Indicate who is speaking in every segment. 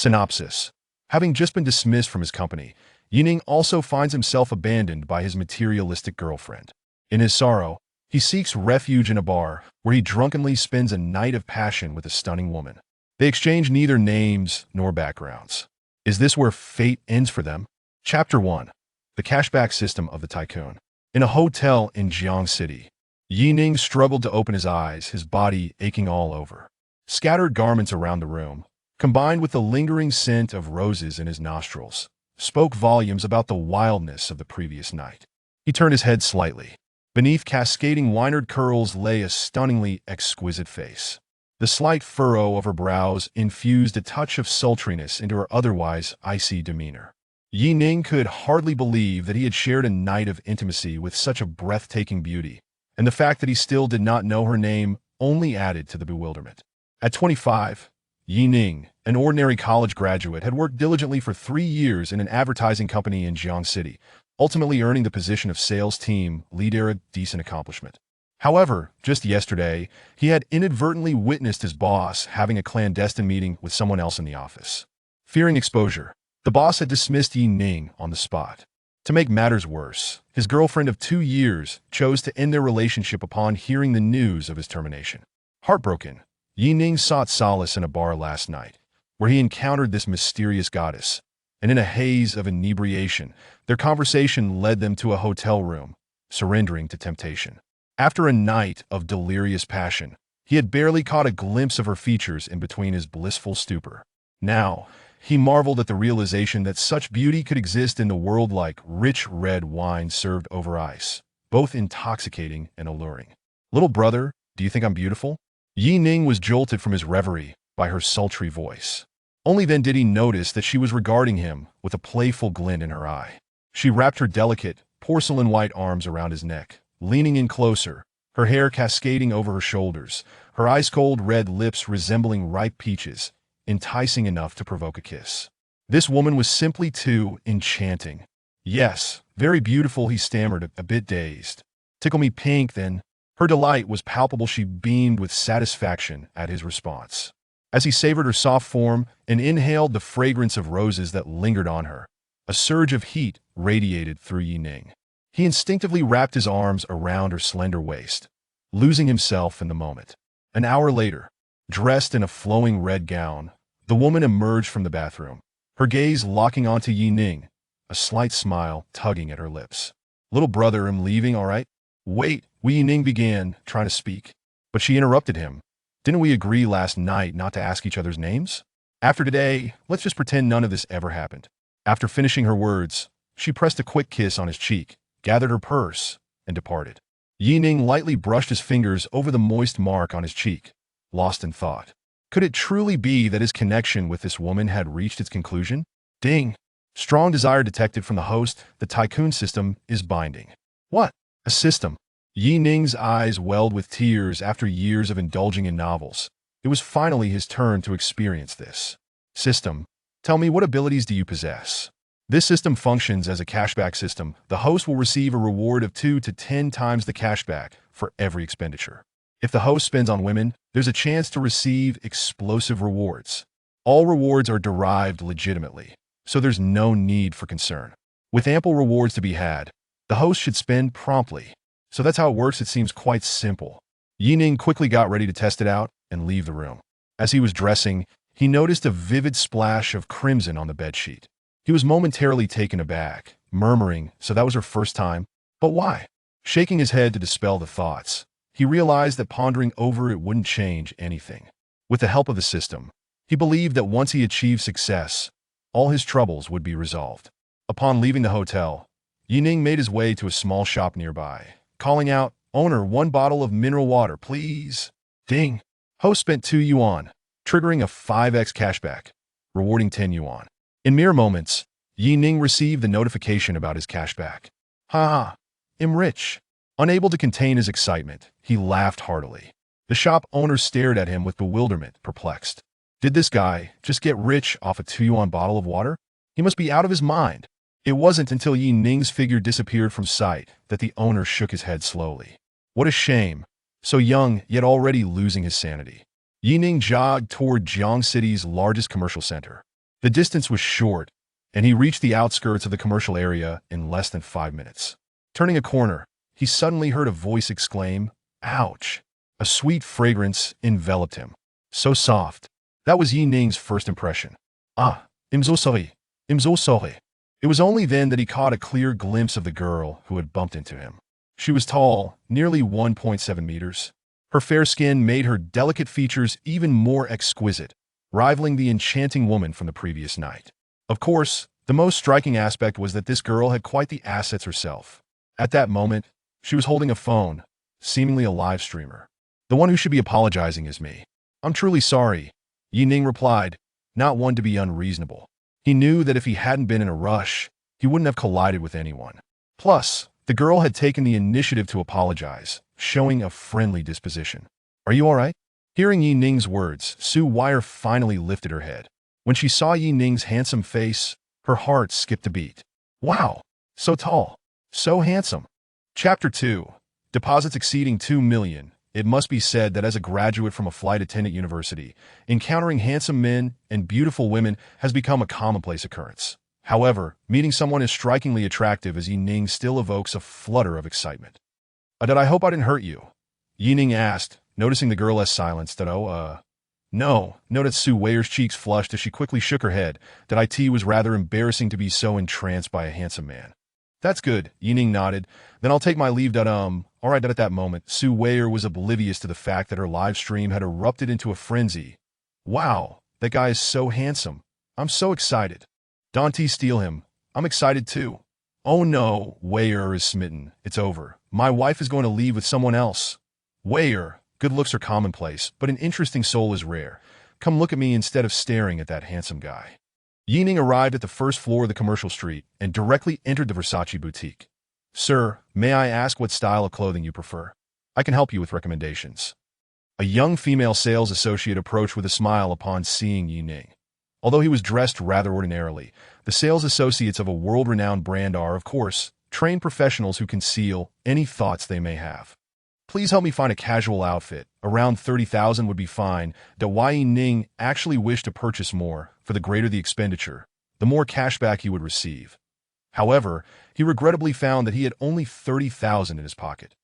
Speaker 1: Synopsis. Having just been dismissed from his company, Ning also finds himself abandoned by his materialistic girlfriend. In his sorrow, he seeks refuge in a bar where he drunkenly spends a night of passion with a stunning woman. They exchange neither names nor backgrounds. Is this where fate ends for them? Chapter 1. The Cashback System of the Tycoon. In a hotel in Jiang City, Ning struggled to open his eyes, his body aching all over. Scattered garments around the room, combined with the lingering scent of roses in his nostrils, spoke volumes about the wildness of the previous night. He turned his head slightly. Beneath cascading wynard curls lay a stunningly exquisite face. The slight furrow of her brows infused a touch of sultriness into her otherwise icy demeanor. Ning could hardly believe that he had shared a night of intimacy with such a breathtaking beauty, and the fact that he still did not know her name only added to the bewilderment. At 25, Ning, an ordinary college graduate, had worked diligently for 3 years in an advertising company in Jiang City, ultimately earning the position of sales team leader, a decent accomplishment. However, just yesterday, he had inadvertently witnessed his boss having a clandestine meeting with someone else in the office. Fearing exposure, the boss had dismissed Ning on the spot. To make matters worse, his girlfriend of 2 years chose to end their relationship upon hearing the news of his termination. Heartbroken, Ning sought solace in a bar last night, where he encountered this mysterious goddess, and in a haze of inebriation, their conversation led them to a hotel room, surrendering to temptation. After a night of delirious passion, he had barely caught a glimpse of her features in between his blissful stupor. Now, he marveled at the realization that such beauty could exist in the world like rich red wine served over ice, both intoxicating and alluring. "Little brother, do you think I'm beautiful?" Ning was jolted from his reverie by her sultry voice. Only then did he notice that she was regarding him with a playful glint in her eye. She wrapped her delicate, porcelain-white arms around his neck, leaning in closer, her hair cascading over her shoulders, her ice-cold red lips resembling ripe peaches, enticing enough to provoke a kiss. This woman was simply too enchanting. "Yes, very beautiful," he stammered, a bit dazed. "Tickle me pink, then." Her delight was palpable. She beamed with satisfaction at his response. As he savored her soft form and inhaled the fragrance of roses that lingered on her, a surge of heat radiated through Ning. He instinctively wrapped his arms around her slender waist, losing himself in the moment. An hour later, dressed in a flowing red gown, the woman emerged from the bathroom, her gaze locking onto Ning, a slight smile tugging at her lips. "Little brother, I'm leaving, all right?" "Wait," Ning began, trying to speak, but she interrupted him. "Didn't we agree last night not to ask each other's names? After today, let's just pretend none of this ever happened." After finishing her words, she pressed a quick kiss on his cheek, gathered her purse, and departed. Ning lightly brushed his fingers over the moist mark on his cheek, lost in thought. Could it truly be that his connection with this woman had reached its conclusion? Ding! Strong desire detected from the host. The Tycoon system is binding. What? A system? Ning's eyes welled with tears after years of indulging in novels. It was finally his turn to experience this. System. Tell me, what abilities do you possess? This system functions as a cashback system. The host will receive a reward of 2 to 10 times the cashback for every expenditure. If the host spends on women, there's a chance to receive explosive rewards. All rewards are derived legitimately, so there's no need for concern. With ample rewards to be had, the host should spend promptly. So that's how it works. It seems quite simple. Ning quickly got ready to test it out and leave the room. As he was dressing, he noticed a vivid splash of crimson on the bedsheet. He was momentarily taken aback, murmuring, "So that was her first time? But why?" Shaking his head to dispel the thoughts, he realized that pondering over it wouldn't change anything. With the help of the system, he believed that once he achieved success, all his troubles would be resolved. Upon leaving the hotel, Ning made his way to a small shop nearby, calling out, "Owner, 1 bottle of mineral water, please." Ding! Host spent 2 yuan, triggering a 5x cashback, rewarding 10 yuan. In mere moments, Ning received the notification about his cashback. "Ha! I'm rich." Unable to contain his excitement, he laughed heartily. The shop owner stared at him with bewilderment, perplexed. Did this guy just get rich off a 2 yuan bottle of water? He must be out of his mind. It wasn't until Ning's figure disappeared from sight that the owner shook his head slowly. What a shame. So young, yet already losing his sanity. Ning jogged toward Jiang City's largest commercial center. The distance was short, and he reached the outskirts of the commercial area in less than 5 minutes. Turning a corner, he suddenly heard a voice exclaim, "Ouch!" A sweet fragrance enveloped him. So soft. That was Yi Ning's first impression. "Ah, I'm so sorry. I'm so sorry." It was only then that he caught a clear glimpse of the girl who had bumped into him. She was tall, nearly 1.7 meters. Her fair skin made her delicate features even more exquisite, rivaling the enchanting woman from the previous night. Of course, the most striking aspect was that this girl had quite the assets herself. At that moment, she was holding a phone, seemingly a live streamer. "The one who should be apologizing is me. I'm truly sorry," Yi Ning replied, not one to be unreasonable. He knew that if he hadn't been in a rush, he wouldn't have collided with anyone. Plus, the girl had taken the initiative to apologize, showing a friendly disposition. "Are you all right?" Hearing Yi Ning's words, Su Wire finally lifted her head. When she saw Yi Ning's handsome face, her heart skipped a beat. Wow, so tall, so handsome. Chapter 2. Deposits exceeding 2 million. It must be said that as a graduate from a flight attendant university, encountering handsome men and beautiful women has become a commonplace occurrence. However, meeting someone as strikingly attractive as Yi Ning still evokes a flutter of excitement. Did I hope I didn't hurt you?" Yi Ning asked, noticing the girl as silenced. No, noted Su Weier's cheeks flushed as she quickly shook her head. That it was rather embarrassing to be so entranced by a handsome man. "That's good," Yi Ning nodded. "Then I'll take my leave. Alright." At that moment, Su Weier was oblivious to the fact that her live stream had erupted into a frenzy. "Wow, that guy is so handsome. I'm so excited. Don't steal him. I'm excited too." "Oh no," Weier is smitten. "It's over. My wife is going to leave with someone else." "Weier, good looks are commonplace, but an interesting soul is rare. Come look at me instead of staring at that handsome guy." Yi Ning arrived at the first floor of the commercial street and directly entered the Versace boutique. "Sir, may I ask what style of clothing you prefer? I can help you with recommendations." A young female sales associate approached with a smile upon seeing Yi Ning. Although he was dressed rather ordinarily, the sales associates of a world-renowned brand are, of course, trained professionals who conceal any thoughts they may have. "Please help me find a casual outfit. Around 30,000 would be fine." Yi Ning actually wished to purchase more, for the greater the expenditure, the more cashback he would receive. However, he regrettably found that he had only 30,000 in his pocket,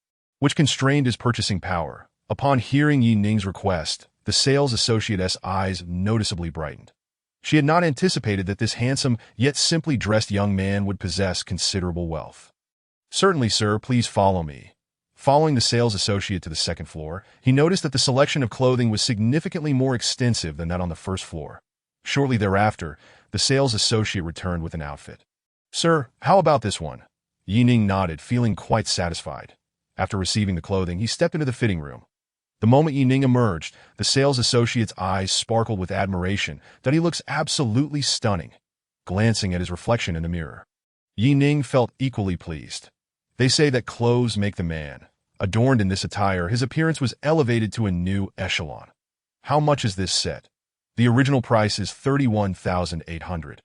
Speaker 1: which constrained his purchasing power. Upon hearing Yi Ning's request, the sales associate's eyes noticeably brightened. She had not anticipated that this handsome yet simply dressed young man would possess considerable wealth. "Certainly, sir, please follow me." Following the sales associate to the second floor, he noticed that the selection of clothing was significantly more extensive than that on the first floor. Shortly thereafter, the sales associate returned with an outfit. "Sir, how about this one?" Yi Ning nodded, feeling quite satisfied. After receiving the clothing, he stepped into the fitting room. The moment Yi Ning emerged, the sales associate's eyes sparkled with admiration. "That he looks absolutely stunning." Glancing at his reflection in the mirror, Yi Ning felt equally pleased. They say that clothes make the man. Adorned in this attire, his appearance was elevated to a new echelon. How much is this set? The original price is 31,800.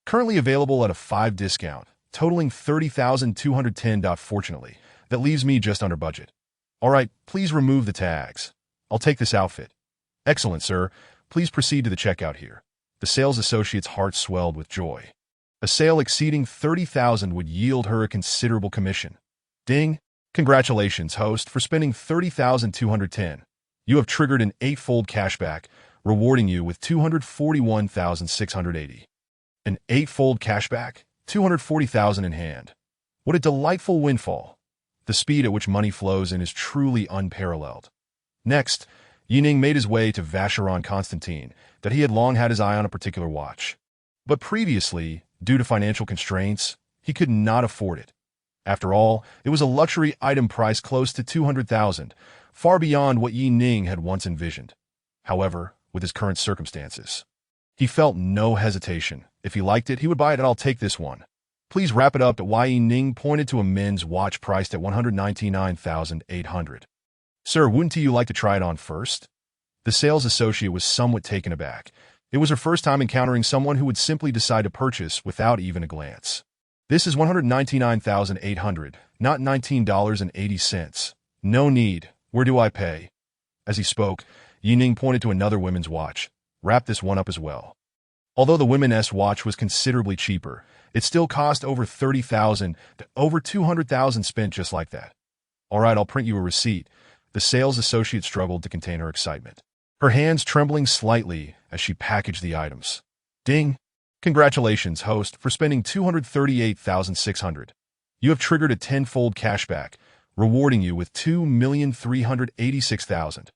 Speaker 1: Currently available at a 5 discount, totaling 30,210. Fortunately, that leaves me just under budget. "Alright, please remove the tags. I'll take this outfit." "Excellent, sir. Please proceed to the checkout here." The sales associate's heart swelled with joy. A sale exceeding 30,000 would yield her a considerable commission. Ding! Congratulations, host, for spending 30,210. You have triggered an 8-fold cashback, rewarding you with 241,680. An 8-fold cashback? 240,000 in hand. What a delightful windfall. The speed at which money flows in is truly unparalleled. Next, Yi Ning made his way to Vacheron Constantin, that he had long had his eye on a particular watch. But previously, due to financial constraints, he could not afford it. After all, it was a luxury item priced close to 200,000, far beyond what Yi Ning had once envisioned. However, with his current circumstances, he felt no hesitation. If he liked it, he would buy it, and "I'll take this one." "Please wrap it up." Yi Ning pointed to a men's watch priced at 199,800. "Sir, wouldn't you like to try it on first?" The sales associate was somewhat taken aback. It was her first time encountering someone who would simply decide to purchase without even a glance. "This is 199,800, not $19.80. No need. Where do I pay?" As he spoke, Yi Ning pointed to another women's watch. "Wrap this one up as well." Although the women's watch was considerably cheaper, it still cost over 30,000 to over 200,000 spent just like that. All right, I'll print you a receipt. The sales associate struggled to contain her excitement, her hands trembling slightly as she packaged the items. Ding! Congratulations, host, for spending 238,600. You have triggered a tenfold cashback, rewarding you with 2,386,000.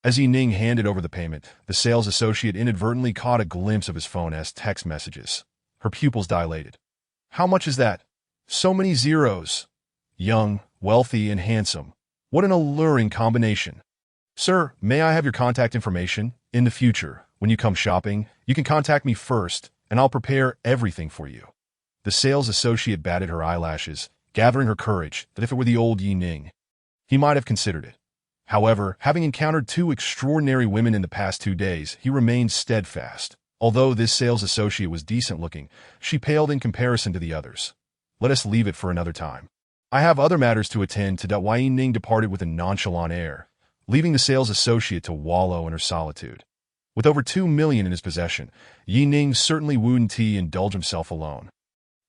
Speaker 1: As Ning handed over the payment, the sales associate inadvertently caught a glimpse of his phone's text messages. Her pupils dilated. How much is that? So many zeros. Young, wealthy, and handsome. What an alluring combination. Sir, may I have your contact information? In the future, when you come shopping, you can contact me first, and I'll prepare everything for you. The sales associate batted her eyelashes, gathering her courage that if it were the old Ning, he might have considered it. However, having encountered two extraordinary women in the past 2 days, he remained steadfast. Although this sales associate was decent-looking, she paled in comparison to the others. Let us leave it for another time. I have other matters to attend to. Ning departed with a nonchalant air, leaving the sales associate to wallow in her solitude. With over 2 million in his possession, Ning certainly wouldn't indulge himself alone.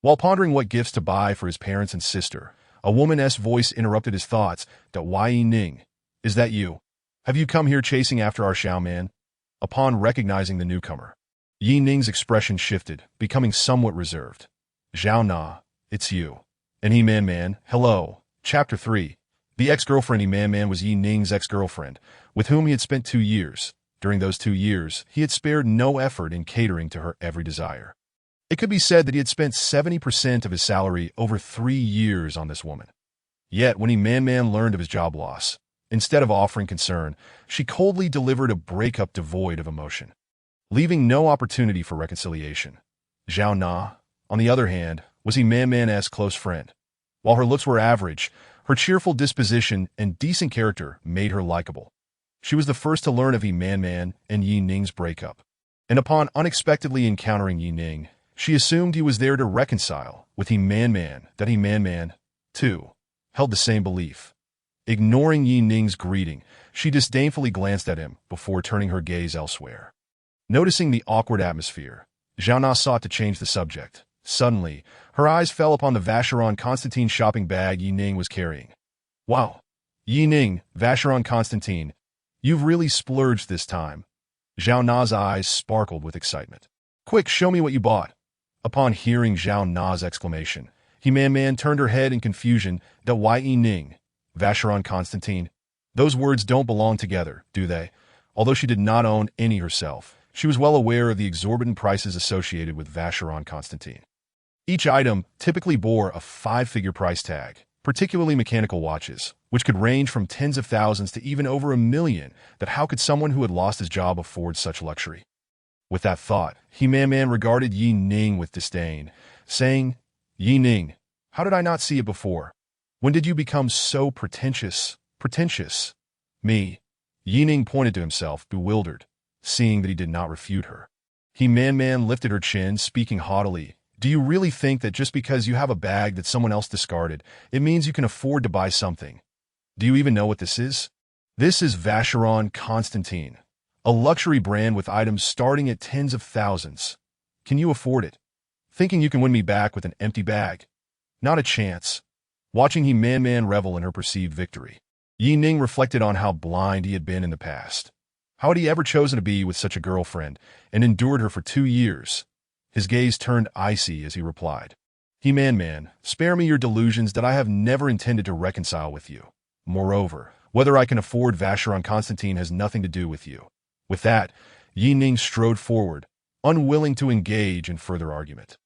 Speaker 1: While pondering what gifts to buy for his parents and sister, a woman's voice interrupted his thoughts. Ning, is that you? Have you come here chasing after our Xiao man? Upon recognizing the newcomer, Ning's expression shifted, becoming somewhat reserved. Zhao Na, it's you. And man, hello. Chapter 3. The ex-girlfriend man was Ning's ex-girlfriend, with whom he had spent 2 years. During those 2 years, he had spared no effort in catering to her every desire. It could be said that he had spent 70% of his salary over 3 years on this woman. Yet, when man learned of his job loss, instead of offering concern, she coldly delivered a breakup devoid of emotion, leaving no opportunity for reconciliation. Zhao Na, on the other hand, was man's close friend. While her looks were average, her cheerful disposition and decent character made her likable. She was the first to learn of man and Ning's breakup, and upon unexpectedly encountering Ning, she assumed he was there to reconcile with man, that man, too, held the same belief. Ignoring Ning's greeting, she disdainfully glanced at him before turning her gaze elsewhere. Noticing the awkward atmosphere, Zhao Na sought to change the subject. Suddenly, her eyes fell upon the Vacheron Constantin shopping bag Ning was carrying. Wow! Ning, Vacheron Constantin, you've really splurged this time. Zhao Na's eyes sparkled with excitement. Quick, show me what you bought. Upon hearing Zhao Na's exclamation, man turned her head in confusion. Ning, Vacheron Constantin. Those words don't belong together, do they? Although she did not own any herself, she was well aware of the exorbitant prices associated with Vacheron Constantin. Each item typically bore a 5-figure price tag, particularly mechanical watches, which could range from tens of thousands to even over $1 million. That how could someone who had lost his job afford such luxury? With that thought, man regarded Ning with disdain, saying, Ning, how did I not see it before? When did you become so pretentious? Pretentious? Me. Ning pointed to himself, bewildered, seeing that he did not refute her. Man lifted her chin, speaking haughtily. Do you really think that just because you have a bag that someone else discarded, it means you can afford to buy something? Do you even know what this is? This is Vacheron Constantin, a luxury brand with items starting at tens of thousands. Can you afford it? Thinking you can win me back with an empty bag? Not a chance. Watching man revel in her perceived victory, Ning reflected on how blind he had been in the past. How had he ever chosen to be with such a girlfriend and endured her for 2 years? His gaze turned icy as he replied, man, spare me your delusions that I have never intended to reconcile with you. Moreover, whether I can afford Vacheron Constantin has nothing to do with you. With that, Ning strode forward, unwilling to engage in further argument.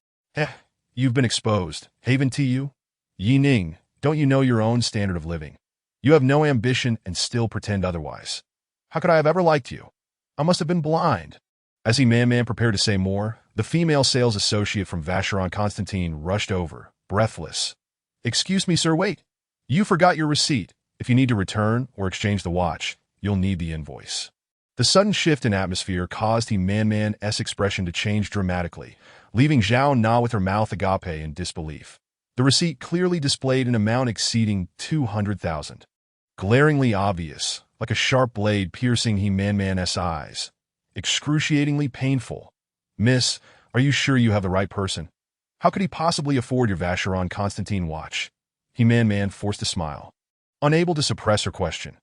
Speaker 1: You've been exposed. Haven to you? Ning, don't you know your own standard of living? You have no ambition and still pretend otherwise. How could I have ever liked you? I must have been blind. As man prepared to say more, the female sales associate from Vacheron Constantin rushed over, breathless. Excuse me, sir, wait. You forgot your receipt. If you need to return or exchange the watch, you'll need the invoice. The sudden shift in atmosphere caused man's expression to change dramatically, leaving Zhao Na with her mouth agape in disbelief. The receipt clearly displayed an amount exceeding 200,000. Glaringly obvious, like a sharp blade piercing man's eyes. Excruciatingly painful. "Miss, are you sure you have the right person? How could he possibly afford your Vacheron Constantin watch?" He forced a smile, unable to suppress her question.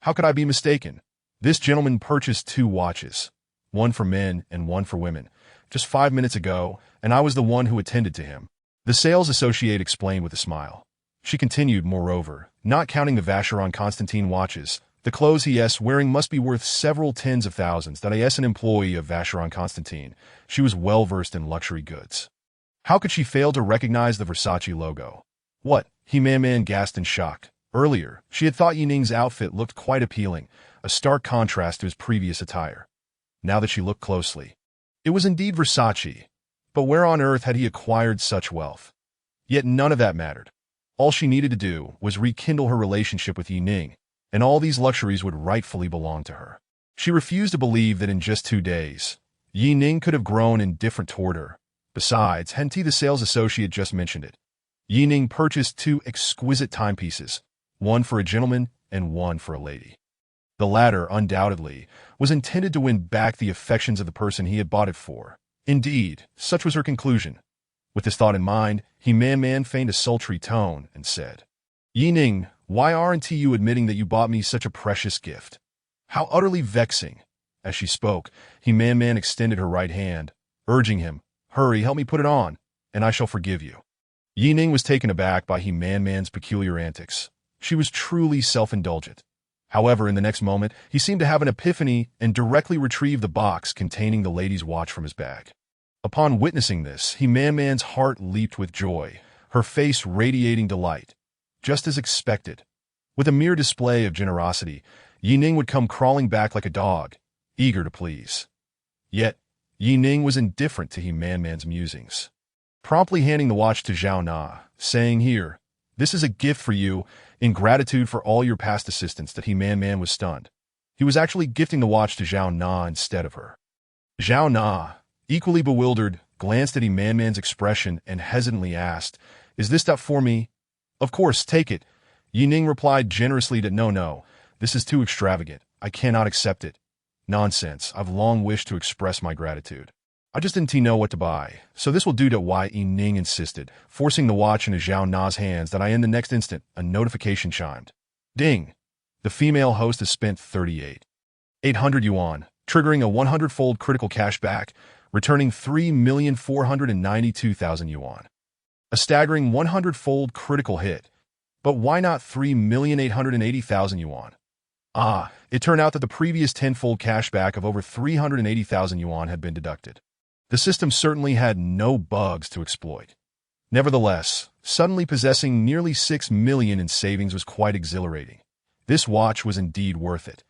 Speaker 1: "How could I be mistaken? This gentleman purchased 2 watches, one for men and one for women, just 5 minutes ago, and I was the one who attended to him," the sales associate explained with a smile. She continued, "Moreover, not counting the Vacheron Constantin watches, the clothes he is wearing must be worth several tens of thousands. That is an employee of Vacheron Constantin. She was well-versed in luxury goods. How could she fail to recognize the Versace logo? What? He gasped in shock. Earlier, she had thought Ning's outfit looked quite appealing, a stark contrast to his previous attire. Now that she looked closely, it was indeed Versace. But where on earth had he acquired such wealth? Yet none of that mattered. All she needed to do was rekindle her relationship with Ning, and all these luxuries would rightfully belong to her. She refused to believe that in just 2 days, Ning could have grown indifferent toward her. Besides, hadn't the sales associate just mentioned it? Ning purchased 2 exquisite timepieces, one for a gentleman and one for a lady. The latter, undoubtedly, was intended to win back the affections of the person he had bought it for. Indeed, such was her conclusion. With this thought in mind, He-Man feigned a sultry tone and said, "Ning, why aren't you admitting that you bought me such a precious gift? How utterly vexing." As she spoke, He-Man extended her right hand, urging him, "Hurry, help me put it on, and I shall forgive you." Ning was taken aback by He-Man's peculiar antics. She was truly self-indulgent. However, in the next moment, he seemed to have an epiphany and directly retrieved the box containing the lady's watch from his bag. Upon witnessing this, He-Man's heart leaped with joy, her face radiating delight. Just as expected, with a mere display of generosity, Ning would come crawling back like a dog, eager to please. Yet, Ning was indifferent to He-Man's musings, promptly handing the watch to Zhao Na, saying, "Here, this is a gift for you in gratitude for all your past assistance." That He-Man was stunned. He was actually gifting the watch to Zhao Na instead of her. Zhao Na, equally bewildered, glanced at He-Man's expression and hesitantly asked, "Is this stuff for me?" "Of course, take it." Ning replied generously that no, this is too extravagant. I cannot accept it. "Nonsense, I've long wished to express my gratitude. I just didn't know what to buy, so this will do." To why Ning insisted, forcing the watch into Zhao Na's hands. That in the next instant, a notification chimed. Ding! The female host has spent 38,800 yuan, triggering a 100-fold critical cashback, returning 3,492,000 yuan. A staggering 100-fold critical hit. But why not 3,880,000 yuan? It turned out that the previous tenfold cashback of over 380,000 yuan had been deducted. The system certainly had no bugs to exploit. Nevertheless, suddenly possessing nearly 6 million in savings was quite exhilarating. This watch was indeed worth it.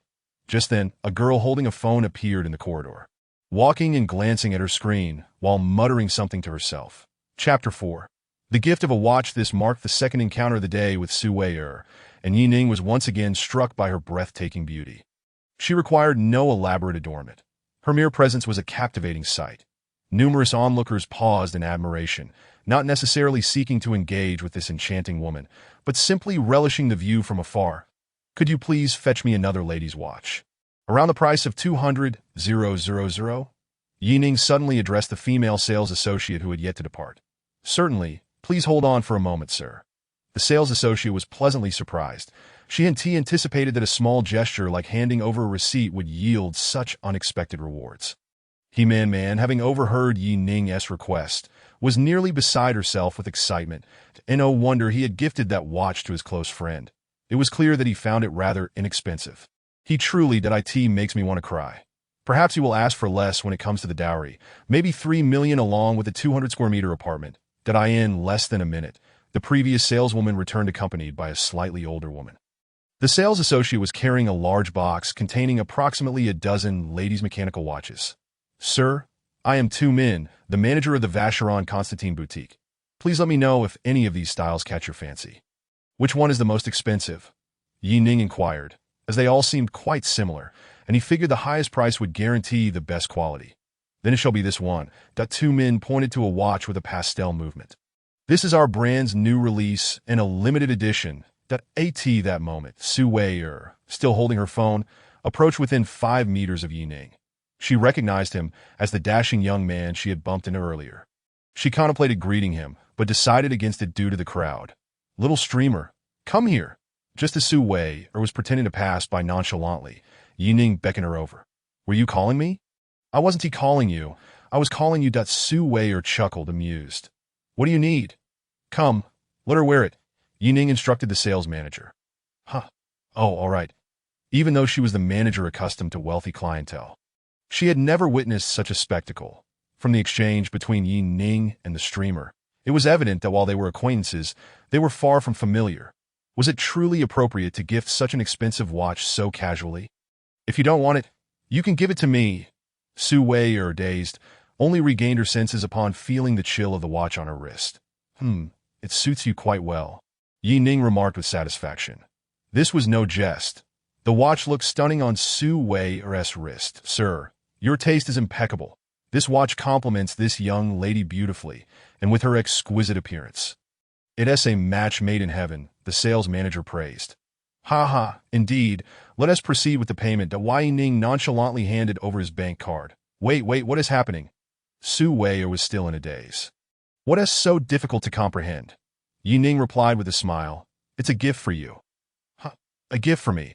Speaker 1: Just then, a girl holding a phone appeared in the corridor, walking and glancing at her screen while muttering something to herself. Chapter 4. The gift of a watch. This marked the second encounter of the day with Su Wei'er, and Ning was once again struck by her breathtaking beauty. She required no elaborate adornment. Her mere presence was a captivating sight. Numerous onlookers paused in admiration, not necessarily seeking to engage with this enchanting woman, but simply relishing the view from afar. "Could you please fetch me another lady's watch? Around the price of 200,000? Ning suddenly addressed the female sales associate who had yet to depart. "Certainly. Please hold on for a moment, sir." The sales associate was pleasantly surprised. She and T anticipated that a small gesture like handing over a receipt would yield such unexpected rewards. He-Man, having overheard Ning's request, was nearly beside herself with excitement, and no wonder he had gifted that watch to his close friend. It was clear that he found it rather inexpensive. He truly makes me want to cry. Perhaps he will ask for less when it comes to the dowry, maybe 3 million along with a 200-square-meter apartment. In less than a minute, the previous saleswoman returned accompanied by a slightly older woman. The sales associate was carrying a large box containing approximately a dozen ladies' mechanical watches. "Sir, I am Tu Min, the manager of the Vacheron Constantin boutique. Please let me know if any of these styles catch your fancy." "Which one is the most expensive?" Ning inquired, as they all seemed quite similar, and he figured the highest price would guarantee the best quality. "Then it shall be this one." Tu Min pointed to a watch with a pastel movement. "This is our brand's new release and a limited edition." At that moment, Su Wei'er, still holding her phone, approached within 5 meters of Ning. She recognized him as the dashing young man she had bumped into earlier. She contemplated greeting him, but decided against it due to the crowd. "Little streamer, come here." Just as Su Wei was pretending to pass by nonchalantly, Ning beckoned her over. "Were you calling me?" "I wasn't calling you. I was calling you." Su Wei chuckled, amused. "What do you need?" "Come, let her wear it," Ning instructed the sales manager. "Huh. Oh, all right." Even though she was the manager accustomed to wealthy clientele, she had never witnessed such a spectacle. From the exchange between Ning and the streamer, it was evident that while they were acquaintances, they were far from familiar. Was it truly appropriate to gift such an expensive watch so casually? "If you don't want it, you can give it to me." Su Wei, dazed, only regained her senses upon feeling the chill of the watch on her wrist. It suits you quite well," Ning remarked with satisfaction. This was no jest. The watch looked stunning on Su Wei's wrist. "Sir, your taste is impeccable. This watch complements this young lady beautifully, and with her exquisite appearance. It's a match made in heaven," the sales manager praised. "Ha ha, indeed. Let us proceed with the payment." Ning nonchalantly handed over his bank card. Wait, what is happening?" Su Wei was still in a daze. "What is so difficult to comprehend?" Ning replied with a smile. "It's a gift for you." "Huh, a gift for me?"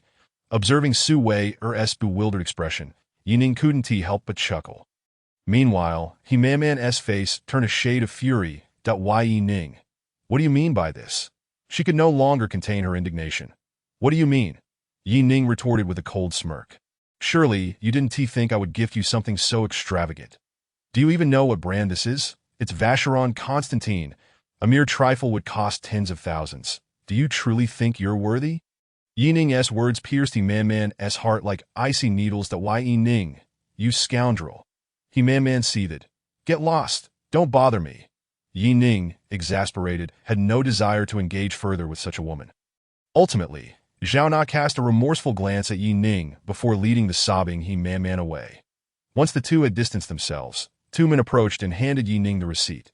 Speaker 1: Observing Su Wei's bewildered expression, Ning couldn't help but chuckle. Meanwhile, Man's face turned a shade of fury. Ning, what do you mean by this?" She could no longer contain her indignation. "What do you mean?" Ning retorted with a cold smirk. "Surely, you didn't think I would gift you something so extravagant. Do you even know what brand this is? It's Vacheron Constantin. A mere trifle would cost tens of thousands. Do you truly think you're worthy?" Ning's words pierced Man's heart like icy needles. Ning, you scoundrel. Man seethed. "Get lost. Don't bother me." Ning, exasperated, had no desire to engage further with such a woman. Ultimately, Zhao Na cast a remorseful glance at Ning before leading the sobbing Man away. Once the two had distanced themselves, two men approached and handed Ning the receipt.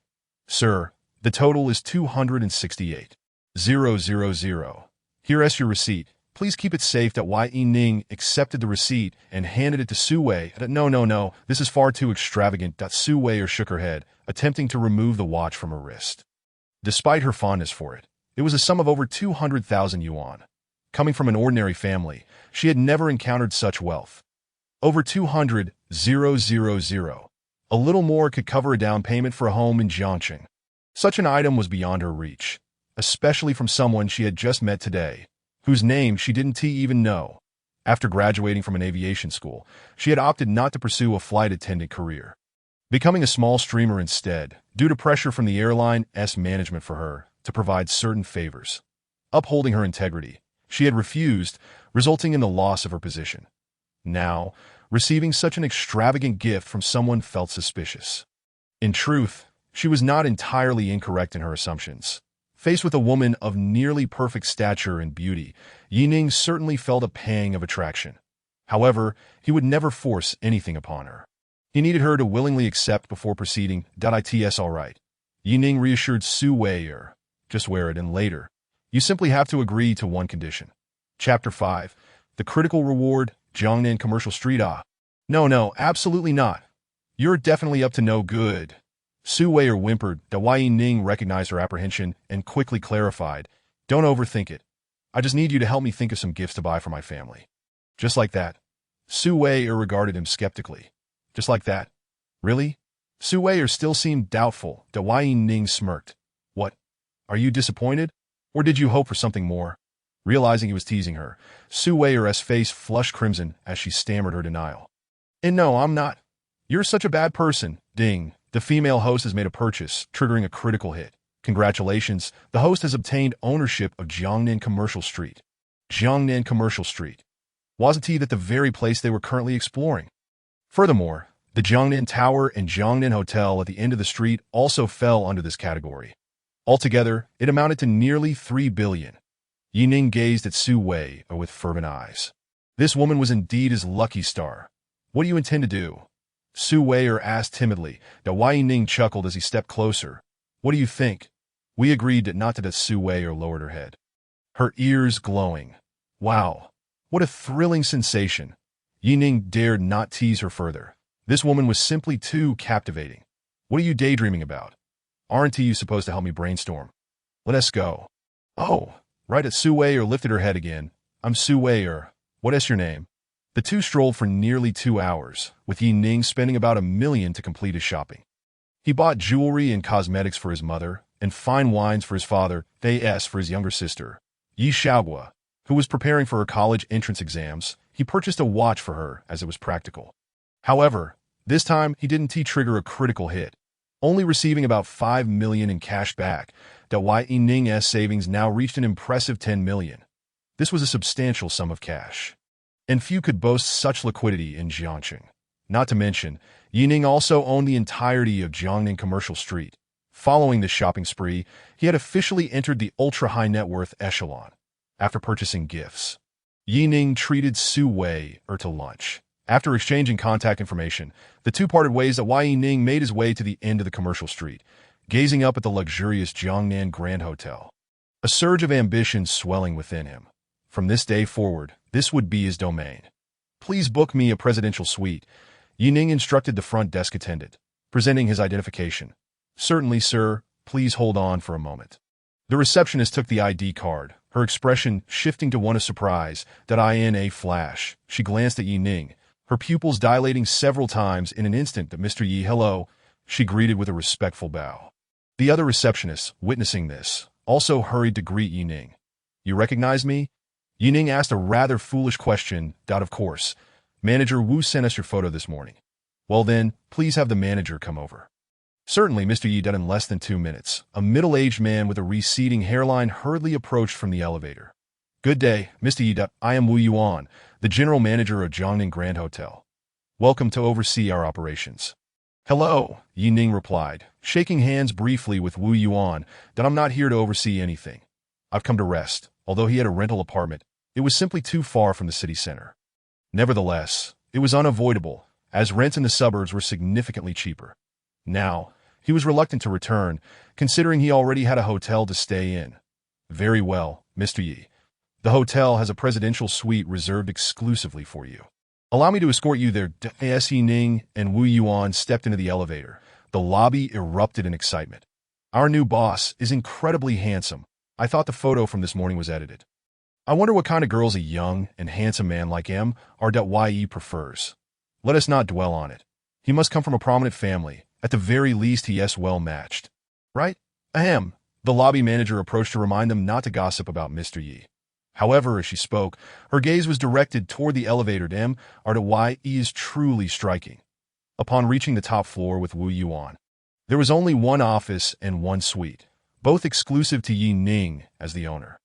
Speaker 1: "Sir, the total is 268,000. Here's your receipt. Please keep it safe." Ning accepted the receipt and handed it to Su Wei. No, this is far too extravagant." Su Wei shook her head, attempting to remove the watch from her wrist. Despite her fondness for it, it was a sum of over 200,000 yuan. Coming from an ordinary family, she had never encountered such wealth. Over 200,000. A little more could cover a down payment for a home in Jiangxing. Such an item was beyond her reach, especially from someone she had just met today, whose name she didn't even know. After graduating from an aviation school, she had opted not to pursue a flight attendant career, becoming a small streamer instead, due to pressure from the airline's management for her to provide certain favors. Upholding her integrity, she had refused, resulting in the loss of her position. Now, receiving such an extravagant gift from someone felt suspicious. In truth, she was not entirely incorrect in her assumptions. Faced with a woman of nearly perfect stature and beauty, Ning certainly felt a pang of attraction. However, he would never force anything upon her. He needed her to willingly accept before proceeding. "It's all right." Ning reassured Su Wei. "Just wear it, and later, you simply have to agree to one condition." Chapter 5. The Critical Reward, Jiangnan Commercial Street. No, absolutely not. You're definitely up to no good." Su Wei whimpered. Ning recognized her apprehension and quickly clarified. "Don't overthink it. I just need you to help me think of some gifts to buy for my family." "Just like that?" Su Wei regarded him skeptically. "Just like that? Really?" Su Wei still seemed doubtful. Ning smirked. "What? Are you disappointed? Or did you hope for something more?" Realizing he was teasing her, Su Wei's face flushed crimson as she stammered her denial. "And no, I'm not. You're such a bad person." Ding. The female host has made a purchase, triggering a critical hit. "Congratulations, the host has obtained ownership of Jiangnan Commercial Street." Jiangnan Commercial Street. Wasn't he that the very place they were currently exploring? Furthermore, the Jiangnan Tower and Jiangnan Hotel at the end of the street also fell under this category. Altogether, it amounted to nearly 3 billion. Ning gazed at Su Wei with fervent eyes. This woman was indeed his lucky star. "What do you intend to do?" Su Wei asked timidly. Ning chuckled as he stepped closer. "What do you think?" We agreed not to. Su Wei lowered her head, her ears glowing. "Wow, what a thrilling sensation." Ning dared not tease her further. This woman was simply too captivating. What are you daydreaming about? Aren't you supposed to help me brainstorm? Let us go. Oh, right at Su-Wei lifted her head again. I'm Su-Wei. What is your name? The two strolled for nearly 2 hours, with Ning spending about $1 million to complete his shopping. He bought jewelry and cosmetics for his mother, and fine wines for his father, for his younger sister. Yi Xiaogua, who was preparing for her college entrance exams, he purchased a watch for her as it was practical. However, this time he didn't trigger a critical hit, only receiving about $5 million in cash back. Ning's savings now reached an impressive $10 million. This was a substantial sum of cash, and few could boast such liquidity in Jiangxing. Not to mention, Ning also owned the entirety of Jiangnan Commercial Street. Following this shopping spree, he had officially entered the ultra-high net worth echelon. After purchasing gifts, Ning treated Su-Wei to lunch. After exchanging contact information, the two parted ways. Ning made his way to the end of the commercial street, gazing up at the luxurious Jiangnan Grand Hotel. A surge of ambition swelling within him. From this day forward, this would be his domain. Please book me a presidential suite, Ning instructed the front desk attendant, presenting his identification. Certainly, sir. Please hold on for a moment. The receptionist took the ID card, her expression shifting to one of surprise. In a flash, she glanced at Ning, her pupils dilating several times in an instant. Mr. Yi, hello, she greeted with a respectful bow. The other receptionists, witnessing this, also hurried to greet Ning. You recognize me? Ning asked a rather foolish question. Of course. Manager Wu sent us your photo this morning. Well then, please have the manager come over. Certainly, Mr. Yi. In less than 2 minutes, a middle-aged man with a receding hairline hurriedly approached from the elevator. Good day, Mr. Yi. I am Wu Yuan, the general manager of Jiangnan Grand Hotel. Welcome to oversee our operations. Hello, Ning replied, shaking hands briefly with Wu Yuan. I'm not here to oversee anything. I've come to rest. Although he had a rental apartment, it was simply too far from the city center. Nevertheless, it was unavoidable, as rents in the suburbs were significantly cheaper. Now, he was reluctant to return, considering he already had a hotel to stay in. Very well, Mr. Yi. The hotel has a presidential suite reserved exclusively for you. Allow me to escort you there. Ning and Wu Yuan stepped into the elevator. The lobby erupted in excitement. Our new boss is incredibly handsome. I thought the photo from this morning was edited. I wonder what kind of girls a young and handsome man like him prefers. Let us not dwell on it. He must come from a prominent family. At the very least, he is well matched. Right? Ahem. The lobby manager approached to remind them not to gossip about Mr. Yi. However, as she spoke, her gaze was directed toward the elevator. He is truly striking. Upon reaching the top floor with Wu Yuan, there was only one office and one suite, both exclusive to Ning as the owner.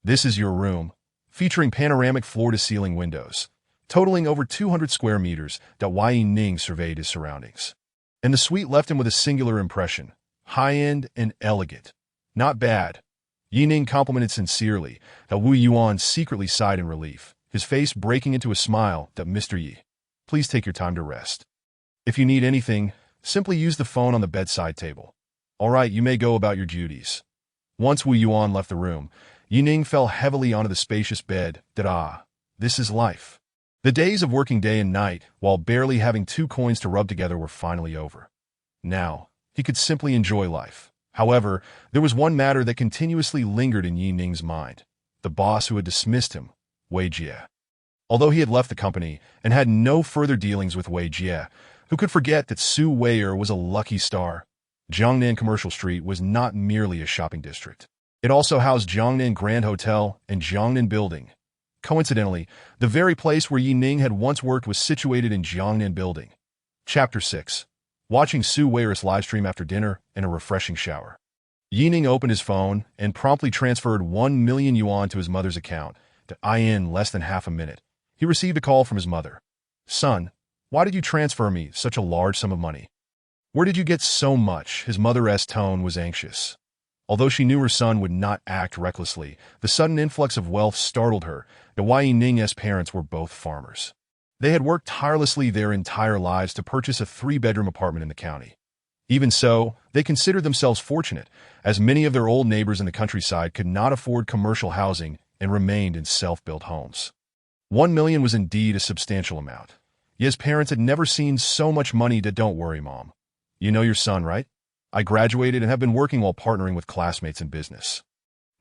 Speaker 1: This is your room, featuring panoramic floor-to-ceiling windows, totaling over 200 square meters. Ning surveyed his surroundings, and the suite left him with a singular impression: high-end and elegant. Not bad. Ning complimented sincerely. Wu Yuan secretly sighed in relief, his face breaking into a smile. Mr. Yi, please take your time to rest. If you need anything, simply use the phone on the bedside table. All right, you may go about your duties. Once Wu Yuan left the room, Ning fell heavily onto the spacious bed. This is life. The days of working day and night, while barely having 2 coins to rub together, were finally over. Now, he could simply enjoy life. However, there was one matter that continuously lingered in Ning's mind: the boss who had dismissed him, Wei Jie. Although he had left the company and had no further dealings with Wei Jie, who could forget that Su-Wei was a lucky star? Jiangnan Commercial Street was not merely a shopping district. It also housed Jiangnan Grand Hotel and Jiangnan Building. Coincidentally, the very place where Ning had once worked was situated in Jiangnan Building. Chapter 6. Watching Su-Wei's livestream after dinner and a refreshing shower. Ning opened his phone and promptly transferred 1 million yuan to his mother's account. In less than half a minute, he received a call from his mother. Son, why did you transfer me such a large sum of money? Where did you get so much? His mother's tone was anxious. Although she knew her son would not act recklessly, the sudden influx of wealth startled her. Ning's parents were both farmers. They had worked tirelessly their entire lives to purchase a 3-bedroom apartment in the county. Even so, they considered themselves fortunate, as many of their old neighbors in the countryside could not afford commercial housing and remained in self-built homes. 1 million was indeed a substantial amount. His parents had never seen so much money. Don't worry, Mom. You know your son, right? I graduated and have been working while partnering with classmates in business.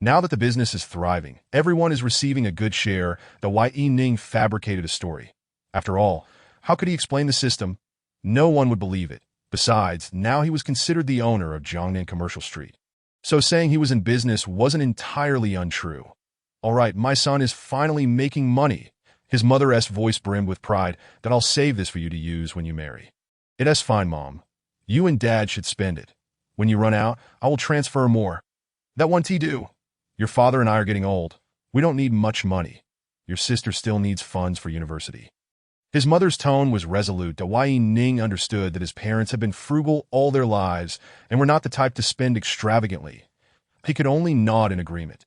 Speaker 1: Now that the business is thriving, everyone is receiving a good share. Ning fabricated a story. After all, how could he explain the system? No one would believe it. Besides, now he was considered the owner of Jiangnan Commercial Street. So saying he was in business wasn't entirely untrue. All right, my son is finally making money. His mother's voice brimmed with pride. I'll save this for you to use when you marry. It's fine, Mom. You and Dad should spend it. When you run out, I will transfer more. That one do. Your father and I are getting old. We don't need much money. Your sister still needs funds for university. His mother's tone was resolute. Ning understood that his parents had been frugal all their lives and were not the type to spend extravagantly. He could only nod in agreement.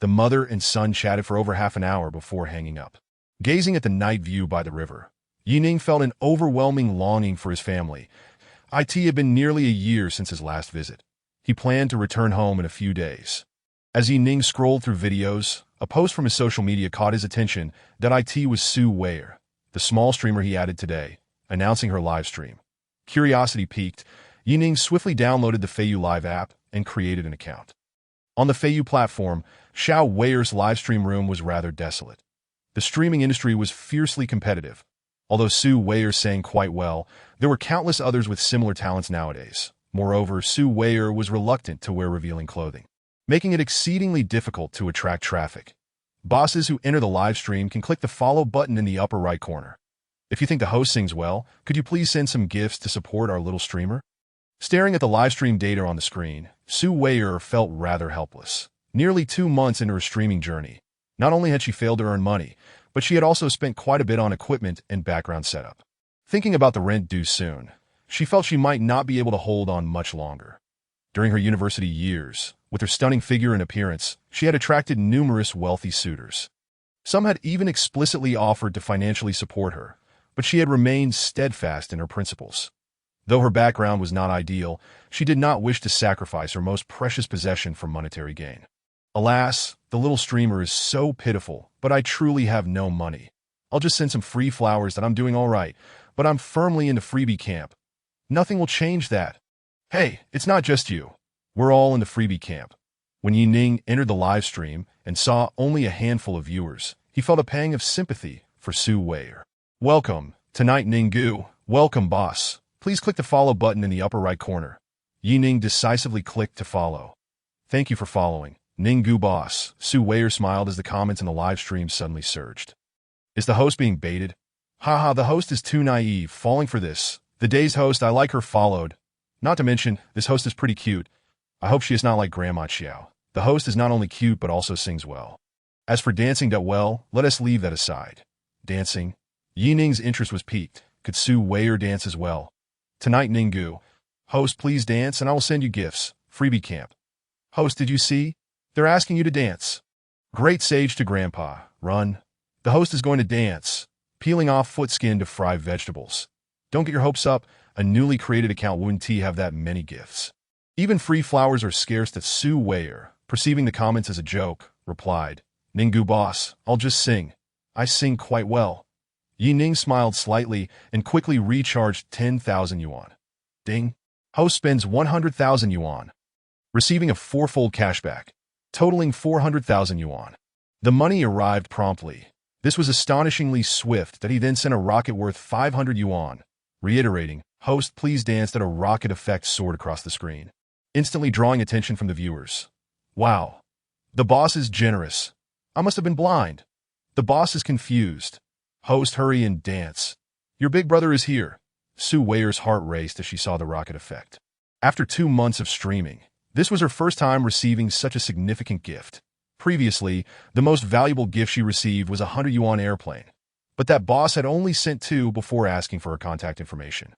Speaker 1: The mother and son chatted for over half an hour before hanging up. Gazing at the night view by the river, Ning felt an overwhelming longing for his family. It had been nearly a year since his last visit. He planned to return home in a few days. As Ning scrolled through videos, a post from his social media caught his attention. It was Su Weier, the small streamer he added today, announcing her live stream. Curiosity piqued, Ning swiftly downloaded the Feiyu Live app and created an account. On the Feiyu platform, Xiao Weier's live stream room was rather desolate. The streaming industry was fiercely competitive. Although Su Weier sang quite well, there were countless others with similar talents nowadays. Moreover, Su Weier was reluctant to wear revealing clothing, making it exceedingly difficult to attract traffic. Bosses who enter the live stream can click the follow button in the upper right corner. If you think the host sings well, could you please send some gifts to support our little streamer? Staring at the live stream data on the screen, Su Weier felt rather helpless. Nearly 2 months into her streaming journey, not only had she failed to earn money, but she had also spent quite a bit on equipment and background setup. Thinking about the rent due soon, she felt she might not be able to hold on much longer. During her university years, with her stunning figure and appearance, she had attracted numerous wealthy suitors. Some had even explicitly offered to financially support her, but she had remained steadfast in her principles. Though her background was not ideal, she did not wish to sacrifice her most precious possession for monetary gain. Alas, the little streamer is so pitiful, but I truly have no money. I'll just send some free flowers that I'm doing all right, but I'm firmly into freebie camp. Nothing will change that. Hey, it's not just you. We're all in the freebie camp. When Ning entered the live stream and saw only a handful of viewers, he felt a pang of sympathy for Su Weier. Welcome, tonight Ning. Welcome, boss. Please click the follow button in the upper right corner. Ning decisively clicked to follow. Thank you for following. Ning boss. Su Weier smiled as the comments in the live stream suddenly surged. Is the host being baited? Haha, the host is too naive, falling for this. The day's host, I like her followed. Not to mention, this host is pretty cute. I hope she is not like Grandma Xiao. The host is not only cute but also sings well. As for dancing well, let us leave that aside. Dancing? Ning's interest was piqued. Could Su Weier dance as well? Tonight Ning. Host, please dance and I will send you gifts. Freebie camp. Host, did you see? They're asking you to dance. Great sage to Grandpa. Run. The host is going to dance, peeling off foot skin to fry vegetables. Don't get your hopes up. A newly created account wouldn't have that many gifts. Even free flowers are scarce. That Su Weier, perceiving the comments as a joke, replied, Ning boss, I'll just sing. I sing quite well. Ning smiled slightly and quickly recharged 10,000 yuan. Ding. Host spends 100,000 yuan, receiving a fourfold cashback, totaling 400,000 yuan. The money arrived promptly. This was astonishingly swift that he then sent a rocket worth 500 yuan, reiterating, Host, please dance. That a rocket effect soared across the screen, instantly drawing attention from the viewers. Wow. The boss is generous. I must have been blind. The boss is confused. Host, hurry and dance. Your big brother is here. Su Weier's heart raced as she saw the rocket effect. After 2 months of streaming, this was her first time receiving such a significant gift. Previously, the most valuable gift she received was a 100 yuan airplane, but that boss had only sent 2 before asking for her contact information.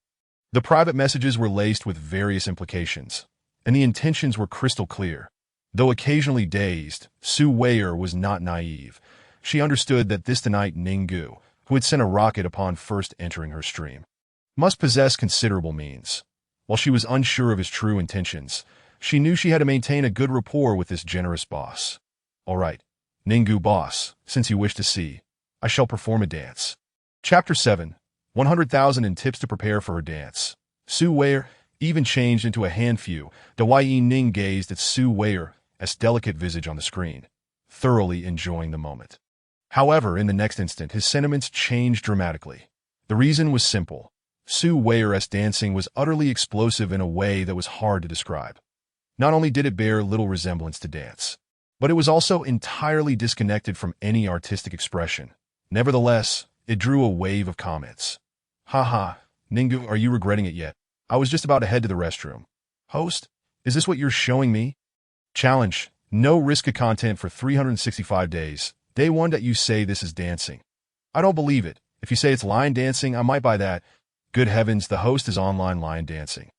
Speaker 1: The private messages were laced with various implications, and the intentions were crystal clear. Though occasionally dazed, Su Weier was not naive. She understood that this tonight Ning, who had sent a rocket upon first entering her stream, must possess considerable means. While she was unsure of his true intentions, she knew she had to maintain a good rapport with this generous boss. All right, Ning boss, since you wish to see, I shall perform a dance. Chapter 7. 100,000 in tips to prepare for her dance. Su Weier even changed into a handfu. Ning gazed at Su Weier's delicate visage on the screen, thoroughly enjoying the moment. However, in the next instant, his sentiments changed dramatically. The reason was simple. Su Weier's dancing was utterly explosive in a way that was hard to describe. Not only did it bear little resemblance to dance, but it was also entirely disconnected from any artistic expression. Nevertheless, it drew a wave of comments. Haha, Ningu, are you regretting it yet? I was just about to head to the restroom. Host, is this what you're showing me? Challenge, no risk of content for 365 days. Day 1 that you say this is dancing. I don't believe it. If you say it's line dancing, I might buy that. Good heavens, the host is online line dancing.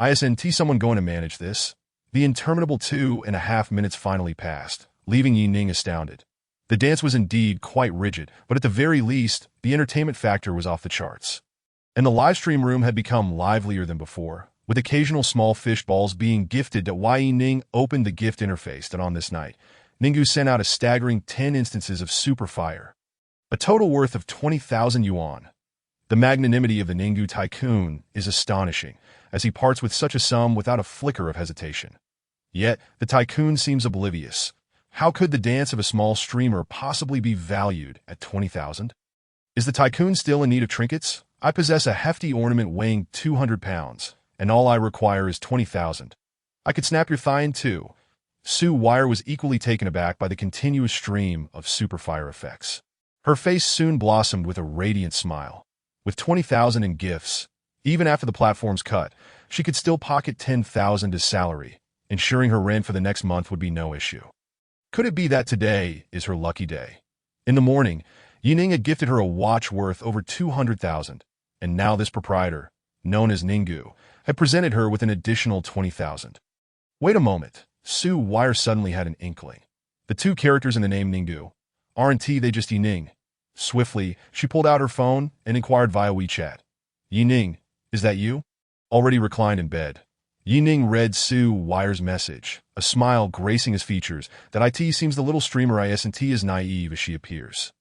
Speaker 1: Isn't someone going to manage this? The interminable 2.5 minutes finally passed, leaving Ning astounded. The dance was indeed quite rigid, but at the very least, the entertainment factor was off the charts. And the livestream room had become livelier than before, with occasional small fish balls being gifted to Ning opened the gift interface that on this night, Ningu sent out a staggering 10 instances of super fire, a total worth of 20,000 yuan. The magnanimity of the Ningu tycoon is astonishing, as he parts with such a sum without a flicker of hesitation. Yet, the tycoon seems oblivious. How could the dance of a small streamer possibly be valued at 20,000? Is the tycoon still in need of trinkets? I possess a hefty ornament weighing 200 pounds, and all I require is 20,000. I could snap your thigh in two. Su Weier was equally taken aback by the continuous stream of superfire effects. Her face soon blossomed with a radiant smile. With 20,000 in gifts, even after the platform's cut, she could still pocket 10,000 as salary, ensuring her rent for the next month would be no issue. Could it be that today is her lucky day? In the morning, Ning had gifted her a watch worth over 200,000, and now this proprietor, known as Ningu, had presented her with an additional 20,000. Wait a moment, Su Weier suddenly had an inkling. The two characters in the name Ningu, aren't they just Ning? Swiftly, she pulled out her phone and inquired via WeChat. Ning, is that you? Already reclined in bed, Ning read Su Weier's message, a smile gracing his features. That it seems the little streamer isn't as naive as she appears.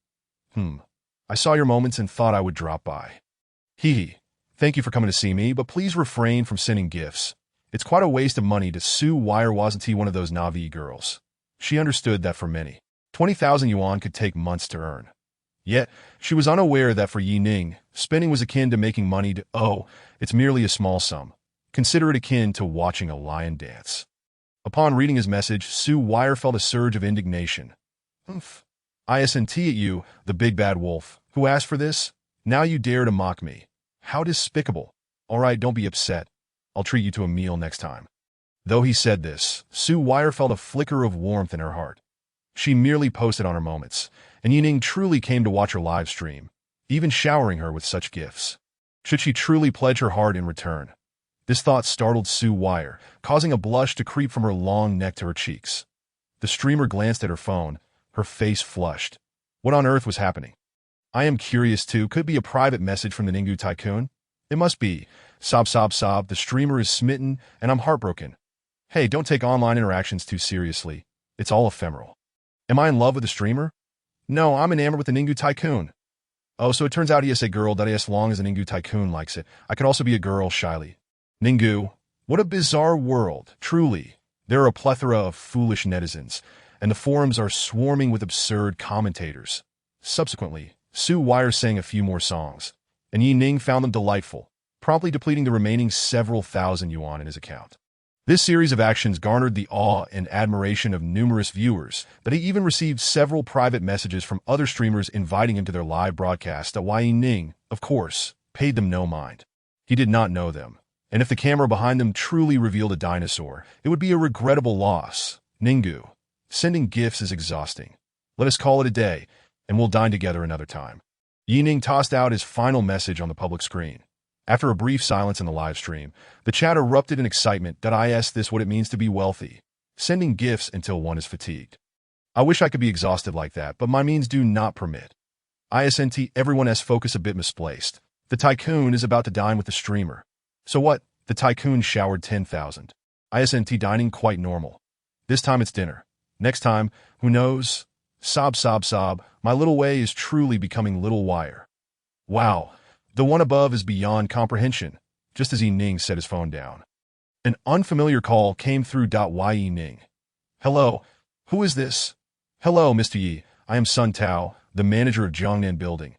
Speaker 1: I saw your moments and thought I would drop by. Hee. Thank you for coming to see me, but please refrain from sending gifts. It's quite a waste of money to Su Weier wasn't one of those Navi girls. She understood that for many, 20,000 yuan could take months to earn. Yet, she was unaware that for Ning, spending was akin to making money it's merely a small sum. Consider it akin to watching a lion dance. Upon reading his message, Su Weier felt a surge of indignation. Isn't it you, the big bad wolf, who asked for this? Now you dare to mock me. How despicable. All right, don't be upset. I'll treat you to a meal next time. Though he said this, Su Weier felt a flicker of warmth in her heart. She merely posted on her moments, and Ning truly came to watch her live stream, even showering her with such gifts. Should she truly pledge her heart in return? This thought startled Su Weier, causing a blush to creep from her long neck to her cheeks. The streamer glanced at her phone, her face flushed. What on earth was happening? I am curious too. Could be a private message from the Ningu tycoon. It must be. Sob, sob, sob. The streamer is smitten, and I'm heartbroken. Hey, don't take online interactions too seriously. It's all ephemeral. Am I in love with the streamer? No, I'm enamored with the Ningu tycoon. Oh, so it turns out he is a girl that as long as the Ningu tycoon likes it. I could also be a girl, shyly. Ningu, what a bizarre world, truly. There are a plethora of foolish netizens, and the forums are swarming with absurd commentators. Subsequently, Su Weier sang a few more songs, and Ning found them delightful, promptly depleting the remaining several thousand yuan in his account. This series of actions garnered the awe and admiration of numerous viewers, that he even received several private messages from other streamers inviting him to their live broadcast. Ning, of course, paid them no mind. He did not know them, and if the camera behind them truly revealed a dinosaur, it would be a regrettable loss. Ningu, sending gifts is exhausting. Let us call it a day, and we'll dine together another time. Ning tossed out his final message on the public screen. After a brief silence in the live stream, the chat erupted in excitement that this what it means to be wealthy, sending gifts until one is fatigued. I wish I could be exhausted like that, but my means do not permit. Everyone's focus a bit misplaced. The tycoon is about to dine with the streamer. So what? The tycoon showered 10,000. Dining quite normal. This time it's dinner. Next time, who knows? Sob, sob, sob. My little way is truly becoming little wire. Wow. The one above is beyond comprehension, just as Ning set his phone down. An unfamiliar call came through. Ning. Hello, who is this? Hello, Mr. Yi. I am Sun Tao, the manager of Jiangnan Building.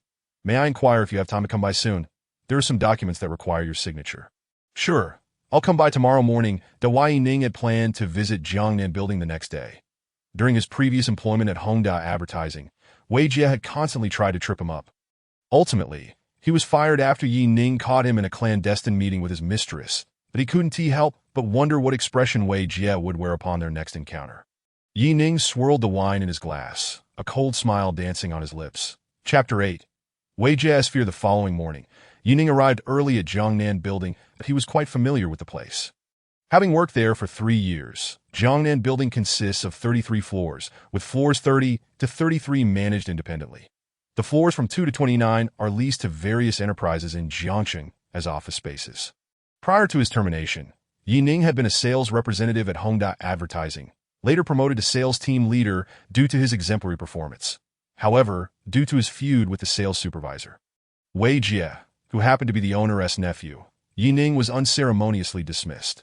Speaker 1: May I inquire if you have time to come by soon? There are some documents that require your signature. Sure, I'll come by tomorrow morning. Ning had planned to visit Jiangnan Building the next day. During his previous employment at Hongda Advertising, Wei Jie had constantly tried to trip him up. Ultimately, he was fired after Ning caught him in a clandestine meeting with his mistress, but he couldn't help but wonder what expression Wei Jie would wear upon their next encounter. Ning swirled the wine in his glass, a cold smile dancing on his lips. Chapter 8. Wei Jie's fear. The following morning, Ning arrived early at Jiangnan Building, but he was quite familiar with the place. Having worked there for 3 years, Jiangnan Building consists of 33 floors, with floors 30 to 33 managed independently. The floors from 2 to 29 are leased to various enterprises in Jiangxing as office spaces. Prior to his termination, Ning had been a sales representative at Hongda Advertising, later promoted to sales team leader due to his exemplary performance. However, due to his feud with the sales supervisor, Wei Jie, who happened to be the owner's nephew, Ning was unceremoniously dismissed.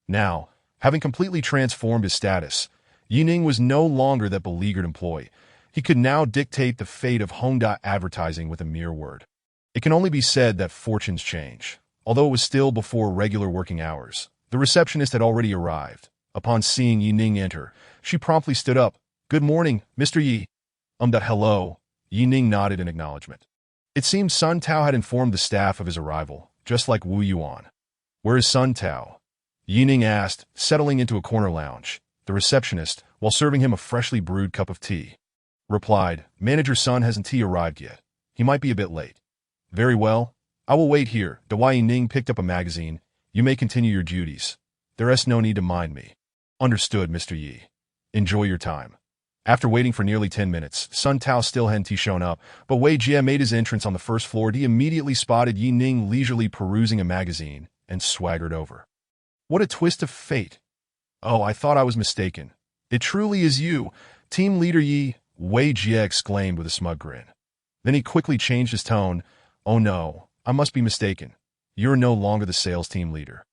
Speaker 1: Now, having completely transformed his status, Ning was no longer that beleaguered employee. He could now dictate the fate of Hongda Advertising with a mere word. It can only be said that fortunes change. Although it was still before regular working hours, the receptionist had already arrived. Upon seeing Ning enter, she promptly stood up. Good morning, Mr. Yi. Hello. Ning nodded in acknowledgement. It seemed Sun Tao had informed the staff of his arrival, just like Wu Yuan. Where is Sun Tao? Ning asked, settling into a corner lounge. The receptionist, while serving him a freshly brewed cup of tea, replied, Manager Sun hasn't arrived yet. He might be a bit late. Very well. I will wait here. Ning picked up a magazine. You may continue your duties. There's no need to mind me. Understood, Mr. Yi. Enjoy your time. After waiting for nearly 10 minutes, Sun Tao still hadn't shown up, but Wei Jie made his entrance on the first floor. He immediately spotted Ning leisurely perusing a magazine and swaggered over. What a twist of fate. Oh, I thought I was mistaken. It truly is you, Team Leader Yi, Wei Jie exclaimed with a smug grin. Then he quickly changed his tone. Oh no, I must be mistaken. You're no longer the sales team leader.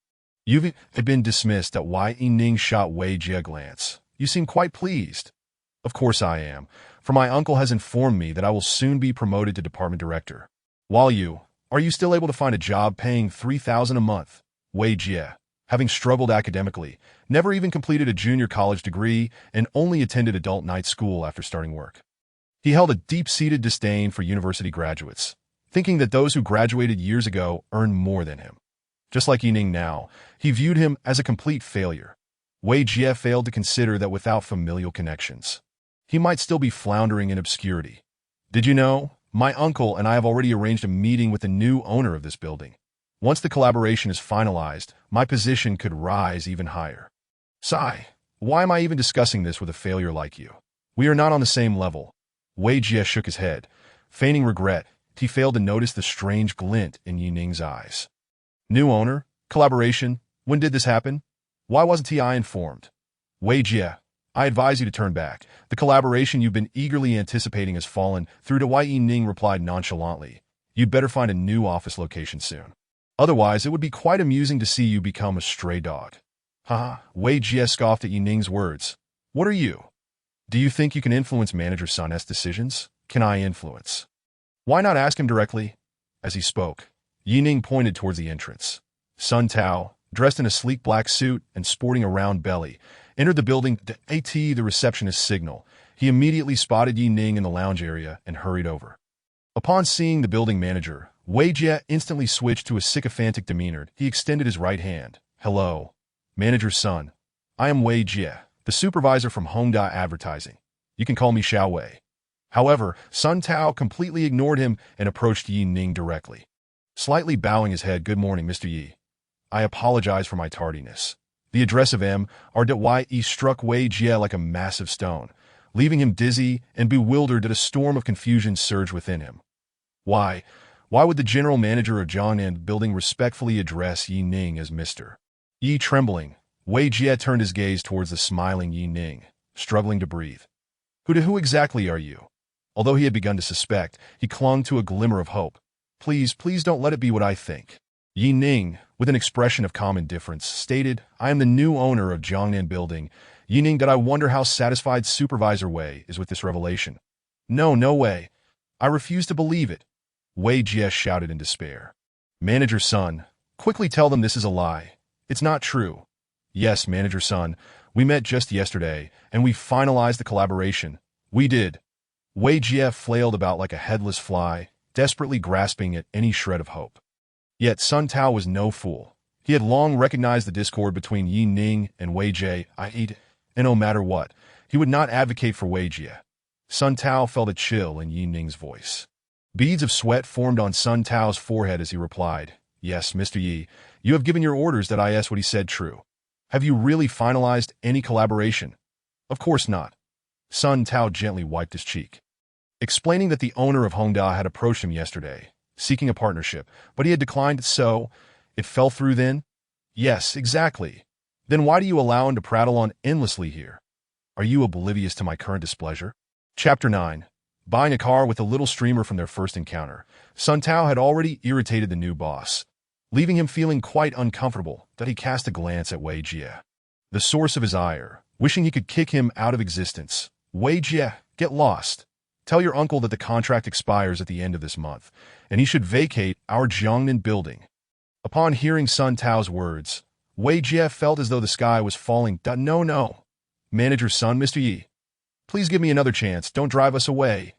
Speaker 1: You've been dismissed. Ning shot Wei Jie a glance. You seem quite pleased. Of course I am, for my uncle has informed me that I will soon be promoted to department director. While are you still able to find a job paying 3,000 a month? Wei Jie, having struggled academically, never even completed a junior college degree, and only attended adult night school after starting work. He held a deep-seated disdain for university graduates, thinking that those who graduated years ago earned more than him. Just like Ning now, he viewed him as a complete failure. Wei Jie failed to consider that without familial connections, he might still be floundering in obscurity. Did you know? My uncle and I have already arranged a meeting with the new owner of this building. Once the collaboration is finalized, my position could rise even higher. Sigh, why am I even discussing this with a failure like you? We are not on the same level. Wei Jie shook his head. Feigning regret, he failed to notice the strange glint in Ning's eyes. New owner? Collaboration? When did this happen? Why wasn't I informed? Wei Jie, I advise you to turn back. The collaboration you've been eagerly anticipating has fallen through. To Ning replied nonchalantly. You'd better find a new office location soon. Otherwise, it would be quite amusing to see you become a stray dog. Haha, Wei Jie scoffed at Ning's words. What are you? Do you think you can influence Manager Sun's decisions? Can I influence? Why not ask him directly? As he spoke, Ning pointed towards the entrance. Sun Tao, dressed in a sleek black suit and sporting a round belly, entered the building. The receptionist signal. He immediately spotted Ning in the lounge area and hurried over. Upon seeing the building manager, Wei Jie instantly switched to a sycophantic demeanor. He extended his right hand. Hello, Manager Sun. I am Wei Jie, the supervisor from Hongda Advertising. You can call me Xiao Wei. However, Sun Tao completely ignored him and approached Ning directly. Slightly bowing his head, good morning, Mr. Yi. I apologize for my tardiness. The address of M.R.Y.E. struck Wei Jie like a massive stone, leaving him dizzy and bewildered that a storm of confusion surged within him. Why would the general manager of Jiangnan Building respectfully address Ning as Mr. Yi? Trembling, Wei Jie turned his gaze towards the smiling Ning, struggling to breathe. Who exactly are you? Although he had begun to suspect, he clung to a glimmer of hope. Please, please don't let it be what I think. Yi Ning, with an expression of calm indifference, stated, I am the new owner of Jiangnan Building. Yi Ning, that I wonder how satisfied Supervisor Wei is with this revelation. No, no way. I refuse to believe it. Wei Jie shouted in despair. Manager Sun, quickly tell them this is a lie. It's not true. Yes, Manager Sun, we met just yesterday, and we finalized the collaboration. We did. Wei Jie flailed about like a headless fly, desperately grasping at any shred of hope. Yet Sun Tao was no fool. He had long recognized the discord between Yi Ning and Wei Jie, and no matter what, he would not advocate for Wei Jie. Sun Tao felt a chill in Yi Ning's voice. Beads of sweat formed on Sun Tao's forehead as he replied, Yes, Mr. Yi, you have given your orders that I asked what he said true. Have you really finalized any collaboration? Of course not. Sun Tao gently wiped his cheek, explaining that the owner of Hongda had approached him yesterday, seeking a partnership, but he had declined, so it fell through then? Yes, exactly. Then why do you allow him to prattle on endlessly here? Are you oblivious to my current displeasure? Chapter 9. Buying a car with a little streamer from their first encounter, Sun Tao had already irritated the new boss, leaving him feeling quite uncomfortable that he cast a glance at Wei Jie, the source of his ire, wishing he could kick him out of existence. Wei Jie, get lost. Tell your uncle that the contract expires at the end of this month, and he should vacate our Jiangnan building. Upon hearing Sun Tao's words, Wei Jie felt as though the sky was falling. No, no. Manager Sun, Mr. Yi, please give me another chance. Don't drive us away.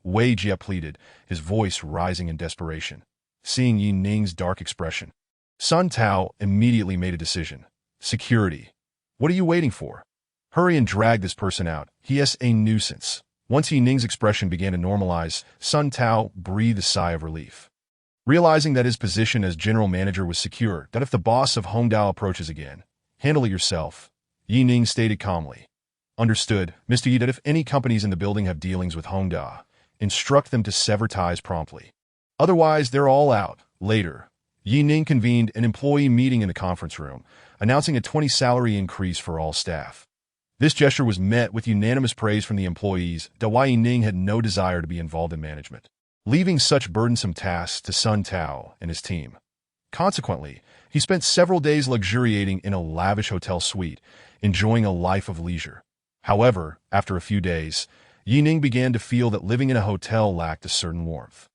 Speaker 1: Wei Jie pleaded, his voice rising in desperation. Seeing Yi Ning's dark expression, Sun Tao immediately made a decision. Security. What are you waiting for? Hurry and drag this person out. He is a nuisance. Once Yi Ning's expression began to normalize, Sun Tao breathed a sigh of relief. Realizing that his position as general manager was secure, that if the boss of Hongdao approaches again, handle it yourself, Yi Ning stated calmly. Understood, Mr. Yi, that if any companies in the building have dealings with Hongda, instruct them to sever ties promptly. Otherwise, they're all out. Later, Yi Ning convened an employee meeting in the conference room, announcing a 20 salary increase for all staff. This gesture was met with unanimous praise from the employees, that Yi Ning had no desire to be involved in management, leaving such burdensome tasks to Sun Tao and his team. Consequently, he spent several days luxuriating in a lavish hotel suite, enjoying a life of leisure. However, after a few days, Yi Ning began to feel that living in a hotel lacked a certain warmth.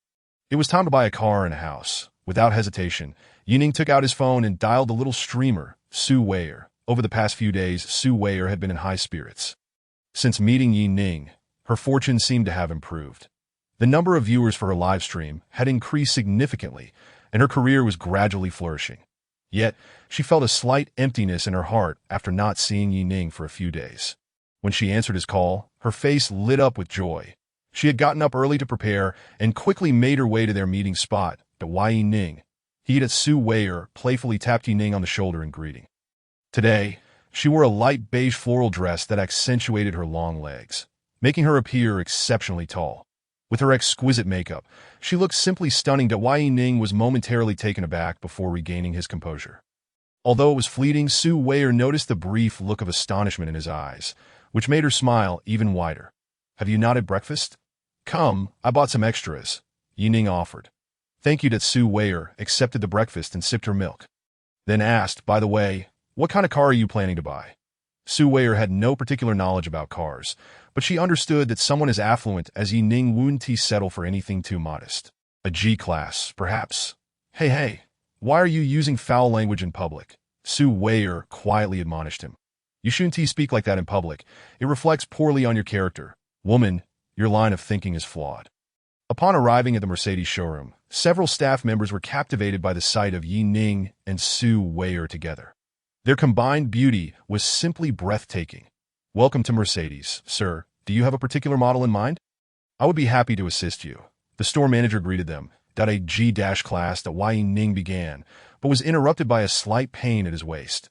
Speaker 1: It was time to buy a car and a house. Without hesitation, Yi Ning took out his phone and dialed the little streamer, Su Weier. Over the past few days, Su Weier had been in high spirits. Since meeting Yi Ning, her fortune seemed to have improved. The number of viewers for her live stream had increased significantly, and her career was gradually flourishing. Yet, she felt a slight emptiness in her heart after not seeing Yi Ning for a few days. When she answered his call, her face lit up with joy. She had gotten up early to prepare and quickly made her way to their meeting spot, to Yi Ning. He at Su Weier playfully tapped Yi Ning on the shoulder in greeting. Today, she wore a light beige floral dress that accentuated her long legs, making her appear exceptionally tall. With her exquisite makeup, she looked simply stunning. Yi Ning was momentarily taken aback before regaining his composure. Although it was fleeting, Su Weier noticed the brief look of astonishment in his eyes, which made her smile even wider. Have you not had breakfast? Come, I bought some extras, Yi Ning offered. Thank you. That Su Weier accepted the breakfast and sipped her milk. Then asked, by the way, what kind of car are you planning to buy? Su Weier had no particular knowledge about cars, but she understood that someone as affluent as Yi Ning wouldn't settle for anything too modest. A G-class, perhaps. Hey, why are you using foul language in public? Su Weier quietly admonished him. You shouldn't speak like that in public. It reflects poorly on your character. Woman, your line of thinking is flawed. Upon arriving at the Mercedes showroom, several staff members were captivated by the sight of Yi Ning and Su Weier together. Their combined beauty was simply breathtaking. Welcome to Mercedes, sir. Do you have a particular model in mind? I would be happy to assist you. The store manager greeted them. A G-class that Yi Ning began, but was interrupted by a slight pain at his waist.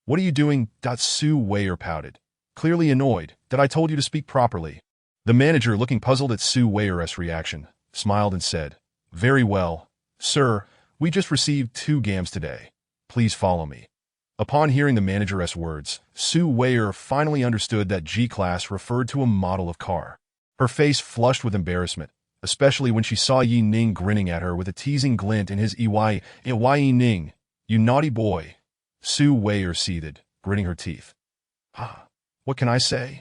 Speaker 1: What are you doing? Su Weier pouted, clearly annoyed. I told you to speak properly. The manager, looking puzzled at Su Weier's reaction, smiled and said, Very well. Sir, we just received 2 gams today. Please follow me. Upon hearing the manager's words, Su Weier finally understood that G-class referred to a model of car. Her face flushed with embarrassment. especially when she saw Yi Ning grinning at her with a teasing glint in his Why Yi Ning, you naughty boy. Su Weier seethed, gritting her teeth. Ah, what can I say?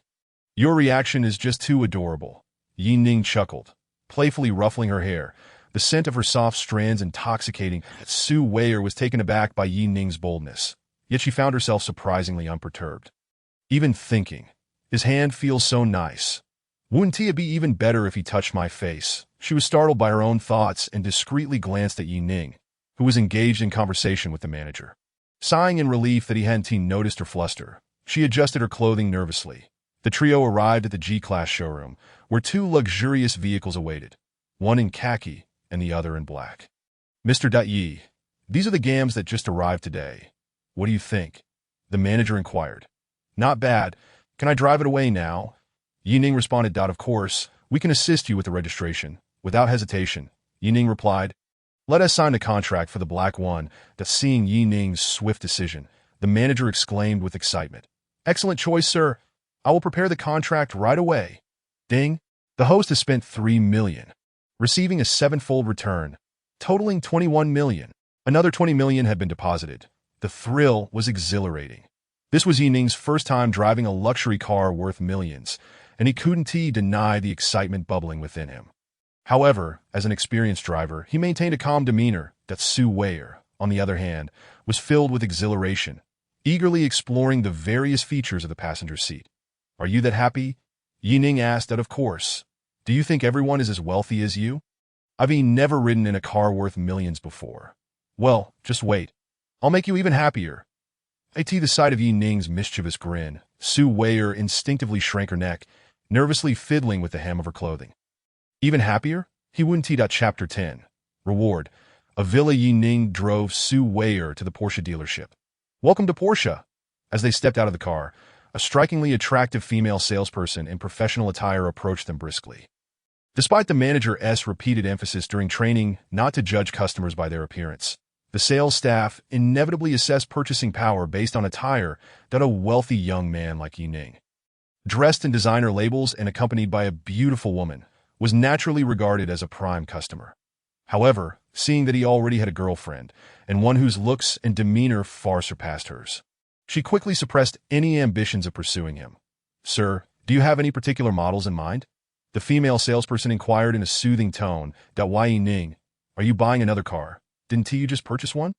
Speaker 1: Your reaction is just too adorable. Yi Ning chuckled, playfully ruffling her hair, the scent of her soft strands intoxicating. Su Weier was taken aback by Yi Ning's boldness, yet she found herself surprisingly unperturbed. Even thinking, his hand feels so nice. Wouldn't it be even better if he touched my face? She was startled by her own thoughts and discreetly glanced at Yi Ning, who was engaged in conversation with the manager. Sighing in relief that he hadn't noticed her fluster, she adjusted her clothing nervously. The trio arrived at the G-Class showroom, where two luxurious vehicles awaited, one in khaki and the other in black. Mr. Yi, these are the gams that just arrived today. What do you think? The manager inquired. Not bad. Can I drive it away now? Yi Ning responded. Of course, we can assist you with the registration. Without hesitation, Yi Ning replied, let us sign a contract for the black one. Seeing Yi Ning's swift decision, the manager exclaimed with excitement. Excellent choice, sir. I will prepare the contract right away. Ding. The host has spent $3 million, receiving a sevenfold return, totaling $21 million. Another $20 million had been deposited. The thrill was exhilarating. This was Yi Ning's first time driving a luxury car worth millions, and he couldn't deny the excitement bubbling within him. However, as an experienced driver, he maintained a calm demeanor. Su Weier, on the other hand, was filled with exhilaration, eagerly exploring the various features of the passenger seat. Are you that happy? Yi Ning asked. Of course. Do you think everyone is as wealthy as you? I've never ridden in a car worth millions before. Well, just wait. I'll make you even happier. At the sight of Yi Ning's mischievous grin, Su Weier instinctively shrank her neck, nervously fiddling with the hem of her clothing. Even happier? He wouldn't. Chapter 10. Reward. A villa. Yi Ning drove Su Weier to the Porsche dealership. Welcome to Porsche. As they stepped out of the car, a strikingly attractive female salesperson in professional attire approached them briskly. Despite the manager's repeated emphasis during training not to judge customers by their appearance, the sales staff inevitably assessed purchasing power based on attire that a wealthy young man like Yi Ning, dressed in designer labels and accompanied by a beautiful woman, was naturally regarded as a prime customer. However, seeing that he already had a girlfriend, and one whose looks and demeanor far surpassed hers, she quickly suppressed any ambitions of pursuing him. Sir, do you have any particular models in mind? The female salesperson inquired in a soothing tone. Yi Ning, are you buying another car? Didn't you just purchase one?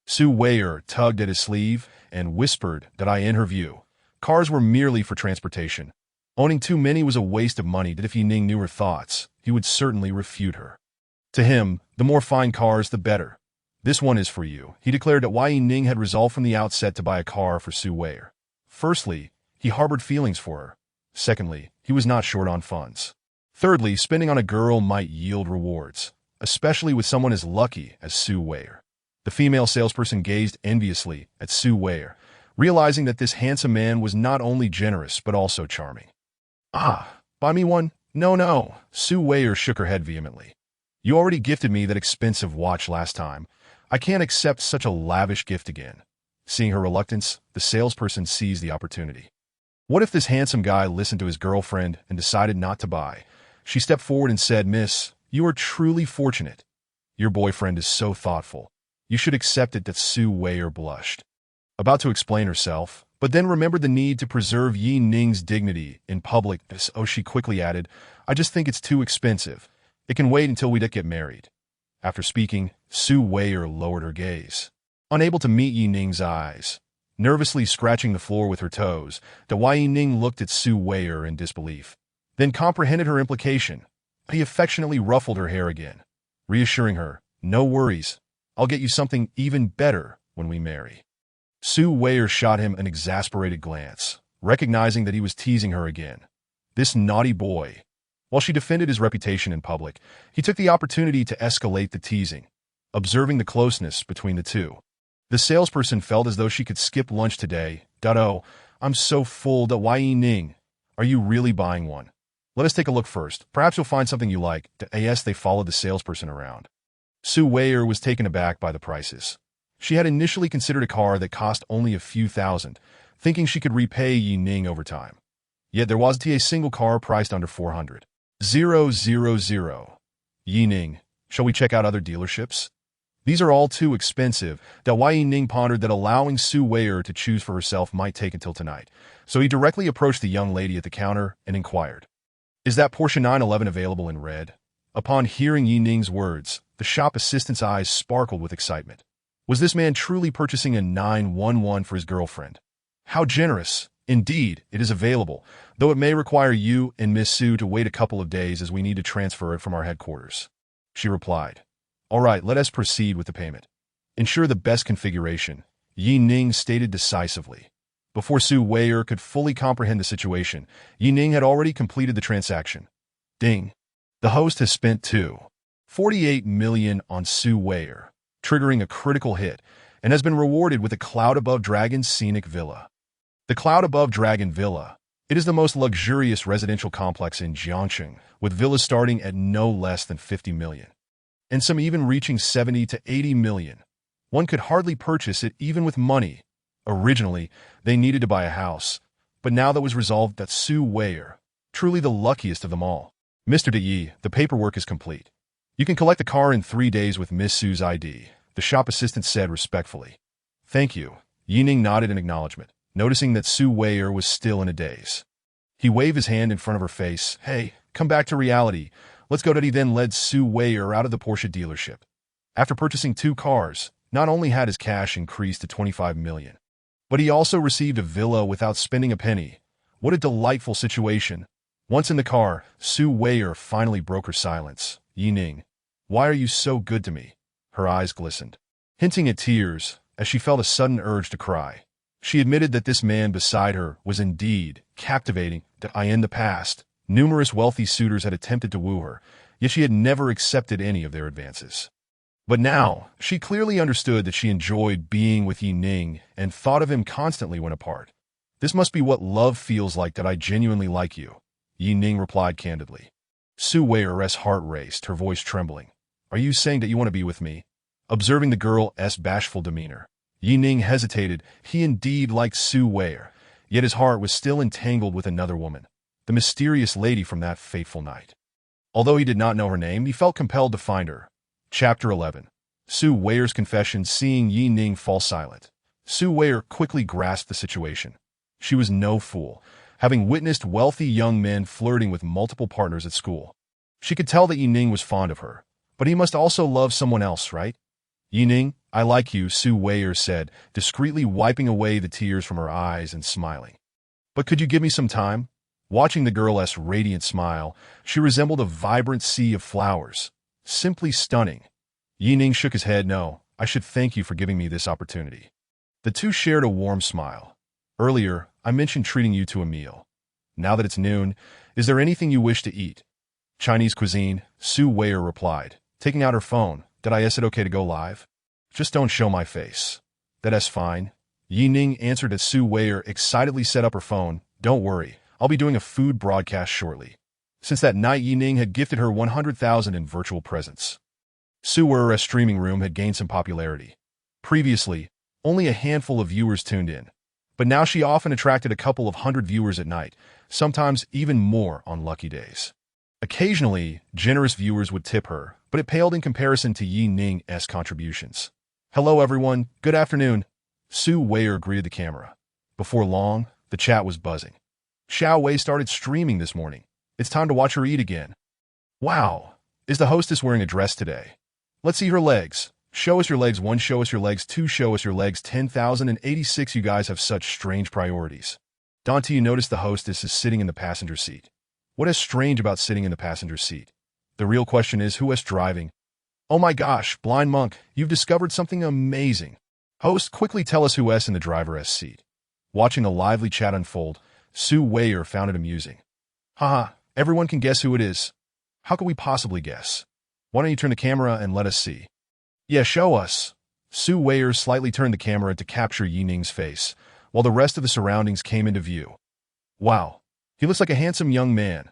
Speaker 1: Su Weier tugged at his sleeve and whispered that in her view, cars were merely for transportation. Owning too many was a waste of money. If Yi Ning knew her thoughts, he would certainly refute her. To him, the more fine cars, the better. This one is for you, he declared. Yi Ning had resolved from the outset to buy a car for Su Weier. Firstly, he harbored feelings for her. Secondly, he was not short on funds. Thirdly, spending on a girl might yield rewards, especially with someone as lucky as Su Weier. The female salesperson gazed enviously at Su Weier, realizing that this handsome man was not only generous but also charming. Ah, buy me one? No. Su Weier shook her head vehemently. You already gifted me that expensive watch last time. I can't accept such a lavish gift again. Seeing her reluctance, the salesperson seized the opportunity. What if this handsome guy listened to his girlfriend and decided not to buy? She stepped forward and said, Miss, you are truly fortunate. Your boyfriend is so thoughtful. You should accept it. Su Weier blushed, about to explain herself, but then remembered the need to preserve Yi Ning's dignity in public. She quickly added, I just think it's too expensive. It can wait until we get married. After speaking, Su Weier lowered her gaze, unable to meet Yi Ning's eyes. Nervously scratching the floor with her toes, Yi Ning looked at Su Weier in disbelief, then comprehended her implication. He affectionately ruffled her hair again, reassuring her, no worries, I'll get you something even better when we marry. Su Weier shot him an exasperated glance, recognizing that he was teasing her again. This naughty boy. While she defended his reputation in public, he took the opportunity to escalate the teasing, observing the closeness between the two. The salesperson felt as though she could skip lunch today. Oh, I'm so full. Yi Ning, are you really buying one? Let us take a look first. Perhaps you'll find something you like. They followed the salesperson around. Su Weier was taken aback by the prices. She had initially considered a car that cost only a few thousand, thinking she could repay Yi Ning over time. Yet there wasn't a single car priced under 400,000. Ning, shall we check out other dealerships? These are all too expensive. Ning pondered that allowing Su Weier to choose for herself might take until tonight, so he directly approached the young lady at the counter and inquired, "Is that Porsche 911 available in red?" Upon hearing Ning's words, the shop assistant's eyes sparkled with excitement. Was this man truly purchasing a 911 for his girlfriend? How generous! Indeed, it is available, though it may require you and Miss Su to wait a couple of days as we need to transfer it from our headquarters. She replied. All right, let us proceed with the payment. Ensure the best configuration, Ning stated decisively. Before Su Weier could fully comprehend the situation, Ning had already completed the transaction. Ding. The host has spent $2.48 million on Su Weier, triggering a critical hit, and has been rewarded with the Cloud Above Dragon Scenic Villa. The Cloud Above Dragon Villa. It is the most luxurious residential complex in Jiangxing, with villas starting at no less than $50 million. And some even reaching $70 to $80 million. One could hardly purchase it even with money. Originally, they needed to buy a house, but now that was resolved that Su Weier, truly the luckiest of them all. Mr. De Yi, the paperwork is complete. You can collect the car in 3 days with Miss Su's ID, the shop assistant said respectfully. Thank you. Ning nodded in acknowledgement, noticing that Su Weier was still in a daze. He waved his hand in front of her face. Hey, come back to reality. Let's go. He then led Su Weier out of the Porsche dealership. After purchasing 2 cars, not only had his cash increased to $25 million, but he also received a villa without spending a penny. What a delightful situation. Once in the car, Su Weier finally broke her silence. Ning, why are you so good to me? Her eyes glistened, hinting at tears as she felt a sudden urge to cry. She admitted that this man beside her was indeed captivating. In the past, numerous wealthy suitors had attempted to woo her, yet she had never accepted any of their advances. But now, she clearly understood that she enjoyed being with Ning and thought of him constantly when apart. This must be what love feels like. I genuinely like you, Ning replied candidly. Su Weier's heart raced, her voice trembling. Are you saying that you want to be with me? Observing the girl's bashful demeanor, Ning hesitated. He indeed liked Su Weier, yet his heart was still entangled with another woman, the mysterious lady from that fateful night. Although he did not know her name, he felt compelled to find her. Chapter 11. Su Weier's confession. Seeing Ning fall silent, Su Weier quickly grasped the situation. She was no fool, having witnessed wealthy young men flirting with multiple partners at school. She could tell that Ning was fond of her, but he must also love someone else, right? Ning, I like you, Su Weier said, discreetly wiping away the tears from her eyes and smiling. But could you give me some time? Watching the girl's radiant smile, she resembled a vibrant sea of flowers. Simply stunning. Ning shook his head. No, I should thank you for giving me this opportunity. The two shared a warm smile. Earlier, I mentioned treating you to a meal. Now that it's noon, is there anything you wish to eat? Chinese cuisine, Su Weier replied, taking out her phone. Is it okay to go live? Just don't show my face. That's fine. Ning answered as Su Weier excitedly set up her phone. Don't worry, I'll be doing a food broadcast shortly. Since that night, Ning had gifted her 100,000 in virtual presents. Su Weier's streaming room had gained some popularity. Previously, only a handful of viewers tuned in, but now she often attracted a couple of hundred viewers at night, sometimes even more on lucky days. Occasionally, generous viewers would tip her, but it paled in comparison to Ning's contributions. Hello everyone, good afternoon. Su Weier greeted the camera. Before long, the chat was buzzing. Xiao Wei started streaming this morning. It's time to watch her eat again. Wow, is the hostess wearing a dress today? Let's see her legs. Show us your legs. 1, show us your legs. 2, show us your legs. 10,086. You guys have such strange priorities. Dante, you notice the hostess is sitting in the passenger seat. What is strange about sitting in the passenger seat? The real question is, who is driving? Oh my gosh, Blind Monk, you've discovered something amazing. Host, quickly tell us who is in the driver's seat. Watching a lively chat unfold, Su Weier found it amusing. Haha, everyone can guess who it is. How could we possibly guess? Why don't you turn the camera and let us see? Yeah, show us. Su Weier slightly turned the camera to capture Ning's face, while the rest of the surroundings came into view. Wow, he looks like a handsome young man.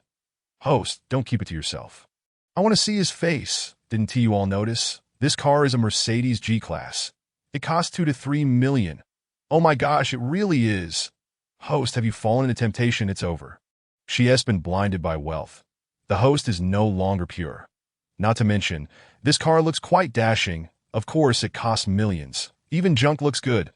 Speaker 1: Host, don't keep it to yourself. I want to see his face. Didn't you all notice? This car is a Mercedes G-Class. It costs 2 to 3 million. Oh my gosh, it really is. Host, have you fallen into temptation? It's over. She has been blinded by wealth. The host is no longer pure. Not to mention, this car looks quite dashing. Of course, it costs millions. Even junk looks good.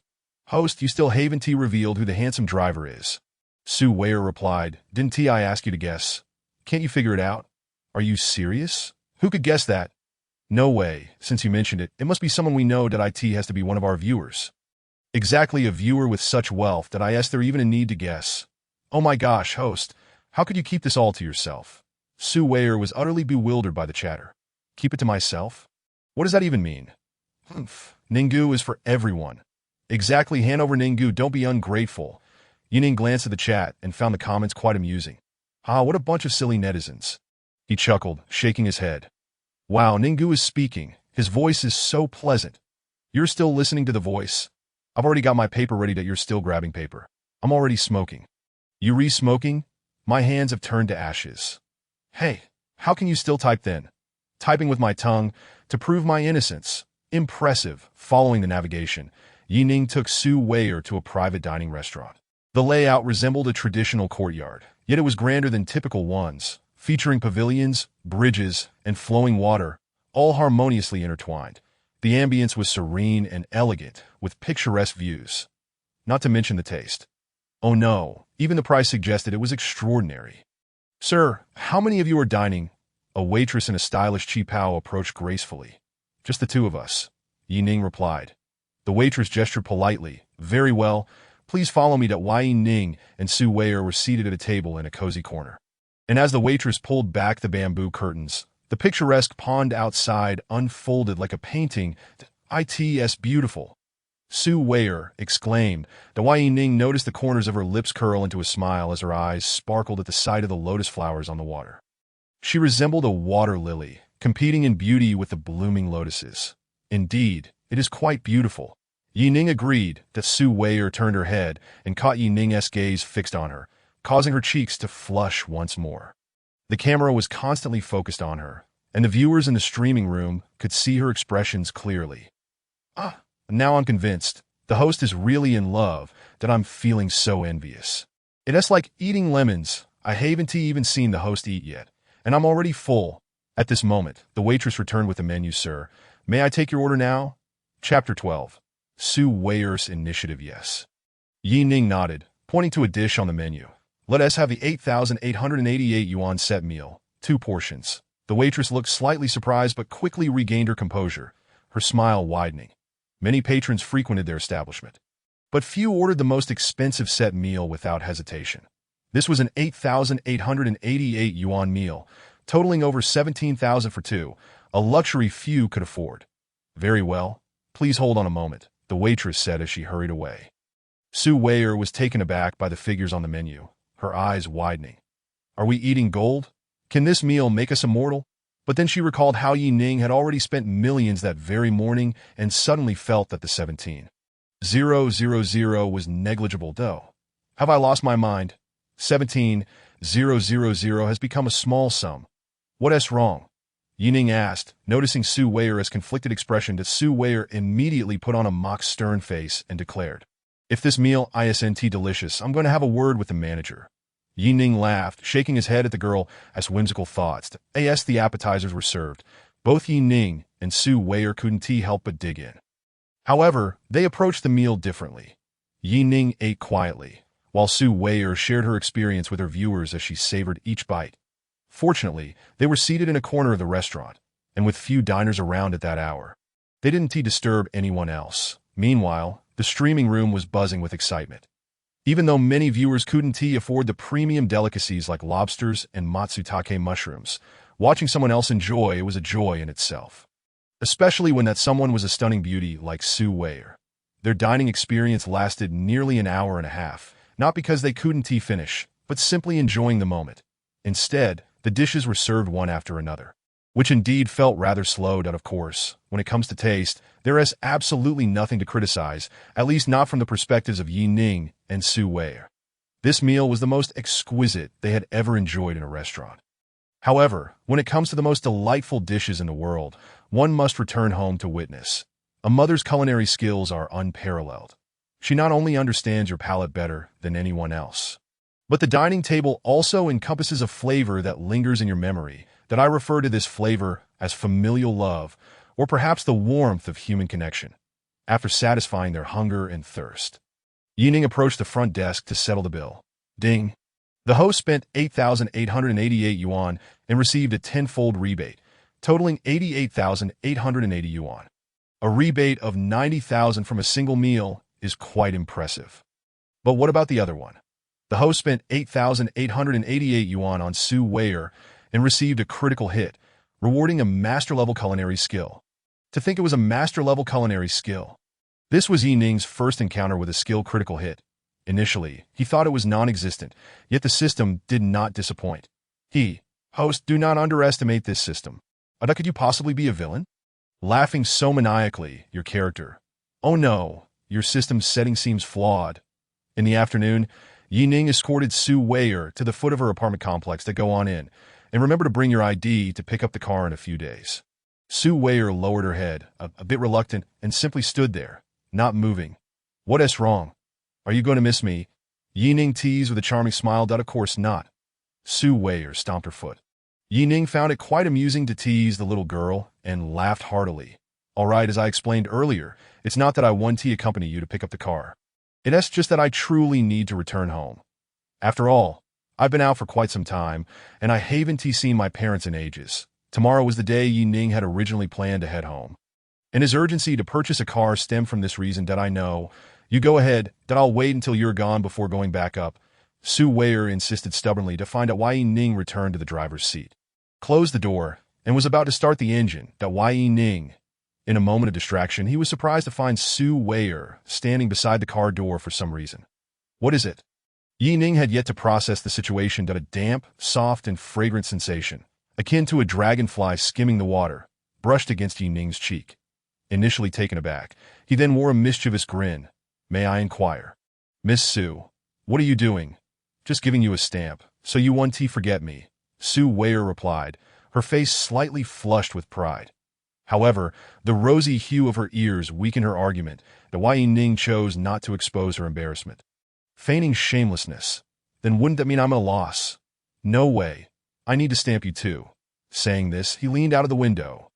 Speaker 1: Host, you still haven't revealed who the handsome driver is. Sue Weyer replied, Didn't I ask you to guess? Can't you figure it out? Are you serious? Who could guess that? No way. Since you mentioned it, it must be someone we know. It has to be one of our viewers. Exactly, a viewer with such wealth that I asked there even a need to guess. Oh my gosh, host. How could you keep this all to yourself? Sue Weyer was utterly bewildered by the chatter. Keep it to myself? What does that even mean? Humph. Ningu is for everyone. Exactly, hand over Ningu, don't be ungrateful. Ning glanced at the chat and found the comments quite amusing. Ah, what a bunch of silly netizens. He chuckled, shaking his head. Wow, Ningu is speaking. His voice is so pleasant. You're still listening to the voice? I've already got my paper ready. That you're still grabbing paper. I'm already smoking. You re-smoking? My hands have turned to ashes. Hey, how can you still type then? Typing with my tongue to prove my innocence. Impressive. Following the navigation, Ning took Sue Weyer to a private dining restaurant. The layout resembled a traditional courtyard, yet it was grander than typical ones, featuring pavilions, bridges, and flowing water, all harmoniously intertwined. The ambience was serene and elegant, with picturesque views. Not to mention the taste. Oh no, even the price suggested it was extraordinary. Sir, how many of you are dining? A waitress in a stylish cheapao approached gracefully. Just the two of us, Ning replied. The waitress gestured politely. Very well, please follow me. Ning and Sue Weyer were seated at a table in a cozy corner. And as the waitress pulled back the bamboo curtains, the picturesque pond outside unfolded like a painting. It's beautiful. Sue Weyer exclaimed. Ning noticed the corners of her lips curl into a smile as her eyes sparkled at the sight of the lotus flowers on the water. She resembled a water lily, competing in beauty with the blooming lotuses. Indeed, it is quite beautiful. Ning agreed. That Sue Weyer turned her head and caught Ning's gaze fixed on her, causing her cheeks to flush once more. The camera was constantly focused on her, and the viewers in the streaming room could see her expressions clearly. Now I'm convinced. The host is really in love. That I'm feeling so envious. It's like eating lemons. I haven't even seen the host eat yet, and I'm already full. At this moment, the waitress returned with the menu. Sir, may I take your order now? Chapter 12. Sue Weyer's initiative. Yes. Ning nodded, pointing to a dish on the menu. Let us have the 8,888 yuan set meal, 2 portions. The waitress looked slightly surprised but quickly regained her composure, her smile widening. Many patrons frequented their establishment, but few ordered the most expensive set meal without hesitation. This was an 8,888 yuan meal, totaling over 17,000 for 2, a luxury few could afford. Very well. Please hold on a moment, the waitress said as she hurried away. Sue Weyer was taken aback by the figures on the menu, her eyes widening. Are we eating gold? Can this meal make us immortal? But then she recalled how Ning had already spent millions that very morning and suddenly felt that the 17,000 was negligible. Though. Have I lost my mind? 17,000 has become a small sum. What's wrong? Ning asked, noticing Sue Weyer's conflicted expression. That Sue Weyer immediately put on a mock stern face and declared, If this meal isn't delicious, I'm going to have a word with the manager. Ning laughed, shaking his head at the girl as whimsical thoughts. As the appetizers were served, both Ning and Sue Weyer couldn't help but dig in. However, they approached the meal differently. Ning ate quietly, while Sue Weyer shared her experience with her viewers as she savored each bite. Fortunately, they were seated in a corner of the restaurant, and with few diners around at that hour, they didn't disturb anyone else. Meanwhile, the streaming room was buzzing with excitement. Even though many viewers couldn't afford the premium delicacies like lobsters and matsutake mushrooms, watching someone else enjoy it was a joy in itself. Especially when that someone was a stunning beauty like Sue Weyer. Their dining experience lasted nearly an hour and a half, not because they couldn't finish, but simply enjoying the moment. Instead, the dishes were served one after another, which indeed felt rather slowed. Of course, when it comes to taste, there is absolutely nothing to criticize, at least not from the perspectives of Ning and Sue Weyer. This meal was the most exquisite they had ever enjoyed in a restaurant. However, when it comes to the most delightful dishes in the world, one must return home to witness. A mother's culinary skills are unparalleled. She not only understands your palate better than anyone else, but the dining table also encompasses a flavor that lingers in your memory. that I refer to this flavor as familial love, or perhaps the warmth of human connection, after satisfying their hunger and thirst. Ning approached the front desk to settle the bill. Ding. The host spent 8,888 yuan and received a tenfold rebate, totaling 88,880 yuan. A rebate of 90,000 from a single meal is quite impressive. But what about the other one? The host spent 8,888 yuan on Su Weier and received a critical hit, rewarding a master-level culinary skill. To think it was a master-level culinary skill. This was Ning's first encounter with a skill critical hit. Initially, he thought it was non-existent, yet the system did not disappoint. Host, do not underestimate this system. Could you possibly be a villain? Laughing so maniacally, your character. Oh no, your system's setting seems flawed. In the afternoon, Ning escorted Su Weier to the foot of her apartment complex to go on in, and remember to bring your ID to pick up the car in a few days. Su Weier lowered her head, a bit reluctant, and simply stood there, not moving. What is wrong? Are you going to miss me? Ning teased with a charming smile. Of course not. Su Weier stomped her foot. Ning found it quite amusing to tease the little girl and laughed heartily. All right, as I explained earlier, it's not that I want to accompany you to pick up the car. It's just that I truly need to return home. After all, I've been out for quite some time, and I haven't seen my parents in ages. Tomorrow was the day Ning had originally planned to head home. And his urgency to purchase a car stemmed from this reason. That I know. You go ahead, that I'll wait until you're gone before going back up. Su Weier insisted stubbornly to find out why Ning returned to the driver's seat. Closed the door, and was about to start the engine. That why Ning. In a moment of distraction, he was surprised to find Su Weier standing beside the car door for some reason. What is it? Ning had yet to process the situation. That a damp, soft, and fragrant sensation, akin to a dragonfly skimming the water, brushed against Ning's cheek. Initially taken aback, he then wore a mischievous grin. May I inquire? Miss Su, what are you doing? Just giving you a stamp, so you want to forget me, Su Weier replied, her face slightly flushed with pride. However, the rosy hue of her ears weakened her argument that why Ning chose not to expose her embarrassment. Feigning shamelessness. Then wouldn't that mean I'm at a loss? No way. I need to stamp you too. Saying this, he leaned out of the window.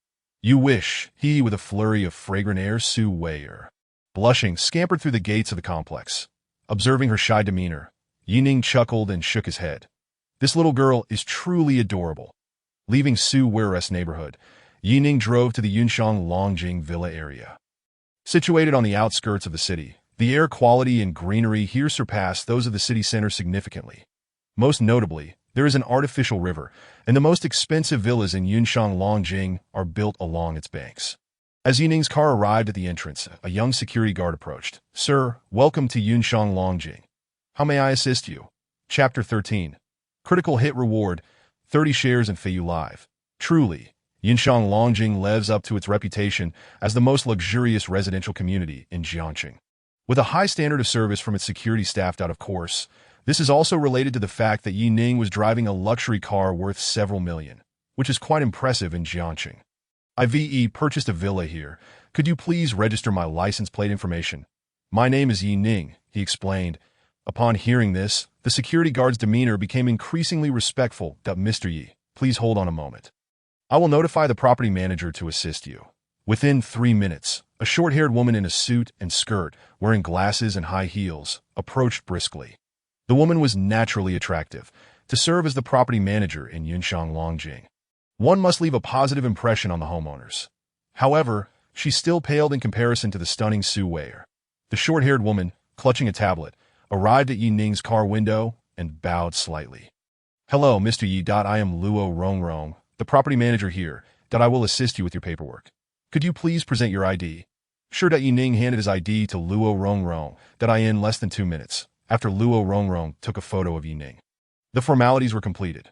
Speaker 1: You wish, he with a flurry of fragrant air. Su Weier, blushing, scampered through the gates of the complex. Observing her shy demeanor, Ning chuckled and shook his head. This little girl is truly adorable. Leaving Su Weier's neighborhood, Ning drove to the Yunshang Longjing Villa area. Situated on the outskirts of the city, the air quality and greenery here surpass those of the city center significantly. Most notably, there is an artificial river, and the most expensive villas in Yunshang Longjing are built along its banks. As Ning's car arrived at the entrance, a young security guard approached. Sir, welcome to Yunshang Longjing. How may I assist you? Chapter 13. Critical hit reward, 30 shares in Feiyu Live. Truly, Yunshang Longjing lives up to its reputation as the most luxurious residential community in Jiangxing. With a high standard of service from its security staff. Of course, this is also related to the fact that Ning was driving a luxury car worth several million, which is quite impressive in Jiangxing. I've purchased a villa here. Could you please register my license plate information? My name is Ning, he explained. Upon hearing this, the security guard's demeanor became increasingly respectful. Mr. Yi, please hold on a moment. I will notify the property manager to assist you. Within 3 minutes, a short-haired woman in a suit and skirt, wearing glasses and high heels, approached briskly. The woman was naturally attractive. To serve as the property manager in Yunshang Longjing, one must leave a positive impression on the homeowners. However, she still paled in comparison to the stunning Su Weier. The short-haired woman, clutching a tablet, arrived at Ning's car window and bowed slightly. Hello, Mr. Yi. I am Luo Rongrong, the property manager here. I will assist you with your paperwork. Could you please present your ID? Sure. Ning handed his ID to Luo Rongrong. In less than 2 minutes, after Luo Rongrong took a photo of Ning. The formalities were completed.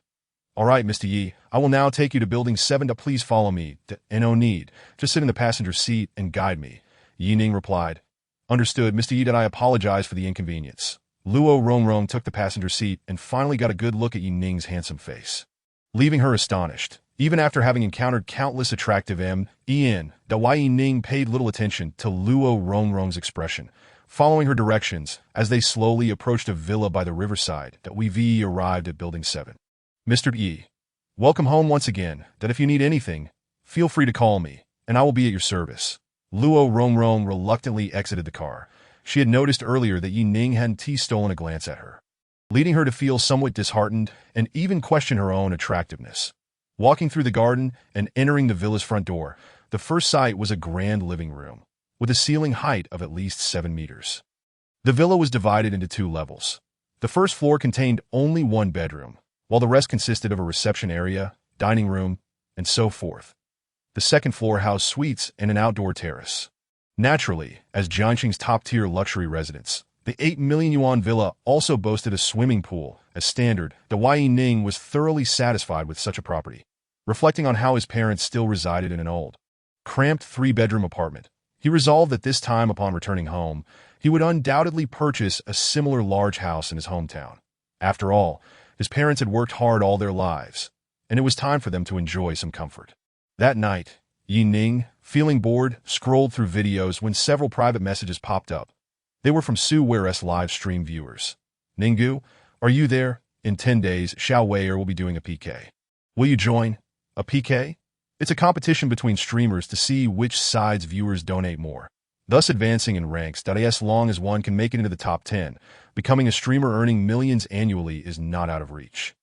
Speaker 1: All right, Mr. Yi, I will now take you to Building 7. Please follow me. No need. Just sit in the passenger seat and guide me. Ning replied. Understood, Mr. Yi. I apologize for the inconvenience. Luo Rongrong took the passenger seat and finally got a good look at Ning's handsome face, leaving her astonished. Even after having encountered countless attractive Ning paid little attention to Luo Rongrong's expression, following her directions as they slowly approached a villa by the riverside. We arrived at Building 7. Mr. Yi, Welcome home once again, that if you need anything, feel free to call me, and I will be at your service. Luo Rong reluctantly exited the car. She had noticed earlier that Ning hadn't stolen a glance at her, leading her to feel somewhat disheartened and even question her own attractiveness. Walking through the garden and entering the villa's front door, the first sight was a grand living room, with a ceiling height of at least 7 meters. The villa was divided into 2 levels. The first floor contained only 1 bedroom, while the rest consisted of a reception area, dining room, and so forth. The second floor housed suites and an outdoor terrace. Naturally, as Jiangxing's top-tier luxury residence, the 8 million yuan villa also boasted a swimming pool. As standard, Ning was thoroughly satisfied with such a property. Reflecting on how his parents still resided in an old, cramped 3-bedroom apartment, he resolved that this time upon returning home, he would undoubtedly purchase a similar large house in his hometown. After all, his parents had worked hard all their lives, and it was time for them to enjoy some comfort. That night, Ning, feeling bored, scrolled through videos when several private messages popped up. They were from Suware's live stream viewers. Ninggu, are you there? In 10 days, Xiao Weier will be doing a PK. Will you join? A PK? It's a competition between streamers to see which side's viewers donate more, thus advancing in ranks. As long as one can make it into the top 10, becoming a streamer earning millions annually is not out of reach.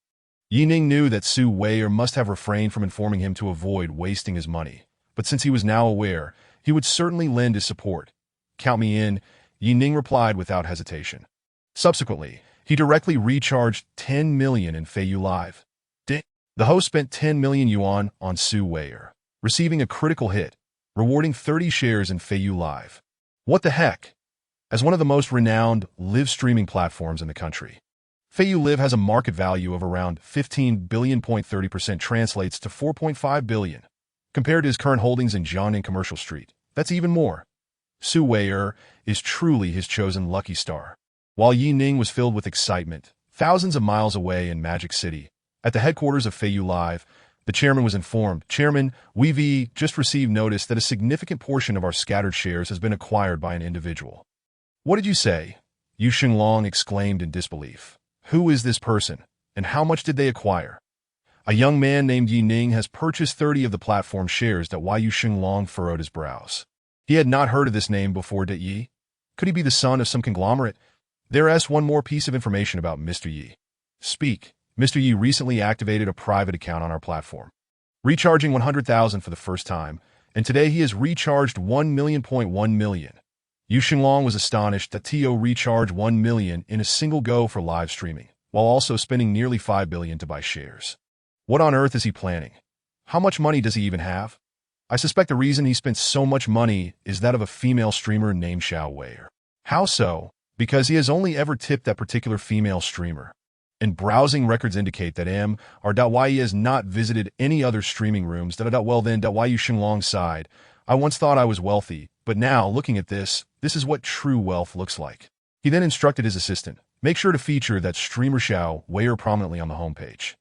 Speaker 1: Ning knew that Su Weier must have refrained from informing him to avoid wasting his money, but since he was now aware, he would certainly lend his support. Count me in, Ning replied without hesitation. Subsequently, he directly recharged 10 million in Feiyu Live. The host spent 10 million yuan on Su Weier, receiving a critical hit, rewarding 30 shares in Feiyu Live. What the heck? As one of the most renowned live streaming platforms in the country, Feiyu Live has a market value of around 15 billion. 30% translates to 4.5 billion. Compared to his current holdings in Jiangning Commercial Street, that's even more. Su Weier is truly his chosen lucky star. While Ning was filled with excitement, thousands of miles away in Magic City, at the headquarters of Feiyu Live, the chairman was informed, Chairman, we've just received notice that a significant portion of our scattered shares has been acquired by an individual. What did you say? Yu Xinglong exclaimed in disbelief. Who is this person, and how much did they acquire? A young man named Ning has purchased 30 of the platform shares. Yu Xinglong furrowed his brows. He had not heard of this name before. Yi? Could he be the son of some conglomerate? There's one more piece of information about Mr. Yi. Speak. Mr. Yi recently activated a private account on our platform, recharging 100,000 for the first time, and today he has recharged 1 million. Yu Xinglong was astonished that Tio recharged 1 million in a single go for live streaming, while also spending nearly 5 billion to buy shares. What on earth is he planning? How much money does he even have? I suspect the reason he spent so much money is that of a female streamer named Xiao Weier. How so? Because he has only ever tipped that particular female streamer. And browsing records indicate that Yi has not visited any other streaming rooms. Well then, Yu Xinglong sighed. I once thought I was wealthy, but now, looking at this is what true wealth looks like. He then instructed his assistant, make sure to feature that streamer Xiao Weier prominently on the homepage.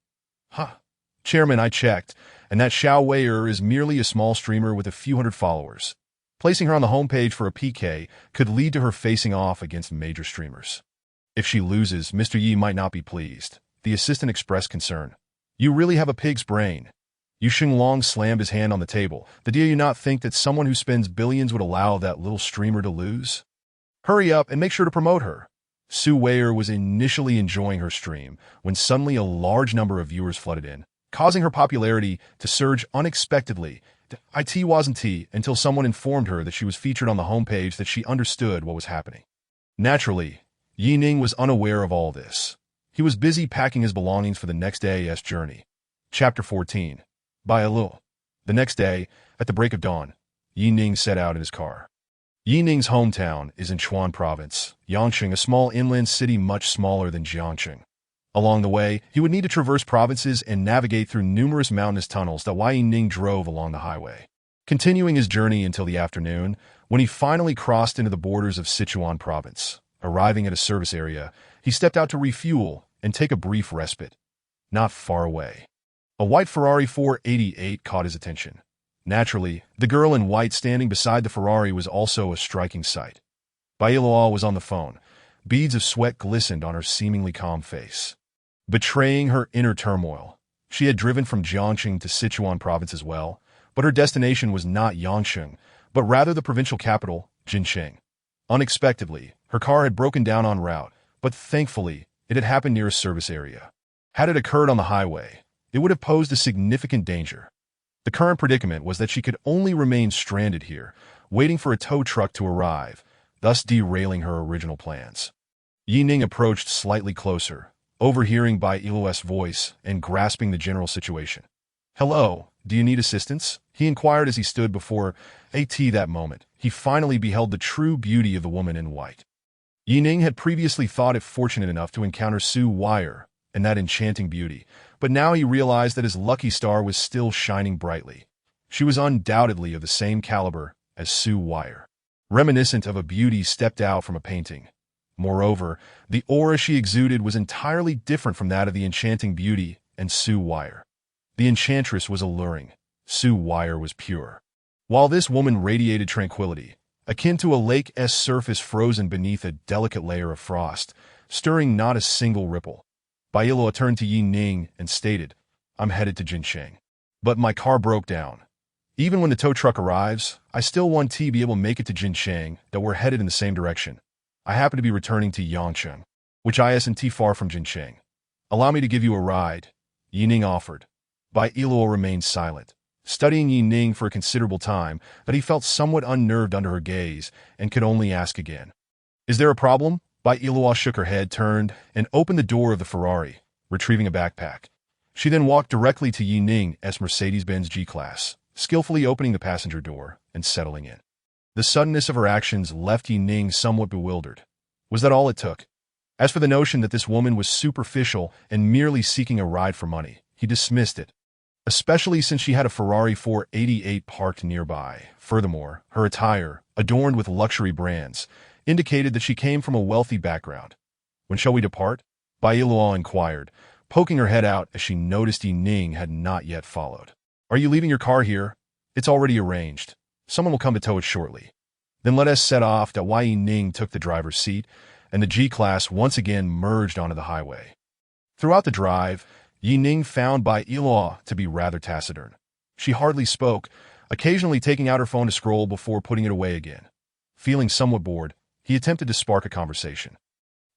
Speaker 1: Chairman, I checked, and that Xiao Weier is merely a small streamer with a few hundred followers. Placing her on the homepage for a PK could lead to her facing off against major streamers. If she loses, Mr. Yi might not be pleased. The assistant expressed concern. You really have a pig's brain. Yu Xinglong slammed his hand on the table. Do you not think that someone who spends billions would allow that little streamer to lose? Hurry up and make sure to promote her. Su Weier was initially enjoying her stream when suddenly a large number of viewers flooded in, causing her popularity to surge unexpectedly. It wasn't until someone informed her that she was featured on the homepage that she understood what was happening. Naturally, Ning was unaware of all this. He was busy packing his belongings for the next day's journey. Chapter 14. By Alul. The next day, at the break of dawn, Ning set out in his car. Ning's hometown is in Chuan Province, Yangqing, a small inland city much smaller than Jiangxing. Along the way, he would need to traverse provinces and navigate through numerous mountainous tunnels. Ning drove along the highway, continuing his journey until the afternoon, when he finally crossed into the borders of Sichuan Province. Arriving at a service area, he stepped out to refuel and take a brief respite. Not far away, a white Ferrari 488 caught his attention. Naturally, the girl in white standing beside the Ferrari was also a striking sight. Bailoa was on the phone. Beads of sweat glistened on her seemingly calm face, betraying her inner turmoil. She had driven from Jiangxing to Sichuan province as well, but her destination was not Yangsheng, but rather the provincial capital, Jincheng. Unexpectedly, her car had broken down en route, but thankfully, it had happened near a service area. Had it occurred on the highway, it would have posed a significant danger. The current predicament was that she could only remain stranded here, waiting for a tow truck to arrive, thus derailing her original plans. Ning approached slightly closer, overhearing Bai Iluo's voice and grasping the general situation. "Hello, do you need assistance?" he inquired as he stood before AT. That moment, he finally beheld the true beauty of the woman in white. Ning had previously thought it fortunate enough to encounter Su Wire and that enchanting beauty, but now he realized that his lucky star was still shining brightly. She was undoubtedly of the same caliber as Su Wire. Reminiscent of a beauty stepped out from a painting. Moreover, the aura she exuded was entirely different from that of the enchanting beauty and Su Wire. The enchantress was alluring. Su Wire was pure. While this woman radiated tranquility, akin to a lake's surface frozen beneath a delicate layer of frost, stirring not a single ripple. Bai Iluo turned to Ning and stated, "I'm headed to Jincheng. But my car broke down. Even when the tow truck arrives, I still want to be able to make it to Jincheng, that we're headed in the same direction. I happen to be returning to Yangcheng, which isn't far from Jincheng. Allow me to give you a ride," Ning offered. Bai Iluo remained silent, studying Ning for a considerable time, but he felt somewhat unnerved under her gaze and could only ask again. "Is there a problem?" Bai Iluo shook her head, turned, and opened the door of the Ferrari, retrieving a backpack. She then walked directly to Ning's Mercedes-Benz G-Class, skillfully opening the passenger door and settling in. The suddenness of her actions left Ning somewhat bewildered. Was that all it took? As for the notion that this woman was superficial and merely seeking a ride for money, he dismissed it, especially since she had a Ferrari 488 parked nearby. Furthermore, her attire, adorned with luxury brands, indicated that she came from a wealthy background. "When shall we depart?" Bai Iluo inquired, poking her head out as she noticed Ning had not yet followed. "Are you leaving your car here? It's already arranged. Someone will come to tow it shortly." "Then let us set off." Ning took the driver's seat, and the G-Class once again merged onto the highway. Throughout the drive, Ning found Bai Iluo to be rather taciturn. She hardly spoke, occasionally taking out her phone to scroll before putting it away again. Feeling somewhat bored, he attempted to spark a conversation.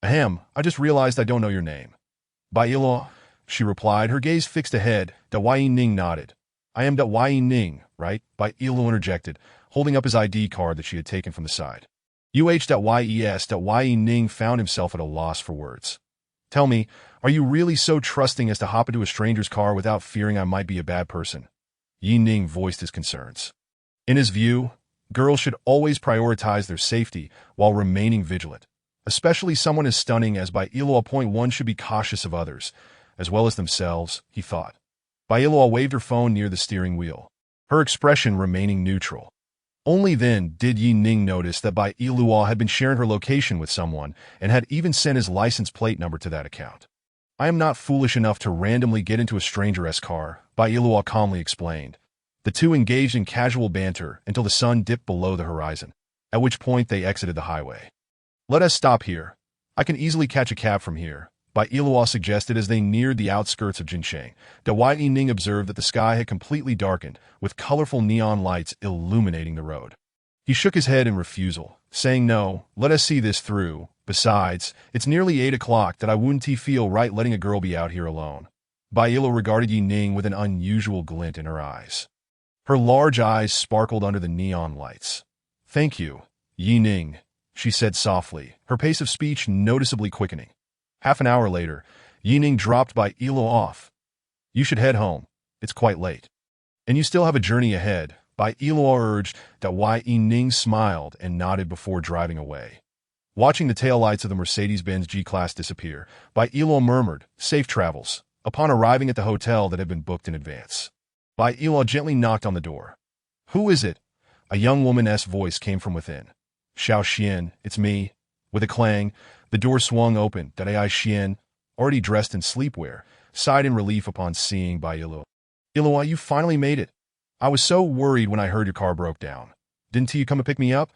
Speaker 1: "Ahem, I just realized I don't know your name." "Bai Iluo," she replied, her gaze fixed ahead. Ning nodded. "I am Ning, right?" Bai Iluo interjected, holding up his ID card that she had taken from the side. Ning found himself at a loss for words. "Tell me, are you really so trusting as to hop into a stranger's car without fearing I might be a bad person?" Ning voiced his concerns. In his view, girls should always prioritize their safety while remaining vigilant. Especially someone as stunning as Bai Iluo. One should be cautious of others, as well as themselves, he thought. Bai Iluo waved her phone near the steering wheel, her expression remaining neutral. Only then did Ning notice that Bai Iluo had been sharing her location with someone and had even sent his license plate number to that account. "I am not foolish enough to randomly get into a stranger's car," Bai Iluo calmly explained. The two engaged in casual banter until the sun dipped below the horizon, at which point they exited the highway. "Let us stop here. I can easily catch a cab from here," Bai Iluo suggested as they neared the outskirts of Jincheng. Ning observed that the sky had completely darkened, with colorful neon lights illuminating the road. He shook his head in refusal, saying, "No, let us see this through. Besides, it's nearly 8 o'clock that I wouldn't feel right letting a girl be out here alone." Bai Iluo regarded Ning with an unusual glint in her eyes. Her large eyes sparkled under the neon lights. "Thank you, Ning," she said softly, her pace of speech noticeably quickening. Half an hour later, Ning dropped Bai Iluo off. "You should head home. It's quite late." "And you still have a journey ahead," Bai Iluo urged. Ning smiled and nodded before driving away. Watching the taillights of the Mercedes-Benz G-Class disappear, Bai Iluo murmured, "Safe travels," upon arriving at the hotel that had been booked in advance. Bai Iluo gently knocked on the door. "Who is it?" A young woman's voice came from within. "Xiao Xian, it's me." With a clang, the door swung open. Ai Xian, already dressed in sleepwear, sighed in relief upon seeing Bai Iluo. "Iluo, you finally made it. I was so worried when I heard your car broke down. Didn't you come to pick me up?"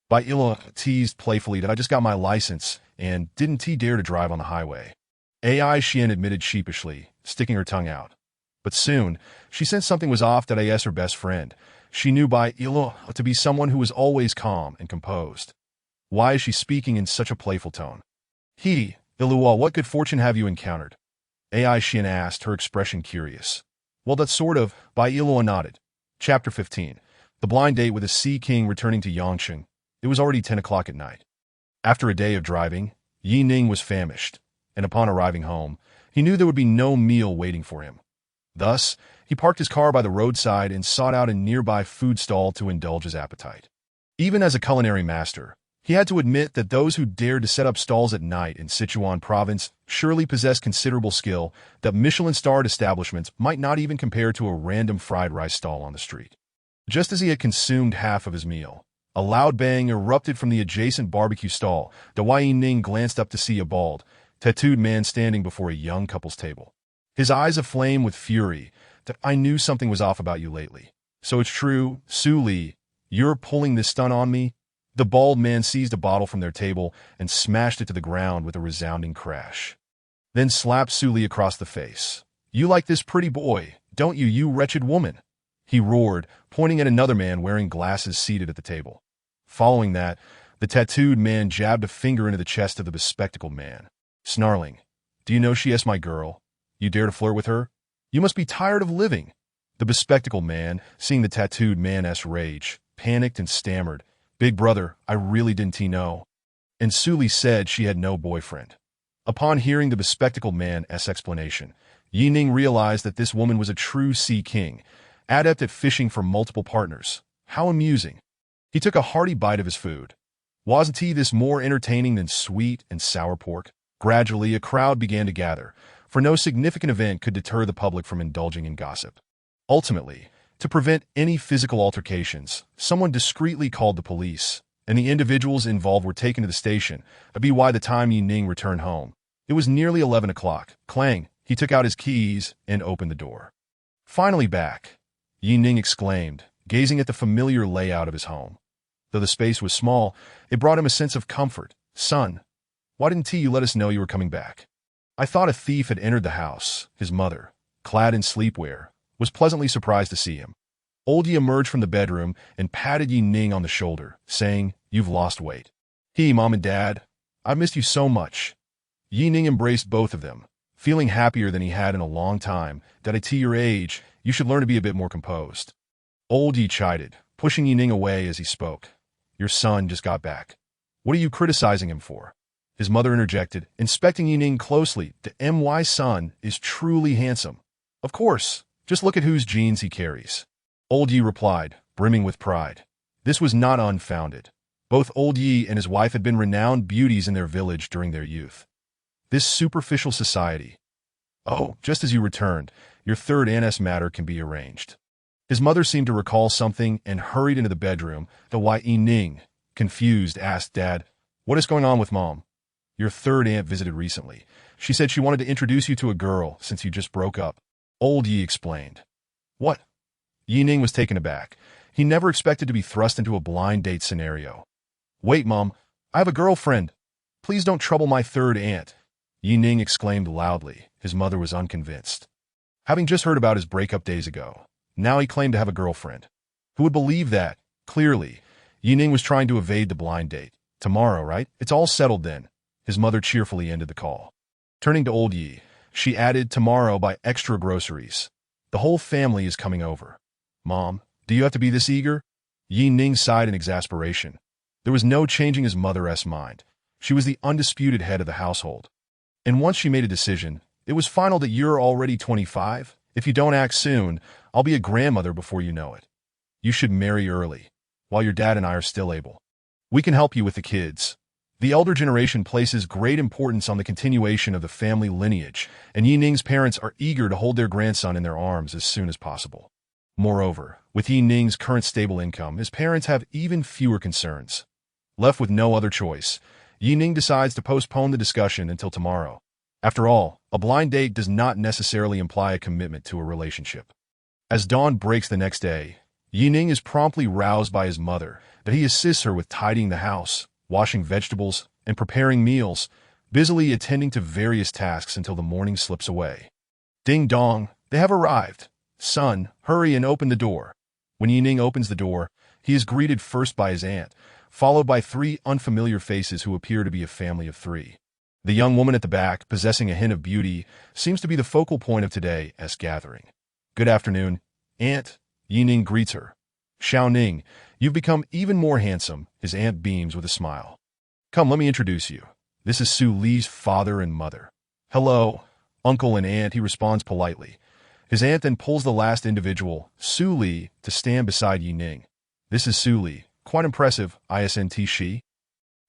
Speaker 1: Bai Iluo teased playfully that I just got my license and didn't dare to drive on the highway. Ai Xian admitted sheepishly, sticking her tongue out. But soon, she sensed something was off. That is her best friend. She knew by ilo to be someone who was always calm and composed. Why is she speaking in such a playful tone? He, Ilua, what good fortune have you encountered? Ai Shin asked, her expression curious. Well, that's sort of, by Ilua nodded. Chapter 15. The blind date with a sea king returning to Yangsheng. It was already 10 o'clock at night. After a day of driving, Yi Ning was famished, and upon arriving home, he knew there would be no meal waiting for him. Thus, he parked his car by the roadside and sought out a nearby food stall to indulge his appetite. Even as a culinary master, he had to admit that those who dared to set up stalls at night in Sichuan province surely possessed considerable skill that Michelin-starred establishments might not even compare to a random fried rice stall on the street. Just as he had consumed half of his meal, a loud bang erupted from the adjacent barbecue stall. Yi Ning glanced up to see a bald, tattooed man standing before a young couple's table. His eyes aflame with fury. That I knew something was off about you lately. So it's true, Su Li, you're pulling this stunt on me? The bald man seized a bottle from their table and smashed it to the ground with a resounding crash. Then slapped Su Li across the face. You like this pretty boy, don't you, you wretched woman? He roared, pointing at another man wearing glasses seated at the table. Following that, the tattooed man jabbed a finger into the chest of the bespectacled man, snarling, Do you know she is my girl? You dare to flirt with her? You must be tired of living. The bespectacled man, seeing the tattooed man's rage, panicked and stammered, Big brother, I really didn't know. And Su Li said she had no boyfriend. Upon hearing the bespectacled man's explanation, Yi Ning realized that this woman was a true sea king, adept at fishing for multiple partners. How amusing. He took a hearty bite of his food. Wasn't he this more entertaining than sweet and sour pork? Gradually, a crowd began to gather, for no significant event could deter the public from indulging in gossip. Ultimately, to prevent any physical altercations, someone discreetly called the police, and the individuals involved were taken to the station. By the time Yi Ning returned home, it was nearly 11 o'clock. Clang, he took out his keys and opened the door. Finally back, Yi Ning exclaimed, gazing at the familiar layout of his home. Though the space was small, it brought him a sense of comfort. Son, why didn't you let us know you were coming back? I thought a thief had entered the house. His mother, clad in sleepwear, was pleasantly surprised to see him. Old Yi emerged from the bedroom and patted Yi Ning on the shoulder, saying, You've lost weight. Mom and Dad, I've missed you so much. Yi Ning embraced both of them, feeling happier than he had in a long time. That at your age, you should learn to be a bit more composed. Old Yi chided, pushing Yi Ning away as he spoke. Your son just got back. What are you criticizing him for? His mother interjected, inspecting Yi Ning closely. The my son is truly handsome. Of course, just look at whose genes he carries. Old Yi replied, brimming with pride. This was not unfounded. Both Old Yi and his wife had been renowned beauties in their village during their youth. This superficial society. Oh, just as you returned, your third NS matter can be arranged. His mother seemed to recall something and hurried into the bedroom. Yi Ning, confused, asked Dad, What is going on with Mom? Your third aunt visited recently. She said she wanted to introduce you to a girl since you just broke up. Old Yi explained. What? Yi Ning was taken aback. He never expected to be thrust into a blind date scenario. Wait, Mom, I have a girlfriend. Please don't trouble my third aunt. Yi Ning exclaimed loudly. His mother was unconvinced. Having just heard about his breakup days ago, now he claimed to have a girlfriend. Who would believe that? Clearly, Yi Ning was trying to evade the blind date. Tomorrow, right? It's all settled then. His mother cheerfully ended the call. Turning to Old Yi, she added, Tomorrow buy extra groceries. The whole family is coming over. Mom, do you have to be this eager? Yi Ning sighed in exasperation. There was no changing his mother's mind. She was the undisputed head of the household. And once she made a decision, it was final that you're already 25. If you don't act soon, I'll be a grandmother before you know it. You should marry early, while your dad and I are still able. We can help you with the kids. The elder generation places great importance on the continuation of the family lineage, and Yi Ning's parents are eager to hold their grandson in their arms as soon as possible. Moreover, with Yi Ning's current stable income, his parents have even fewer concerns. Left with no other choice, Yi Ning decides to postpone the discussion until tomorrow. After all, a blind date does not necessarily imply a commitment to a relationship. As dawn breaks the next day, Yi Ning is promptly roused by his mother that he assists her with tidying the house, washing vegetables, and preparing meals, busily attending to various tasks until the morning slips away. Ding dong, They have arrived. Son, hurry and open the door. When Ning opens the door, he is greeted first by his aunt, followed by three unfamiliar faces who appear to be a family of three. The young woman at the back, possessing a hint of beauty, seems to be the focal point of today's gathering. Good afternoon, Aunt. Ning greets her. Xiao Ning, you've become even more handsome, his aunt beams with a smile. Come, let me introduce you. This is Su Li's father and mother. Hello, uncle and aunt, he responds politely. His aunt then pulls the last individual, Su Li, to stand beside Ning. This is Su Li. Quite impressive, isn't she?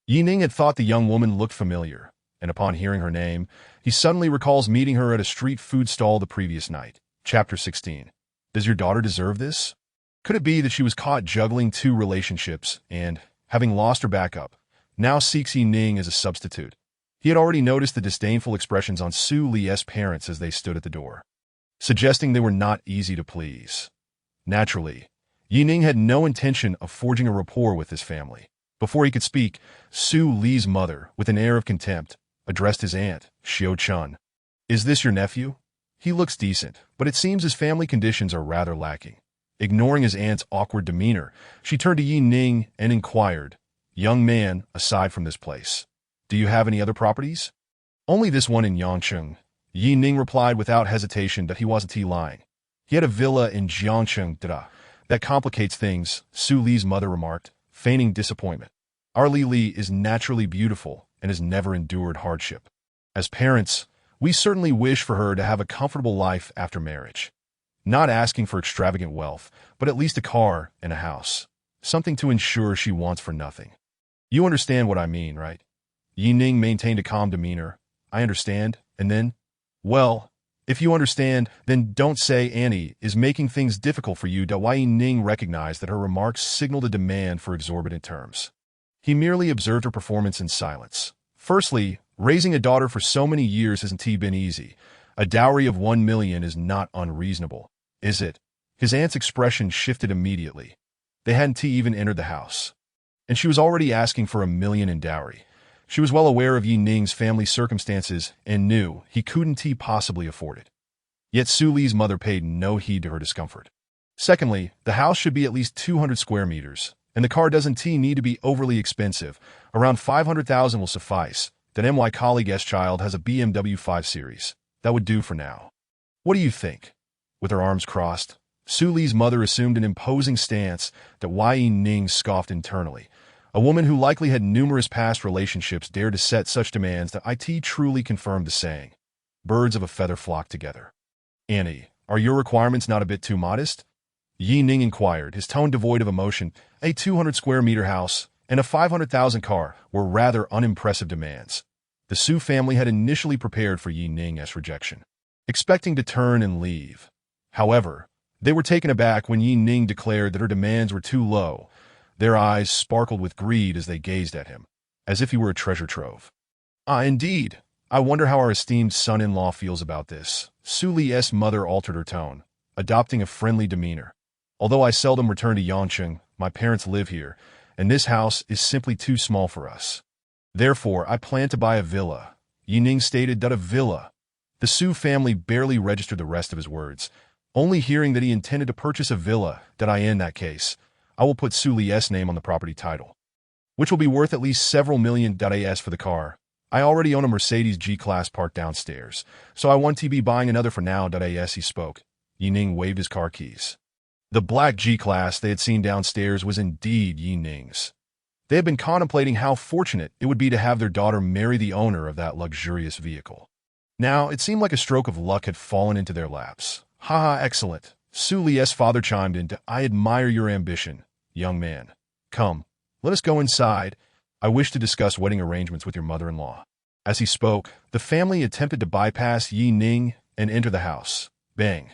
Speaker 1: Ning had thought the young woman looked familiar, and upon hearing her name, he suddenly recalls meeting her at a street food stall the previous night. Chapter 16. Does your daughter deserve this? Could it be that she was caught juggling two relationships and, having lost her backup, now seeks Ning as a substitute? He had already noticed the disdainful expressions on Su Li's parents as they stood at the door, suggesting they were not easy to please. Naturally, Ning had no intention of forging a rapport with his family. Before he could speak, Su Li's mother, with an air of contempt, addressed his aunt, Xiao Chun. Is this your nephew? He looks decent, but it seems his family conditions are rather lacking. Ignoring his aunt's awkward demeanor, she turned to Ning and inquired, Young man, aside from this place, do you have any other properties? Only this one in Yangcheng. Ning replied without hesitation that he wasn't lying. He had a villa in Jiangcheng. That complicates things, Su Li's mother remarked, feigning disappointment. Our Li is naturally beautiful and has never endured hardship. As parents, we certainly wish for her to have a comfortable life after marriage. Not asking for extravagant wealth, but at least a car and a house. Something to ensure she wants for nothing. You understand what I mean, right? Ning maintained a calm demeanor. I understand, and then? Well, if you understand, then don't say Annie is making things difficult for you. Ning recognized that her remarks signaled a demand for exorbitant terms. He merely observed her performance in silence. Firstly, raising a daughter for so many years hasn't been easy. A dowry of 1 million is not unreasonable, is it? His aunt's expression shifted immediately. They hadn't even entered the house, and she was already asking for 1 million in dowry. She was well aware of Ning's family circumstances and knew he couldn't possibly afford it. Yet Su Li's mother paid no heed to her discomfort. Secondly, the house should be at least 200 square meters, and the car doesn't need to be overly expensive. Around 500,000 will suffice. That my colleague's child has a BMW 5 Series. That would do for now. What do you think? With her arms crossed, Su Li's mother assumed an imposing stance that Ning scoffed internally. A woman who likely had numerous past relationships dared to set such demands that it truly confirmed the saying. Birds of a feather flock together. Annie, are your requirements not a bit too modest? Ning inquired, his tone devoid of emotion. A 200 square meter house and a 500,000 car were rather unimpressive demands. The Su family had initially prepared for Ning's rejection, expecting to turn and leave. However, they were taken aback when Ning declared that her demands were too low. Their eyes sparkled with greed as they gazed at him, as if he were a treasure trove. Indeed. I wonder how our esteemed son-in-law feels about this. Su Li's mother altered her tone, adopting a friendly demeanor. Although I seldom return to Yangcheng, my parents live here, and this house is simply too small for us. Therefore, I plan to buy a villa. Ning stated that a villa. The Su family barely registered the rest of his words, only hearing that he intended to purchase a villa. In that case, I will put Su Li's name on the property title, which will be worth at least several million. As for the car, I already own a Mercedes G-Class parked downstairs, so I want to be buying another for now. As he spoke, Ning waved his car keys. The black G-Class they had seen downstairs was indeed Ning's. They had been contemplating how fortunate it would be to have their daughter marry the owner of that luxurious vehicle. Now, it seemed like a stroke of luck had fallen into their laps. Haha, excellent. Su Li's father chimed in. I admire your ambition, young man. Come, let us go inside. I wish to discuss wedding arrangements with your mother-in-law. As he spoke, the family attempted to bypass Ning and enter the house. Bang.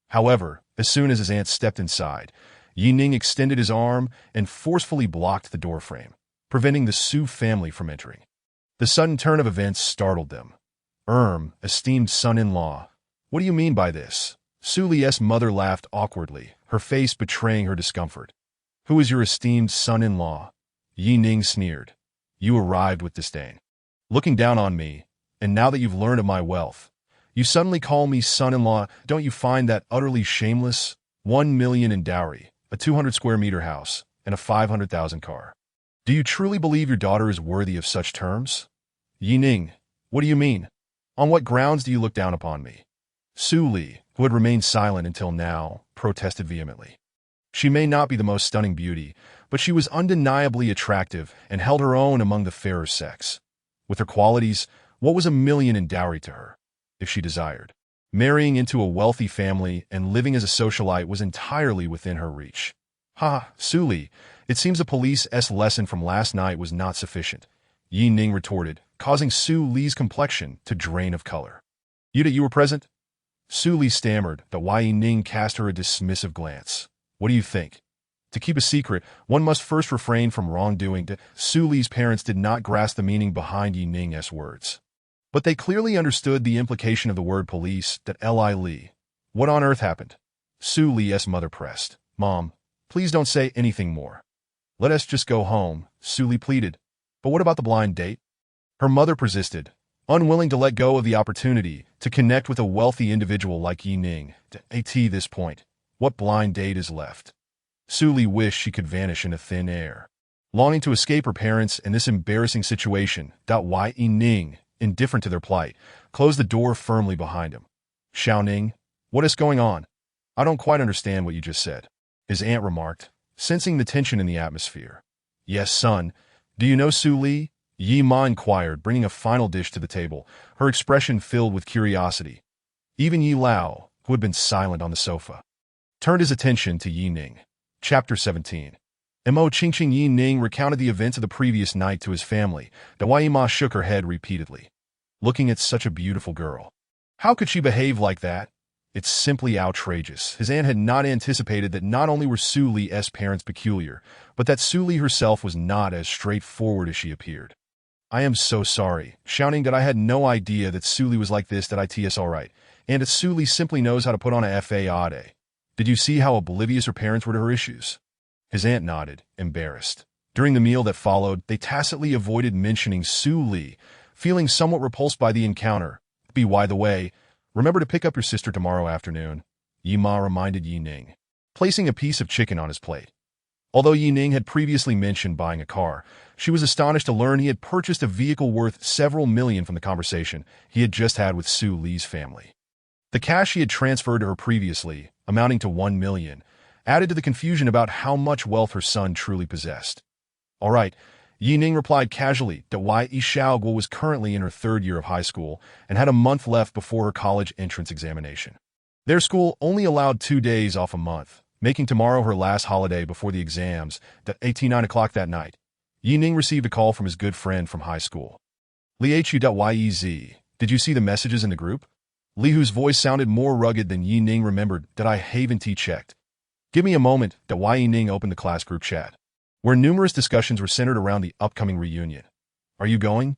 Speaker 1: However, as soon as his aunt stepped inside, Ning extended his arm and forcefully blocked the doorframe, preventing the Su family from entering. The sudden turn of events startled them. Esteemed son-in-law, what do you mean by this? Su Li's mother laughed awkwardly, her face betraying her discomfort. Who is your esteemed son-in-law? Ning sneered. You arrived with disdain, looking down on me, and now that you've learned of my wealth, You suddenly call me son-in-law. Don't you find that utterly shameless? 1 million in dowry, a 200 square meter house, and a 500,000 car. Do you truly believe your daughter is worthy of such terms? Ning, what do you mean? On what grounds do you look down upon me? Su Li, who had remained silent until now, protested vehemently. She may not be the most stunning beauty, but she was undeniably attractive and held her own among the fairer sex. With her qualities, what was 1 million in dowry to her, if she desired? Marrying into a wealthy family and living as a socialite was entirely within her reach. Ha, Su Li, it seems the police's lesson from last night was not sufficient, Ning retorted, causing Su Li's complexion to drain of color. You were present? Su Li stammered, but Ning cast her a dismissive glance. What do you think? To keep a secret, one must first refrain from wrongdoing. Su Li's parents did not grasp the meaning behind Ning's words. But they clearly understood the implication of the word police. Li. What on earth happened? Su Li's mother pressed. Mom, please don't say anything more. Let us just go home, Su Li pleaded. But what about the blind date? Her mother persisted, unwilling to let go of the opportunity to connect with a wealthy individual like Ning. At this point, what blind date is left? Su Li wished she could vanish into thin air. Longing to escape her parents in this embarrassing situation, Ning, indifferent to their plight, closed the door firmly behind him. Xiao Ning, what is going on? I don't quite understand what you just said, his aunt remarked, sensing the tension in the atmosphere. Yes, son. Do you know Su Li? Yi Ma inquired, bringing a final dish to the table, her expression filled with curiosity. Even Yi Lao, who had been silent on the sofa, turned his attention to Ning. Chapter 17. Mo Qingqing Ning recounted the events of the previous night to his family. Yi Ma shook her head repeatedly. Looking at such a beautiful girl. How could she behave like that? It's simply outrageous. His aunt had not anticipated that not only were Su Li's parents peculiar, but that Su Li herself was not as straightforward as she appeared. I am so sorry, shouting that I had no idea that Su Li was like this. It's alright, and that Su Li simply knows how to put on a fade. Did you see how oblivious her parents were to her issues? His aunt nodded, embarrassed. During the meal that followed, they tacitly avoided mentioning Su Li, feeling somewhat repulsed by the encounter. By the way, remember to pick up your sister tomorrow afternoon, Yi Ma reminded Ning, placing a piece of chicken on his plate. Although Ning had previously mentioned buying a car, she was astonished to learn he had purchased a vehicle worth several million from the conversation he had just had with Su Li's family. The cash he had transferred to her previously, amounting to 1 million, added to the confusion about how much wealth her son truly possessed. All right, Ning replied casually that Yi Xiaoguo was currently in her 3rd year of high school and had a month left before her college entrance examination. Their school only allowed 2 days off a month, making tomorrow her last holiday before the exams. At 9 o'clock that night, Ning received a call from his good friend from high school. Lihu.yez, did you see the messages in the group? Lihu's voice sounded more rugged than Ning remembered. I haven't checked. Give me a moment. Ning opened the class group chat, where numerous discussions were centered around the upcoming reunion. Are you going?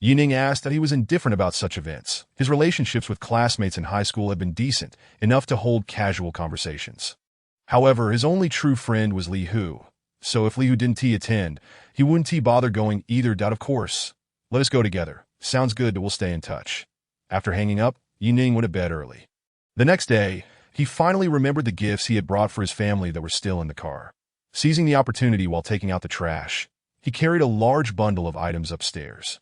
Speaker 1: Ning asked that he was indifferent about such events. His relationships with classmates in high school had been decent, enough to hold casual conversations. However, his only true friend was Lihu, so if Lihu didn't attend, he wouldn't bother going either. Of course. Let us go together. Sounds good. We'll stay in touch. After hanging up, Ning went to bed early. The next day, he finally remembered the gifts he had brought for his family that were still in the car. Seizing the opportunity while taking out the trash, he carried a large bundle of items upstairs.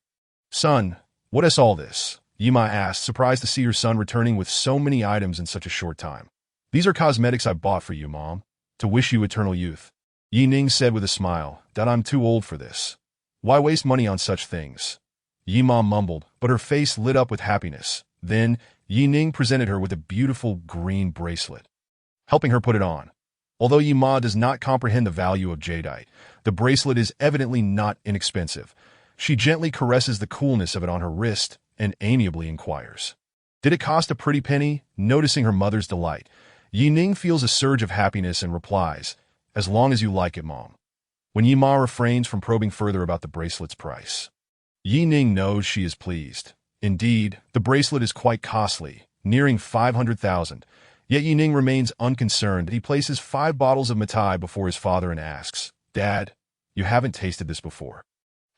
Speaker 1: Son, what is all this? Yi Ma asked, surprised to see her son returning with so many items in such a short time. These are cosmetics I bought for you, Mom, to wish you eternal youth. Ning said with a smile, I'm too old for this. Why waste money on such things? Yi Ma mumbled, but her face lit up with happiness. Then, Ning presented her with a beautiful green bracelet, helping her put it on. Although Yi Ma does not comprehend the value of jadeite, the bracelet is evidently not inexpensive. She gently caresses the coolness of it on her wrist and amiably inquires, did it cost a pretty penny? Noticing her mother's delight, Ning feels a surge of happiness and replies, as long as you like it, Mom. When Yi Ma refrains from probing further about the bracelet's price, Ning knows she is pleased. Indeed, the bracelet is quite costly, nearing 500,000. Yet Ning remains unconcerned. He places 5 bottles of matai before his father and asks, Dad, you haven't tasted this before.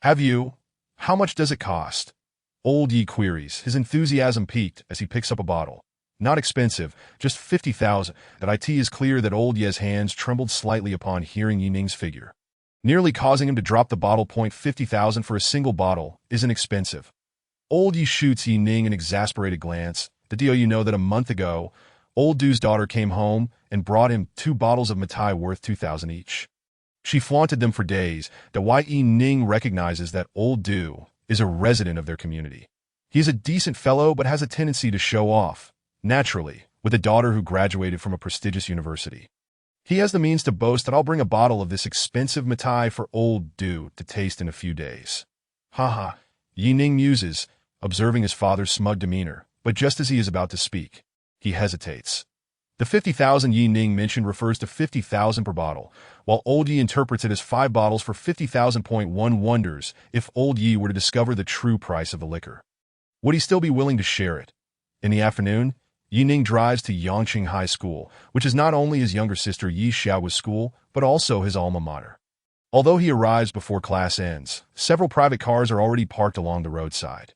Speaker 1: Have you? How much does it cost? Old Yi queries, his enthusiasm peaked as he picks up a bottle. Not expensive, just 50,000. It is clear that Old Ye's hands trembled slightly upon hearing Yi Ning's figure, nearly causing him to drop the bottle. 50,000 for a single bottle isn't expensive. Old Yi shoots Yi Ning an exasperated glance. The deal, you know that a month ago, Old Du's daughter came home and brought him 2 bottles of matai worth 2,000 each. She flaunted them for days. Yi Ning recognizes that Old Du is a resident of their community. He's a decent fellow but has a tendency to show off. Naturally, with a daughter who graduated from a prestigious university, he has the means to boast that I'll bring a bottle of this expensive matai for Old Du to taste in a few days. Haha, Yi Ning muses, observing his father's smug demeanor, but just as he is about to speak, he hesitates. The 50,000 Yi Ning mentioned refers to 50,000 per bottle, while Old Yi interprets it as 5 bottles for 50,000. One wonders if Old Yi were to discover the true price of the liquor, would he still be willing to share it? In the afternoon, Yi Ning drives to Yangqing High School, which is not only his younger sister Yi Xiao's school, but also his alma mater. Although he arrives before class ends, several private cars are already parked along the roadside.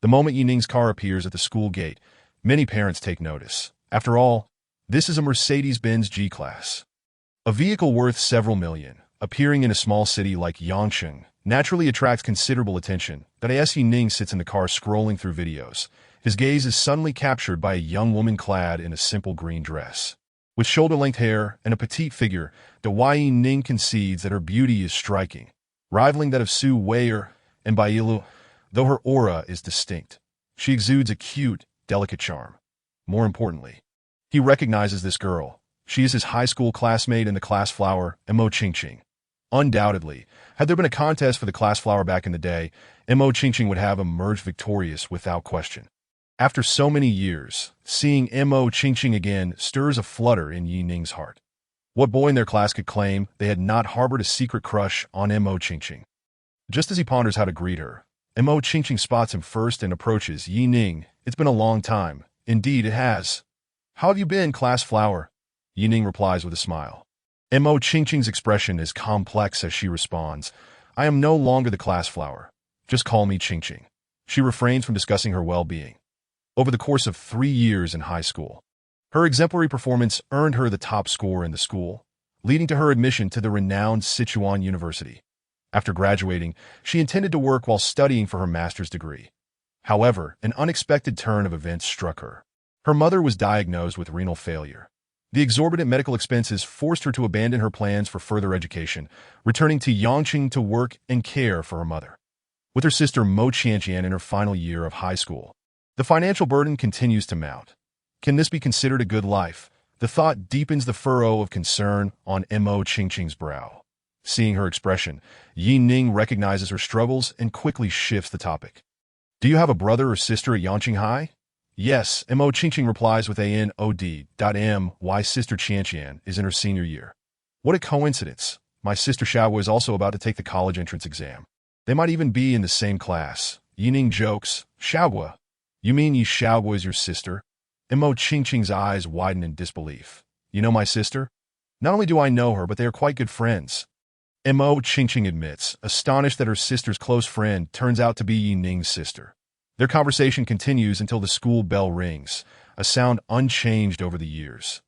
Speaker 1: The moment Yi Ning's car appears at the school gate, many parents take notice. After all, this is a Mercedes-Benz G-Class, a vehicle worth several million, appearing in a small city like Yangqing, naturally attracts considerable attention. Yi Ning sits in the car scrolling through videos. His gaze is suddenly captured by a young woman clad in a simple green dress. With shoulder-length hair and a petite figure, Yi Ning concedes that her beauty is striking, rivaling that of Su Weier and Bailu, though her aura is distinct. She exudes a cute, delicate charm. More importantly, he recognizes this girl. She is his high school classmate and the class flower, Mo Qingqing. Undoubtedly, had there been a contest for the class flower back in the day, Mo Qingqing would have emerged victorious without question. After so many years, seeing Mo Qingqing again stirs a flutter in Yi Ning's heart. What boy in their class could claim they had not harbored a secret crush on Mo Qingqing? Just as he ponders how to greet her, Mo Qingqing spots him first and approaches. Yi Ning, it's been a long time. Indeed, it has. How have you been, class flower? Yi Ning replies with a smile. Mo Qingqing's expression is complex as she responds, I am no longer the class flower. Just call me Qingqing. She refrains from discussing her well-being. Over the course of 3 years in high school, her exemplary performance earned her the top score in the school, leading to her admission to the renowned Sichuan University. After graduating, she intended to work while studying for her master's degree. However, an unexpected turn of events struck her. Her mother was diagnosed with renal failure. The exorbitant medical expenses forced her to abandon her plans for further education, returning to Yangqing to work and care for her mother. With her sister Mo Qianqian in her final year of high school, the financial burden continues to mount. Can this be considered a good life? The thought deepens the furrow of concern on Mo Qingqing's brow. Seeing her expression, Yi Ning recognizes her struggles and quickly shifts the topic. Do you have a brother or sister at Yangqing High? Yes, Mo Qingqing replies with a nod. My sister Qianqian is in her senior year. What a coincidence. My sister Xiao is also about to take the college entrance exam. They might even be in the same class. Yi Ning jokes, Xiao, you mean Yi Xiao is your sister? Mo Qingqing's eyes widen in disbelief. You know my sister? Not only do I know her, but they are quite good friends. Mo Qingqing admits, astonished that her sister's close friend turns out to be Yi Ning's sister. Their conversation continues until the school bell rings, a sound unchanged over the years.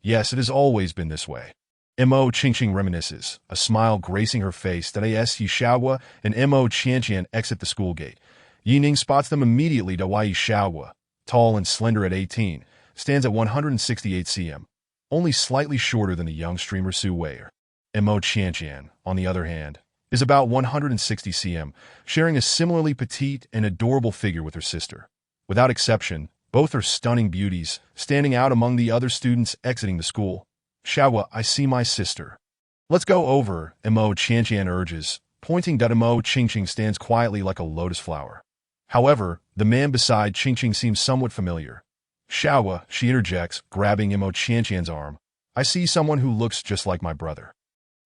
Speaker 1: Yes, it has always been this way. Mo Qingqing reminisces, a smile gracing her face. Yi Xiao and Mo Qianqian exit the school gate. Yi Ning spots them immediately. Yi Xiao, tall and slender at 18, stands at 168 cm, only slightly shorter than the young streamer Su Weier. Mo Qianqian, on the other hand, is about 160 cm, sharing a similarly petite and adorable figure with her sister. Without exception, both are stunning beauties, standing out among the other students exiting the school. Xiao, I see my sister. Let's go over, Mo Qianqian urges, pointing. Mo Qingqing stands quietly like a lotus flower. However, the man beside Qingqing seems somewhat familiar. Xiao, she interjects, grabbing Mo Qianqian's arm. I see someone who looks just like my brother.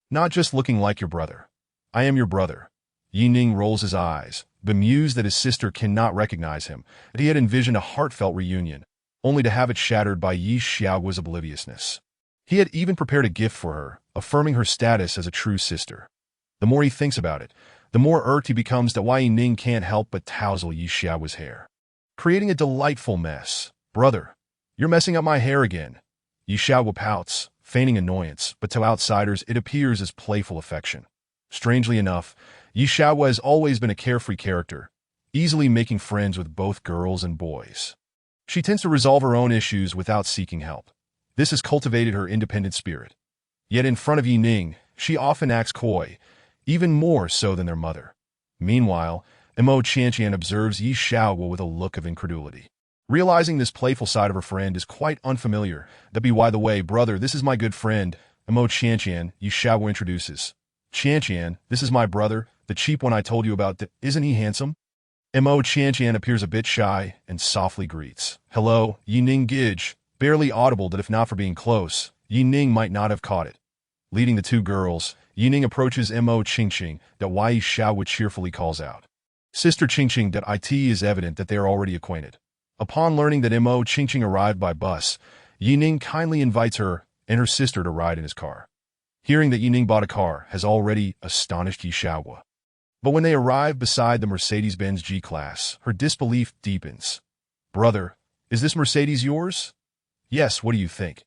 Speaker 1: Not just looking like your brother. I am your brother. Yi Ning rolls his eyes, bemused that his sister cannot recognize him, that he had envisioned a heartfelt reunion, only to have it shattered by Yi Xiao's obliviousness. He had even prepared a gift for her, affirming her status as a true sister. The more he thinks about it, the more irked he becomes that why Ning can't help but tousle Yi Xiao's hair, creating a delightful mess. "Brother, you're messing up my hair again." Yi Xiao pouts, feigning annoyance, but to outsiders it appears as playful affection. Strangely enough, Yi Xiao has always been a carefree character, easily making friends with both girls and boys. She tends to resolve her own issues without seeking help. This has cultivated her independent spirit. Yet in front of Yi Ning, she often acts coy, even more so than their mother. Meanwhile, Mo Qianqian observes Yi Xiao with a look of incredulity. Realizing this playful side of her friend is quite unfamiliar, that be why the way, "Brother, this is my good friend, Mo Qianqian," Yi Xiao introduces. "Qianqian, this is my brother, the cheap one I told you about. Isn't he handsome?" Mo Qianqian appears a bit shy and softly greets. "Hello, Yi Ning Gij," barely audible that if not for being close, Yi Ning might not have caught it. Leading the two girls, Yi Ning approaches Mo Qingqing that Wai Yi Xiao cheerfully calls out. Sister Qingqing that it is evident that they are already acquainted. Upon learning that Mo Qingqing arrived by bus, Yi Ning kindly invites her and her sister to ride in his car. Hearing that Yi Ning bought a car has already astonished Yi Xiao. But when they arrive beside the Mercedes-Benz G-Class, her disbelief deepens. "Brother, is this Mercedes yours?" "Yes, what do you think?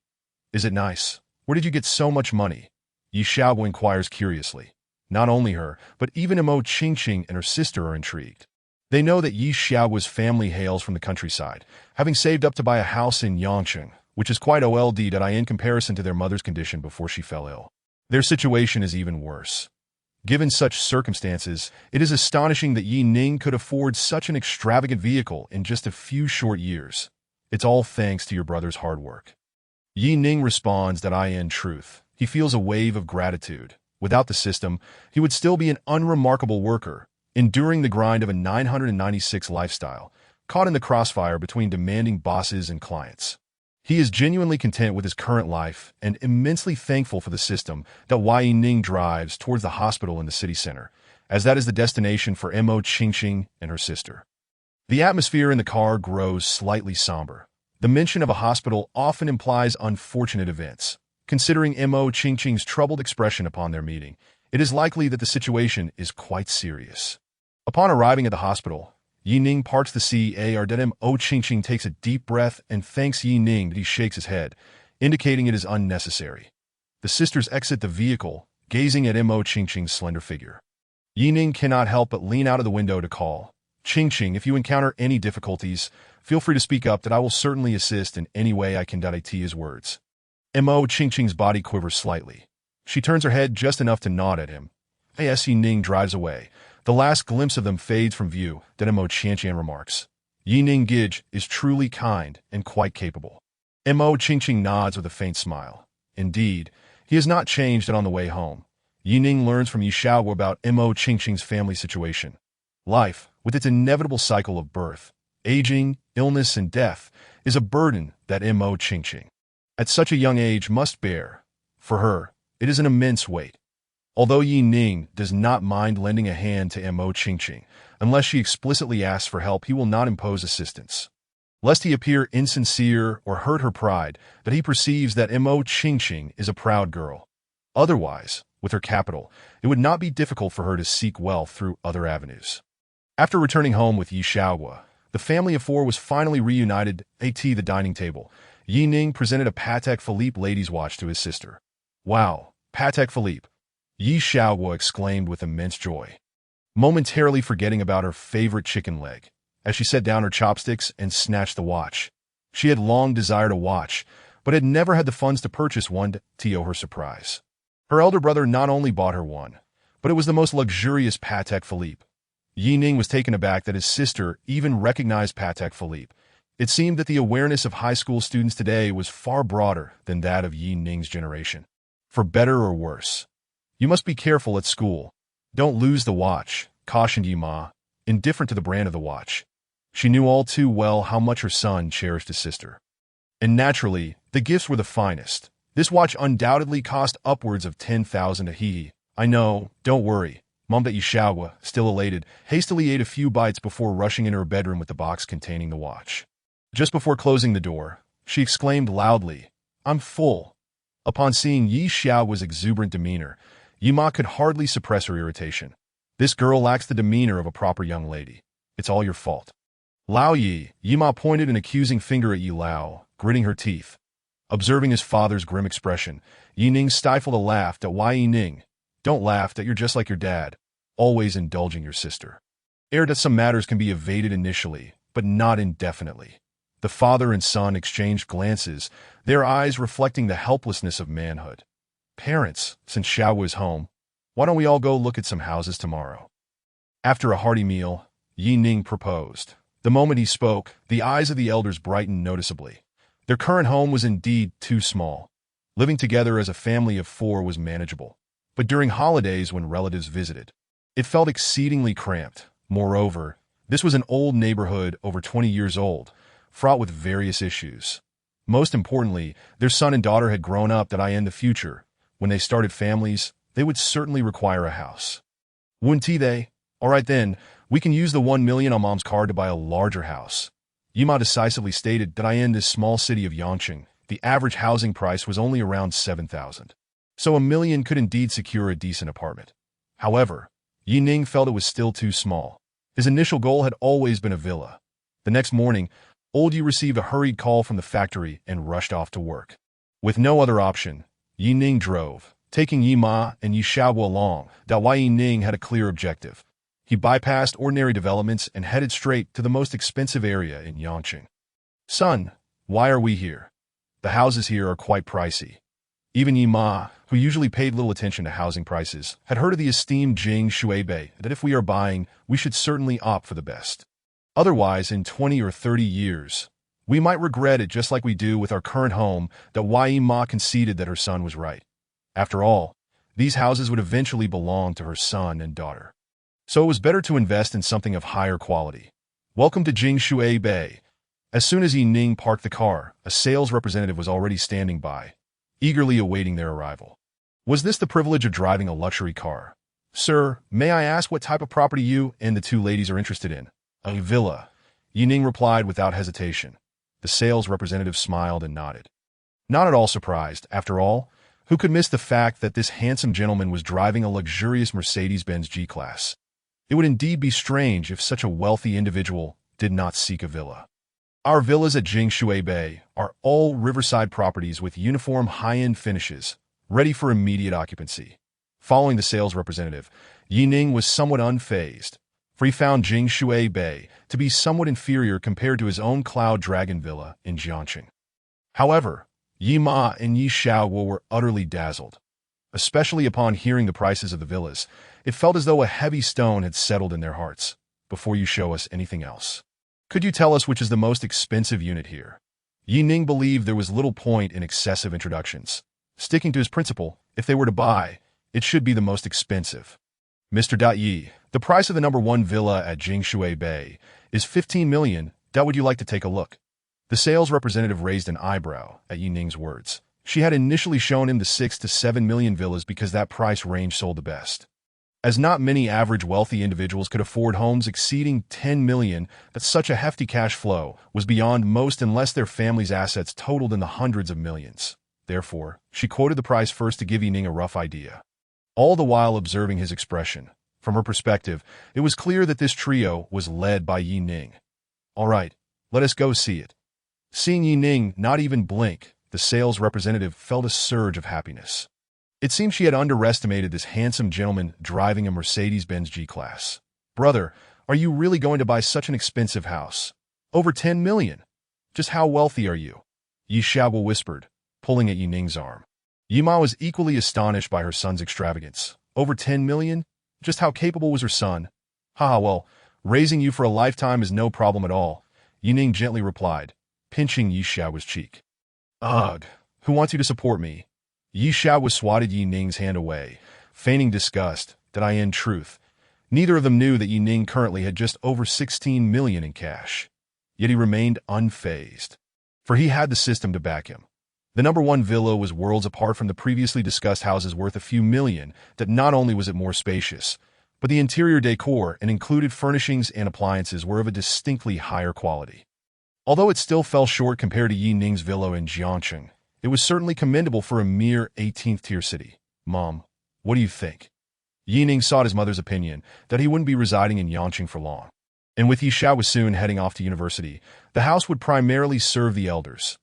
Speaker 1: Is it nice? Where did you get so much money?" Yi Xiao inquires curiously. Not only her, but even Mo Qingqing and her sister are intrigued. They know that Yi Xiao's family hails from the countryside, having saved up to buy a house in Yangcheng, which is quite old in comparison to their mother's condition before she fell ill. Their situation is even worse. Given such circumstances, it is astonishing that Yi Ning could afford such an extravagant vehicle in just a few short years. "It's all thanks to your brother's hard work." Yi Ning responds that in truth, he feels a wave of gratitude. Without the system, he would still be an unremarkable worker, enduring the grind of a 996 lifestyle, caught in the crossfire between demanding bosses and clients. He is genuinely content with his current life and immensely thankful for the system that Yi Ning drives towards the hospital in the city center, as that is the destination for Mo Qingqing and her sister. The atmosphere in the car grows slightly somber. The mention of a hospital often implies unfortunate events. Considering Mo Qingqing's troubled expression upon their meeting, it is likely that the situation is quite serious. Upon arriving at the hospital, Yi Ning parts the CAR that Mo Qingqing takes a deep breath and thanks Yi Ning that he shakes his head, indicating it is unnecessary. The sisters exit the vehicle, gazing at Mo Qingqing's slender figure. Yi Ning cannot help but lean out of the window to call, "Qingqing, if you encounter any difficulties, feel free to speak up that I will certainly assist in any way I can." It his words. Mo Qingqing's body quivers slightly. She turns her head just enough to nod at him. As Yi Ning drives away, the last glimpse of them fades from view, then Mo Qianqian remarks, "Yi Ning Gij is truly kind and quite capable." Mo Qingqing nods with a faint smile. Indeed, he has not changed it on the way home. Yi Ning learns from Yi Xiao about Mo Qingqing's family situation. Life, with its inevitable cycle of birth, aging, illness, and death, is a burden that Mo Qingqing, at such a young age, must bear. For her, it is an immense weight. Although Yi Ning does not mind lending a hand to Mo Qingqing, unless she explicitly asks for help, he will not impose assistance. Lest he appear insincere or hurt her pride, that he perceives that Mo Qingqing is a proud girl. Otherwise, with her capital, it would not be difficult for her to seek wealth through other avenues. After returning home with Yi Xiao, the family of four was finally reunited at the dining table. Yi Ning presented a Patek Philippe ladies' watch to his sister. "Wow, Patek Philippe!" Yi Xiao exclaimed with immense joy, momentarily forgetting about her favorite chicken leg, as she set down her chopsticks and snatched the watch. She had long desired a watch, but had never had the funds to purchase one to her surprise. Her elder brother not only bought her one, but it was the most luxurious Patek Philippe. Yi Ning was taken aback that his sister even recognized Patek Philippe. It seemed that the awareness of high school students today was far broader than that of Yi Ning's generation. For better or worse, "You must be careful at school. Don't lose the watch," cautioned Yi Ma, indifferent to the brand of the watch. She knew all too well how much her son cherished his sister. And naturally, the gifts were the finest. This watch undoubtedly cost upwards of 10,000 he. "I know, don't worry," mummed Yi Xiao, still elated, hastily ate a few bites before rushing into her bedroom with the box containing the watch. Just before closing the door, she exclaimed loudly, "I'm full." Upon seeing Yi Xiao's exuberant demeanor, Yi Ma could hardly suppress her irritation. This girl lacks the demeanor of a proper young lady. It's all your fault. Lao Yi Ma pointed an accusing finger at Yi Lao, gritting her teeth. Observing his father's grim expression, Yi Ning stifled a laugh at why Yi Ning. Don't laugh that you're just like your dad, always indulging your sister. That some matters can be evaded initially, but not indefinitely. The father and son exchanged glances, their eyes reflecting the helplessness of manhood. Parents, since Xiao is home, why don't we all go look at some houses tomorrow? After a hearty meal, Yi Ning proposed. The moment he spoke, the eyes of the elders brightened noticeably. Their current home was indeed too small. Living together as a family of 4 was manageable. But during holidays when relatives visited, it felt exceedingly cramped. Moreover, this was an old neighborhood over 20 years old, fraught with various issues. Most importantly, their son and daughter had grown up that in the future, when they started families, they would certainly require a house. Wouldn't they? All right then, we can use the 1 million on mom's card to buy a larger house. Yima decisively stated that in this small city of Yangqing, the average housing price was only around 7,000. So 1 million could indeed secure a decent apartment. However, Yi Ning felt it was still too small. His initial goal had always been a villa. The next morning, Old Yi received a hurried call from the factory and rushed off to work. With no other option, Yi Ning drove, taking Yi Ma and Yi Xiaobo along. Why Yi Ning had a clear objective. He bypassed ordinary developments and headed straight to the most expensive area in Yangqing. Son, why are we here? The houses here are quite pricey. Even Yi Ma, who usually paid little attention to housing prices, had heard of the esteemed Jing Shuibei that if we are buying, we should certainly opt for the best. Otherwise, in 20 or 30 years, we might regret it just like we do with our current home. Why Yi Ma conceded that her son was right. After all, these houses would eventually belong to her son and daughter. So it was better to invest in something of higher quality. Welcome to Jingshui Bay. As soon as Yi Ning parked the car, a sales representative was already standing by, eagerly awaiting their arrival. Was this the privilege of driving a luxury car? Sir, may I ask what type of property you and the 2 ladies are interested in? A villa, Yi Ning replied without hesitation. The sales representative smiled and nodded. Not at all surprised, after all, who could miss the fact that this handsome gentleman was driving a luxurious Mercedes-Benz G-Class? It would indeed be strange if such a wealthy individual did not seek a villa. Our villas at Jingshui Bay are all riverside properties with uniform high-end finishes, ready for immediate occupancy. Following the sales representative, Yi Ning was somewhat unfazed, for he found Jingshui Bay to be somewhat inferior compared to his own Cloud Dragon Villa in Jiangqing. However, Yi Ma and Yi Xiaoguo were utterly dazzled. Especially upon hearing the prices of the villas, it felt as though a heavy stone had settled in their hearts. Before you show us anything else, could you tell us which is the most expensive unit here? Yi Ning believed there was little point in excessive introductions. Sticking to his principle, if they were to buy, it should be the most expensive. Mr. Yi, the price of the number 1 villa at Jingshui Bay is 15 million. Would you like to take a look? The sales representative raised an eyebrow at Yi Ning's words. She had initially shown him the 6 to 7 million villas because that price range sold the best. As not many average wealthy individuals could afford homes exceeding 10 million, that such a hefty cash flow was beyond most unless their family's assets totaled in the hundreds of millions. Therefore, she quoted the price first to give Yi Ning a rough idea. All the while observing his expression, from her perspective, it was clear that this trio was led by Yi Ning. All right, let us go see it. Seeing Yi Ning not even blink, the sales representative felt a surge of happiness. It seemed she had underestimated this handsome gentleman driving a Mercedes-Benz G-Class. Brother, are you really going to buy such an expensive house? Over 10 million. Just how wealthy are you? Yi Xiaoguo whispered, pulling at Yi Ning's arm. Yi Ma was equally astonished by her son's extravagance. Over 10 million? Just how capable was her son? Haha, well, raising you for a lifetime is no problem at all, Yi Ning gently replied, pinching Yi Xiaoguo's cheek. Ugh, who wants you to support me? Yi Xiaoguo swatted Yi Ning's hand away, feigning disgust. In truth, neither of them knew that Yi Ning currently had just over 16 million in cash. Yet he remained unfazed, for he had the system to back him. The number 1 villa was worlds apart from the previously discussed houses worth a few million. That not only was it more spacious, but the interior decor and included furnishings and appliances were of a distinctly higher quality. Although it still fell short compared to Yi Ning's villa in Jiangqing, it was certainly commendable for a mere 18th-tier city. Mom, what do you think? Yi Ning sought his mother's opinion that he wouldn't be residing in Yangqing for long. And with Yi Xiaowa soon heading off to university, the house would primarily serve the elders.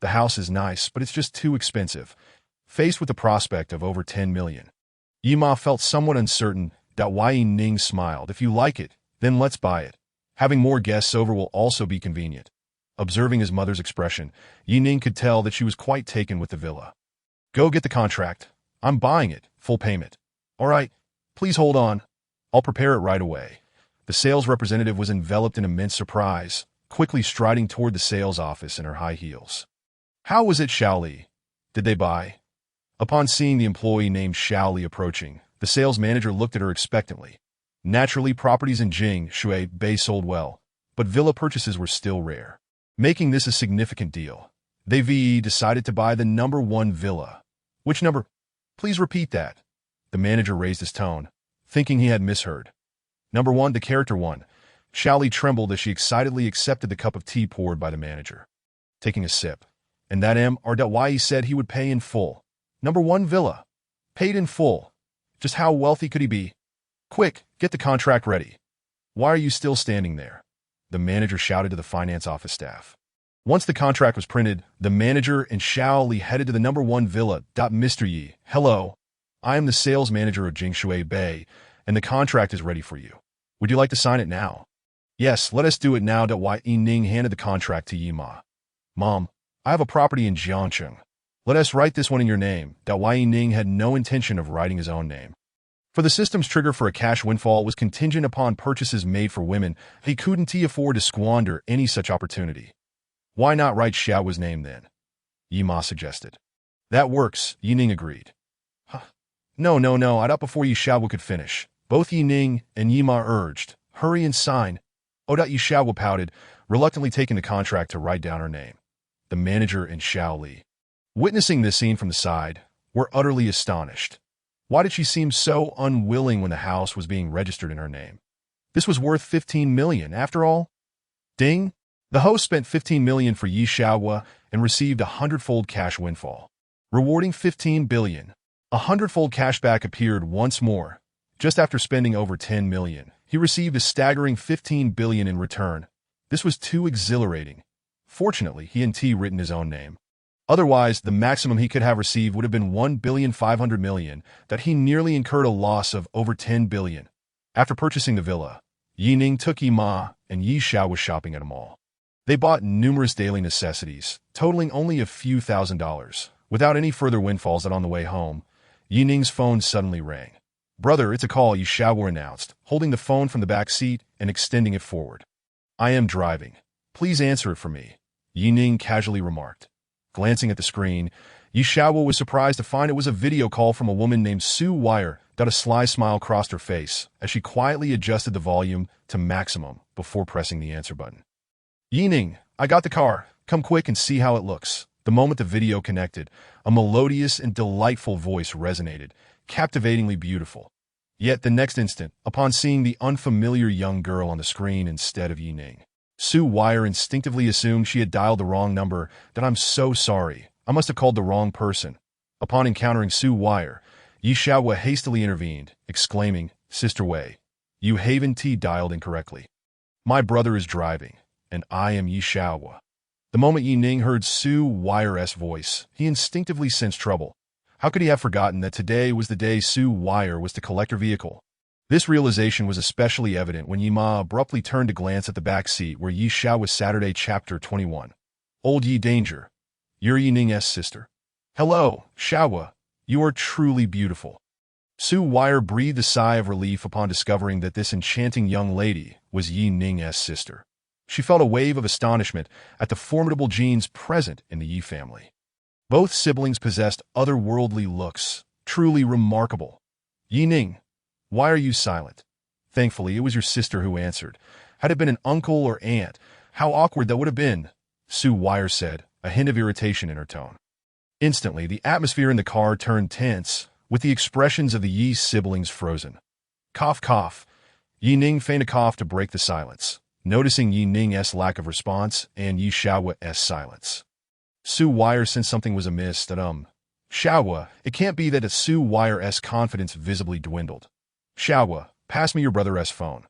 Speaker 1: The house is nice, but it's just too expensive. Faced with the prospect of over 10 million, Yi Ma felt somewhat uncertain. Yi Ning smiled. If you like it, then let's buy it. Having more guests over will also be convenient. Observing his mother's expression, Yi Ning could tell that she was quite taken with the villa. Go get the contract. I'm buying it, full payment. All right, please hold on. I'll prepare it right away. The sales representative was enveloped in immense surprise, quickly striding toward the sales office in her high heels. How was it, Xiaoli? Did they buy? Upon seeing the employee named Xiaoli approaching, the sales manager looked at her expectantly. Naturally, properties in Jing, Shui, Bei sold well, but villa purchases were still rare. Making this a significant deal, they decided to buy the number 1 villa. Which number? Please repeat that. The manager raised his tone, thinking he had misheard. Number 1, the character 1. Xiaoli trembled as she excitedly accepted the cup of tea poured by the manager. Taking a sip, and that Yi said he would pay in full. Number 1 villa. Paid in full. Just how wealthy could he be? Quick, get the contract ready. Why are you still standing there? The manager shouted to the finance office staff. Once the contract was printed, the manager and Xiaoli headed to the number 1 villa. Mr. Yi, hello. I am the sales manager of Jingshui Bay, and the contract is ready for you. Would you like to sign it now? Yes, let us do it now. Yi Ning handed the contract to Yi Ma. Mom, I have a property in Jiangcheng. Let us write this one in your name. Yi Ning had no intention of writing his own name. For the system's trigger for a cash windfall was contingent upon purchases made for women. He couldn't afford to squander any such opportunity. Why not write Xiaowa's name then? Yi Ma suggested. That works, Yi Ning agreed. Huh. No, I thought before Yi Xiaowa could finish. Both Yi Ning and Yi Ma urged, hurry and sign. Yi Xiaowa pouted, reluctantly taking the contract to write down her name. The manager and Xiaoli, witnessing this scene from the side, were utterly astonished. Why did she seem so unwilling when the house was being registered in her name? This was worth 15 million, after all. Ding! The host spent 15 million for Yi Xiaowa and received a 100-fold cash windfall, rewarding 15 billion. A 100-fold cashback appeared once more. Just after spending over 10 million, he received a staggering 15 billion in return. This was too exhilarating. Fortunately, he hadn't written his own name. Otherwise, the maximum he could have received would have been 1,500 million, that he nearly incurred a loss of over 10 billion. After purchasing the villa, Yi Ning took Yi Ma and Yi Xiaowa shopping at a mall. They bought numerous daily necessities, totaling only a few $1,000s. Without any further windfalls that on the way home, Yi Ning's phone suddenly rang. Brother, it's a call, Yi Xiaowa announced, holding the phone from the back seat and extending it forward. I am driving. Please answer it for me, Yi Ning casually remarked. Glancing at the screen, Yi Xiaowa was surprised to find it was a video call from a woman named Su Wire. A sly smile crossed her face as she quietly adjusted the volume to maximum before pressing the answer button. Yi Ning, I got the car. Come quick and see how it looks. The moment the video connected, a melodious and delightful voice resonated, captivatingly beautiful. Yet the next instant, upon seeing the unfamiliar young girl on the screen instead of Yi Ning, Su Wire instinctively assumed she had dialed the wrong number. I'm so sorry. I must have called the wrong person. Upon encountering Su Wire, Yi Xiaowa hastily intervened, exclaiming, Sister Wei, you haven't dialed incorrectly. My brother is driving, and I am Yi Xiaowa. The moment Yi Ning heard Su Wire's voice, he instinctively sensed trouble. How could he have forgotten that today was the day Su Wire was to collect her vehicle? This realization was especially evident when Yi Ma abruptly turned to glance at the back seat where Yi Xiaowa Saturday Chapter 21. Old Yi Danger. You're Yi Ning's sister. Hello, Xiaowa. You are truly beautiful. Su Wire breathed a sigh of relief upon discovering that this enchanting young lady was Yi Ning's sister. She felt a wave of astonishment at the formidable genes present in the Yi family. Both siblings possessed otherworldly looks, truly remarkable. Yi Ning, why are you silent? Thankfully, it was your sister who answered. Had it been an uncle or aunt, how awkward that would have been, Su Wire said, a hint of irritation in her tone. Instantly, the atmosphere in the car turned tense, with the expressions of the Yi siblings frozen. Cough, cough. Yi Ning feigned a cough to break the silence, noticing Yi Ning's lack of response and Yi Xiaowa's silence. Su Wire sensed something was amiss. Xiaowa, it can't be that Su Wire's confidence visibly dwindled. Xiaohua, pass me your brother's phone.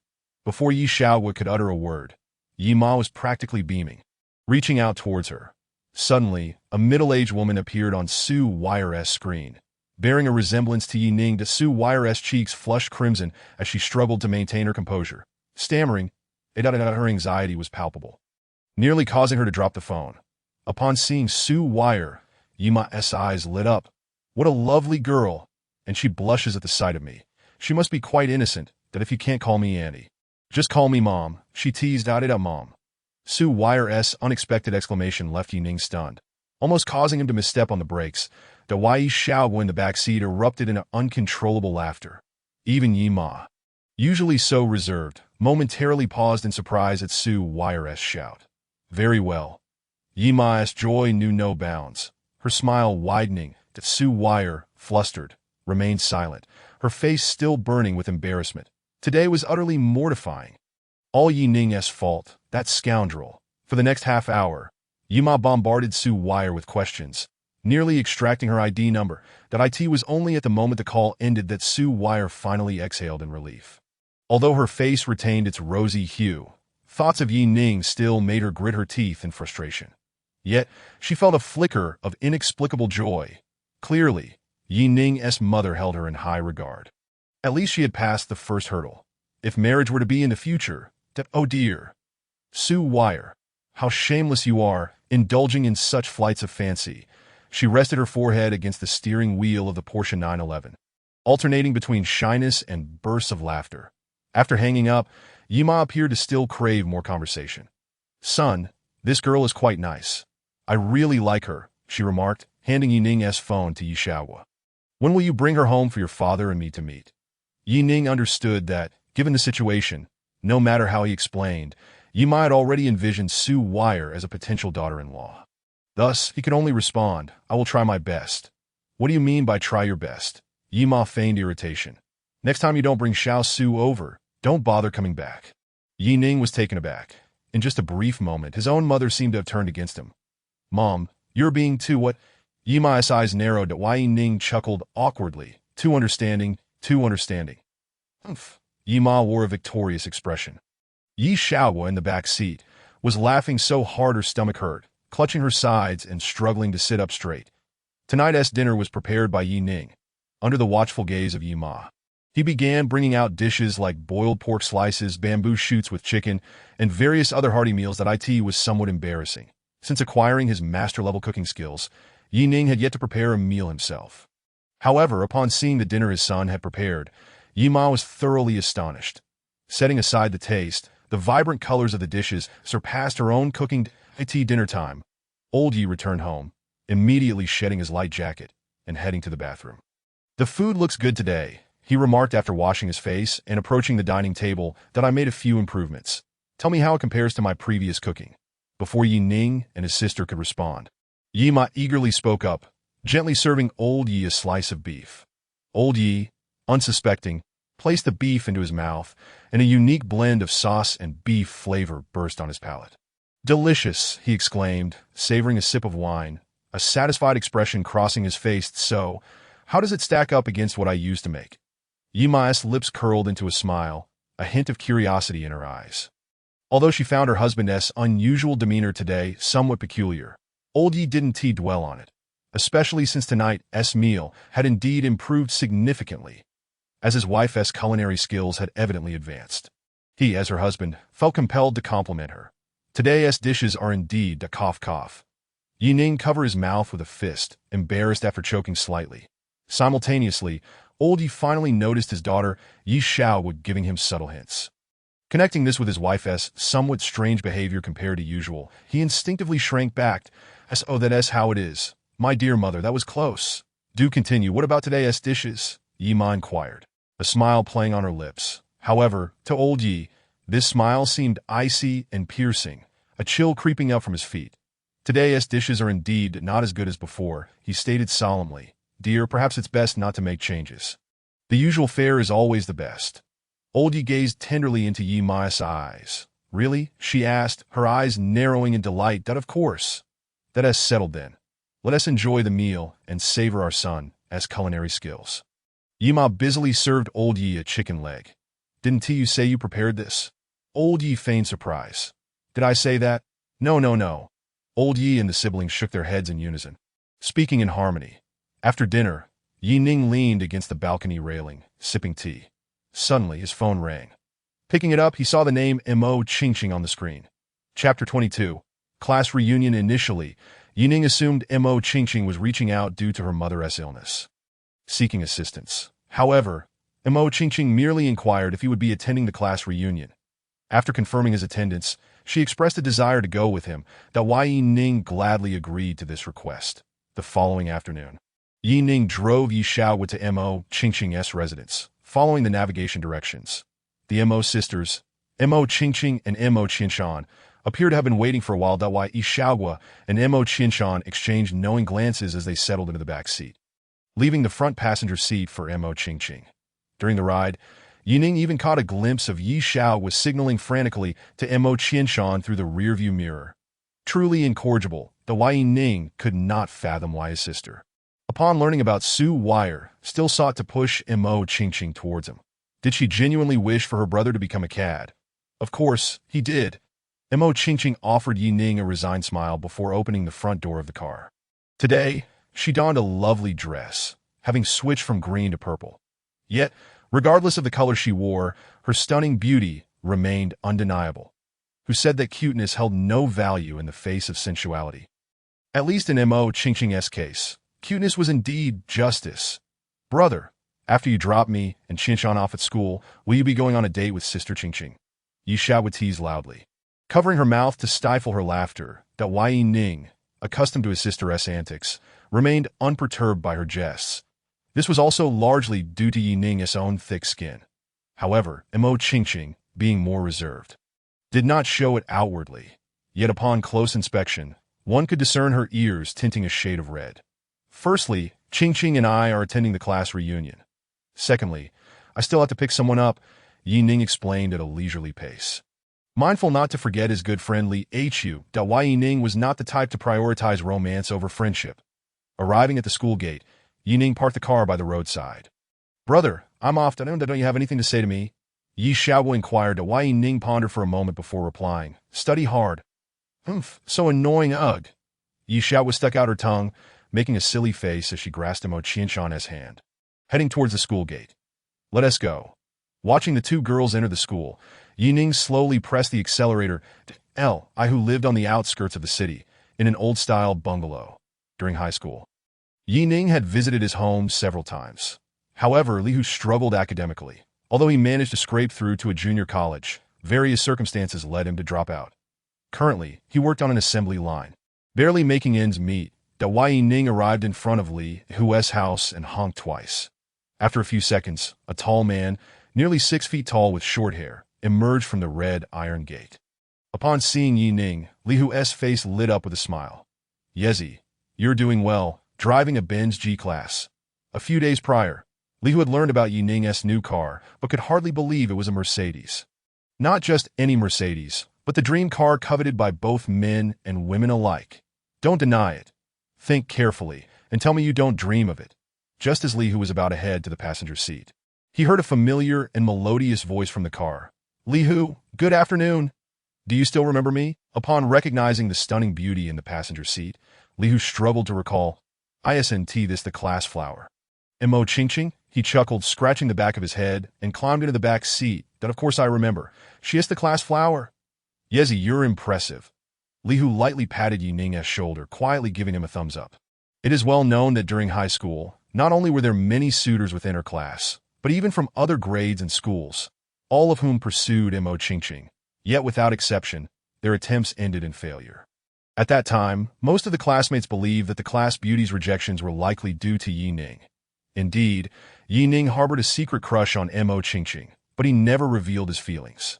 Speaker 1: Before Yi Xiaohua could utter a word, Yi Ma was practically beaming, reaching out towards her. Suddenly, a middle-aged woman appeared on Su Wire's screen, bearing a resemblance to Yi Ning. Su Wire's cheeks flushed crimson as she struggled to maintain her composure. Stammering, her anxiety was palpable, nearly causing her to drop the phone. Upon seeing Su Wire, Yi Ma's eyes lit up. What a lovely girl, and she blushes at the sight of me. She must be quite innocent, that if you can't call me Auntie, just call me Mom, she teased out. Mom. Su Wire's unexpected exclamation left Yi Ning stunned, almost causing him to misstep on the brakes. The Yi Xiaohua in the back seat erupted in uncontrollable laughter. Even Yi Ma, usually so reserved, momentarily paused in surprise at Su Wire's shout. Very well. Yi Ma's joy knew no bounds, her smile widening. That Su Wire, flustered, remained silent, her face still burning with embarrassment. Today was utterly mortifying. All Yi Ning's fault, that scoundrel. For the next half hour, Yi Ma bombarded Su Wire with questions, nearly extracting her ID number. That it was only at the moment the call ended that Su Wire finally exhaled in relief. Although her face retained its rosy hue, thoughts of Yi Ning still made her grit her teeth in frustration. Yet, she felt a flicker of inexplicable joy. Clearly, Yi Ning's mother held her in high regard. At least she had passed the first hurdle. If marriage were to be in the future, that, oh dear. Su Wire, how shameless you are, indulging in such flights of fancy. She rested her forehead against the steering wheel of the Porsche 911, alternating between shyness and bursts of laughter. After hanging up, Yi Ma appeared to still crave more conversation. Son, this girl is quite nice. I really like her, she remarked, handing Yi Ning's phone to Yi Xiaohua. When will you bring her home for your father and me to meet? Yi Ning understood that, given the situation, no matter how he explained, Yi Ma had already envisioned Su Wire as a potential daughter-in-law. Thus, he could only respond, I will try my best. What do you mean by try your best? Yi Ma feigned irritation. Next time you don't bring Xiao Su over, don't bother coming back. Yi Ning was taken aback. In just a brief moment, his own mother seemed to have turned against him. Mom, you're being too what? Yi Ma's eyes narrowed at Yi Ning chuckled awkwardly. Too understanding, too understanding. Humph. Yi Ma wore a victorious expression. Yi Xiaohua in the back seat was laughing so hard her stomach hurt, clutching her sides and struggling to sit up straight. Tonight's dinner was prepared by Yi Ning, under the watchful gaze of Yi Ma. He began bringing out dishes like boiled pork slices, bamboo shoots with chicken, and various other hearty meals that it was somewhat embarrassing. Since acquiring his master-level cooking skills, Yi Ning had yet to prepare a meal himself. However, upon seeing the dinner his son had prepared, Yi Ma was thoroughly astonished. Setting aside the taste, the vibrant colors of the dishes surpassed her own cooking. Dinner time. Old Yi returned home, immediately shedding his light jacket and heading to the bathroom. The food looks good today, he remarked after washing his face and approaching the dining table. That I made a few improvements. Tell me how it compares to my previous cooking. Before Yi Ning and his sister could respond, Yi Ma eagerly spoke up, gently serving Old Yi a slice of beef. Old Yi, unsuspecting, placed the beef into his mouth, and a unique blend of sauce and beef flavor burst on his palate. Delicious, he exclaimed, savoring a sip of wine, a satisfied expression crossing his face. So, how does it stack up against what I used to make? Yi Ma's lips curled into a smile, a hint of curiosity in her eyes. Although she found her husband's unusual demeanor today somewhat peculiar, Old Yi didn't dwell on it, especially since tonight's meal had indeed improved significantly, as his wife's culinary skills had evidently advanced. He, as her husband, felt compelled to compliment her. Today's dishes are indeed a cough. Yi Ning covered his mouth with a fist, embarrassed after choking slightly. Simultaneously, Old Yi finally noticed his daughter, Yi Xiaohua, giving him subtle hints. Connecting this with his wife's somewhat strange behavior compared to usual, he instinctively shrank back. Oh, that's how it is. My dear mother, that was close. Do continue. What about today's dishes? Yi Ma inquired, a smile playing on her lips. However, to Old Yi, this smile seemed icy and piercing, a chill creeping up from his feet. Today's dishes are indeed not as good as before, he stated solemnly. Dear, perhaps it's best not to make changes. The usual fare is always the best. Old Yi gazed tenderly into Yi Ma's eyes. Really? She asked, her eyes narrowing in delight. That of course. That has settled then. Let us enjoy the meal and savor our son's culinary skills. Yima busily served old Yi a chicken leg. Didn't you say you prepared this? Old Yi feigned surprise. Did I say that? No, no, no. Old Yi and the siblings shook their heads in unison, speaking in harmony. After dinner, Yi Ning leaned against the balcony railing, sipping tea. Suddenly, his phone rang. Picking it up, he saw the name Mo Qingqing on the screen. Chapter 22. Class Reunion. Initially, Yi Ning assumed Mo Qingqing was reaching out due to her mother's illness, seeking assistance. However, Mo Qingqing merely inquired if he would be attending the class reunion. After confirming his attendance, she expressed a desire to go with him. Yi Ning gladly agreed to this request. The following afternoon, Yi Ning drove Yi Xiaogu to Mo Qingqing's residence, following the navigation directions. The Mo sisters, Mo Qingqing and Mo Qinshan, appear to have been waiting for a while. Yi Xiaogu and Mo Qinshan exchanged knowing glances as they settled into the back seat, leaving the front passenger seat for Mo Qingqing. During the ride, Yi Ning even caught a glimpse of Yi Xiaogu signaling frantically to Mo Qinshan through the rearview mirror. Truly incorrigible, Yi Ning could not fathom why his sister, upon learning about Su Wire, still sought to push Mo Qingqing towards him. Did she genuinely wish for her brother to become a cad? Of course, he did. Mo Qingqing offered Yi Ning a resigned smile before opening the front door of the car. Today, she donned a lovely dress, having switched from green to purple. Yet, regardless of the color she wore, her stunning beauty remained undeniable. Who said that cuteness held no value in the face of sensuality? At least in Mo Qingqing's case, cuteness was indeed justice. Brother, after you drop me and Qinshan off at school, will you be going on a date with Sister Qingqing? Yi Xiaogu teased loudly, covering her mouth to stifle her laughter. Yi Ning, accustomed to his sister's antics, remained unperturbed by her jests. This was also largely due to Yi Ning's own thick skin. However, Mo Qingqing, being more reserved, did not show it outwardly. Yet upon close inspection, one could discern her ears tinting a shade of red. Firstly, Qingqing and I are attending the class reunion. Secondly, I still have to pick someone up, Yi Ning explained at a leisurely pace. Mindful not to forget his good friend Li Hu, Yi Ning was not the type to prioritize romance over friendship. Arriving at the school gate, Yi Ning parked the car by the roadside. Brother, I'm off. Don't you have anything to say to me? Yi Xiaogu inquired. Yi Ning pondered for a moment before replying. Study hard. Humph, so annoying, ugh. Yi Xiaogu stuck out her tongue, making a silly face as she grasped Mo Qinshan's hand, heading towards the school gate. Let us go. Watching the two girls enter the school, Yi Ning slowly pressed the accelerator to who lived on the outskirts of the city, in an old-style bungalow. During high school, Yi Ning had visited his home several times. However, Li Hu struggled academically. Although he managed to scrape through to a junior college, various circumstances led him to drop out. Currently, he worked on an assembly line, barely making ends meet. Yi Ning arrived in front of Li Hu's house and honked twice. After a few seconds, a tall man, nearly 6 feet tall with short hair, emerged from the red iron gate. Upon seeing Yi Ning, Li Hu's face lit up with a smile. Yezi, you're doing well, driving a Benz G-Class. A few days prior, Li Hu had learned about Yi Ning's new car, but could hardly believe it was a Mercedes. Not just any Mercedes, but the dream car coveted by both men and women alike. Don't deny it. Think carefully, and tell me you don't dream of it. Just as Li Hu was about to head to the passenger seat, he heard a familiar and melodious voice from the car. Li Hu, good afternoon. Do you still remember me? Upon recognizing the stunning beauty in the passenger seat, Li Hu struggled to recall. Isn't this the class flower? Mo Qingqing? He chuckled, scratching the back of his head, and climbed into the back seat. That of course I remember. She is the class flower. Yezi, you're impressive. Li Hu lightly patted Yi Ning's shoulder, quietly giving him a thumbs up. It is well known that during high school, not only were there many suitors within her class, but even from other grades and schools, all of whom pursued Mo Qingqing. Yet without exception, their attempts ended in failure. At that time, most of the classmates believed that the class beauty's rejections were likely due to Yi Ning. Indeed, Yi Ning harbored a secret crush on Mo Qingqing, but he never revealed his feelings.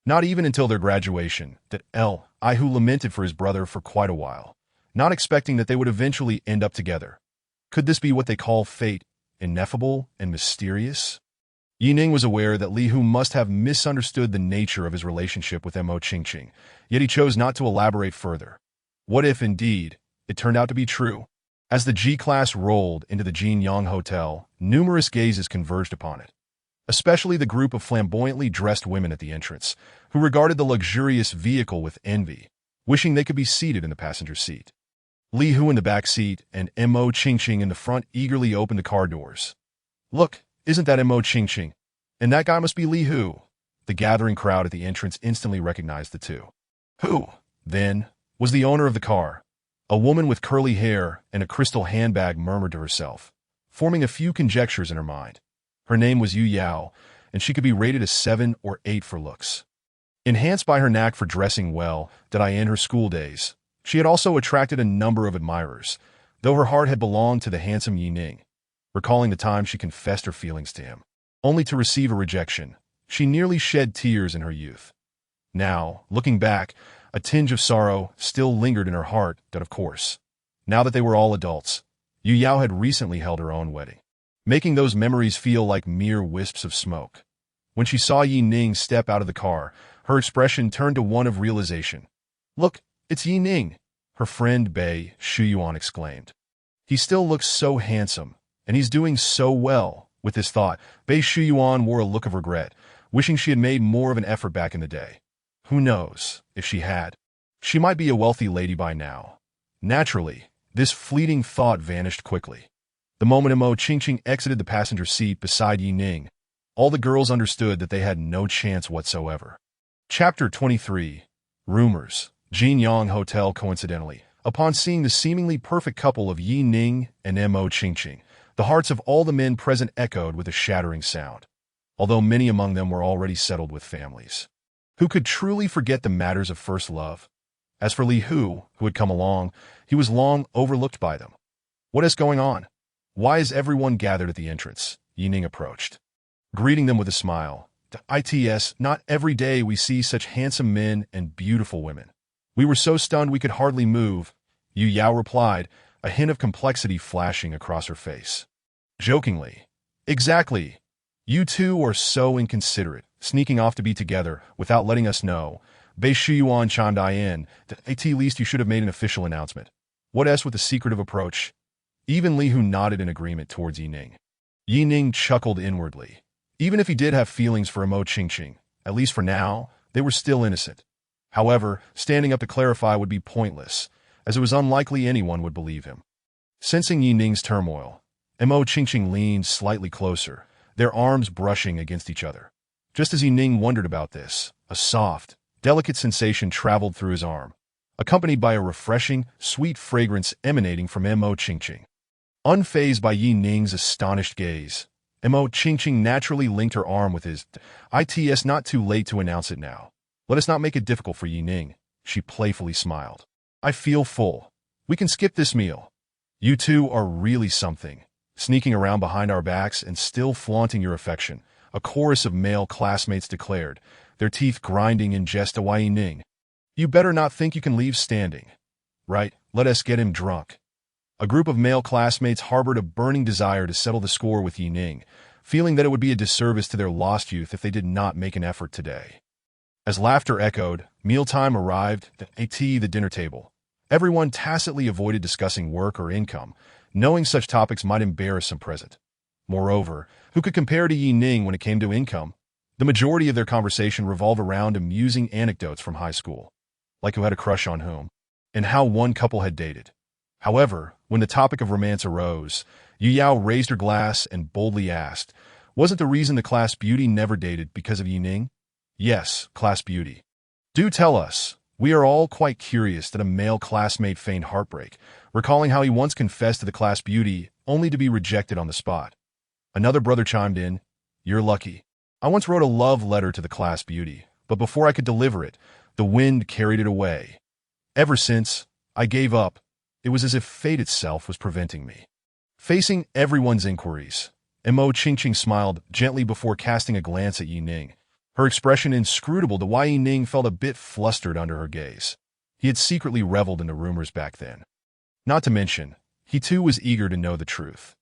Speaker 1: Not even until their graduation did Hu lamented for his brother for quite a while, not expecting that they would eventually end up together. Could this be what they call fate, ineffable and mysterious? Yi Ning was aware that Li Hu must have misunderstood the nature of his relationship with Mo Qingqing, yet he chose not to elaborate further. What if, indeed, it turned out to be true? As the G-Class rolled into the Jinyang Hotel, numerous gazes converged upon it, especially the group of flamboyantly dressed women at the entrance, who regarded the luxurious vehicle with envy, wishing they could be seated in the passenger seat. Li Hu in the back seat and Mo Qingqing in the front eagerly opened the car doors. "Look, isn't that Mo Qingqing? And that guy must be Li Hu." The gathering crowd at the entrance instantly recognized the two. Who, then, was the owner of the car? A woman with curly hair and a crystal handbag murmured to herself, forming a few conjectures in her mind. Her name was Yu Yao, and she could be rated a 7 or 8 for looks. Enhanced by her knack for dressing well that I in her school days, she had also attracted a number of admirers, though her heart had belonged to the handsome Ning. Recalling the time she confessed her feelings to him, only to receive a rejection, she nearly shed tears in her youth. Now, looking back, a tinge of sorrow still lingered in her heart that, of course, now that they were all adults, Yu Yao had recently held her own wedding, making those memories feel like mere wisps of smoke. When she saw Ning step out of the car, her expression turned to one of realization. "Look, it's Ning," her friend Bei Shuyuan exclaimed. "He still looks so handsome, and he's doing so well." With this thought, Bei Shuyuan wore a look of regret, wishing she had made more of an effort back in the day. Who knows, if she had, she might be a wealthy lady by now. Naturally, this fleeting thought vanished quickly. The moment Mo Qingqing exited the passenger seat beside Ning, all the girls understood that they had no chance whatsoever. Chapter 23. Rumors. Jinyang Hotel. Coincidentally, upon seeing the seemingly perfect couple of Ning and Mo Qingqing, the hearts of all the men present echoed with a shattering sound, although many among them were already settled with families. Who could truly forget the matters of first love? As for Li Hu, who had come along, he was long overlooked by them. "What is going on? Why is everyone gathered at the entrance?" Ning approached, greeting them with a smile. "Its not every day we see such handsome men and beautiful women. We were so stunned we could hardly move," Yu Yao replied, a hint of complexity flashing across her face. Jokingly, "Exactly. You two are so inconsiderate, sneaking off to be together without letting us know." Bei Shuyuan chimed in, "At least you should have made an official announcement. What else with the secretive approach?" Even Li Hu nodded in agreement towards Ning. Ning chuckled inwardly. Even if he did have feelings for Mo Qingqing, at least for now, they were still innocent. However, standing up to clarify would be pointless, as it was unlikely anyone would believe him. Sensing Ning's turmoil, Mo Qingqing leaned slightly closer, their arms brushing against each other. Just as Ning wondered about this, a soft, delicate sensation traveled through his arm, accompanied by a refreshing, sweet fragrance emanating from Mo Qingqing. Unfazed by Ning's astonished gaze, Mo Qingqing naturally linked her arm with his. "It's not too late to announce it now. Let us not make it difficult for Ning," she playfully smiled. "I feel full. We can skip this meal. You two are really something, sneaking around behind our backs and still flaunting your affection," a chorus of male classmates declared, their teeth grinding in jest. Ning, "You better not think you can leave standing. Right, let us get him drunk." A group of male classmates harbored a burning desire to settle the score with Ning, feeling that it would be a disservice to their lost youth if they did not make an effort today. As laughter echoed, mealtime arrived at the dinner table. Everyone tacitly avoided discussing work or income, knowing such topics might embarrass some present. Moreover, who could compare to Ning when it came to income? The majority of their conversation revolved around amusing anecdotes from high school, like who had a crush on whom, and how one couple had dated. However, when the topic of romance arose, Yu Yao raised her glass and boldly asked, "Wasn't the reason the class beauty never dated because of Ning?" "Yes, class beauty. Do tell us. We are all quite curious," that a male classmate feigned heartbreak, recalling how he once confessed to the class beauty only to be rejected on the spot. Another brother chimed in, "You're lucky. I once wrote a love letter to the class beauty, but before I could deliver it, the wind carried it away. Ever since, I gave up. It was as if fate itself was preventing me." Facing everyone's inquiries, Mo Qingqing smiled gently before casting a glance at Ning, her expression inscrutable to why Ning felt a bit flustered under her gaze. He had secretly reveled in the rumors back then. Not to mention, he too was eager to know the truth.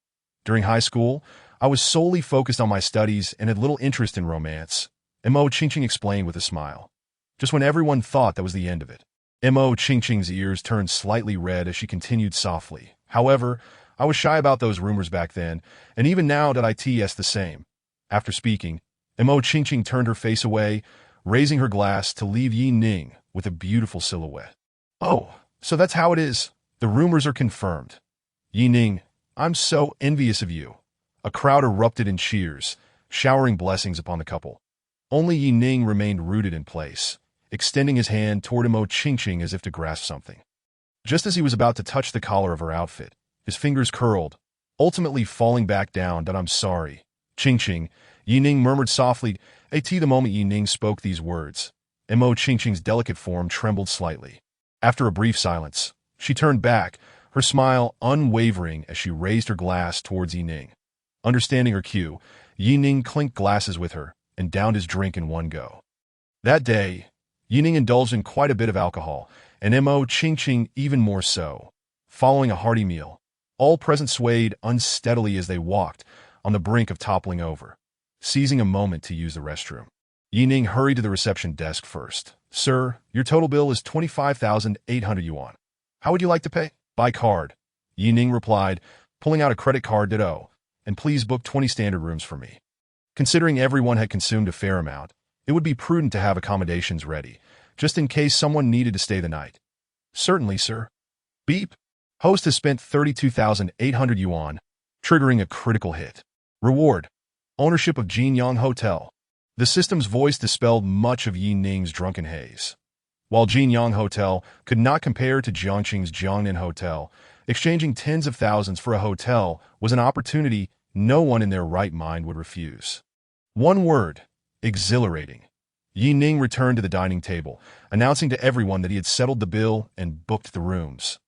Speaker 1: "During high school, I was solely focused on my studies and had little interest in romance," Mo Qingqing explained with a smile. Just when everyone thought that was the end of it, Mo Qingqing's ears turned slightly red as she continued softly. However, I was shy about those rumors back then, and even now that ITS the same. After speaking, Mo Qingqing turned her face away, raising her glass to leave Yi Ning with a beautiful silhouette. Oh, so that's how it is. The rumors are confirmed. Yi Ning, I'm so envious of you. A crowd erupted in cheers, showering blessings upon the couple. Only Yi Ning remained rooted in place, extending his hand toward Mo Qingqing as if to grasp something. Just as he was about to touch the collar of her outfit, his fingers curled, ultimately falling back down. That I'm sorry. Qingqing, Yi Ning murmured softly. At the moment Yi Ning spoke these words, Mo Qingqing's delicate form trembled slightly. After a brief silence, she turned back, her smile unwavering as she raised her glass towards Yi Ning. Understanding her cue, Yi Ning clinked glasses with her and downed his drink in one go. That day, Yi Ning indulged in quite a bit of alcohol, and Mo Qingqing even more so. Following a hearty meal, all present swayed unsteadily as they walked, on the brink of toppling over. Seizing a moment to use the restroom, Yi Ning hurried to the reception desk first. Sir, your total bill is 25,800 yuan. How would you like to pay? By card. Yi Ning replied, pulling out a credit card. Ditto, and please book 20 standard rooms for me. Considering everyone had consumed a fair amount, it would be prudent to have accommodations ready, just in case someone needed to stay the night. Certainly, sir. Beep. Host has spent 32,800 yuan, triggering a critical hit. Reward. Ownership of Jinyang Hotel. The system's voice dispelled much of Yi Ning's drunken haze. While Jinyang Hotel could not compare to Jiangqing's Jiangnan Hotel, exchanging tens of thousands for a hotel was an opportunity no one in their right mind would refuse. One word: exhilarating. Yi Ning returned to the dining table, announcing to everyone that he had settled the bill and booked the rooms.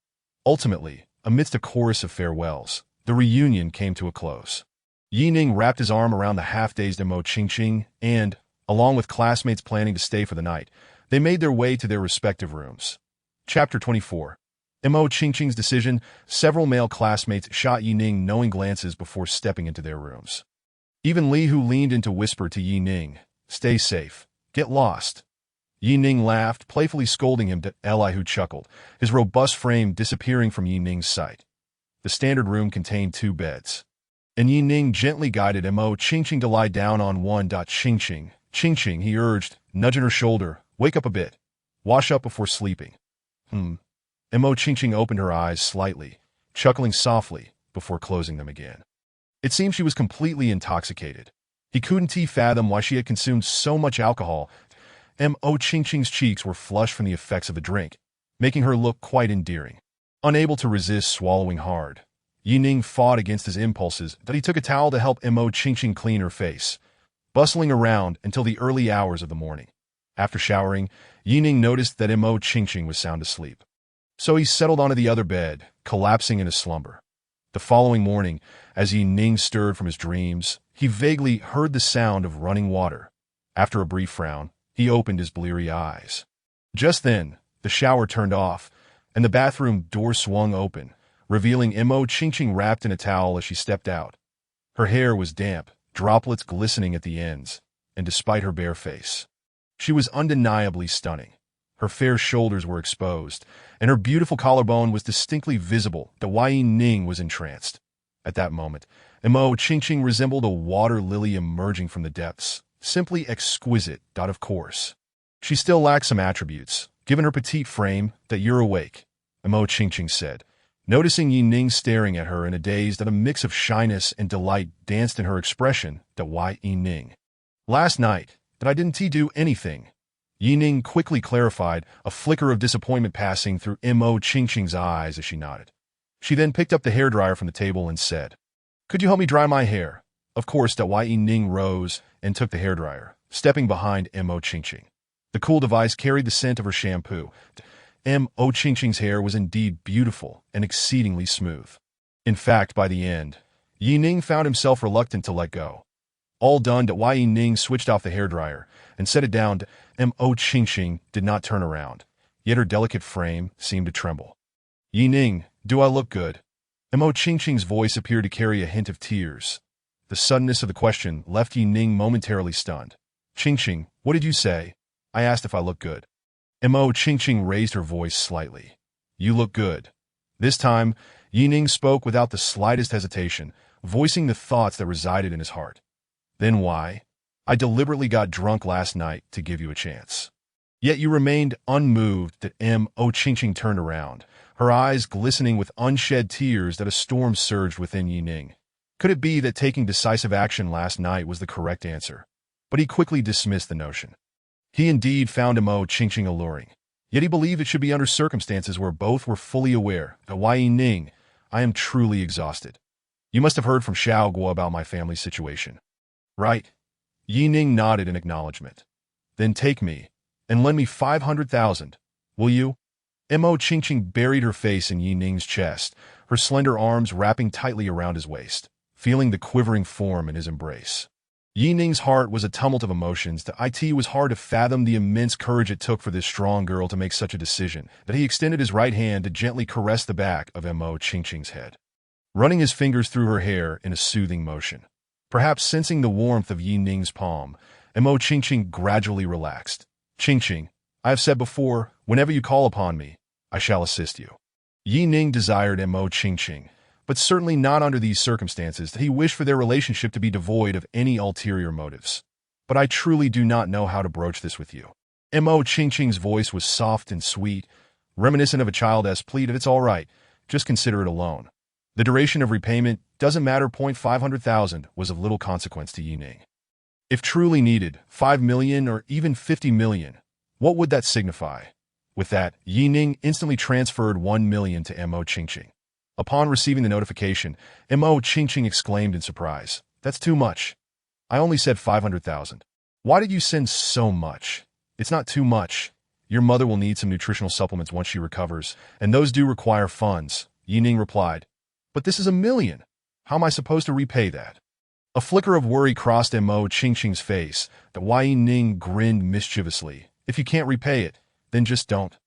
Speaker 1: Ultimately, amidst a chorus of farewells, the reunion came to a close. Yi Ning wrapped his arm around the half-dazed Mo Qingqing and, along with classmates planning to stay for the night, they made their way to their respective rooms. Chapter 24. Mo Qingqing's decision. Several male classmates shot Yi Ning knowing glances before stepping into their rooms. Even Li Hu leaned in to whisper to Yi Ning, "Stay safe. Get lost." Yi Ning laughed, playfully scolding him. Li Hu chuckled, his robust frame disappearing from Yi Ning's sight. The standard room contained 2 beds, and Yi Ning gently guided Mo Qingqing to lie down on one. Qingqing, Qingqing, he urged, nudging her shoulder, "Wake up a bit. Wash up before sleeping." Mo Qingqing opened her eyes slightly, chuckling softly before closing them again. It seemed she was completely intoxicated. He couldn't fathom why she had consumed so much alcohol. Mo Qingqing's cheeks were flushed from the effects of the drink, making her look quite endearing. Unable to resist swallowing hard, Yi Ning fought against his impulses. He took a towel to help Mo Qingqing clean her face, bustling around until the early hours of the morning. After showering, Yi Ning noticed that Mo Qingqing was sound asleep. So he settled onto the other bed, collapsing into slumber. The following morning, as Yi Ning stirred from his dreams, he vaguely heard the sound of running water. After a brief frown, he opened his bleary eyes. Just then, the shower turned off, and the bathroom door swung open, revealing Mo Qingqing wrapped in a towel as she stepped out. Her hair was damp, droplets glistening at the ends, and despite her bare face, she was undeniably stunning. Her fair shoulders were exposed, and her beautiful collarbone was distinctly visible. Yi Ning was entranced. At that moment, Mo Qingqing resembled a water lily emerging from the depths, simply exquisite. Of course, she still lacked some attributes, given her petite frame. "You're awake," Mo Qingqing said, noticing Yi Ning staring at her in a daze. A mix of shyness and delight danced in her expression. Yi Ning, "Last night, I didn't do anything." Yi Ning quickly clarified, a flicker of disappointment passing through Mo Qingqing's eyes as she nodded. She then picked up the hairdryer from the table and said, "Could you help me dry my hair?" Of course. Yi Ning rose and took the hairdryer, stepping behind Mo Qingqing. The cool device carried the scent of her shampoo. Mo Qingqing's hair was indeed beautiful and exceedingly smooth. In fact, by the end, Yi Ning found himself reluctant to let go. All done, Yi Ning switched off the hairdryer and set it down. Mo Qingqing did not turn around, yet her delicate frame seemed to tremble. "Yi Ning, do I look good?" Mo Qingqing's voice appeared to carry a hint of tears. The suddenness of the question left Yi Ning momentarily stunned. "Qingqing, what did you say?" "I asked if I look good." Mo Qingqing raised her voice slightly. "You look good." This time, Ning spoke without the slightest hesitation, voicing the thoughts that resided in his heart. Then why? I deliberately got drunk last night to give you a chance. Yet you remained unmoved. That Mo Qingqing turned around, her eyes glistening with unshed tears that a storm surged within Ning. Could it be that taking decisive action last night was the correct answer? But he quickly dismissed the notion. He indeed found Mo Qingqing alluring, yet he believed it should be under circumstances where both were fully aware that Ning, I am truly exhausted. You must have heard from Xiao Guo about my family situation. Right? Ning nodded in acknowledgement. Then take me, and lend me 500,000, will you? Mo Qingqing buried her face in Ning's chest, her slender arms wrapping tightly around his waist, feeling the quivering form in his embrace. Ning's heart was a tumult of emotions. It was hard to fathom the immense courage it took for this strong girl to make such a decision, that he extended his right hand to gently caress the back of Mo Qingqing's head, running his fingers through her hair in a soothing motion. Perhaps sensing the warmth of Ning's palm, Mo Qingqing gradually relaxed. Qingqing, I have said before, whenever you call upon me, I shall assist you. Ning desired Mo Qingqing, but certainly not under these circumstances. That he wished for their relationship to be devoid of any ulterior motives. But I truly do not know how to broach this with you. Mo Qingqing's voice was soft and sweet, reminiscent of a child as pleaded. It's all right, just consider it a loan. The duration of repayment doesn't matter. 500,000 was of little consequence to Ning. If truly needed, 5 million or even 50 million, what would that signify? With that, Ning instantly transferred 1 million to Mo Qingqing. Upon receiving the notification, Mo Qingqing exclaimed in surprise, "That's too much. I only said 500,000. Why did you send so much? It's not too much. Your mother will need some nutritional supplements once she recovers, and those do require funds," Ning replied. "But this is 1 million. How am I supposed to repay that?" A flicker of worry crossed Mo Qingqing's face. The Ning grinned mischievously. "If you can't repay it, then just don't."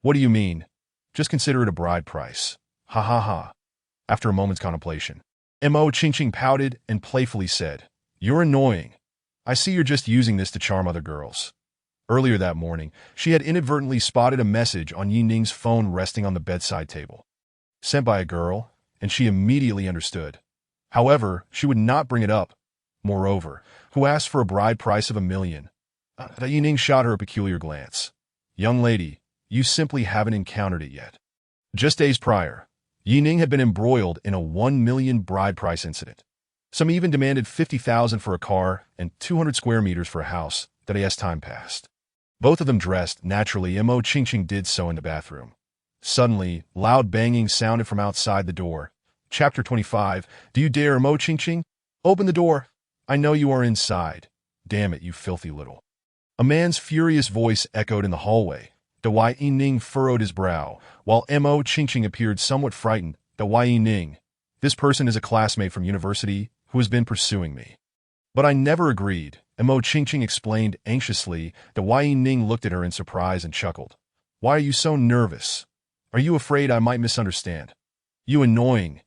Speaker 1: "What do you mean? Just consider it a bride price." Ha ha ha. After a moment's contemplation, Mo Qingqing pouted and playfully said, "You're annoying. I see you're just using this to charm other girls." Earlier that morning, she had inadvertently spotted a message on Ning's phone resting on the bedside table. Sent by a girl, and she immediately understood. However, she would not bring it up. Moreover, who asked for a bride price of 1 million? Ning shot her a peculiar glance. "Young lady, you simply haven't encountered it yet." Just days prior, Ning had been embroiled in a 1 million bride price incident. Some even demanded 50,000 for a car and 200 square meters for a house. That as time passed, both of them dressed. Naturally, Mo Qingqing did so in the bathroom. Suddenly, loud banging sounded from outside the door. Chapter 25. Do you dare, Mo Qingqing? Open the door. I know you are inside. Damn it, you filthy little. A man's furious voice echoed in the hallway. Ning furrowed his brow, while Mo Qingqing appeared somewhat frightened. Ning, this person is a classmate from university who has been pursuing me. But I never agreed, Mo Qingqing explained anxiously. Ning looked at her in surprise and chuckled. Why are you so nervous? Are you afraid I might misunderstand? You annoying.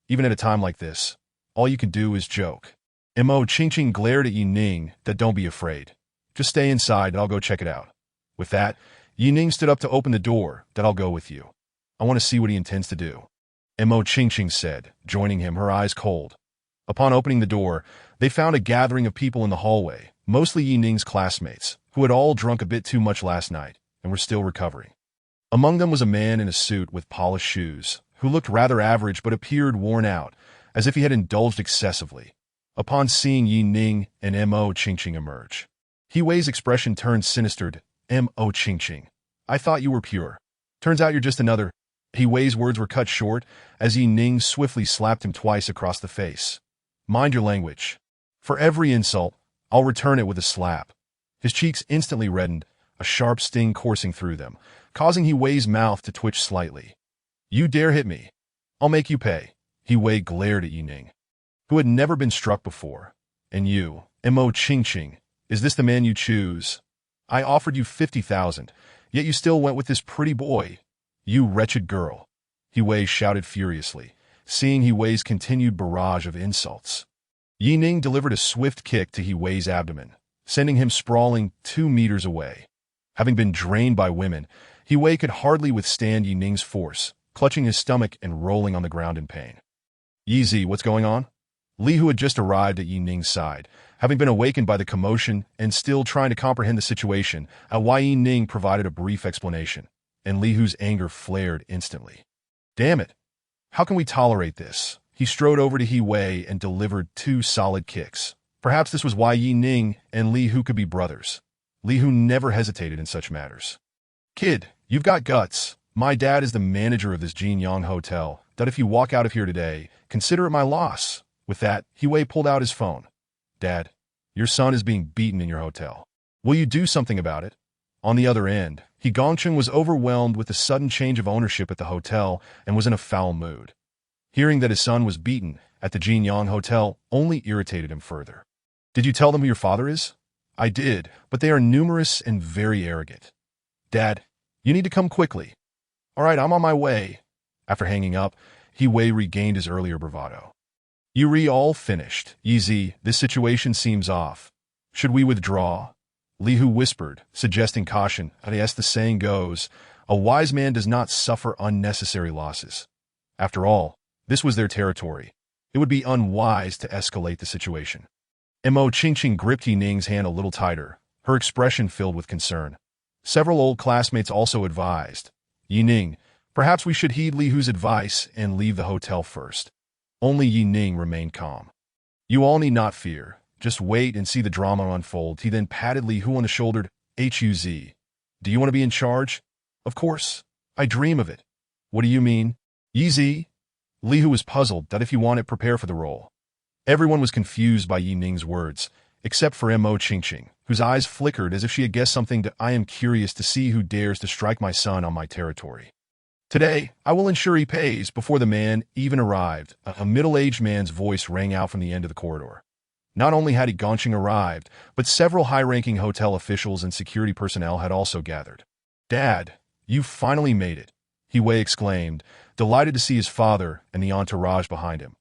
Speaker 1: Even at a time like this, all you can do is joke. Mo Qingqing glared at Ning. Don't be afraid. Just stay inside and I'll go check it out. With that, Ning stood up to open the door. I'll go with you. I want to see what he intends to do. Mo Qingqing said, joining him, her eyes cold. Upon opening the door, they found a gathering of people in the hallway, mostly Ning's classmates, who had all drunk a bit too much last night and were still recovering. Among them was a man in a suit with polished shoes, who looked rather average but appeared worn out, as if he had indulged excessively. Upon seeing Ning and Mo Qingqing emerge, He Wei's expression turned sinister. Mo Qingqing, I thought you were pure. Turns out you're just another. He Wei's words were cut short as Ning swiftly slapped him twice across the face. Mind your language. For every insult, I'll return it with a slap. His cheeks instantly reddened, a sharp sting coursing through them, causing He Wei's mouth to twitch slightly. You dare hit me? I'll make you pay. He Wei glared at Ning, who had never been struck before. And you, Mo Qingqing, is this the man you choose? I offered you 50,000, yet you still went with this pretty boy. You wretched girl. He Wei shouted furiously, seeing He Wei's continued barrage of insults. Ning delivered a swift kick to He Wei's abdomen, sending him sprawling 2 meters away. Having been drained by women, He Wei could hardly withstand Ning's force, clutching his stomach and rolling on the ground in pain. Yi, what's going on? Li, who had just arrived at Yi Ning's side, having been awakened by the commotion and still trying to comprehend the situation, Yi Ning provided a brief explanation, and Li Hu's anger flared instantly. Damn it! How can we tolerate this? He strode over to He Wei and delivered 2 solid kicks. Perhaps this was why Yi Ning and Li Hu could be brothers. Li Hu never hesitated in such matters. Kid, you've got guts. My dad is the manager of this Jinyang hotel. That if you walk out of here today, consider it my loss. With that, He Wei pulled out his phone. Dad, your son is being beaten in your hotel. Will you do something about it? On the other end, He Gongcheng was overwhelmed with the sudden change of ownership at the hotel and was in a foul mood. Hearing that his son was beaten at the Jinyang hotel only irritated him further. Did you tell them who your father is? I did, but they are numerous and very arrogant. Dad, you need to come quickly. All right, I'm on my way. After hanging up, He Wei regained his earlier bravado. You all finished. Easy, this situation seems off. Should we withdraw? Li Hu whispered, suggesting caution. As the saying goes, a wise man does not suffer unnecessary losses. After all, this was their territory. It would be unwise to escalate the situation. Mo Qingqing gripped Yi Ning's hand a little tighter, her expression filled with concern. Several old classmates also advised, Yi Ning, perhaps we should heed Li Hu's advice and leave the hotel first. Only Yi Ning remained calm. You all need not fear. Just wait and see the drama unfold. He then patted Li Hu on the shoulder. Huz. Do you want to be in charge? Of course. I dream of it. What do you mean? Yi. Li Hu was puzzled that if he wanted, prepare for the role. Everyone was confused by Yi Ning's words, except for Mo Qingqing, whose eyes flickered as if she had guessed something. I am curious to see who dares to strike my son on my territory. Today, I will ensure he pays. Before the man even arrived, a middle-aged man's voice rang out from the end of the corridor. Not only had He Gongcheng arrived, but several high-ranking hotel officials and security personnel had also gathered. Dad, you finally made it, He Wei exclaimed, delighted to see his father and the entourage behind him.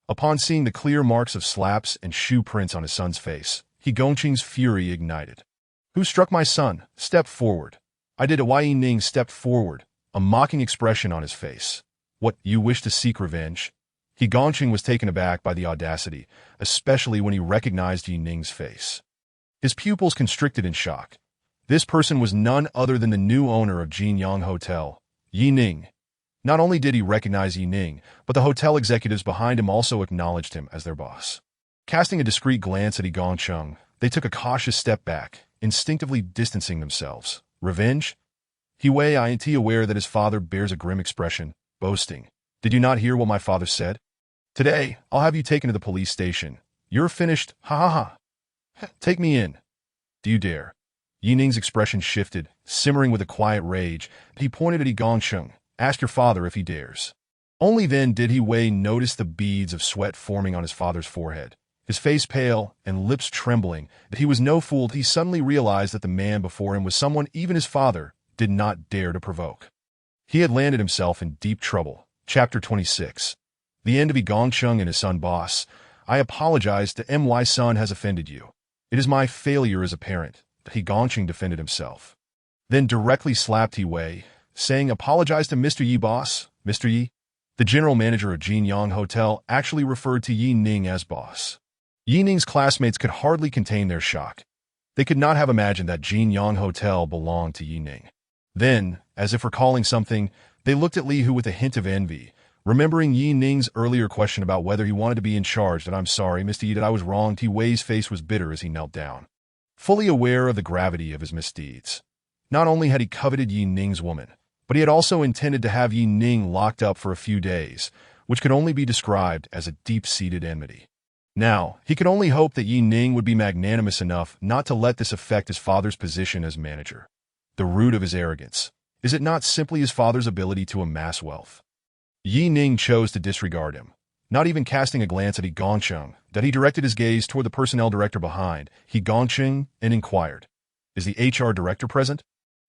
Speaker 1: Upon seeing the clear marks of slaps and shoe prints on his son's face, He Gongcheng's fury ignited. Who struck my son? Step forward. I did. Yi Ning stepped forward, a mocking expression on his face. What, you wish to seek revenge? He Gongcheng was taken aback by the audacity, especially when he recognized Yi Ning's face. His pupils constricted in shock. This person was none other than the new owner of Jinyang Hotel, Yi Ning. Not only did he recognize Yi Ning, but the hotel executives behind him also acknowledged him as their boss. Casting a discreet glance at Yi Gongcheng, they took a cautious step back, instinctively distancing themselves. Revenge? He Wei ain't aware that his father bears a grim expression, boasting. Did you not hear what my father said? Today, I'll have you taken to the police station. You're finished, ha ha ha. Take me in. Do you dare? Yi Ning's expression shifted, simmering with a quiet rage. He pointed at Yi Gongcheng. Ask your father if he dares. Only then did He Wei notice the beads of sweat forming on his father's forehead. His face pale and lips trembling, but he was no fool. He suddenly realized that the man before him was someone even his father did not dare to provoke. He had landed himself in deep trouble. Chapter 26. The end of Yi Gongcheng and his son boss. I apologize to my son has offended you. It is my failure as a parent. Yi Gongcheng defended himself. Then directly slapped He Wei, saying, apologize to Mr. Yi boss. Mr. Yi? The general manager of Jinyang Hotel actually referred to Yi Ning as boss. Yi Ning's classmates could hardly contain their shock. They could not have imagined that Jinyang Hotel belonged to Yi Ning. Then, as if recalling something, they looked at Li Hu with a hint of envy, remembering Yi Ning's earlier question about whether he wanted to be in charge. That I'm sorry, Mr. Yi, that I was wrong. He Wei's face was bitter as he knelt down, fully aware of the gravity of his misdeeds. Not only had he coveted Yi Ning's woman, but he had also intended to have Yi Ning locked up for a few days, which could only be described as a deep-seated enmity. Now, he could only hope that Yi Ning would be magnanimous enough not to let this affect his father's position as manager. The root of his arrogance, is it not simply his father's ability to amass wealth? Yi Ning chose to disregard him, not even casting a glance at Yi Gongcheng, that he directed his gaze toward the personnel director behind, Yi Gongcheng, and inquired, is the HR director present?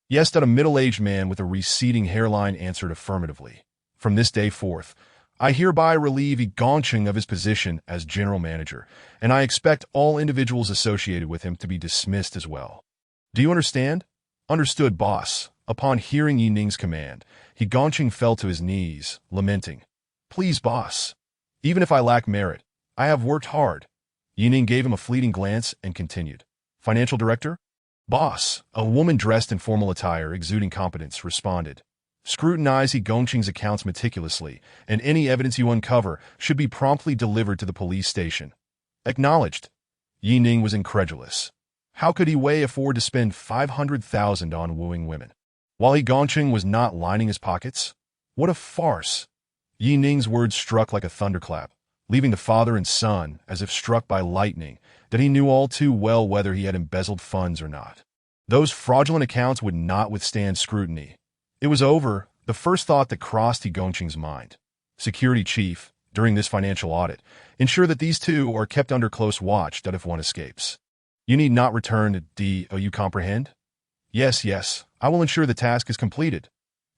Speaker 1: Yes, that a middle-aged man with a receding hairline answered affirmatively. From this day forth, I hereby relieve Yi Gongcheng of his position as general manager, and I expect all individuals associated with him to be dismissed as well. Do you understand? Understood, boss. Upon hearing Yi Ning's command, He Gongqing fell to his knees, lamenting, "Please, boss. Even if I lack merit, I have worked hard." Yi Ning gave him a fleeting glance and continued, "Financial director?" "Boss," a woman dressed in formal attire, exuding competence, responded. "Scrutinize He Gongqing's accounts meticulously, and any evidence you uncover should be promptly delivered to the police station." Acknowledged. Yi Ning was incredulous. How could he afford to spend 500,000 on wooing women, while He Gongqing was not lining his pockets? What a farce! Yi Ning's words struck like a thunderclap, leaving the father and son as if struck by lightning, that he knew all too well whether he had embezzled funds or not. Those fraudulent accounts would not withstand scrutiny. It was over, the first thought that crossed He Gongqing's mind. Security chief, during this financial audit, ensure that these two are kept under close watch, that if one escapes, you need not return to D.O. You comprehend? Yes, I will ensure the task is completed.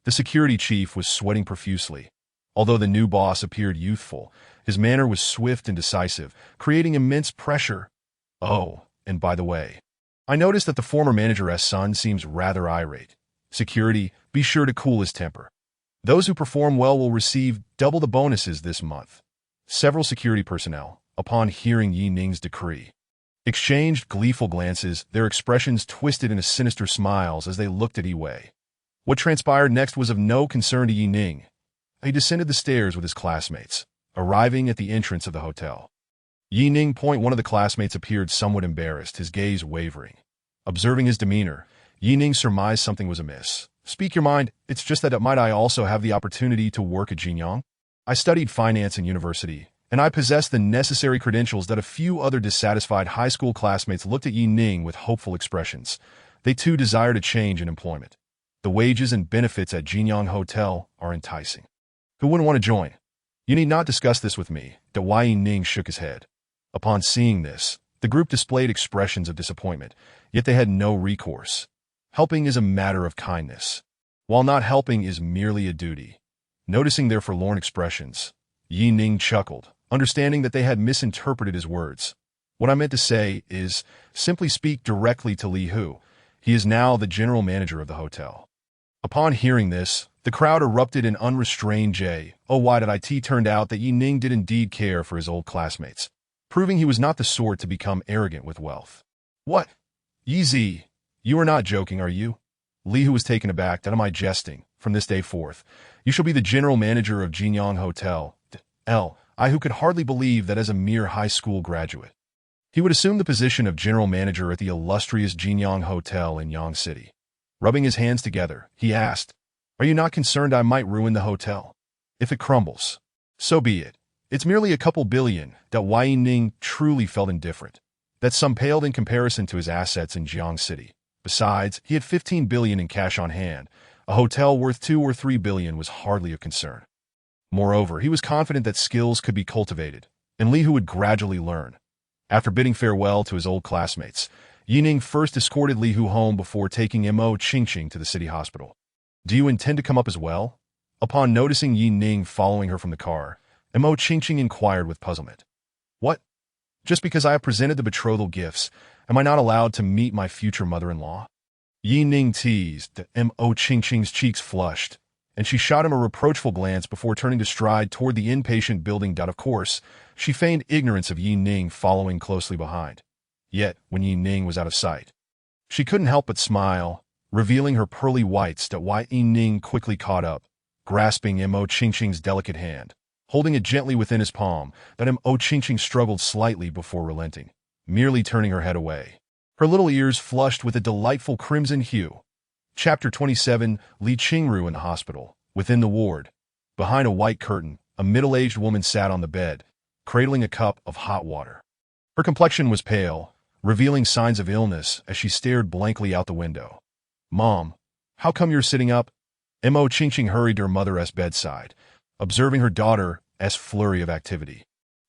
Speaker 1: The security chief was sweating profusely. Although the new boss appeared youthful, his manner was swift and decisive, creating immense pressure. Oh, and by the way, I noticed that the former manager's son seems rather irate. Security, be sure to cool his temper. Those who perform well will receive double the bonuses this month. Several security personnel, upon hearing Yi Ning's decree, exchanged gleeful glances, their expressions twisted into sinister smiles as they looked at Yi Wei. What transpired next was of no concern to Yi Ning. He descended the stairs with his classmates, arriving at the entrance of the hotel. Yi Ning, one of the classmates, appeared somewhat embarrassed, his gaze wavering. Observing his demeanor, Yi Ning surmised something was amiss. "Speak your mind, it's just that might I also have the opportunity to work at Jinyang? I studied finance in university, and I possess the necessary credentials." That a few other dissatisfied high school classmates looked at Yi Ning with hopeful expressions. They too desired a change in employment. The wages and benefits at Jinyang Hotel are enticing. Who wouldn't want to join? You need not discuss this with me. Yi Ning shook his head. Upon seeing this, the group displayed expressions of disappointment, yet they had no recourse. Helping is a matter of kindness, while not helping is merely a duty. Noticing their forlorn expressions, Yi Ning chuckled, understanding that they had misinterpreted his words. "What I meant to say is, simply speak directly to Li Hu. He is now the general manager of the hotel." Upon hearing this, the crowd erupted in unrestrained It turned out that Yi Ning did indeed care for his old classmates, proving he was not the sort to become arrogant with wealth. "What? Yi Zi, you are not joking, are you?" Li Hu was taken aback. "That am I jesting? From this day forth, you shall be the general manager of Jinyang Hotel." I who could hardly believe that as a mere high school graduate, he would assume the position of general manager at the illustrious Jinyang Hotel in Yang City. Rubbing his hands together, he asked, "Are you not concerned I might ruin the hotel? If it crumbles, so be it. It's merely a couple billion." Yi Ning truly felt indifferent. That sum paled in comparison to his assets in Jiang City. Besides, he had 15 billion in cash on hand. A hotel worth 2 or 3 billion was hardly a concern. Moreover, he was confident that skills could be cultivated, and Li Hu would gradually learn. After bidding farewell to his old classmates, Yi Ning first escorted Li Hu home before taking Mo Qingqing to the city hospital. "Do you intend to come up as well?" Upon noticing Yi Ning following her from the car, Mo Qingqing inquired with puzzlement. "What? Just because I have presented the betrothal gifts, am I not allowed to meet my future mother-in-law?" Yi Ning teased. Mo Qingqing's cheeks flushed, and she shot him a reproachful glance before turning to stride toward the inpatient building. Of course, she feigned ignorance of Yi Ning following closely behind. Yet, when Yi Ning was out of sight, she couldn't help but smile, revealing her pearly whites. Yi Ning quickly caught up, grasping Mo Qingqing's delicate hand, holding it gently within his palm. Mo Qingqing struggled slightly before relenting, merely turning her head away. Her little ears flushed with a delightful crimson hue. Chapter 27. Li Qingru in the hospital. Within the ward, behind a white curtain, a middle-aged woman sat on the bed, cradling a cup of hot water. Her complexion was pale, revealing signs of illness as she stared blankly out the window. "Mom, how come you're sitting up?" Mo Qingqing hurried to her mother's bedside, observing her daughter's flurry of activity.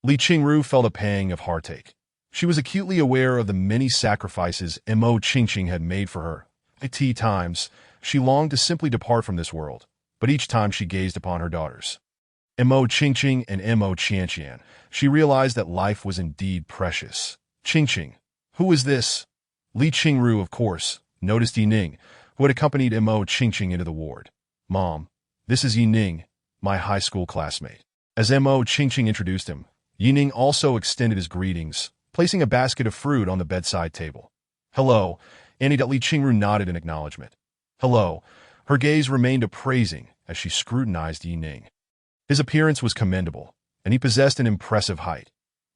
Speaker 1: Li Qingru felt a pang of heartache. She was acutely aware of the many sacrifices Mo Qingqing had made for her. At times, she longed to simply depart from this world, but each time she gazed upon her daughters, Mo Qingqing and Mo Qianqian, she realized that life was indeed precious. "Qingqing, who is this?" Li Qingru, of course, noticed Yi Ning, who had accompanied Mo Qingqing into the ward. "Mom, this is Ning, my high school classmate." As Mo Qingqing introduced him, Ning also extended his greetings, placing a basket of fruit on the bedside table. "Hello," Li Qingru nodded in acknowledgement. "Hello." Her gaze remained appraising as she scrutinized Ning. His appearance was commendable, and he possessed an impressive height.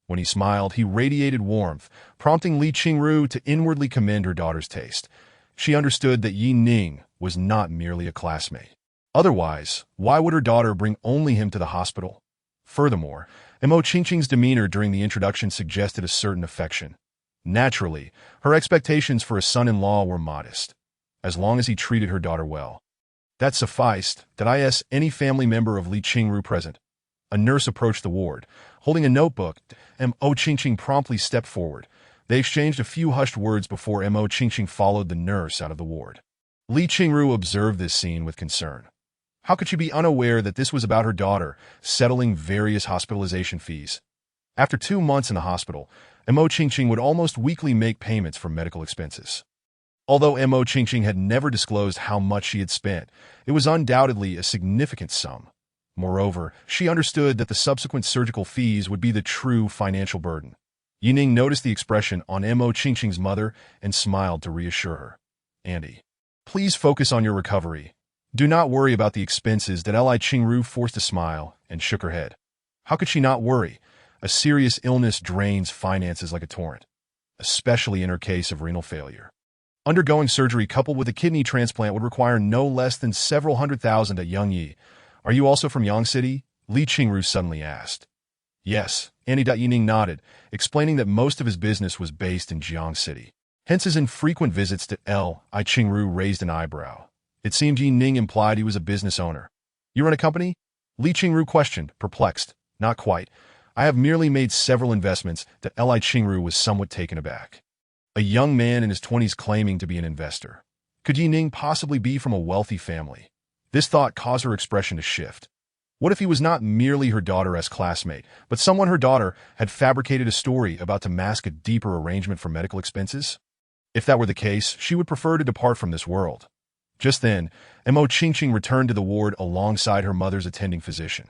Speaker 1: When he smiled, he radiated warmth, prompting Li Qingru to inwardly commend her daughter's taste. She understood that Ning was not merely a classmate. Otherwise, why would her daughter bring only him to the hospital? Furthermore, Mo Qingqing's demeanor during the introduction suggested a certain affection. Naturally, her expectations for a son-in-law were modest, as long as he treated her daughter well. That sufficed. Did I ask any family member of Li Qingru present? A nurse approached the ward, holding a notebook. Mo Qingqing promptly stepped forward. They exchanged a few hushed words before Mo Qingqing followed the nurse out of the ward. Li Qingru observed this scene with concern. How could she be unaware that this was about her daughter settling various hospitalization fees? After 2 months in the hospital, Mo Qingqing would almost weekly make payments for medical expenses. Although Mo Qingqing had never disclosed how much she had spent, it was undoubtedly a significant sum. Moreover, she understood that the subsequent surgical fees would be the true financial burden. Ning noticed the expression on Mo Qingqing's mother and smiled to reassure her. "Andy, please focus on your recovery. Do not worry about the expenses." Li Qingru forced a smile and shook her head. How could she not worry? A serious illness drains finances like a torrent, especially in her case of renal failure. Undergoing surgery coupled with a kidney transplant would require no less than several $100,000 at Yangyi. "Are you also from Yang City?" Li Qingru suddenly asked. "Yes," Ning nodded, explaining that most of his business was based in Jiang City. Hence his infrequent visits to Li Qingru raised an eyebrow. It seemed Ning implied he was a business owner. "You run a company?" Li Qingru questioned, perplexed. "Not quite. I have merely made several investments." Li Qingru was somewhat taken aback. A young man in his 20s claiming to be an investor. Could Ning possibly be from a wealthy family? This thought caused her expression to shift. What if he was not merely her daughter's classmate, but someone her daughter had fabricated a story about to mask a deeper arrangement for medical expenses? If that were the case, she would prefer to depart from this world. Just then, Mo Qingqing returned to the ward alongside her mother's attending physician.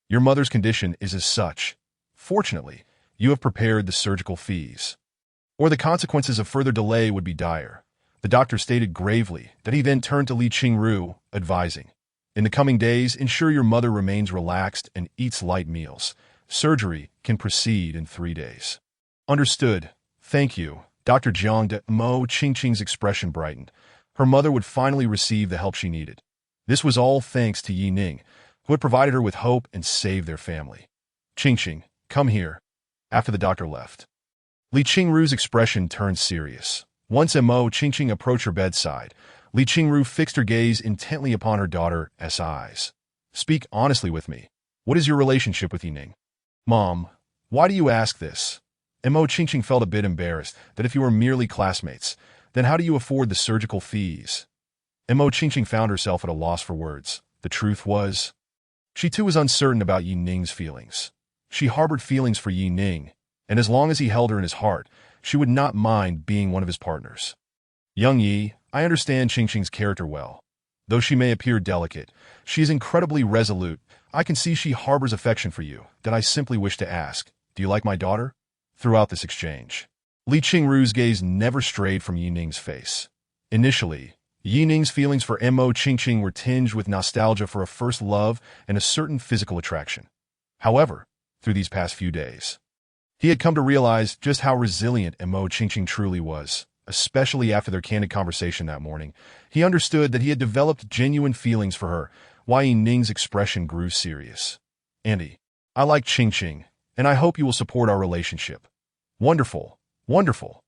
Speaker 1: "Your mother's condition is as such. Fortunately, you have prepared the surgical fees, or the consequences of further delay would be dire," the doctor stated gravely. That he then turned to Li Qingru, advising, "In the coming days, ensure your mother remains relaxed and eats light meals. Surgery can proceed in 3 days." "Understood. Thank you, Dr. Jiang." Mo Qingqing's expression brightened. Her mother would finally receive the help she needed. This was all thanks to Ning, who had provided her with hope and saved their family. "Qingqing, come here." After the doctor left, Li Qingru's expression turned serious. Once Mo Qingqing approached her bedside, Li Qingru fixed her gaze intently upon her daughter's eyes. "Speak honestly with me. What is your relationship with Ning?" "Mom, why do you ask this?" Mo Qingqing felt a bit embarrassed. That if you were merely classmates, then how do you afford the surgical fees? Mo Qingqing found herself at a loss for words. The truth was, she too was uncertain about Ning's feelings. She harbored feelings for Ning, and as long as he held her in his heart, she would not mind being one of his partners. "Young Yi, I understand Qingqing's character well. Though she may appear delicate, she is incredibly resolute. I can see she harbors affection for you. That I simply wish to ask, do you like my daughter?" Throughout this exchange, Li Qingru's gaze never strayed from Ning's face. Initially, Ning's feelings for Mo Qingqing were tinged with nostalgia for a first love and a certain physical attraction. However, through these past few days, he had come to realize just how resilient Mo Qingqing truly was. Especially after their candid conversation that morning, he understood that he had developed genuine feelings for her. Why Ning's expression grew serious. "Andy, I like Qingqing, and I hope you will support our relationship." "Wonderful, wonderful."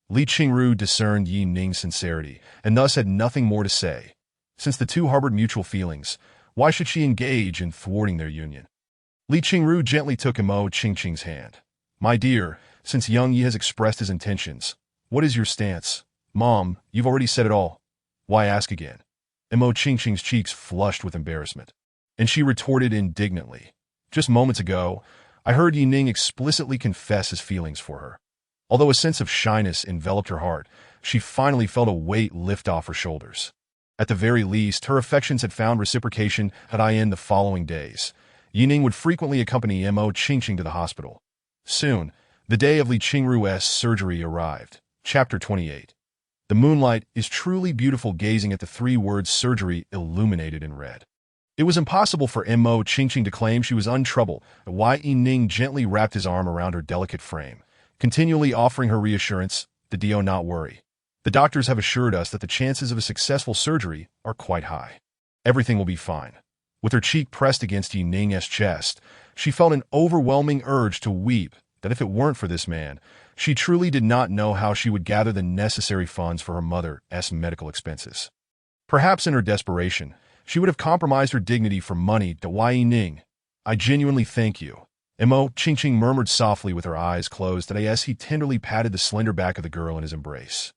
Speaker 1: Li Qingru discerned Ning's sincerity, and thus had nothing more to say. Since the two harbored mutual feelings, why should she engage in thwarting their union? Li Qingru gently took Mo Qingqing's hand. "My dear, since Young Yi has expressed his intentions, what is your stance?" "Mom, you've already said it all. Why ask again?" Mo Qingqing's cheeks flushed with embarrassment, and she retorted indignantly. "Just moments ago, I heard Ning explicitly confess his feelings for her." Although a sense of shyness enveloped her heart, she finally felt a weight lift off her shoulders. At the very least, her affections had found reciprocation in the following days. Ning would frequently accompany Mo Qingqing to the hospital. Soon, the day of Li Qingru's surgery arrived. Chapter 28. The moonlight is truly beautiful, gazing at the three words surgery illuminated in red. It was impossible for Mo Qingqing to claim she was untroubled, while Ning gently wrapped his arm around her delicate frame, continually offering her reassurance, "Do not worry. The doctors have assured us that the chances of a successful surgery are quite high. Everything will be fine." With her cheek pressed against Ning's chest, she felt an overwhelming urge to weep, that if it weren't for this man, she truly did not know how she would gather the necessary funds for her mother's medical expenses. Perhaps in her desperation, she would have compromised her dignity for money. Ning, "I genuinely thank you," Mo Qingqing murmured softly with her eyes closed as he tenderly patted the slender back of the girl in his embrace.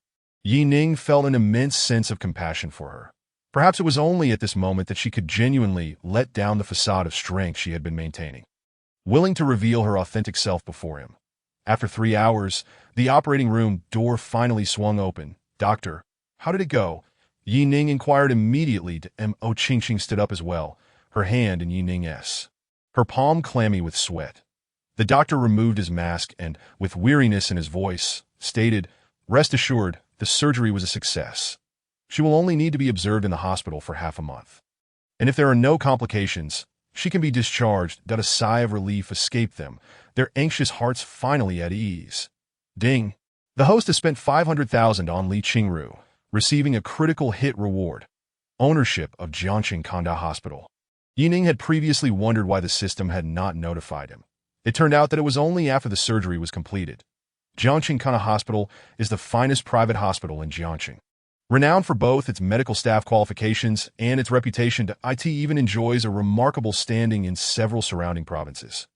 Speaker 1: Ning felt an immense sense of compassion for her. Perhaps it was only at this moment that she could genuinely let down the facade of strength she had been maintaining, willing to reveal her authentic self before him. After 3 hours, the operating room door finally swung open. "Doctor, how did it go?" Ning inquired immediately. Mo Qingqing stood up as well, her hand in Ning's, her palm clammy with sweat. The doctor removed his mask and, with weariness in his voice, stated, "Rest assured, the surgery was a success. She will only need to be observed in the hospital for half a month. And if there are no complications, she can be discharged." A sigh of relief escaped them, their anxious hearts finally at ease. Ding! The host has spent 500,000 on Li Qingru, receiving a critical hit reward: ownership of Jiangxing Kanda Hospital. Ning had previously wondered why the system had not notified him. It turned out that it was only after the surgery was completed. Jiangxing Kanda Hospital is the finest private hospital in Jiangxing. Renowned for both its medical staff qualifications and its reputation, it even enjoys a remarkable standing in several surrounding provinces.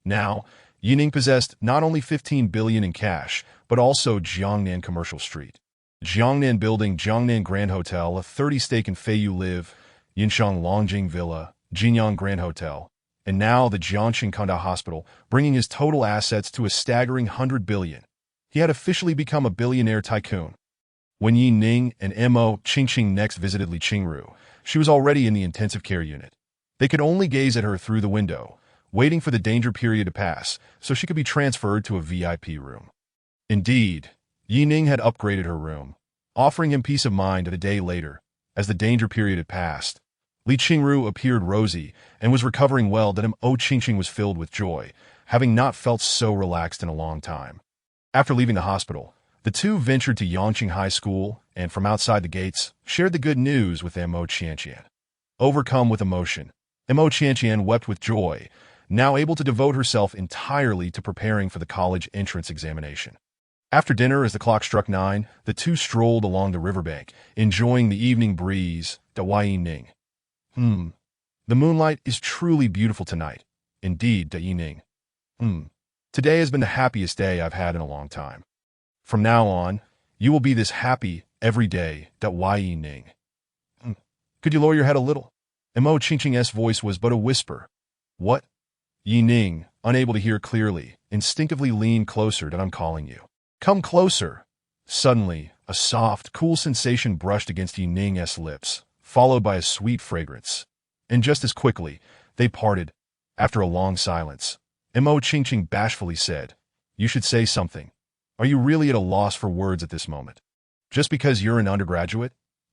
Speaker 1: Now, Ning possessed not only 15 billion in cash, but also Jiangnan Commercial Street, Jiangnan Building, Jiangnan Grand Hotel, a 30-stake in Feiyu Live, Yinshang Longjing Villa, Jinyang Grand Hotel, and now the Jiangxing Kanda Hospital, bringing his total assets to a staggering 100 billion. He had officially become a billionaire tycoon. When Ning and Mo Qingqing next visited Li Qingru, she was already in the intensive care unit. They could only gaze at her through the window, waiting for the danger period to pass so she could be transferred to a VIP room. Indeed, Ning had upgraded her room, offering him peace of mind. A day later, as the danger period had passed, Li Qingru appeared rosy and was recovering well. Mo Qingqing was filled with joy, having not felt so relaxed in a long time. After leaving the hospital, the two ventured to Yangqing High School and, from outside the gates, shared the good news with Mo Qianqian. Overcome with emotion, Mo Qianqian wept with joy, now able to devote herself entirely to preparing for the college entrance examination. After dinner, as the clock struck 9, the two strolled along the riverbank, enjoying the evening breeze. Ning, "The moonlight is truly beautiful tonight. Indeed, Ning. Today has been the happiest day I've had in a long time. From now on, you will be this happy every day. Ning. Could you lower your head a little?" Mo Qingqing's voice was but a whisper. "What?" Ning, unable to hear clearly, instinctively leaned closer. "I'm calling you. Come closer." Suddenly, a soft, cool sensation brushed against Ning's lips, followed by a sweet fragrance. And just as quickly, they parted. After a long silence, Mo Qingqing bashfully said, "You should say something. Are you really at a loss for words at this moment? Just because you're an undergraduate?"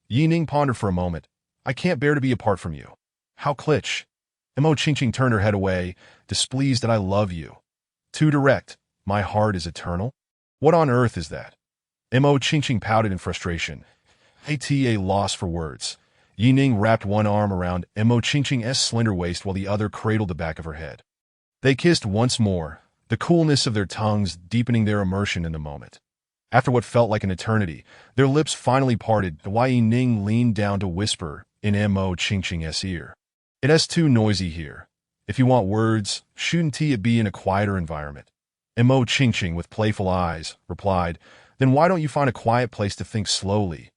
Speaker 1: Ning pondered for a moment. "I can't bear to be apart from you." "How kitsch." Mo Qingqing turned her head away, displeased. "That I love you. Too direct. My heart is eternal." "What on earth is that?" Mo Qingqing pouted in frustration. A loss for words. Ning wrapped one arm around Mo Qingqing's slender waist while the other cradled the back of her head. They kissed once more, the coolness of their tongues deepening their immersion in the moment. After what felt like an eternity, their lips finally parted. Ning leaned down to whisper in Mo Qingqing's ear, "It's too noisy here. If you want words, shouldn't it be in a quieter environment?" Mo Qingqing, with playful eyes, replied, "Then why don't you find a quiet place to think slowly?"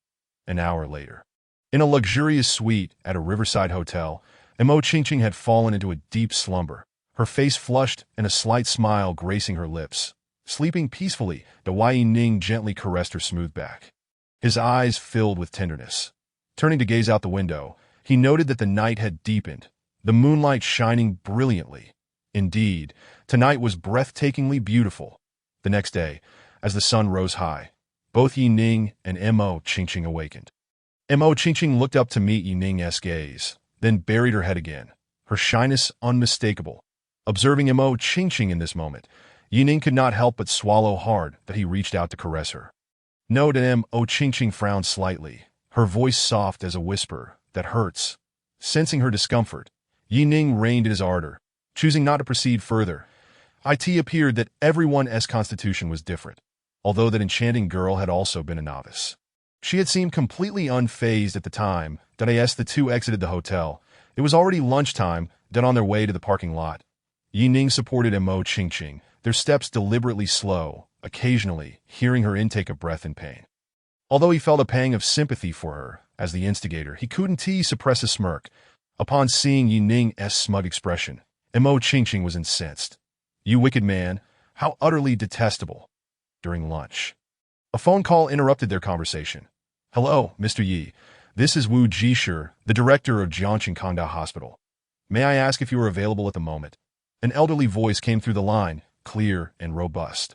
Speaker 1: An hour later, in a luxurious suite at a riverside hotel, Mo Qingqing had fallen into a deep slumber, her face flushed and a slight smile gracing her lips. Sleeping peacefully, Ning gently caressed her smooth back. His eyes filled with tenderness. Turning to gaze out the window, he noted that the night had deepened, the moonlight shining brilliantly. Indeed, tonight was breathtakingly beautiful. The next day, as the sun rose high, both Yi Ning and Mo Qingqing awakened. Mo Qingqing looked up to meet Yi Ning's gaze, then buried her head again, her shyness unmistakable. Observing Mo Qingqing in this moment, Yi Ning could not help but swallow hard that he reached out to caress her. No, Mo Qingqing frowned slightly, her voice soft as a whisper that hurts. Sensing her discomfort, Yi Ning reined in his ardor, choosing not to proceed further. It appeared that everyone's constitution was different, although that enchanting girl had also been a novice. She had seemed completely unfazed at the time that the two exited the hotel. It was already lunchtime, then on their way to the parking lot. Yi Ning supported Mo Qingqing, their steps deliberately slow, occasionally hearing her intake of breath in pain. Although he felt a pang of sympathy for her, as the instigator, he couldn't suppress a smirk. Upon seeing Yi Ning's smug expression, Mo Qingqing was incensed. "You wicked man, how utterly detestable." During lunch, a phone call interrupted their conversation. "Hello, Mr. Yi. This is Wu Jishir, the director of Jiangqing Kongda Hospital. May I ask if you are available at the moment?" An elderly voice came through the line, clear and robust.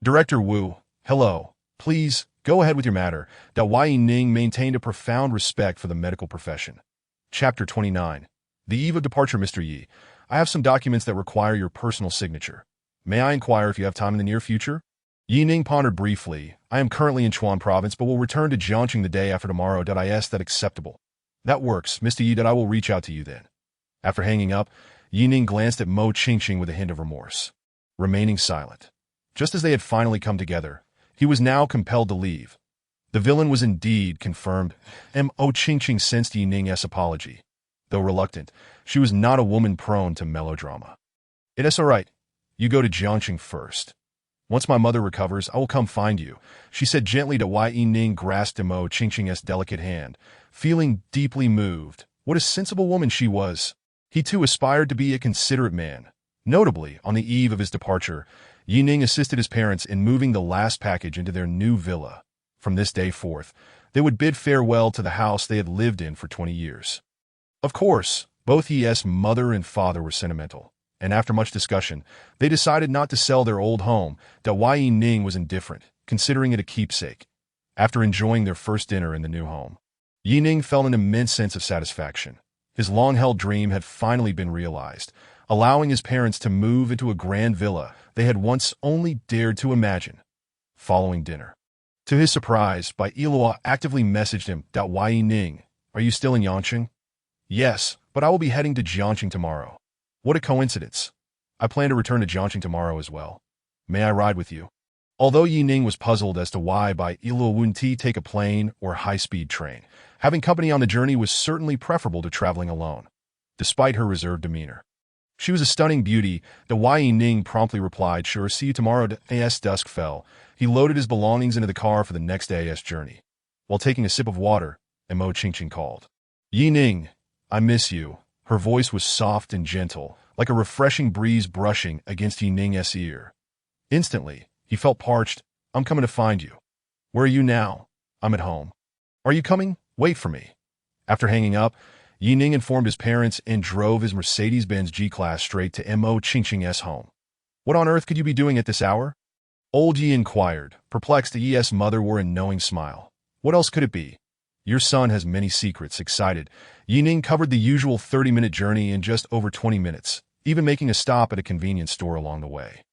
Speaker 1: "Director Wu, hello. Please, go ahead with your matter." Yi Ning maintained a profound respect for the medical profession. Chapter 29. The eve of departure, Mr. Yi. I have some documents that require your personal signature. May I inquire if you have time in the near future? Yi Ning pondered briefly. "I am currently in Chuan province, but will return to Jiangqing the day after tomorrow. Is that acceptable?" "That works, Mr. Yi. I will reach out to you then." After hanging up, Yi Ning glanced at Mo Qingqing with a hint of remorse. Remaining silent. Just as they had finally come together, he was now compelled to leave. The villain was indeed confirmed. Mo Qingqing sensed Yi Ning's apology. Though reluctant, she was not a woman prone to melodrama. "It is all right. You go to Jiangqing first. Once my mother recovers, I will come find you," she said gently to Yi Ning grasped Mo Qingqing's delicate hand, feeling deeply moved. What a sensible woman she was. He too aspired to be a considerate man. Notably, on the eve of his departure, Yi Ning assisted his parents in moving the last package into their new villa. From this day forth, they would bid farewell to the house they had lived in for 20 years. Of course, both Yi's mother and father were sentimental, and after much discussion, they decided not to sell their old home. Yi Ning was indifferent, considering it a keepsake. After enjoying their first dinner in the new home, Yi Ning felt an immense sense of satisfaction. His long-held dream had finally been realized, allowing his parents to move into a grand villa they had once only dared to imagine. Following dinner, to his surprise, Ilua actively messaged him. "Yi Ning, are you still in Yangqing?" "Yes, but I will be heading to Jiangqing tomorrow." "What a coincidence. I plan to return to Jiangqing tomorrow as well. May I ride with you?" Although Yi Ning was puzzled as to why Ilua wouldn't take a plane or high-speed train, having company on the journey was certainly preferable to traveling alone. Despite her reserved demeanor, she was a stunning beauty. Yi Ning promptly replied, "Sure, see you tomorrow." As dusk fell, he loaded his belongings into the car for the next day's journey. While taking a sip of water, Mo Qingqing called. "Yi Ning, I miss you." Her voice was soft and gentle, like a refreshing breeze brushing against Yi Ning's ear. Instantly, he felt parched. "I'm coming to find you." "Where are you now?" "I'm at home." "Are you coming? Wait for me." After hanging up, Yi Ning informed his parents and drove his Mercedes-Benz G-Class straight to Mo Qingqing's home. "What on earth could you be doing at this hour?" Old Yi inquired, perplexed. Yi's mother wore a knowing smile. "What else could it be? Your son has many secrets." Excited, Yi Ning covered the usual 30-minute journey in just over 20 minutes, even making a stop at a convenience store along the way.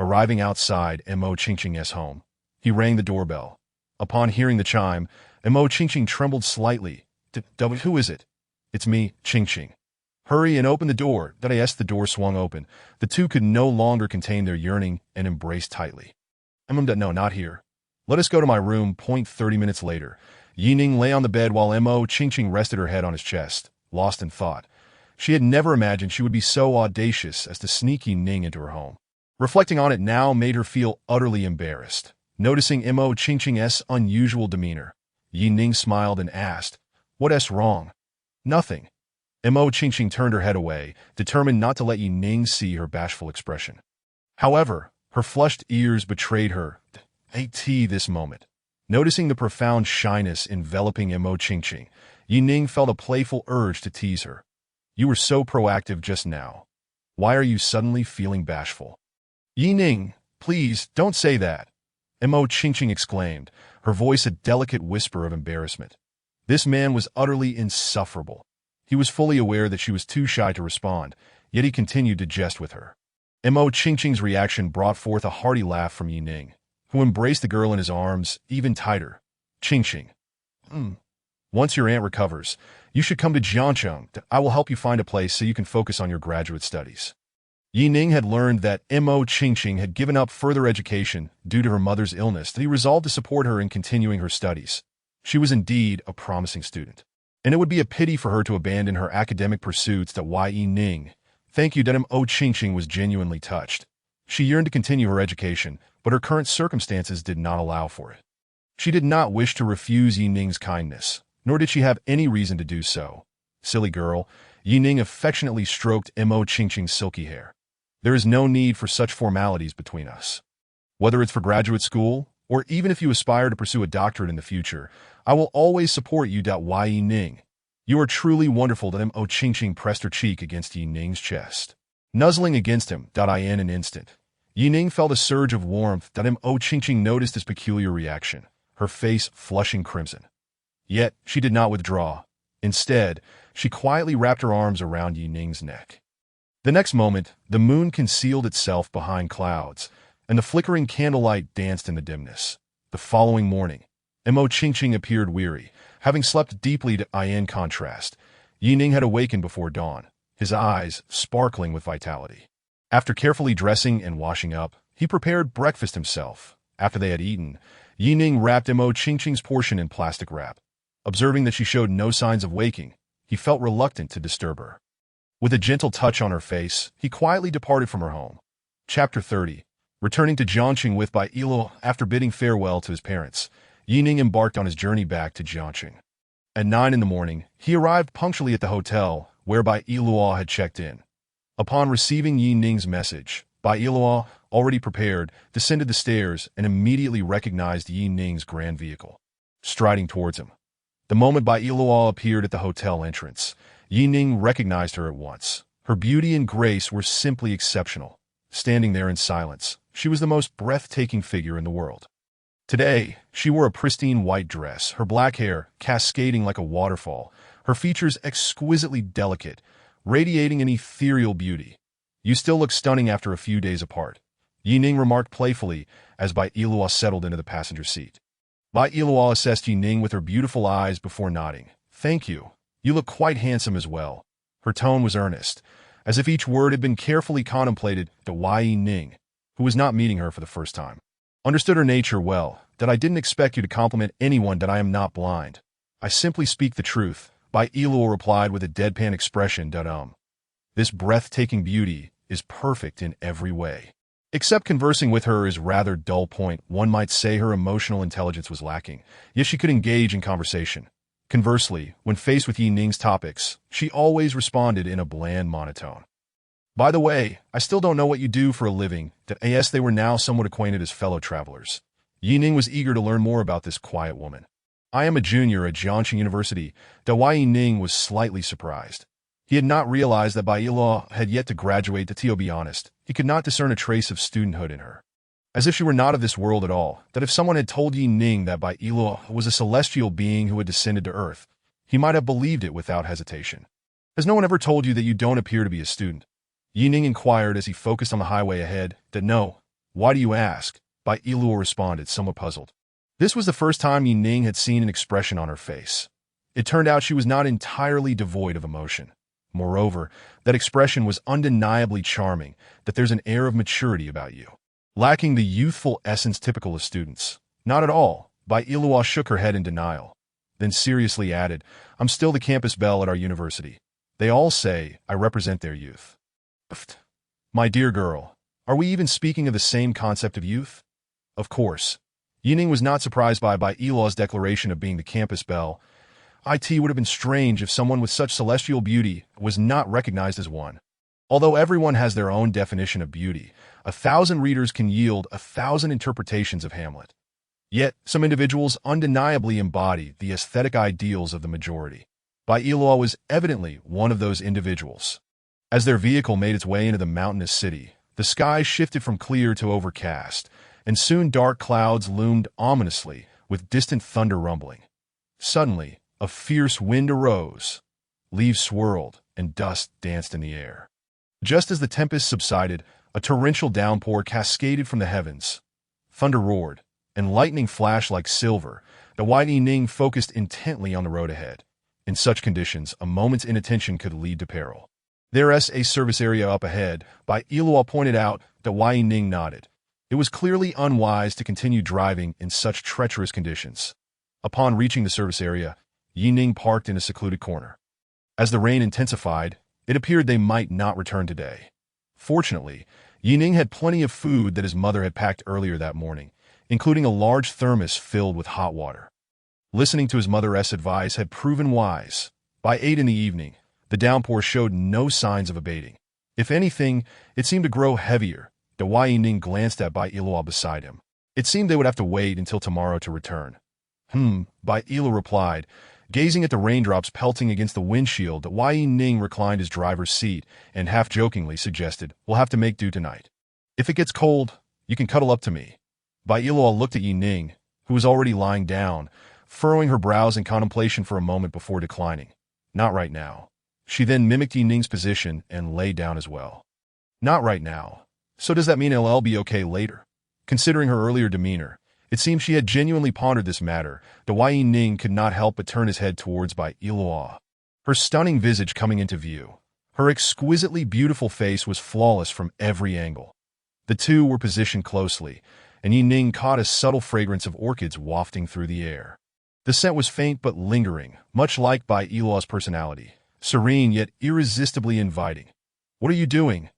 Speaker 1: Arriving outside Mo Qingqing's home, he rang the doorbell. Upon hearing the chime, Mo Qingqing trembled slightly. "Who is it?" "It's me, Qingqing." "Hurry and open the door." The door swung open. The two could no longer contain their yearning and embraced tightly. "No, not here. Let us go to my room." 30 minutes later, Yi Ning lay on the bed while Mo Qingqing rested her head on his chest, lost in thought. She had never imagined she would be so audacious as to sneak Yi Ning into her home. Reflecting on it now made her feel utterly embarrassed. Noticing Mo Qingqing's unusual demeanor, Yi Ning smiled and asked, "What's wrong?" "Nothing." Mo Qingqing turned her head away, determined not to let Yi Ning see her bashful expression. However, her flushed ears betrayed her. This moment. Noticing the profound shyness enveloping Mo Qingqing, Ning felt a playful urge to tease her. You were so proactive just now. Why are you suddenly feeling bashful? Ning, please, don't say that, Mo Qingqing exclaimed, her voice a delicate whisper of embarrassment. This man was utterly insufferable. He was fully aware that she was too shy to respond, yet he continued to jest with her. Mo Qingqing's reaction brought forth a hearty laugh from Ning, who embraced the girl in his arms even tighter. Qingqing. Once your aunt recovers, you should come to Jiangcheng. I will help you find a place so you can focus on your graduate studies. Ning had learned that Mo Qingqing had given up further education due to her mother's illness, that he resolved to support her in continuing her studies. She was indeed a promising student, and it would be a pity for her to abandon her academic pursuits. Ning, thank you. Mo Qingqing was genuinely touched. She yearned to continue her education, but her current circumstances did not allow for it. She did not wish to refuse Ning's kindness, nor did she have any reason to do so. Silly girl, Ning affectionately stroked Mo Qingqing's silky hair. There is no need for such formalities between us. Whether it's for graduate school, or even if you aspire to pursue a doctorate in the future, I will always support you. Ning. You are truly wonderful. Mo Qingqing pressed her cheek against Ning's chest. Nuzzling against him. In an instant, Ning felt a surge of warmth. Mo Qingqing noticed his peculiar reaction, her face flushing crimson. Yet, she did not withdraw. Instead, she quietly wrapped her arms around Ning's neck. The next moment, the moon concealed itself behind clouds, and the flickering candlelight danced in the dimness. The following morning, Mo Qingqing appeared weary, having slept deeply. In contrast, Ning had awakened before dawn, his eyes sparkling with vitality. After carefully dressing and washing up, he prepared breakfast himself. After they had eaten, Ning wrapped Mo Qingqing's portion in plastic wrap. Observing that she showed no signs of waking, he felt reluctant to disturb her. With a gentle touch on her face, he quietly departed from her home. Chapter 30. Returning to Jiangcheng with Bai Yiluo after bidding farewell to his parents, Ning embarked on his journey back to Jiangcheng. At 9 in the morning, he arrived punctually at the hotel where Bai Yiluo had checked in. Upon receiving Ning's message, Bai Yiluo, already prepared, descended the stairs and immediately recognized Ning's grand vehicle. Striding towards him. The moment Bai Yiluo appeared at the hotel entrance, Ning recognized her at once. Her beauty and grace were simply exceptional. Standing there in silence, she was the most breathtaking figure in the world. Today, she wore a pristine white dress, her black hair cascading like a waterfall, her features exquisitely delicate, radiating an ethereal beauty. You still look stunning after a few days apart, Ning remarked playfully as Bai Yiluo settled into the passenger seat. Bai Yiluo assessed Ning with her beautiful eyes before nodding. Thank you. You look quite handsome as well. Her tone was earnest, as if each word had been carefully contemplated. Ning, who was not meeting her for the first time, understood her nature well, that I didn't expect you to compliment anyone. That I am not blind. I simply speak the truth, Bai Yiluo replied with a deadpan expression. This breathtaking beauty is perfect in every way. Except conversing with her is rather dull. One might say her emotional intelligence was lacking, yet she could engage in conversation. Conversely, when faced with Ning's topics, she always responded in a bland monotone. By the way, I still don't know what you do for a living. As they were now somewhat acquainted as fellow travelers, Ning was eager to learn more about this quiet woman. I am a junior at Jiangcheng University. Ning was slightly surprised. He had not realized that Bai Yiluo had yet to graduate. To be honest, he could not discern a trace of studenthood in her. As if she were not of this world at all, that if someone had told Ning that Bai Yiluo was a celestial being who had descended to Earth, he might have believed it without hesitation. Has no one ever told you that you don't appear to be a student? Ning inquired as he focused on the highway ahead. No. Why do you ask? Bai Yiluo responded, somewhat puzzled. This was the first time Ning had seen an expression on her face. It turned out she was not entirely devoid of emotion. Moreover, that expression was undeniably charming, that there's an air of maturity about you. Lacking the youthful essence typical of students. Not at all. Bai Yiluo shook her head in denial, then seriously added, I'm still the campus belle at our university. They all say I represent their youth. My dear girl, are we even speaking of the same concept of youth? Of course. Ning was not surprised by Bai Yiluo's declaration of being the campus belle. It would have been strange if someone with such celestial beauty was not recognized as one. Although everyone has their own definition of beauty, 1,000 readers can yield 1,000 interpretations of Hamlet. Yet, some individuals undeniably embody the aesthetic ideals of the majority. Bailuo was evidently one of those individuals. As their vehicle made its way into the mountainous city, the sky shifted from clear to overcast, and soon dark clouds loomed ominously, with distant thunder rumbling. Suddenly, a fierce wind arose. Leaves swirled, and dust danced in the air. Just as the tempest subsided, a torrential downpour cascaded from the heavens. Thunder roared, and lightning flashed like silver. The white Ning focused intently on the road ahead. In such conditions, a moment's inattention could lead to peril. "There's a service area up ahead," Bailuo pointed out. The Wai Ning nodded. It was clearly unwise to continue driving in such treacherous conditions. Upon reaching the service area, Ning parked in a secluded corner. As the rain intensified, it appeared they might not return today. Fortunately, Ning had plenty of food that his mother had packed earlier that morning, including a large thermos filled with hot water. Listening to his mother's advice had proven wise. By 8 in the evening, the downpour showed no signs of abating. If anything, it seemed to grow heavier. The Wai Ning glanced at Bailuo beside him. It seemed they would have to wait until tomorrow to return. Bailuo replied. Gazing at the raindrops pelting against the windshield, the Wai Ning reclined his driver's seat and half-jokingly suggested, "We'll have to make do tonight. If it gets cold, you can cuddle up to me." Bailuo looked at Ning, who was already lying down, furrowing her brows in contemplation for a moment before declining. "Not right now." She then mimicked Ning's position and lay down as well. "Not right now. So does that mean I'll be okay later?" Considering her earlier demeanor, it seemed she had genuinely pondered this matter. The Wai Ning could not help but turn his head towards Bailuo. Her stunning visage coming into view. Her exquisitely beautiful face was flawless from every angle. The two were positioned closely, and Ning caught a subtle fragrance of orchids wafting through the air. The scent was faint but lingering, much like Bailuo's personality, serene yet irresistibly inviting. "What are you doing?"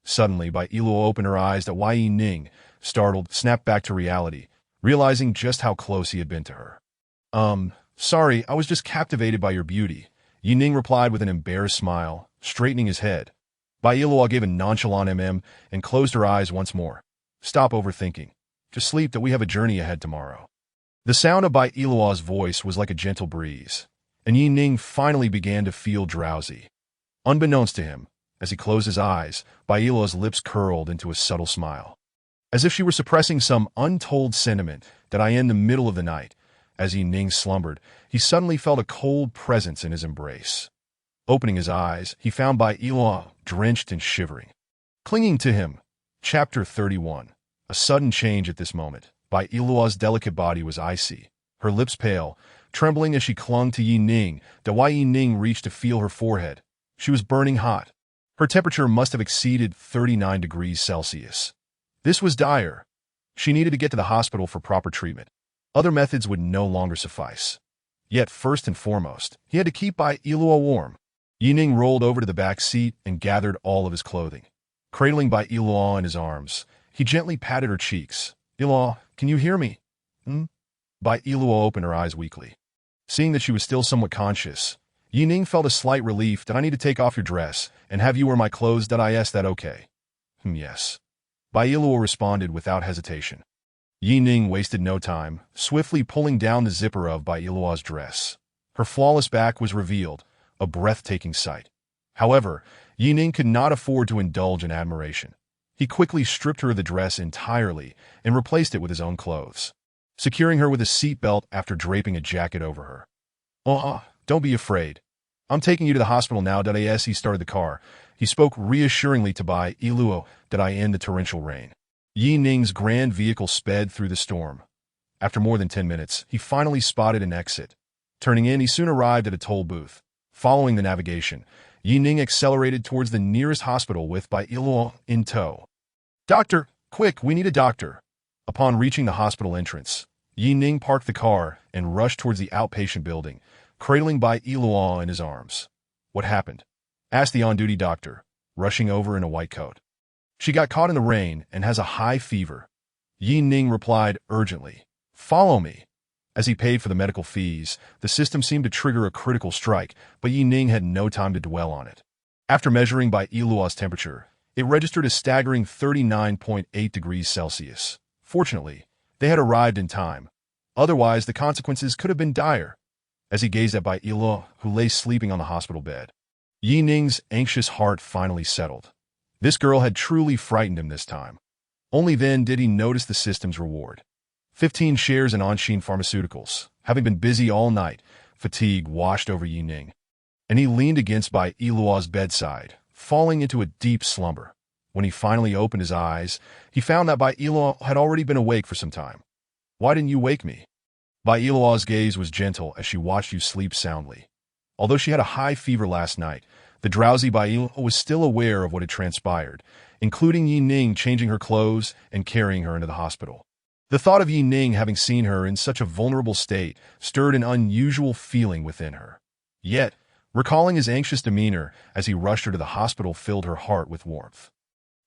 Speaker 1: Suddenly, Bailuo opened her eyes. The Wai Ning, startled, snapped back to reality, realizing just how close he had been to her. Sorry, I was just captivated by your beauty," Ning replied with an embarrassed smile, straightening his head. Bailuo gave a nonchalant and closed her eyes once more. "Stop overthinking. Just sleep that we have a journey ahead tomorrow." The sound of Bailuo's voice was like a gentle breeze, and Ning finally began to feel drowsy. Unbeknownst to him, as he closed his eyes, Bailuo's lips curled into a subtle smile. As if she were suppressing some untold sentiment that in the middle of the night, as Ning slumbered, he suddenly felt a cold presence in his embrace. Opening his eyes, he found Bailuo drenched and shivering. Clinging to him. Chapter 31. A sudden change at this moment. Bailuo's delicate body was icy, her lips pale, trembling as she clung to Ning. The Wai Ning reached to feel her forehead. She was burning hot. Her temperature must have exceeded 39 degrees Celsius. This was dire. She needed to get to the hospital for proper treatment. Other methods would no longer suffice. Yet, first and foremost, he had to keep Bailuo warm. Ning rolled over to the back seat and gathered all of his clothing. Cradling Bailuo in his arms, he gently patted her cheeks. "Iluo, can you hear me?" Bailuo opened her eyes weakly. Seeing that she was still somewhat conscious, Ning felt a slight relief. "Did I need to take off your dress and have you wear my clothes? Is that okay?" "Yes." Bailuo responded without hesitation. Ning wasted no time, swiftly pulling down the zipper of Bailuo's dress. Her flawless back was revealed, a breathtaking sight. However, Ning could not afford to indulge in admiration. He quickly stripped her of the dress entirely and replaced it with his own clothes, securing her with a seat belt after draping a jacket over her. Don't be afraid. I'm taking you to the hospital now." As he started the car, he spoke reassuringly to Bailuo in the torrential rain. Ning's grand vehicle sped through the storm. After more than 10 minutes, he finally spotted an exit. Turning in, he soon arrived at a toll booth. Following the navigation, Ning accelerated towards the nearest hospital with Bailuo in tow. "Doctor, quick, we need a doctor." Upon reaching the hospital entrance, Ning parked the car and rushed towards the outpatient building, cradling Bailuo in his arms. "What happened?" asked the on-duty doctor, rushing over in a white coat. "She got caught in the rain and has a high fever," Ning replied urgently. "Follow me." As he paid for the medical fees, the system seemed to trigger a critical strike, but Ning had no time to dwell on it. After measuring Bailuo's temperature, it registered a staggering 39.8 degrees Celsius. Fortunately, they had arrived in time. Otherwise, the consequences could have been dire. As he gazed at Bai Ilo, who lay sleeping on the hospital bed, Yi Ning's anxious heart finally settled. This girl had truly frightened him this time. Only then did he notice the system's reward. 15 shares in Anshin Pharmaceuticals. Having been busy all night, fatigue washed over Yi Ning, and he leaned against Bai Iluo's bedside, falling into a deep slumber. When he finally opened his eyes, he found that Bai Iluo had already been awake for some time. "Why didn't you wake me?" Bai Iluo's gaze was gentle as she watched you sleep soundly. Although she had a high fever last night, the drowsy Bai Iluo was still aware of what had transpired, including Yi Ning changing her clothes and carrying her into the hospital. The thought of Yi Ning having seen her in such a vulnerable state stirred an unusual feeling within her. Yet, recalling his anxious demeanor as he rushed her to the hospital filled her heart with warmth.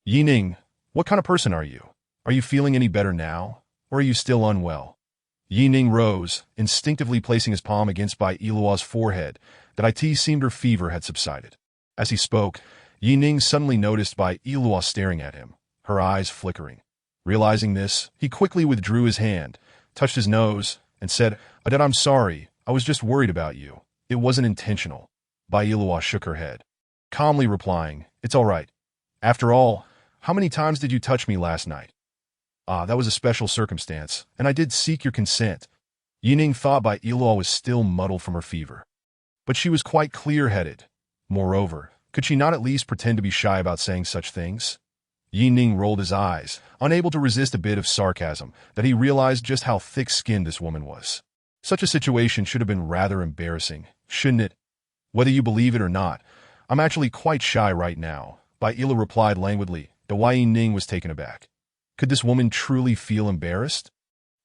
Speaker 1: "Yi Ning, what kind of person are you? Are you feeling any better now, or are you still unwell?" Yi Ning rose, instinctively placing his palm against Bai Iluo's forehead, that it seemed her fever had subsided. As he spoke, Yi Ning suddenly noticed Bai Iluo staring at him, her eyes flickering. Realizing this, he quickly withdrew his hand, touched his nose, and said, "Adet, I'm sorry, I was just worried about you. It wasn't intentional." Bai Iluo shook her head, calmly replying, "It's all right. After all, how many times did you touch me last night?" "Ah, that was a special circumstance, and I did seek your consent." Yi Ning thought Bai Iluo was still muddled from her fever. But she was quite clear-headed. Moreover, could she not at least pretend to be shy about saying such things? Yi Ning rolled his eyes, unable to resist a bit of sarcasm, that he realized just how thick-skinned this woman was. Such a situation should have been rather embarrassing, shouldn't it? "Whether you believe it or not, I'm actually quite shy right now," Bai Iluo replied languidly, though Yi Ning was taken aback. Could this woman truly feel embarrassed?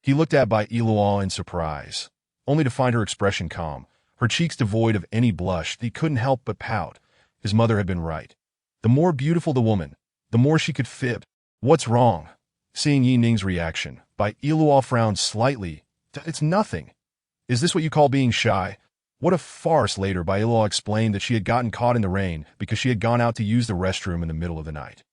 Speaker 1: He looked at Bai Iluo in surprise, only to find her expression calm, her cheeks devoid of any blush. He couldn't help but pout. His mother had been right. The more beautiful the woman, the more she could fib. "What's wrong?" Seeing Yi Ning's reaction, Bai Iluo frowned slightly. "It's nothing. Is this what you call being shy?" What a farce. Later, Bai Iluo explained that she had gotten caught in the rain because she had gone out to use the restroom in the middle of the night.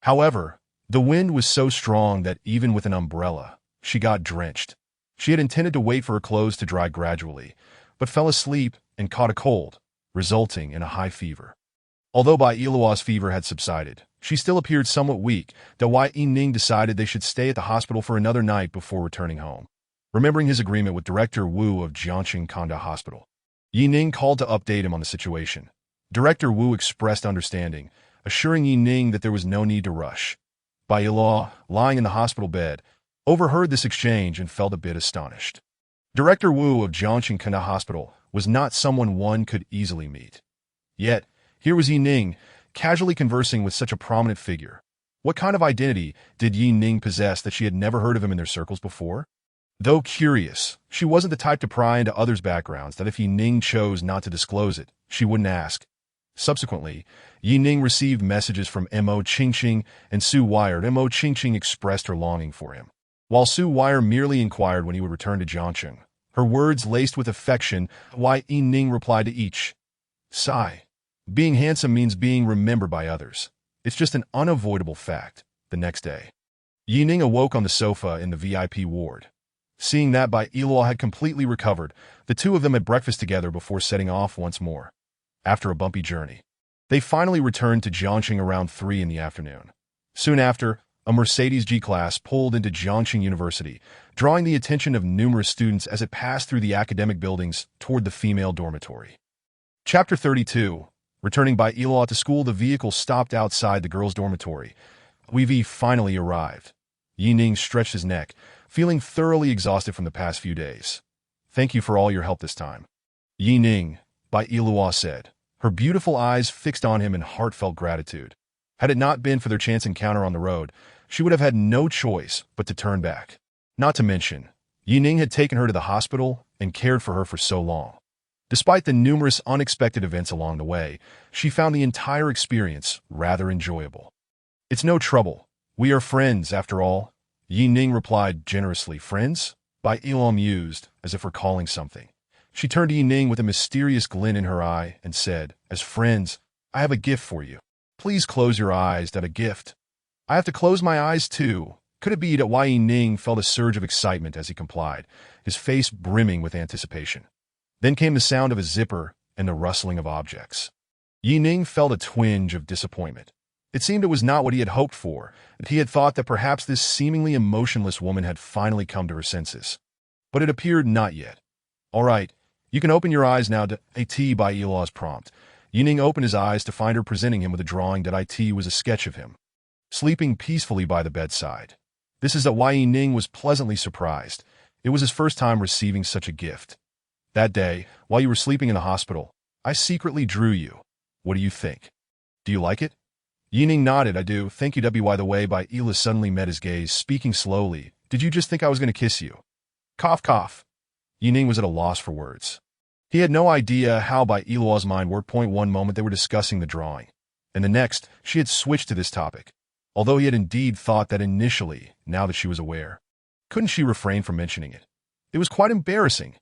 Speaker 1: However, the wind was so strong that even with an umbrella, she got drenched. She had intended to wait for her clothes to dry gradually, but fell asleep and caught a cold, resulting in a high fever. Although Bai Iluo's fever had subsided, she still appeared somewhat weak, though Yi Ning decided they should stay at the hospital for another night before returning home. Remembering his agreement with Director Wu of Jiangxing Kanda Hospital, Yi Ning called to update him on the situation. Director Wu expressed understanding, assuring Yi Ning that there was no need to rush. Bai Iluo, lying in the hospital bed, overheard this exchange and felt a bit astonished. Director Wu of Jiangxing Kanda Hospital was not someone one could easily meet. Yet, here was Yi Ning, casually conversing with such a prominent figure. What kind of identity did Yi Ning possess that she had never heard of him in their circles before? Though curious, she wasn't the type to pry into others' backgrounds that if Yi Ning chose not to disclose it, she wouldn't ask. Subsequently, Yi Ning received messages from Mo Qingqing and Su Wire. Mo Qingqing expressed her longing for him, while Su Wire merely inquired when he would return to Jiangxing. Her words laced with affection, Yi Ning replied to each. Sigh. Being handsome means being remembered by others. It's just an unavoidable fact. The next day, Yi Ning awoke on the sofa in the VIP ward. Seeing that Bai Iluo had completely recovered, the two of them had breakfast together before setting off once more. After a bumpy journey, they finally returned to Jiangxing around 3 in the afternoon. Soon after, a Mercedes G-Class pulled into Jiangxing University, drawing the attention of numerous students as it passed through the academic buildings toward the female dormitory. Chapter 32. Returning Bai Iluo to school, the vehicle stopped outside the girls' dormitory. We finally arrived. Yi Ning stretched his neck, feeling thoroughly exhausted from the past few days. Thank you for all your help this time. Yi Ning, Bai Iluo said, her beautiful eyes fixed on him in heartfelt gratitude. Had it not been for their chance encounter on the road, she would have had no choice but to turn back. Not to mention, Yi Ning had taken her to the hospital and cared for her for so long. Despite the numerous unexpected events along the way, she found the entire experience rather enjoyable. It's no trouble. We are friends, after all. Yi Ning replied generously. Friends? Bai Iluo mused, as if recalling something. She turned to Yi Ning with a mysterious glint in her eye and said, as friends, I have a gift for you. Please close your eyes. That a gift? I have to close my eyes too, Could it be that Ning felt a surge of excitement as he complied, his face brimming with anticipation? Then came the sound of a zipper and the rustling of objects. Ning felt a twinge of disappointment. It seemed it was not what he had hoped for, that he had thought that perhaps this seemingly emotionless woman had finally come to her senses. But it appeared not yet. "All right, you can open your eyes now to IT by Elaw's prompt." Ning opened his eyes to find her presenting him with a drawing that IT was a sketch of him, sleeping peacefully by the bedside. This is that Ning was pleasantly surprised. It was his first time receiving such a gift. "That day, while you were sleeping in the hospital, I secretly drew you. What do you think? Do you like it?" Ning nodded. "I do, thank you." By the way, by Ela suddenly met his gaze, speaking slowly. "Did you just think I was going to kiss you?" Cough, cough. Ning was at a loss for words. He had no idea how by Elaw's mind worked. One moment they were discussing the drawing, and the next she had switched to this topic. Although he had indeed thought that initially, now that she was aware, couldn't she refrain from mentioning it? It was quite embarrassing.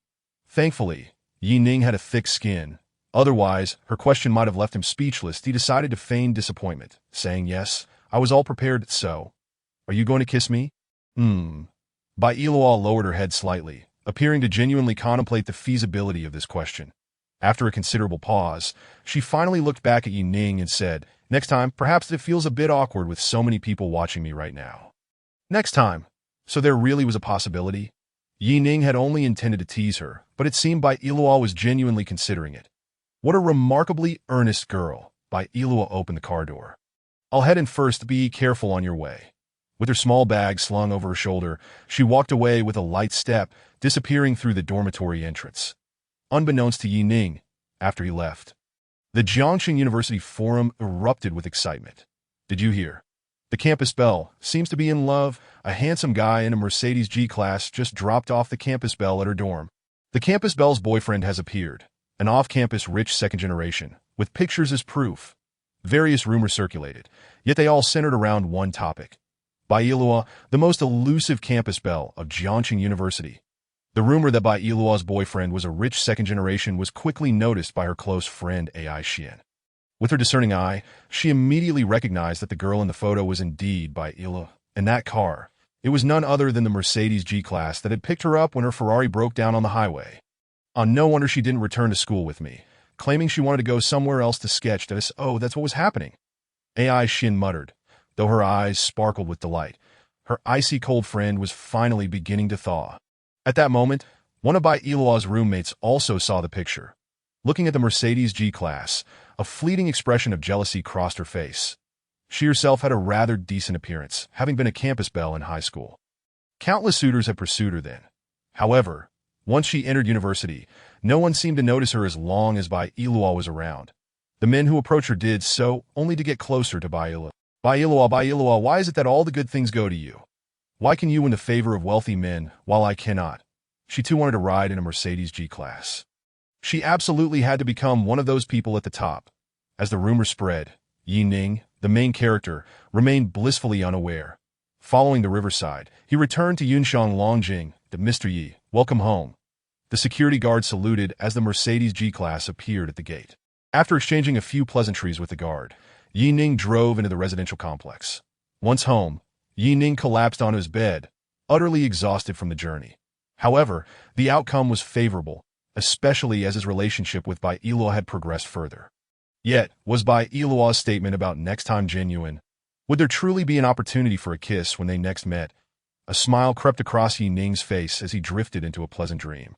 Speaker 1: Thankfully, Ning had a thick skin. Otherwise, her question might have left him speechless. He decided to feign disappointment, saying, "Yes, I was all prepared, so. Are you going to kiss me?" By Elawa lowered her head slightly, appearing to genuinely contemplate the feasibility of this question. After a considerable pause, she finally looked back at Ning and said, "Next time, perhaps it feels a bit awkward with so many people watching me right now." Next time. So there really was a possibility? Ning had only intended to tease her, but it seemed by Elawa was genuinely considering it. What a remarkably earnest girl. By Elawa opened the car door. "I'll head in first. Be careful on your way." With her small bag slung over her shoulder, she walked away with a light step, disappearing through the dormitory entrance. Unbeknownst to Ning, after he left, the Jiangxing University forum erupted with excitement. "Did you hear? The campus belle seems to be in love. A handsome guy in a Mercedes G-Class just dropped off the campus belle at her dorm. The campus belle's boyfriend has appeared. An off-campus rich second generation, with pictures as proof." Various rumors circulated, yet they all centered around one topic. By Elawa, the most elusive campus belle of Jiangxing University. The rumor that Bai Elua's boyfriend was a rich second generation was quickly noticed by her close friend Ai Xian. With her discerning eye, she immediately recognized that the girl in the photo was indeed Bai Elua, and that car. It was none other than the Mercedes G-Class that had picked her up when her Ferrari broke down on the highway. No wonder she didn't return to school with me, claiming she wanted to go somewhere else to sketch. That's what was happening. Ai Xian muttered, though her eyes sparkled with delight. Her icy cold friend was finally beginning to thaw. At that moment, one of Bai Elua's roommates also saw the picture. Looking at the Mercedes G-Class, a fleeting expression of jealousy crossed her face. She herself had a rather decent appearance, having been a campus belle in high school. Countless suitors had pursued her then. However, once she entered university, no one seemed to notice her as long as Bai Elua was around. The men who approached her did so only to get closer to Bai Elua. Bai Elua, why is it that all the good things go to you? Why can you win the favor of wealthy men, while I cannot?" She too wanted to ride in a Mercedes G-Class. She absolutely had to become one of those people at the top. As the rumor spread, Ning, the main character, remained blissfully unaware. Following the riverside, he returned to Yunxiang Longjing, to Mr. Yi, "Welcome home." The security guard saluted as the Mercedes G-Class appeared at the gate. After exchanging a few pleasantries with the guard, Ning drove into the residential complex. Once home, Ning collapsed onto his bed, utterly exhausted from the journey. However, the outcome was favorable, especially as his relationship with Bai Elua had progressed further. Yet, was Bai Elua's statement about next time genuine? Would there truly be an opportunity for a kiss when they next met? A smile crept across Ning's face as he drifted into a pleasant dream.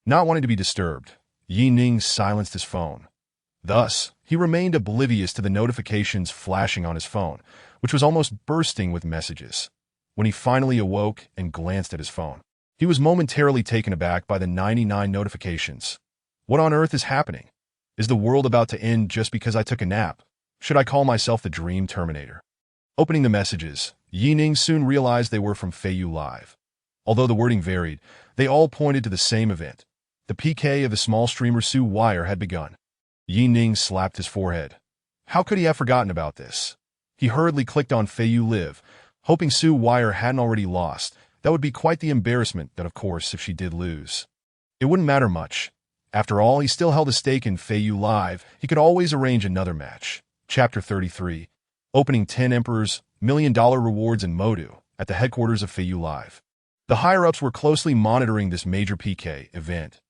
Speaker 1: Not wanting to be disturbed, Ning silenced his phone. Thus, he remained oblivious to the notifications flashing on his phone, which was almost bursting with messages. When he finally awoke and glanced at his phone, he was momentarily taken aback by the 99 notifications. What on earth is happening? Is the world about to end just because I took a nap? Should I call myself the Dream Terminator? Opening the messages, Ning soon realized they were from Feiyu Live. Although the wording varied, they all pointed to the same event. The PK of the small streamer Su Wire had begun. Ning slapped his forehead. How could he have forgotten about this? He hurriedly clicked on Feiyu Live, hoping Su Wire hadn't already lost. That would be quite the embarrassment, that of course, if she did lose. It wouldn't matter much. After all, he still held a stake in Feiyu Live. He could always arrange another match. Chapter 33. Opening 10 Emperors, $1 million rewards in Modu. at the headquarters of Feiyu Live. The higher-ups were closely monitoring this major PK event,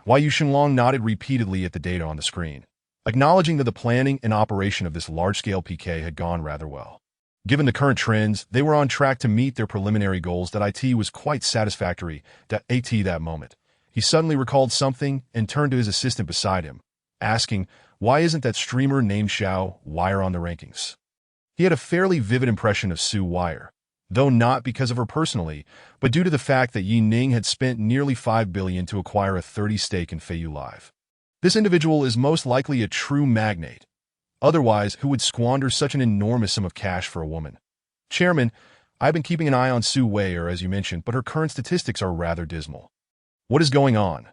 Speaker 1: while Yu Xinglong nodded repeatedly at the data on the screen, acknowledging that the planning and operation of this large-scale PK had gone rather well. Given the current trends, they were on track to meet their preliminary goals. That IT was quite satisfactory. That moment, he suddenly recalled something and turned to his assistant beside him, asking, why isn't that streamer named Xiao Wire on the rankings? He had a fairly vivid impression of Su Wire, though not because of her personally, but due to the fact that Ning had spent nearly 5 billion to acquire a 30% stake in Feiyu Live. This individual is most likely a true magnate. Otherwise, who would squander such an enormous sum of cash for a woman? Chairman, I've been keeping an eye on Su Weier, as you mentioned, but her current statistics are rather dismal. What is going on?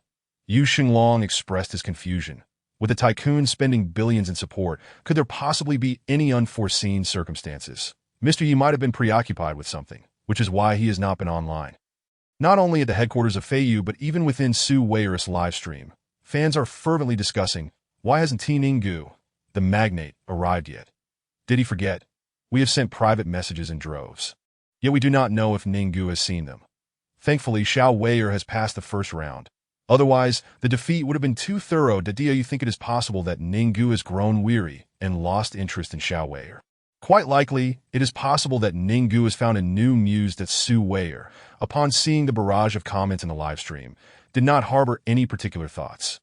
Speaker 1: Yu Xinglong expressed his confusion. With the tycoon spending billions in support, could there possibly be any unforeseen circumstances? Mr. Yi might have been preoccupied with something, which is why he has not been online. Not only at the headquarters of Feiyu, but even within Su Weier's live stream, fans are fervently discussing, why hasn't Ning Gu, the magnate, arrived yet? Did he forget? We have sent private messages in droves. Yet we do not know if Ning Gu has seen them. Thankfully, Xiao Weier has passed the first round. Otherwise, the defeat would have been too thorough. Do you think it is possible that Ning Gu has grown weary and lost interest in Xiao Weier? Quite likely, it is possible that Ning Gu has found a new muse that Su Weier, upon seeing the barrage of comments in the live stream, did not harbor any particular thoughts.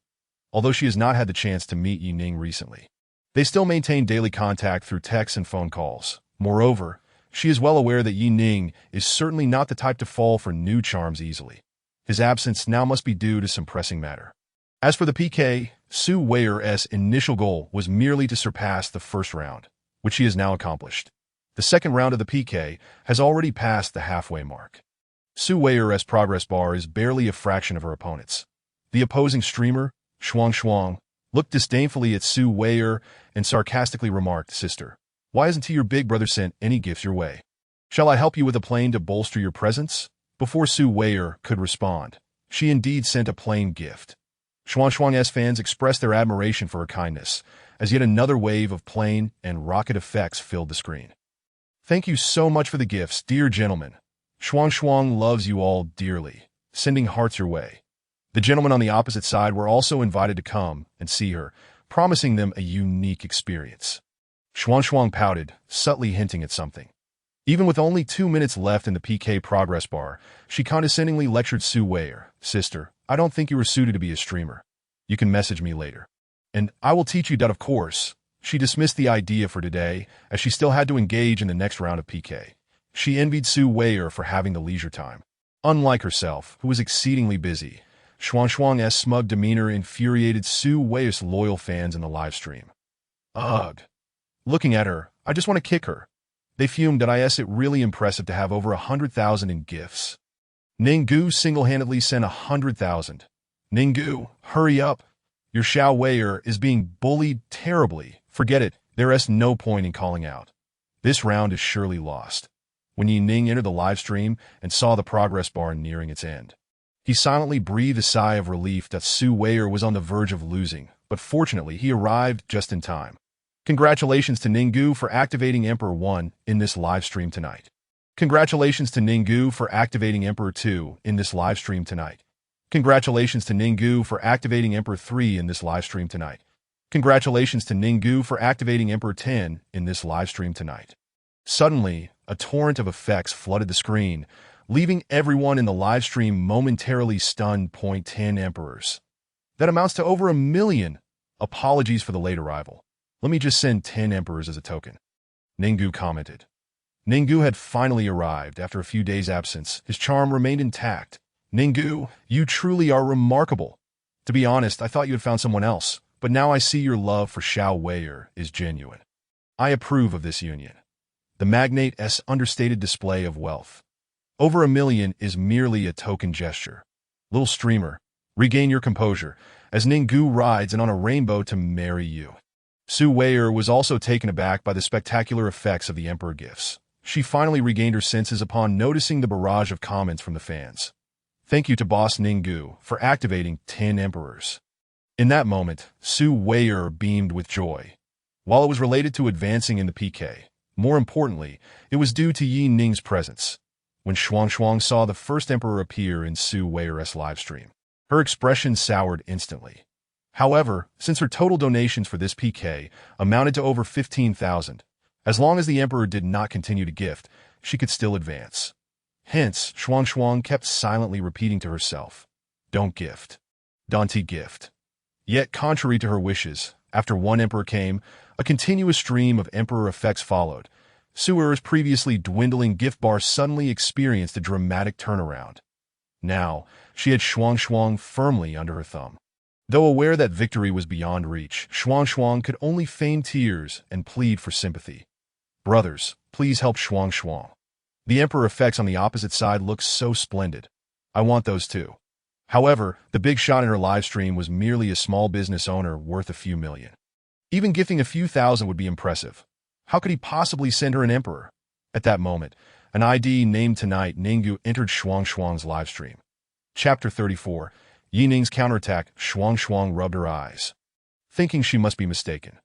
Speaker 1: Although she has not had the chance to meet Ning recently, they still maintain daily contact through texts and phone calls. Moreover, she is well aware that Ning is certainly not the type to fall for new charms easily. His absence now must be due to some pressing matter. As for the PK, Su Weier's initial goal was merely to surpass the first round, which he has now accomplished. The second round of the PK has already passed the halfway mark. Su Weier's progress bar is barely a fraction of her opponent's. The opposing streamer, Shuang, looked disdainfully at Su Weier and sarcastically remarked, Sister, why hasn't your big brother sent any gifts your way? Shall I help you with a plane to bolster your presence? Before Su Weier could respond, she indeed sent a plane gift. Shuang's fans expressed their admiration for her kindness, as yet another wave of plane and rocket effects filled the screen. Thank you so much for the gifts, dear gentlemen. Shuang loves you all dearly, sending hearts your way. The gentlemen on the opposite side were also invited to come and see her, promising them a unique experience. Shuang pouted, subtly hinting at something. Even with only 2 minutes left in the PK progress bar, she condescendingly lectured Su Weier, Sister, I don't think you are suited to be a streamer. You can message me later. And I will teach you that, of course. She dismissed the idea for today, as she still had to engage in the next round of PK. She envied Su Weier for having the leisure time. Unlike herself, who was exceedingly busy, Shuang's smug demeanor infuriated Su Weier's loyal fans in the live stream. Ugh. Looking at her, I just want to kick her. They fumed that it really impressive to have over 100,000 in gifts. Ning Gu single-handedly sent 100,000. Ning Gu, hurry up. Your Xiao Weier is being bullied terribly. Forget it, there's no point in calling out. This round is surely lost. When Ning entered the live stream and saw the progress bar nearing its end, he silently breathed a sigh of relief that Su Weier was on the verge of losing, but fortunately he arrived just in time. Congratulations to Ning Gu for activating Emperor 1 in this live stream tonight. Congratulations to Ning Gu for activating Emperor 2 in this live stream tonight. Congratulations to Ning Gu for activating Emperor 3 in this live stream tonight. Congratulations to Ning Gu for activating Emperor 10 in this live stream tonight. Suddenly, a torrent of effects flooded the screen, leaving everyone in the live stream momentarily stunned. 10 emperors. That amounts to over 1 million. Apologies for the late arrival. Let me just send 10 emperors as a token. Ning Gu commented. Ning Gu had finally arrived after a few days' absence. His charm remained intact. Ning Gu, you truly are remarkable. To be honest, I thought you had found someone else, but now I see your love for Xiao Weier is genuine. I approve of this union. The magnate's understated display of wealth. Over 1 million is merely a token gesture. Little streamer, regain your composure, as Ning Gu rides in on a rainbow to marry you. Su Weier was also taken aback by the spectacular effects of the Emperor gifts. She finally regained her senses upon noticing the barrage of comments from the fans. Thank you to boss Ning Gu for activating 10 emperors. In that moment, Su Weier beamed with joy. While it was related to advancing in the PK, more importantly, it was due to Ning's presence. when Shuang saw the first emperor appear in Su Weir's livestream. Her expression soured instantly. However, since her total donations for this PK amounted to over 15,000, as long as the emperor did not continue to gift, she could still advance. Hence, Shuang kept silently repeating to herself, "Don't gift. Don't gift." Yet, contrary to her wishes, after one emperor came, a continuous stream of emperor effects followed. Suer's previously dwindling gift bar suddenly experienced a dramatic turnaround. Now, she had Shuang firmly under her thumb. Though aware that victory was beyond reach, Shuang could only feign tears and plead for sympathy. "Brothers, please help Shuang. The emperor effects on the opposite side look so splendid. I want those too." However, the big shot in her livestream was merely a small business owner worth a few million. Even gifting a few thousand would be impressive. How could he possibly send her an emperor? At that moment, an ID named Tonight Ning entered Shuang's livestream. Chapter 34. Ning's counterattack. Shuang rubbed her eyes, thinking she must be mistaken.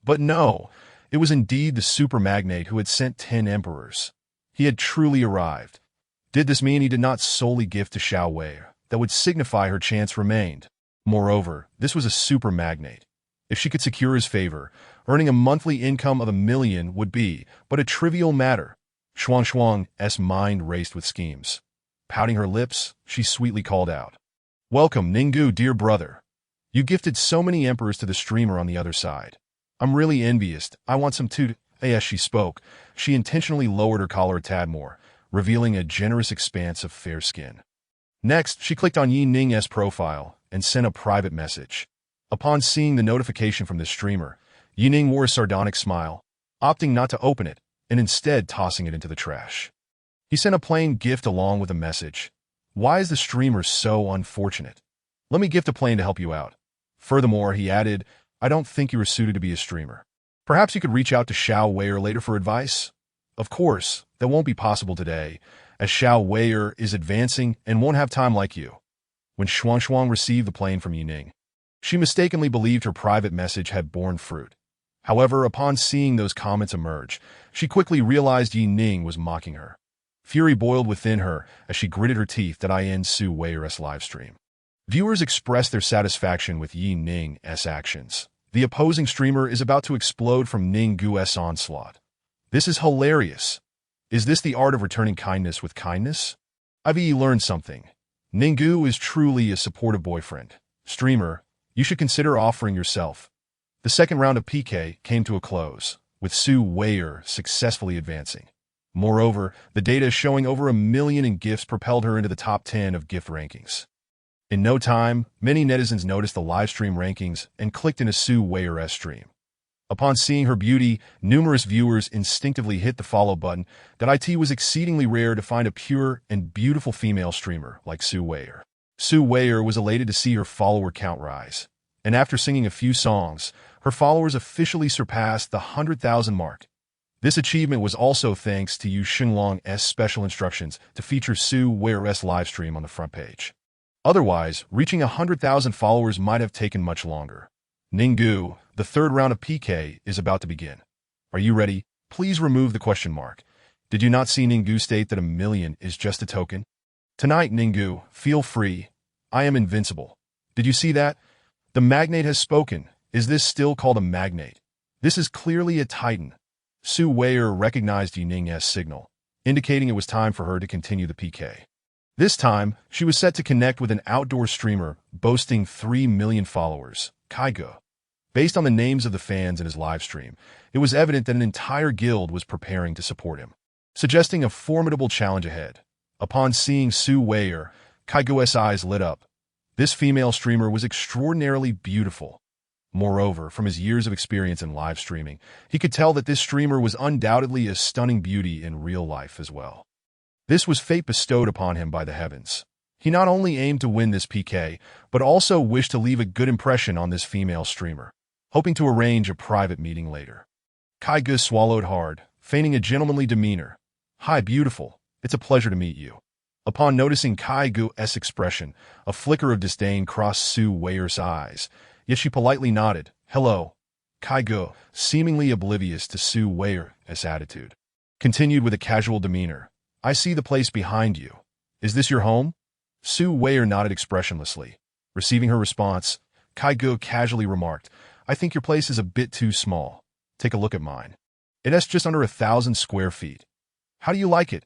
Speaker 1: But no, it was indeed the super magnate who had sent 10 emperors. He had truly arrived. Did this mean he did not solely gift to Xiao Wei? That would signify her chance remained. Moreover, this was a super magnate. If she could secure his favor, earning a monthly income of 1 million would be but a trivial matter. Shuang's mind raced with schemes. Pouting her lips, she sweetly called out, "Welcome, Ning, dear brother. You gifted so many emperors to the streamer on the other side. I'm really envious. I want some too." As she spoke, she intentionally lowered her collar a tad more, revealing a generous expanse of fair skin. Next, she clicked on Ning's profile and sent a private message. Upon seeing the notification from the streamer, Ning wore a sardonic smile, opting not to open it and instead tossing it into the trash. He sent a plain gift along with a message. "Why is the streamer so unfortunate? Let me gift a plane to help you out." Furthermore, he added, "I don't think you are suited to be a streamer. Perhaps you could reach out to Xiao Wei later for advice." Of course, that won't be possible today, as Xiao Wei is advancing and won't have time like you. When Shuang received the plane from Ning, she mistakenly believed her private message had borne fruit. However, upon seeing those comments emerge, she quickly realized Ning was mocking her. Fury boiled within her as she gritted her teeth that I end Su Weir's livestream. Viewers expressed their satisfaction with Ning's actions. The opposing streamer is about to explode from Ning's onslaught. This is hilarious. Is this the art of returning kindness with kindness? I've learned something. Ning is truly a supportive boyfriend. Streamer, you should consider offering yourself. The second round of PK came to a close, with Su Wei successfully advancing. Moreover, the data showing over 1 million in gifts propelled her into the top 10 of gift rankings. In no time, many netizens noticed the livestream rankings and clicked into Su Wei's stream. Upon seeing her beauty, numerous viewers instinctively hit the follow button. That it was exceedingly rare to find a pure and beautiful female streamer like Su Wei. Su Wei was elated to see her follower count rise, and after singing a few songs, her followers officially surpassed the 100,000 mark. This achievement was also thanks to Yu Xinglong's special instructions to feature Su Wei's livestream on the front page. Otherwise, reaching 100,000 followers might have taken much longer. Ning, the third round of PK is about to begin. Are you ready? Please remove the question mark. Did you not see Ning state that 1 million is just a token? Tonight, Ning, feel free. I am invincible. Did you see that? The magnate has spoken. Is this still called a magnate? This is clearly a titan. Su Wei recognized Ning's signal, indicating it was time for her to continue the PK. This time, she was set to connect with an outdoor streamer boasting 3 million followers, Kaigo. Based on the names of the fans in his livestream, it was evident that an entire guild was preparing to support him, suggesting a formidable challenge ahead. Upon seeing Su Wei, Kaigo's eyes lit up. This female streamer was extraordinarily beautiful. Moreover, from his years of experience in live streaming, he could tell that this streamer was undoubtedly a stunning beauty in real life as well. This was fate bestowed upon him by the heavens. He not only aimed to win this PK, but also wished to leave a good impression on this female streamer, hoping to arrange a private meeting later. Kaigo swallowed hard, feigning a gentlemanly demeanor. "Hi, beautiful. It's a pleasure to meet you." Upon noticing Kaigo's expression, a flicker of disdain crossed Su Wei's eyes, yet she politely nodded. "Hello." Kaigo, seemingly oblivious to Su Wei's attitude, continued with a casual demeanor. I see the place behind you. Is this your home? Su Weier nodded expressionlessly. Receiving her response, Kaigo casually remarked, I think your place is a bit too small. Take a look at mine. It's just under 1,000 square feet. How do you like it?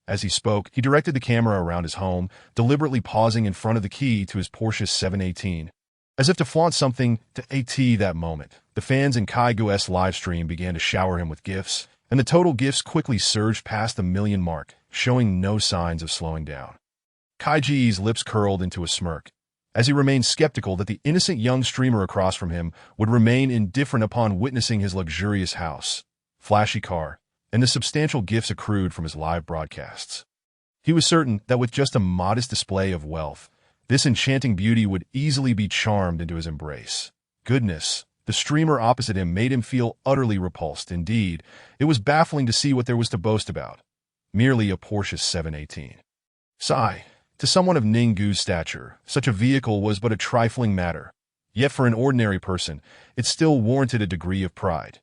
Speaker 1: As he spoke, he directed the camera around his home, deliberately pausing in front of the key to his Porsche 718. As if to flaunt something to AT that moment, the fans in Kaigo's livestream began to shower him with gifts, and the total gifts quickly surged past the million mark, showing no signs of slowing down. Kaiji's lips curled into a smirk, as he remained skeptical that the innocent young streamer across from him would remain indifferent upon witnessing his luxurious house, flashy car, and the substantial gifts accrued from his live broadcasts. He was certain that with just a modest display of wealth, this enchanting beauty would easily be charmed into his embrace. Goodness, the streamer opposite him made him feel utterly repulsed. Indeed, it was baffling to see what there was to boast about. Merely a Porsche 718. Sigh. To someone of Ninggu's stature, such a vehicle was but a trifling matter. Yet for an ordinary person, it still warranted a degree of pride.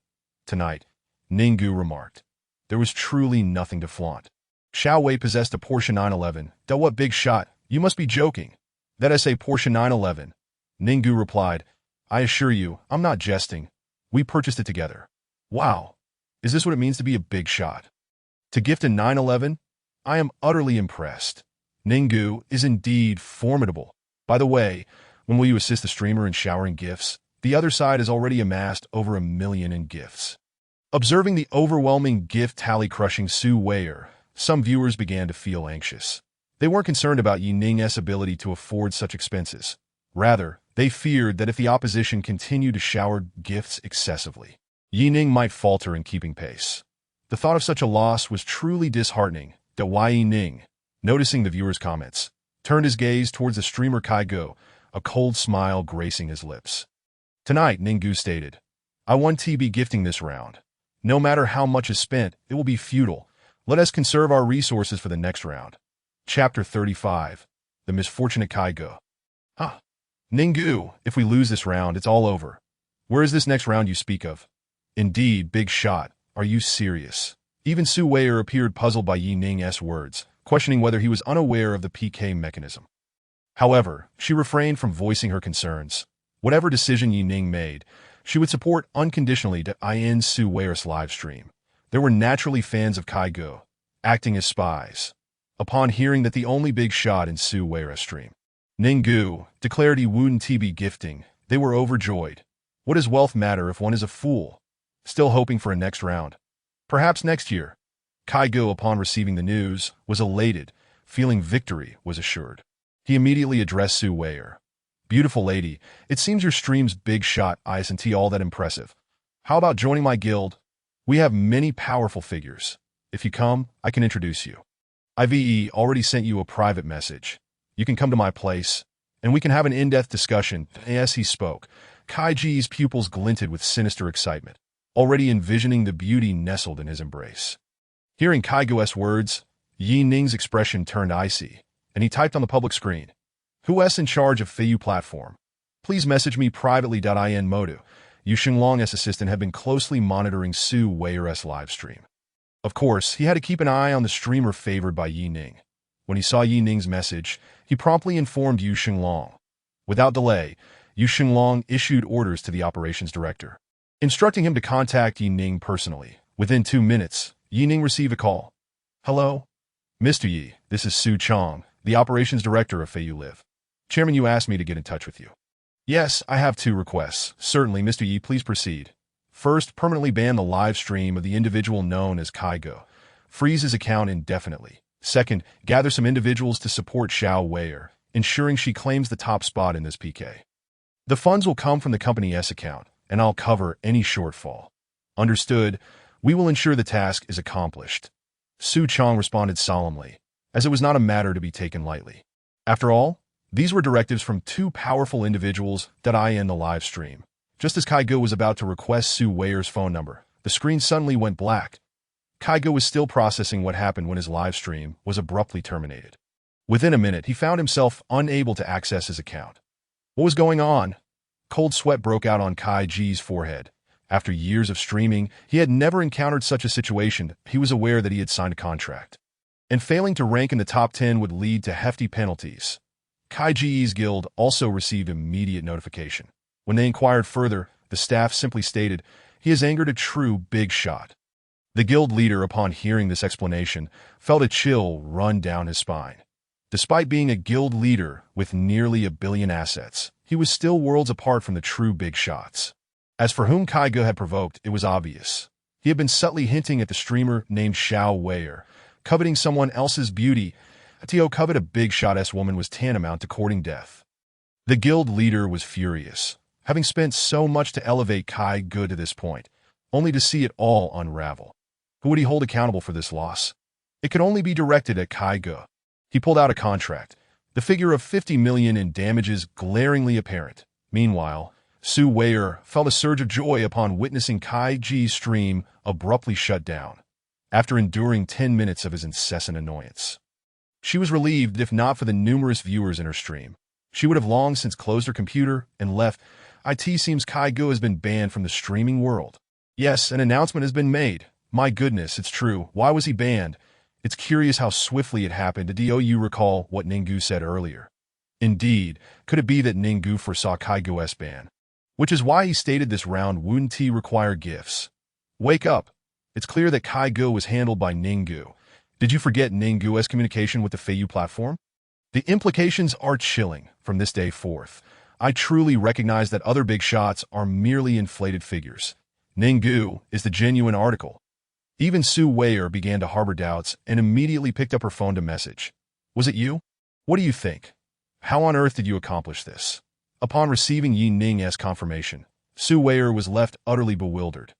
Speaker 1: Tonight, Ninggu remarked, there was truly nothing to flaunt. Xiao Wei possessed a Porsche 911. What big shot? You must be joking. That is a Porsche 911. Ninggu replied, I assure you, I'm not jesting. We purchased it together. Wow. Is this what it means to be a big shot? To gift a 911? I am utterly impressed. Ninggu is indeed formidable. By the way, when will you assist the streamer in showering gifts? The other side has already amassed over 1 million in gifts. Observing the overwhelming gift tally crushing Su Weier, some viewers began to feel anxious. They weren't concerned about Ning's ability to afford such expenses. Rather, they feared that if the opposition continued to shower gifts excessively, Ning might falter in keeping pace. The thought of such a loss was truly disheartening. Ning, noticing the viewers' comments, turned his gaze towards the streamer Kaigo, a cold smile gracing his lips. Tonight, Ninggu stated, I won TB gifting this round. No matter how much is spent, it will be futile. Let us conserve our resources for the next round. Chapter 35. The Misfortunate Kaigo. Ninggu, if we lose this round, it's all over. Where is this next round you speak of? Indeed, big shot. Are you serious? Even Su Weier appeared puzzled by Ning's words, questioning whether he was unaware of the PK mechanism. However, she refrained from voicing her concerns. Whatever decision Ning made, she would support unconditionally to Su Weier's livestream. There were naturally fans of Kaigo, acting as spies. Upon hearing that the only big shot in Su Weier's stream, Ninggu declared he wouldn't TB gifting, they were overjoyed. What does wealth matter if one is a fool? Still hoping for a next round. Perhaps next year. Kaigo, upon receiving the news, was elated, feeling victory was assured. He immediately addressed Su Weier. Beautiful lady, it seems your stream's big shot isn't all that impressive. How about joining my guild? We have many powerful figures. If you come, I can introduce you. I've already sent you a private message. You can come to my place, and we can have an in-depth discussion. As he spoke, Kaiji's pupils glinted with sinister excitement, already envisioning the beauty nestled in his embrace. Hearing Kaigo's words, Ning's expression turned icy, and he typed on the public screen, Who's in charge of Feiyu platform? Please message me privately. In Modu, Yu Xinglong's assistant had been closely monitoring Su Weier's livestream. Of course, he had to keep an eye on the streamer favored by Ning. When he saw Ning's message, he promptly informed Yu Xinglong. Without delay, Yu Xinglong issued orders to the operations director, instructing him to contact Ning personally. Within 2 minutes, Ning received a call. Hello? Mr. Yi, this is Su Chong, the operations director of Feiyu Live. Chairman Yu asked me to get in touch with you. Yes, I have 2 requests. Certainly, Mr. Yi, please proceed. First, permanently ban the live stream of the individual known as Kaigo. Freeze his account indefinitely. Second, gather some individuals to support Xiao Weier, ensuring she claims the top spot in this PK. The funds will come from the company's account, and I'll cover any shortfall. Understood. We will ensure the task is accomplished. Su Chong responded solemnly, as it was not a matter to be taken lightly. After all, these were directives from 2 powerful individuals in the live stream. Just as Kaigo was about to request Su Weier's phone number, the screen suddenly went black. Kaigo was still processing what happened when his live stream was abruptly terminated. Within a minute, he found himself unable to access his account. What was going on? Cold sweat broke out on Kaiji's forehead. After years of streaming, he had never encountered such a situation. He was aware that he had signed a contract. and failing to rank in the top 10 would lead to hefty penalties. Kai Ji's guild also received immediate notification. When they inquired further, the staff simply stated, "He has angered a true big shot." The guild leader, upon hearing this explanation, felt a chill run down his spine. Despite being a guild leader with nearly 1 billion assets, he was still worlds apart from the true big shots. As for whom Kai Ge had provoked, it was obvious. He had been subtly hinting at the streamer named Xiao Weier, coveting someone else's beauty. To covet a big shot-ass woman was tantamount to courting death. The guild leader was furious, having spent so much to elevate Kai Ge to this point, only to see it all unravel. Who would he hold accountable for this loss? It could only be directed at Kai Ge. He pulled out a contract, the figure of 50 million in damages glaringly apparent. Meanwhile, Su Weier felt a surge of joy upon witnessing Kai Ge's stream abruptly shut down, after enduring 10 minutes of his incessant annoyance. She was relieved, if not for the numerous viewers in her stream. She would have long since closed her computer and left. It seems Kai Ge has been banned from the streaming world. Yes, an announcement has been made. My goodness, it's true. Why was he banned? It's curious how swiftly it happened. Do you recall what Ning said earlier? Indeed, could it be that Ning foresaw Kai Ge's ban? Which is why he stated this round wouldn't require gifts. Wake up. It's clear that Kai Ge was handled by Ning. Did you forget Ning's communication with the Feiyu platform? The implications are chilling. From this day forth, I truly recognize that other big shots are merely inflated figures. Ning is the genuine article. Even Su Weier began to harbor doubts and immediately picked up her phone to message. Was it you? What do you think? How on earth did you accomplish this? Upon receiving Ning's confirmation, Su Weier was left utterly bewildered.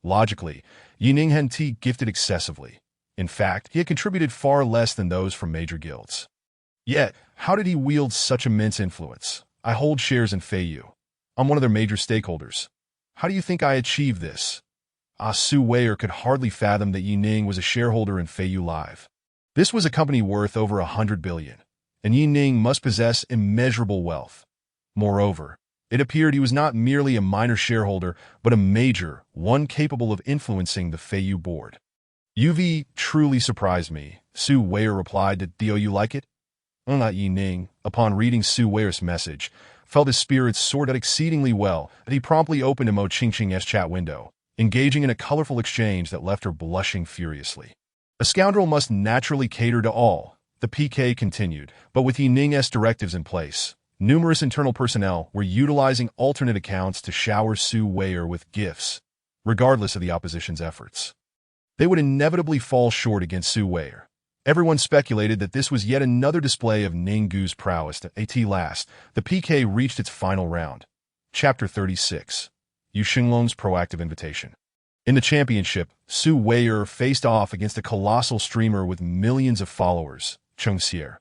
Speaker 1: Logically, Ning hadn't gifted excessively. In fact, he had contributed far less than those from major guilds. Yet, how did he wield such immense influence? I hold shares in Feiyu. I'm one of their major stakeholders. How do you think I achieved this? Su Weier could hardly fathom that Ning was a shareholder in Feiyu Live. This was a company worth over 100 billion, and Ning must possess immeasurable wealth. Moreover, it appeared he was not merely a minor shareholder, but a major one capable of influencing the Feiyu board. "UV truly surprised me," Su Weier replied. "Do you like it?" Not Ning, upon reading Su Weier's message, felt his spirits soared exceedingly well, and he promptly opened Mo Qingqing's chat window, engaging in a colorful exchange that left her blushing furiously. A scoundrel must naturally cater to all, the PK continued, but with Ning's directives in place, numerous internal personnel were utilizing alternate accounts to shower Su Weier with gifts, regardless of the opposition's efforts. They would inevitably fall short against Su Weier. Everyone speculated that this was yet another display of Ning's prowess. At last, the PK reached its final round. Chapter 36. Yu Xinglong's proactive invitation. In the championship, Su Weier faced off against a colossal streamer with millions of followers, Cheng Xier.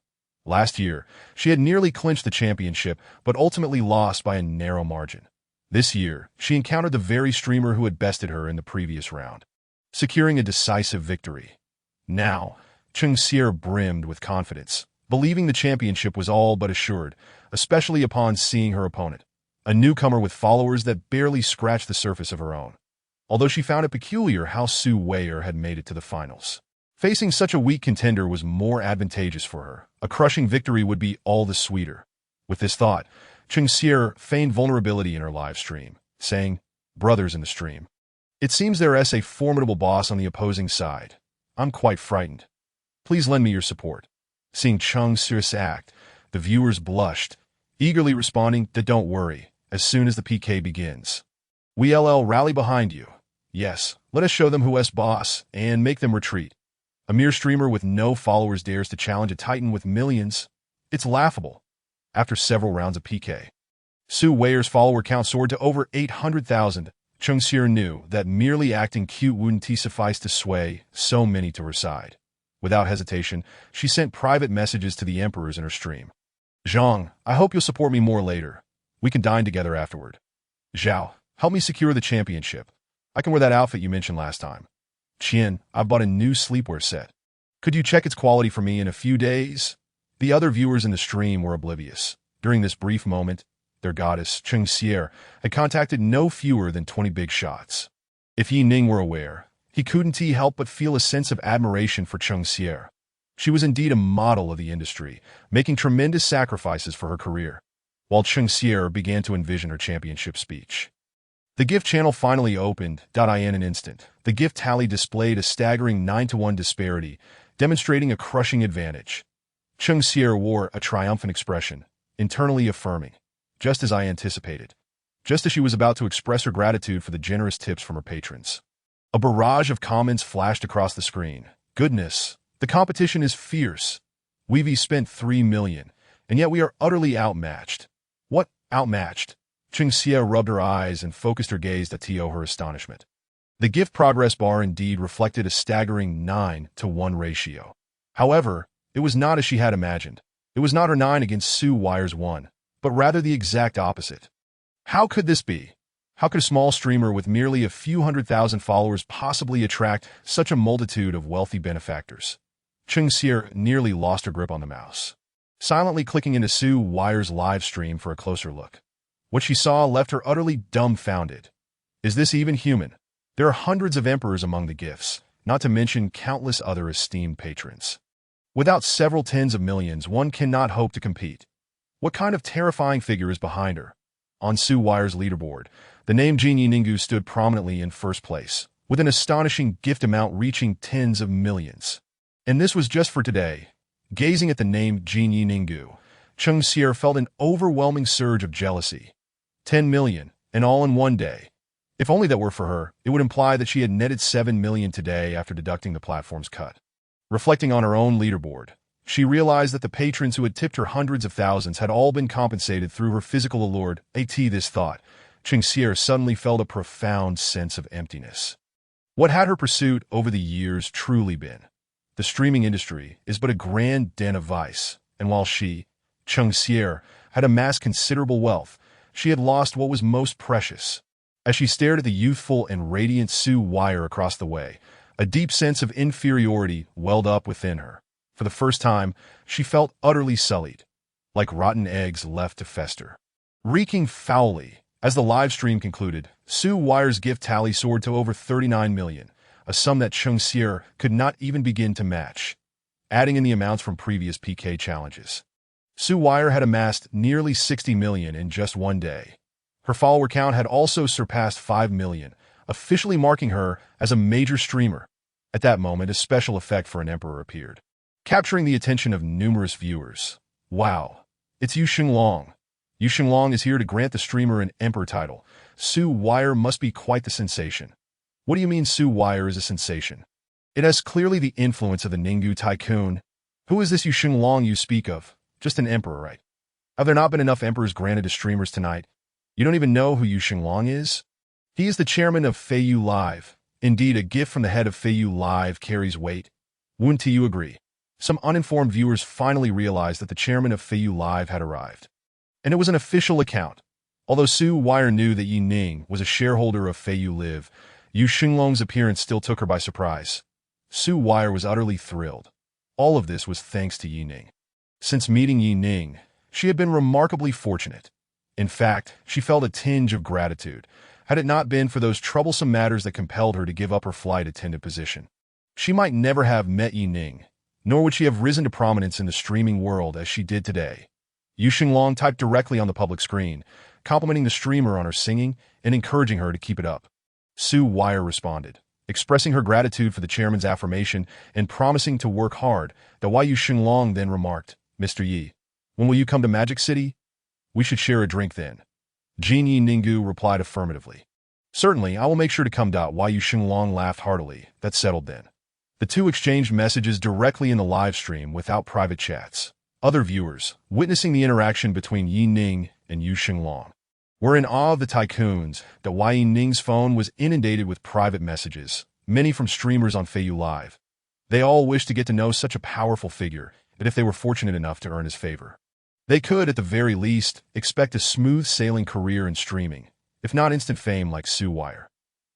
Speaker 1: Last year, she had nearly clinched the championship, but ultimately lost by a narrow margin. This year, she encountered the very streamer who had bested her in the previous round, securing a decisive victory. Now, Cheng Xier brimmed with confidence, believing the championship was all but assured, especially upon seeing her opponent, a newcomer with followers that barely scratched the surface of her own. Although she found it peculiar how Su Weier had made it to the finals. Facing such a weak contender was more advantageous for her. A crushing victory would be all the sweeter. With this thought, Cheng Xier feigned vulnerability in her live stream, saying, "Brothers in the stream. It seems there's a formidable boss on the opposing side. I'm quite frightened. Please lend me your support." Seeing Cheng Xier's act, the viewers blushed, eagerly responding to "Don't worry, as soon as the PK begins. We'll rally behind you. Yes, let us show them who's boss, and make them retreat. A mere streamer with no followers dares to challenge a titan with millions. It's laughable." After several rounds of PK, Su Weier's follower count soared to over 800,000. Cheng Xier knew that merely acting cute wouldn't suffice to sway so many to her side. Without hesitation, she sent private messages to the emperors in her stream. "Zhang, I hope you'll support me more later. We can dine together afterward. Zhao, help me secure the championship. I can wear that outfit you mentioned last time. Qian, I've bought a new sleepwear set. Could you check its quality for me in a few days?" The other viewers in the stream were oblivious. During this brief moment, their goddess, Cheng Xier, had contacted no fewer than 20 big shots. If Ning were aware, he couldn't help but feel a sense of admiration for Cheng Xier. She was indeed a model of the industry, making tremendous sacrifices for her career, while Cheng Xier began to envision her championship speech. The gift channel finally opened. In an instant, the gift tally displayed a staggering 9-to-1 disparity, demonstrating a crushing advantage. Cheng Xier wore a triumphant expression, internally affirming, just as I anticipated, just as she was about to express her gratitude for the generous tips from her patrons. A barrage of comments flashed across the screen. Goodness, the competition is fierce. We've spent 3 million, and yet we are utterly outmatched. What, outmatched? Cheng Xier rubbed her eyes and focused her gaze to her astonishment. The gift progress bar indeed reflected a staggering 9-to-1 ratio. However, it was not as she had imagined. It was not her 9 against Su Wire's 1, but rather the exact opposite. How could this be? How could a small streamer with merely a few 100,000 followers possibly attract such a multitude of wealthy benefactors? Cheng Xier nearly lost her grip on the mouse, silently clicking into Su Wire's live stream for a closer look. What she saw left her utterly dumbfounded. Is this even human? There are hundreds of emperors among the gifts, not to mention countless other esteemed patrons. Without several tens of millions, one cannot hope to compete. What kind of terrifying figure is behind her? On Su Wire's leaderboard, the name Jinyi Ninggu stood prominently in first place, with an astonishing gift amount reaching tens of millions. And this was just for today. Gazing at the name Jinyi Ninggu, Cheng Xier felt an overwhelming surge of jealousy. 10 million, and all in one day. If only that were for her, it would imply that she had netted 7 million today after deducting the platform's cut. Reflecting on her own leaderboard, she realized that the patrons who had tipped her hundreds of thousands had all been compensated through her physical allure. This thought, Cheng Xier suddenly felt a profound sense of emptiness. What had her pursuit over the years truly been? The streaming industry is but a grand den of vice, and while she, Cheng Xier, had amassed considerable wealth, she had lost what was most precious. As she stared at the youthful and radiant Su Wire across the way, a deep sense of inferiority welled up within her. For the first time, she felt utterly sullied, like rotten eggs left to fester. Reeking foully, as the live stream concluded, Su Wire's gift tally soared to over 39 million, a sum that Cheng Xier could not even begin to match. Adding in the amounts from previous PK challenges, Su Wire had amassed nearly 60 million in just one day. Her follower count had also surpassed 5 million, officially marking her as a major streamer. At that moment, a special effect for an emperor appeared, capturing the attention of numerous viewers. Wow, it's Yu Xinglong. Yu Xinglong is here to grant the streamer an emperor title. Su Wire must be quite the sensation. What do you mean Su Wire is a sensation? It has clearly the influence of the Ninggu tycoon. Who is this Yu Xinglong you speak of? Just an emperor, right? Have there not been enough emperors granted to streamers tonight? You don't even know who Yu Xinglong is? He is the chairman of Feiyu Live. Indeed, a gift from the head of Feiyu Live carries weight. Wouldn't you agree? Some uninformed viewers finally realized that the chairman of Feiyu Live had arrived. And it was an official account. Although Su Wire knew that Yi Ning was a shareholder of Feiyu Live, Yu Xinglong's appearance still took her by surprise. Su Wire was utterly thrilled. All of this was thanks to Yi Ning. Since meeting Yi Ning, she had been remarkably fortunate. In fact, she felt a tinge of gratitude, had it not been for those troublesome matters that compelled her to give up her flight attendant position. She might never have met Yi Ning, nor would she have risen to prominence in the streaming world as she did today. Yu Xinglong typed directly on the public screen, complimenting the streamer on her singing and encouraging her to keep it up. Su Wire responded, expressing her gratitude for the chairman's affirmation and promising to work hard. Yu Xinglong then remarked, "Mr. Yi, when will you come to Magic City? We should share a drink then." Jinyi Ninggu replied affirmatively. "Certainly, I will make sure to come." Yu Xinglong laughed heartily. That settled then. The two exchanged messages directly in the live stream without private chats. Other viewers, witnessing the interaction between Yi Ning and Yu Xinglong, were in awe of the tycoons. Yi Ning's phone was inundated with private messages, many from streamers on Feiyu Live. They all wished to get to know such a powerful figure, that if they were fortunate enough to earn his favor, they could, at the very least, expect a smooth-sailing career in streaming, if not instant fame like Su Wire.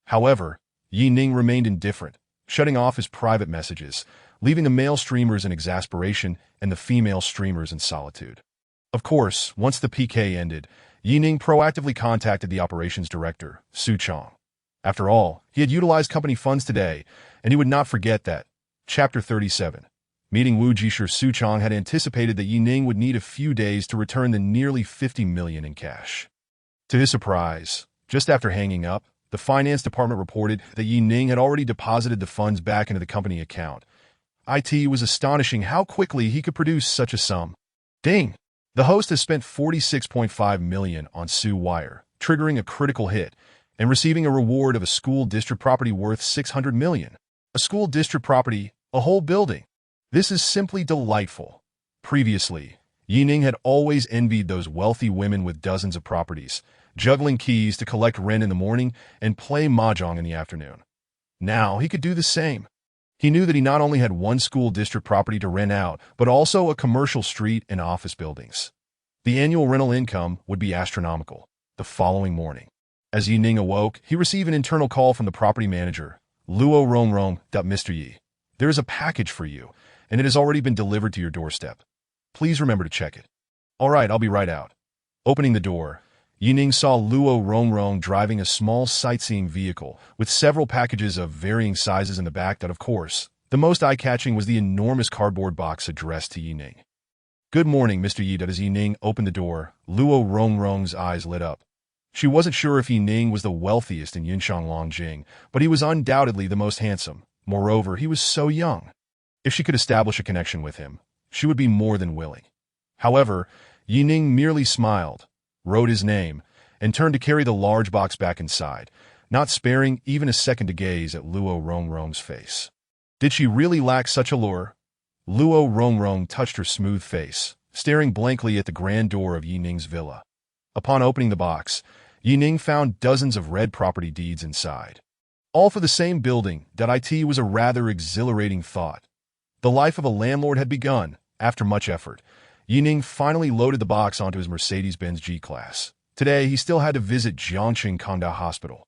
Speaker 1: However, Yi Ning remained indifferent, shutting off his private messages, leaving the male streamers in exasperation and the female streamers in solitude. Of course, once the PK ended, Yi Ning proactively contacted the operations director, Su Chong. After all, he had utilized company funds today, and he would not forget that. Chapter 37. Meeting Wu Jishir, Suchong had anticipated that Ning would need a few days to return the nearly 50 million in cash. To his surprise, just after hanging up, the finance department reported that Ning had already deposited the funds back into the company account. It was astonishing how quickly he could produce such a sum. Ding! The host has spent 46.5 million on Su Wire, triggering a critical hit, and receiving a reward of a school district property worth 600 million. A school district property, a whole building. This is simply delightful. Previously, Ning had always envied those wealthy women with dozens of properties, juggling keys to collect rent in the morning and play mahjong in the afternoon. Now he could do the same. He knew that he not only had one school district property to rent out, but also a commercial street and office buildings. The annual rental income would be astronomical. The following morning, as Ning awoke, he received an internal call from the property manager. Luo Rong Rong, Mr. Yi. There is a package for you, and it has already been delivered to your doorstep. Please remember to check it. All right, I'll be right out. Opening the door, Ning saw Luo Rong Rong driving a small sightseeing vehicle with several packages of varying sizes in the back that, of course, the most eye-catching was the enormous cardboard box addressed to Ning. Good morning, Mr. Yi. As Ning opened the door, Luo Rong Rong's eyes lit up. She wasn't sure if Ning was the wealthiest in Yunshang Longjing, but he was undoubtedly the most handsome. Moreover, he was so young. If she could establish a connection with him, she would be more than willing. However, Ning merely smiled, wrote his name, and turned to carry the large box back inside, not sparing even a second to gaze at Luo Rong Rong's face. Did she really lack such allure? Luo Rong Rong touched her smooth face, staring blankly at the grand door of Ning's villa. Upon opening the box, Ning found dozens of red property deeds inside. All for the same building. It was a rather exhilarating thought. The life of a landlord had begun. After much effort, Ning finally loaded the box onto his Mercedes-Benz G-Class. Today, he still had to visit Jiangqing Kanda Hospital.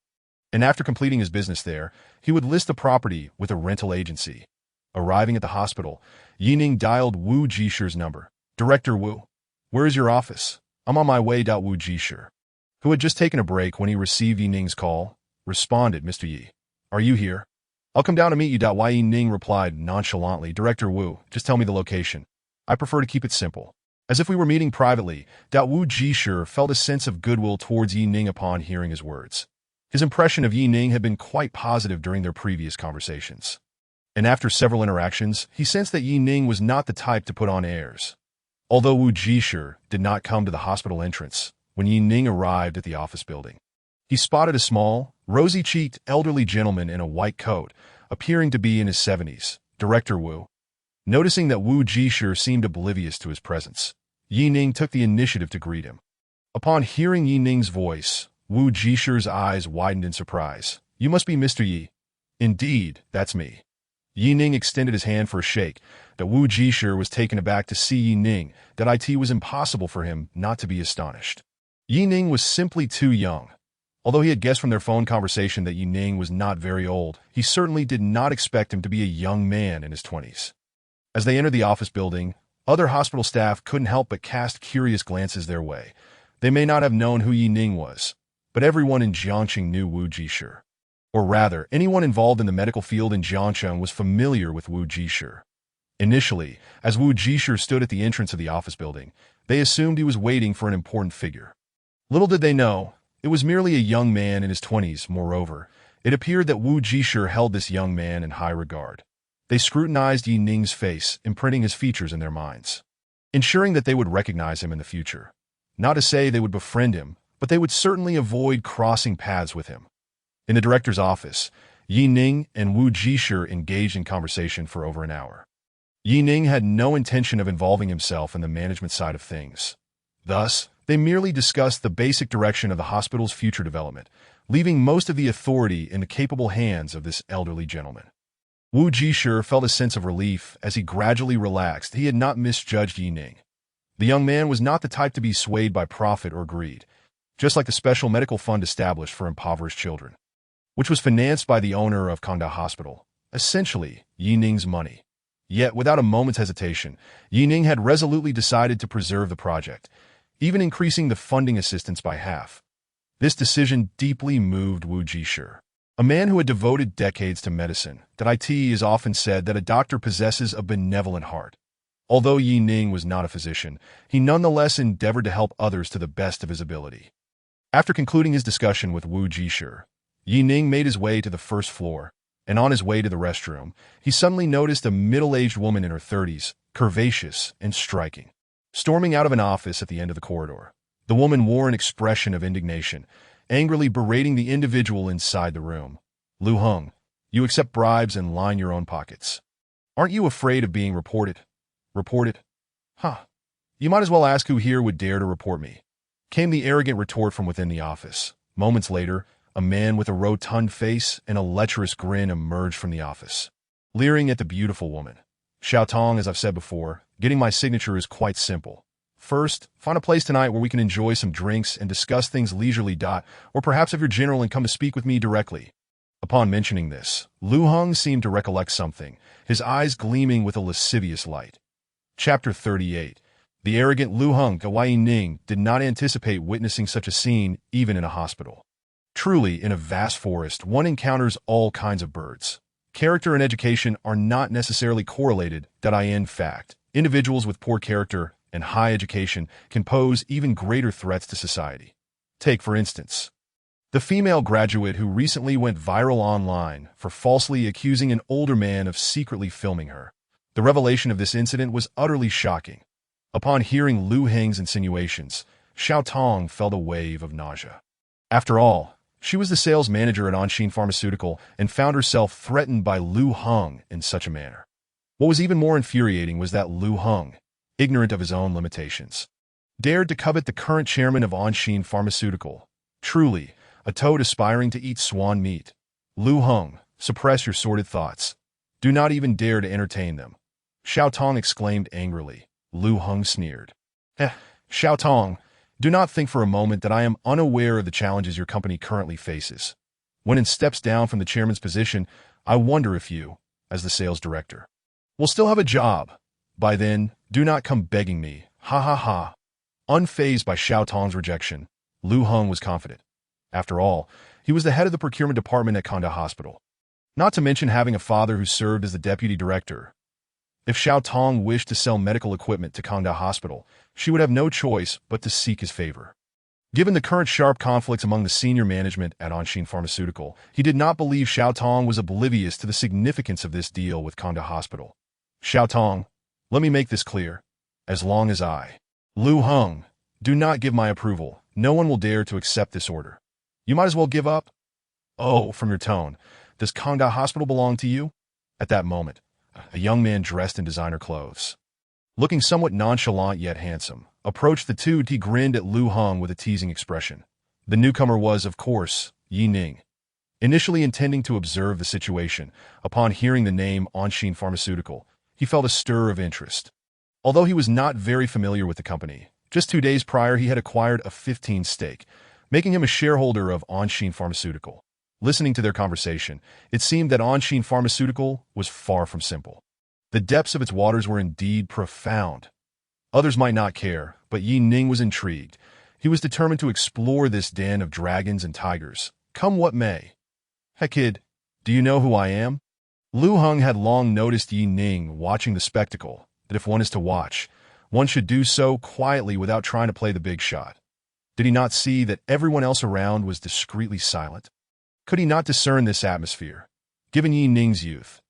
Speaker 1: And after completing his business there, he would list the property with a rental agency. Arriving at the hospital, Ning dialed Wu Jishir's number. Director Wu, where is your office? I'm on my way. Wu Jishir, who had just taken a break when he received Ning's call, responded, Mr. Yi. Are you here? I'll come down to meet you. Ning replied nonchalantly, Director Wu, just tell me the location. I prefer to keep it simple. As if we were meeting privately, Wu Jishir felt a sense of goodwill towards Ning upon hearing his words. His impression of Ning had been quite positive during their previous conversations. And after several interactions, he sensed that Ning was not the type to put on airs. Although Wu Jishir did not come to the hospital entrance, when Ning arrived at the office building, he spotted a small, rosy-cheeked, elderly gentleman in a white coat, appearing to be in his 70s. Director Wu. Noticing that Wu Jishir seemed oblivious to his presence, Ning took the initiative to greet him. Upon hearing Ning's voice, Wu Jishir's eyes widened in surprise. You must be Mr. Yi. Indeed, that's me. Ning extended his hand for a shake. Wu Jishir was taken aback to see Ning. It was impossible for him not to be astonished. Ning was simply too young. Although he had guessed from their phone conversation that Ning was not very old, he certainly did not expect him to be a young man in his 20s. As they entered the office building, other hospital staff couldn't help but cast curious glances their way. They may not have known who Ning was, but everyone in Jiangqing knew Wu Jishir. Or rather, anyone involved in the medical field in Jiangqing was familiar with Wu Jishir. Initially, as Wu Jishir stood at the entrance of the office building, they assumed he was waiting for an important figure. Little did they know, it was merely a young man in his 20s. Moreover, it appeared that Wu Jishir held this young man in high regard. They scrutinized Ning's face, imprinting his features in their minds, ensuring that they would recognize him in the future. Not to say they would befriend him, but they would certainly avoid crossing paths with him. In the director's office, Ning and Wu Jishir engaged in conversation for over an hour. Ning had no intention of involving himself in the management side of things. Thus, they merely discussed the basic direction of the hospital's future development, leaving most of the authority in the capable hands of this elderly gentleman. Wu Jishir felt a sense of relief as he gradually relaxed. He had not misjudged Ning. The young man was not the type to be swayed by profit or greed, just like the special medical fund established for impoverished children, which was financed by the owner of Kanda Hospital, essentially Ning's money. Yet, without a moment's hesitation, Ning had resolutely decided to preserve the project, even increasing the funding assistance by half. This decision deeply moved Wu Jishir. A man who had devoted decades to medicine, that it is often said that a doctor possesses a benevolent heart. Although Ning was not a physician, he nonetheless endeavored to help others to the best of his ability. After concluding his discussion with Wu Jishu, Ning made his way to the first floor, and on his way to the restroom, he suddenly noticed a middle-aged woman in her 30s, curvaceous and striking, storming out of an office at the end of the corridor. The woman wore an expression of indignation, angrily berating the individual inside the room. "Lu Heng, you accept bribes and line your own pockets. Aren't you afraid of being reported?" "Reported? Huh. You might as well ask who here would dare to report me," came the arrogant retort from within the office. Moments later, a man with a rotund face and a lecherous grin emerged from the office, leering at the beautiful woman. "Xiao Tong, as I've said before, getting my signature is quite simple. First, find a place tonight where we can enjoy some drinks and discuss things leisurely. Or perhaps have your general and come to speak with me directly." Upon mentioning this, Lu Heng seemed to recollect something, his eyes gleaming with a lascivious light. Chapter 38. The arrogant Lu Heng Ning did not anticipate witnessing such a scene even in a hospital. Truly, in a vast forest, one encounters all kinds of birds. Character and education are not necessarily correlated. In fact, individuals with poor character and high education can pose even greater threats to society. Take, for instance, the female graduate who recently went viral online for falsely accusing an older man of secretly filming her. The revelation of this incident was utterly shocking. Upon hearing Lu Heng's insinuations, Xiao Tong felt a wave of nausea. After all, she was the sales manager at Anshin Pharmaceutical and found herself threatened by Lu Heng in such a manner. What was even more infuriating was that Lu Heng, ignorant of his own limitations, dared to covet the current chairman of Anshin Pharmaceutical. Truly, a toad aspiring to eat swan meat. Lu Heng, suppress your sordid thoughts. Do not even dare to entertain them, Xiao Tong exclaimed angrily. Lu Heng sneered. Xiao Tong, do not think for a moment that I am unaware of the challenges your company currently faces. When it steps down from the chairman's position, I wonder if you, as the sales director, will still have a job. By then, do not come begging me. Ha ha ha. Unfazed by Xiao Tong's rejection, Lu Heng was confident. After all, he was the head of the procurement department at Kanda Hospital. Not to mention having a father who served as the deputy director. If Xiao Tong wished to sell medical equipment to Kanda Hospital, she would have no choice but to seek his favor. Given the current sharp conflicts among the senior management at Anshin Pharmaceutical, he did not believe Xiao Tong was oblivious to the significance of this deal with Kanda Hospital. Xiao Tong, let me make this clear. As long as I, Lu Heng, do not give my approval, no one will dare to accept this order. You might as well give up. Oh, from your tone, does Kanda Hospital belong to you? At that moment, a young man dressed in designer clothes, looking somewhat nonchalant yet handsome, approached the two. He grinned at Lu Heng with a teasing expression. The newcomer was, of course, Ning. Initially intending to observe the situation, upon hearing the name Anshin Pharmaceutical, he felt a stir of interest. Although he was not very familiar with the company, just 2 days prior he had acquired a 15% stake, making him a shareholder of Anshin Pharmaceutical. Listening to their conversation, it seemed that Anshin Pharmaceutical was far from simple. The depths of its waters were indeed profound. Others might not care, but Ning was intrigued. He was determined to explore this den of dragons and tigers, come what may. Hey kid, do you know who I am? Lu Heng had long noticed Ning watching the spectacle, that if one is to watch, one should do so quietly without trying to play the big shot. Did he not see that everyone else around was discreetly silent? Could he not discern this atmosphere? Given Ning's youth,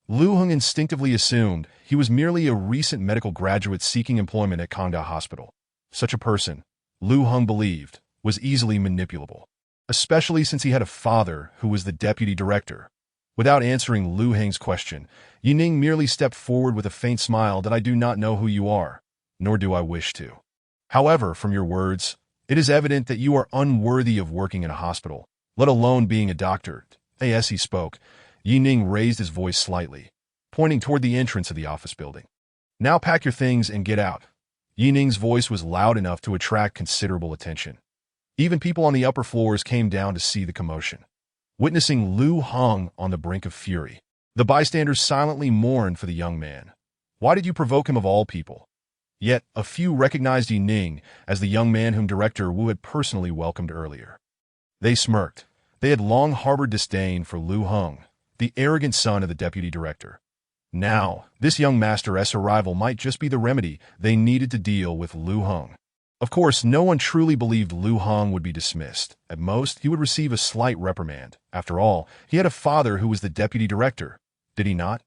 Speaker 1: Lu Heng instinctively assumed he was merely a recent medical graduate seeking employment at Kanda Hospital. Such a person, Lu Heng believed, was easily manipulable, especially since he had a father who was the deputy director. Without answering Lu Heng's question, Ning merely stepped forward with a faint smile. That I do not know who you are, nor do I wish to. However, from your words, it is evident that you are unworthy of working in a hospital, let alone being a doctor. As he spoke, Ning raised his voice slightly, pointing toward the entrance of the office building. Now pack your things and get out. Ning's voice was loud enough to attract considerable attention. Even people on the upper floors came down to see the commotion. Witnessing Lu Heng on the brink of fury, the bystanders silently mourned for the young man. Why did you provoke him of all people? Yet, a few recognized Ning as the young man whom Director Wu had personally welcomed earlier. They smirked. They had long harbored disdain for Lu Heng, the arrogant son of the deputy director. Now, this young master's arrival might just be the remedy they needed to deal with Lu Heng. Of course, no one truly believed Lu Heng would be dismissed. At most, he would receive a slight reprimand. After all, he had a father who was the deputy director, did he not?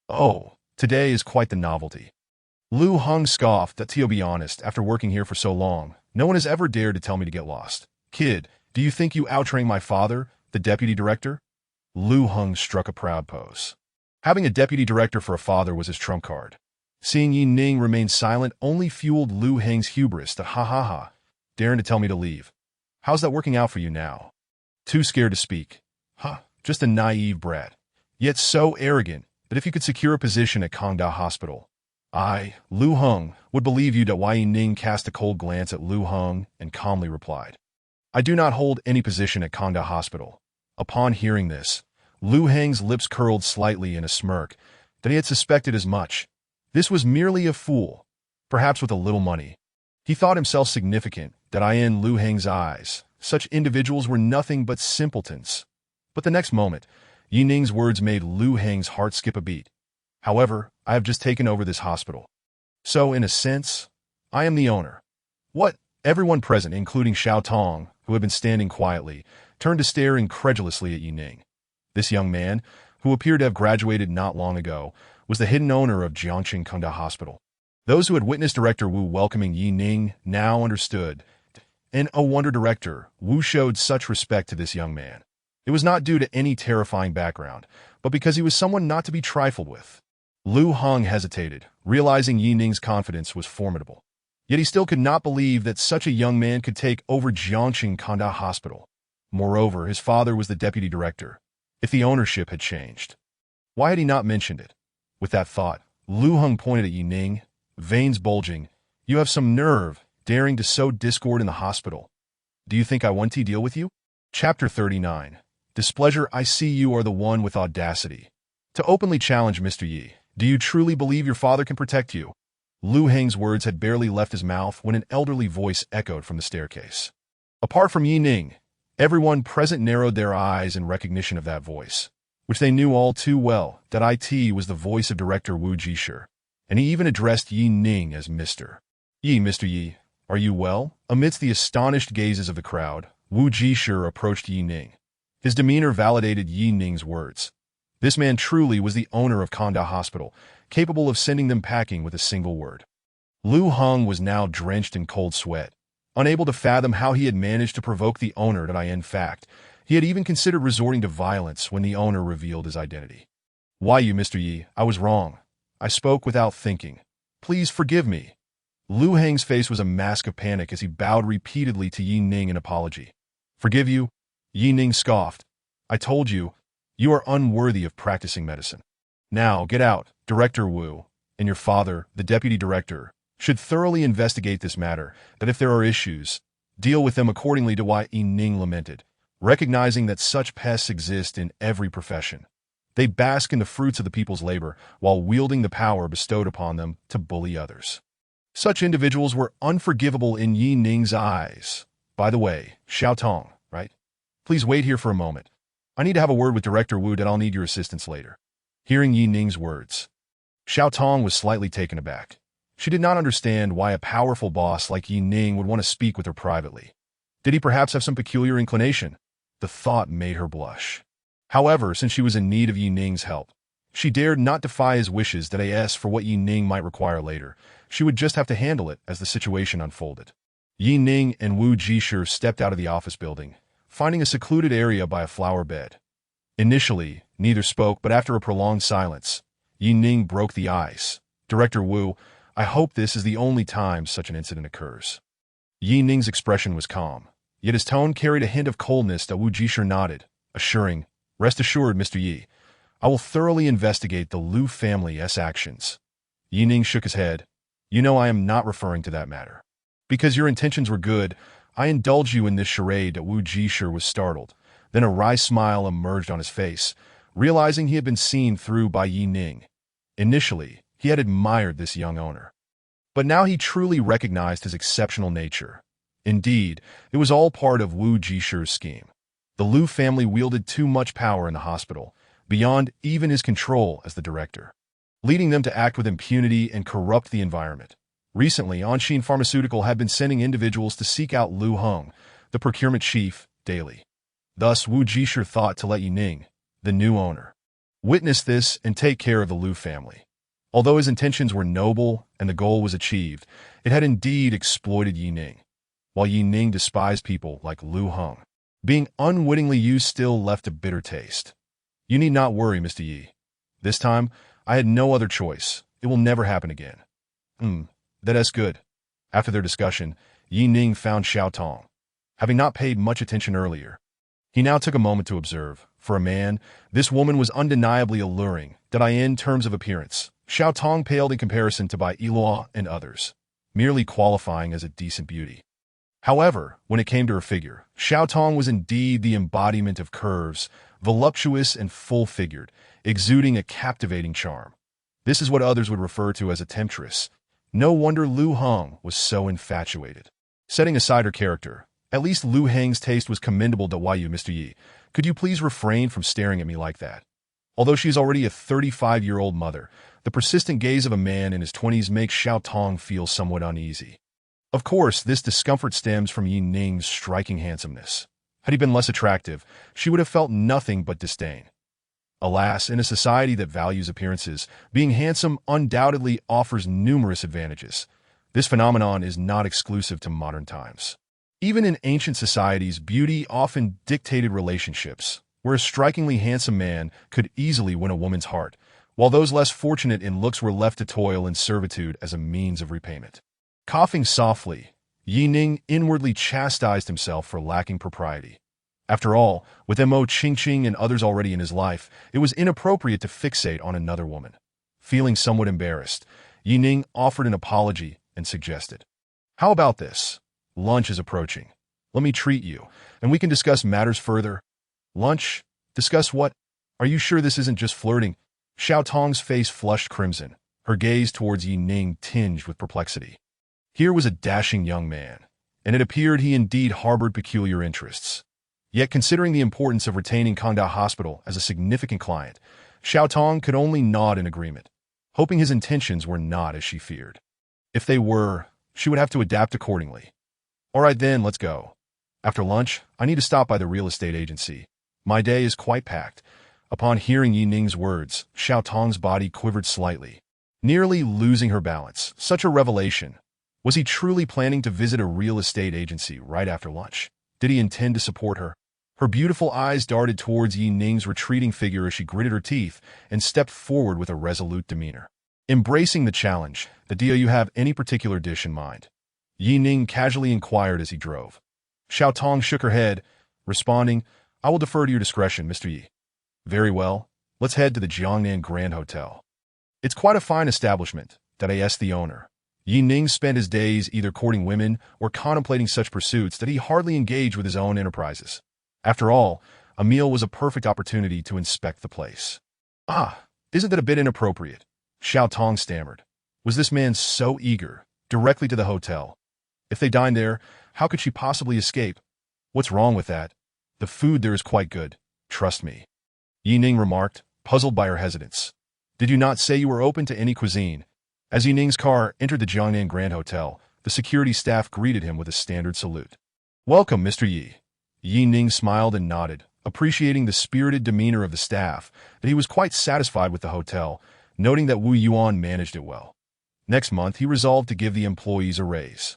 Speaker 1: Oh, today is quite the novelty. Lu Heng scoffed that, to be honest, after working here for so long, no one has ever dared to tell me to get lost. Kid, do you think you outranked my father, the deputy director? Lu Heng struck a proud pose. Having a deputy director for a father was his trump card. Seeing Ning remain silent only fueled Lu Heng's hubris to ha, daring to tell me to leave. How's that working out for you now? Too scared to speak. Just a naive brat. Yet so arrogant that if you could secure a position at Kangda Hospital, Lu Heng, would believe you. Ning cast a cold glance at Lu Heng and calmly replied, I do not hold any position at Kangda Hospital. Upon hearing this, Lu Heng's lips curled slightly in a smirk that he had suspected as much. This was merely a fool, perhaps with a little money. He thought himself significant, that in Lu Heng's eyes, such individuals were nothing but simpletons. But the next moment, Ning's words made Lu Heng's heart skip a beat. However, I have just taken over this hospital. So, in a sense, I am the owner. What? Everyone present, including Xiao Tong, who had been standing quietly, turned to stare incredulously at Ning. This young man, who appeared to have graduated not long ago, was the hidden owner of Jiangqing Kangda Hospital. Those who had witnessed Director Wu welcoming Ning now understood. And oh wonder, Director Wu showed such respect to this young man. It was not due to any terrifying background, but because he was someone not to be trifled with. Lu Heng hesitated, realizing Ning's confidence was formidable. Yet he still could not believe that such a young man could take over Jiangqing Kangda Hospital. Moreover, his father was the deputy director. If the ownership had changed, why had he not mentioned it? With that thought, Lu Heng pointed at Ning, veins bulging. You have some nerve, daring to sow discord in the hospital. Do you think I want to deal with you? Chapter 39. Displeasure. I see you are the one with audacity to openly challenge Mr. Yi. Do you truly believe your father can protect you? Lu Heng's words had barely left his mouth when an elderly voice echoed from the staircase. Apart from Ning, everyone present narrowed their eyes in recognition of that voice, which they knew all too well, that it was the voice of Director Wu Jisher, and he even addressed Ning as Mr. Yi, are you well? Amidst the astonished gazes of the crowd, Wu Jisher approached Ning. His demeanor validated Ning's words. This man truly was the owner of Kangda Hospital, capable of sending them packing with a single word. Lu Heng was now drenched in cold sweat, unable to fathom how he had managed to provoke the owner. In fact, he had even considered resorting to violence when the owner revealed his identity. Why you, Mr. Yi? I was wrong. I spoke without thinking. Please forgive me. Lu Heng's face was a mask of panic as he bowed repeatedly to Ning in apology. Forgive you? Ning scoffed. I told you, you are unworthy of practicing medicine. Now, get out. Director Wu, and your father, the deputy director, should thoroughly investigate this matter, that if there are issues, deal with them accordingly. To why Ning lamented, recognizing that such pests exist in every profession. They bask in the fruits of the people's labor while wielding the power bestowed upon them to bully others. Such individuals were unforgivable in Ning's eyes. By the way, Xiao Tong, right? Please wait here for a moment. I need to have a word with Director Wu. I'll need your assistance later. Hearing Ning's words, Xiao Tong was slightly taken aback. She did not understand why a powerful boss like Ning would want to speak with her privately. Did he perhaps have some peculiar inclination? The thought made her blush. However, since she was in need of Ning's help, she dared not defy his wishes that as for what Ning might require later. She would just have to handle it as the situation unfolded. Ning and Wu Jisher stepped out of the office building, finding a secluded area by a flower bed. Initially, neither spoke, but after a prolonged silence, Ning broke the ice. Director Wu, I hope this is the only time such an incident occurs. Ning's expression was calm, yet his tone carried a hint of coldness. Wu Jisher nodded, assuring, Rest assured, Mr. Yi, I will thoroughly investigate the Lu family's actions. Ning shook his head. You know I am not referring to that matter. Because your intentions were good, I indulge you in this charade. Wu Jisher was startled. Then a wry smile emerged on his face, realizing he had been seen through by Ning. Initially, he had admired this young owner. But now he truly recognized his exceptional nature. Indeed, it was all part of Wu Jisher's scheme. The Liu family wielded too much power in the hospital, beyond even his control as the director, leading them to act with impunity and corrupt the environment. Recently, Anshin Pharmaceutical had been sending individuals to seek out Liu Heng, the procurement chief, daily. Thus, Wu Jishir thought to let Yi Ning, the new owner, witness this and take care of the Liu family. Although his intentions were noble and the goal was achieved, it had indeed exploited Yi Ning. While Yi Ning despised people like Liu Heng, being unwittingly used still left a bitter taste. You need not worry, Mr. Yi. This time, I had no other choice. It will never happen again. That's good. After their discussion, Yi Ning found Xiao Tong. Having not paid much attention earlier, he now took a moment to observe. For a man, this woman was undeniably alluring, in terms of appearance. Xiao Tong paled in comparison to Bai Yilua and others, merely qualifying as a decent beauty. However, when it came to her figure, Xiao Tong was indeed the embodiment of curves, voluptuous and full-figured, exuding a captivating charm. This is what others would refer to as a temptress. No wonder Liu Heng was so infatuated. Setting aside her character, at least Liu Heng's taste was commendable. Why you, Mr. Yi? Could you please refrain from staring at me like that? Although she is already a 35-year-old mother, the persistent gaze of a man in his 20s makes Xiao Tong feel somewhat uneasy. Of course, this discomfort stems from Yi Ning's striking handsomeness. Had he been less attractive, she would have felt nothing but disdain. Alas, in a society that values appearances, being handsome undoubtedly offers numerous advantages. This phenomenon is not exclusive to modern times. Even in ancient societies, beauty often dictated relationships, where a strikingly handsome man could easily win a woman's heart, while those less fortunate in looks were left to toil in servitude as a means of repayment. Coughing softly, Yi Ning inwardly chastised himself for lacking propriety. After all, with Mo Qingqing and others already in his life, it was inappropriate to fixate on another woman. Feeling somewhat embarrassed, Yi Ning offered an apology and suggested, "How about this? Lunch is approaching. Let me treat you, and we can discuss matters further." "Lunch? Discuss what? Are you sure this isn't just flirting?" Xiao Tong's face flushed crimson, her gaze towards Yi Ning tinged with perplexity. Here was a dashing young man, and it appeared he indeed harbored peculiar interests. Yet, considering the importance of retaining Kangda Hospital as a significant client, Xiao Tong could only nod in agreement, hoping his intentions were not as she feared. If they were, she would have to adapt accordingly. "All right then, let's go. After lunch, I need to stop by the real estate agency. My day is quite packed." Upon hearing Yi Ning's words, Xiao Tong's body quivered slightly, nearly losing her balance. Such a revelation. Was he truly planning to visit a real estate agency right after lunch? Did he intend to support her? Her beautiful eyes darted towards Yi Ning's retreating figure as she gritted her teeth and stepped forward with a resolute demeanor. Embracing the challenge, "Do you have any particular dish in mind?" Yi Ning casually inquired as he drove. Xiao Tong shook her head, responding, "I will defer to your discretion, Mr. Yi." "Very well. Let's head to the Jiangnan Grand Hotel. It's quite a fine establishment," asked the owner. Yi Ning spent his days either courting women or contemplating such pursuits that he hardly engaged with his own enterprises. After all, a meal was a perfect opportunity to inspect the place. Isn't that a bit inappropriate?" Xiao Tong stammered. Was this man so eager, directly to the hotel? If they dined there, how could she possibly escape? "What's wrong with that? The food there is quite good, trust me," Yi Ning remarked, puzzled by her hesitance. "Did you not say you were open to any cuisine?" As Yi Ning's car entered the Jiangnan Grand Hotel, the security staff greeted him with a standard salute. "Welcome, Mr. Yi." Yi Ning smiled and nodded, appreciating the spirited demeanor of the staff, that he was quite satisfied with the hotel, noting that Wu Yuan managed it well. Next month, he resolved to give the employees a raise.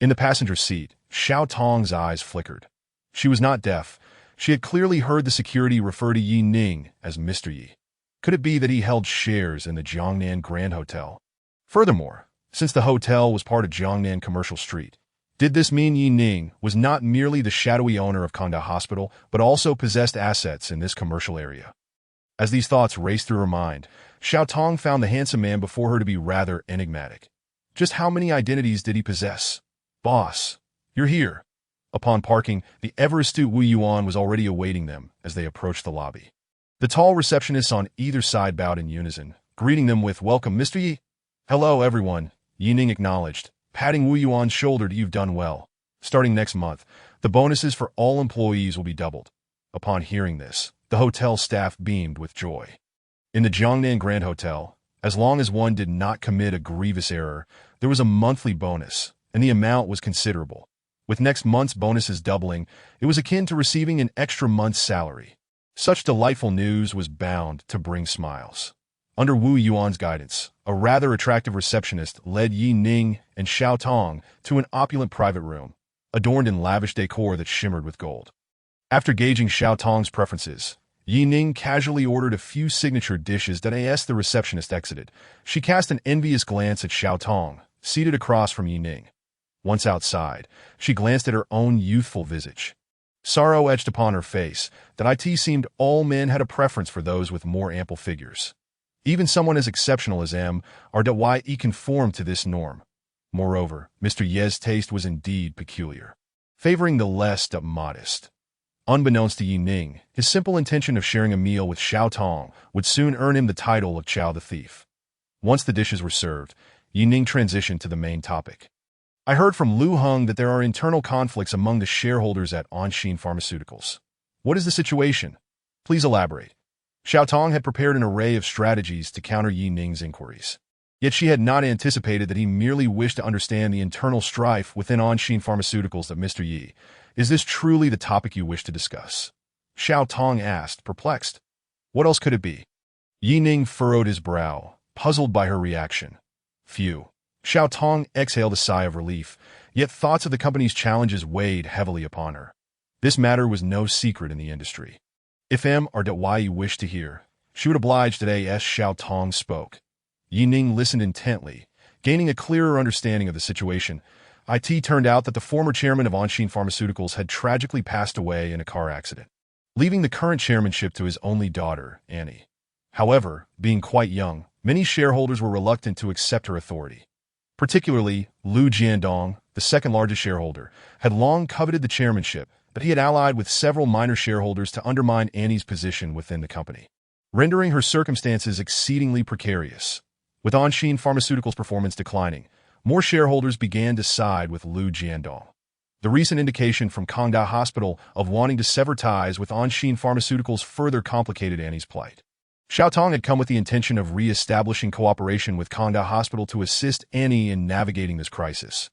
Speaker 1: In the passenger seat, Xiao Tong's eyes flickered. She was not deaf. She had clearly heard the security refer to Yi Ning as Mr. Yi. Could it be that he held shares in the Jiangnan Grand Hotel? Furthermore, since the hotel was part of Jiangnan Commercial Street, did this mean Yi Ning was not merely the shadowy owner of Kangda Hospital, but also possessed assets in this commercial area? As these thoughts raced through her mind, Xiao Tong found the handsome man before her to be rather enigmatic. Just how many identities did he possess? "Boss, you're here." Upon parking, the ever-astute Wu Yuan was already awaiting them as they approached the lobby. The tall receptionists on either side bowed in unison, greeting them with, "Welcome, Mr. Yi." "Hello, everyone," Yi Ning acknowledged, patting Wu Yuan's shoulder. "You've done well. Starting next month, the bonuses for all employees will be doubled. Upon hearing this, the hotel staff beamed with joy. In the Jiangnan Grand Hotel, as long as one did not commit a grievous error, there was a monthly bonus, and the amount was considerable. With next month's bonuses doubling, it was akin to receiving an extra month's salary. Such delightful news was bound to bring smiles. Under Wu Yuan's guidance, a rather attractive receptionist led Yi Ning and Xiao Tong to an opulent private room, adorned in lavish decor that shimmered with gold. After gauging Xiao Tong's preferences, Yi Ning casually ordered a few signature dishes that as the receptionist exited. She cast an envious glance at Xiao Tong, seated across from Yi Ning. Once outside, she glanced at her own youthful visage. Sorrow etched upon her face that it seemed all men had a preference for those with more ample figures. Even someone as exceptional as M.R.Y.E. conformed to this norm. Moreover, Mr. Ye's taste was indeed peculiar, favoring the less modest. Unbeknownst to Yi Ning, his simple intention of sharing a meal with Xiao Tong would soon earn him the title of Chow the Thief. Once the dishes were served, Yi Ning transitioned to the main topic. I heard from Lu Heng that there are internal conflicts among the shareholders at Anshin Pharmaceuticals. What is the situation? Please elaborate. Xiao Tong had prepared an array of strategies to counter Yi Ning's inquiries. Yet she had not anticipated that he merely wished to understand the internal strife within Anshin Pharmaceuticals that Mr. Yi. Is this truly the topic you wish to discuss? Xiao Tong asked, perplexed. What else could it be? Yi Ning furrowed his brow, puzzled by her reaction. Phew. Xiao Tong exhaled a sigh of relief, yet thoughts of the company's challenges weighed heavily upon her. This matter was no secret in the industry. If M.R.Y. wished to hear, she would oblige today as Xiao Tong spoke. Yi Ning listened intently, gaining a clearer understanding of the situation. It turned out that the former chairman of Anshin Pharmaceuticals had tragically passed away in a car accident, leaving the current chairmanship to his only daughter, Annie. However, being quite young, many shareholders were reluctant to accept her authority. Particularly, Lu Jiandong, the second-largest shareholder, had long coveted the chairmanship, but he had allied with several minor shareholders to undermine Annie's position within the company, rendering her circumstances exceedingly precarious. With Anshin Pharmaceuticals' performance declining, more shareholders began to side with Lu Jiandong. The recent indication from Kongda Hospital of wanting to sever ties with Anshin Pharmaceuticals further complicated Annie's plight. Xiao Tong had come with the intention of re-establishing cooperation with Kongda Hospital to assist Annie in navigating this crisis.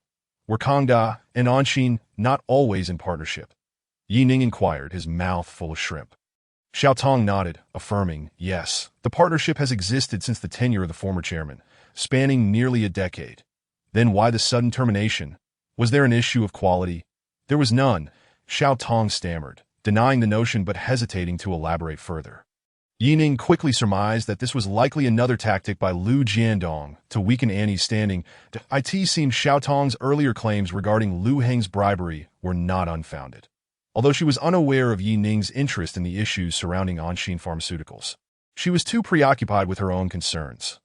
Speaker 1: Were Kongda and Anshin not always in partnership? Yi Ning inquired, his mouth full of shrimp. Xiao Tong nodded, affirming, yes, the partnership has existed since the tenure of the former chairman, spanning nearly a decade. Then why the sudden termination? Was there an issue of quality? There was none, Xiao Tong stammered, denying the notion but hesitating to elaborate further. Yi Ning quickly surmised that this was likely another tactic by Lu Jiandong to weaken Annie's standing. It seemed Xiao Tong's earlier claims regarding Lu Heng's bribery were not unfounded, although she was unaware of Yi Ning's interest in the issues surrounding Anshin Pharmaceuticals. She was too preoccupied with her own concerns.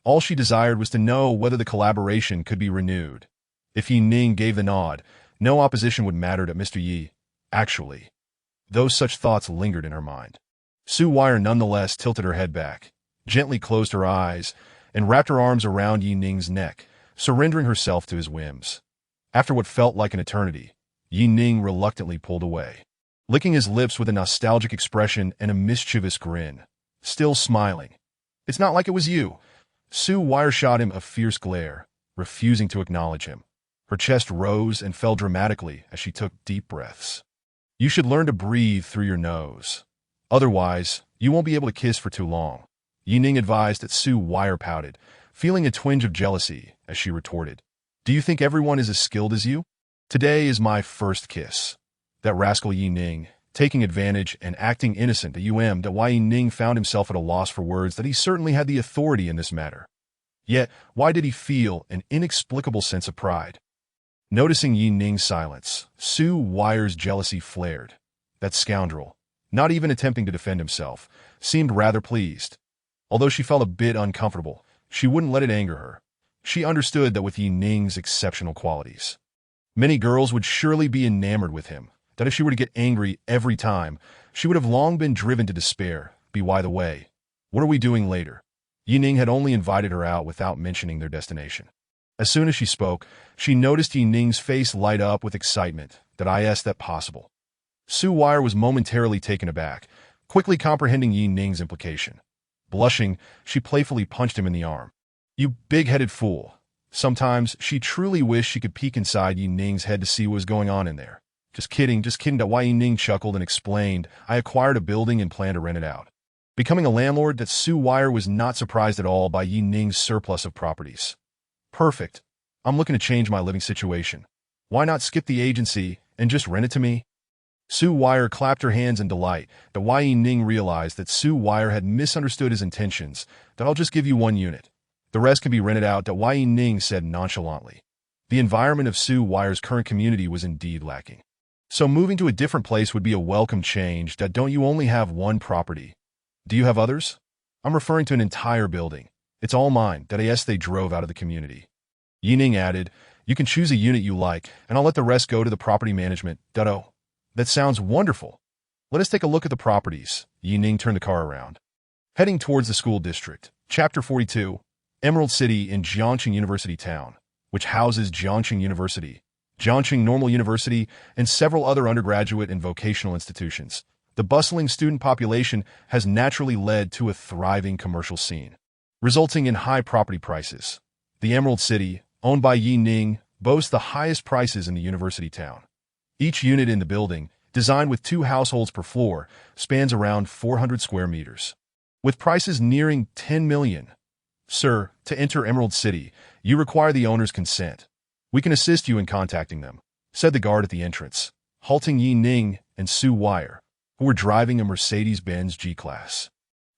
Speaker 1: All she desired was to know whether the collaboration could be renewed. If Yi Ning gave the nod, no opposition would matter to Mr. Yi. Actually, those such thoughts lingered in her mind. Su Wire nonetheless tilted her head back, gently closed her eyes, and wrapped her arms around Yi Ning's neck, surrendering herself to his whims. After what felt like an eternity, Yi Ning reluctantly pulled away, licking his lips with a nostalgic expression and a mischievous grin, still smiling. It's not like it was you. Su Wire shot him a fierce glare, refusing to acknowledge him. Her chest rose and fell dramatically as she took deep breaths. You should learn to breathe through your nose. Otherwise, you won't be able to kiss for too long, Yi Ning advised that Su Wire pouted, feeling a twinge of jealousy as she retorted. Do you think everyone is as skilled as you? Today is my first kiss. That rascal Yi Ning, taking advantage and acting innocent to Yi Ning found himself at a loss for words that he certainly had the authority in this matter. Yet, why did he feel an inexplicable sense of pride? Noticing Yi Ning's silence, Su Wire's jealousy flared. That scoundrel, not even attempting to defend himself, seemed rather pleased. Although she felt a bit uncomfortable, she wouldn't let it anger her. She understood that with Yi Ning's exceptional qualities, many girls would surely be enamored with him, that if she were to get angry every time, she would have long been driven to despair. By the way, what are we doing later? Yi Ning had only invited her out without mentioning their destination. As soon as she spoke, she noticed Yi Ning's face light up with excitement. That possible. Su Wire was momentarily taken aback, quickly comprehending Yi Ning's implication. Blushing, she playfully punched him in the arm. "You big-headed fool." Sometimes she truly wished she could peek inside Yi Ning's head to see what was going on in there. Just kidding. That why Yi Ning chuckled and explained, "I acquired a building and plan to rent it out." Becoming a landlord, that Su Wire was not surprised at all by Yi Ning's surplus of properties. "Perfect. I'm looking to change my living situation. Why not skip the agency and just rent it to me?" Su Wire clapped her hands in delight. That why Yi Ning realized that Su Wire had misunderstood his intentions. "That I'll just give you one unit. The rest can be rented out," that why Yi Ning said nonchalantly. The environment of Su Wire's current community was indeed lacking. So moving to a different place would be a welcome change. That don't you only have one property? Do you have others? I'm referring to an entire building. It's all mine. That yes, they drove out of the community. Yi Ning added, "You can choose a unit you like, and I'll let the rest go to the property management." Oh, that sounds wonderful. Let us take a look at the properties. Yi Ning turned the car around. Heading towards the school district. Chapter 42. Emerald City in Jiangxing University Town, which houses Jiangxing University, Jiangxing Normal University, and several other undergraduate and vocational institutions. The bustling student population has naturally led to a thriving commercial scene, resulting in high property prices. The Emerald City, owned by Yi Ning, boasts the highest prices in the university town. Each unit in the building, designed with 2 households per floor, spans around 400 square meters, with prices nearing 10 million. "Sir, to enter Emerald City, you require the owner's consent. We can assist you in contacting them," said the guard at the entrance, halting Yi Ning and Su Wire, who were driving a Mercedes-Benz G-Class.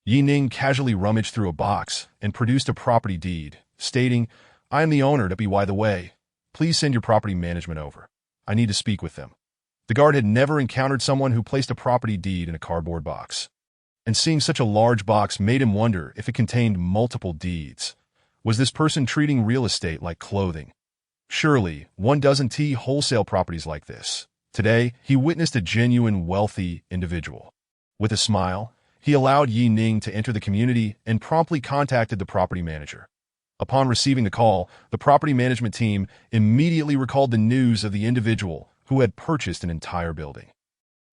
Speaker 1: Yi Ning casually rummaged through a box and produced a property deed, stating, "I am the owner. By the way, please send your property management over. I need to speak with them." The guard had never encountered someone who placed a property deed in a cardboard box, and seeing such a large box made him wonder if it contained multiple deeds. Was this person treating real estate like clothing? Surely, one doesn't wholesale properties like this. Today, he witnessed a genuine wealthy individual. With a smile, he allowed Yi Ning to enter the community and promptly contacted the property manager. Upon receiving the call, the property management team immediately recalled the news of the individual who had purchased an entire building.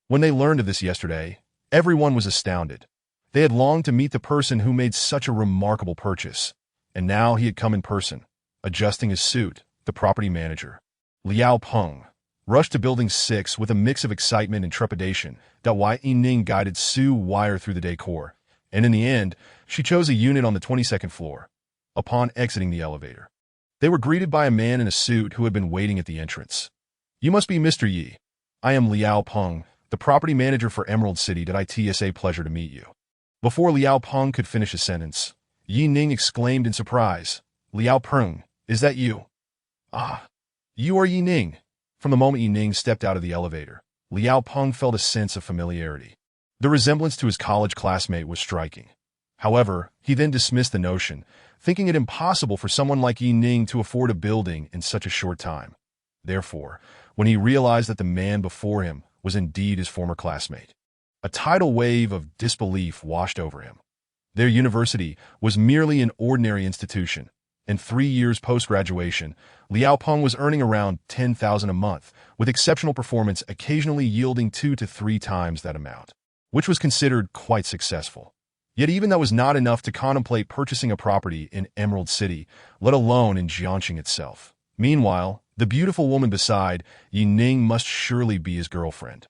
Speaker 1: When they learned of this yesterday, everyone was astounded. They had longed to meet the person who made such a remarkable purchase, and now he had come in person. Adjusting his suit, the property manager, Liao Peng, rushed to Building 6 with a mix of excitement and trepidation. Yi Ning guided Su Wire through the decor, and in the end, she chose a unit on the 22nd floor. Upon exiting the elevator, they were greeted by a man in a suit who had been waiting at the entrance. "You must be Mr. Yi. I am Liao Peng, the property manager for Emerald City. It's a pleasure to meet you." Before Liao Peng could finish his sentence, Yi Ning exclaimed in surprise, "Liao Peng, is that you?" "Ah, you are Yi Ning." From the moment Yi Ning stepped out of the elevator, Liao Peng felt a sense of familiarity. The resemblance to his college classmate was striking. However, he then dismissed the notion, thinking it impossible for someone like Yi Ning to afford a building in such a short time. Therefore, when he realized that the man before him was indeed his former classmate, a tidal wave of disbelief washed over him. Their university was merely an ordinary institution, and 3 years post-graduation, Liao Peng was earning around 10,000 a month, with exceptional performance occasionally yielding 2 to 3 times that amount, which was considered quite successful. Yet even that was not enough to contemplate purchasing a property in Emerald City, let alone in Jiangxing itself. Meanwhile, the beautiful woman beside Yi Ning must surely be his girlfriend.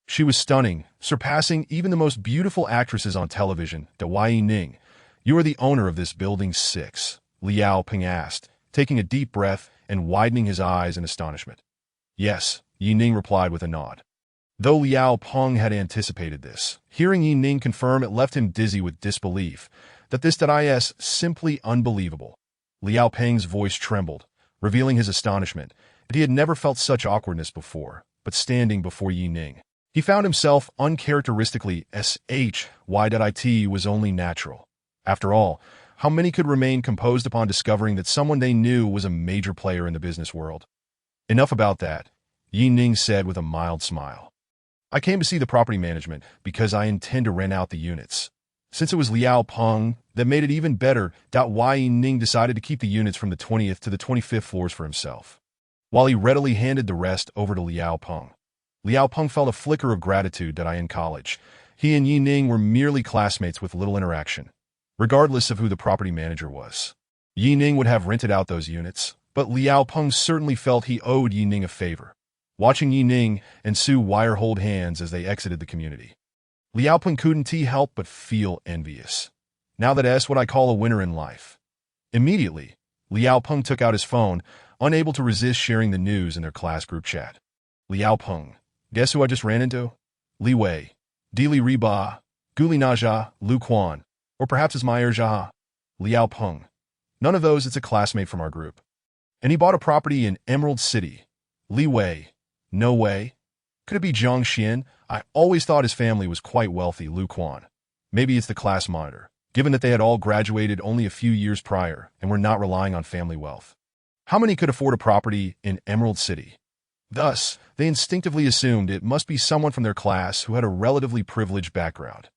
Speaker 1: She was stunning, surpassing even the most beautiful actresses on television. Yi Ning, you are the owner of this Building 6, Liao Peng asked, taking a deep breath and widening his eyes in astonishment. "Yes," Yi Ning replied with a nod. Though Liao Peng had anticipated this, hearing Yi Ning confirm it left him dizzy with disbelief. That is simply unbelievable. Liao Peng's voice trembled, revealing his astonishment that he had never felt such awkwardness before, but standing before Yi Ning, he found himself uncharacteristically shy. Was only natural. After all, how many could remain composed upon discovering that someone they knew was a major player in the business world? "Enough about that," Yi Ning said with a mild smile. "I came to see the property management because I intend to rent out the units." Since it was Liao Peng that made it even better, Yi Ning decided to keep the units from the 20th to the 25th floors for himself, while he readily handed the rest over to Liao Peng. Liao Peng felt a flicker of gratitude that in college, he and Yi Ning were merely classmates with little interaction, regardless of who the property manager was. Yi Ning would have rented out those units, but Liao Peng certainly felt he owed Yi Ning a favor. Watching Yi Ning and Su Wire hold hands as they exited the community, Liao Peng couldn't help but feel envious. Now that's what I call a winner in life. Immediately, Liao Peng took out his phone, unable to resist sharing the news in their class group chat. Liao Peng, guess who I just ran into? Li Wei, Dili Riba, Guli Naja, Lu Quan, or perhaps it's Meyer Jaha. Liao Peng. None of those, it's a classmate from our group. And he bought a property in Emerald City. Li Wei. No way. Could it be Zhang Xian? I always thought his family was quite wealthy, Lu Quan. Maybe it's the class monitor, given that they had all graduated only a few years prior and were not relying on family wealth. How many could afford a property in Emerald City? Thus, they instinctively assumed it must be someone from their class who had a relatively privileged background.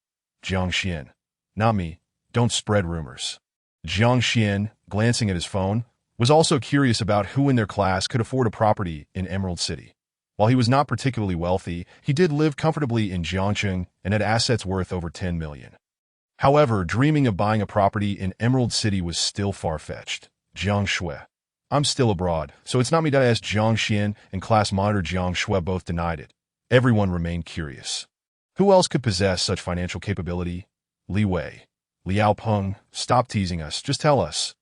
Speaker 1: Zhang Xian. Not me. Don't spread rumors. Zhang Xian, glancing at his phone, was also curious about who in their class could afford a property in Emerald City. While he was not particularly wealthy, he did live comfortably in Jiangcheng and had assets worth over 10 million. However, dreaming of buying a property in Emerald City was still far-fetched. Jiang Shui. I'm still abroad, so it's not me that asked. Zhang Xian and class monitor Jiang Shui both denied it. Everyone remained curious. Who else could possess such financial capability? Li Wei. Liao Peng, stop teasing us, just tell us.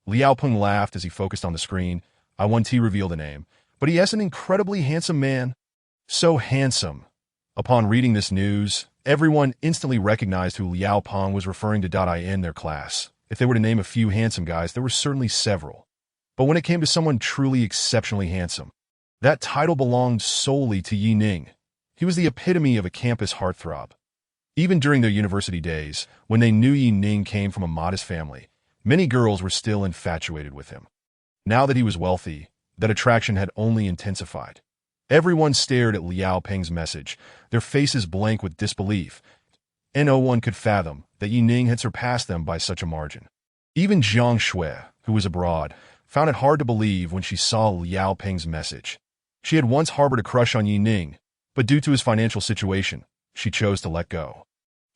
Speaker 1: Liao Peng laughed as he focused on the screen. I won't reveal the name, but he is an incredibly handsome man. So handsome. Upon reading this news, everyone instantly recognized who Liao Peng was referring to in their class. If they were to name a few handsome guys, there were certainly several. But when it came to someone truly exceptionally handsome, that title belonged solely to Yi Ning. He was the epitome of a campus heartthrob. Even during their university days, when they knew Yi Ning came from a modest family, many girls were still infatuated with him. Now that he was wealthy, that attraction had only intensified. Everyone stared at Liao Peng's message, their faces blank with disbelief, and no one could fathom that Yi Ning had surpassed them by such a margin. Even Jiang Shui, who was abroad, found it hard to believe when she saw Liao Peng's message. She had once harbored a crush on Yi Ning, but due to his financial situation, she chose to let go.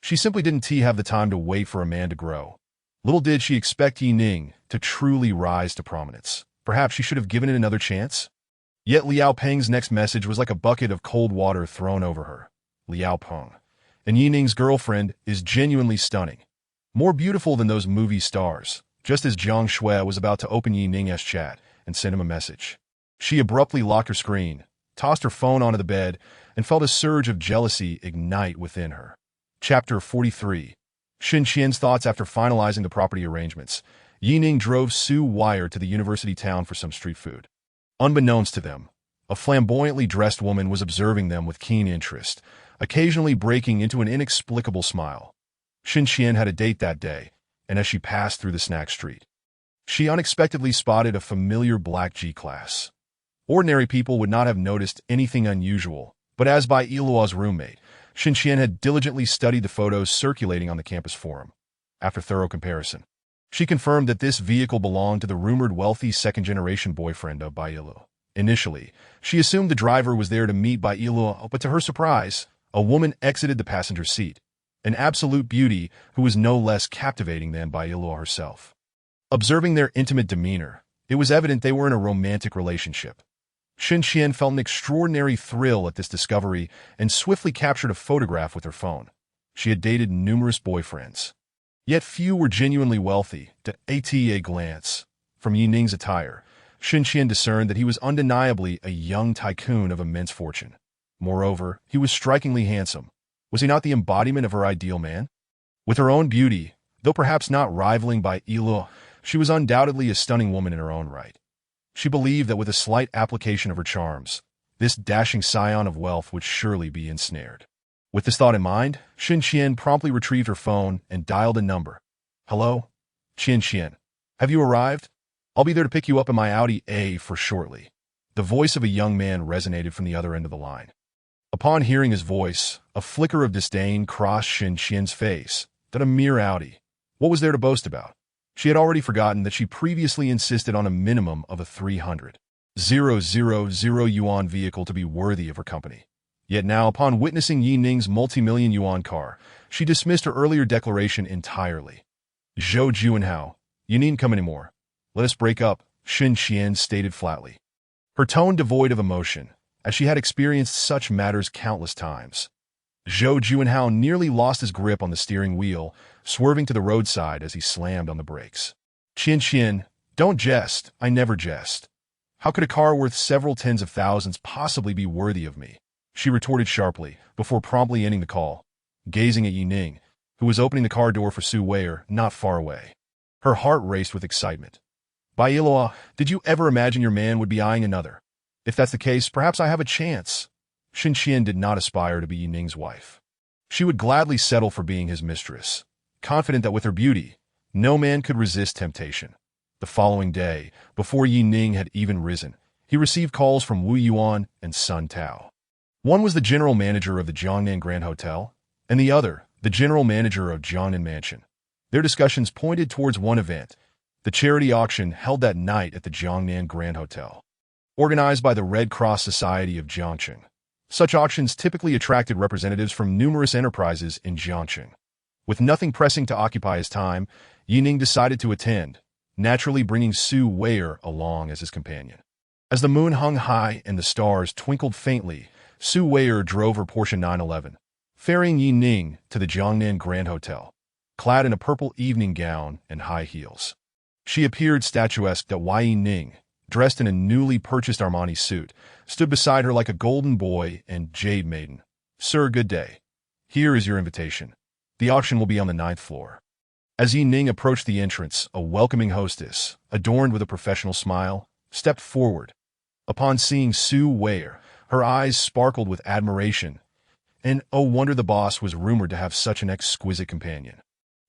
Speaker 1: She simply didn't have the time to wait for a man to grow. Little did she expect Yi Ning to truly rise to prominence. Perhaps she should have given it another chance? Yet Liao Peng's next message was like a bucket of cold water thrown over her. Liao Peng. And Yi Ning's girlfriend is genuinely stunning. More beautiful than those movie stars. Just as Jiang Shui was about to open Yi Ning's chat and send him a message, she abruptly locked her screen, tossed her phone onto the bed, and felt a surge of jealousy ignite within her. Chapter 43. Xin Qian's thoughts after finalizing the property arrangements. Yi Ning drove Su Wire to the university town for some street food. Unbeknownst to them, a flamboyantly dressed woman was observing them with keen interest, occasionally breaking into an inexplicable smile. Xin Qian had a date that day, and as she passed through the snack street, she unexpectedly spotted a familiar black G-class. Ordinary people would not have noticed anything unusual, but as by Ilua's roommate, Xin Qian had diligently studied the photos circulating on the campus forum. After thorough comparison, she confirmed that this vehicle belonged to the rumored wealthy second-generation boyfriend of Bai Ilu. Initially, she assumed the driver was there to meet Bai Ilu, but to her surprise, a woman exited the passenger seat, an absolute beauty who was no less captivating than Bai Ilu herself. Observing their intimate demeanor, it was evident they were in a romantic relationship. Xin Qian felt an extraordinary thrill at this discovery and swiftly captured a photograph with her phone. She had dated numerous boyfriends, yet few were genuinely wealthy. At a glance, from Yi Ning's attire, Xin Qian discerned that he was undeniably a young tycoon of immense fortune. Moreover, he was strikingly handsome. Was he not the embodiment of her ideal man? With her own beauty, though perhaps not rivaling Bai Ilu, she was undoubtedly a stunning woman in her own right. She believed that with a slight application of her charms, this dashing scion of wealth would surely be ensnared. With this thought in mind, Xin Qian promptly retrieved her phone and dialed a number. Hello? Xin Qian. Have you arrived? I'll be there to pick you up in my Audi A for shortly. The voice of a young man resonated from the other end of the line. Upon hearing his voice, a flicker of disdain crossed Xin Qian's face. That a mere Audi. What was there to boast about? She had already forgotten that she previously insisted on a minimum of a 300,000 yuan vehicle to be worthy of her company. Yet now, upon witnessing Yi Ning's multi-million yuan car, she dismissed her earlier declaration entirely. "Zhou Juanhao, you needn't come anymore. Let us break up," Xin Qian stated flatly. Her tone devoid of emotion, as she had experienced such matters countless times. Zhou Juanhao nearly lost his grip on the steering wheel, swerving to the roadside as he slammed on the brakes. "Qian Qian, don't jest. I never jest. How could a car worth several tens of thousands possibly be worthy of me?" she retorted sharply, before promptly ending the call, gazing at Yi Ning, who was opening the car door for Su Weier not far away. Her heart raced with excitement. "By Eloah, did you ever imagine your man would be eyeing another? If that's the case, perhaps I have a chance." Xin Qian did not aspire to be Yi Ning's wife. She would gladly settle for being his mistress, confident that with her beauty, no man could resist temptation. The following day, before Yi Ning had even risen, he received calls from Wu Yuan and Sun Tao. One was the general manager of the Jiangnan Grand Hotel, and the other, the general manager of Jiangnan Mansion. Their discussions pointed towards one event, the charity auction held that night at the Jiangnan Grand Hotel. Organized by the Red Cross Society of Jiangcheng, such auctions typically attracted representatives from numerous enterprises in Jiangcheng. With nothing pressing to occupy his time, Yi Ning decided to attend, naturally bringing Su Weier along as his companion. As the moon hung high and the stars twinkled faintly, Su Weier drove her Porsche 911, ferrying Yi Ning to the Jiangnan Grand Hotel, clad in a purple evening gown and high heels. She appeared statuesque that Yi Ning, dressed in a newly purchased Armani suit, stood beside her like a golden boy and jade maiden. "Sir, good day. Here is your invitation. The auction will be on the 9th floor." As Yi Ning approached the entrance, a welcoming hostess, adorned with a professional smile, stepped forward. Upon seeing Su Weier, her eyes sparkled with admiration, and oh wonder, the boss was rumored to have such an exquisite companion.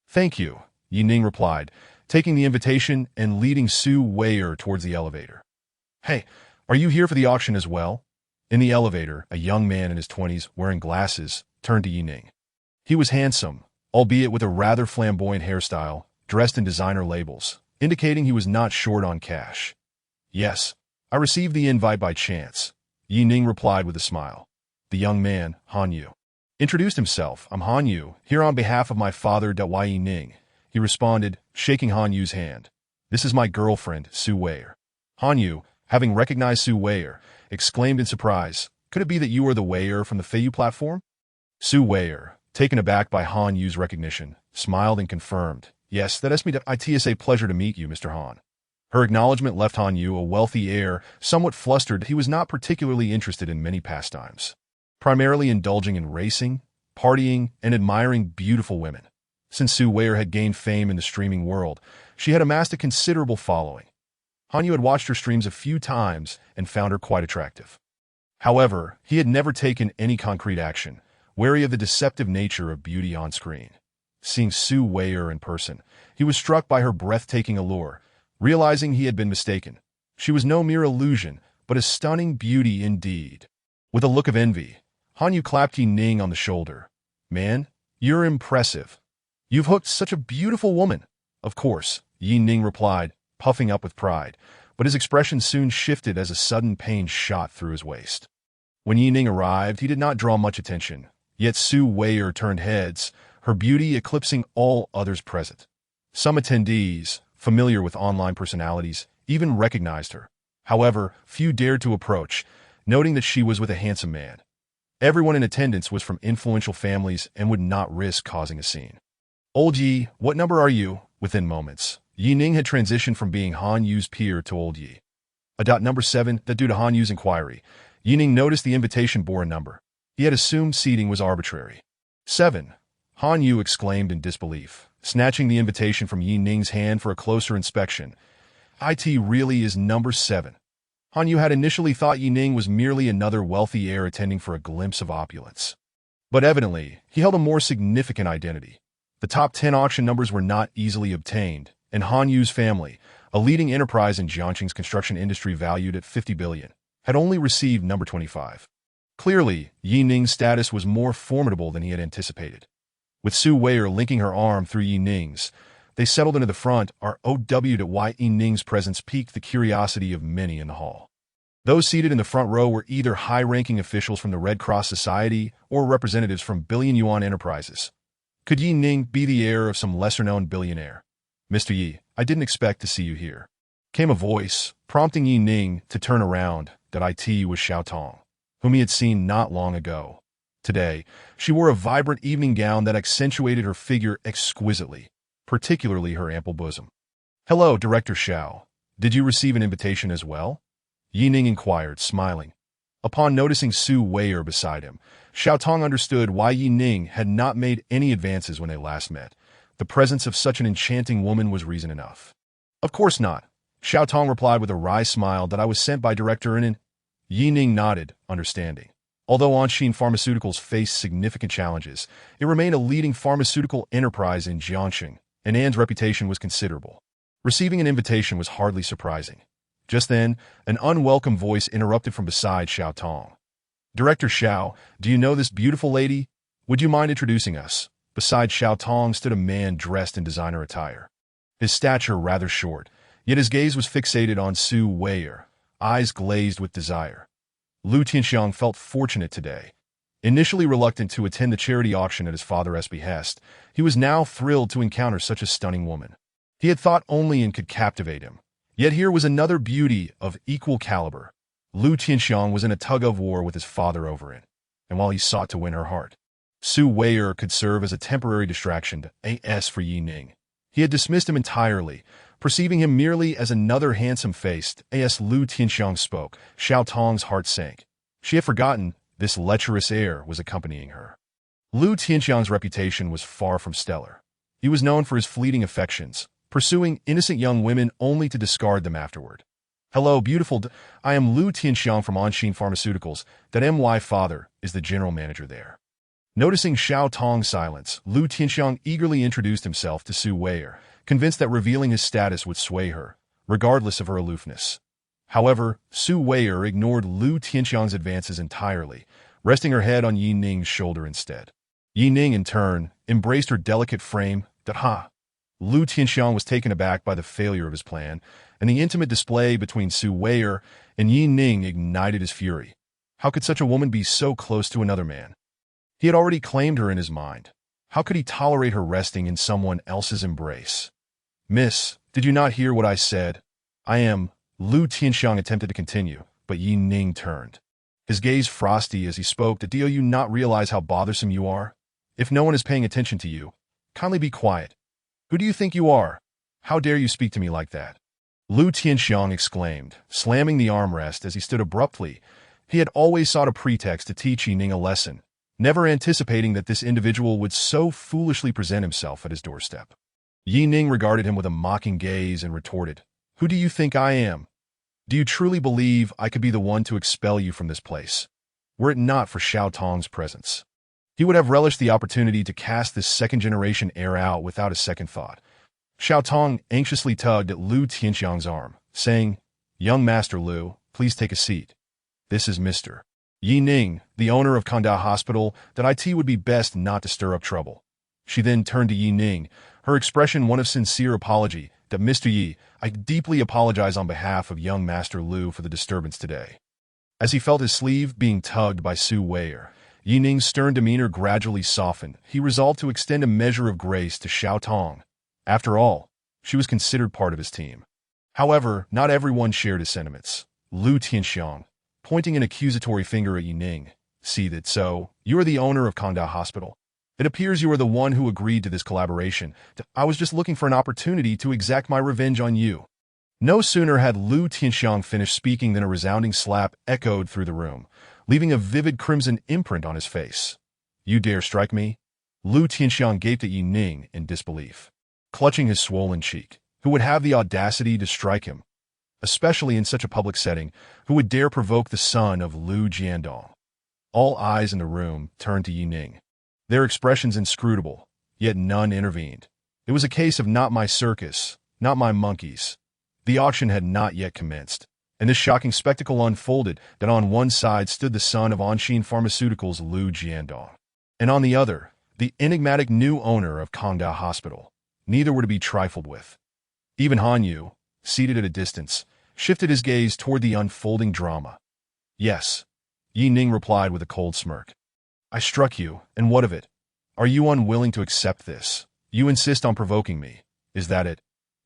Speaker 1: "Thank you," Yi Ning replied, taking the invitation and leading Su Weier towards the elevator. "Hey, are you here for the auction as well?" In the elevator, a young man in his 20s, wearing glasses, turned to Yi Ning. He was handsome, albeit with a rather flamboyant hairstyle, dressed in designer labels, indicating he was not short on cash. "Yes, I received the invite by chance," Yi Ning replied with a smile. The young man, Han Yu, introduced himself. "I'm Han Yu, here on behalf of my father, Yi Ning," he responded, shaking Han Yu's hand. "This is my girlfriend, Su Weier." Han Yu, having recognized Su Weier, exclaimed in surprise, "Could it be that you are the Weier from the Feiyu platform?" Su Weier, taken aback by Han Yu's recognition, smiled and confirmed, "Yes, that is me. It's a pleasure to meet you, Mr. Han." Her acknowledgement left Han Yu, a wealthy heir, somewhat flustered. He was not particularly interested in many pastimes, primarily indulging in racing, partying, and admiring beautiful women. Since Su Weier had gained fame in the streaming world, she had amassed a considerable following. Han Yu had watched her streams a few times and found her quite attractive. However, he had never taken any concrete action, wary of the deceptive nature of beauty on screen. Seeing Su Weier in person, he was struck by her breathtaking allure, realizing he had been mistaken. She was no mere illusion, but a stunning beauty indeed. With a look of envy, Han Yu clapped Yi Ning on the shoulder. "Man, you're impressive. You've hooked such a beautiful woman." "Of course," Yi Ning replied, puffing up with pride, but his expression soon shifted as a sudden pain shot through his waist. When Yi Ning arrived, he did not draw much attention, yet Su Weier turned heads, her beauty eclipsing all others present. Some attendees, familiar with online personalities, even recognized her. However, few dared to approach, noting that she was with a handsome man. Everyone in attendance was from influential families and would not risk causing a scene. "Old Yi, what number are you?" Within moments, Yi Ning had transitioned from being Han Yu's peer to Old Yi. Number 7, that due to Han Yu's inquiry, Yi Ning noticed the invitation bore a number. He had assumed seating was arbitrary. 7. Han Yu exclaimed in disbelief, snatching the invitation from Yi Ning's hand for a closer inspection. "It really is number 7. Han Yu had initially thought Yi Ning was merely another wealthy heir attending for a glimpse of opulence. But evidently, he held a more significant identity. The top 10 auction numbers were not easily obtained, and Han Yu's family, a leading enterprise in Jiangcheng's construction industry valued at 50 billion, had only received number 25. Clearly, Yi Ning's status was more formidable than he had anticipated. With Su Weier linking her arm through Yi Ning's, they settled into the front. Yi Ning's presence piqued the curiosity of many in the hall. Those seated in the front row were either high-ranking officials from the Red Cross Society or representatives from billion-yuan enterprises. Could Yi Ning be the heir of some lesser-known billionaire? Mr. Yi, I didn't expect to see you here. Came a voice, prompting Yi Ning to turn around. That it was Xiao Tong, whom he had seen not long ago. Today, she wore a vibrant evening gown that accentuated her figure exquisitely, particularly her ample bosom. "Hello, Director Xiao. Did you receive an invitation as well?" Yi Ning inquired, smiling. Upon noticing Su Weier beside him, Xiao Tong understood why Yi Ning had not made any advances when they last met. The presence of such an enchanting woman was reason enough. "Of course not," Xiao Tong replied with a wry smile. "That I was sent by Director Nin." Yi Ning nodded, understanding. Although Anshin Pharmaceuticals faced significant challenges, it remained a leading pharmaceutical enterprise in Jiangxing, and An's reputation was considerable. Receiving an invitation was hardly surprising. Just then, an unwelcome voice interrupted from beside Xiao Tong. "Director Xiao, do you know this beautiful lady? Would you mind introducing us?" Beside Xiao Tong stood a man dressed in designer attire. His stature rather short, yet his gaze was fixated on Su Weier, eyes glazed with desire. Lu Tianxiang felt fortunate today. Initially reluctant to attend the charity auction at his father's behest, he was now thrilled to encounter such a stunning woman. He had thought only Yin could captivate him. Yet here was another beauty of equal caliber. Lu Tianxiang was in a tug-of-war with his father over it, and while he sought to win her heart, Su Weier could serve as a temporary distraction to AS for Yi Ning. He had dismissed him entirely, perceiving him merely as another handsome-faced, as Lu Tianxiang spoke. Xiao Tong's heart sank. She had forgotten this lecherous heir was accompanying her. Lu Tianxiang's reputation was far from stellar. He was known for his fleeting affections, pursuing innocent young women only to discard them afterward. "Hello, beautiful I am Lu Tianxiang from Anshin Pharmaceuticals. That my father is the general manager there." Noticing Xiao Tong's silence, Lu Tianxiang eagerly introduced himself to Su Weier, convinced that revealing his status would sway her, regardless of her aloofness. However, Su Weier ignored Lu Tianxiang's advances entirely, resting her head on Yi Ning's shoulder instead. Yi Ning, in turn, embraced her delicate frame. Lu Tianxiang was taken aback by the failure of his plan, and the intimate display between Su Weier and Yi Ning ignited his fury. How could such a woman be so close to another man? He had already claimed her in his mind. How could he tolerate her resting in someone else's embrace? "Miss, did you not hear what I said? I am..." Lu Tianxiang attempted to continue, but Yi Ning turned. His gaze frosty as he spoke. "Do you not realize how bothersome you are? If no one is paying attention to you, kindly be quiet. Who do you think you are? How dare you speak to me like that?" Lu Tianxiang exclaimed, slamming the armrest as he stood abruptly. He had always sought a pretext to teach Yi Ning a lesson, never anticipating that this individual would so foolishly present himself at his doorstep. Yi Ning regarded him with a mocking gaze and retorted, "Who do you think I am? Do you truly believe I could be the one to expel you from this place? Were it not for Xiao Tong's presence, he would have relished the opportunity to cast this second-generation heir out without a second thought." Xiao Tong anxiously tugged at Lu Tianxiang's arm, saying, "Young Master Lu, please take a seat. This is Mr. Yi Ning, the owner of Conda Hospital. That it would be best not to stir up trouble." She then turned to Yi Ning, her expression one of sincere apology. "That Mr. Yi, I deeply apologize on behalf of young Master Lu for the disturbance today." As he felt his sleeve being tugged by Su Weier, Yi Ning's stern demeanor gradually softened. He resolved to extend a measure of grace to Xiao Tong. After all, she was considered part of his team. However, not everyone shared his sentiments. Lu Tianxiang, pointing an accusatory finger at Yi Ning, "See that so? You are the owner of Conda Hospital. It appears you are the one who agreed to this collaboration. I was just looking for an opportunity to exact my revenge on you." No sooner had Lu Tianxiang finished speaking than a resounding slap echoed through the room, leaving a vivid crimson imprint on his face. "You dare strike me?" Lu Tianxiang gaped at Yi Ning in disbelief, clutching his swollen cheek. Who would have the audacity to strike him? Especially in such a public setting, who would dare provoke the son of Lu Jiandong? All eyes in the room turned to Yi Ning, their expressions inscrutable, yet none intervened. It was a case of not my circus, not my monkeys. The auction had not yet commenced, and this shocking spectacle unfolded. That on one side stood the son of Anshin Pharmaceuticals' Lu Jiandong, and on the other, the enigmatic new owner of Kangda Hospital. Neither were to be trifled with. Even Han Yu, seated at a distance, shifted his gaze toward the unfolding drama. "Yes," Yi Ning replied with a cold smirk. "I struck you, and what of it? Are you unwilling to accept this? You insist on provoking me. Is that it?"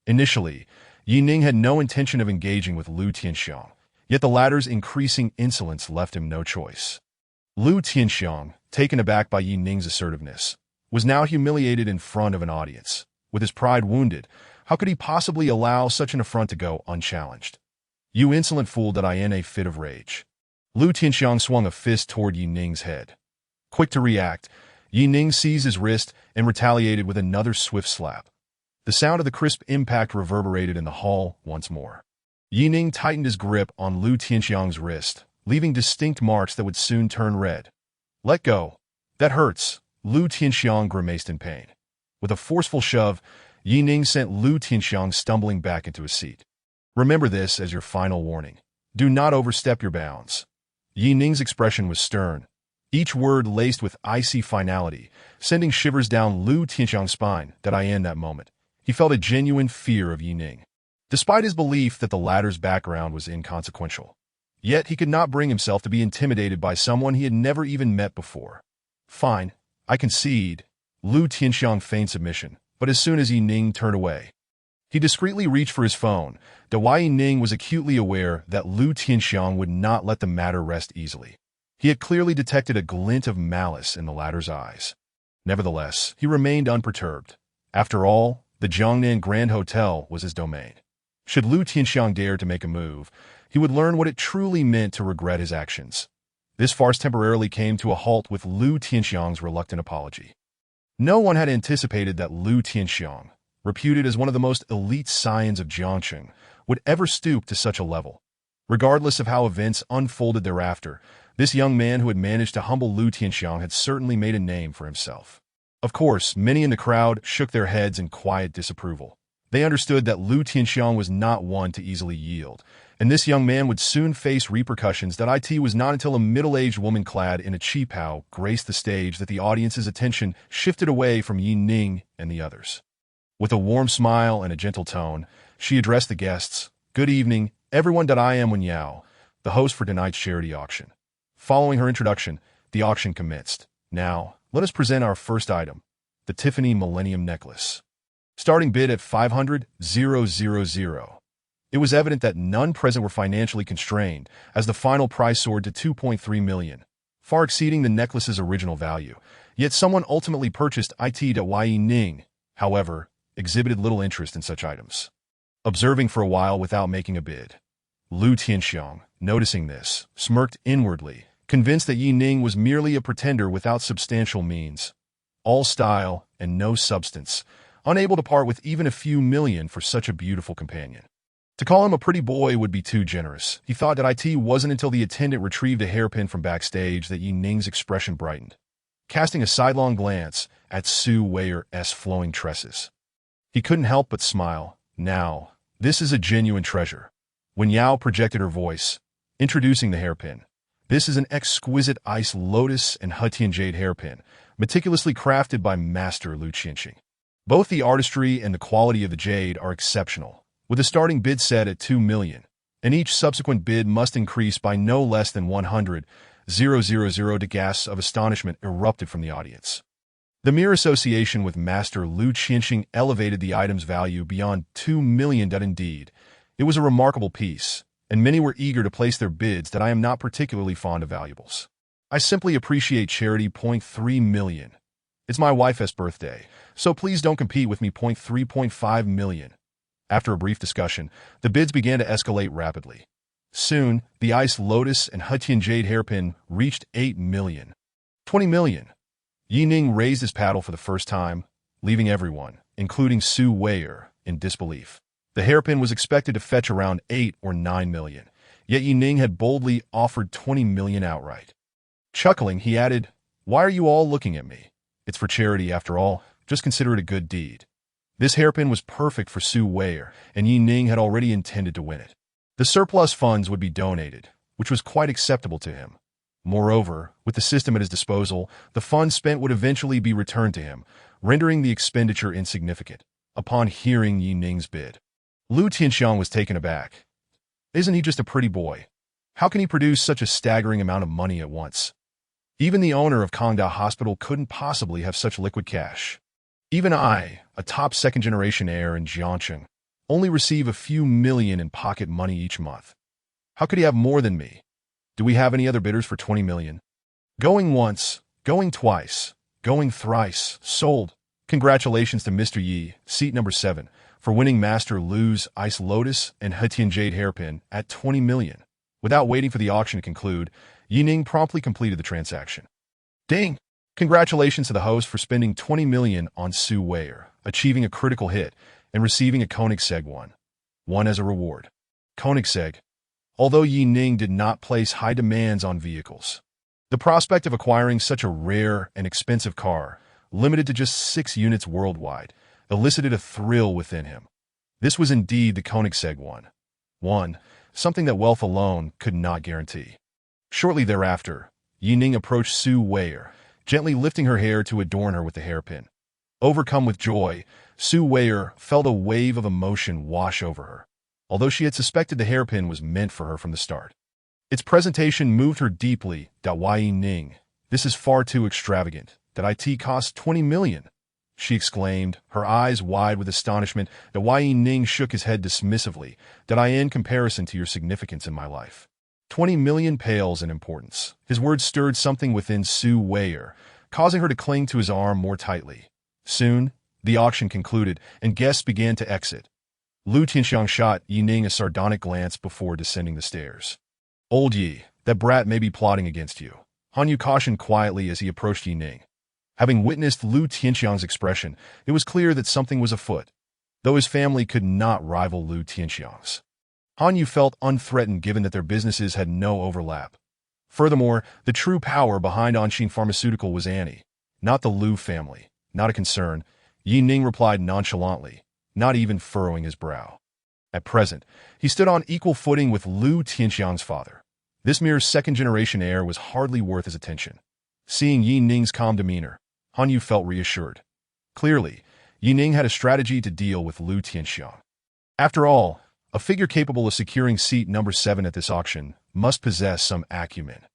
Speaker 1: Initially, Yi Ning had no intention of engaging with Lu Tianxiang, yet the latter's increasing insolence left him no choice. Lu Tianxiang, taken aback by Yi Ning's assertiveness, was now humiliated in front of an audience. With his pride wounded, how could he possibly allow such an affront to go unchallenged? "You insolent fool," that I in a fit of rage. Lu Tianxiang swung a fist toward Yi Ning's head. Quick to react, Yi Ning seized his wrist and retaliated with another swift slap. The sound of the crisp impact reverberated in the hall once more. Yi Ning tightened his grip on Lu Tianxiang's wrist, leaving distinct marks that would soon turn red. "Let go. That hurts," Lu Tianxiang grimaced in pain. With a forceful shove, Yi Ning sent Lu Tianxiang stumbling back into his seat. "Remember this as your final warning. Do not overstep your bounds." Yi Ning's expression was stern, each word laced with icy finality, sending shivers down Lu Tianxiang's spine. That in that moment, he felt a genuine fear of Yi Ning. Despite his belief that the latter's background was inconsequential, yet he could not bring himself to be intimidated by someone he had never even met before. "Fine, I concede." Lu Tianxiang feigned submission, but as soon as Yi Ning turned away, he discreetly reached for his phone. Yi Ning was acutely aware that Lu Tianxiang would not let the matter rest easily. He had clearly detected a glint of malice in the latter's eyes. Nevertheless, he remained unperturbed. After all, the Jiangnan Grand Hotel was his domain. Should Lu Tianxiang dare to make a move, he would learn what it truly meant to regret his actions. This farce temporarily came to a halt with Lu Tianxiang's reluctant apology. No one had anticipated that Lu Tianxiang, reputed as one of the most elite scions of Jiangcheng, would ever stoop to such a level. Regardless of how events unfolded thereafter, this young man who had managed to humble Lu Tianxiang had certainly made a name for himself. Of course, many in the crowd shook their heads in quiet disapproval. They understood that Lu Tianxiang was not one to easily yield, and this young man would soon face repercussions. It was not until a middle-aged woman clad in a qipao graced the stage that the audience's attention shifted away from Yi Ning and the others. With a warm smile and a gentle tone, she addressed the guests. "Good evening, everyone. I am Wen Yao, the host for tonight's charity auction." Following her introduction, the auction commenced. "Now, let us present our first item, the Tiffany Millennium Necklace. Starting bid at 500,000. It was evident that none present were financially constrained, as the final price soared to 2.3 million, far exceeding the necklace's original value. Yet someone ultimately purchased it. Yi Ning, however, exhibited little interest in such items, observing for a while without making a bid. Lu Tianxiang, noticing this, smirked inwardly, convinced that Yi Ning was merely a pretender without substantial means. All style and no substance, unable to part with even a few million for such a beautiful companion. To call him a pretty boy would be too generous. He thought that it wasn't until the attendant retrieved a hairpin from backstage that Yi Ning's expression brightened, casting a sidelong glance at Su Weier's flowing tresses. He couldn't help but smile. "Now, this is a genuine treasure." When Yao projected her voice, introducing the hairpin, "This is an exquisite ice lotus and Hetian jade hairpin, meticulously crafted by Master Lu Qianxing. Both the artistry and the quality of the jade are exceptional, with a starting bid set at 2 million, and each subsequent bid must increase by no less than 100,000. Gasps of astonishment erupted from the audience. The mere association with Master Lu Qianxing elevated the item's value beyond 2 million. Indeed, it was a remarkable piece, and many were eager to place their bids. I am not particularly fond of valuables. I simply appreciate charity. 3 million. It's my wife's birthday, so please don't compete with me. 3.5 million. After a brief discussion, the bids began to escalate rapidly. Soon, the ice lotus and Hetian jade hairpin reached 8 million. 20 million. Yi Ning raised his paddle for the first time, leaving everyone, including Su Weier, in disbelief. The hairpin was expected to fetch around 8 or 9 million, yet Yi Ning had boldly offered 20 million outright. Chuckling, he added, "Why are you all looking at me? It's for charity after all. Just consider it a good deed." This hairpin was perfect for Su Weier, and Yi Ning had already intended to win it. The surplus funds would be donated, which was quite acceptable to him. Moreover, with the system at his disposal, the funds spent would eventually be returned to him, rendering the expenditure insignificant. Upon hearing Yi Ning's bid, Lu Tianxiang was taken aback. Isn't he just a pretty boy? How can he produce such a staggering amount of money at once? Even the owner of Kongda Hospital couldn't possibly have such liquid cash. Even I, a top second-generation heir in Jiangcheng, only receive a few million in pocket money each month. How could he have more than me? Do we have any other bidders for 20 million? Going once, going twice, going thrice, sold. Congratulations to Mr. Yi, seat number 7, for winning Master Lu's Ice Lotus and Hetian Jade Hairpin at 20 million. Without waiting for the auction to conclude, Ning promptly completed the transaction. Ding! Congratulations to the host for spending 20 million on Su Weier, achieving a critical hit, and receiving a Koenigsegg 1 as a reward. Koenigsegg. Although Ning did not place high demands on vehicles, the prospect of acquiring such a rare and expensive car, limited to just 6 units worldwide, elicited a thrill within him. This was indeed the Koenigsegg 1, something that wealth alone could not guarantee. Shortly thereafter, Ning approached Su Weier, gently lifting her hair to adorn her with the hairpin. Overcome with joy, Su Weier felt a wave of emotion wash over her, although she had suspected the hairpin was meant for her from the start. Its presentation moved her deeply. Why Ning? This is far too extravagant. That it cost 20 million, she exclaimed, her eyes wide with astonishment. Why Ning shook his head dismissively. In comparison to your significance in my life. 20 million pales in importance. His words stirred something within Su Weier, causing her to cling to his arm more tightly. Soon, the auction concluded, and guests began to exit. Lu Tianxiang shot Ning a sardonic glance before descending the stairs. Old Yi, that brat may be plotting against you, Han Yu cautioned quietly as he approached Ning. Having witnessed Lu Tianxiang's expression, it was clear that something was afoot, though his family could not rival Lu Tianxiang's. Han Yu felt unthreatened given that their businesses had no overlap. Furthermore, the true power behind Anshin Pharmaceutical was Annie, not the Lu family. Not a concern, Ning replied nonchalantly, not even furrowing his brow. At present, he stood on equal footing with Lu Tianxiang's father. This mere second-generation heir was hardly worth his attention. Seeing Ning's calm demeanor, Han Yu felt reassured. Clearly, Ning had a strategy to deal with Lu Tianxiang. After all, a figure capable of securing seat number 7 at this auction must possess some acumen.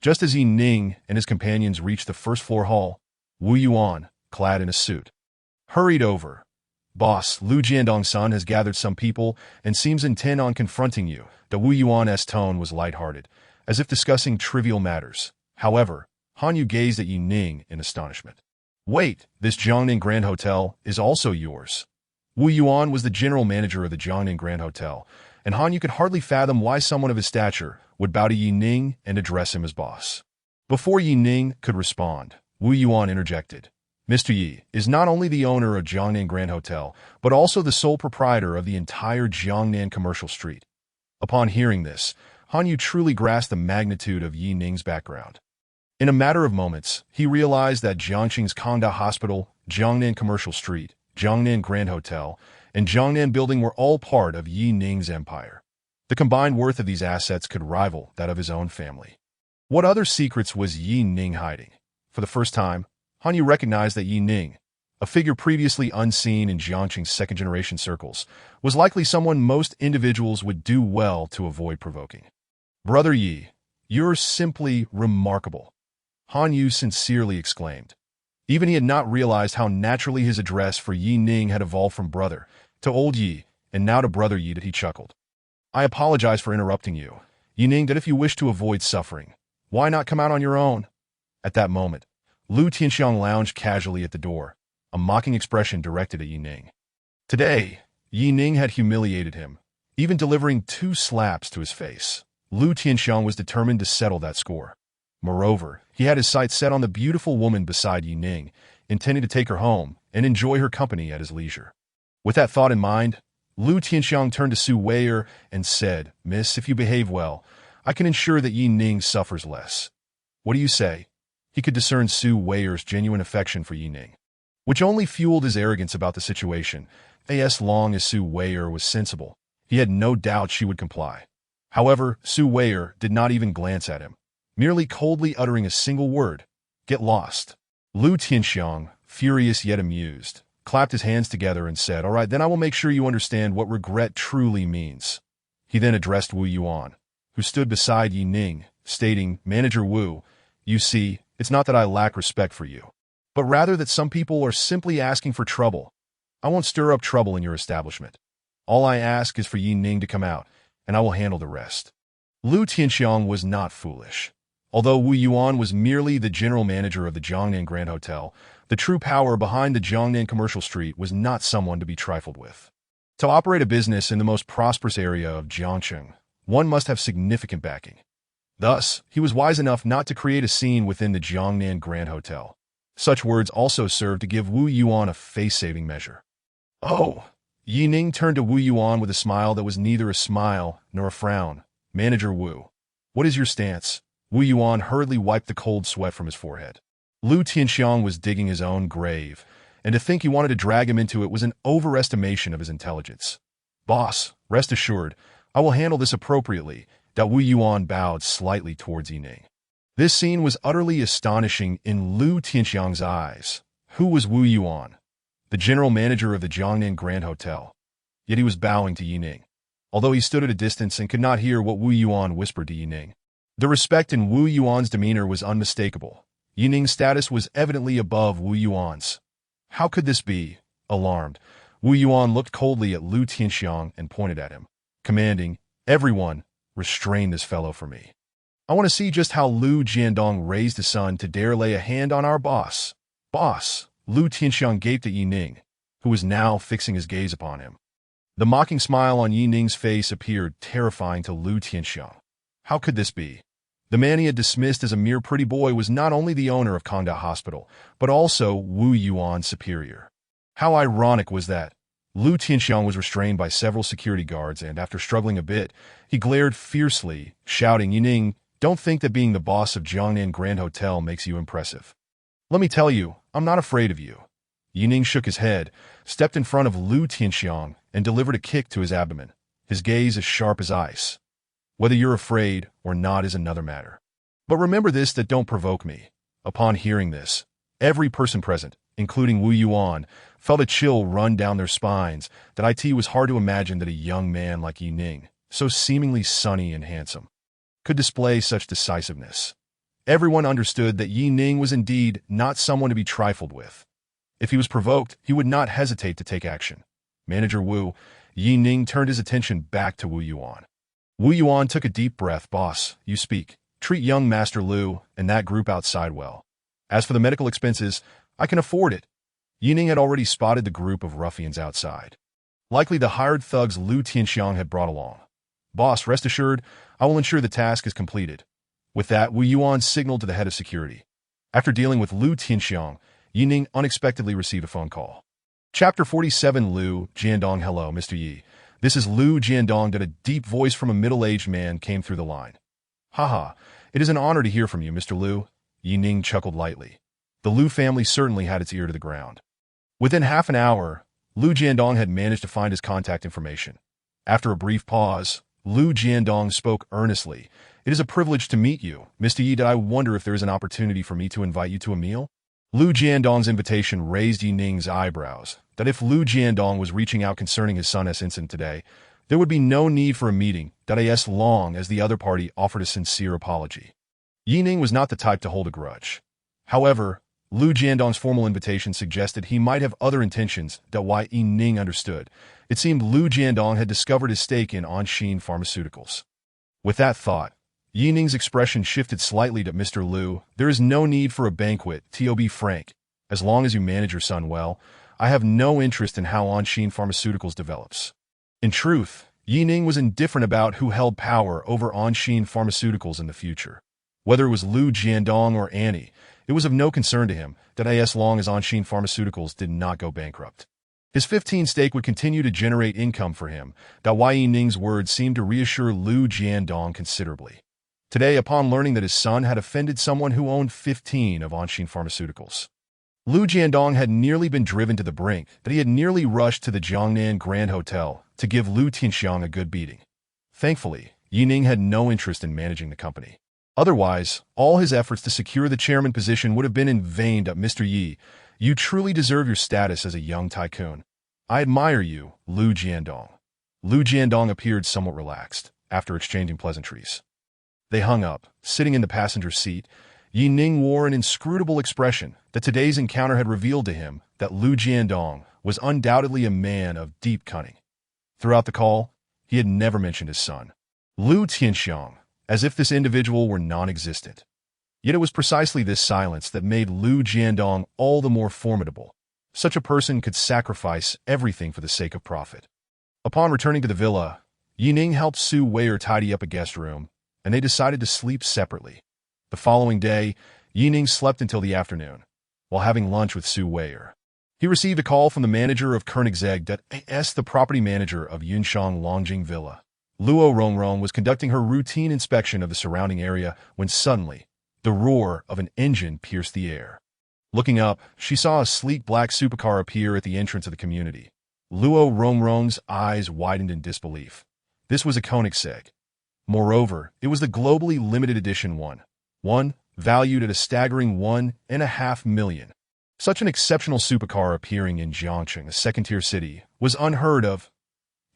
Speaker 1: Just as Ning and his companions reached the first-floor hall, Wu Yuan, clad in a suit, hurried over. Boss, Lu Jiandongsan has gathered some people and seems intent on confronting you. The Wu Yuan's tone was lighthearted, as if discussing trivial matters. However, Han Yu gazed at Ning in astonishment. Wait, this Jiangnan Grand Hotel is also yours. Wu Yuan was the general manager of the Jiangnan Grand Hotel, and Han Yu could hardly fathom why someone of his stature would bow to Ning and address him as boss. Before Ning could respond, Wu Yuan interjected. Mr. Yi is not only the owner of Jiangnan Grand Hotel, but also the sole proprietor of the entire Jiangnan Commercial Street. Upon hearing this, Han Yu truly grasped the magnitude of Ning's background. In a matter of moments, he realized that Jiangxing's Kongda Hospital, Jiangnan Commercial Street, Jiangnan Grand Hotel, and Jiangnan Building were all part of Ning's empire. The combined worth of these assets could rival that of his own family. What other secrets was Ning hiding? For the first time, Han Yu recognized that Ning, a figure previously unseen in Jiangxing's second-generation circles, was likely someone most individuals would do well to avoid provoking. Brother Yi, you're simply remarkable, Han Yu sincerely exclaimed. Even he had not realized how naturally his address for Ning had evolved from brother to old Yi, and now to brother Yi that he chuckled. I apologize for interrupting you, Ning, that if you wish to avoid suffering, why not come out on your own? At that moment, Lu Tianxiang lounged casually at the door, a mocking expression directed at Ning. Today, Ning had humiliated him, even delivering 2 slaps to his face. Lu Tianxiang was determined to settle that score. Moreover, he had his sights set on the beautiful woman beside Ning, intending to take her home and enjoy her company at his leisure. With that thought in mind, Lu Tianxiang turned to Su Weier and said, Miss, if you behave well, I can ensure that Ning suffers less. What do you say? He could discern Su Weier's genuine affection for Ning, which only fueled his arrogance about the situation. As long as Su Weier was sensible, he had no doubt she would comply. However, Su Weier did not even glance at him, merely coldly uttering a single word, get lost. Lu Tianxiang, furious yet amused, clapped his hands together and said, all right, then I will make sure you understand what regret truly means. He then addressed Wu Yuan, who stood beside Yi Ning, stating, "Manager Wu, you see, it's not that I lack respect for you, but rather that some people are simply asking for trouble. I won't stir up trouble in your establishment. All I ask is for Yi Ning to come out, and I will handle the rest." Lu Tianxiang was not foolish. Although Wu Yuan was merely the general manager of the Jiangnan Grand Hotel, the true power behind the Jiangnan Commercial Street was not someone to be trifled with. To operate a business in the most prosperous area of Jiangcheng, one must have significant backing. Thus, he was wise enough not to create a scene within the Jiangnan Grand Hotel. Such words also served to give Wu Yuan a face-saving measure. "Oh!" Yi Ning turned to Wu Yuan with a smile that was neither a smile nor a frown. "Manager Wu, what is your stance?" Wu Yuan hurriedly wiped the cold sweat from his forehead. Lu Tianxiang was digging his own grave, and to think he wanted to drag him into it was an overestimation of his intelligence. "Boss, rest assured, I will handle this appropriately." Wu Yuan bowed slightly towards Yi Ning. This scene was utterly astonishing in Lu Tianxiang's eyes. Who was Wu Yuan? The general manager of the Jiangnan Grand Hotel. Yet he was bowing to Yi Ning, although he stood at a distance and could not hear what Wu Yuan whispered to Yi Ning. The respect in Wu Yuan's demeanor was unmistakable. Yi Ning's status was evidently above Wu Yuan's. How could this be? Alarmed, Wu Yuan looked coldly at Lu Tianxiang and pointed at him, commanding, "Everyone, restrain this fellow for me. I want to see just how Lu Jiandong raised his son to dare lay a hand on our boss." "Boss!" Lu Tianxiang gaped at Yi Ning, who was now fixing his gaze upon him. The mocking smile on Yi Ning's face appeared terrifying to Lu Tianxiang. How could this be? The man he had dismissed as a mere pretty boy was not only the owner of Kongda Hospital, but also Wu Yuan's superior. How ironic was that? Lu Tianxiang was restrained by several security guards, and after struggling a bit, he glared fiercely, shouting, "Yi Ning, don't think that being the boss of Jiangnan Grand Hotel makes you impressive. Let me tell you, I'm not afraid of you." Yi Ning shook his head, stepped in front of Lu Tianxiang, and delivered a kick to his abdomen, his gaze as sharp as ice. "Whether you're afraid or not is another matter. But remember this, that don't provoke me." Upon hearing this, every person present, including Wu Yuan, felt a chill run down their spines. That it was hard to imagine that a young man like Yi Ning, so seemingly sunny and handsome, could display such decisiveness. Everyone understood that Yi Ning was indeed not someone to be trifled with. If he was provoked, he would not hesitate to take action. "Manager Wu," Yi Ning turned his attention back to Wu Yuan. Wu Yuan took a deep breath. "Boss, you speak. Treat young Master Lu and that group outside well. As for the medical expenses, I can afford it." Yi Ning had already spotted the group of ruffians outside. Likely the hired thugs Lu Tianxiang had brought along. "Boss, rest assured, I will ensure the task is completed." With that, Wu Yuan signaled to the head of security. After dealing with Lu Tianxiang, Yi Ning unexpectedly received a phone call. Chapter 47. Lu Jiandong. "Hello, Mr. Yi. This is Lu Jiandong." A deep voice from a middle-aged man came through the line. "Haha, it is an honor to hear from you, Mr. Lu." Yi Ning chuckled lightly. The Lu family certainly had its ear to the ground. Within half an hour, Lu Jiandong had managed to find his contact information. After a brief pause, Lu Jiandong spoke earnestly. "It is a privilege to meet you, Mr. Yi. I wonder if there is an opportunity for me to invite you to a meal?" Lu Jiandong's invitation raised Yi Ning's eyebrows. That if Lu Jiandong was reaching out concerning his son's incident today, there would be no need for a meeting, as long as the other party offered a sincere apology. Yi Ning was not the type to hold a grudge. However, Lu Jiandong's formal invitation suggested he might have other intentions. Why Yi Ning understood. It seemed Lu Jiandong had discovered his stake in Anshin Pharmaceuticals. With that thought, Yi Ning's expression shifted slightly to "Mr. Lu, there is no need for a banquet, to be frank. As long as you manage your son well, I have no interest in how Anshin Pharmaceuticals develops." In truth, Yi Ning was indifferent about who held power over Anshin Pharmaceuticals in the future. Whether it was Lu Jiandong or Annie, it was of no concern to him, as long as Anshin Pharmaceuticals did not go bankrupt. His 15 stake would continue to generate income for him. Yi Ning's words seemed to reassure Lu Jiandong considerably. Today, upon learning that his son had offended someone who owned 15 of Anshin Pharmaceuticals, Lu Jiandong had nearly been driven to the brink. He had nearly rushed to the Jiangnan Grand Hotel to give Lu Tianxiang a good beating. Thankfully, Yi Ning had no interest in managing the company. Otherwise, all his efforts to secure the chairman position would have been in vain. "Mr. Yi, you truly deserve your status as a young tycoon. I admire you, Lu Jiandong." Lu Jiandong appeared somewhat relaxed, after exchanging pleasantries. They hung up, sitting in the passenger seat. Yi Ning wore an inscrutable expression that today's encounter had revealed to him that Lu Jiandong was undoubtedly a man of deep cunning. Throughout the call, he had never mentioned his son, Lu Tianxiang, as if this individual were non-existent. Yet it was precisely this silence that made Lu Jiandong all the more formidable. Such a person could sacrifice everything for the sake of profit. Upon returning to the villa, Yi Ning helped Su Weier tidy up a guest room, and they decided to sleep separately. The following day, Yi Ning slept until the afternoon, while having lunch with Su Weier. He received a call from the manager of Koenigsegg.as, the property manager of Yunshang Longjing Villa. Luo Rongrong was conducting her routine inspection of the surrounding area when suddenly, the roar of an engine pierced the air. Looking up, she saw a sleek black supercar appear at the entrance of the community. Luo Rongrong's eyes widened in disbelief. This was a Koenigsegg. Moreover, it was the globally limited edition one, valued at a staggering $1.5 million. Such an exceptional supercar appearing in Jiangcheng, a second-tier city, was unheard of.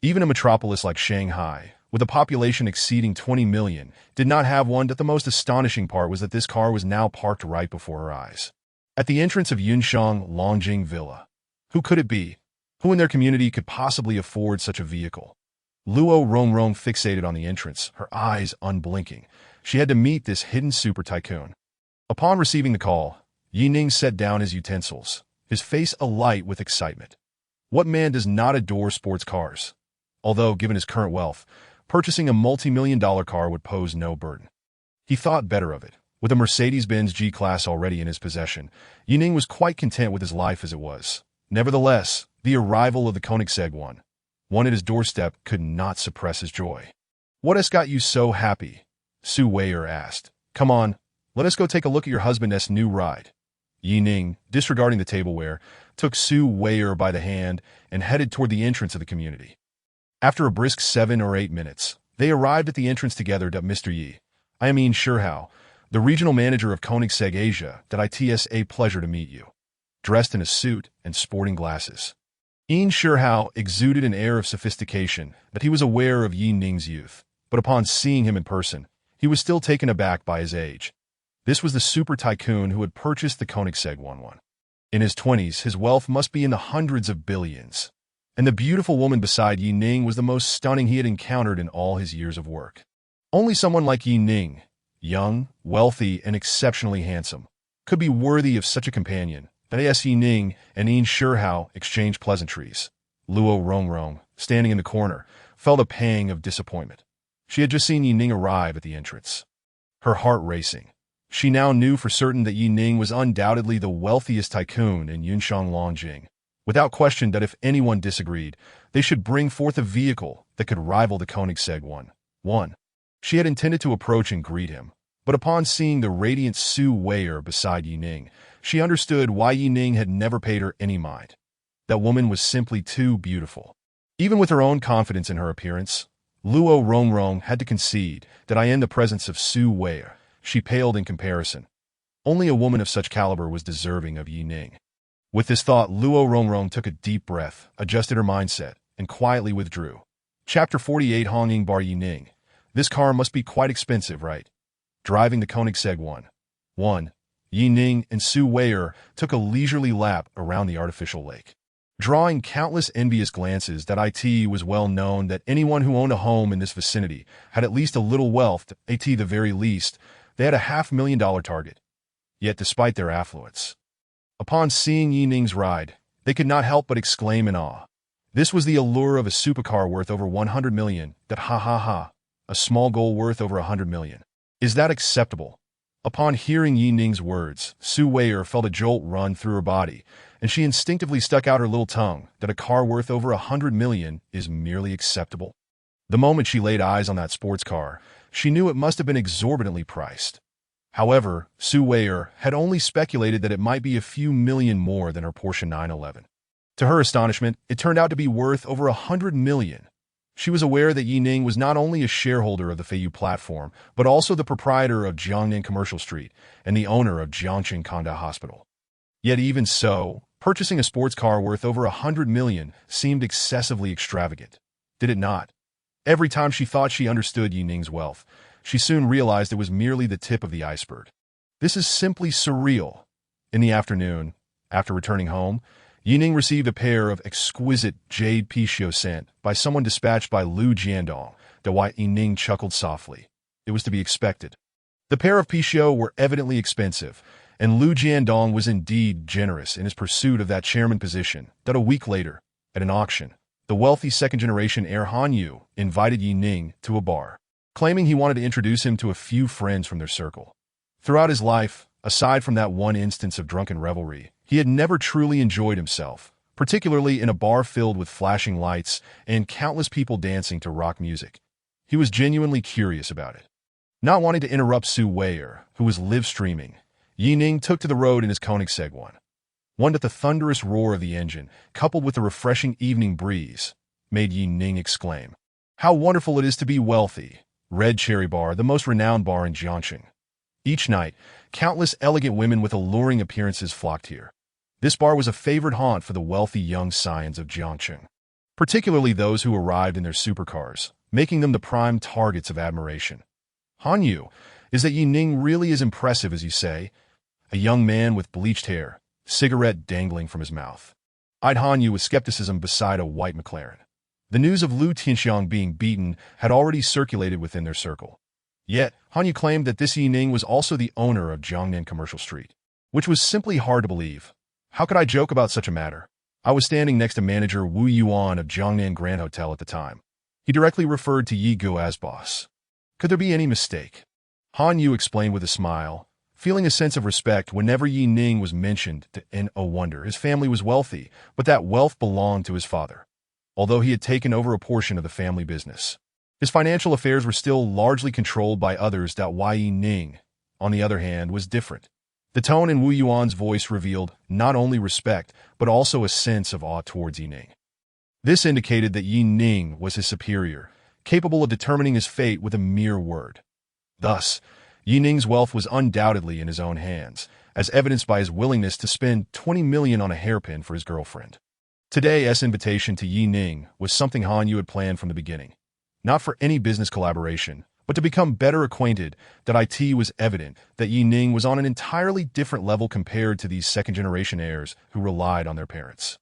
Speaker 1: Even a metropolis like Shanghai, with a population exceeding 20 million, did not have one. But the most astonishing part was that this car was now parked right before her eyes. At the entrance of Yunshang Longjing Villa. Who could it be? Who in their community could possibly afford such a vehicle? Luo Rongrong fixated on the entrance, her eyes unblinking. She had to meet this hidden super tycoon. Upon receiving the call, Yi Ning set down his utensils, his face alight with excitement. What man does not adore sports cars? Although, given his current wealth, purchasing a multi-million-dollar car would pose no burden. He thought better of it. With a Mercedes-Benz G-Class already in his possession, Yi Ning was quite content with his life as it was. Nevertheless, the arrival of the Koenigsegg one at his doorstep could not suppress his joy. "What has got you so happy?" Su Weier asked. "Come on, let us go take a look at your husband's new ride." Yi Ning, disregarding the tableware, took Su Weier by the hand and headed toward the entrance of the community. After a brisk 7 or 8 minutes, they arrived at the entrance together. "Mr. Yi, I am Yin Shihao, the regional manager of Koenigsegg Asia. It's a pleasure to meet you." Dressed in a suit and sporting glasses, Yin Shihao exuded an air of sophistication that he was aware of Yi Ning's youth, but upon seeing him in person, he was still taken aback by his age. This was the super tycoon who had purchased the Koenigsegg one. In his 20s, his wealth must be in the hundreds of billions. And the beautiful woman beside Yi Ning was the most stunning he had encountered in all his years of work. Only someone like Yi Ning, young, wealthy, and exceptionally handsome, could be worthy of such a companion. Yi Ning and Yin Shihao exchanged pleasantries. Luo Rongrong, standing in the corner, felt a pang of disappointment. She had just seen Yi Ning arrive at the entrance. Her heart racing. She now knew for certain that Yi Ning was undoubtedly the wealthiest tycoon in Yunshang Longjing. Without question that if anyone disagreed, they should bring forth a vehicle that could rival the Koenigsegg one. She had intended to approach and greet him, but upon seeing the radiant Su Weier beside Yi Ning, she understood why Yi Ning had never paid her any mind. That woman was simply too beautiful. Even with her own confidence in her appearance, Luo Rongrong had to concede that in the presence of Su Weier, she paled in comparison. Only a woman of such caliber was deserving of Yi Ning. With this thought, Luo Rongrong took a deep breath, adjusted her mindset, and quietly withdrew. Chapter 48. Honging Bar. Yi Ning. This car must be quite expensive, right? Driving the Koenigsegg one. Yi Ning and Su Weier took a leisurely lap around the artificial lake. Drawing countless envious glances, it was well known that anyone who owned a home in this vicinity had at least a little wealth. At the very least, they had a $500,000 target. Yet despite their affluence, upon seeing Yi Ning's ride, they could not help but exclaim in awe. This was the allure of a supercar worth over 100 million. A small goal worth over 100 million. Is that acceptable? Upon hearing Yi Ning's words, Su Weier felt a jolt run through her body, and she instinctively stuck out her little tongue that a car worth over 100 million is merely acceptable. The moment she laid eyes on that sports car, she knew it must have been exorbitantly priced. However, Su Weier had only speculated that it might be a few million more than her Porsche 911. To her astonishment, it turned out to be worth over 100 million. She was aware that Yi Ning was not only a shareholder of the Feiyu platform, but also the proprietor of Jiangnan Commercial Street and the owner of Jiangcheng Kanda Hospital. Yet even so, purchasing a sports car worth over 100 million seemed excessively extravagant. did it not? Every time she thought she understood Yining's wealth, she soon realized it was merely the tip of the iceberg. This is simply surreal. In the afternoon, after returning home, Yining received a pair of exquisite jade pixiu sent by someone dispatched by Lu Jiandong. The white Yining chuckled softly. It was to be expected. The pair of pixiu were evidently expensive, and Lu Jiandong was indeed generous in his pursuit of that chairman position. That a week later, at an auction, the wealthy second-generation heir Han Yu invited Yining to a bar, claiming he wanted to introduce him to a few friends from their circle. Throughout his life, aside from that one instance of drunken revelry, he had never truly enjoyed himself, particularly in a bar filled with flashing lights and countless people dancing to rock music. He was genuinely curious about it. Not wanting to interrupt Su Weier, who was live-streaming, Yining took to the road in his Koenigsegg one that the thunderous roar of the engine, coupled with the refreshing evening breeze, made Yining exclaim, "How wonderful it is to be wealthy!" Red Cherry Bar, the most renowned bar in Jiangxing. Each night, countless elegant women with alluring appearances flocked here. This bar was a favored haunt for the wealthy young scions of Jiangxing, particularly those who arrived in their supercars, making them the prime targets of admiration. Han Yu, is that Yining really as impressive as you say? A young man with bleached hair, cigarette dangling from his mouth, eyed Han Yu with skepticism beside a white McLaren. The news of Lu Tianxiang being beaten had already circulated within their circle. Yet, Han Yu claimed that this Yining was also the owner of Jiangnan Commercial Street, which was simply hard to believe. How could I joke about such a matter? I was standing next to manager Wu Yuan of Jiangnan Grand Hotel at the time. He directly referred to Yi Gu as boss. Could there be any mistake? Han Yu explained with a smile, feeling a sense of respect whenever Yining was mentioned. No wonder his family was wealthy, but that wealth belonged to his father. Although he had taken over a portion of the family business, his financial affairs were still largely controlled by others. Yining, on the other hand, was different. The tone in Wu Yuan's voice revealed not only respect, but also a sense of awe towards Yining. This indicated that Yining was his superior, capable of determining his fate with a mere word. Thus, Yining's wealth was undoubtedly in his own hands, as evidenced by his willingness to spend 20 million on a hairpin for his girlfriend. Today's invitation to Yining was something Han Yu had planned from the beginning. Not for any business collaboration, but to become better acquainted. It was evident that Yining was on an entirely different level compared to these second-generation heirs who relied on their parents.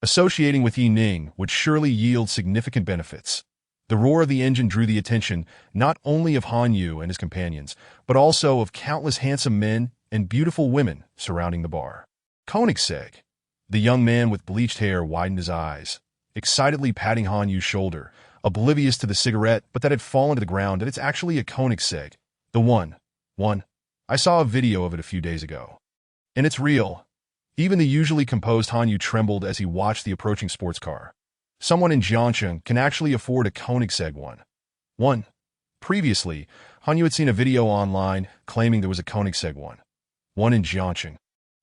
Speaker 1: Associating with Yining would surely yield significant benefits. The roar of the engine drew the attention not only of Han Yu and his companions, but also of countless handsome men and beautiful women surrounding the bar. Koenigsegg. The young man with bleached hair widened his eyes, excitedly patting Han Yu's shoulder, oblivious to the cigarette but that had fallen to the ground. It's actually a Koenigsegg. The one. I saw a video of it a few days ago. And it's real. Even the usually composed Han Yu trembled as he watched the approaching sports car. Someone in Jiangxing can actually afford a Koenigsegg one. Previously, Han Yu had seen a video online claiming there was a Koenigsegg one in Jiangxing,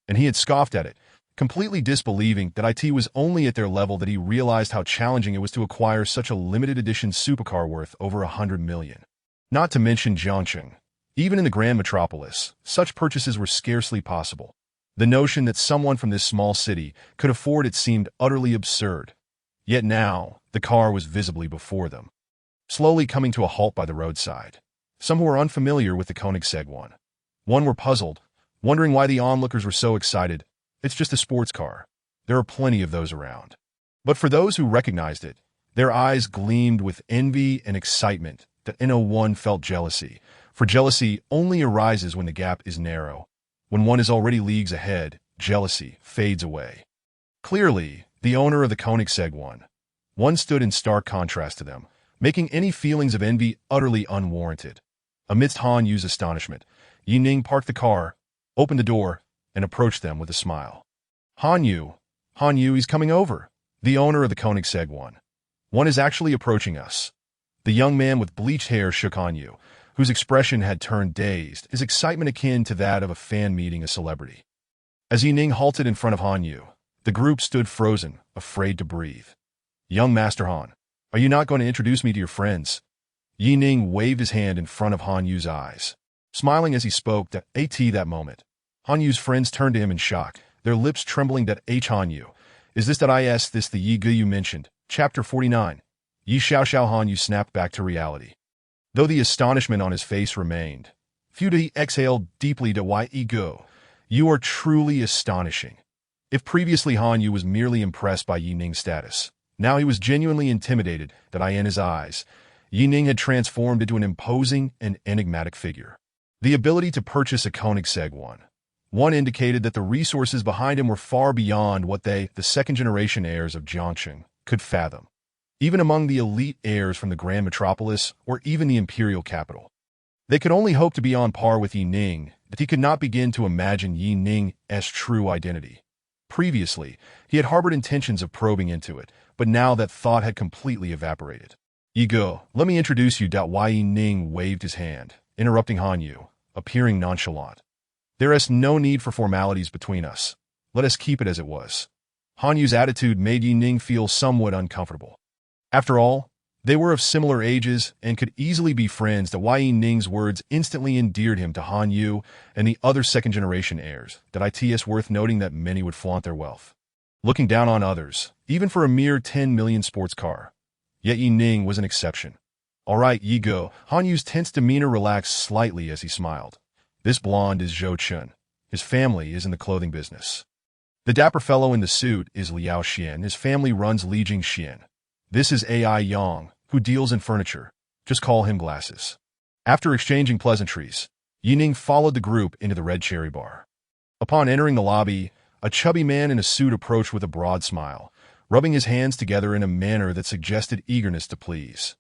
Speaker 1: and he had scoffed at it, completely disbelieving that it was only at their level that he realized how challenging it was to acquire such a limited edition supercar worth over 100 million. Not to mention Jiangxing. Even in the grand metropolis, such purchases were scarcely possible. The notion that someone from this small city could afford it seemed utterly absurd. Yet now, the car was visibly before them, slowly coming to a halt by the roadside. Some who were unfamiliar with the Koenigsegg one were puzzled, wondering why the onlookers were so excited. It's just a sports car. There are plenty of those around. But for those who recognized it, their eyes gleamed with envy and excitement. That one felt jealousy, for jealousy only arises when the gap is narrow. When one is already leagues ahead, jealousy fades away. Clearly, the owner of the Koenigsegg one stood in stark contrast to them, making any feelings of envy utterly unwarranted. Amidst Han Yu's astonishment, Yining parked the car, opened the door, and approached them with a smile. Han Yu, he's coming over. The owner of the Koenigsegg one is actually approaching us. The young man with bleached hair shook Han Yu, whose expression had turned dazed, his excitement akin to that of a fan meeting a celebrity. As Yining halted in front of Han Yu, the group stood frozen, afraid to breathe. Young Master Han, are you not going to introduce me to your friends? Yining waved his hand in front of Han Yu's eyes, smiling as he spoke. That moment, Han Yu's friends turned to him in shock, their lips trembling. Han Yu, is this the Yi Gu you mentioned? Chapter 49. Yi Xiao Han Yu snapped back to reality. Though the astonishment on his face remained, Fu exhaled deeply to Yi Go. You are truly astonishing. If previously Han Yu was merely impressed by Yi Ning's status, now he was genuinely intimidated that in his eyes, Yi Ning had transformed into an imposing and enigmatic figure. The ability to purchase a Koenigsegg one indicated that the resources behind him were far beyond what they, the second-generation heirs of Jiangqing, could fathom. Even among the elite heirs from the Grand Metropolis or even the imperial capital, they could only hope to be on par with Yi Ning, but he could not begin to imagine Yi Ning's true identity. Previously, he had harbored intentions of probing into it, but now that thought had completely evaporated. Yi Go, let me introduce you. Yi Ning waved his hand, interrupting Han Yu, appearing nonchalant. There is no need for formalities between us. Let us keep it as it was. Han Yu's attitude made Yi Ning feel somewhat uncomfortable. After all, they were of similar ages and could easily be friends. Yi Ning's words instantly endeared him to Han Yu and the other second-generation heirs. It's worth noting that many would flaunt their wealth, looking down on others, even for a mere 10 million sports car. Yet Yi Ning was an exception. All right, Yi Go. Han Yu's tense demeanor relaxed slightly as he smiled. This blonde is Zhou Chun. His family is in the clothing business. The dapper fellow in the suit is Liao Xian. His family runs Lijing Xian. This is Ai Yang, who deals in furniture. Just call him Glasses. After exchanging pleasantries, Yi Ning followed the group into the Red Cherry Bar. Upon entering the lobby, a chubby man in a suit approached with a broad smile, rubbing his hands together in a manner that suggested eagerness to please.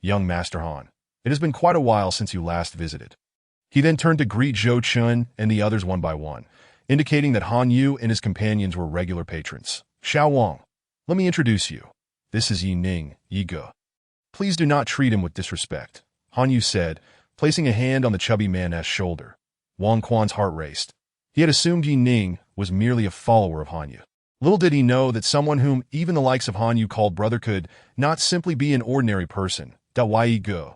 Speaker 1: Young Master Han, it has been quite a while since you last visited. He then turned to greet Zhou Chun and the others one by one, indicating that Han Yu and his companions were regular patrons. Xiao Wang, let me introduce you. This is Yi Ning, Yi Go. Please do not treat him with disrespect, Han Yu said, placing a hand on the chubby man's shoulder. Wang Quan's heart raced. He had assumed Yi Ning was merely a follower of Han Yu. Little did he know that someone whom even the likes of Han Yu called brother could not simply be an ordinary person. Yi Go.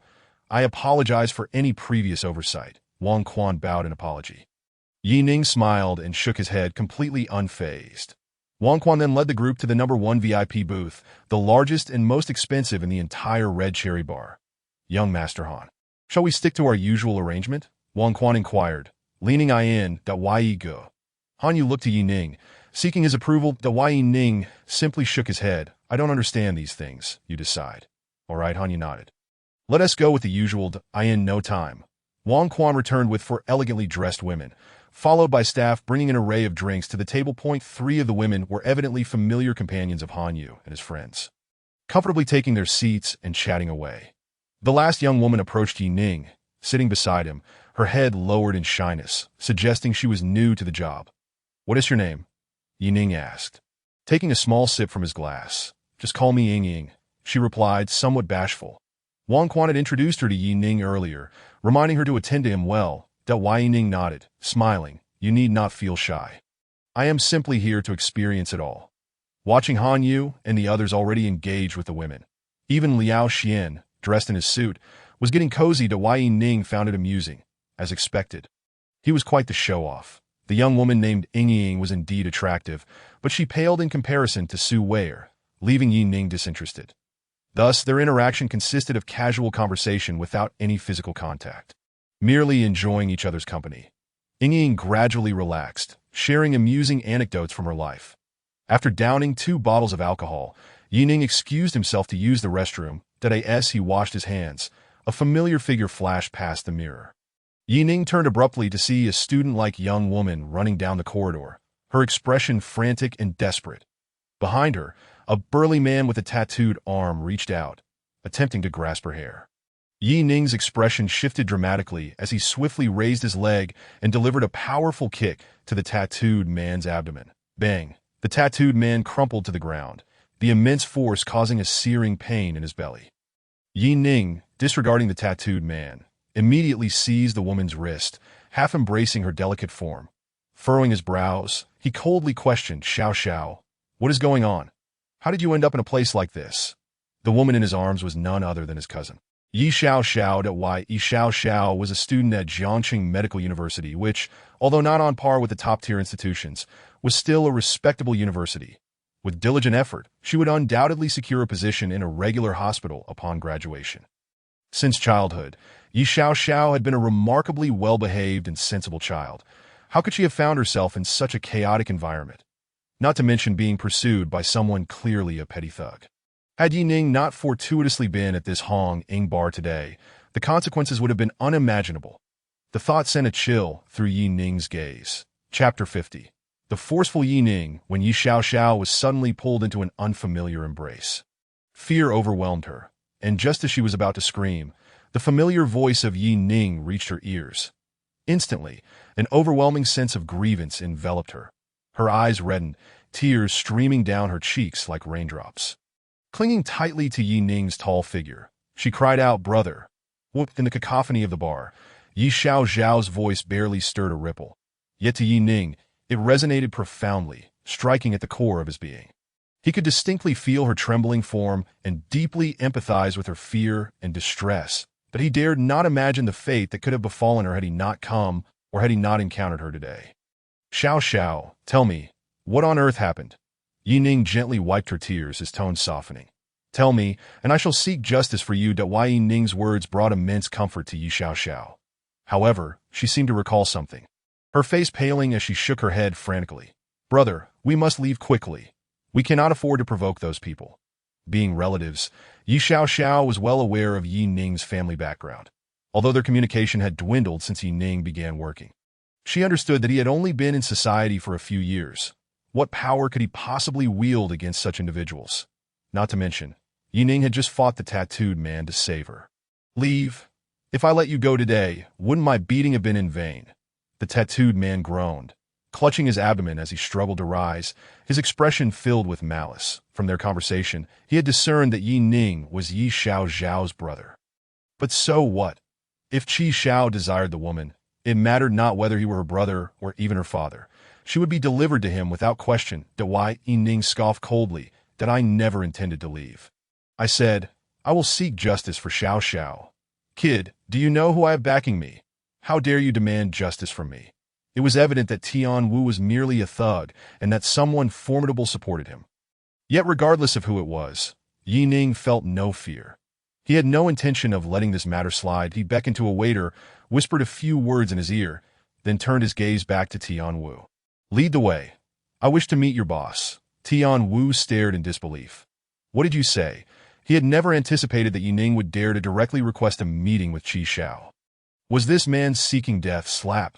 Speaker 1: I apologize for any previous oversight. Wang Quan bowed in apology. Yi Ning smiled and shook his head, completely unfazed. Wang Quan then led the group to the number 1 VIP booth, the largest and most expensive in the entire Red Cherry Bar. Young Master Han, shall we stick to our usual arrangement? Wang Quan inquired, leaning in. Yi Go. Han Yu looked to Yi Ning, seeking his approval. Yi Ning simply shook his head. I don't understand these things, you decide. All right, Han Yu nodded. Let us go with the usual in no time. Wang Quan returned with 4 elegantly dressed women, followed by staff bringing an array of drinks to the table. 3 of the women were evidently familiar companions of Han Yu and his friends, comfortably taking their seats and chatting away. The last young woman approached Yi Ning, sitting beside him, her head lowered in shyness, suggesting she was new to the job. What is your name? Yi Ning asked, taking a small sip from his glass. Just call me Ying, she replied, somewhat bashful. Wang Quan had introduced her to Yi Ning earlier, reminding her to attend to him well. Yi Ning nodded, smiling. You need not feel shy. I am simply here to experience it all. Watching Han Yu and the others already engaged with the women. Even Liao Xian, dressed in his suit, was getting cozy. Yi Ning found it amusing, as expected. He was quite the show-off. The young woman named Ying was indeed attractive, but she paled in comparison to Su Weier, leaving Yi Ning disinterested. Thus, their interaction consisted of casual conversation without any physical contact, merely enjoying each other's company. Ying gradually relaxed, sharing amusing anecdotes from her life. After downing 2 bottles of alcohol, Yi Ning excused himself to use the restroom. As he washed his hands, a familiar figure flashed past the mirror. Yi Ning turned abruptly to see a student-like young woman running down the corridor, her expression frantic and desperate. Behind her, a burly man with a tattooed arm reached out, attempting to grasp her hair. Yi Ning's expression shifted dramatically as he swiftly raised his leg and delivered a powerful kick to the tattooed man's abdomen. Bang! The tattooed man crumpled to the ground, the immense force causing a searing pain in his belly. Yi Ning, disregarding the tattooed man, immediately seized the woman's wrist, half embracing her delicate form. Furrowing his brows, he coldly questioned, Xiao, what is going on? How did you end up in a place like this? The woman in his arms was none other than his cousin. Yi Xiao was a student at Jiangqing Medical University, which, although not on par with the top-tier institutions, was still a respectable university. With diligent effort, she would undoubtedly secure a position in a regular hospital upon graduation. Since childhood, Yi Xiao had been a remarkably well-behaved and sensible child. How could she have found herself in such a chaotic environment? Not to mention being pursued by someone clearly a petty thug. Had Yi Ning not fortuitously been at this Hong Ing bar today, the consequences would have been unimaginable. The thought sent a chill through Yi Ning's gaze. Chapter 50. The forceful Yi Ning when Yi Xiao was suddenly pulled into an unfamiliar embrace. Fear overwhelmed her, and just as she was about to scream, the familiar voice of Yi Ning reached her ears. Instantly, an overwhelming sense of grievance enveloped her. Her eyes reddened, tears streaming down her cheeks like raindrops. Clinging tightly to Yi Ning's tall figure, she cried out, "Brother!" Whooped in the cacophony of the bar. Yi Xiao's voice barely stirred a ripple. Yet to Yi Ning, it resonated profoundly, striking at the core of his being. He could distinctly feel her trembling form and deeply empathize with her fear and distress, but he dared not imagine the fate that could have befallen her had he not come or had he not encountered her today. Xiao, tell me, what on earth happened? Yi Ning gently wiped her tears, his tone softening. Tell me, and I shall seek justice for you. Yi Ning's words brought immense comfort to Yi Xiao. However, she seemed to recall something. Her face paling as she shook her head frantically. Brother, we must leave quickly. We cannot afford to provoke those people. Being relatives, Yi Xiao was well aware of Yi Ning's family background, although their communication had dwindled since Yi Ning began working. She understood that he had only been in society for a few years. What power could he possibly wield against such individuals? Not to mention, Yi Ning had just fought the tattooed man to save her. Leave. If I let you go today, wouldn't my beating have been in vain? The tattooed man groaned, clutching his abdomen as he struggled to rise, his expression filled with malice. From their conversation, he had discerned that Yi Ning was Yi Xiao's brother. But so what? If Qi Xiao desired the woman, it mattered not whether he were her brother or even her father. She would be delivered to him without question. Yi Ning scoffed coldly that I never intended to leave. I said, I will seek justice for Xiao. Kid, do you know who I have backing me? How dare you demand justice from me? It was evident that Tian Wu was merely a thug and that someone formidable supported him. Yet regardless of who it was, Yi Ning felt no fear. He had no intention of letting this matter slide. He beckoned to a waiter, whispered a few words in his ear, then turned his gaze back to Tian Wu. Lead the way. I wish to meet your boss. Tian Wu stared in disbelief. What did you say? He had never anticipated that Yi Ning would dare to directly request a meeting with Qi Xiao. Was this man seeking death? Slap.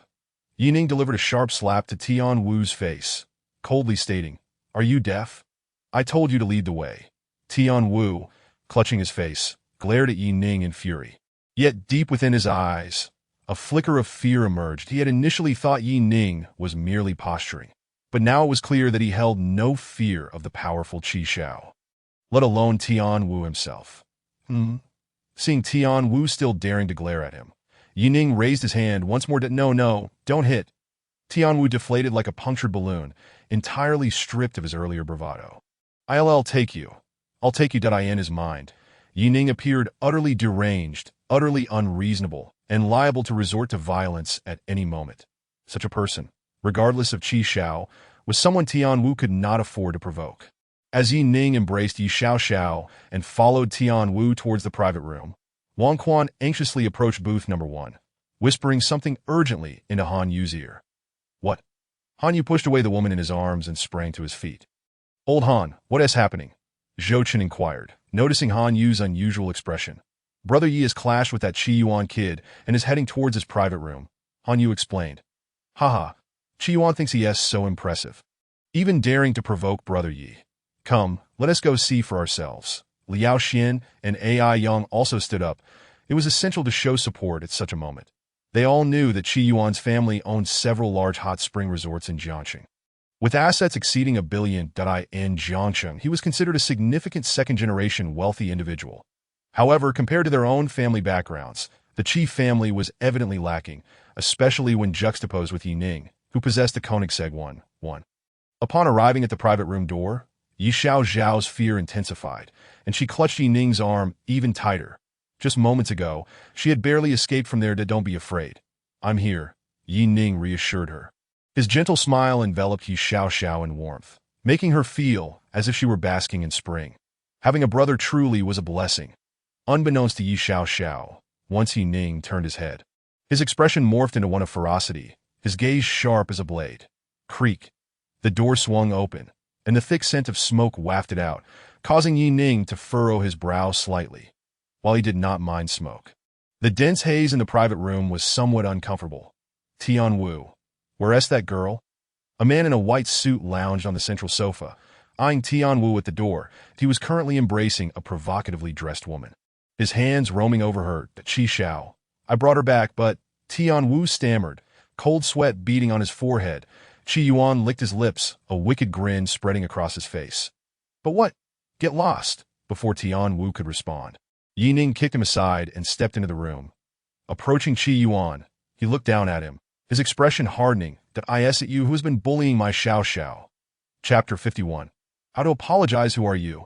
Speaker 1: Yi Ning delivered a sharp slap to Tian Wu's face, coldly stating, Are you deaf? I told you to lead the way. Tian Wu, clutching his face, glared at Yi Ning in fury. Yet deep within his eyes, a flicker of fear emerged. He had initially thought Yi Ning was merely posturing, but now it was clear that he held no fear of the powerful Qi Xiao, let alone Tian Wu himself. Seeing Tian Wu still daring to glare at him, Yi Ning raised his hand once more. No, don't hit. Tian Wu deflated like a punctured balloon, entirely stripped of his earlier bravado. I'll take you. I'll take you. In his mind, Yi Ning appeared utterly deranged, utterly unreasonable, and liable to resort to violence at any moment. Such a person, regardless of Qi Xiao, was someone Tian Wu could not afford to provoke. As Yi Ning embraced Yi Xiao and followed Tian Wu towards the private room, Wang Quan anxiously approached booth number 1, whispering something urgently into Han Yu's ear. What? Han Yu pushed away the woman in his arms and sprang to his feet. Old Han, what is happening? Zhou Chen inquired, noticing Han Yu's unusual expression. Brother Yi has clashed with that Qi Yuan kid and is heading towards his private room, Han Yu explained. Haha, Qi Yuan thinks he is so impressive, even daring to provoke Brother Yi. Come, let us go see for ourselves. Liao Xian and Ai Yang also stood up. It was essential to show support at such a moment. They all knew that Qi Yuan's family owned several large hot spring resorts in Jiangxing. With assets exceeding $1 billion in Jiangxing, he was considered a significant second-generation wealthy individual. However, compared to their own family backgrounds, the Qi family was evidently lacking, especially when juxtaposed with Yi Ning, who possessed the Koenigsegg 1. Upon arriving at the private room door, Yi Xiao's fear intensified, and she clutched Yi Ning's arm even tighter. Just moments ago, she had barely escaped from there. Don't be afraid. I'm here, Yi Ning reassured her. His gentle smile enveloped Yi Xiao in warmth, making her feel as if she were basking in spring. Having a brother truly was a blessing. Unbeknownst to Yi Xiao, once Yi Ning turned his head. His expression morphed into one of ferocity, his gaze sharp as a blade. Creak. The door swung open, and the thick scent of smoke wafted out, causing Yi Ning to furrow his brow slightly. While he did not mind smoke, the dense haze in the private room was somewhat uncomfortable. Tianwu. Where's that girl? A man in a white suit lounged on the central sofa, eyeing Tianwu at the door. He was currently embracing a provocatively dressed woman, his hands roaming over her. Qi Xiao. I brought her back, but Tianwu stammered, cold sweat beading on his forehead. Qi Yuan licked his lips, a wicked grin spreading across his face. But what? Get lost, before Tianwu could respond. Yi Ning kicked him aside and stepped into the room. Approaching Qi Yuan, he looked down at him, his expression hardening. That is at you who has been bullying my Xiao. Chapter 51. How to apologize. Who are you?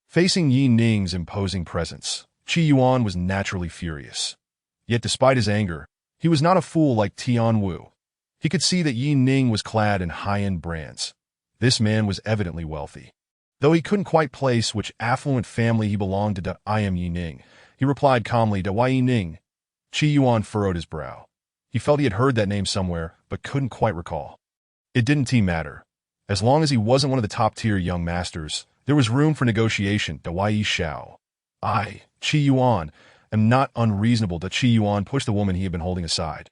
Speaker 1: Facing Yi Ning's imposing presence, Qi Yuan was naturally furious. Yet despite his anger, he was not a fool like Tianwu. He could see that Yi Ning was clad in high-end brands. This man was evidently wealthy. Though he couldn't quite place which affluent family he belonged to. I am Yi Ning, he replied calmly. Why Yi Ning? Qi Yuan furrowed his brow. He felt he had heard that name somewhere, but couldn't quite recall. It didn't matter. As long as he wasn't one of the top-tier young masters, there was room for negotiation. Why Yi Xiao? I, Qi Yuan, am not unreasonable. Qi Yuan pushed the woman he had been holding aside.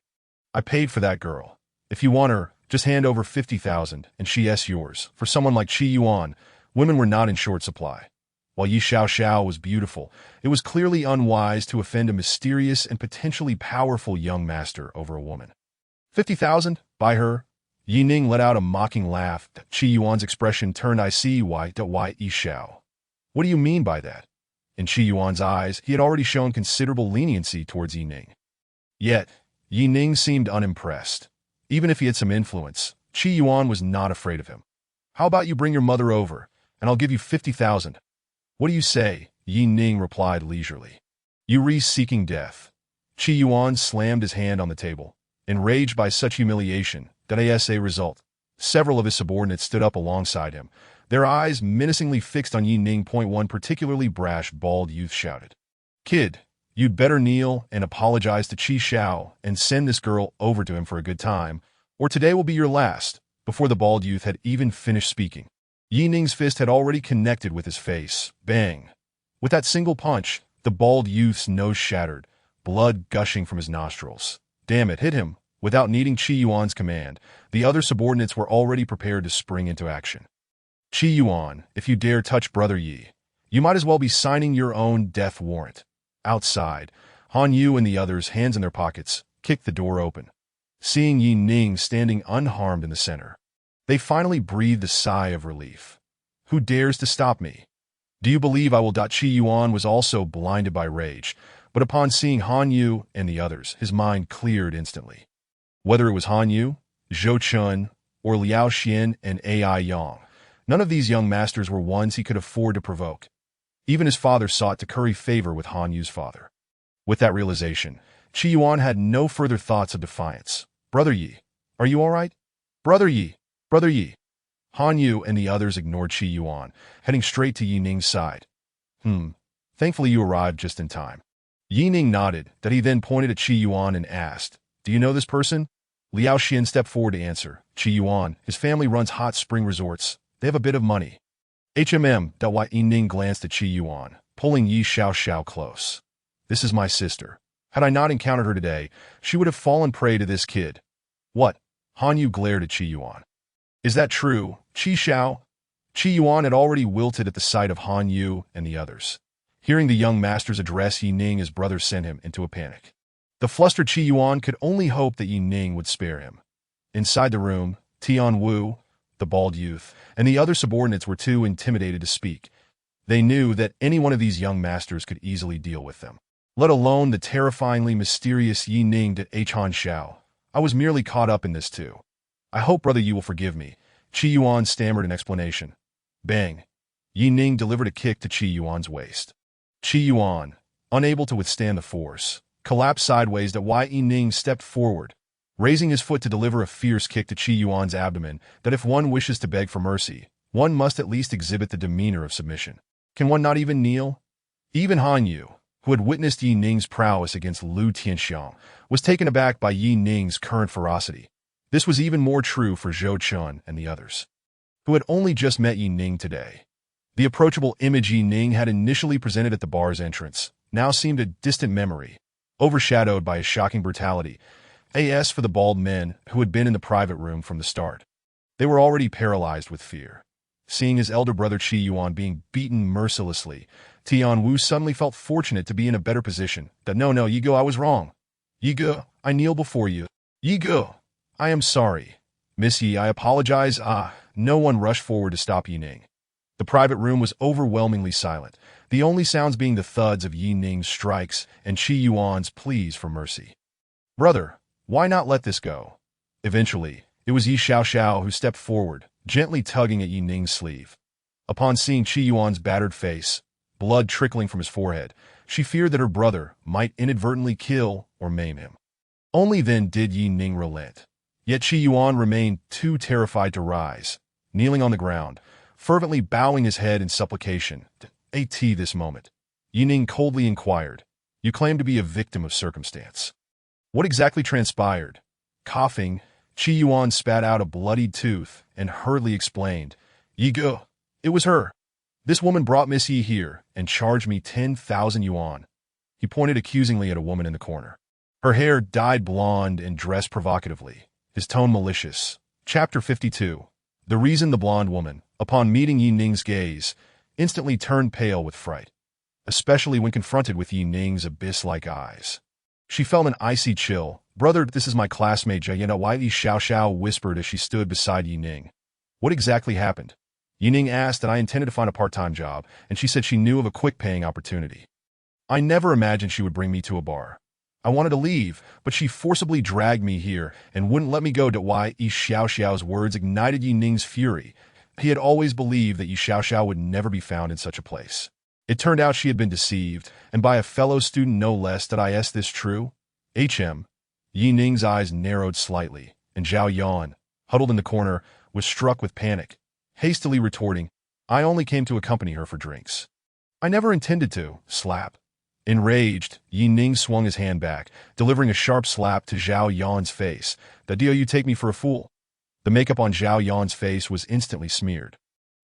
Speaker 1: I paid for that girl. If you want her, just hand over 50,000 and she's yours. For someone like Qi Yuan, women were not in short supply. While Yi Xiao was beautiful, it was clearly unwise to offend a mysterious and potentially powerful young master over a woman. 50,000? By her? Yi Ning let out a mocking laugh. Qi Yuan's expression turned. I see why. Yi Xiao. What do you mean by that? In Qi Yuan's eyes, he had already shown considerable leniency towards Yi Ning. Yet, Yi Ning seemed unimpressed. Even if he had some influence, Qi Yuan was not afraid of him. How about you bring your mother over, and I'll give you 50,000. What do you say? Yi Ning replied leisurely. You seeking death. Qi Yuan slammed his hand on the table, enraged by such humiliation. As a result, several of his subordinates stood up alongside him, their eyes menacingly fixed on Yi Ning. One particularly brash, bald youth shouted, Kid, you'd better kneel and apologize to Qi Xiao and send this girl over to him for a good time, or today will be your last. Before the bald youth had even finished speaking, Yi Ning's fist had already connected with his face. Bang! With that single punch, the bald youth's nose shattered, blood gushing from his nostrils. Damn it, hit him! Without needing Qi Yuan's command, the other subordinates were already prepared to spring into action. Qi Yuan, if you dare touch Brother Yi, you might as well be signing your own death warrant. Outside, Han Yu and the others, hands in their pockets, kicked the door open. Seeing Yi Ning standing unharmed in the center, they finally breathed a sigh of relief. Who dares to stop me? Do you believe I will? Qi Yuan was also blinded by rage, but upon seeing Han Yu and the others, his mind cleared instantly. Whether it was Han Yu, Zhou Chun, or Liao Xian and Ai Yang, none of these young masters were ones he could afford to provoke. Even his father sought to curry favor with Han Yu's father. With that realization, Qi Yuan had no further thoughts of defiance. Brother Yi, are you all right? Brother Yi, Brother Yi. Han Yu and the others ignored Qi Yuan, heading straight to Yi Ning's side. Thankfully you arrived just in time. Yi Ning nodded, that he then pointed at Qi Yuan and asked, Do you know this person? Liao Xian stepped forward to answer. Qi Yuan, his family runs hot spring resorts. They have a bit of money. Yi Ning glanced at Qi Yuan, pulling Yi Xiao close. This is my sister. Had I not encountered her today, she would have fallen prey to this kid. What? Han Yu glared at Qi Yuan. Is that true, Qi Xiao? Qi Yuan had already wilted at the sight of Han Yu and the others. Hearing the young master's address Yi Ning, his brother sent him into a panic. The flustered Qi Yuan could only hope that Yi Ning would spare him. Inside the room, Tianwu, the bald youth, and the other subordinates were too intimidated to speak. They knew that any one of these young masters could easily deal with them, let alone the terrifyingly mysterious Yi Ning. Han Xiao. I was merely caught up in this too. I hope Brother Yi will forgive me. Qi Yuan stammered an explanation. Bang! Yi Ning delivered a kick to Qi Yuan's waist. Qi Yuan, unable to withstand the force, collapsed sideways. Yi Ning stepped forward, raising his foot to deliver a fierce kick to Qi Yuan's abdomen. That if one wishes to beg for mercy, one must at least exhibit the demeanor of submission. Can one not even kneel? Even Han Yu, who had witnessed Yi Ning's prowess against Lu Tianxiang, was taken aback by Yi Ning's current ferocity. This was even more true for Zhou Chun and the others, who had only just met Yi Ning today. The approachable image Yi Ning had initially presented at the bar's entrance now seemed a distant memory, overshadowed by his shocking brutality. As for the bald men who had been in the private room from the start, they were already paralyzed with fear. Seeing his elder brother Qi Yuan being beaten mercilessly, Tian Wu suddenly felt fortunate to be in a better position. No, Yi Go, I was wrong. Yi Go, I kneel before you. Yi Go, I am sorry. Miss Yi, I apologize. No one rushed forward to stop Yi Ning. The private room was overwhelmingly silent, the only sounds being the thuds of Yi Ning's strikes and Qi Yuan's pleas for mercy. Brother, why not let this go? Eventually, it was Yi Xiaoxiao who stepped forward, gently tugging at Yi Ning's sleeve. Upon seeing Qi Yuan's battered face, blood trickling from his forehead, she feared that her brother might inadvertently kill or maim him. Only then did Yi Ning relent. Yet Qi Yuan remained too terrified to rise, kneeling on the ground, fervently bowing his head in supplication. At this moment, Yi Ning coldly inquired, "You claim to be a victim of circumstance. What exactly transpired?" Coughing, Qi Yuan spat out a bloodied tooth and hurriedly explained, "Yi Go, it was her. This woman brought Miss Yi here and charged me 10,000 yuan. He pointed accusingly at a woman in the corner. Her hair dyed blonde and dressed provocatively, his tone malicious. Chapter 52. The reason the blonde woman, upon meeting Yi Ning's gaze, instantly turned pale with fright, especially when confronted with Yi Ning's abyss-like eyes. She felt an icy chill. "Brother, this is my classmate Jiayena," Yi Xiaoxiao whispered as she stood beside Yi Ning. "What exactly happened?" Yi Ning asked that I intended to find a part-time job, and she said she knew of a quick-paying opportunity. I never imagined she would bring me to a bar. I wanted to leave, but she forcibly dragged me here and wouldn't let me go. Yi Xiaoxiao's words ignited Yi Ning's fury. He had always believed that Yi Xiaoxiao would never be found in such a place. It turned out she had been deceived, and by a fellow student no less. Is this true? Yi Ning's eyes narrowed slightly, and Zhao Yan, huddled in the corner, was struck with panic, hastily retorting, "I only came to accompany her for drinks. I never intended to." Slap. Enraged, Yi Ning swung his hand back, delivering a sharp slap to Zhao Yan's face. "Do you take me for a fool?" The makeup on Zhao Yan's face was instantly smeared,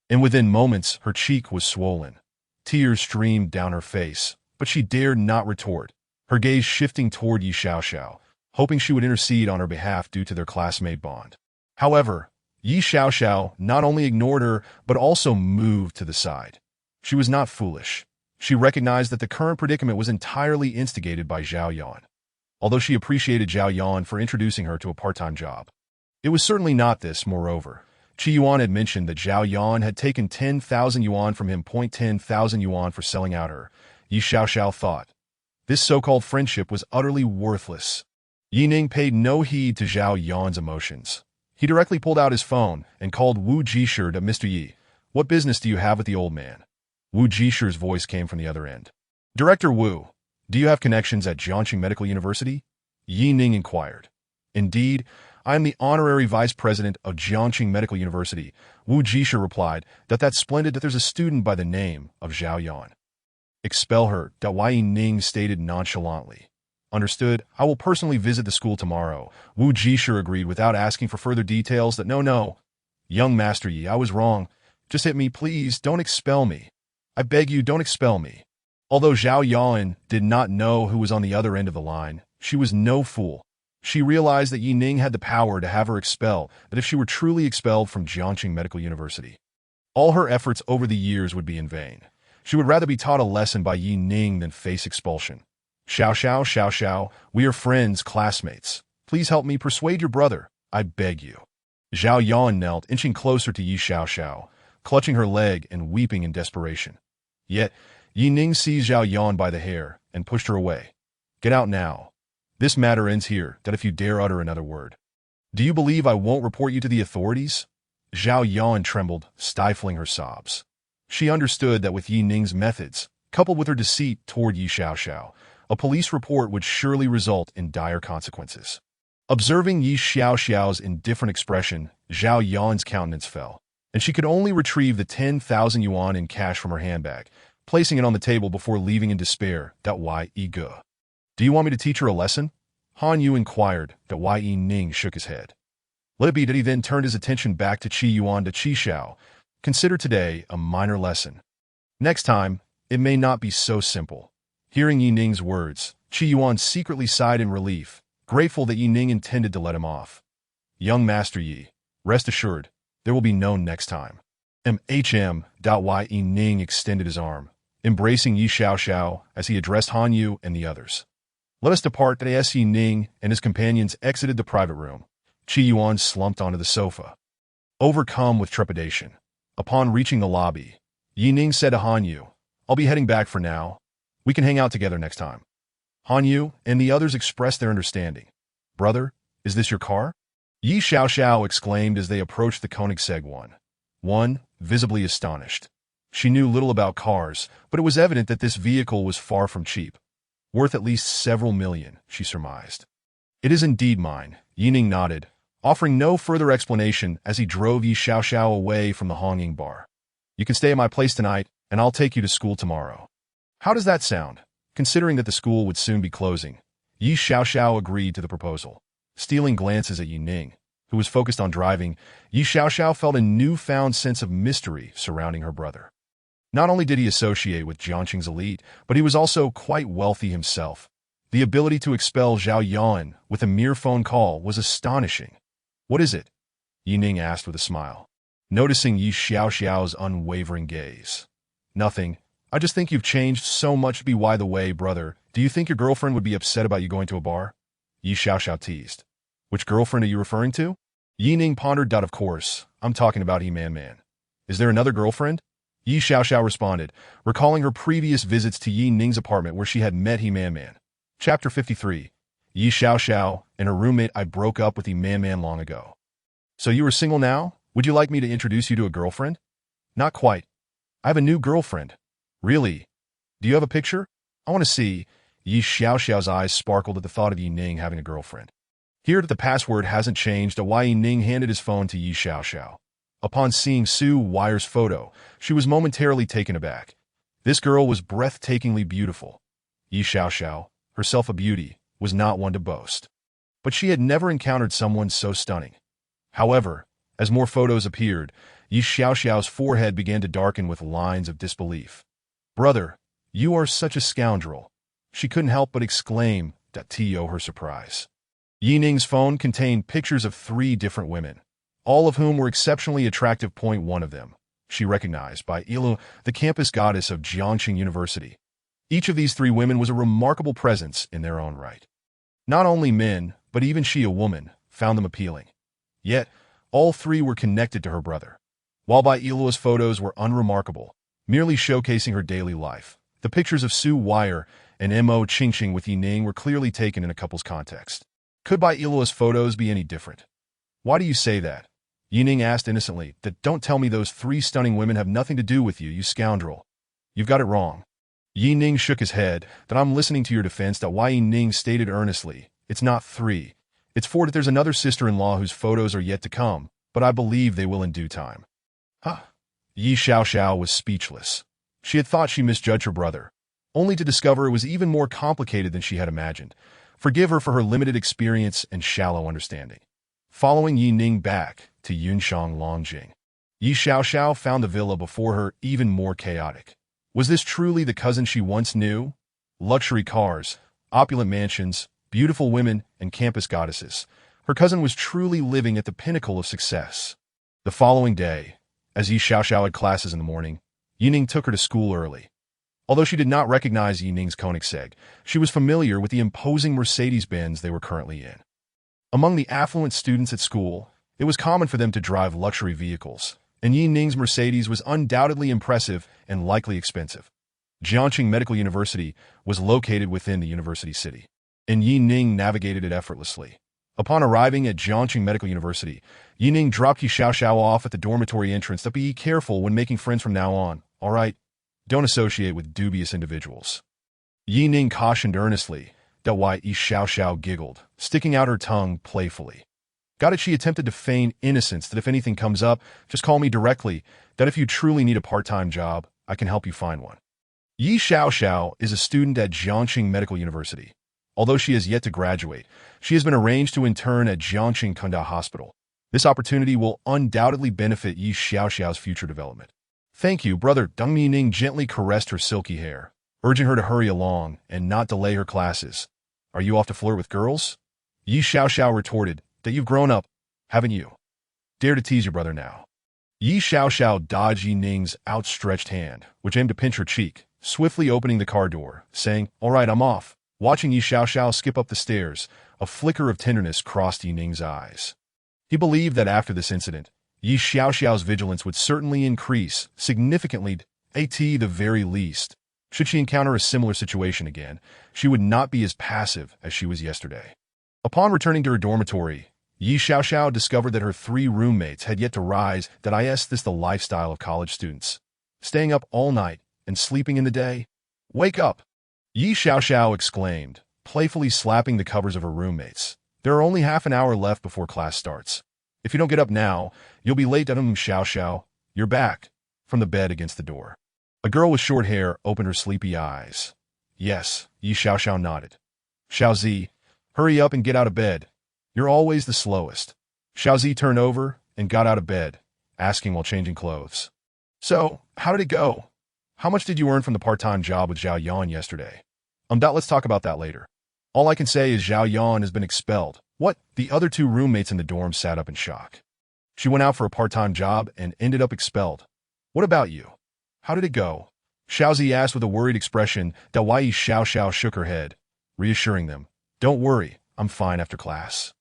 Speaker 1: and within moments her cheek was swollen. Tears streamed down her face, but she dared not retort, her gaze shifting toward Yi Xiaoxiao, hoping she would intercede on her behalf due to their classmate bond. However, Yi Xiaoxiao not only ignored her, but also moved to the side. She was not foolish. She recognized that the current predicament was entirely instigated by Zhao Yan. Although she appreciated Zhao Yan for introducing her to a part-time job, it was certainly not this. Moreover, Qi Yuan had mentioned that Zhao Yan had taken 10,000 yuan from him. 10,000 yuan for selling out her. Yi Xiaoxiao thought. This so-called friendship was utterly worthless. Yi Ning paid no heed to Zhao Yan's emotions. He directly pulled out his phone and called Wu Jishir to Mr. Yi. "What business do you have with the old man?" Wu Jishir's voice came from the other end. "Director Wu, do you have connections at Jiangxing Medical University?" Yi Ning inquired. "Indeed, I am the honorary vice president of Jiangxing Medical University." Wu Jishir replied, "That's splendid. That there's a student by the name of Zhao Yan." "Expel her," Yi Ning stated nonchalantly. "Understood. I will personally visit the school tomorrow." Wu Jishir agreed without asking for further details. No. "Young Master Yi, I was wrong. Just hit me, please. Don't expel me. I beg you, don't expel me." Although Zhao Yan did not know who was on the other end of the line, she was no fool. She realized that Yi Ning had the power to have her expelled, that if she were truly expelled from Jiangxing Medical University, all her efforts over the years would be in vain. She would rather be taught a lesson by Yi Ning than face expulsion. Xiao, we are friends, classmates. Please help me persuade your brother. I beg you." Zhao Yan knelt, inching closer to Yi Xiaoxiao, clutching her leg and weeping in desperation. Yet, Yi Ning seized Zhao Yan by the hair and pushed her away. "Get out now. This matter ends here. If you dare utter another word. Do you believe I won't report you to the authorities?" Zhao Yan trembled, stifling her sobs. She understood that with Yi Ning's methods, coupled with her deceit toward Yi Xiaoxiao, a police report would surely result in dire consequences. Observing Yi Xiaoxiao's indifferent expression, Zhao Yan's countenance fell. and she could only retrieve the 10,000 yuan in cash from her handbag, placing it on the table before leaving in despair. Why go? Do you want me to teach her a lesson? Han Yu inquired. Why Ning shook his head. Let it be that he then turned his attention back to Qi Yuan to Qi Xiao. Consider today a minor lesson. Next time, it may not be so simple. Hearing Yi Ning's words, Qi Yuan secretly sighed in relief, grateful that Yi Ning intended to let him off. Young Master Yi, rest assured, there will be no next time. Yi Ning extended his arm, embracing Yi Xiao as he addressed Han Yu and the others. Let us depart. As Yi Ning and his companions exited the private room, Qi Yuan slumped onto the sofa, overcome with trepidation. Upon reaching the lobby, Yi Ning said to Han Yu, I'll be heading back for now. We can hang out together next time. Han Yu and the others expressed their understanding. Brother, is this your car? Yi Xiao exclaimed as they approached the Koenigsegg one, visibly astonished. She knew little about cars, but it was evident that this vehicle was far from cheap. Worth at least several million, she surmised. It is indeed mine, Yi Ning nodded, offering no further explanation as he drove Yi Xiao away from the Hongying bar. You can stay at my place tonight, and I'll take you to school tomorrow. How does that sound? Considering that the school would soon be closing, Yi Xiao agreed to the proposal. Stealing glances at Yi Ning, who was focused on driving, Yi Xiao felt a newfound sense of mystery surrounding her brother. Not only did he associate with Jiangqing's elite, but he was also quite wealthy himself. The ability to expel Zhao Yan with a mere phone call was astonishing. What is it? Yi Ning asked with a smile, noticing Yi Xiao's unwavering gaze. Nothing. I just think you've changed so much. By the way, brother, do you think your girlfriend would be upset about you going to a bar? Yi Xiao teased. Which girlfriend are you referring to? Yi Ning pondered. Of course, I'm talking about He-Man. Is there another girlfriend? Yi Xiao responded, recalling her previous visits to Yi Ning's apartment where she had met He-Man. Chapter 53. Yi Xiao and her roommate. I broke up with He-Man long ago. So you are single now? Would you like me to introduce you to a girlfriend? Not quite. I have a new girlfriend. Really? Do you have a picture? I want to see. Yi Xiao's eyes sparkled at the thought of Yi Ning having a girlfriend. Here that the password hasn't changed, Yi Ning handed his phone to Yi Xiao. Upon seeing Su Wire's photo, she was momentarily taken aback. This girl was breathtakingly beautiful. Yi Xiao, herself a beauty, was not one to boast. But she had never encountered someone so stunning. However, as more photos appeared, Yi Xiao's forehead began to darken with lines of disbelief. Brother, you are such a scoundrel. She couldn't help but exclaim, to her surprise. Yi Ning's phone contained pictures of 3 different women, all of whom were exceptionally attractive. One of them, she recognized by Ilu, the campus goddess of Jiangqing University. Each of these 3 women was a remarkable presence in their own right. Not only men, but even she, a woman, found them appealing. Yet, all 3 were connected to her brother. While Bai Ilua's photos were unremarkable, merely showcasing her daily life, the pictures of Su Wire and Mo Qingqing with Yi Ning were clearly taken in a couple's context. Could Bai Ilua's photos be any different? Why do you say that? Yi Ning asked innocently. Don't tell me those 3 stunning women have nothing to do with you, you scoundrel. You've got it wrong. Yi Ning shook his head. I'm listening to your defense. Yi Ning stated earnestly. It's not 3. It's 4. There's another sister-in-law whose photos are yet to come, but I believe they will in due time. Huh? Yi Xiao was speechless. She had thought she misjudged her brother, only to discover it was even more complicated than she had imagined. Forgive her for her limited experience and shallow understanding. Following Yi Ning back to Yunshang Longjing, Yi Xiao found the villa before her even more chaotic. Was this truly the cousin she once knew? Luxury cars, opulent mansions, beautiful women, and campus goddesses. Her cousin was truly living at the pinnacle of success. The following day, as Yi Xiao had classes in the morning, Yi Ning took her to school early. Although she did not recognize Yi Ning's Koenigsegg, she was familiar with the imposing Mercedes-Benz they were currently in. Among the affluent students at school, it was common for them to drive luxury vehicles, and Yi Ning's Mercedes was undoubtedly impressive and likely expensive. Jiangqing Medical University was located within the university city, and Yi Ning navigated it effortlessly. Upon arriving at Jiangqing Medical University, Yi Ning dropped Yi Xiao off at the dormitory entrance. Be careful when making friends from now on, all right? Don't associate with dubious individuals. Yi Ning cautioned earnestly. Yi Xiao giggled, sticking out her tongue playfully. Got it? She attempted to feign innocence, that if anything comes up, just call me directly, that if you truly need a part-time job, I can help you find one. Yi Xiaoxiao is a student at Jiangxing Medical University. Although she has yet to graduate, she has been arranged to intern at Jiangxing Kunda Hospital. This opportunity will undoubtedly benefit Yi Xiaoxiao's future development. Thank you, brother. Ning gently caressed her silky hair, urging her to hurry along and not delay her classes. Are you off to flirt with girls? Yi Xiaoxiao retorted, that you've grown up, haven't you? Dare to tease your brother now. Yi Xiaoxiao dodged Ning's outstretched hand, which aimed to pinch her cheek, swiftly opening the car door, saying, all right, I'm off. Watching Yi Xiaoxiao skip up the stairs, a flicker of tenderness crossed Ning's eyes. He believed that after this incident, Yi Xiaoxiao's vigilance would certainly increase, significantly, at the very least. Should she encounter a similar situation again, she would not be as passive as she was yesterday. Upon returning to her dormitory, Yi Xiaoxiao discovered that her 3 roommates had yet to rise. That is the lifestyle of college students. Staying up all night and sleeping in the day? Wake up! Yi Xiaoxiao exclaimed, playfully slapping the covers of her roommates. There are only half an hour left before class starts. If you don't get up now, you'll be late. Xiaoxiao, you're back. From the bed against the door. A girl with short hair opened her sleepy eyes. Yes, Yi Xiaoxiao nodded. Xiaozi, hurry up and get out of bed. You're always the slowest. Xiaozi turned over and got out of bed, asking while changing clothes. So, how did it go? How much did you earn from the part-time job with Zhao Yan yesterday? Let's talk about that later. All I can say is Zhao Yan has been expelled. What? The other 2 roommates in the dorm sat up in shock. She went out for a part-time job and ended up expelled. What about you? How did it go? Xiaozi asked with a worried expression. Yi Xiaoxiao shook her head, reassuring them. Don't worry, I'm fine after class.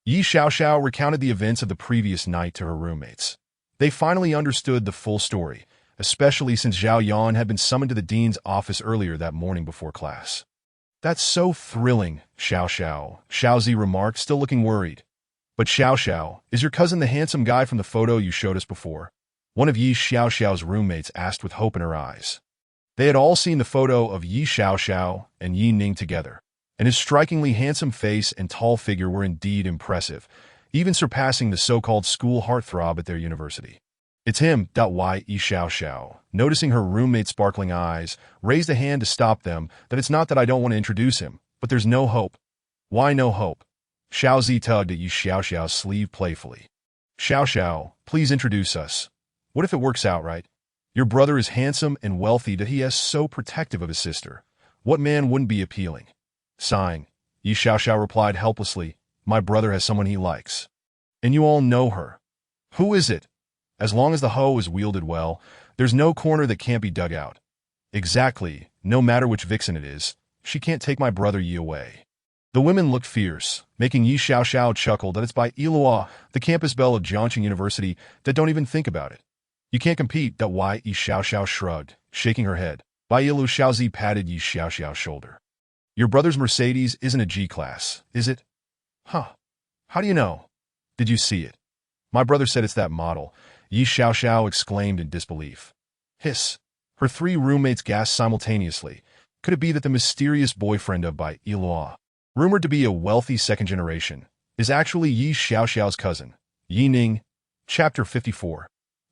Speaker 1: Yi Xiaoxiao recounted the events of the previous night to her roommates. They finally understood the full story, especially since Zhao Yan had been summoned to the dean's office earlier that morning before class. That's so thrilling, Xiaozi remarked, still looking worried. But Xiaoxiao, is your cousin the handsome guy from the photo you showed us before? One of Yi Xiaoxiao's roommates asked with hope in her eyes. They had all seen the photo of Yi Xiaoxiao and Yi Ning together, and his strikingly handsome face and tall figure were indeed impressive, even surpassing the so-called school heartthrob at their university. It's him, Yi Xiaoxiao, noticing her roommate's sparkling eyes, raised a hand to stop them. That it's not that I don't want to introduce him, but there's no hope. Why no hope? Xiaozi tugged at Yi Xiaoxiao's sleeve playfully. Xiaoxiao, please introduce us. What if it works out right? Your brother is handsome and wealthy, that he is so protective of his sister. What man wouldn't be appealing? Sighing, Yi Xiaoxiao replied helplessly, my brother has someone he likes. And you all know her. Who is it? As long as the hoe is wielded well, there's no corner that can't be dug out. Exactly, no matter which vixen it is, she can't take my brother Yi away. The women looked fierce, making Yi Xiaoxiao chuckle. That it's by Ilua, the campus belle of Jiangxing University, that don't even think about it. You can't compete. Yi Xiaoxiao shrugged, shaking her head. Bai Ilu Xiaozi patted Yi Xiaoxiao's shoulder. Your brother's Mercedes isn't a G-class, is it? Huh. How do you know? Did you see it? My brother said it's that model. Yi Xiaoxiao exclaimed in disbelief. Hiss. Her 3 roommates gasped simultaneously. Could it be that the mysterious boyfriend of Bai Ilua, rumored to be a wealthy second generation, is actually Yi Xiaoxiao's cousin, Yi Ning? Chapter 54.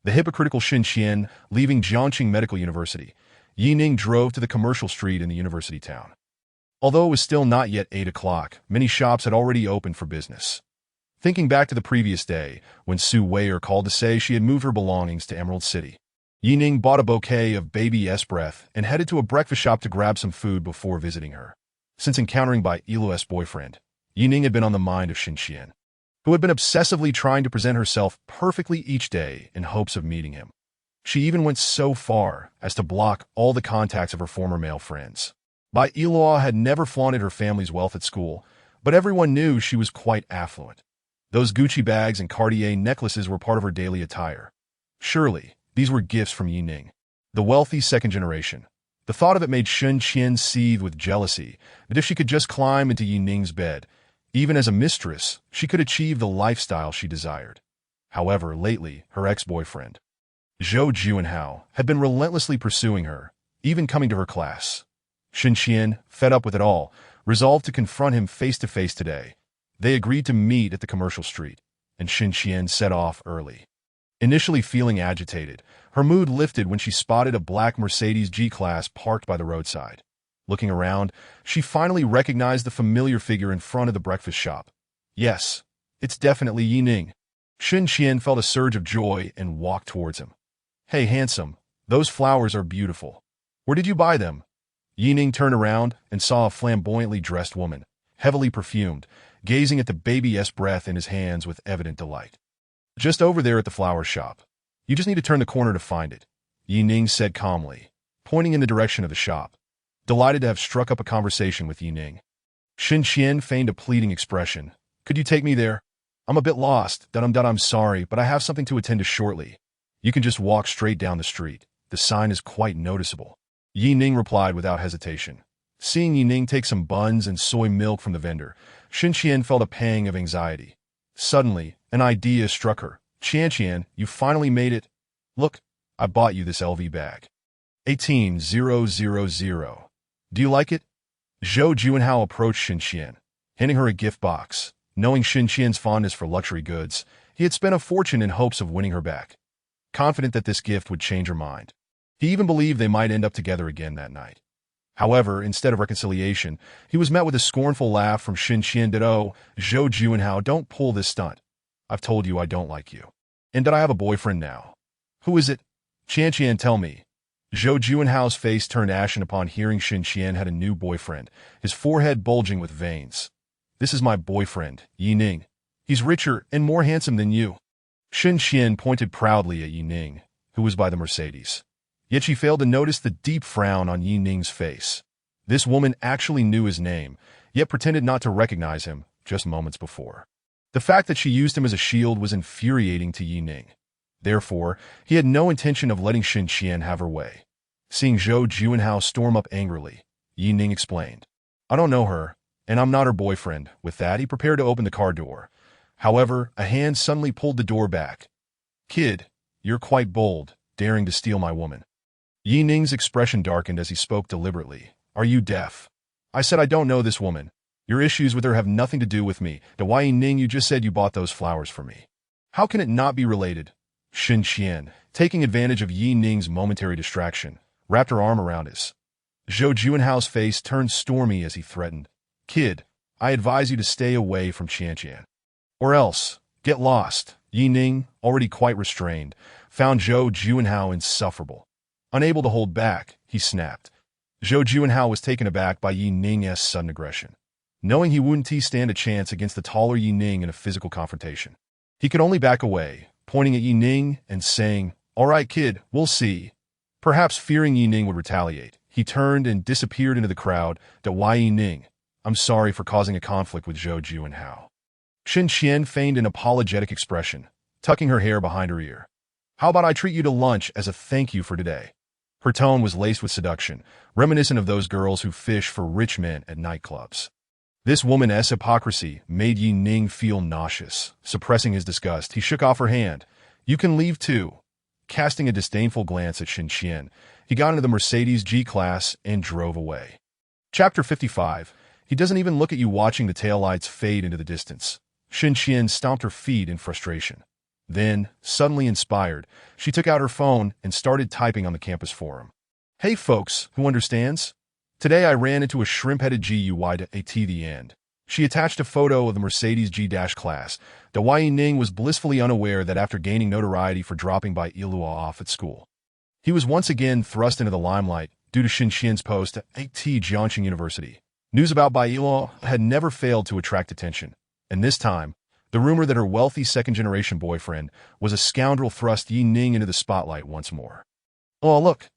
Speaker 1: The hypocritical Xinqian, leaving Jiangxing Medical University, Yi Ning drove to the commercial street in the university town. Although it was still not yet 8 o'clock, many shops had already opened for business. Thinking back to the previous day, when Su Weier called to say she had moved her belongings to Emerald City, Yi Ning bought a bouquet of baby S-breath and headed to a breakfast shop to grab some food before visiting her. Since encountering Bai Ilu's boyfriend, Yi Ning had been on the mind of Xinqian, who had been obsessively trying to present herself perfectly each day in hopes of meeting him. She even went so far as to block all the contacts of her former male friends. Bai Ilua had never flaunted her family's wealth at school, but everyone knew she was quite affluent. Those Gucci bags and Cartier necklaces were part of her daily attire. Surely, these were gifts from Yi Ning, the wealthy second generation. The thought of it made Xinqian seethe with jealousy, that if she could just climb into Yi Ning's bed, even as a mistress, she could achieve the lifestyle she desired. However, lately, her ex-boyfriend, Zhou Juanhao, had been relentlessly pursuing her, even coming to her class. Xinqian, fed up with it all, resolved to confront him face-to-face today. They agreed to meet at the commercial street. and Xin Qian set off early. Initially feeling agitated, her mood lifted when she spotted a black Mercedes G-Class parked by the roadside. Looking around, she finally recognized the familiar figure in front of the breakfast shop. Yes, it's definitely Ning. Xin Qian felt a surge of joy and walked towards him. Hey, handsome, those flowers are beautiful. Where did you buy them? Ning turned around and saw a flamboyantly dressed woman, heavily perfumed, gazing at the baby's breath in his hands with evident delight. Just over there at the flower shop. You just need to turn the corner to find it, Ning said calmly, pointing in the direction of the shop. Delighted to have struck up a conversation with Ning. Xin Qian feigned a pleading expression. Could you take me there? I'm a bit lost. I'm sorry, but I have something to attend to shortly. You can just walk straight down the street. The sign is quite noticeable. Ning replied without hesitation. Seeing Ning take some buns and soy milk from the vendor, Xin Qian felt a pang of anxiety. Suddenly, an idea struck her. Qian, you finally made it. Look, I bought you this LV bag. 18000. Do you like it? Zhou Juanhao approached Xin Qian, handing her a gift box. Knowing Xin Qian's fondness for luxury goods, he had spent a fortune in hopes of winning her back. Confident that this gift would change her mind. He even believed they might end up together again that night. However, instead of reconciliation, he was met with a scornful laugh from Xin Qian. Oh, Zhou Juanhao, don't pull this stunt. I've told you I don't like you. And that I have a boyfriend now. Who is it? Qian, tell me. Zhou Juanhao's face turned ashen upon hearing Xin Qian had a new boyfriend, his forehead bulging with veins. This is my boyfriend, Ning. He's richer and more handsome than you. Xin Qian pointed proudly at Ning, who was by the Mercedes. Yet she failed to notice the deep frown on Ning's face. This woman actually knew his name, yet pretended not to recognize him just moments before. The fact that she used him as a shield was infuriating to Ning. Therefore, he had no intention of letting Xin Qian have her way. Seeing Zhou Juanhao storm up angrily, Ning explained, I don't know her, and I'm not her boyfriend. With that, he prepared to open the car door. However, a hand suddenly pulled the door back. Kid, you're quite bold, daring to steal my woman. Ning's expression darkened as he spoke deliberately. Are you deaf? I said I don't know this woman. Your issues with her have nothing to do with me. To why Ning, you just said you bought those flowers for me. How can it not be related? Xin Qian, taking advantage of Ning's momentary distraction, wrapped her arm around his. Zhou Juanhao's face turned stormy as he threatened. Kid, I advise you to stay away from Qian. Or else, get lost. Ning, already quite restrained, found Zhou Juanhao insufferable. Unable to hold back, he snapped. Zhou Juanhao was taken aback by Ning's sudden aggression. Knowing he wouldn't stand a chance against the taller Ning in a physical confrontation, he could only back away, pointing at Ning and saying, All right, kid, we'll see. Perhaps fearing Ning would retaliate, he turned and disappeared into the crowd. Why Ning? I'm sorry for causing a conflict with Zhou Juanhao. Xin Qian feigned an apologetic expression, tucking her hair behind her ear. How about I treat you to lunch as a thank you for today? Her tone was laced with seduction, reminiscent of those girls who fish for rich men at nightclubs. This woman's hypocrisy made Ning feel nauseous. Suppressing his disgust, he shook off her hand. You can leave too. Casting a disdainful glance at Xin Qian, he got into the Mercedes G-Class and drove away. Chapter 55. He doesn't even look at you, watching the taillights fade into the distance. Xin Qian stomped her feet in frustration. Then, suddenly inspired, she took out her phone and started typing on the campus forum. Hey folks, who understands? Today I ran into a shrimp-headed GUI to AT the end. She attached a photo of the Mercedes G-Class. Ning was blissfully unaware that after gaining notoriety for dropping by Ilua off at school, he was once again thrust into the limelight due to Xin Qian's post at AT Jiangxing University. News about Bai Ilua had never failed to attract attention, and this time, the rumor that her wealthy second-generation boyfriend was a scoundrel thrust Ning into the spotlight once more. Oh, look!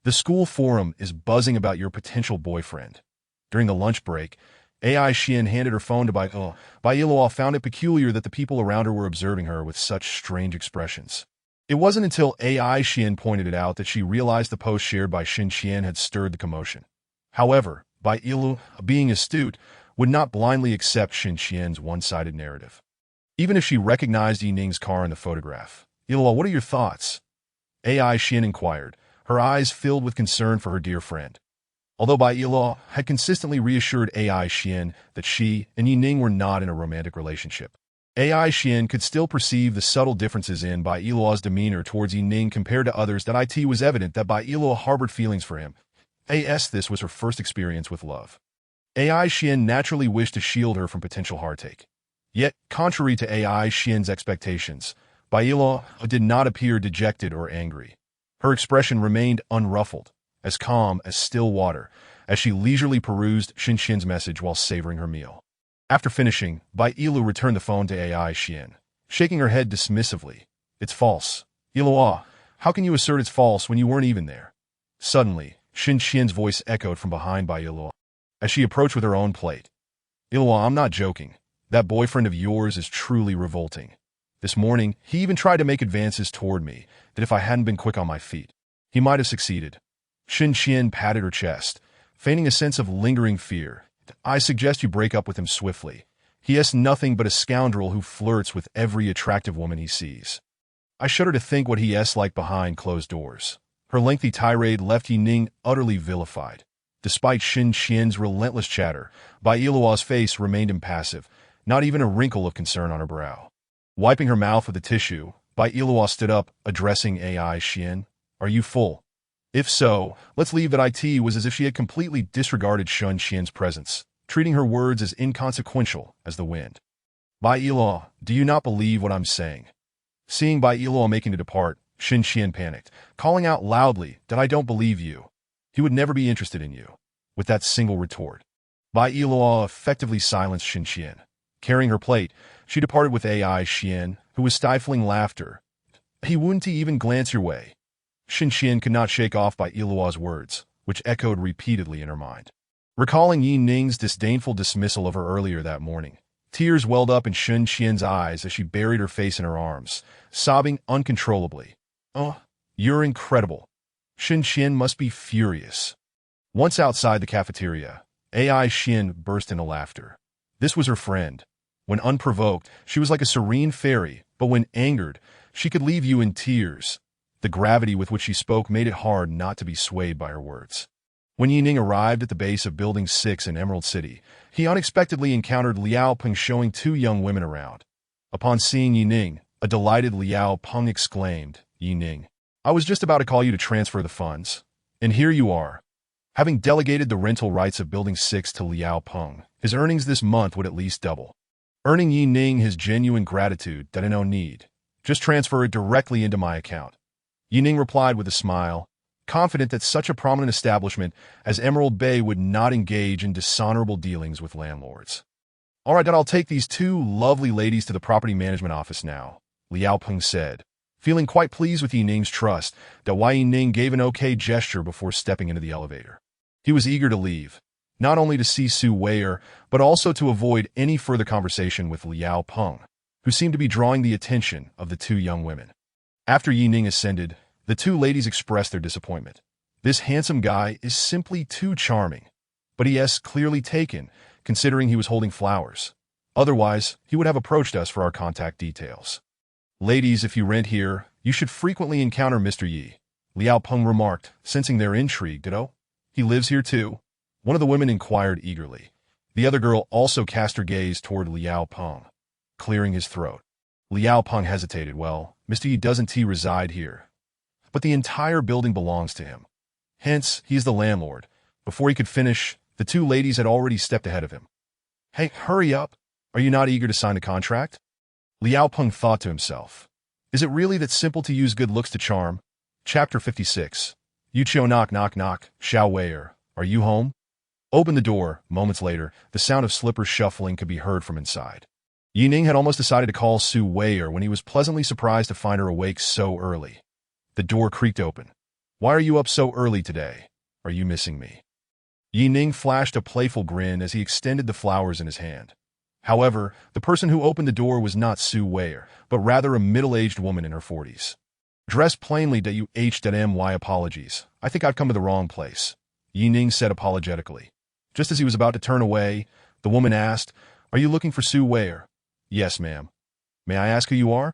Speaker 1: The school forum is buzzing about your potential boyfriend. During the lunch break, AI Xian handed her phone to Bai Ilua found it peculiar that the people around her were observing her with such strange expressions. It wasn't until AI Xian pointed it out that she realized the post shared by Xin Qian had stirred the commotion. However, Bai Ilua, being astute, would not blindly accept Xin Qian's one-sided narrative. Even if she recognized Ning's car in the photograph. Ilua, what are your thoughts? AI Xian inquired, her eyes filled with concern for her dear friend. Although Bai Ilua had consistently reassured AI Xian that she and Ning were not in a romantic relationship, AI Xian could still perceive the subtle differences in Bai Yiluo's demeanor towards Yi Ning compared to others. That it was evident that Bai Yiluo harbored feelings for him. This was her first experience with love. AI Xian naturally wished to shield her from potential heartache. Yet, contrary to AI Xian's expectations, Bai Yiluo did not appear dejected or angry. Her expression remained unruffled, as calm as still water, as she leisurely perused Xin Xian's message while savoring her meal. After finishing, Bai Yilu returned the phone to AI Xian, shaking her head dismissively. It's false. Yiluo, how can you assert it's false when you weren't even there? Suddenly, Xin Xian's voice echoed from behind Bai Yiluo, as she approached with her own plate. Yiluo, I'm not joking. That boyfriend of yours is truly revolting. This morning, he even tried to make advances toward me, that if I hadn't been quick on my feet, he might have succeeded. Xin Xian patted her chest, feigning a sense of lingering fear. I suggest you break up with him swiftly. He is nothing but a scoundrel who flirts with every attractive woman he sees. I shudder to think what he is like behind closed doors. Her lengthy tirade left Yi Ning utterly vilified. Despite Xin Xian's relentless chatter, Bai Yiluo's face remained impassive, not even a wrinkle of concern on her brow. Wiping her mouth with a tissue, Bai Yiluo stood up, addressing AI Xian. Are you full? If so, let's leave that. It was as if she had completely disregarded Xin Xian's presence, treating her words as inconsequential as the wind. Bai Yiluo, do you not believe what I'm saying? Seeing Bai Yiluo making to depart, Xin Xian panicked, calling out loudly that I don't believe you. He would never be interested in you. With that single retort, Bai Yiluo effectively silenced Xin Xian. Carrying her plate, she departed with AI Xian, who was stifling laughter. He wouldn't even glance your way. Xin Xian could not shake off Bai Yiluo's words, which echoed repeatedly in her mind. Recalling Yi Ning's disdainful dismissal of her earlier that morning, tears welled up in Xin Xian's eyes as she buried her face in her arms, sobbing uncontrollably. Oh, you're incredible. Xin Xian must be furious. Once outside the cafeteria, AI Xian burst into laughter. This was her friend. When unprovoked, she was like a serene fairy, but when angered, she could leave you in tears. The gravity with which she spoke made it hard not to be swayed by her words. When Yi Ning arrived at the base of Building 6 in Emerald City, he unexpectedly encountered Liao Peng showing two young women around. Upon seeing Yi Ning, a delighted Liao Peng exclaimed, Yi Ning, I was just about to call you to transfer the funds. And here you are. Having delegated the rental rights of Building 6 to Liao Peng, his earnings this month would at least double. Earning Yi Ning his genuine gratitude that I no need. Just transfer it directly into my account. Yi Ning replied with a smile, confident that such a prominent establishment as Emerald Bay would not engage in dishonorable dealings with landlords. All right, then I'll take these two lovely ladies to the property management office now, Liao Peng said, feeling quite pleased with Yi Ning's trust that Yi Ning gave an okay gesture before stepping into the elevator. He was eager to leave, not only to see Su Weier, but also to avoid any further conversation with Liao Peng, who seemed to be drawing the attention of the two young women. After Yi Ning ascended, the two ladies expressed their disappointment. This handsome guy is simply too charming, but he is clearly taken, considering he was holding flowers. Otherwise, he would have approached us for our contact details. Ladies, if you rent here, you should frequently encounter Mr. Yi, Liao Peng remarked, sensing their intrigue. Ditto? He lives here too? One of the women inquired eagerly. The other girl also cast her gaze toward Liao Peng, clearing his throat. Liao Peng hesitated. Well, Mr. Yi doesn't reside here, but the entire building belongs to him. Hence, he is the landlord. Before he could finish, the two ladies had already stepped ahead of him. Hey, hurry up. Are you not eager to sign a contract? Liao Peng thought to himself. Is it really that simple to use good looks to charm? Chapter 56. Yuchio knock knock knock, Xiao Weier, are you home? Open the door. Moments later, the sound of slippers shuffling could be heard from inside. Yi Ning had almost decided to call Su Weier when he was pleasantly surprised to find her awake so early. The door creaked open. Why are you up so early today? Are you missing me? Yi Ning flashed a playful grin as he extended the flowers in his hand. However, the person who opened the door was not Su Weier, but rather a middle-aged woman in her 40s. Dressed plainly my apologies. I think I've come to the wrong place, Yi Ning said apologetically. Just as he was about to turn away, the woman asked, Are you looking for Su Weier? Yes, ma'am. May I ask who you are?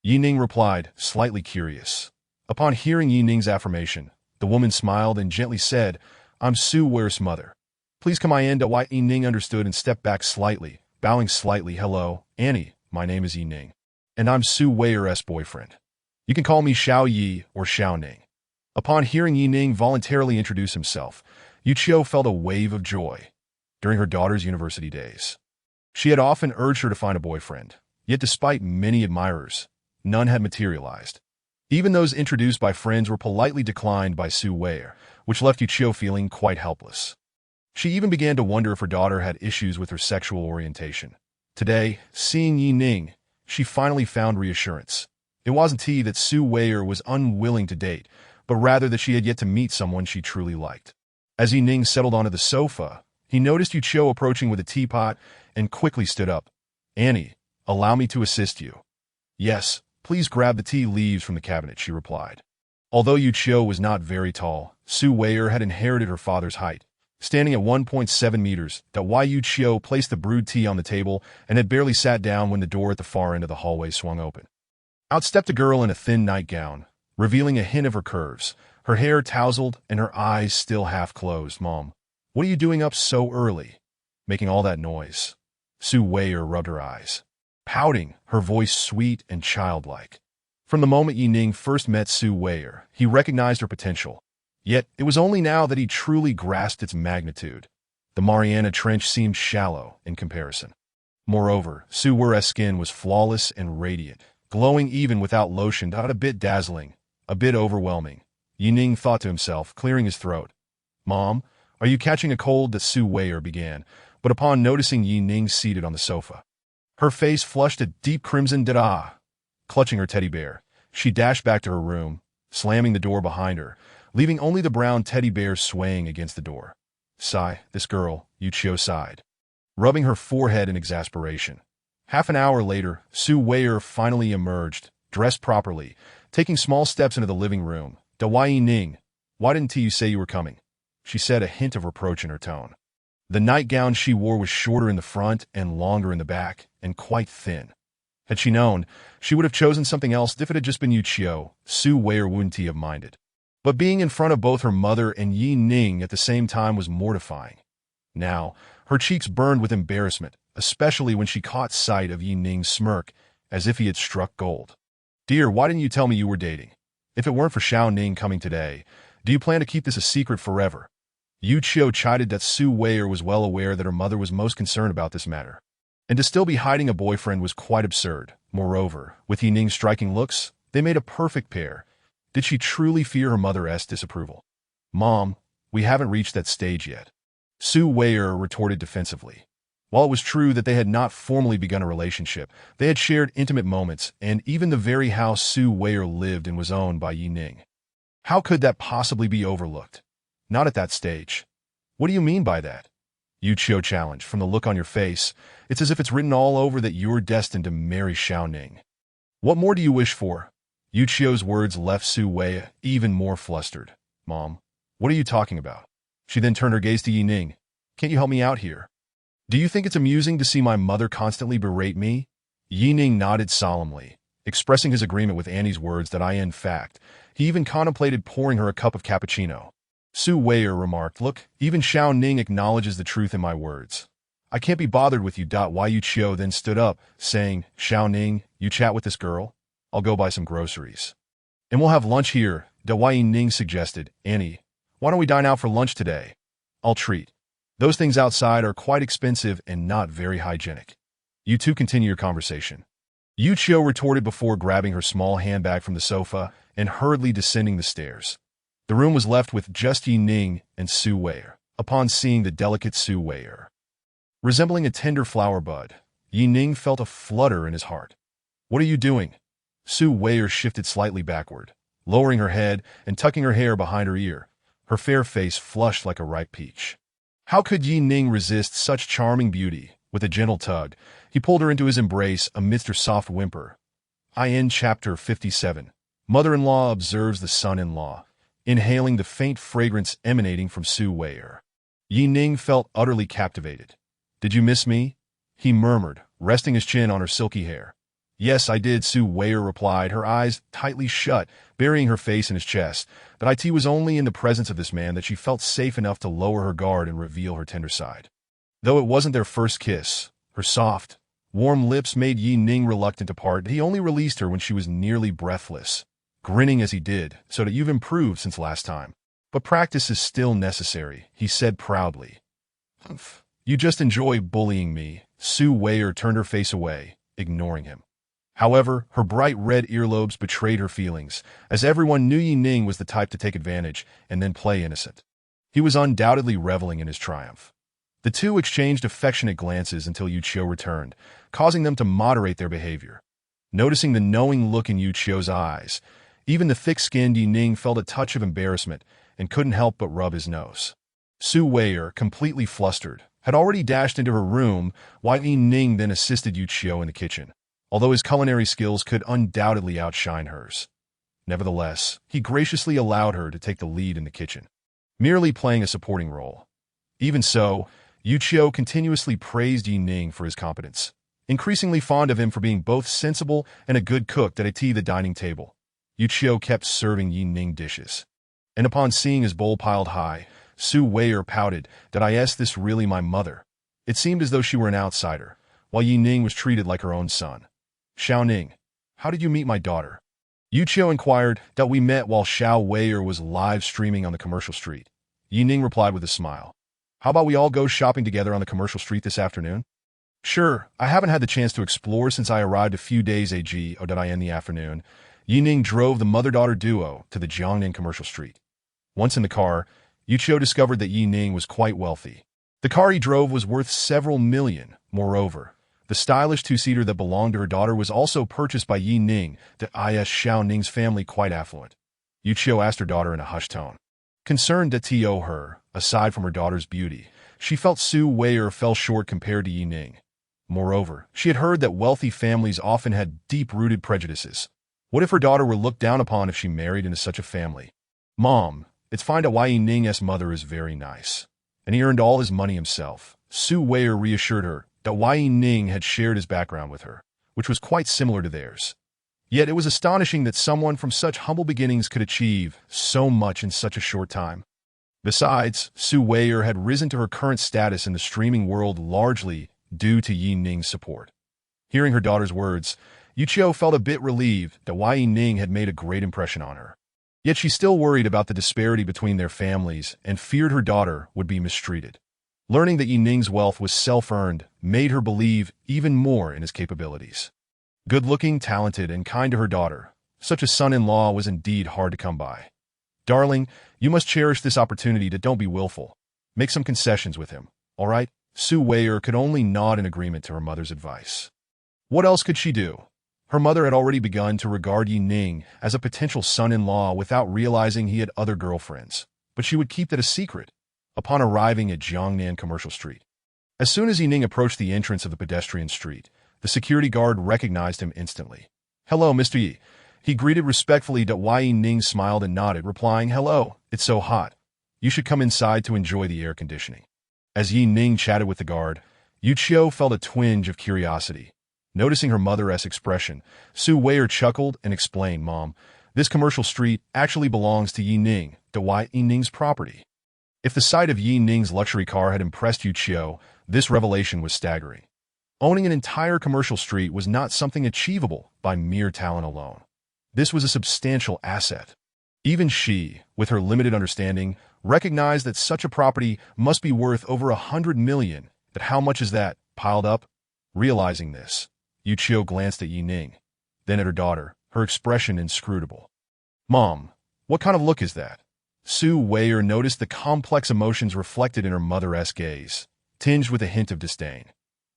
Speaker 1: Yi Ning replied, slightly curious. Upon hearing Yi Ning's affirmation, the woman smiled and gently said, I'm Su Weir's mother. Please come in. Yi Ning understood and stepped back slightly, bowing slightly. Hello, Annie, my name is Ning, and I'm Su Weier's boyfriend. You can call me Xiao Yi or Xiao Ning." Upon hearing Ning voluntarily introduce himself, Yu Qiu felt a wave of joy. During her daughter's university days, she had often urged her to find a boyfriend, yet despite many admirers, none had materialized. Even those introduced by friends were politely declined by Su Weier, which left Yu Qiu feeling quite helpless. She even began to wonder if her daughter had issues with her sexual orientation. Today, seeing Ning, she finally found reassurance. It wasn't that Su Weier was unwilling to date, but rather that she had yet to meet someone she truly liked. As Ning settled onto the sofa, he noticed Yu Qiu approaching with a teapot and quickly stood up. "Annie, allow me to assist you." "Yes, please grab the tea leaves from the cabinet," she replied. Although Yu Qiu was not very tall, Su Weier had inherited her father's height. Standing at 1.7 meters, Yu Qiu placed the brewed tea on the table and had barely sat down when the door at the far end of the hallway swung open. Out stepped a girl in a thin nightgown, revealing a hint of her curves, her hair tousled and her eyes still half closed. "Mom, what are you doing up so early? Making all that noise?" Su Weier rubbed her eyes, pouting, her voice sweet and childlike. From the moment Ning first met Su Weier, he recognized her potential. Yet, it was only now that he truly grasped its magnitude. The Mariana Trench seemed shallow in comparison. Moreover, Su Weier's skin was flawless and radiant, glowing even without lotion, a bit dazzling, a bit overwhelming. Ning thought to himself, clearing his throat. "Mom, are you catching a cold?" that Su Weier began, but upon noticing Ning seated on the sofa, her face flushed a deep crimson. Clutching her teddy bear, she dashed back to her room, slamming the door behind her, leaving only the brown teddy bear swaying against the door. "Sigh, this girl," Yu Qiu sighed, rubbing her forehead in exasperation. Half an hour later, Su Weier finally emerged, dressed properly, taking small steps into the living room. "Ning, why didn't you say you were coming?" she said, a hint of reproach in her tone. The nightgown she wore was shorter in the front and longer in the back, and quite thin. Had she known, she would have chosen something else. If it had just been Yu Qiu, Su Weier wouldn't have minded. But being in front of both her mother and Ning at the same time was mortifying. Now, her cheeks burned with embarrassment, especially when she caught sight of Ning's smirk, as if he had struck gold. "Dear, why didn't you tell me you were dating? If it weren't for Xiao Ning coming today, do you plan to keep this a secret forever?" Yu Qiu chided that Su Weier was well aware that her mother was most concerned about this matter. And to still be hiding a boyfriend was quite absurd. Moreover, with Ning's striking looks, they made a perfect pair. Did she truly fear her mother's disapproval? "Mom, we haven't reached that stage yet," Su Weier retorted defensively. While it was true that they had not formally begun a relationship, they had shared intimate moments, and even the very house Su Weier lived in was owned by Ning. How could that possibly be overlooked? Not at that stage. "What do you mean by that?" Yu Qiu challenged. "From the look on your face, it's as if it's written all over that you're destined to marry Xiao Ning. What more do you wish for?" Yu Qiu's words left Su Weier even more flustered. "Mom, what are you talking about?" She then turned her gaze to Ning. "Can't you help me out here? Do you think it's amusing to see my mother constantly berate me?" Ning nodded solemnly, expressing his agreement with Annie's words in fact, he even contemplated pouring her a cup of cappuccino. Su Weier remarked, "Look, even Xiao Ning acknowledges the truth in my words. I can't be bothered with you." Yu Qiu then stood up, saying, "Xiao Ning, you chat with this girl? I'll go buy some groceries. And we'll have lunch here." Ning suggested, "Annie, why don't we dine out for lunch today? I'll treat. Those things outside are quite expensive and not very hygienic. You two continue your conversation." Yu Qiu retorted before grabbing her small handbag from the sofa and hurriedly descending the stairs. The room was left with just Ning and Su Weier. Upon seeing the delicate Su Weier, resembling a tender flower bud, Ning felt a flutter in his heart. "What are you doing?" Su Weier shifted slightly backward, lowering her head and tucking her hair behind her ear, her fair face flushed like a ripe peach. How could Ning resist such charming beauty? With a gentle tug, he pulled her into his embrace amidst her soft whimper. Chapter 57. Mother-in-law observes the son-in-law, inhaling the faint fragrance emanating from Su Weier. Ning felt utterly captivated. "Did you miss me?" he murmured, resting his chin on her silky hair. "Yes, I did," Su Weier replied, her eyes tightly shut, burying her face in his chest. But it was only in the presence of this man that she felt safe enough to lower her guard and reveal her tender side. Though it wasn't their first kiss, her soft, Warm lips made Yi Ning reluctant to part. He only released her when she was nearly breathless, grinning as he did, "So that you've improved since last time. But practice is still necessary," he said proudly. "Humph. You just enjoy bullying me." Su Weier turned her face away, ignoring him. However, her bright red earlobes betrayed her feelings, as everyone knew Yi Ning was the type to take advantage and then play innocent. He was undoubtedly reveling in his triumph. The two exchanged affectionate glances until Yu Qiu returned, causing them to moderate their behavior. Noticing the knowing look in Yu Qiu's eyes, even the thick-skinned Yi Ning felt a touch of embarrassment and couldn't help but rub his nose. Su Weier, completely flustered, had already dashed into her room, while Yi Ning then assisted Yu Qiu in the kitchen, although his culinary skills could undoubtedly outshine hers. Nevertheless, he graciously allowed her to take the lead in the kitchen, merely playing a supporting role. Even so, Yu Qiu continuously praised Yi Ning for his competence, increasingly fond of him for being both sensible and a good cook at the dining table. Yu Qiu kept serving Yi Ning dishes, and upon seeing his bowl piled high, Su Weier pouted, "Did I ask this really my mother?" It seemed as though she were an outsider, while Yi Ning was treated like her own son. "Xiao Ning, how did you meet my daughter?" Yu Qiu inquired. "That we met while Xiao Weier was live streaming on the commercial street." Yi Ning replied with a smile. "How about we all go shopping together on the commercial street this afternoon?" "Sure, I haven't had the chance to explore since I arrived a few days ago in the afternoon." Yi Ning drove the mother-daughter duo to the Jiangnan commercial street. Once in the car, Yu Qiu discovered that Yi Ning was quite wealthy. The car he drove was worth several million. Moreover, the stylish two-seater that belonged to her daughter was also purchased by Yi Ning, the Xiao Ning's family quite affluent. Yu Qiu asked her daughter in a hushed tone. Concerned that her, aside from her daughter's beauty, she felt Su Weier fell short compared to Yi Ning. Moreover, she had heard that wealthy families often had deep-rooted prejudices. What if her daughter were looked down upon if she married into such a family? "Mom, it's fine that Yi Ning's mother is very nice, and he earned all his money himself." Su Weier reassured her that Yi Ning had shared his background with her, which was quite similar to theirs. Yet it was astonishing that someone from such humble beginnings could achieve so much in such a short time. Besides, Su Weier had risen to her current status in the streaming world largely due to Yi Ning's support. Hearing her daughter's words, Yu Qiu felt a bit relieved that Yi Ning had made a great impression on her. Yet she still worried about the disparity between their families and feared her daughter would be mistreated. Learning that Yi Ning's wealth was self-earned made her believe even more in his capabilities. Good-looking, talented, and kind to her daughter, such a son-in-law was indeed hard to come by. "Darling, you must cherish this opportunity to don't be willful. Make some concessions with him, all right?" Su Weier could only nod in agreement to her mother's advice. What else could she do? Her mother had already begun to regard Yi Ning as a potential son-in-law without realizing he had other girlfriends, but she would keep that a secret upon arriving at Jiangnan Commercial Street. As soon as Yi Ning approached the entrance of the pedestrian street, the security guard recognized him instantly. "Hello, Mr. Yi." He greeted respectfully. Yi Ning smiled and nodded, replying, "Hello, it's so hot. You should come inside to enjoy the air conditioning." As Yi Ning chatted with the guard, Yu Qiu felt a twinge of curiosity. Noticing her mother-esque expression, Su Weier chuckled and explained, "Mom, this commercial street actually belongs to Yi Ning, Yi Ning's property." If the sight of Yi Ning's luxury car had impressed Yu Qiu, this revelation was staggering. Owning an entire commercial street was not something achievable by mere talent alone. This was a substantial asset. Even she, with her limited understanding, recognized that such a property must be worth over 100 million. But how much is that, piled up? Realizing this, Yu Qiu glanced at Yi Ning, then at her daughter, her expression inscrutable. "Mom, what kind of look is that?" Su Weier noticed the complex emotions reflected in her mother-esque gaze, tinged with a hint of disdain.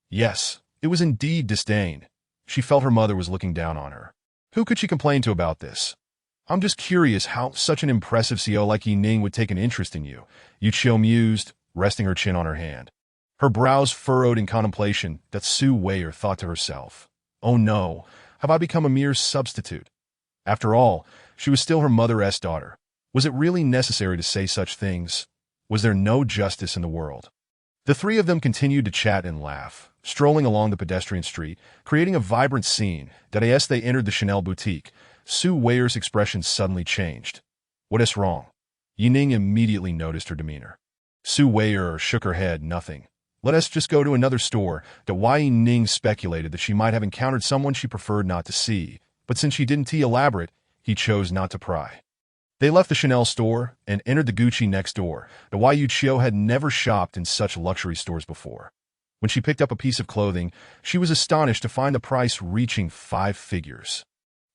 Speaker 1: Yes, it was indeed disdain. She felt her mother was looking down on her. Who could she complain to about this? "I'm just curious how such an impressive CEO like Yi Ning would take an interest in you," Yu Qiu mused, resting her chin on her hand. Her brows furrowed in contemplation. That Su Weier thought to herself, "Oh no, have I become a mere substitute?" After all, she was still her mother-esque daughter. Was it really necessary to say such things? Was there no justice in the world? The three of them continued to chat and laugh, strolling along the pedestrian street, creating a vibrant scene. As they entered the Chanel boutique, Su Weier's expression suddenly changed. "What is wrong?" Yi Ning immediately noticed her demeanor. Su Weier shook her head, "Nothing." Let us just go to another store. Ning speculated that she might have encountered someone she preferred not to see, but since she didn't elaborate, he chose not to pry. They left the Chanel store and entered the Gucci next door. Chio had never shopped in such luxury stores before. When she picked up a piece of clothing, she was astonished to find the price reaching 5 figures.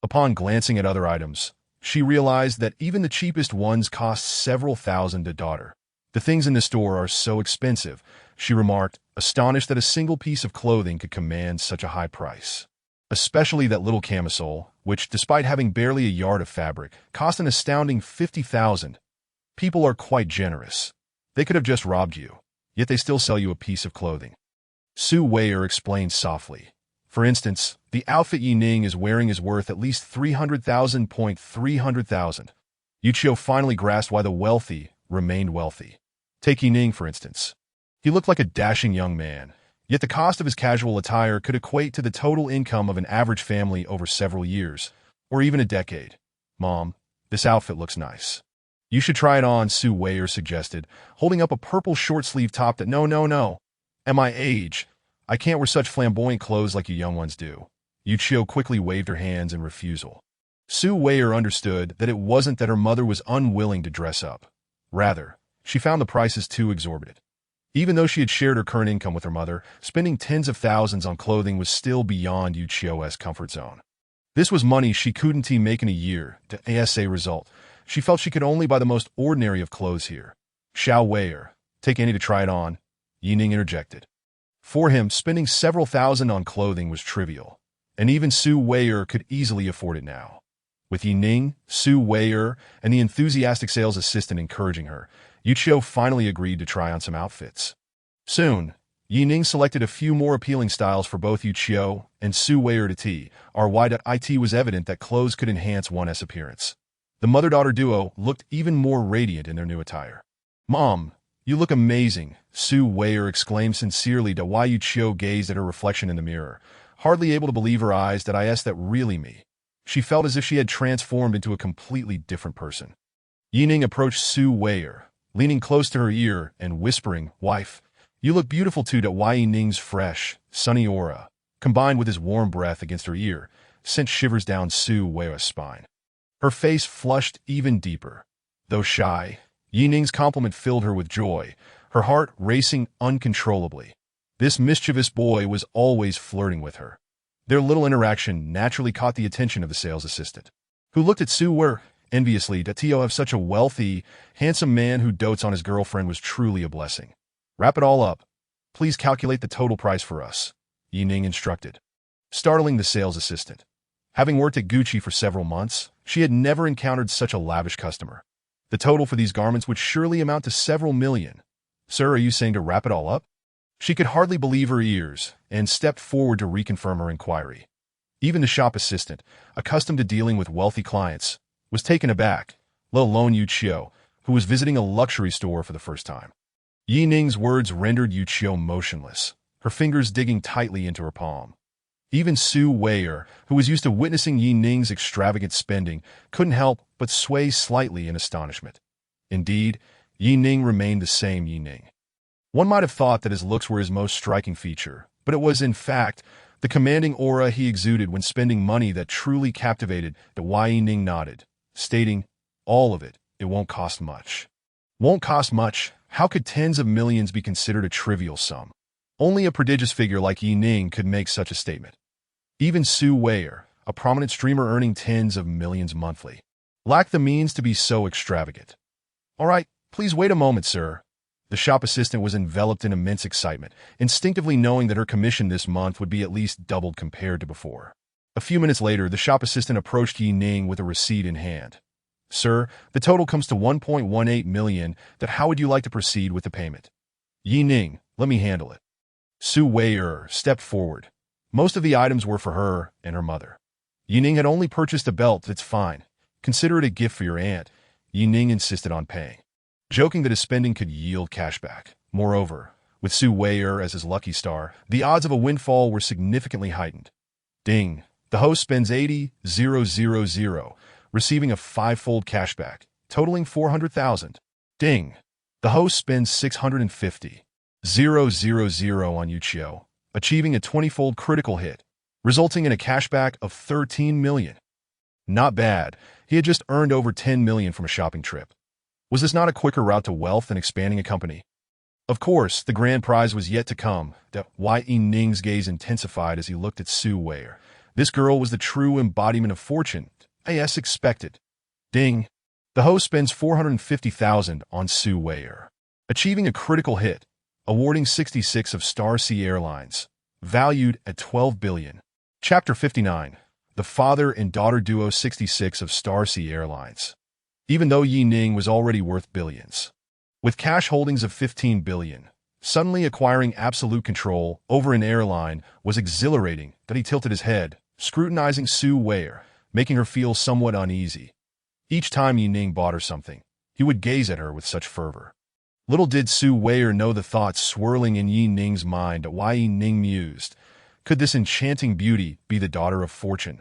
Speaker 1: Upon glancing at other items, she realized that even the cheapest ones cost several $1,000. The things in the store are so expensive, she remarked, astonished that a single piece of clothing could command such a high price. Especially that little camisole, which, despite having barely a yard of fabric, cost an astounding $50,000. People are quite generous. They could have just robbed you, yet they still sell you a piece of clothing. Su Weier explained softly. For instance, the outfit Ning is wearing is worth at least $300,000. Chio finally grasped why the wealthy remained wealthy. Take Ning, for instance. He looked like a dashing young man, yet the cost of his casual attire could equate to the total income of an average family over several years, or even a decade. Mom, this outfit looks nice. You should try it on, Su Weier suggested, holding up a purple short-sleeve top that no. At my age, I can't wear such flamboyant clothes like you young ones do. Chio quickly waved her hands in refusal. Su Weier understood that it wasn't that her mother was unwilling to dress up. Rather, she found the prices too exorbitant. Even though she had shared her current income with her mother, spending tens of thousands on clothing was still beyond Chio's comfort zone. This was money she couldn't make in a year. As a result, she felt she could only buy the most ordinary of clothes here. Xiao Weier, take any to try it on, Ning interjected. For him, spending several thousand on clothing was trivial, and even Su Weier could easily afford it now. With Ning, Su Weier, and the enthusiastic sales assistant encouraging her, Chio finally agreed to try on some outfits. Soon, Ning selected a few more appealing styles for both Chio and Su Weier to T. It was evident that clothes could enhance one's appearance. The mother-daughter duo looked even more radiant in their new attire. Mom, you look amazing, Su Weier exclaimed sincerely. Chio gazed at her reflection in the mirror, hardly able to believe her eyes. That really me. She felt as if she had transformed into a completely different person. Ning approached Su Weier, leaning close to her ear and whispering, "Wife, you look beautiful too." Ning's fresh, sunny aura, combined with his warm breath against her ear, sent shivers down Su Weier's spine. Her face flushed even deeper. Though shy, Ning's compliment filled her with joy, her heart racing uncontrollably. This mischievous boy was always flirting with her. Their little interaction naturally caught the attention of the sales assistant, who looked at Su Weier enviously. To have such a wealthy, handsome man who dotes on his girlfriend was truly a blessing. Wrap it all up. Please calculate the total price for us, Ning instructed. Startling the sales assistant. Having worked at Gucci for several months, she had never encountered such a lavish customer. The total for these garments would surely amount to several million. Sir, are you saying to wrap it all up? She could hardly believe her ears and stepped forward to reconfirm her inquiry. Even the shop assistant, accustomed to dealing with wealthy clients, was taken aback, let alone Chio, who was visiting a luxury store for the first time. Ning's words rendered Chio motionless, her fingers digging tightly into her palm. Even Su Weier, who was used to witnessing Ning's extravagant spending, couldn't help but sway slightly in astonishment. Indeed, Ning remained the same Ning. One might have thought that his looks were his most striking feature, but it was, in fact, the commanding aura he exuded when spending money that truly captivated. Ning nodded, stating, "All of it, it won't cost much." Won't cost much? How could tens of millions be considered a trivial sum? Only a prodigious figure like Ning could make such a statement. Even Su Weier, a prominent streamer earning tens of millions monthly, lacked the means to be so extravagant. "All right, please wait a moment, sir." The shop assistant was enveloped in immense excitement, instinctively knowing that her commission this month would be at least doubled compared to before. A few minutes later, the shop assistant approached Ning with a receipt in hand. "Sir, the total comes to 1.18 million. How would you like to proceed with the payment?" "Ning, let me handle it." Su Weier stepped forward. Most of the items were for her and her mother. Ning had only purchased a belt. "It's fine. Consider it a gift for your aunt." Ning insisted on paying, joking that his spending could yield cashback. Moreover, with Su Weier as his lucky star, the odds of a windfall were significantly heightened. Ding. The host spends 80,000, receiving a 5-fold cashback, totaling 400,000. Ding. The host spends 650. 000 on Yuchio, achieving a 20-fold critical hit, resulting in a cashback of 13 million. Not bad. He had just earned over 10 million from a shopping trip. Was this not a quicker route to wealth than expanding a company? Of course, the grand prize was yet to come. Ning's gaze intensified as he looked at Su Wei. This girl was the true embodiment of fortune, as expected. Ding. The host spends 450,000 on Su Wei, achieving a critical hit, awarding 66 of Star Sea Airlines, valued at 12 billion. Chapter 59. The father and daughter duo 66 of Star Sea Airlines. Even though Ning was already worth billions, with cash holdings of 15 billion, suddenly acquiring absolute control over an airline was exhilarating. That he tilted his head, scrutinizing Su Wei, making her feel somewhat uneasy. Each time Ning bought her something, he would gaze at her with such fervor. Little did Su Wei know the thoughts swirling in Ning's mind. Ning mused, could this enchanting beauty be the daughter of fortune?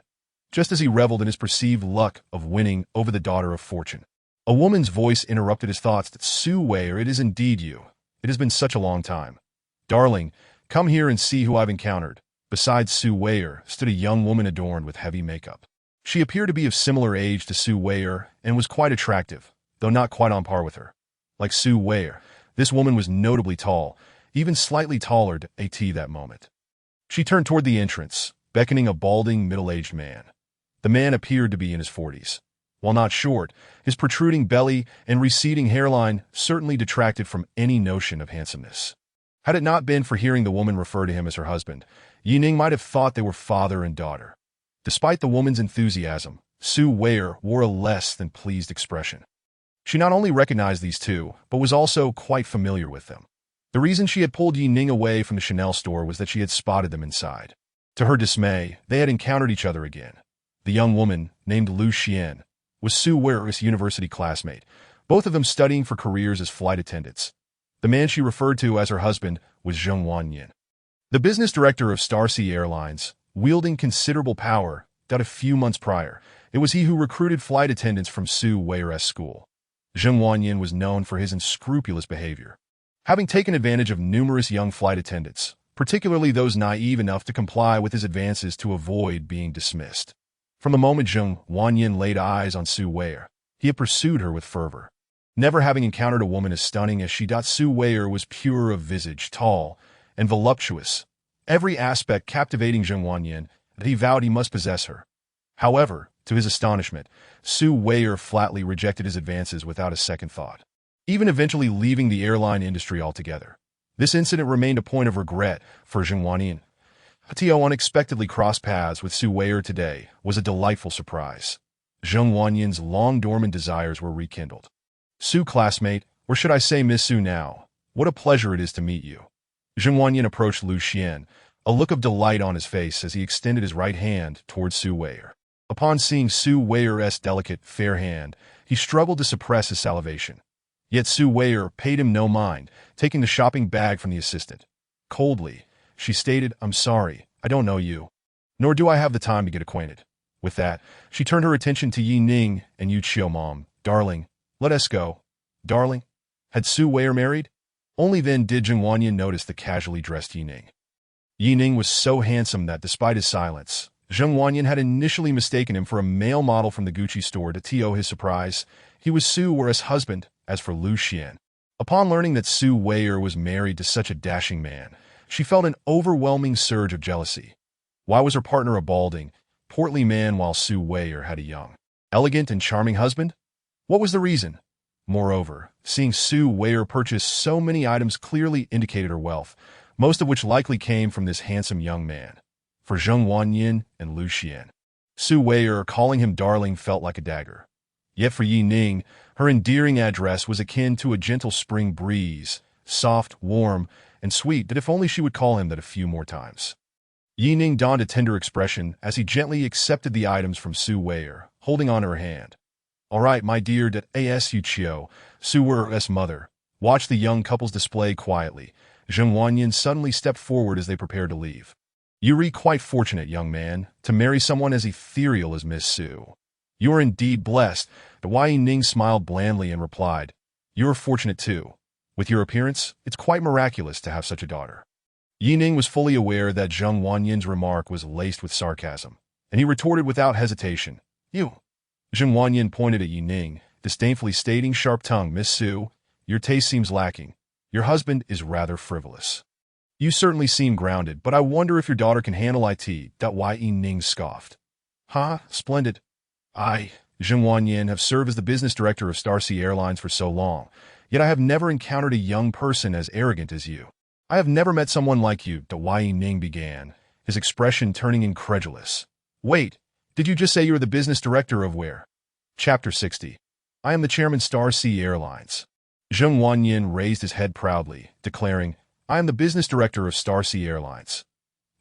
Speaker 1: Just as he reveled in his perceived luck of winning over the daughter of fortune, a woman's voice interrupted his thoughts. Su Wei, it is indeed you. It has been such a long time. Darling, come here and see who I've encountered. Beside Su Wei stood a young woman adorned with heavy makeup. She appeared to be of similar age to Su Wei and was quite attractive, though not quite on par with her. Like Su Wei, this woman was notably tall, even slightly taller at that moment. She turned toward the entrance, beckoning a balding, middle-aged man. The man appeared to be in his 40s. While not short, his protruding belly and receding hairline certainly detracted from any notion of handsomeness. Had it not been for hearing the woman refer to him as her husband, Ning might have thought they were father and daughter. Despite the woman's enthusiasm, Su Wei wore a less than pleased expression. She not only recognized these two, but was also quite familiar with them. The reason she had pulled Ning away from the Chanel store was that she had spotted them inside. To her dismay, they had encountered each other again. The young woman, named Lu Xian, was Su Wei's university classmate, both of them studying for careers as flight attendants. The man she referred to as her husband was Zheng Wanyin, the business director of Star Sea Airlines, wielding considerable power. That a few months prior, it was he who recruited flight attendants from Su Wei's school. Zheng Wanyin was known for his unscrupulous behavior, having taken advantage of numerous young flight attendants, particularly those naive enough to comply with his advances to avoid being dismissed. From the moment Zheng Wanyin laid eyes on Su Wei, he had pursued her with fervor. Never having encountered a woman as stunning as she, Su Wei was pure of visage, tall, and voluptuous, every aspect captivating Zheng Wanyin, that he vowed he must possess her. However, to his astonishment, Su Wei flatly rejected his advances without a second thought, even eventually leaving the airline industry altogether. This incident remained a point of regret for Zheng Wanyin. To unexpectedly cross paths with Su Wei today was a delightful surprise. Zheng Wanyin's long-dormant desires were rekindled. Su classmate, or should I say Miss Su now, what a pleasure it is to meet you. Zheng Wanyin approached Lu Xian, a look of delight on his face as he extended his right hand towards Su Wei. Upon seeing Su Wei's delicate, fair hand, he struggled to suppress his salivation. Yet Su Wei paid him no mind, taking the shopping bag from the assistant. Coldly, she stated, I'm sorry, I don't know you. Nor do I have the time to get acquainted. With that, she turned her attention to Ning and Yuchio. Mom, darling, let us go. Darling? Had Su Wei married? Only then did Zheng Wanyin notice the casually dressed Ning. Ning was so handsome that, despite his silence, Zheng Wanyin had initially mistaken him for a male model from the Gucci store. To his surprise, he was Su Wei's husband. As for Lu Xian, upon learning that Su Wei was married to such a dashing man, she felt an overwhelming surge of jealousy. Why was her partner a balding, portly man while Su Wei had a young, elegant, and charming husband? What was the reason? Moreover, seeing Su Wei purchase so many items clearly indicated her wealth, most of which likely came from this handsome young man. For Zheng Wanyin and Lu Xian, Su Wei calling him darling felt like a dagger. Yet for Ning, her endearing address was akin to a gentle spring breeze, soft, warm, and sweet, that if only she would call him that a few more times. Ning donned a tender expression as he gently accepted the items from Su Wei, holding on her hand. All right, my dear, as Yuchio, Su Wei's mother, watched the young couple's display quietly. Zheng Wanyin suddenly stepped forward as they prepared to leave. You're quite fortunate, young man, to marry someone as ethereal as Miss Su. You are indeed blessed. Ning smiled blandly and replied, You are fortunate too. With your appearance, it's quite miraculous to have such a daughter. Ning was fully aware that Zheng Huanyin's remark was laced with sarcasm, and he retorted without hesitation, "You." Zheng Huanyin pointed at Ning, disdainfully stating, sharp-tongued, "Miss Su, your taste seems lacking. Your husband is rather frivolous. You certainly seem grounded, but I wonder if your daughter can handle it." Ning scoffed. "Ha, splendid. I, Zheng Huanyin, have served as the business director of Star Sea Airlines for so long, yet I have never encountered a young person as arrogant as you. I have never met someone like you," Ning began, his expression turning incredulous. "Wait, did you just say you were the business director of where?" Chapter 60. "I am the chairman Star Sea Airlines." Zheng Huanyin raised his head proudly, declaring, "I am the business director of Star Sea Airlines."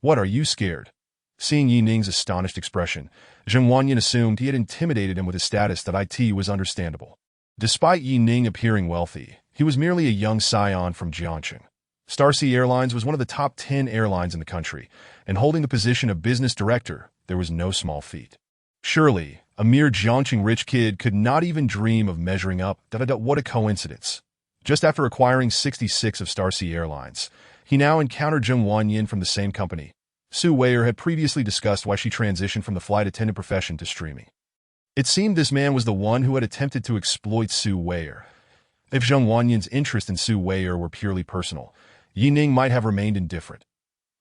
Speaker 1: "What, are you scared?" Seeing Ning's astonished expression, Zheng Huanyin assumed he had intimidated him with his status. It was understandable. Despite Ning appearing wealthy, he was merely a young scion from Jiangcheng. Star Sea Airlines was one of the top 10 airlines in the country, and holding the position of business director, there was no small feat. Surely, a mere Jiangcheng rich kid could not even dream of measuring up. What a coincidence. Just after acquiring 66 of Star Sea Airlines, he now encountered Zheng Huanyin from the same company. Su Weier had previously discussed why she transitioned from the flight attendant profession to streaming. It seemed this man was the one who had attempted to exploit Su Weier. If Zheng Huanyin's interest in Su Weier were purely personal, Ning might have remained indifferent.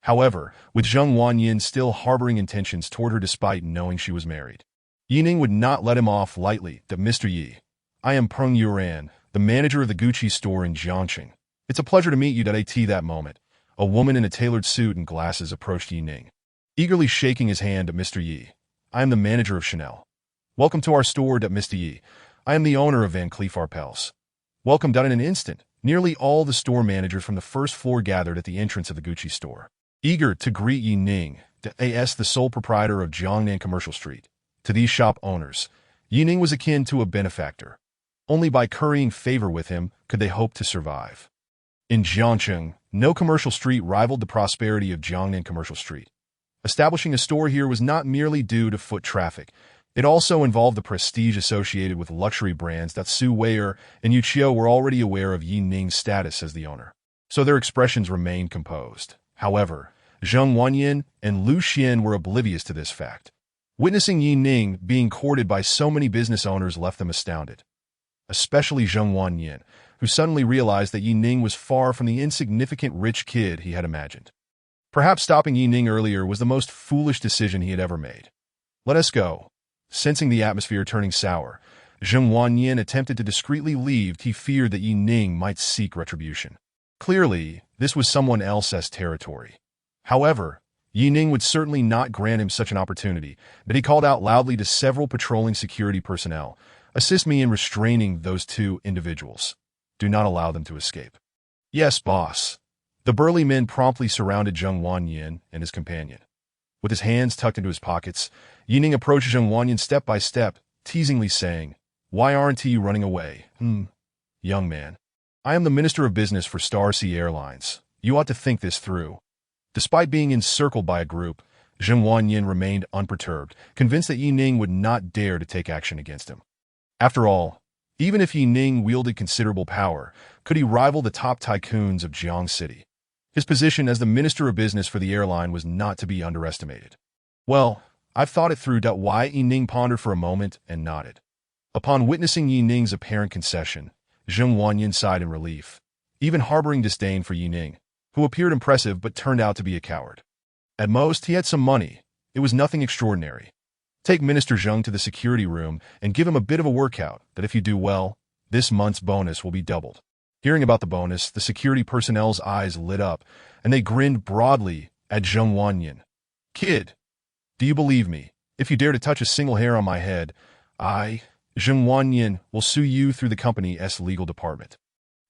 Speaker 1: However, with Zheng Huanyin still harboring intentions toward her despite knowing she was married, Ning would not let him off lightly. "Mr. Yi, I am Peng Yuran, the manager of the Gucci store in Jiangcheng. It's a pleasure to meet you." At that moment, a woman in a tailored suit and glasses approached Ning, eagerly shaking his hand. "Mr. Yi, I am the manager of Chanel. Welcome to our store." "Mr. Yi, I am the owner of Van Cleef Arpels. Welcome." In an instant, nearly all the store managers from the first floor gathered at the entrance of the Gucci store, eager to greet Ning, the sole proprietor of Jiangnan Commercial Street. To these shop owners, Ning was akin to a benefactor. Only by currying favor with him could they hope to survive. In Jiangcheng, no commercial street rivaled the prosperity of Jiangnan Commercial Street. Establishing a store here was not merely due to foot traffic. It also involved the prestige associated with luxury brands that Su Weier and Yu Qiu were already aware of Ning's status as the owner, so their expressions remained composed. However, Zheng Huanyin and Lu Xian were oblivious to this fact. Witnessing Ning being courted by so many business owners left them astounded, especially Zheng Huanyin, who suddenly realized that Ning was far from the insignificant rich kid he had imagined. Perhaps stopping Ning earlier was the most foolish decision he had ever made. "Let us go." Sensing the atmosphere turning sour, Zheng Huanyin attempted to discreetly leave. He feared that Ning might seek retribution. Clearly, this was someone else's territory. However, Ning would certainly not grant him such an opportunity, but he called out loudly to several patrolling security personnel, "Assist me in restraining those two individuals. Do not allow them to escape." "Yes, boss." The burly men promptly surrounded Zheng Huanyin and his companion. With his hands tucked into his pockets, Ning approached Zheng Huanyin step by step, teasingly saying, "Why aren't you running away? Young man. I am the Minister of Business for Star Sea Airlines. You ought to think this through." Despite being encircled by a group, Zheng Huanyin remained unperturbed, convinced that Ning would not dare to take action against him. After all, even if Ning wielded considerable power, could he rival the top tycoons of Jiang City? His position as the Minister of Business for the airline was not to be underestimated. "Well, I've thought it through." Ning pondered for a moment and nodded. Upon witnessing Ning's apparent concession, Zheng Huanyin sighed in relief, even harboring disdain for Ning, who appeared impressive but turned out to be a coward. At most, he had some money. It was nothing extraordinary. Take Minister Zheng to the security room and give him a bit of a workout that if you do well, this month's bonus will be doubled. Hearing about the bonus, the security personnel's eyes lit up, and they grinned broadly at Zheng Huanyin. "Kid, do you believe me? If you dare to touch a single hair on my head, I, Zheng Huanyin, will sue you through the company's legal department."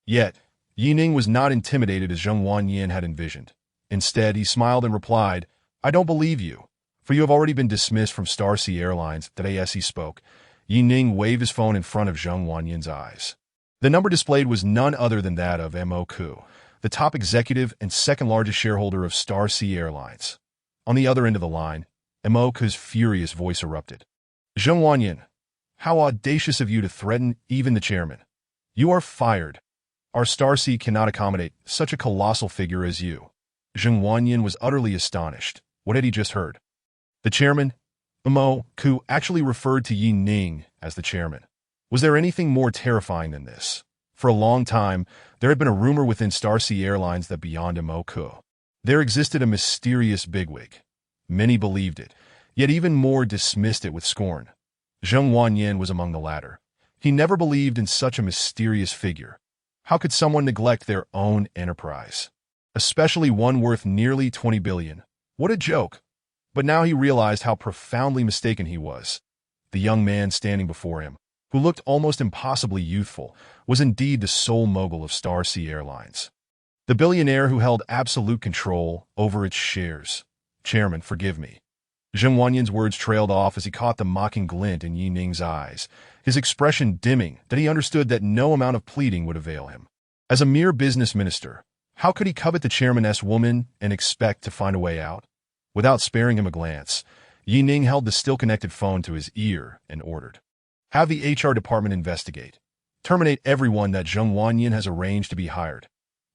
Speaker 1: Yet, Ning was not intimidated as Zheng Huanyin had envisioned. Instead, he smiled and replied, "I don't believe you, for you have already been dismissed from Star Sea Airlines." As he spoke, Ning waved his phone in front of Zheng Huanyin's eyes. The number displayed was none other than that of Mo Ku, the top executive and second-largest shareholder of Star Sea Airlines. On the other end of the line, Mo Ku's furious voice erupted. "Zheng Huanyin, how audacious of you to threaten even the chairman. You are fired." Our starseed cannot accommodate such a colossal figure as you. Zheng Wanyan was utterly astonished. What had he just heard? The chairman, Mo Ku, actually referred to Yi Ning as the chairman. Was there anything more terrifying than this? For a long time, there had been a rumor within Starsea Airlines that beyond Mo Ku, there existed a mysterious bigwig. Many believed it, yet even more dismissed it with scorn. Zheng Wanyan was among the latter. He never believed in such a mysterious figure. How could someone neglect their own enterprise? Especially one worth nearly 20 billion. What a joke! But now he realized how profoundly mistaken he was. The young man standing before him, who looked almost impossibly youthful, was indeed the sole mogul of Starsea Airlines. The billionaire who held absolute control over its shares. Chairman, forgive me. Zheng Wanyan's words trailed off as he caught the mocking glint in Yi Ning's eyes, his expression dimming that he understood that no amount of pleading would avail him. As a mere business minister, how could he covet the chairman's woman and expect to find a way out? Without sparing him a glance, Yi Ning held the still-connected phone to his ear and ordered, "Have the HR department investigate. Terminate everyone that Zheng Wanyan has arranged to be hired.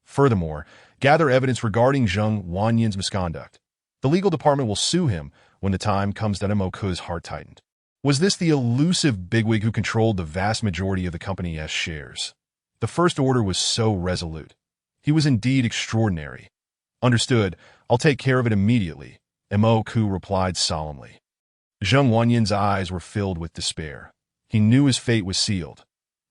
Speaker 1: Furthermore, gather evidence regarding Zheng Wanyan's misconduct. The legal department will sue him when the time comes." That Mo Ku's heart tightened. Was this the elusive bigwig who controlled the vast majority of the company's shares? The first order was so resolute. He was indeed extraordinary. "Understood. I'll take care of it immediately," Mo Ku replied solemnly. Zheng Wanyan's eyes were filled with despair. He knew his fate was sealed.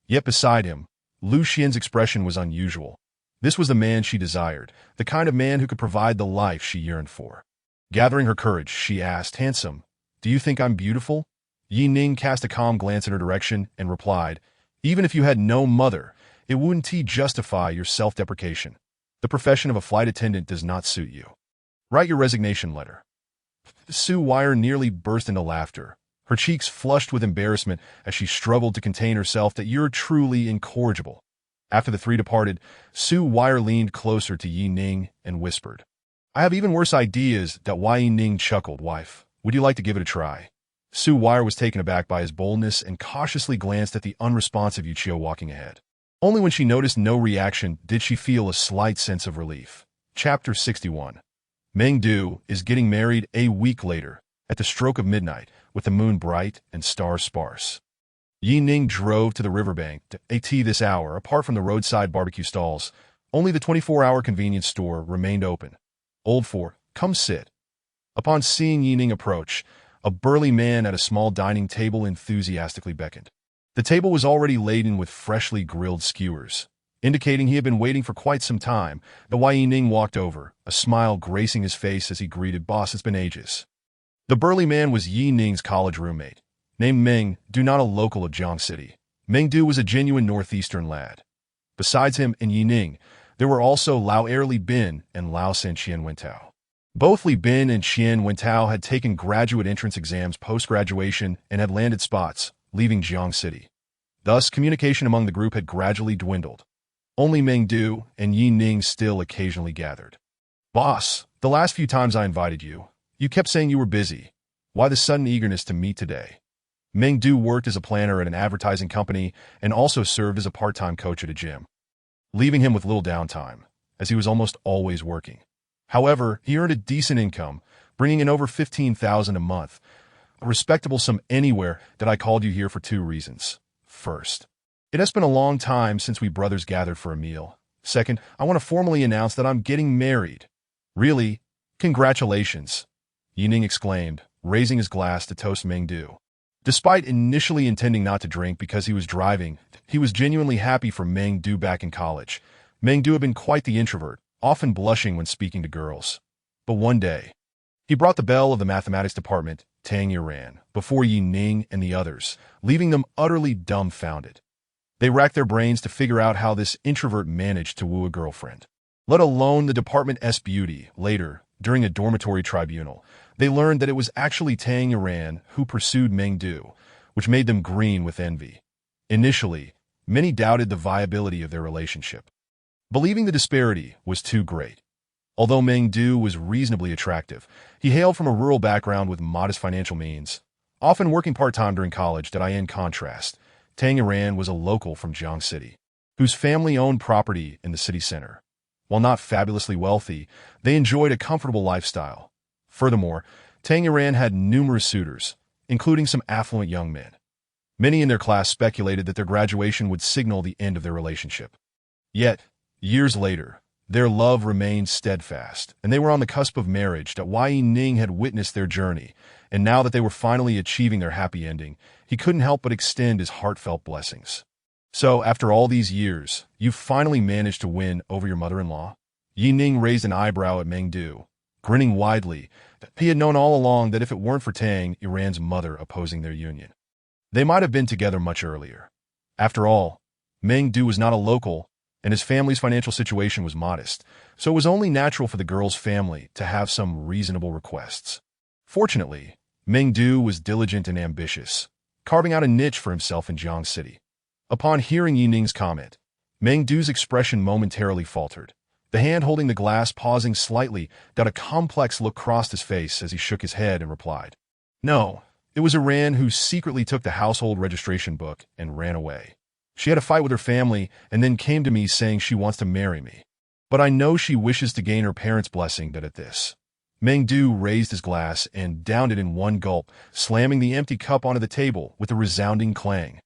Speaker 1: Yet beside him, Lu Xian's expression was unusual. This was the man she desired, the kind of man who could provide the life she yearned for. Gathering her courage, she asked, "Handsome, do you think I'm beautiful?" Yi Ning cast a calm glance in her direction and replied, "Even if you had no mother, it wouldn't justify your self-deprecation. The profession of a flight attendant does not suit you. Write your resignation letter." Su Wire nearly burst into laughter, her cheeks flushed with embarrassment as she struggled to contain herself. "That you're truly incorrigible." After the three departed, Su Wire leaned closer to Yi Ning and whispered, "I have even worse ideas." Yi Ning chuckled. "Wife, would you like to give it a try?" Su Wire was taken aback by his boldness and cautiously glanced at the unresponsive Yuchio walking ahead. Only when she noticed no reaction did she feel a slight sense of relief. Chapter 61. Meng Du is getting married a week later, at the stroke of midnight, with the moon bright and stars sparse. Yi Ning drove to the riverbank to AT this hour. Apart from the roadside barbecue stalls, only the 24-hour convenience store remained open. "Old Four, come sit." Upon seeing Yi Ning approach, a burly man at a small dining table enthusiastically beckoned. The table was already laden with freshly grilled skewers, indicating he had been waiting for quite some time. Yi Ning walked over, a smile gracing his face as he greeted, "Boss, it's been ages." The burly man was Yi Ning's college roommate, named Meng Du, not a local of Jiang City. Meng Du was a genuine northeastern lad. Besides him and Yi Ning, there were also Lao Li Bin and Lao San Qian Wentao. Both Li Bin and Qian Wentao had taken graduate entrance exams post-graduation and had landed spots, leaving Jiang City. Thus, communication among the group had gradually dwindled. Only Meng Du and Yi Ning still occasionally gathered. "Boss, the last few times I invited you, you kept saying you were busy. Why the sudden eagerness to meet today?" Meng Du worked as a planner at an advertising company and also served as a part-time coach at a gym, leaving him with little downtime, as he was almost always working. However, he earned a decent income, bringing in over 15,000 a month, a respectable sum anywhere. "That I called you here for two reasons. First, it has been a long time since we brothers gathered for a meal. Second, I want to formally announce that I'm getting married." "Really? Congratulations," Yi Ning exclaimed, raising his glass to toast Meng Du. Despite initially intending not to drink because he was driving, he was genuinely happy for Meng Du back in college. Meng Du had been quite the introvert, often blushing when speaking to girls. But one day, he brought the belle of the mathematics department, Tang Yuran, before Yi Ning and the others, leaving them utterly dumbfounded. They racked their brains to figure out how this introvert managed to woo a girlfriend, let alone the department's beauty. Later, during a dormitory tribunal, they learned that it was actually Tang Yuran who pursued Meng Du, which made them green with envy. Initially, many doubted the viability of their relationship, believing the disparity was too great. Although Meng Du was reasonably attractive, he hailed from a rural background with modest financial means, often working part-time during college. In contrast, Tang Yuran was a local from Jiang City, whose family owned property in the city center. While not fabulously wealthy, they enjoyed a comfortable lifestyle. Furthermore, Tang Yuan had numerous suitors, including some affluent young men. Many in their class speculated that their graduation would signal the end of their relationship. Yet, years later, their love remained steadfast, and they were on the cusp of marriage. Ning had witnessed their journey, and now that they were finally achieving their happy ending, he couldn't help but extend his heartfelt blessings. So, after all these years, you've finally managed to win over your mother-in-law? Ning raised an eyebrow at Meng Du, grinning widely. He had known all along that if it weren't for Tang Yuan's mother opposing their union, they might have been together much earlier. After all, Meng Du was not a local, and his family's financial situation was modest, so it was only natural for the girl's family to have some reasonable requests. Fortunately, Meng Du was diligent and ambitious, carving out a niche for himself in Jiang City. Upon hearing Ning's comment, Meng Du's expression momentarily faltered, the hand holding the glass pausing slightly. A complex look crossed his face as he shook his head and replied, "No, it was Iran who secretly took the household registration book and ran away. She had a fight with her family and then came to me saying she wants to marry me. But I know she wishes to gain her parents' blessing." At this, Meng Du raised his glass and downed it in one gulp, slamming the empty cup onto the table with a resounding clang.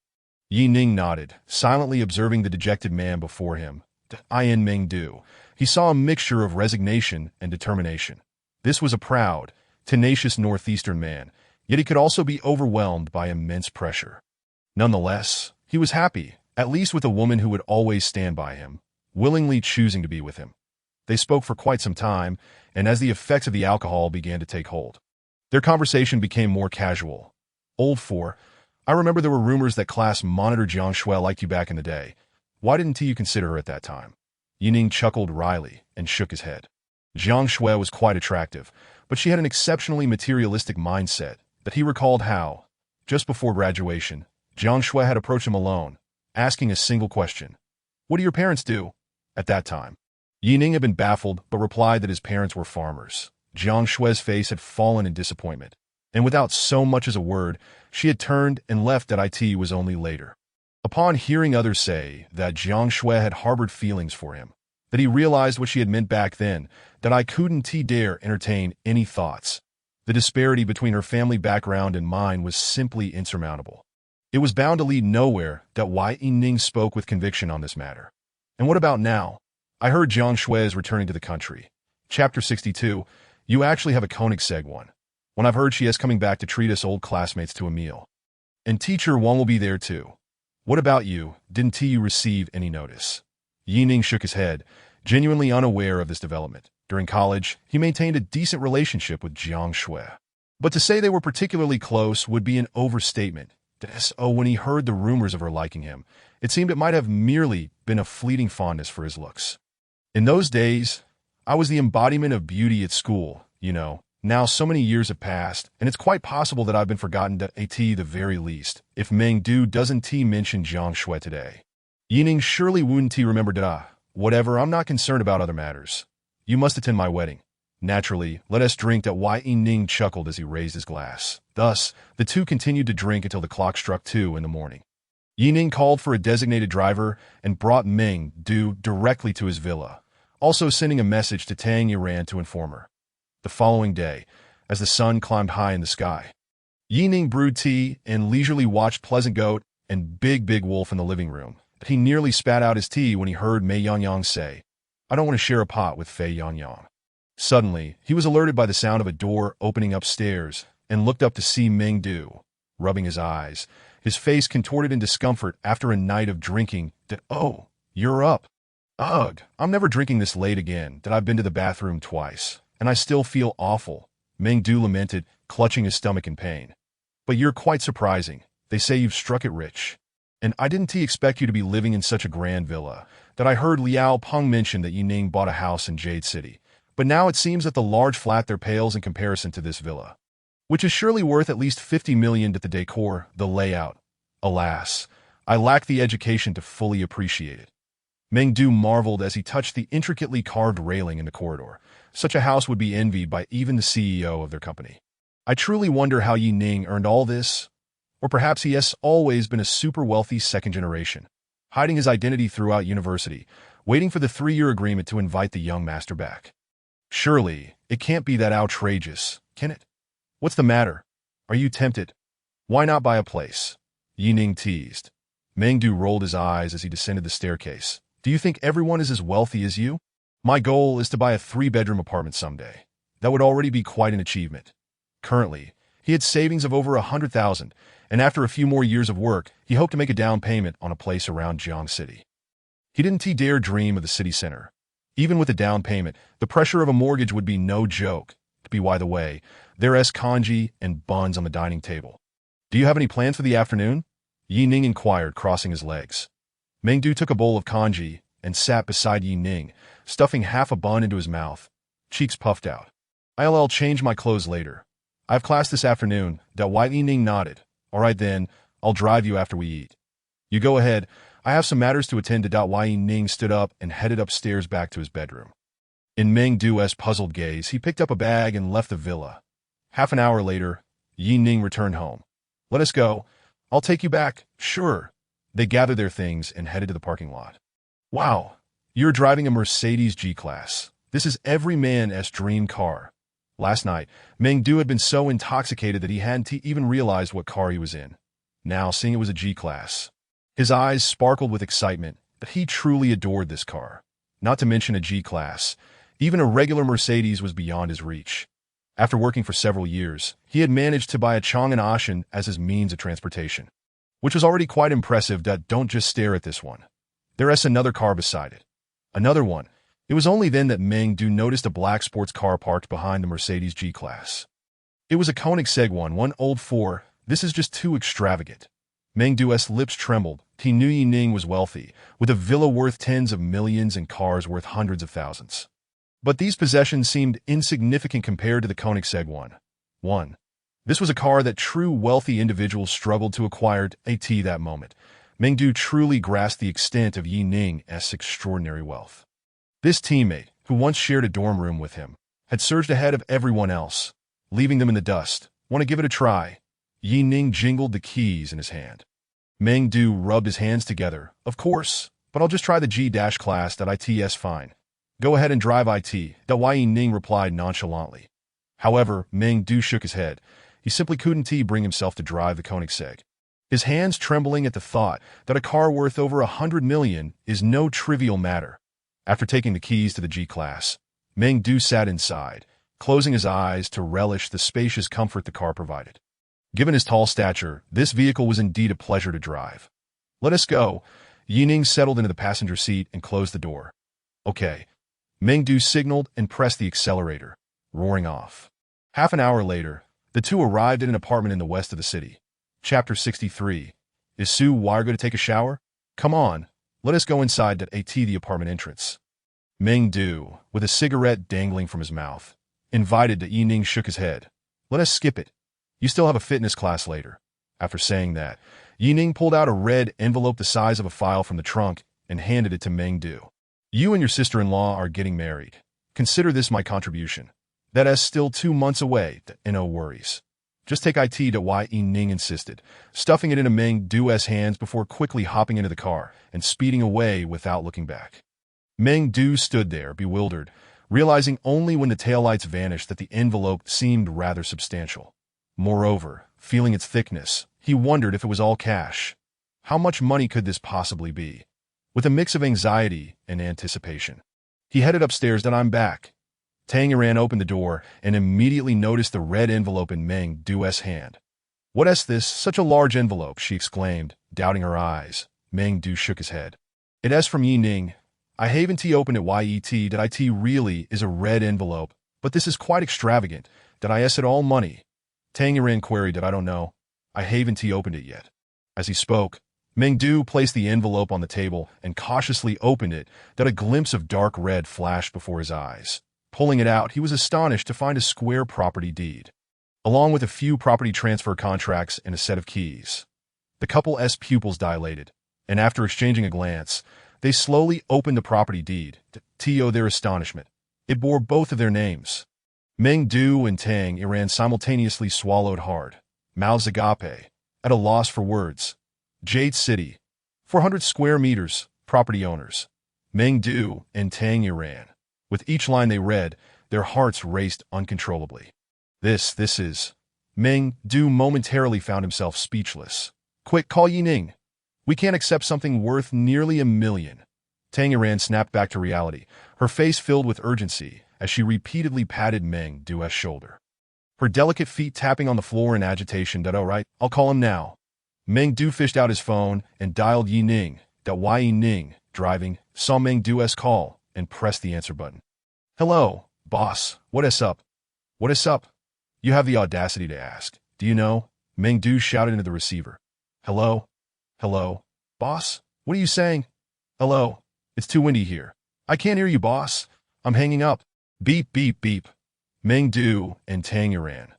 Speaker 1: Ning nodded, silently observing the dejected man before him. In Meng Du, he saw a mixture of resignation and determination. This was a proud, tenacious northeastern man, yet he could also be overwhelmed by immense pressure. Nonetheless, he was happy, at least with a woman who would always stand by him, willingly choosing to be with him. They spoke for quite some time, and as the effects of the alcohol began to take hold, their conversation became more casual. I remember there were rumors that class monitor Jiang Shui liked you back in the day. Why didn't you consider her at that time?" Ning chuckled wryly and shook his head. Jiang Shui was quite attractive, but she had an exceptionally materialistic mindset. That he recalled how, just before graduation, Jiang Shui had approached him alone, asking a single question. "What do your parents do?" At that time, Ning had been baffled but replied that his parents were farmers. Jiang Shui's face had fallen in disappointment, and without so much as a word, she had turned and left. It was only later, upon hearing others say that Jiang Shui had harbored feelings for him, that he realized what she had meant back then, that I couldn't dare entertain any thoughts. The disparity between her family background and mine was simply insurmountable. It was bound to lead nowhere. Ning spoke with conviction on this matter. "And what about now? I heard Jiang Shui is returning to the country." Chapter 62, "You actually have a Koenigsegg one. When I've heard she is coming back to treat us old classmates to a meal. And teacher Wang will be there too. What about you? Didn't you receive any notice?" Ning shook his head, genuinely unaware of this development. During college, he maintained a decent relationship with Jiang Shui. But to say they were particularly close would be an overstatement. When he heard the rumors of her liking him, it seemed it might have merely been a fleeting fondness for his looks. "In those days, I was the embodiment of beauty at school, you know. Now so many years have passed, and it's quite possible that I've been forgotten at the very least. If Meng Du doesn't mention Jiang Shui today, Ning surely wouldn't remember. Whatever, I'm not concerned about other matters. You must attend my wedding. Naturally, let us drink." Ning chuckled as he raised his glass. Thus, the two continued to drink until the clock struck 2 in the morning. Ning called for a designated driver and brought Meng Du directly to his villa, also sending a message to Tang Yuan to inform her. The following day, as the sun climbed high in the sky, Ning brewed tea and leisurely watched Pleasant Goat and Big Wolf in the living room. He nearly spat out his tea when he heard Mei Yangyang say, "I don't want to share a pot with Fei Yangyang." Suddenly, he was alerted by the sound of a door opening upstairs and looked up to see Meng Du, rubbing his eyes, his face contorted in discomfort after a night of drinking. "Oh, you're up. Ugh, I'm never drinking this late again. I've been to the bathroom twice, and I still feel awful," Meng Du lamented, clutching his stomach in pain. "But you're quite surprising. They say you've struck it rich. And I didn't expect you to be living in such a grand villa. I heard Liao Peng mention that Ning bought a house in Jade City. But now it seems that the large flat there pales in comparison to this villa, which is surely worth at least 50 million. The decor, the layout. Alas, I lack the education to fully appreciate it." Meng Du marveled as he touched the intricately carved railing in the corridor. Such a house would be envied by even the CEO of their company. "I truly wonder how Ning earned all this. Or perhaps he has always been a super wealthy second generation." hiding his identity throughout university, waiting for the 3-year agreement to invite the young master back. Surely, it can't be that outrageous, can it? What's the matter? Are you tempted? Why not buy a place? Ning teased. Mengdu rolled his eyes as he descended the staircase. Do you think everyone is as wealthy as you? My goal is to buy a 3-bedroom apartment someday. That would already be quite an achievement. Currently, he had savings of over 100,000, and after a few more years of work, he hoped to make a down payment on a place around Jiang City. He didn't dare dream of the city center. Even with a down payment, the pressure of a mortgage would be no joke. By the way, there's congee and buns on the dining table. Do you have any plans for the afternoon? Ning inquired, crossing his legs. Mengdu took a bowl of congee and sat beside Ning, stuffing half a bun into his mouth, cheeks puffed out. I'll change my clothes later. I have class this afternoon. Ning nodded. All right then, I'll drive you after we eat. You go ahead. I have some matters to attend to. Ning stood up and headed upstairs back to his bedroom. In Mengdu's puzzled gaze, he picked up a bag and left the villa. Half an hour later, Ning returned home. Let us go. I'll take you back. Sure. They gathered their things and headed to the parking lot. Wow, you're driving a Mercedes G-Class. This is every man's dream car. Last night, Mengdu had been so intoxicated that he hadn't even realized what car he was in. Now, seeing it was a G-Class, his eyes sparkled with excitement, but he truly adored this car. Not to mention a G-Class. Even a regular Mercedes was beyond his reach. After working for several years, he had managed to buy a Chang'an as his means of transportation, which was already quite impressive. Don't just stare at this one. There's another car beside it. Another one. It was only then that Mengdu noticed a black sports car parked behind the Mercedes G-Class. It was a Koenigsegg one old 4. This is just too extravagant. Mengdu's lips trembled. He knew Ning was wealthy, with a villa worth tens of millions and cars worth hundreds of thousands. But these possessions seemed insignificant compared to the Koenigsegg one. This was a car that true wealthy individuals struggled to acquire. At that moment, Mengdu truly grasped the extent of Ning's extraordinary wealth. This teammate, who once shared a dorm room with him, had surged ahead of everyone else, leaving them in the dust. Want to give it a try? Ning jingled the keys in his hand. Mengdu rubbed his hands together. Of course, but I'll just try the G-Class. It's fine. Go ahead and drive it. Ning replied nonchalantly. However, Mengdu shook his head. He simply couldn't bring himself to drive the Koenigsegg. His hands trembling at the thought that a car worth over 100 million is no trivial matter. After taking the keys to the G-Class, Mengdu sat inside, closing his eyes to relish the spacious comfort the car provided. Given his tall stature, this vehicle was indeed a pleasure to drive. Let us go. Ning settled into the passenger seat and closed the door. Okay. Mengdu signaled and pressed the accelerator, roaring off. Half an hour later, the two arrived at an apartment in the west of the city. Chapter 63. Is Su Wire going to take a shower? Come on, let us go inside at the apartment entrance. Mengdu, with a cigarette dangling from his mouth, invited. Ning shook his head. Let us skip it. You still have a fitness class later. After saying that, Ning pulled out a red envelope the size of a file from the trunk and handed it to Mengdu. You and your sister-in-law are getting married. Consider this my contribution. That is still 2 months away, no worries. Just take it to Ning insisted, stuffing it into Mengdu's hands before quickly hopping into the car and speeding away without looking back. Mengdu stood there, bewildered, realizing only when the taillights vanished that the envelope seemed rather substantial. Moreover, feeling its thickness, he wondered if it was all cash. How much money could this possibly be? With a mix of anxiety and anticipation, he headed upstairs. I'm back. Tangeran opened the door and immediately noticed the red envelope in Mengdu's hand. What is this, such a large envelope? She exclaimed, doubting her eyes. Mengdu shook his head. It is from Ning. I haven't opened it yet. It really is a red envelope, but this is quite extravagant. Did I it all money? Tangeran queried. I don't know. I haven't opened it yet. As he spoke, Mengdu placed the envelope on the table and cautiously opened it. A glimpse of dark red flashed before his eyes. Pulling it out, he was astonished to find a square property deed, along with a few property transfer contracts and a set of keys. The couple's pupils dilated, and after exchanging a glance, they slowly opened the property deed. To their astonishment, it bore both of their names. Mengdu and Tangeran simultaneously swallowed hard, mouths agape, at a loss for words. Jade City. 400 square meters, property owners. Meng Du and Tang Yuran. With each line they read, their hearts raced uncontrollably. This is... Meng Du momentarily found himself speechless. Quick, call Ning. We can't accept something worth nearly $1 million. Tang Yuran snapped back to reality, her face filled with urgency as she repeatedly patted Meng Du's shoulder. Her delicate feet tapping on the floor in agitation. All right, I'll call him now. Meng Du fished out his phone and dialed Ning. Ning, driving, saw Meng Du's call and pressed the answer button. Hello, boss. What is up? What is up? You have the audacity to ask. Do you know? Meng Du shouted into the receiver. Hello? Hello? Boss? What are you saying? Hello? It's too windy here. I can't hear you, boss. I'm hanging up. Beep, beep, beep. Meng Du and Tang Yuran.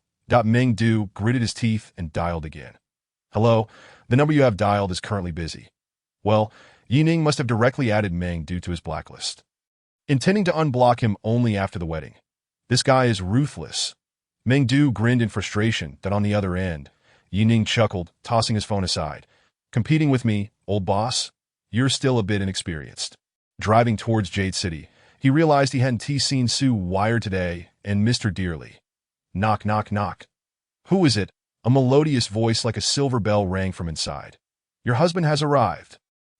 Speaker 1: Meng Du gritted his teeth and dialed again. Hello? The number you have dialed is currently busy. Well, Ning must have directly added Meng Du to his blacklist, intending to unblock him only after the wedding. This guy is ruthless. Meng Du grinned in frustration that on the other end, Ning chuckled, tossing his phone aside. Competing with me, old boss? You're still a bit inexperienced. Driving towards Jade City, he realized he hadn't seen Su Wire today and missed her dearly. Knock, knock, knock. Who is it? A melodious voice like a silver bell rang from inside. Your husband has arrived.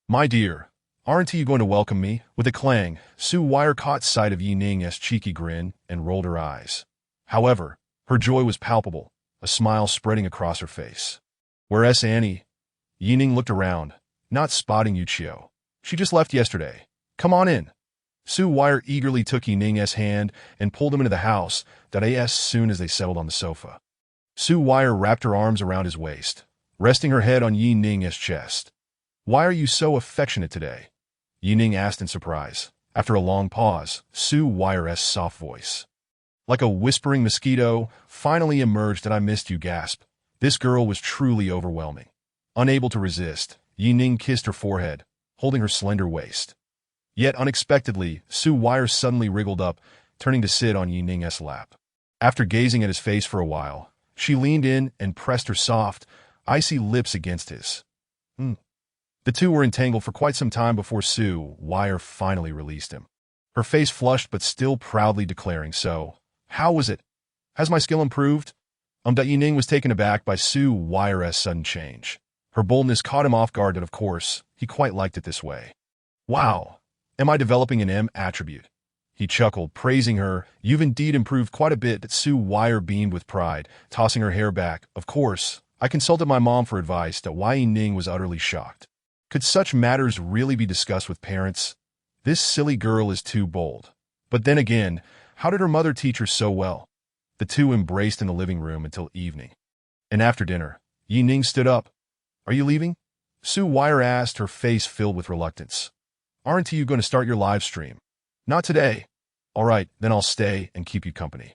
Speaker 1: My dear, aren't you going to welcome me? With a clang, Su Wire caught sight of Ning's cheeky grin and rolled her eyes. However, her joy was palpable, a smile spreading across her face. Where's Annie? Ning looked around, not spotting Yuchio. She just left yesterday. Come on in. Su Wire eagerly took Ning's hand and pulled him into the house as soon as they settled on the sofa. Su Wire wrapped her arms around his waist, resting her head on Ning's chest. Why are you so affectionate today? Ning asked in surprise. After a long pause, Su Wire's soft voice, like a whispering mosquito, finally emerged. I missed you, gasp. This girl was truly overwhelming. Unable to resist, Ning kissed her forehead, holding her slender waist. Yet unexpectedly, Su Wire suddenly wriggled up, turning to sit on Ning's lap. After gazing at his face for a while, she leaned in and pressed her soft, icy lips against his. The two were entangled for quite some time before Su Wire finally released him. Her face flushed but still proudly declaring, so, how was it? Has my skill improved? Ning was taken aback by Su Wire's sudden change. Her boldness caught him off guard, and of course, he quite liked it this way. Wow, am I developing an M attribute? He chuckled, praising her. You've indeed improved quite a bit. Su Wire beamed with pride, tossing her hair back. Of course, I consulted my mom for advice. Ning was utterly shocked. Could such matters really be discussed with parents? This silly girl is too bold. But then again, how did her mother teach her so well? The two embraced in the living room until evening. And after dinner, Ning stood up. Are you leaving? Su Wire asked, her face filled with reluctance. Aren't you going to start your live stream? Not today. All right, then I'll stay and keep you company.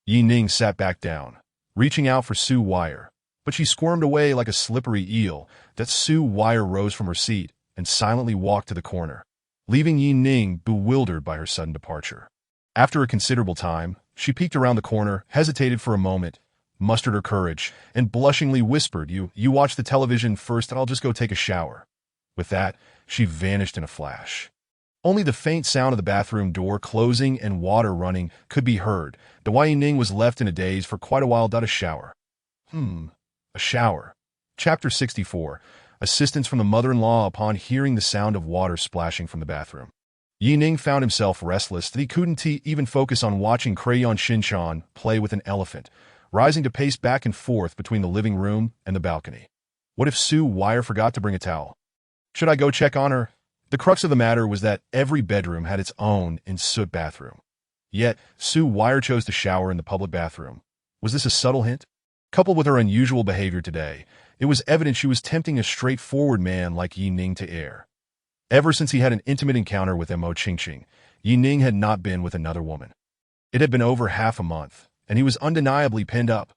Speaker 1: Ning sat back down, reaching out for Su Wire, but she squirmed away like a slippery eel. Su Wire rose from her seat and silently walked to the corner, leaving Ning bewildered by her sudden departure. After a considerable time, she peeked around the corner, hesitated for a moment, mustered her courage, and blushingly whispered, You watch the television first and I'll just go take a shower. With that, she vanished in a flash. Only the faint sound of the bathroom door closing and water running could be heard. Ning was left in a daze for quite a while. A shower. A shower. Chapter 64. Assistance from the mother-in-law upon hearing the sound of water splashing from the bathroom. Ning found himself restless that he couldn't even focus on watching Crayon Shinchan play with an elephant, rising to pace back and forth between the living room and the balcony. What if Su Wire forgot to bring a towel? Should I go check on her? The crux of the matter was that every bedroom had its own in-soot bathroom. Yet, Su Wire chose to shower in the public bathroom. Was this a subtle hint? Coupled with her unusual behavior today, it was evident she was tempting a straightforward man like Ning to air. Ever since he had an intimate encounter with Mo Qingqing, Ning had not been with another woman. It had been over half a month, and he was undeniably pinned up.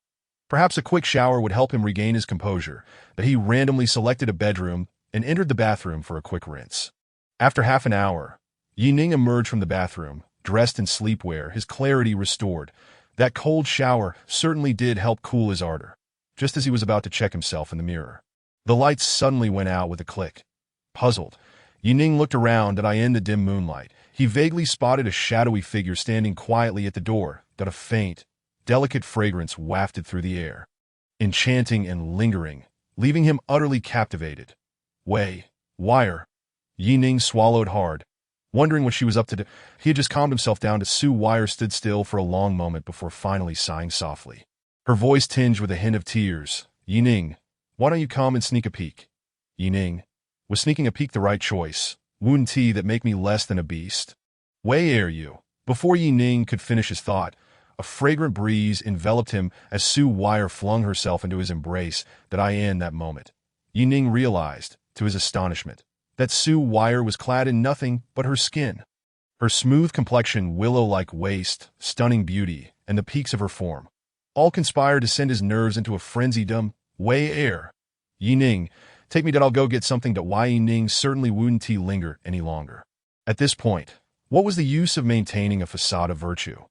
Speaker 1: Perhaps a quick shower would help him regain his composure, but he randomly selected a bedroom and entered the bathroom for a quick rinse. After half an hour, Ning emerged from the bathroom, dressed in sleepwear, his clarity restored. That cold shower certainly did help cool his ardor. Just as he was about to check himself in the mirror, the lights suddenly went out with a click. Puzzled, Ning looked around in the dim moonlight. He vaguely spotted a shadowy figure standing quietly at the door, that a faint, delicate fragrance wafted through the air, enchanting and lingering, leaving him utterly captivated. Wire. Ning swallowed hard, wondering what she was up to. He had just calmed himself down to Sue. Wire stood still for a long moment before finally sighing softly. Her voice tinged with a hint of tears. Ning, why don't you come and sneak a peek? Ning, was sneaking a peek the right choice? Wouldn't tea that make me less than a beast? Where you? Before Ning could finish his thought, a fragrant breeze enveloped him as Sue Wire flung herself into his embrace. In that moment, Ning realized, to his astonishment, that Sue Wire was clad in nothing but her skin. Her smooth complexion, willow-like waist, stunning beauty, and the peaks of her form all conspired to send his nerves into a frenzied Ning, take me that I'll go get something. Ning certainly wouldn't linger any longer. At this point, what was the use of maintaining a facade of virtue?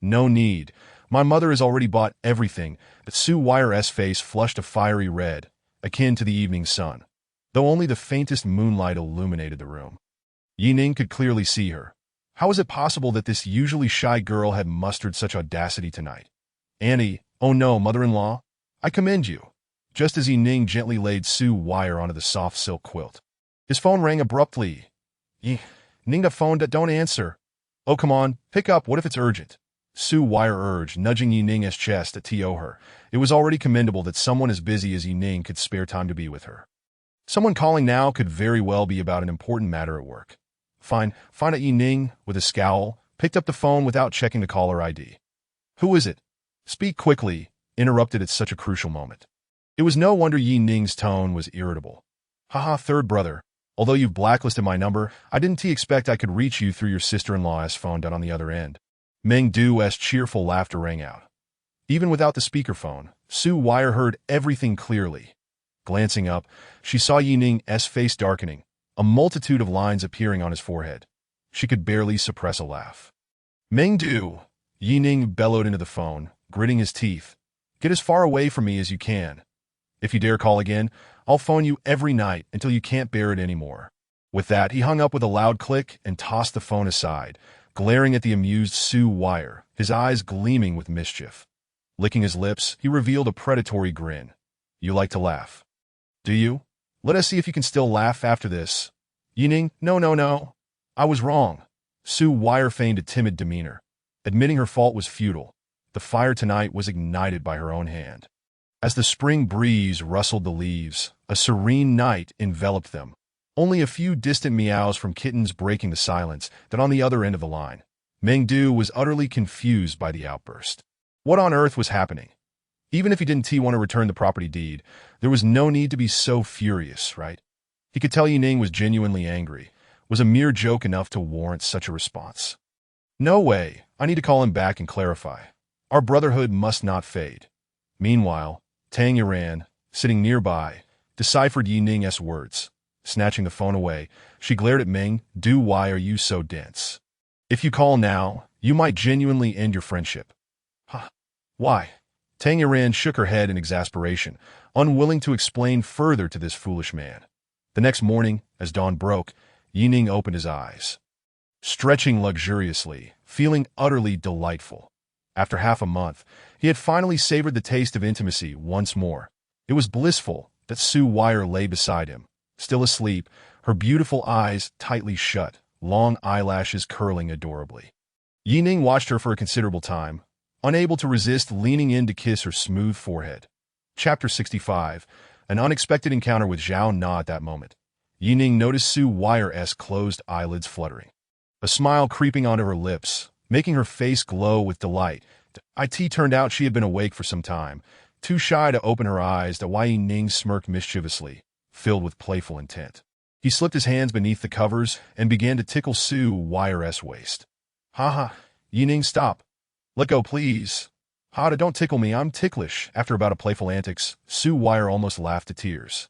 Speaker 1: No need. My mother has already bought everything. But Sue Wire's face flushed a fiery red, akin to the evening sun, though only the faintest moonlight illuminated the room. Ning could clearly see her. How was it possible that this usually shy girl had mustered such audacity tonight? Annie, oh no, mother-in-law, I commend you. Just as Ning gently laid Sue Wire onto the soft silk quilt, his phone rang abruptly. Ning, the phone, don't answer. Oh, come on, pick up, what if it's urgent? Sue Wire urged, nudging Ning's chest to her. It was already commendable that someone as busy as Ning could spare time to be with her. Someone calling now could very well be about an important matter at work. Fine, Ning, with a scowl, picked up the phone without checking the caller ID. Who is it? Speak quickly, interrupted at such a crucial moment. It was no wonder Ning's tone was irritable. Haha, third brother. Although you've blacklisted my number, I didn't expect I could reach you through your sister-in-law's phone on the other end. Meng Du's cheerful laughter rang out. Even without the speakerphone, Sue Wire heard everything clearly. Glancing up, she saw Ning's face darkening, a multitude of lines appearing on his forehead. She could barely suppress a laugh. Meng Du! Ning bellowed into the phone, gritting his teeth. Get as far away from me as you can. If you dare call again, I'll phone you every night until you can't bear it anymore. With that, he hung up with a loud click and tossed the phone aside, glaring at the amused Sue Wire, his eyes gleaming with mischief. Licking his lips, he revealed a predatory grin. You like to laugh. Do you? Let us see if you can still laugh after this. Ning, no. I was wrong. Sue Wire feigned a timid demeanor. Admitting her fault was futile. The fire tonight was ignited by her own hand. As the spring breeze rustled the leaves, a serene night enveloped them. Only a few distant meows from kittens breaking the silence. On the other end of the line, Meng Du was utterly confused by the outburst. What on earth was happening? Even if he didn't want to return the property deed, there was no need to be so furious, right? He could tell Ning was genuinely angry. Was a mere joke enough to warrant such a response? No way. I need to call him back and clarify. Our brotherhood must not fade. Meanwhile, Tang Yuran, sitting nearby, deciphered Ning's words. Snatching the phone away, she glared at Meng Du. Why are you so dense? If you call now, you might genuinely end your friendship. Huh? Why? Tang Yuran shook her head in exasperation, unwilling to explain further to this foolish man. The next morning, as dawn broke, Ning opened his eyes. Stretching luxuriously, feeling utterly delightful. After half a month, he had finally savored the taste of intimacy once more. It was blissful that Sue Wire lay beside him, still asleep, her beautiful eyes tightly shut, long eyelashes curling adorably. Ning watched her for a considerable time, unable to resist leaning in to kiss her smooth forehead. Chapter 65. An unexpected encounter with Zhao Na. At that moment, Ning noticed Sue Wire's closed eyelids fluttering, a smile creeping onto her lips, making her face glow with delight. It turned out she had been awake for some time, too shy to open her eyes. Ning smirked mischievously, filled with playful intent. He slipped his hands beneath the covers and began to tickle Sue Wire's waist. Ha! Ning, stop. Let go, please. Hada, don't tickle me, I'm ticklish. After about a playful antics, Sue Wire almost laughed to tears,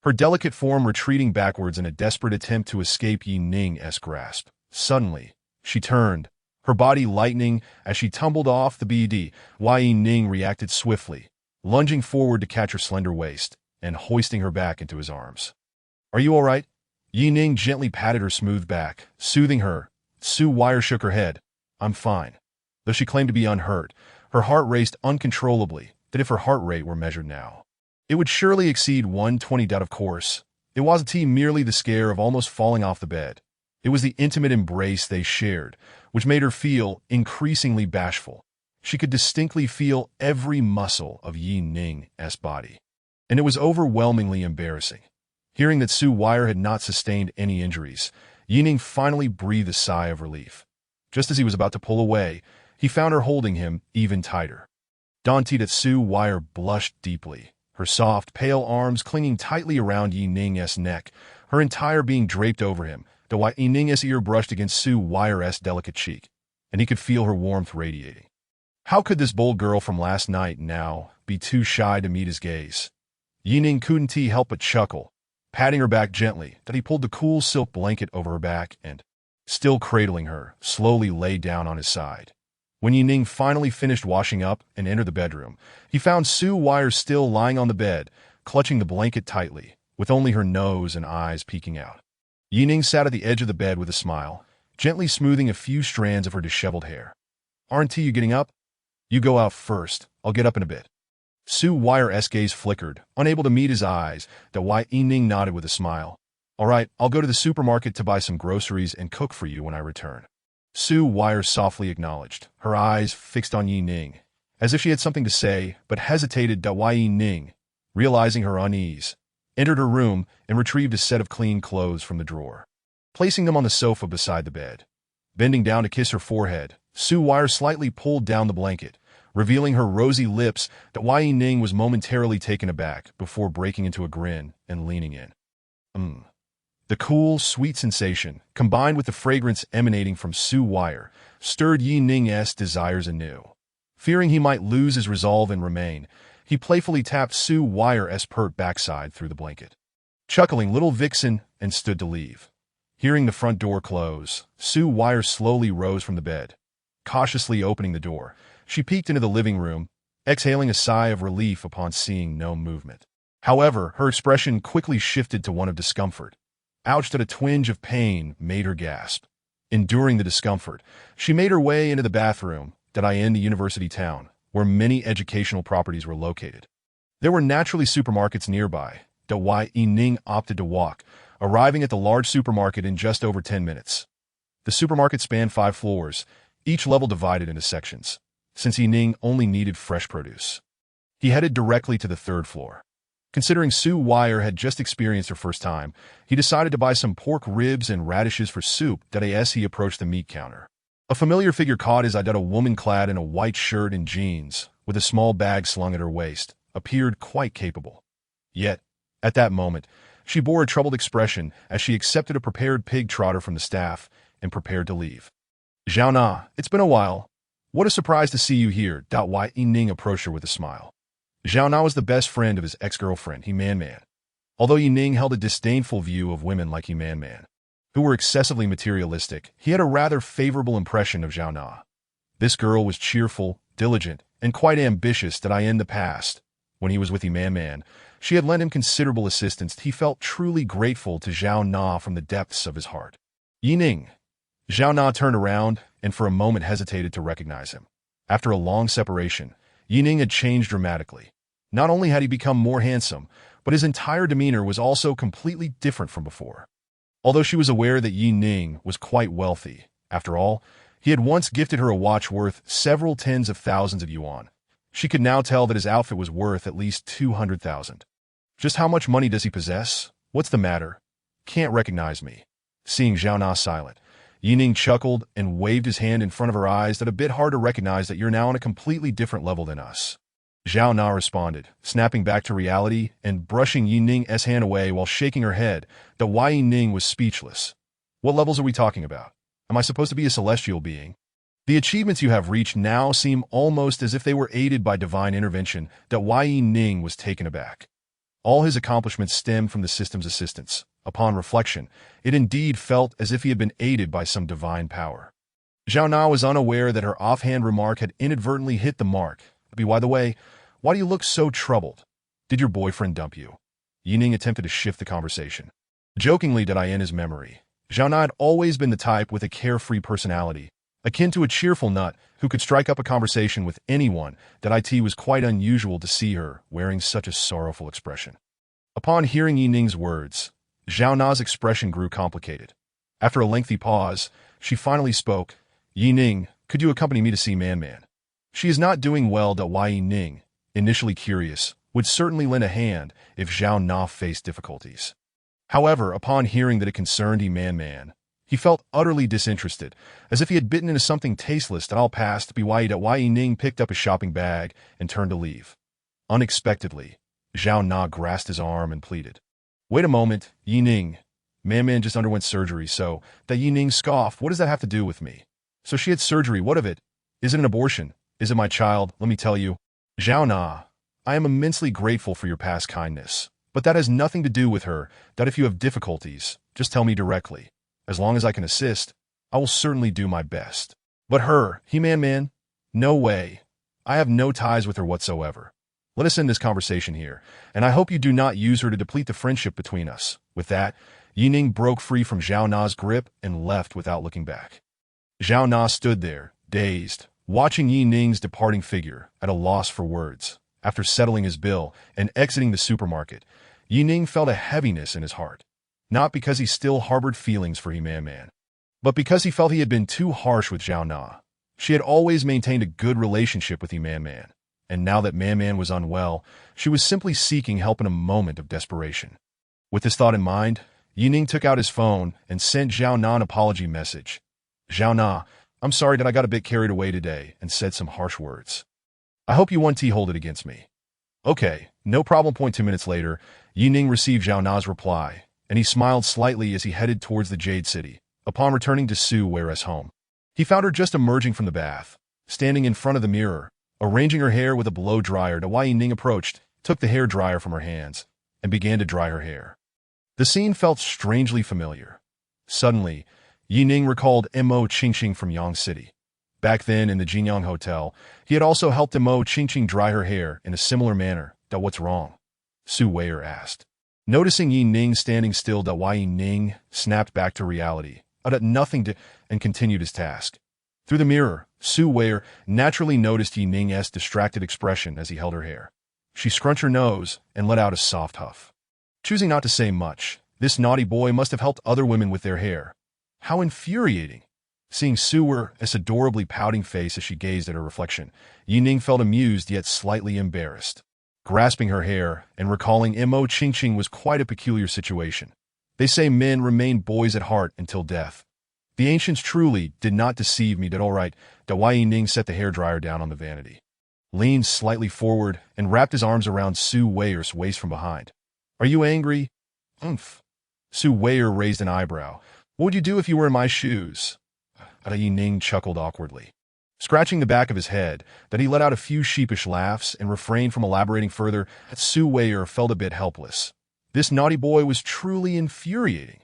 Speaker 1: her delicate form retreating backwards in a desperate attempt to escape Ning's grasp. Suddenly, she turned, her body lightening as she tumbled off the bed. Ning reacted swiftly, lunging forward to catch her slender waist and hoisting her back into his arms. Are you all right? Ning gently patted her smooth back, soothing her. Su Wire shook her head. I'm fine. Though she claimed to be unhurt, her heart raced uncontrollably, that if her heart rate were measured now, it would surely exceed 120. Of course, it wasn't merely the scare of almost falling off the bed. It was the intimate embrace they shared, which made her feel increasingly bashful. She could distinctly feel every muscle of Ning's body, and it was overwhelmingly embarrassing. Hearing that Su Wire had not sustained any injuries, Ning finally breathed a sigh of relief. Just as he was about to pull away, he found her holding him even tighter. Daunted, Su Wire blushed deeply, her soft, pale arms clinging tightly around Ning's neck, her entire being draped over him, the white Ning's ear brushed against Su Wire's delicate cheek, and he could feel her warmth radiating. How could this bold girl from last night now be too shy to meet his gaze? Ning couldn't help but chuckle, patting her back gently, that he pulled the cool silk blanket over her back and, still cradling her, slowly lay down on his side. When Ning finally finished washing up and entered the bedroom, he found Su Wire still lying on the bed, clutching the blanket tightly, with only her nose and eyes peeking out. Ning sat at the edge of the bed with a smile, gently smoothing a few strands of her disheveled hair. Aren't you getting up? You go out first, I'll get up in a bit. Su Wire's gaze flickered, unable to meet his eyes, that why Ning nodded with a smile. All right, I'll go to the supermarket to buy some groceries and cook for you when I return. Su Wire softly acknowledged, her eyes fixed on Ning, as if she had something to say, but hesitated. Why Ning, realizing her unease, entered her room and retrieved a set of clean clothes from the drawer, placing them on the sofa beside the bed. Bending down to kiss her forehead, Su Wire slightly pulled down the blanket, revealing her rosy lips. That why Ning was momentarily taken aback before breaking into a grin and leaning in. The cool, sweet sensation, combined with the fragrance emanating from Su Wire, stirred Ning's desires anew. Fearing he might lose his resolve and remain, he playfully tapped Su Wire's pert backside through the blanket, chuckling little vixen, and stood to leave. Hearing the front door close, Su Wire slowly rose from the bed. Cautiously opening the door, she peeked into the living room, exhaling a sigh of relief upon seeing no movement. However, her expression quickly shifted to one of discomfort. Ouch, that a twinge of pain made her gasp. Enduring the discomfort, she made her way into the bathroom, in the university town, where many educational properties were located. There were naturally supermarkets nearby, why Ning opted to walk, arriving at the large supermarket in just over 10 minutes. The supermarket spanned 5 floors, each level divided into sections, since Ning only needed fresh produce. He headed directly to the 3rd floor. Considering Su Wire had just experienced her first time, he decided to buy some pork ribs and radishes for soup. As he approached the meat counter, a familiar figure caught his eye. A woman clad in a white shirt and jeans, with a small bag slung at her waist, appeared quite capable. Yet, at that moment, she bore a troubled expression as she accepted a prepared pig trotter from the staff and prepared to leave. Zhao Na, it's been a while. What a surprise to see you here. Why Ning approached her with a smile. Zhao Na was the best friend of his ex-girlfriend, Man. Although Ning held a disdainful view of women like Man, who were excessively materialistic, he had a rather favorable impression of Zhao Na. This girl was cheerful, diligent, and quite ambitious. In the past, when he was with Man, she had lent him considerable assistance. He felt truly grateful to Zhao Na from the depths of his heart. Ning. Zhao Na turned around and for a moment hesitated to recognize him. After a long separation, Ning had changed dramatically. Not only had he become more handsome, but his entire demeanor was also completely different from before. Although she was aware that Ning was quite wealthy, after all, he had once gifted her a watch worth several tens of thousands of yuan. She could now tell that his outfit was worth at least 200,000. Just how much money does he possess? What's the matter? Can't recognize me. Seeing Zhao Na silent, Ning chuckled and waved his hand in front of her eyes. A bit hard to recognize that you're now on a completely different level than us. Zhao Na responded, snapping back to reality and brushing Ning's hand away while shaking her head. Why Ning was speechless. What levels are we talking about? Am I supposed to be a celestial being? The achievements you have reached now seem almost as if they were aided by divine intervention. Why Ning was taken aback. All his accomplishments stemmed from the system's assistance. Upon reflection, it indeed felt as if he had been aided by some divine power. Zhao Na was unaware that her offhand remark had inadvertently hit the mark. By the way, why do you look so troubled? Did your boyfriend dump you? Ning attempted to shift the conversation. Jokingly did I in his memory. Zhao Na had always been the type with a carefree personality, akin to a cheerful nut who could strike up a conversation with anyone. That it was quite unusual to see her wearing such a sorrowful expression. Upon hearing Yi Ning's words, Zhao Na's expression grew complicated. After a lengthy pause, she finally spoke. Yi Ning, could you accompany me to see Man? She is not doing well. Yi Ning, initially curious, would certainly lend a hand if Zhao Na faced difficulties. However, upon hearing that it concerned Man, he felt utterly disinterested, as if he had bitten into something tasteless that all passed. Yi Ning picked up his shopping bag and turned to leave. Unexpectedly, Zhao Na grasped his arm and pleaded. Wait a moment, Yi Ning. Man just underwent surgery, so that Yi Ning scoffed. What does that have to do with me? So she had surgery, what of it? Is it an abortion? Is it my child? Let me tell you. Zhao Na, I am immensely grateful for your past kindness, but that has nothing to do with her. That if you have difficulties, just tell me directly. As long as I can assist, I will certainly do my best. But her, Man, no way. I have no ties with her whatsoever. Let us end this conversation here, and I hope you do not use her to deplete the friendship between us. With that, Yi Ning broke free from Zhao Na's grip and left without looking back. Zhao Na stood there, dazed, watching Yi Ning's departing figure, at a loss for words. After settling his bill and exiting the supermarket, Yi Ning felt a heaviness in his heart. Not because he still harbored feelings for Man, but because he felt he had been too harsh with Zhao Na. She had always maintained a good relationship with Man, and now that Man was unwell, she was simply seeking help in a moment of desperation. With this thought in mind, Yi Ning took out his phone and sent Zhao Na an apology message. Zhao Na, I'm sorry that I got a bit carried away today and said some harsh words. I hope you won't hold it against me. Okay, no problem. 2 minutes later, Yi Ning received Zhao Na's reply, and he smiled slightly as he headed towards the Jade City. Upon returning to Su Wei's home, he found her just emerging from the bath, standing in front of the mirror, arranging her hair with a blow dryer. Yi Ning approached, took the hair dryer from her hands, and began to dry her hair. The scene felt strangely familiar. Suddenly, Yi Ning recalled Mo Qingqing from Yang City. Back then, in the Jinyang Hotel, he had also helped Mo Qingqing dry her hair in a similar manner. What's wrong? Su Wei asked. Noticing Yi Ning standing still, Yi Ning snapped back to reality, and continued his task. Through the mirror, Su Wei naturally noticed Yi Ning's distracted expression as he held her hair. She scrunched her nose and let out a soft huff. Choosing not to say much, this naughty boy must have helped other women with their hair. How infuriating! Seeing Su Wei's adorably pouting face as she gazed at her reflection, Yi Ning felt amused yet slightly embarrassed. Grasping her hair and recalling Mo Qingqing was quite a peculiar situation. They say men remain boys at heart until death. The ancients truly did not deceive me. Alright, Yi Ning set the hairdryer down on the vanity, leaned slightly forward, and wrapped his arms around Su Wei's waist from behind. Are you angry? Umph. Su Wei raised an eyebrow. What would you do if you were in my shoes? Yi Ning chuckled awkwardly. Scratching the back of his head, that he let out a few sheepish laughs and refrained from elaborating further. Su Wei felt a bit helpless. This naughty boy was truly infuriating.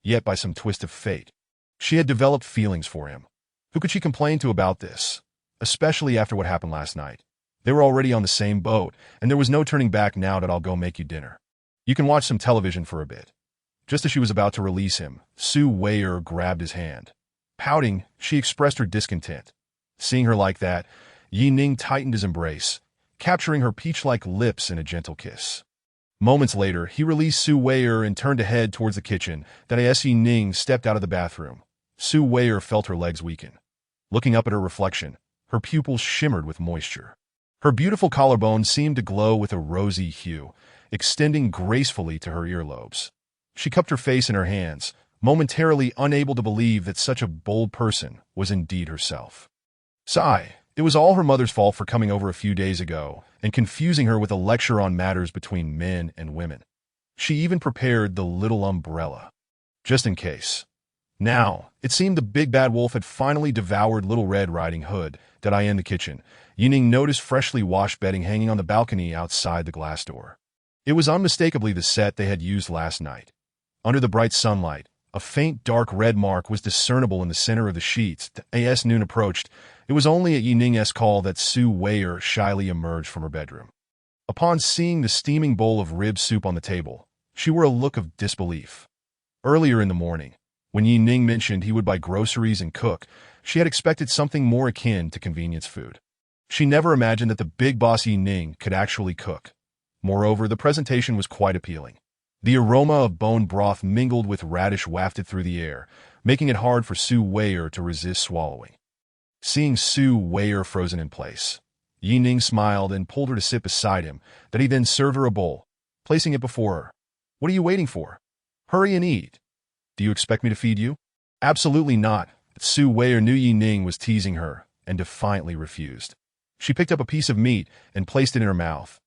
Speaker 1: Yet by some twist of fate, she had developed feelings for him. Who could she complain to about this? Especially after what happened last night. They were already on the same boat, and there was no turning back now. I'll go make you dinner. You can watch some television for a bit. Just as she was about to release him, Su Wei grabbed his hand. Pouting, she expressed her discontent. Seeing her like that, Yi Ning tightened his embrace, capturing her peach-like lips in a gentle kiss. Moments later, he released Su Wei and turned to head towards the kitchen. Yi Ning stepped out of the bathroom. Su Wei felt her legs weaken. Looking up at her reflection, her pupils shimmered with moisture. Her beautiful collarbone seemed to glow with a rosy hue, extending gracefully to her earlobes. She cupped her face in her hands, momentarily unable to believe that such a bold person was indeed herself. Sigh, it was all her mother's fault for coming over a few days ago and confusing her with a lecture on matters between men and women. She even prepared the little umbrella, just in case. Now, it seemed the big bad wolf had finally devoured Little Red Riding Hood. In the kitchen, Yi Ning noticed freshly washed bedding hanging on the balcony outside the glass door. It was unmistakably the set they had used last night. Under the bright sunlight, a faint dark red mark was discernible in the center of the sheets. As noon approached, it was only at Yi Ning's call that Su Wei shyly emerged from her bedroom. Upon seeing the steaming bowl of rib soup on the table, she wore a look of disbelief. Earlier in the morning, when Ning mentioned he would buy groceries and cook, she had expected something more akin to convenience food. She never imagined that the big boss Ning could actually cook. Moreover, the presentation was quite appealing. The aroma of bone broth mingled with radish wafted through the air, making it hard for Su Weier to resist swallowing. Seeing Su Weier frozen in place, Ning smiled and pulled her to sit beside him, that he then served her a bowl, placing it before her. "What are you waiting for? Hurry and eat." "Do you expect me to feed you?" "Absolutely not." Su Weier knew Ning was teasing her and defiantly refused. She picked up a piece of meat and placed it in her mouth.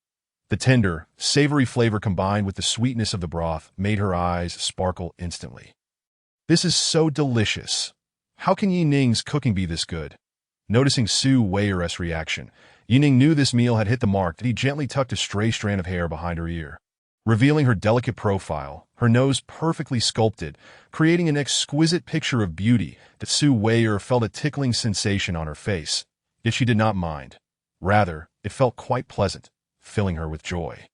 Speaker 1: The tender, savory flavor combined with the sweetness of the broth made her eyes sparkle instantly. "This is so delicious. How can Ning's cooking be this good?" Noticing Su Weier's reaction, Ning knew this meal had hit the mark that he gently tucked a stray strand of hair behind her ear, revealing her delicate profile, her nose perfectly sculpted, creating an exquisite picture of beauty that Su Weier felt a tickling sensation on her face, yet she did not mind. Rather, it felt quite pleasant, filling her with joy.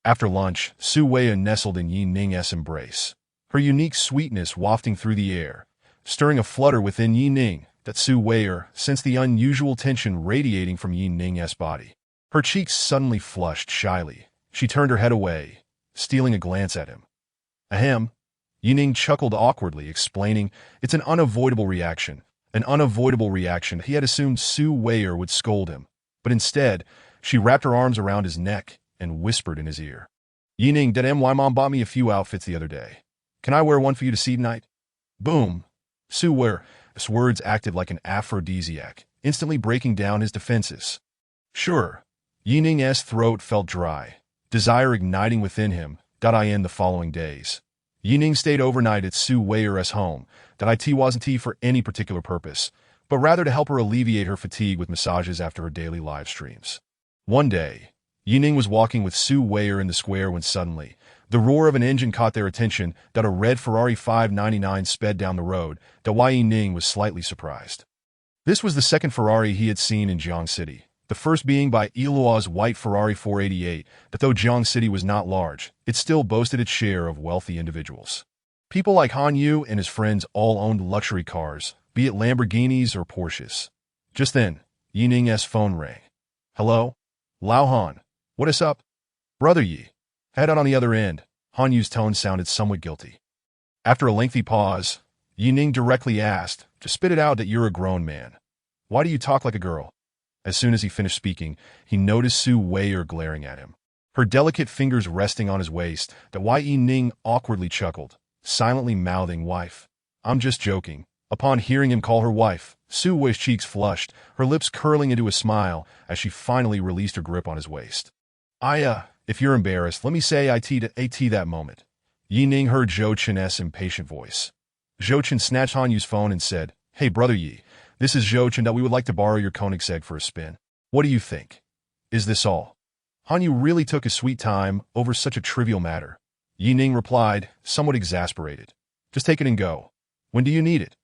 Speaker 1: After lunch, Su Weier nestled in Ning's embrace, her unique sweetness wafting through the air, stirring a flutter within Ning that Su Weier sensed the unusual tension radiating from Ning's body. Her cheeks suddenly flushed shyly. She turned her head away, stealing a glance at him. "Ahem." Ning chuckled awkwardly, explaining, "It's an unavoidable reaction." An unavoidable reaction. He had assumed Su Weier would scold him, but instead, she wrapped her arms around his neck and whispered in his ear. "Ning, my mom bought me a few outfits the other day. Can I wear one for you to see tonight?" Boom. Su Weier. His words acted like an aphrodisiac, instantly breaking down his defenses. "Sure." Ning's throat felt dry, desire igniting within him. In the following days, Ning stayed overnight at Su Weier's home. It wasn't for any particular purpose, but rather to help her alleviate her fatigue with massages after her daily live streams. One day, Ning was walking with Su Weier in the square when suddenly, the roar of an engine caught their attention. A red Ferrari 599 sped down the road. Ning was slightly surprised. This was the second Ferrari he had seen in Jiang City, the first being by Eloise's white Ferrari 488. Though Jiang City was not large, it still boasted its share of wealthy individuals. People like Han Yu and his friends all owned luxury cars, be it Lamborghinis or Porsches. Just then, Ning's phone rang. "Hello? Lao Han. What is up?" "Brother Yi." Head out on the other end. Han Yu's tone sounded somewhat guilty. After a lengthy pause, Ning directly asked, "Just spit it out that you're a grown man. Why do you talk like a girl?" As soon as he finished speaking, he noticed Su Weier glaring at him, her delicate fingers resting on his waist. Ning awkwardly chuckled, silently mouthing, "Wife." "I'm just joking." Upon hearing him call her wife, Su Weier's cheeks flushed, her lips curling into a smile as she finally released her grip on his waist. If you're embarrassed, let me say at that moment." Ning heard Zhou Chen's impatient voice. Zhou Chen snatched Han Yu's phone and said, "Hey, Brother Yi, this is Zhou Chen. We would like to borrow your Koenigsegg for a spin. What do you think? Is this all?" Han Yu really took his sweet time over such a trivial matter. Ning replied, somewhat exasperated, "Just take it and go. When do you need it?"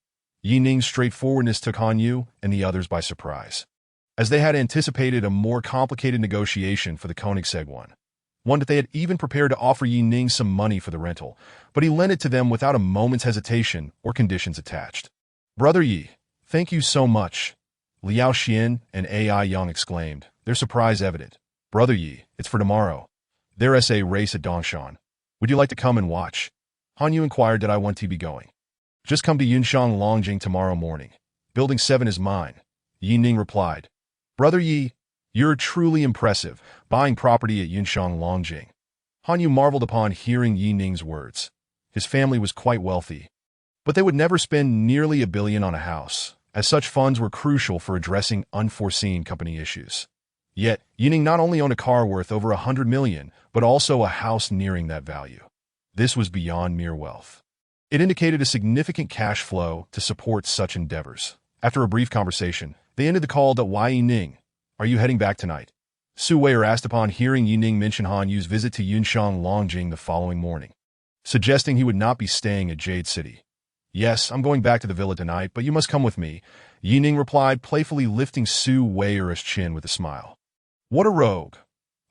Speaker 1: Ning's straightforwardness took Han Yu and the others by surprise, as they had anticipated a more complicated negotiation for the Koenigsegg one that they had even prepared to offer Ning some money for the rental, but he lent it to them without a moment's hesitation or conditions attached. "Brother Yi, thank you so much," Liao Xian and Ai Yang exclaimed, their surprise evident. "Brother Yi, it's for tomorrow. There's a race at Dongshan. Would you like to come and watch?" Han Yu inquired, "Did I want to be going?" "Just come to Yunshan Longjing tomorrow morning. Building 7 is mine," Ning replied. "Brother Yi, you're truly impressive, buying property at Yunshan Longjing." Han Yu marveled upon hearing Ning's words. His family was quite wealthy, but they would never spend nearly $1 billion on a house, as such funds were crucial for addressing unforeseen company issues. Yet, Ning not only owned a car worth over $100 million, but also a house nearing that value. This was beyond mere wealth. It indicated a significant cash flow to support such endeavors. After a brief conversation, they ended the call. Ning, are you heading back tonight?" Su Weier asked upon hearing Ning mention Han Yu's visit to Yunshan Longjing the following morning, suggesting he would not be staying at Jade City. "Yes, I'm going back to the villa tonight, but you must come with me," Ning replied, playfully lifting Su Weier's chin with a smile. "What a rogue.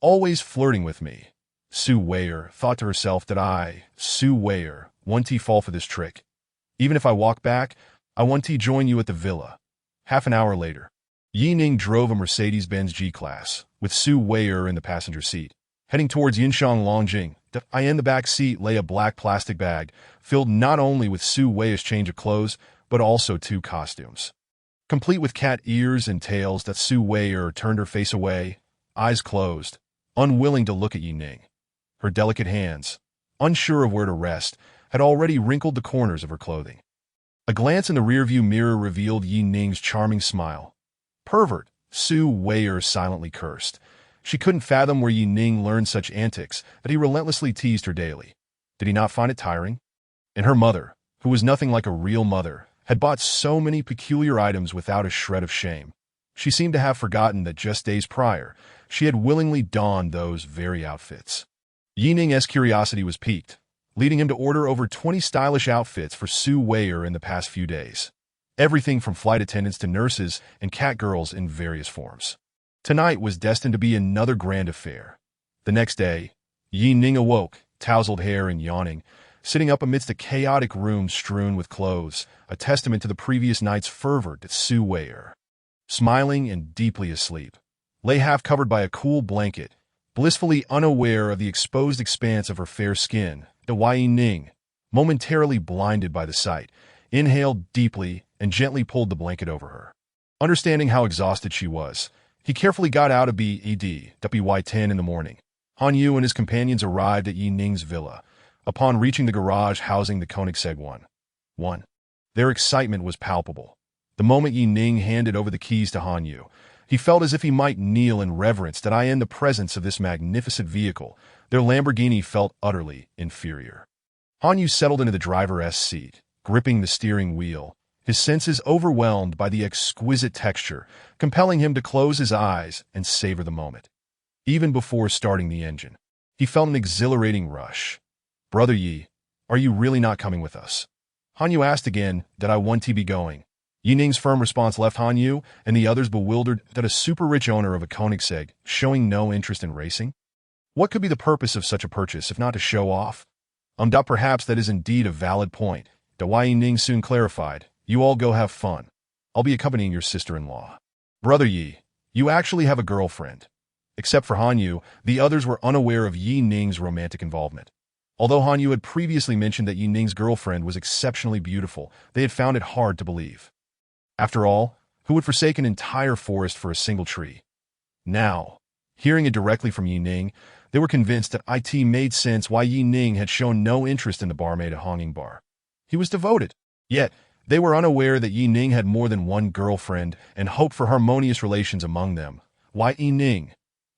Speaker 1: Always flirting with me." Su Weier thought to herself. Su Weier won't he fall for this trick? Even if I walk back, I won't he join you at the villa. Half an hour later, Ning drove a Mercedes-Benz G-Class, with Su Weier in the passenger seat. Heading towards Yinxiang Longjing, in the back seat lay a black plastic bag, filled not only with Su Weier's change of clothes, but also 2 costumes. Complete with cat ears and tails, that Su Weier turned her face away, eyes closed, unwilling to look at Ning. Her delicate hands, unsure of where to rest, had already wrinkled the corners of her clothing. A glance in the rearview mirror revealed Ning's charming smile. Pervert, Su Weier silently cursed. She couldn't fathom where Ning learned such antics that he relentlessly teased her daily. Did he not find it tiring? And her mother, who was nothing like a real mother, had bought so many peculiar items without a shred of shame. She seemed to have forgotten that just days prior, she had willingly donned those very outfits. Ning's curiosity was piqued, leading him to order over 20 stylish outfits for Su Weier in the past few days. Everything from flight attendants to nurses and catgirls in various forms. Tonight was destined to be another grand affair. The next day, Ning awoke, tousled hair and yawning, sitting up amidst a chaotic room strewn with clothes, a testament to the previous night's fervor at Su Weier. Smiling and deeply asleep, lay half covered by a cool blanket, blissfully unaware of the exposed expanse of her fair skin, Ning, momentarily blinded by the sight, inhaled deeply and gently pulled the blanket over her. Understanding how exhausted she was, he carefully got out of bed, WY10 in the morning. Han Yu and his companions arrived at Ning's villa, upon reaching the garage housing the Koenigsegg 1. Their excitement was palpable. The moment Ning handed over the keys to Han Yu, he felt as if he might kneel in reverence that in the presence of this magnificent vehicle, their Lamborghini felt utterly inferior. Han Yu settled into the driver's seat, gripping the steering wheel, his senses overwhelmed by the exquisite texture, compelling him to close his eyes and savor the moment. Even before starting the engine, he felt an exhilarating rush. "Brother Yi, are you really not coming with us?" Han Yu asked again, "That I want to be going." Ning's firm response left Han Yu and the others bewildered that a super-rich owner of a Koenigsegg showing no interest in racing? What could be the purpose of such a purchase if not to show off? Perhaps that is indeed a valid point. Ning soon clarified, "You all go have fun. I'll be accompanying your sister-in-law." "Brother Yi, you actually have a girlfriend." Except for Han Yu, the others were unaware of Ning's romantic involvement. Although Han Yu had previously mentioned that Ning's girlfriend was exceptionally beautiful, they had found it hard to believe. After all, who would forsake an entire forest for a single tree? Now, hearing it directly from Ning, they were convinced that it made sense why Ning had shown no interest in the barmaid at Honging Bar. He was devoted. Yet, they were unaware that Ning had more than one girlfriend and hoped for harmonious relations among them. Why Ning?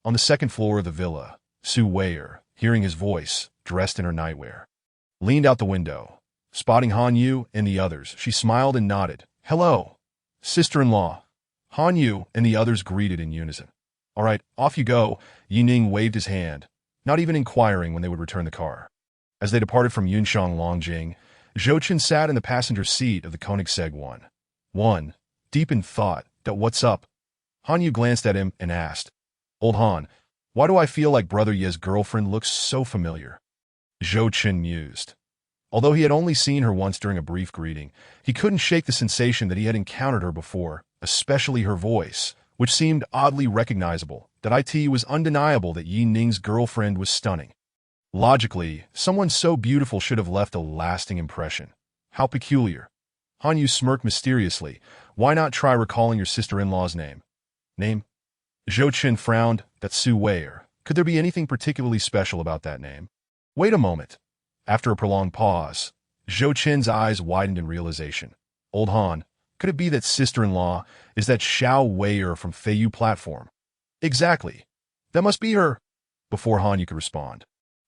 Speaker 1: On the second floor of the villa, Su Weier, hearing his voice, dressed in her nightwear, leaned out the window. Spotting Han Yu and the others, she smiled and nodded. "Hello, sister-in-law." Han Yu and the others greeted in unison. "All right, off you go." Ning waved his hand, not even inquiring when they would return the car. As they departed from Yunxiang Longjing, Zhou Chen sat in the passenger seat of the Koenigsegg 1, deep in thought. "What's up?" Han Yu glanced at him and asked, "Old Han, why do I feel like Brother Ye's girlfriend looks so familiar?" Zhou Chen mused. Although he had only seen her once during a brief greeting, he couldn't shake the sensation that he had encountered her before, especially her voice, which seemed oddly recognizable. That it was undeniable that Ning's girlfriend was stunning. Logically, someone so beautiful should have left a lasting impression. How peculiar. Han Yu smirked mysteriously. "Why not try recalling your sister-in-law's name?" "Name?" Zhou Chen frowned. "That's Su Weier. Could there be anything particularly special about that name?" "Wait a moment." After a prolonged pause, Zhou Chen's eyes widened in realization. "Old Han, could it be that sister-in-law is that Xiao Weier from Feiyu platform?" "Exactly. That must be her." Before Han Yu could respond,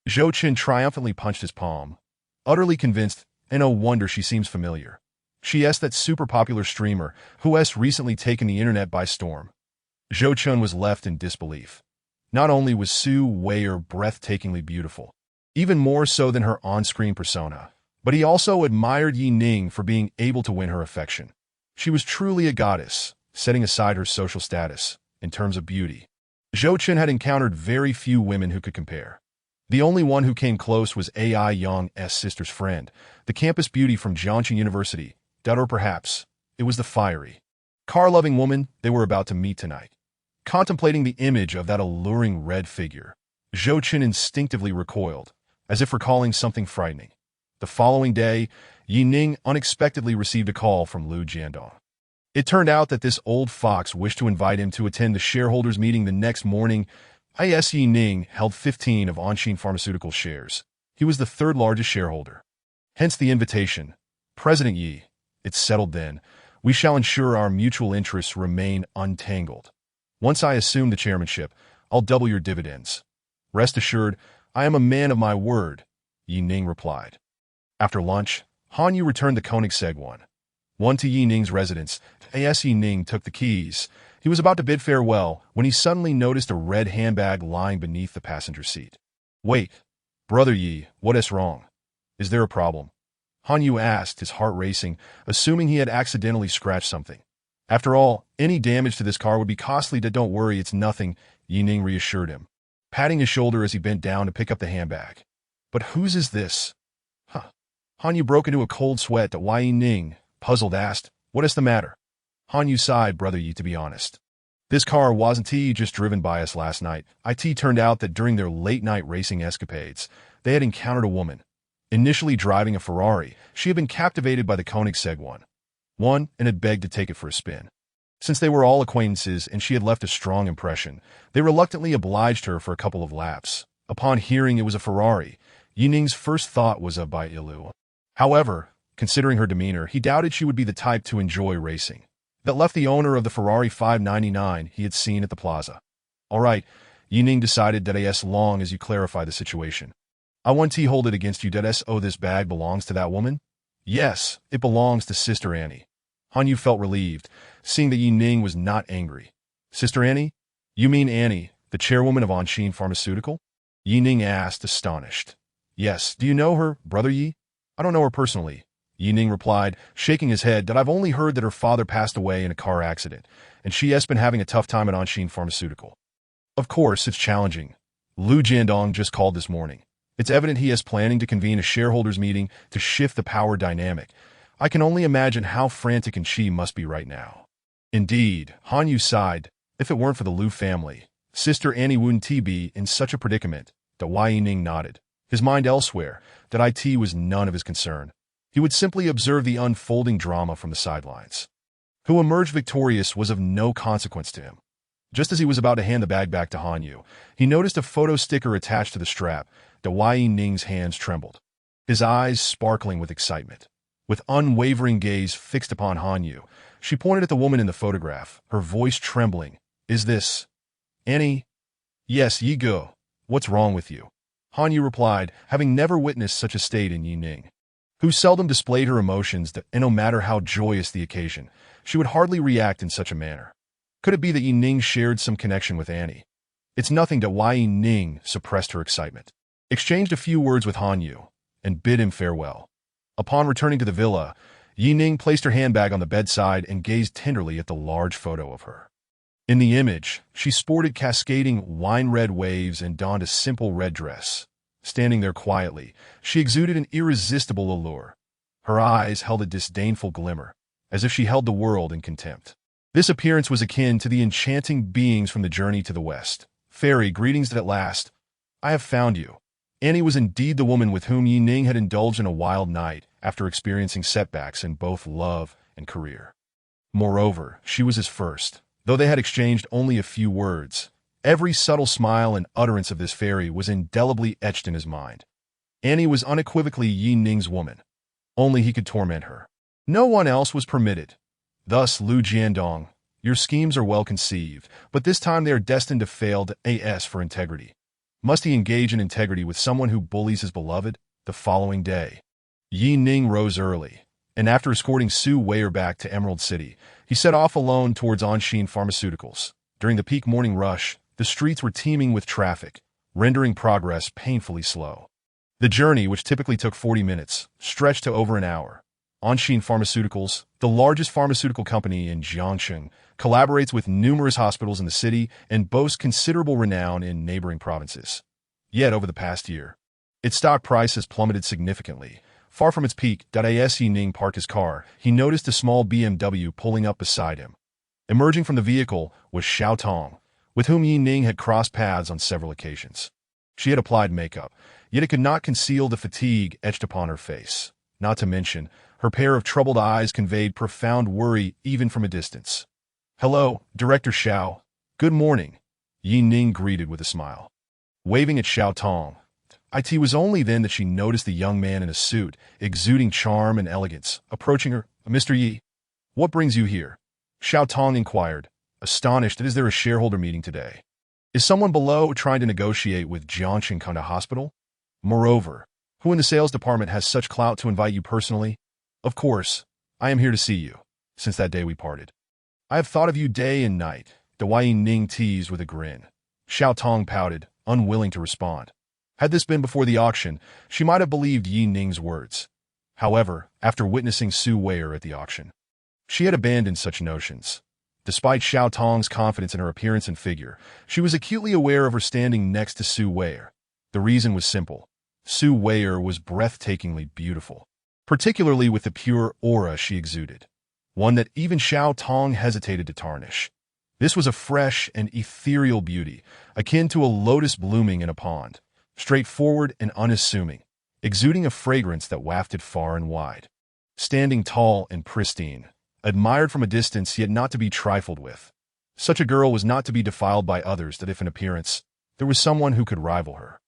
Speaker 1: Zhou Chen triumphantly punched his palm, utterly convinced, and no wonder she seems familiar. She's that super popular streamer who has recently taken the internet by storm. Zhou Chen was left in disbelief. Not only was Su Weier breathtakingly beautiful, even more so than her on-screen persona, but he also admired Ning for being able to win her affection. She was truly a goddess, setting aside her social status. In terms of beauty, Zhou Chen had encountered very few women who could compare. The only one who came close was A.I. Yang's sister's friend, the campus beauty from Jiangxing University, or perhaps it was the fiery, car-loving woman they were about to meet tonight. Contemplating the image of that alluring red figure, Zhou Qin instinctively recoiled, as if recalling something frightening. The following day, Ning unexpectedly received a call from Lu Jiandong. It turned out that this old fox wished to invite him to attend the shareholders' meeting the next morning. Ning held 15 of Anxin Pharmaceutical shares. He was the third largest shareholder. Hence the invitation. President Yi, it's settled then. We shall ensure our mutual interests remain untangled. Once I assume the chairmanship, I'll double your dividends. Rest assured, I am a man of my word, Ning replied. After lunch, Han Yu returned the Koenigsegg one to Ning's residence. Ning took the keys. He was about to bid farewell when he suddenly noticed a red handbag lying beneath the passenger seat. Wait, brother Yi, what is wrong? Is there a problem? Han Yu asked, his heart racing, assuming he had accidentally scratched something. After all, any damage to this car would be costly. Don't worry, it's nothing, Ning reassured him, patting his shoulder as he bent down to pick up the handbag. But whose is this? Han Yu broke into a cold sweat. Ning, puzzled, asked, what is the matter? Han Yu sighed, brother Yi, to be honest. This car wasn't just driven by us last night. It turned out that during their late-night racing escapades, they had encountered a woman. Initially driving a Ferrari, she had been captivated by the Koenigsegg one and had begged to take it for a spin. Since they were all acquaintances and she had left a strong impression, they reluctantly obliged her for a couple of laps. Upon hearing it was a Ferrari, Ning's first thought was of Bailu. However, considering her demeanor, he doubted she would be the type to enjoy racing. That left the owner of the Ferrari 599 he had seen at the plaza. All right, Ning decided that as long as you clarify the situation. I want to hold it against you. This bag belongs to that woman? Yes, it belongs to Sister Annie. Han Yu felt relieved, seeing that Ning was not angry. Sister Annie? You mean Annie, the chairwoman of Anxin Pharmaceutical? Ning asked, astonished. Yes, do you know her, brother Yi? I don't know her personally, Ning replied, shaking his head. I've only heard that her father passed away in a car accident, and she has been having a tough time at Anxin Pharmaceutical. Of course, it's challenging. Lu Jiandong just called this morning. It's evident he is planning to convene a shareholders meeting to shift the power dynamic. I can only imagine how frantic and she must be right now. Indeed, Han Yu sighed. If it weren't for the Lu family, Sister Annie wouldn't be in such a predicament. Ning nodded, his mind elsewhere, that it was none of his concern. He would simply observe the unfolding drama from the sidelines. Who emerged victorious was of no consequence to him. Just as he was about to hand the bag back to Han Yu, he noticed a photo sticker attached to the strap. Ning's hands trembled, his eyes sparkling with excitement. With unwavering gaze fixed upon Han Yu, she pointed at the woman in the photograph, her voice trembling. Is this Annie? Yes, Yi go. What's wrong with you? Han Yu replied, having never witnessed such a state in Ning, who seldom displayed her emotions, and no matter how joyous the occasion, she would hardly react in such a manner. Could it be that Ning shared some connection with Annie? It's nothing. Ning suppressed her excitement, exchanged a few words with Han Yu, and bid him farewell. Upon returning to the villa, Ning placed her handbag on the bedside and gazed tenderly at the large photo of her. In the image, she sported cascading wine-red waves and donned a simple red dress. Standing there quietly, she exuded an irresistible allure. Her eyes held a disdainful glimmer, as if she held the world in contempt. This appearance was akin to the enchanting beings from the journey to the west. Fairy, greetings at last. I have found you. Annie was indeed the woman with whom Ning had indulged in a wild night after experiencing setbacks in both love and career. Moreover, she was his first. Though they had exchanged only a few words, every subtle smile and utterance of this fairy was indelibly etched in his mind. Annie was unequivocally Ning's woman. Only he could torment her. No one else was permitted. Thus, Lu Jiandong, your schemes are well conceived, but this time they are destined to fail. As for integrity, must he engage in integrity with someone who bullies his beloved? The following day, Ning rose early, and after escorting Su Weier back to Emerald City, he set off alone towards Anxin Pharmaceuticals. During the peak morning rush, the streets were teeming with traffic, rendering progress painfully slow. The journey, which typically took 40 minutes, stretched to over an hour. Anxin Pharmaceuticals, the largest pharmaceutical company in Jiangxing, collaborates with numerous hospitals in the city and boasts considerable renown in neighboring provinces. Yet over the past year, its stock price has plummeted significantly. Far from its peak, as Ning parked his car, he noticed a small BMW pulling up beside him. Emerging from the vehicle was Xiao Tong, with whom Ning had crossed paths on several occasions. She had applied makeup, yet it could not conceal the fatigue etched upon her face. Not to mention, her pair of troubled eyes conveyed profound worry even from a distance. "Hello, Director Xiao. Good morning," Ning greeted with a smile. Waving at Xiao Tong, it was only then that she noticed the young man in a suit, exuding charm and elegance, approaching her. "Mr. Yi, what brings you here?" Xiao Tong inquired, astonished. "Is there a shareholder meeting today? Is someone below trying to negotiate with Jiangshan Kanda Hospital? Moreover, who in the sales department has such clout to invite you personally?" "Of course, I am here to see you, since that day we parted. I have thought of you day and night," Ning teased with a grin. Xiao Tong pouted, unwilling to respond. Had this been before the auction, she might have believed Ning's words. However, after witnessing Su Weier at the auction, she had abandoned such notions. Despite Xiao Tong's confidence in her appearance and figure, she was acutely aware of her standing next to Su Weier. The reason was simple. Su Weier was breathtakingly beautiful, particularly with the pure aura she exuded, one that even Xiao Tong hesitated to tarnish. This was a fresh and ethereal beauty, akin to a lotus blooming in a pond, straightforward and unassuming, exuding a fragrance that wafted far and wide. Standing tall and pristine, admired from a distance yet not to be trifled with, such a girl was not to be defiled by others that if in appearance, there was someone who could rival her.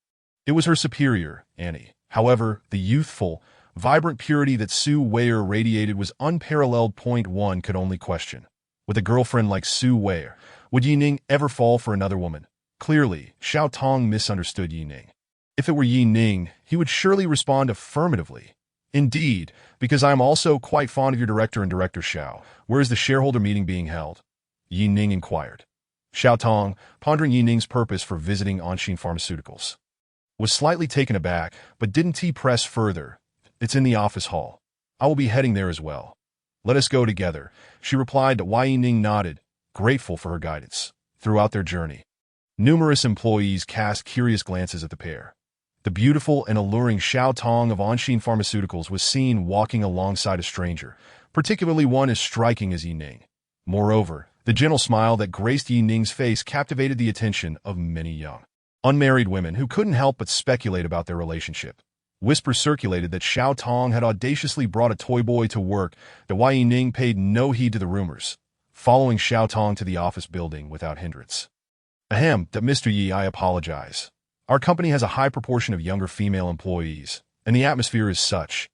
Speaker 1: It was her superior, Annie. However, the youthful, vibrant purity that Su Weier radiated was unparalleled. One could only question. With a girlfriend like Su Weier, would Ning ever fall for another woman? Clearly, Xiao Tong misunderstood Ning. If it were Ning, he would surely respond affirmatively. "Indeed, because I am also quite fond of your director and Director Xiao. Where is the shareholder meeting being held?" Ning inquired. Xiao Tong, pondering Ning's purpose for visiting Anshin Pharmaceuticals, was slightly taken aback, but didn't press further. "It's in the office hall. I will be heading there as well." "Let us go together," she replied. Ning nodded, grateful for her guidance. Throughout their journey, numerous employees cast curious glances at the pair. The beautiful and alluring Xiao Tong of Anshin Pharmaceuticals was seen walking alongside a stranger, particularly one as striking as Ning. Moreover, the gentle smile that graced Ning's face captivated the attention of many young, unmarried women who couldn't help but speculate about their relationship. Whispers circulated that Xiao Tong had audaciously brought a toy boy to work. Ning paid no heed to the rumors, following Xiao Tong to the office building without hindrance. "Mr. Yi, I apologize. Our company has a high proportion of younger female employees, and the atmosphere is such."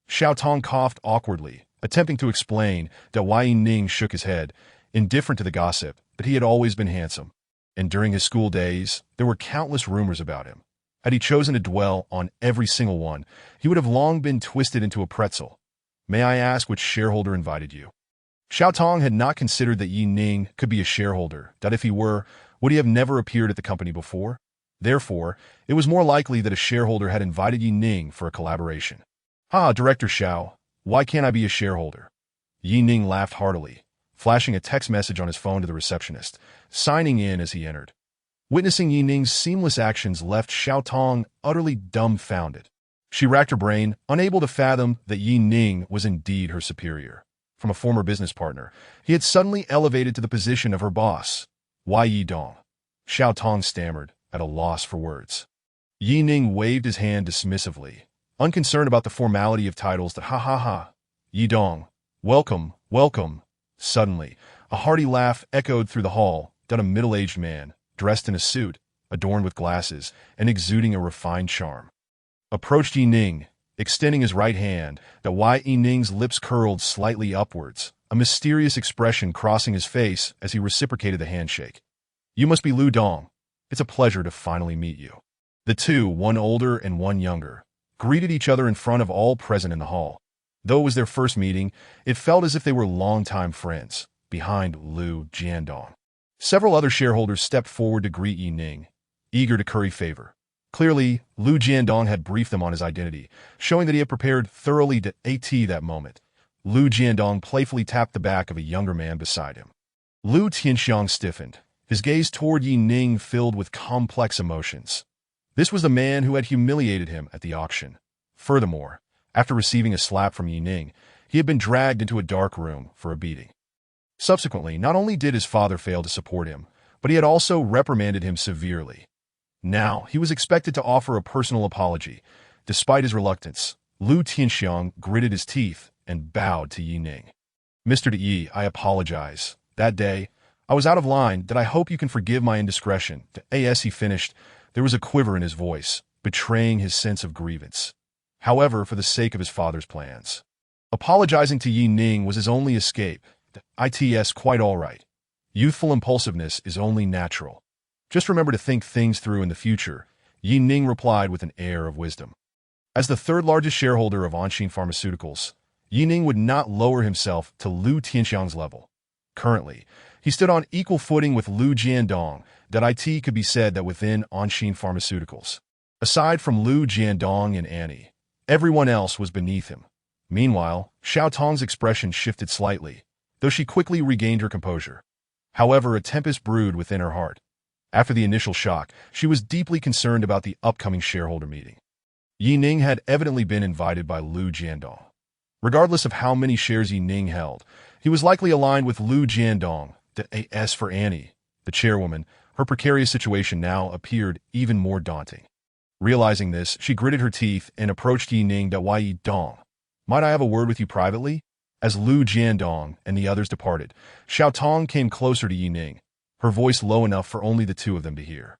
Speaker 1: Xiao Tong coughed awkwardly, attempting to explain. Ning shook his head, indifferent to the gossip, that he had always been handsome. And during his school days, there were countless rumors about him. Had he chosen to dwell on every single one, he would have long been twisted into a pretzel. "May I ask which shareholder invited you?" Xiao Tong had not considered that Ning could be a shareholder. If he were, would he have never appeared at the company before? Therefore, it was more likely that a shareholder had invited Ning for a collaboration. Director Xiao, why can't I be a shareholder?" Ning laughed heartily, flashing a text message on his phone to the receptionist, signing in as he entered. Witnessing Ning's seamless actions left Xiao Tong utterly dumbfounded. She racked her brain, unable to fathom that Ning was indeed her superior. From a former business partner, he had suddenly elevated to the position of her boss. "Why Yi Dong?" Xiao Tong stammered, at a loss for words. Ning waved his hand dismissively, unconcerned about the formality of titles. "Yi Dong, welcome, welcome." Suddenly, a hearty laugh echoed through the hall. A middle-aged man, dressed in a suit, adorned with glasses, and exuding a refined charm, approached Ning, extending his right hand. Ning's lips curled slightly upwards, a mysterious expression crossing his face as he reciprocated the handshake. "You must be Lu Dong. It's a pleasure to finally meet you." The two, one older and one younger, greeted each other in front of all present in the hall. Though it was their first meeting, it felt as if they were longtime friends. Behind Lu Jiandong, several other shareholders stepped forward to greet Ning, eager to curry favor. Clearly, Lu Jiandong had briefed them on his identity, showing that he had prepared thoroughly to that moment. Lu Jiandong playfully tapped the back of a younger man beside him. Lu Tianxiang stiffened, his gaze toward Ning filled with complex emotions. This was the man who had humiliated him at the auction. Furthermore, after receiving a slap from Ning, he had been dragged into a dark room for a beating. Subsequently, not only did his father fail to support him, but he had also reprimanded him severely. Now, he was expected to offer a personal apology. Despite his reluctance, Lu Tianxiang gritted his teeth and bowed to Ning. Mr. Yi, I apologize. That day, I was out of line. That I hope you can forgive my indiscretion. As he finished, there was a quiver in his voice, betraying his sense of grievance. However, for the sake of his father's plans, apologizing to Ning was his only escape. It's quite all right. Youthful impulsiveness is only natural. Just remember to think things through in the future, Ning replied with an air of wisdom. As the third largest shareholder of Anshin Pharmaceuticals, Ning would not lower himself to Lu Tianxiang's level. Currently, he stood on equal footing with Lu Jiandong. It could be said that within Anshin Pharmaceuticals, aside from Lu Jiandong and Annie, everyone else was beneath him. Meanwhile, Xiao Tong's expression shifted slightly, though she quickly regained her composure. However, a tempest brewed within her heart. After the initial shock, she was deeply concerned about the upcoming shareholder meeting. Ning had evidently been invited by Lu Jiandong. Regardless of how many shares Ning held, he was likely aligned with Lu Jiandong. As for Annie, the chairwoman, her precarious situation now appeared even more daunting. Realizing this, she gritted her teeth and approached Ning. Yi Dong, might I have a word with you privately? As Lu Jiandong and the others departed, Xiao Tong came closer to Ning, her voice low enough for only the two of them to hear.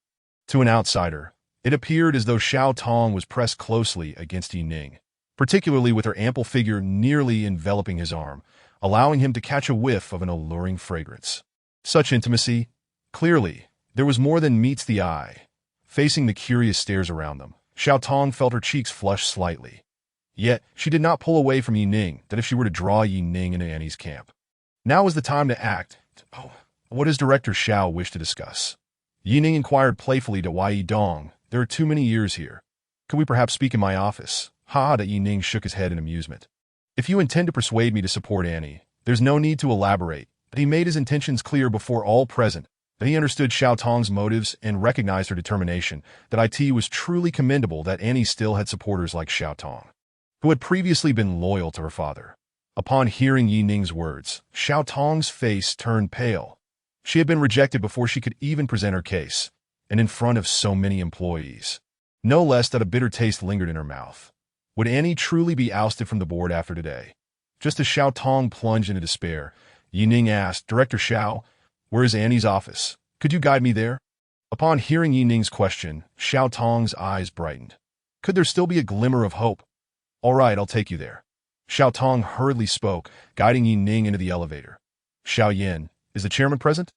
Speaker 1: To an outsider, it appeared as though Xiao Tong was pressed closely against Ning, particularly with her ample figure nearly enveloping his arm, allowing him to catch a whiff of an alluring fragrance. Such intimacy? Clearly, there was more than meets the eye. Facing the curious stares around them, Xiao Tong felt her cheeks flush slightly. Yet, she did not pull away from Ning, that if she were to draw Ning into Annie's camp. Now was the time to act. Oh, what does Director Xiao wish to discuss? Ning inquired playfully to Yi Dong. There are too many years here. Could we perhaps speak in my office? Ning shook his head in amusement. If you intend to persuade me to support Annie, there's no need to elaborate. That he made his intentions clear before all present, that he understood Xiao Tong's motives and recognized her determination, that it was truly commendable that Annie still had supporters like Xiao Tong, who had previously been loyal to her father. Upon hearing Ning's words, Xiao Tong's face turned pale. She had been rejected before she could even present her case, and in front of so many employees. No less that a bitter taste lingered in her mouth. Would Annie truly be ousted from the board after today? Just as Xiao Tong plunged into despair, Ning asked, Director Xiao, where is Annie's office? Could you guide me there? Upon hearing Ning's question, Xiao Tong's eyes brightened. Could there still be a glimmer of hope? All right, I'll take you there. Xiao Tong hurriedly spoke, guiding Ning into the elevator. Xiao Yin, is the chairman present?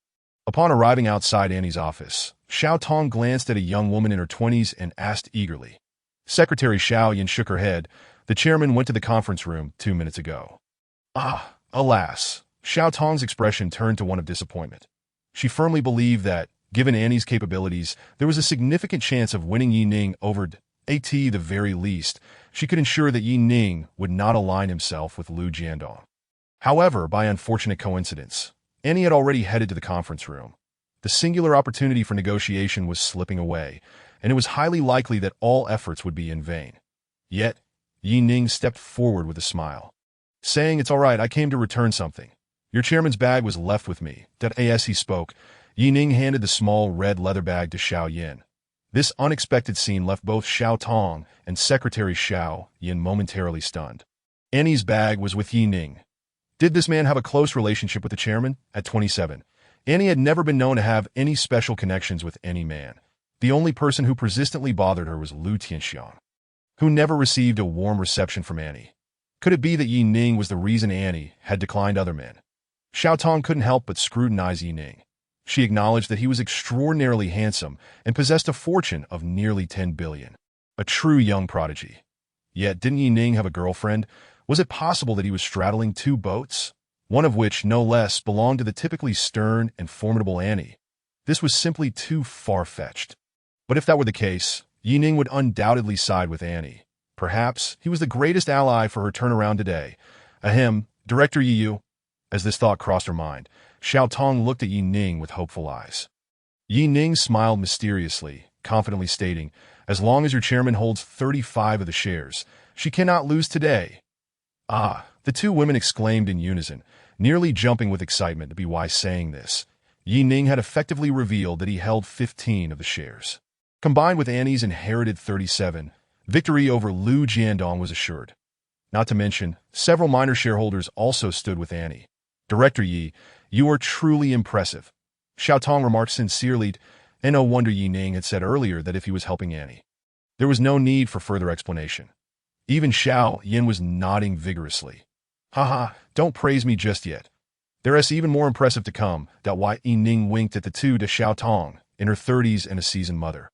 Speaker 1: Upon arriving outside Annie's office, Xiao Tong glanced at a young woman in her 20s and asked eagerly. Secretary Xiao Yin shook her head. The chairman went to the conference room 2 minutes ago. Alas. Xiao Tong's expression turned to one of disappointment. She firmly believed that, given Annie's capabilities, there was a significant chance of winning Ning over at the very least. She could ensure that Ning would not align himself with Lu Jiandong. However, by unfortunate coincidence, Annie had already headed to the conference room. The singular opportunity for negotiation was slipping away, and it was highly likely that all efforts would be in vain. Yet, Ning stepped forward with a smile, saying, It's all right, I came to return something. Your chairman's bag was left with me. As he spoke, Ning handed the small red leather bag to Xiao Yin. This unexpected scene left both Xiao Tong and Secretary Xiao Yin momentarily stunned. Annie's bag was with Ning. Did this man have a close relationship with the chairman? At 27, Annie had never been known to have any special connections with any man. The only person who persistently bothered her was Lu Tianxiang, who never received a warm reception from Annie. Could it be that Ning was the reason Annie had declined other men? Xiao Tong couldn't help but scrutinize Ning. She acknowledged that he was extraordinarily handsome and possessed a fortune of nearly 10 billion. A true young prodigy. Yet, didn't Ning have a girlfriend? Was it possible that he was straddling two boats? One of which, no less, belonged to the typically stern and formidable Annie. This was simply too far-fetched. But if that were the case, Ning would undoubtedly side with Annie. Perhaps he was the greatest ally for her turnaround today. Director Yu. As this thought crossed her mind, Xiao Tong looked at Ning with hopeful eyes. Ning smiled mysteriously, confidently stating, "As long as your chairman holds 35 of the shares, she cannot lose today." "Ah," the two women exclaimed in unison, nearly jumping with excitement to be why saying this. Ning had effectively revealed that he held 15 of the shares. Combined with Annie's inherited 37, victory over Lu Jiandong was assured. Not to mention, several minor shareholders also stood with Annie. "Director Yi, you are truly impressive," Xiao Tong remarked sincerely, and no wonder Ning had said earlier that if he was helping Annie, there was no need for further explanation. Even Xiao Yin was nodding vigorously. "Haha, don't praise me just yet. There is even more impressive to come." That why Ning winked at the two to Xiao Tong, in her 30s and a seasoned mother,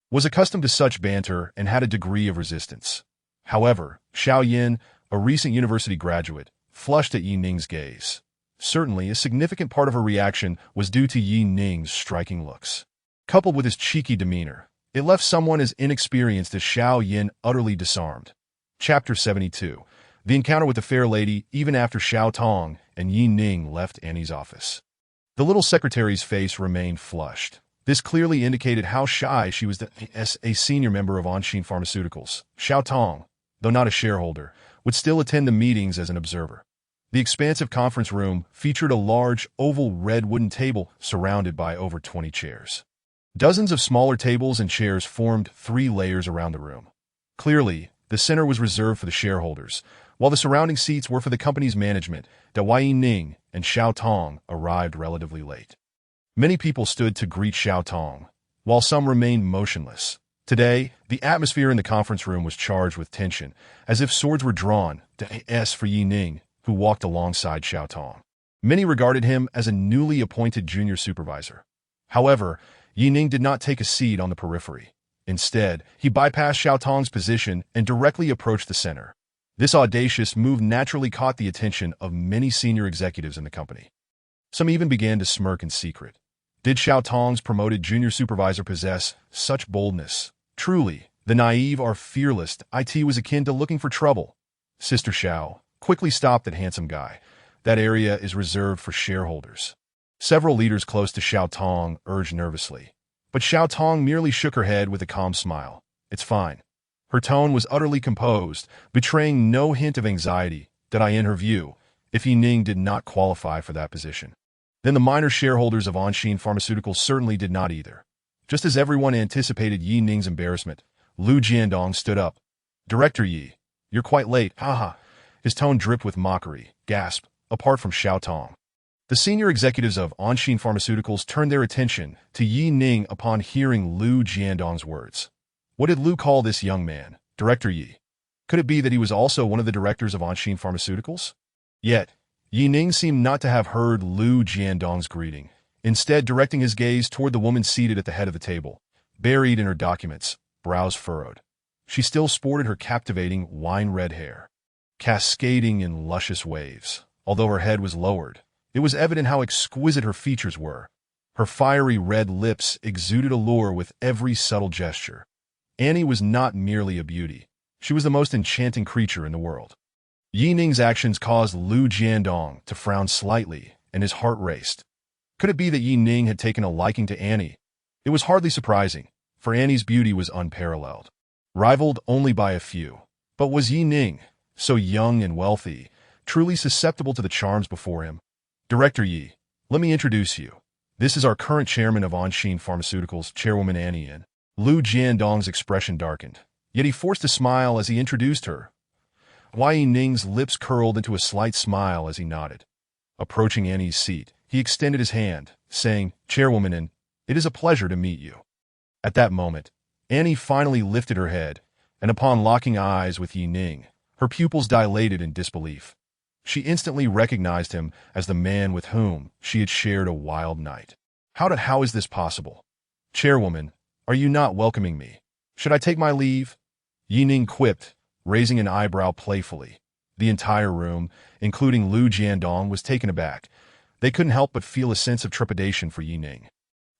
Speaker 1: was accustomed to such banter and had a degree of resistance. However, Xiao Yin, a recent university graduate, flushed at Ning's gaze. Certainly, a significant part of her reaction was due to Ning's striking looks. Coupled with his cheeky demeanor, it left someone as inexperienced as Xiao Yin utterly disarmed. Chapter 72. The encounter with the fair lady even after Xiao Tong and Ning left Annie's office. The little secretary's face remained flushed. This clearly indicated how shy she was as a senior member of Anshin Pharmaceuticals. Xiao Tong, though not a shareholder, would still attend the meetings as an observer. The expansive conference room featured a large, oval red wooden table surrounded by over 20 chairs. Dozens of smaller tables and chairs formed 3 layers around the room. Clearly, the center was reserved for the shareholders, while the surrounding seats were for the company's management. Ning and Xiao Tong arrived relatively late. Many people stood to greet Xiao Tong, while some remained motionless. Today, the atmosphere in the conference room was charged with tension, as if swords were drawn. For Ning, who walked alongside Xiao Tong. Many regarded him as a newly appointed junior supervisor. However, Ning did not take a seat on the periphery. Instead, he bypassed Xiao Tong's position and directly approached the center. This audacious move naturally caught the attention of many senior executives in the company. Some even began to smirk in secret. Did Xiao Tong's promoted junior supervisor possess such boldness? Truly, the naive are fearless. It was akin to looking for trouble. Sister Xiao quickly stopped that handsome guy. "That area is reserved for shareholders." Several leaders close to Xiao Tong urged nervously, but Xiao Tong merely shook her head with a calm smile. "It's fine." Her tone was utterly composed, betraying no hint of anxiety. In her view, if Ning did not qualify for that position, then the minor shareholders of Anshin Pharmaceuticals certainly did not either. Just as everyone anticipated Ning's embarrassment, Lu Jiandong stood up. "Director Yi, you're quite late, haha." His tone dripped with mockery. Gasp, apart from Xiao Tong. The senior executives of Anshin Pharmaceuticals turned their attention to Ning upon hearing Lu Jiandong's words. What did Lu call this young man? Director Yi. Could it be that he was also one of the directors of Anshin Pharmaceuticals? Yet, Ning seemed not to have heard Lu Jiandong's greeting, instead directing his gaze toward the woman seated at the head of the table, buried in her documents, brows furrowed. She still sported her captivating wine-red hair, cascading in luscious waves. Although her head was lowered, it was evident how exquisite her features were. Her fiery red lips exuded allure with every subtle gesture. Annie was not merely a beauty. She was the most enchanting creature in the world. Ning's actions caused Lu Jiandong to frown slightly, and his heart raced. Could it be that Ning had taken a liking to Annie? It was hardly surprising, for Annie's beauty was unparalleled, rivaled only by a few. But was Ning, so young and wealthy, truly susceptible to the charms before him? "Director Yi, let me introduce you. This is our current chairman of Anshin Pharmaceuticals, Chairwoman Annie Yin." Lu Jiandong's expression darkened, yet he forced a smile as he introduced her. Ning's lips curled into a slight smile as he nodded. Approaching Annie's seat, he extended his hand, saying, "Chairwoman Yin, it is a pleasure to meet you." At that moment, Annie finally lifted her head, and upon locking eyes with Ning, her pupils dilated in disbelief. She instantly recognized him as the man with whom she had shared a wild night. How is this possible? "Chairwoman, are you not welcoming me? Should I take my leave?" Ning quipped, raising an eyebrow playfully. The entire room, including Lu Jiandong, was taken aback. They couldn't help but feel a sense of trepidation for Ning.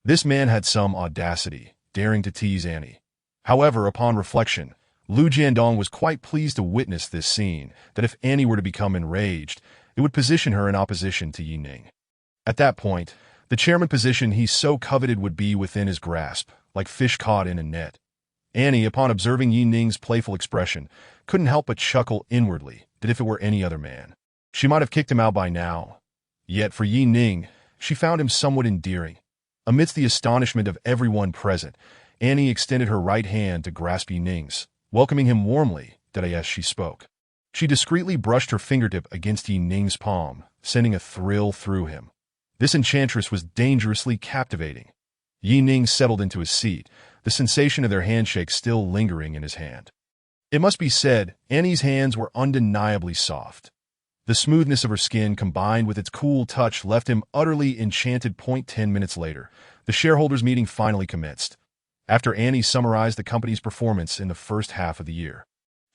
Speaker 1: This man had some audacity, daring to tease Annie. However, upon reflection, Lu Jiandong was quite pleased to witness this scene, that if Annie were to become enraged, it would position her in opposition to Ning. At that point, the chairman position he so coveted would be within his grasp, like fish caught in a net. Annie, upon observing Yi Ning's playful expression, couldn't help but chuckle inwardly that if it were any other man, she might have kicked him out by now. Yet for Yi Ning, she found him somewhat endearing. Amidst the astonishment of everyone present, Annie extended her right hand to grasp Yi Ning's, welcoming him warmly that as she spoke. She discreetly brushed her fingertip against Yi Ning's palm, sending a thrill through him. This enchantress was dangerously captivating. Yi Ning settled into his seat, the sensation of their handshake still lingering in his hand. It must be said, Annie's hands were undeniably soft. The smoothness of her skin combined with its cool touch left him utterly enchanted. 10 minutes later, the shareholders' meeting finally commenced. After Annie summarized the company's performance in the first half of the year,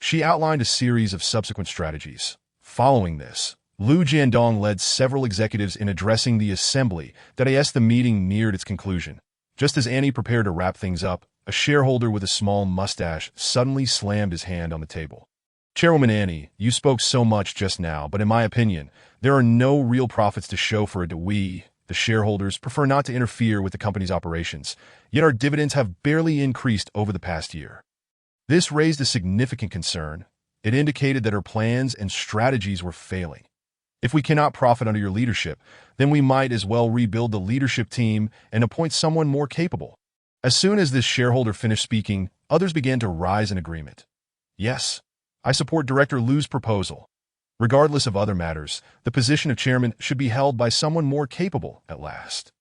Speaker 1: she outlined a series of subsequent strategies. Following this, Lu Jiandong led several executives in addressing the assembly that as the meeting neared its conclusion. Just as Annie prepared to wrap things up, a shareholder with a small mustache suddenly slammed his hand on the table. Chairwoman Annie, you spoke so much just now, but in my opinion, there are no real profits to show for it. We, the shareholders, prefer not to interfere with the company's operations, yet our dividends have barely increased over the past year. This raised a significant concern. It indicated that our plans and strategies were failing. If we cannot profit under your leadership, then we might as well rebuild the leadership team and appoint someone more capable. As soon as this shareholder finished speaking, others began to rise in agreement. Yes, I support Director Lu's proposal. Regardless of other matters, the position of chairman should be held by someone more capable at last.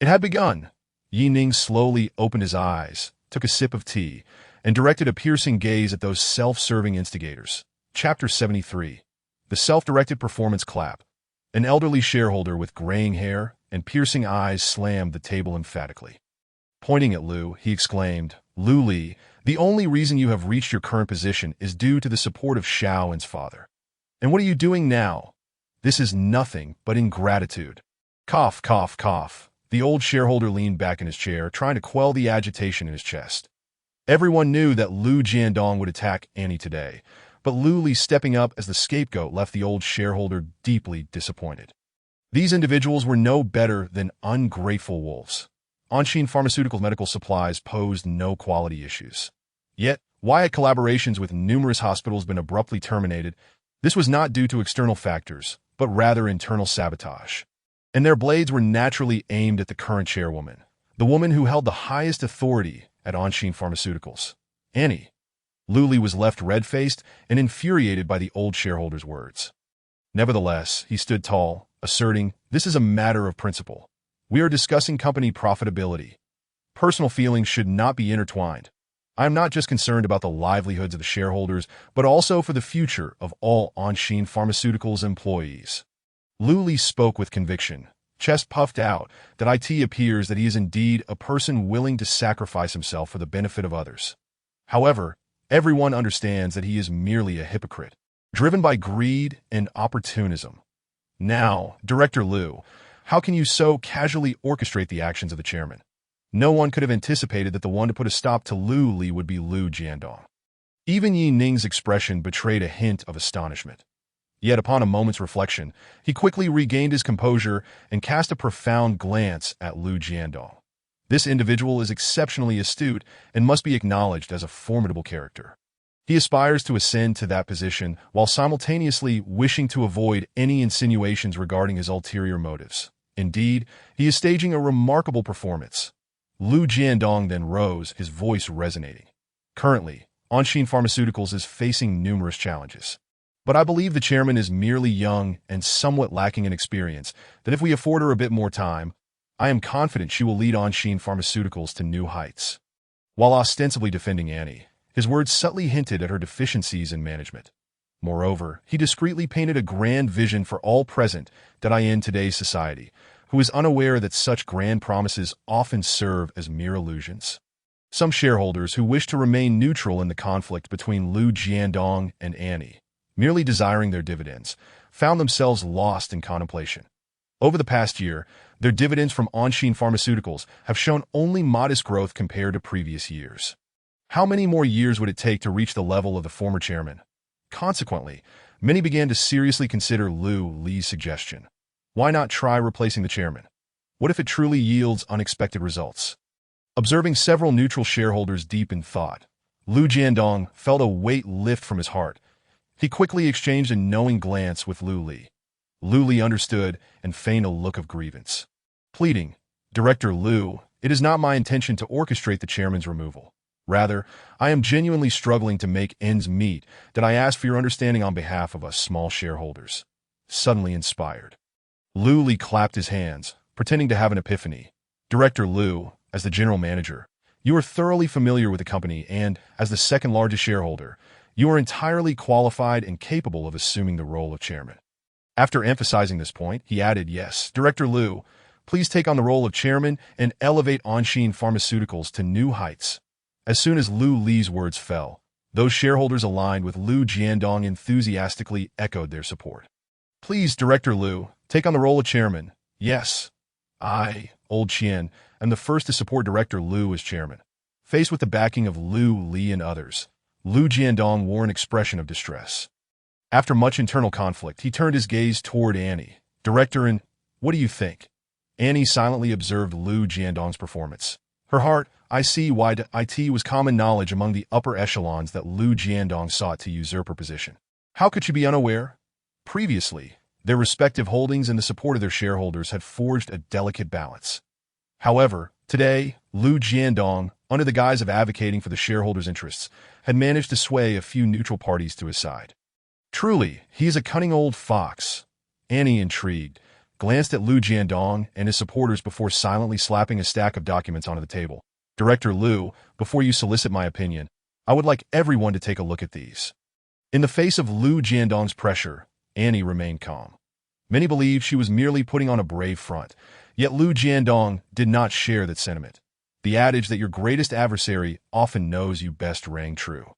Speaker 1: It had begun. Yi Ning slowly opened his eyes, took a sip of tea, and directed a piercing gaze at those self-serving instigators. Chapter 73. The Self-Directed Performance Clap. An elderly shareholder with graying hair and piercing eyes slammed the table emphatically. Pointing at Lu, he exclaimed, Lu Li, the only reason you have reached your current position is due to the support of Xiaoan's father. And what are you doing now? This is nothing but ingratitude. Cough, cough, cough. The old shareholder leaned back in his chair, trying to quell the agitation in his chest. Everyone knew that Lu Jiandong would attack Annie today, but Lu Li stepping up as the scapegoat left the old shareholder deeply disappointed. These individuals were no better than ungrateful wolves. Anshin Pharmaceuticals medical supplies posed no quality issues. Yet, why had collaborations with numerous hospitals been abruptly terminated? This was not due to external factors, but rather internal sabotage. And their blades were naturally aimed at the current chairwoman, the woman who held the highest authority at Anshin Pharmaceuticals, Annie. Lu Li was left red-faced and infuriated by the old shareholder's words. Nevertheless, he stood tall, asserting, this is a matter of principle. We are discussing company profitability. Personal feelings should not be intertwined. I am not just concerned about the livelihoods of the shareholders, but also for the future of all Anshin Pharmaceuticals employees. Lu Li spoke with conviction, chest puffed out, that it appears that he is indeed a person willing to sacrifice himself for the benefit of others. However, everyone understands that he is merely a hypocrite, driven by greed and opportunism. Now, Director Lu, how can you so casually orchestrate the actions of the chairman? No one could have anticipated that the one to put a stop to Lu Li would be Lu Jiandong. Even Yi Ning's expression betrayed a hint of astonishment. Yet upon a moment's reflection, he quickly regained his composure and cast a profound glance at Lu Jiandong. This individual is exceptionally astute and must be acknowledged as a formidable character. He aspires to ascend to that position while simultaneously wishing to avoid any insinuations regarding his ulterior motives. Indeed, he is staging a remarkable performance. Lu Jiandong then rose, his voice resonating. Currently, Anshin Pharmaceuticals is facing numerous challenges. But I believe the chairman is merely young and somewhat lacking in experience, that if we afford her a bit more time, I am confident she will lead Anshin Pharmaceuticals to new heights. While ostensibly defending Annie, his words subtly hinted at her deficiencies in management. Moreover, he discreetly painted a grand vision for all present that in today's society, who is unaware that such grand promises often serve as mere illusions. Some shareholders who wish to remain neutral in the conflict between Lu Jiandong and Annie, merely desiring their dividends, found themselves lost in contemplation. Over the past year, their dividends from Anshin Pharmaceuticals have shown only modest growth compared to previous years. How many more years would it take to reach the level of the former chairman? Consequently, many began to seriously consider Lu Li's suggestion. Why not try replacing the chairman? What if it truly yields unexpected results? Observing several neutral shareholders deep in thought, Lu Jiandong felt a weight lift from his heart. He quickly exchanged a knowing glance with Lu Li. Lu Li understood and feigned a look of grievance. Pleading, "Director Lu, it is not my intention to orchestrate the chairman's removal. Rather, I am genuinely struggling to make ends meet that I ask for your understanding on behalf of us small shareholders." Suddenly inspired, Lu Li clapped his hands, pretending to have an epiphany. "Director Lu, as the general manager, you are thoroughly familiar with the company and, as the second largest shareholder, you are entirely qualified and capable of assuming the role of chairman." After emphasizing this point, he added, "Yes, Director Lu, please take on the role of chairman and elevate Anshin Pharmaceuticals to new heights." As soon as Lu Li's words fell, those shareholders aligned with Lu Jiandong enthusiastically echoed their support. "Please, Director Lu, take on the role of chairman." "Yes, I, Old Qian, am the first to support Director Lu as chairman." Faced with the backing of Lu Li and others, Lu Jiandong wore an expression of distress. After much internal conflict, he turned his gaze toward Annie. "Director, and what do you think?" Annie silently observed Lu Jiandong's performance. Her heart, I see why it was common knowledge among the upper echelons that Lu Jiandong sought to usurp her position. How could she be unaware? Previously, their respective holdings and the support of their shareholders had forged a delicate balance. However, today, Lu Jiandong, under the guise of advocating for the shareholders' interests, had managed to sway a few neutral parties to his side. Truly, he is a cunning old fox. Annie, intrigued, glanced at Lu Jiandong and his supporters before silently slapping a stack of documents onto the table. "Director Lu, before you solicit my opinion, I would like everyone to take a look at these." In the face of Lu Jiandong's pressure, Annie remained calm. Many believed she was merely putting on a brave front, yet Lu Jiandong did not share that sentiment. The adage that your greatest adversary often knows you best rang true.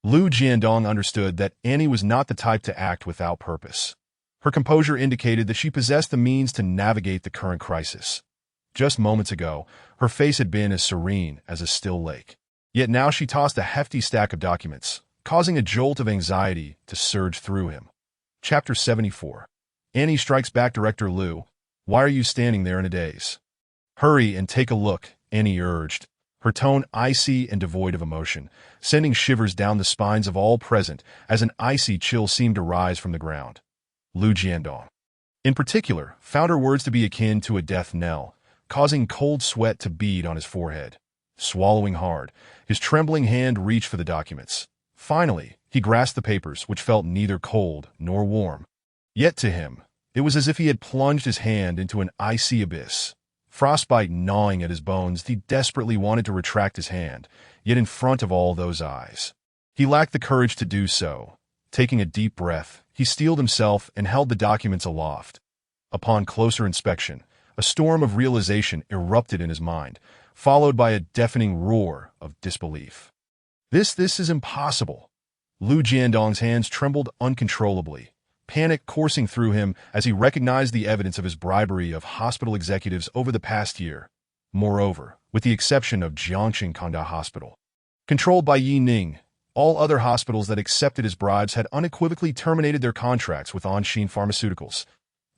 Speaker 1: Lu Jiandong understood that Annie was not the type to act without purpose. Her composure indicated that she possessed the means to navigate the current crisis. Just moments ago, her face had been as serene as a still lake. Yet now she tossed a hefty stack of documents, causing a jolt of anxiety to surge through him. Chapter 74. Annie strikes back. "Director Lu, why are you standing there in a daze?" "Hurry and take a look," Annie urged, her tone icy and devoid of emotion, sending shivers down the spines of all present as an icy chill seemed to rise from the ground. Lu Jiandong, in particular, found her words to be akin to a death knell, causing cold sweat to bead on his forehead. Swallowing hard, his trembling hand reached for the documents. Finally, he grasped the papers, which felt neither cold nor warm. Yet to him, it was as if he had plunged his hand into an icy abyss. Frostbite gnawing at his bones, he desperately wanted to retract his hand, yet in front of all those eyes, he lacked the courage to do so. Taking a deep breath, he steeled himself and held the documents aloft. Upon closer inspection, a storm of realization erupted in his mind, followed by a deafening roar of disbelief. This is impossible." Lu Jiandong's hands trembled uncontrollably, panic coursing through him as he recognized the evidence of his bribery of hospital executives over the past year. Moreover, with the exception of Jiangxing Kanda Hospital, controlled by Ning, all other hospitals that accepted his bribes had unequivocally terminated their contracts with Anshin Pharmaceuticals.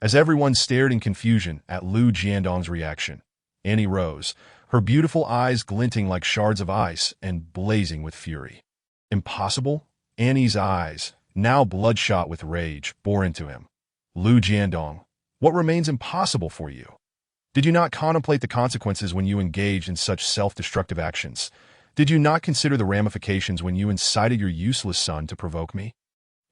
Speaker 1: As everyone stared in confusion at Lu Jiandong's reaction, Annie rose, her beautiful eyes glinting like shards of ice and blazing with fury. "Impossible?" Annie's eyes, now bloodshot with rage, bore into him. "Lu Jiandong, what remains impossible for you? Did you not contemplate the consequences when you engaged in such self-destructive actions? Did you not consider the ramifications when you incited your useless son to provoke me?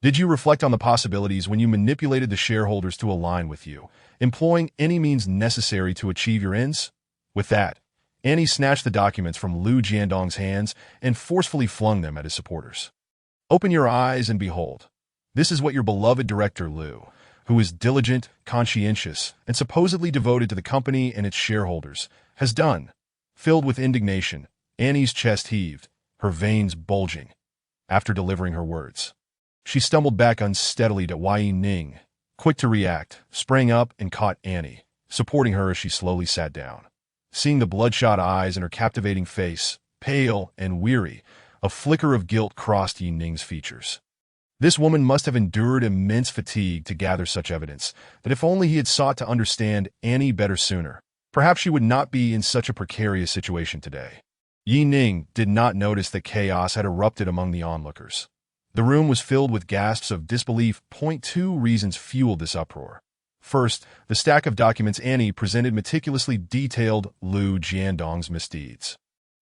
Speaker 1: Did you reflect on the possibilities when you manipulated the shareholders to align with you, employing any means necessary to achieve your ends?" With that, Annie snatched the documents from Lu Jiandong's hands and forcefully flung them at his supporters. "Open your eyes and behold. This is what your beloved Director Lu, who is diligent, conscientious, and supposedly devoted to the company and its shareholders, has done." Filled with indignation, Annie's chest heaved, her veins bulging. After delivering her words, she stumbled back unsteadily to Ning, quick to react, sprang up and caught Annie, supporting her as she slowly sat down. Seeing the bloodshot eyes and her captivating face, pale and weary, a flicker of guilt crossed Ning's features. This woman must have endured immense fatigue to gather such evidence, that if only he had sought to understand Annie better sooner, Perhaps she would not be in such a precarious situation today. Ning did not notice that chaos had erupted among the onlookers. The room was filled with gasps of disbelief. Two reasons fueled this uproar. First, the stack of documents Annie presented meticulously detailed Lu Jiandong's misdeeds.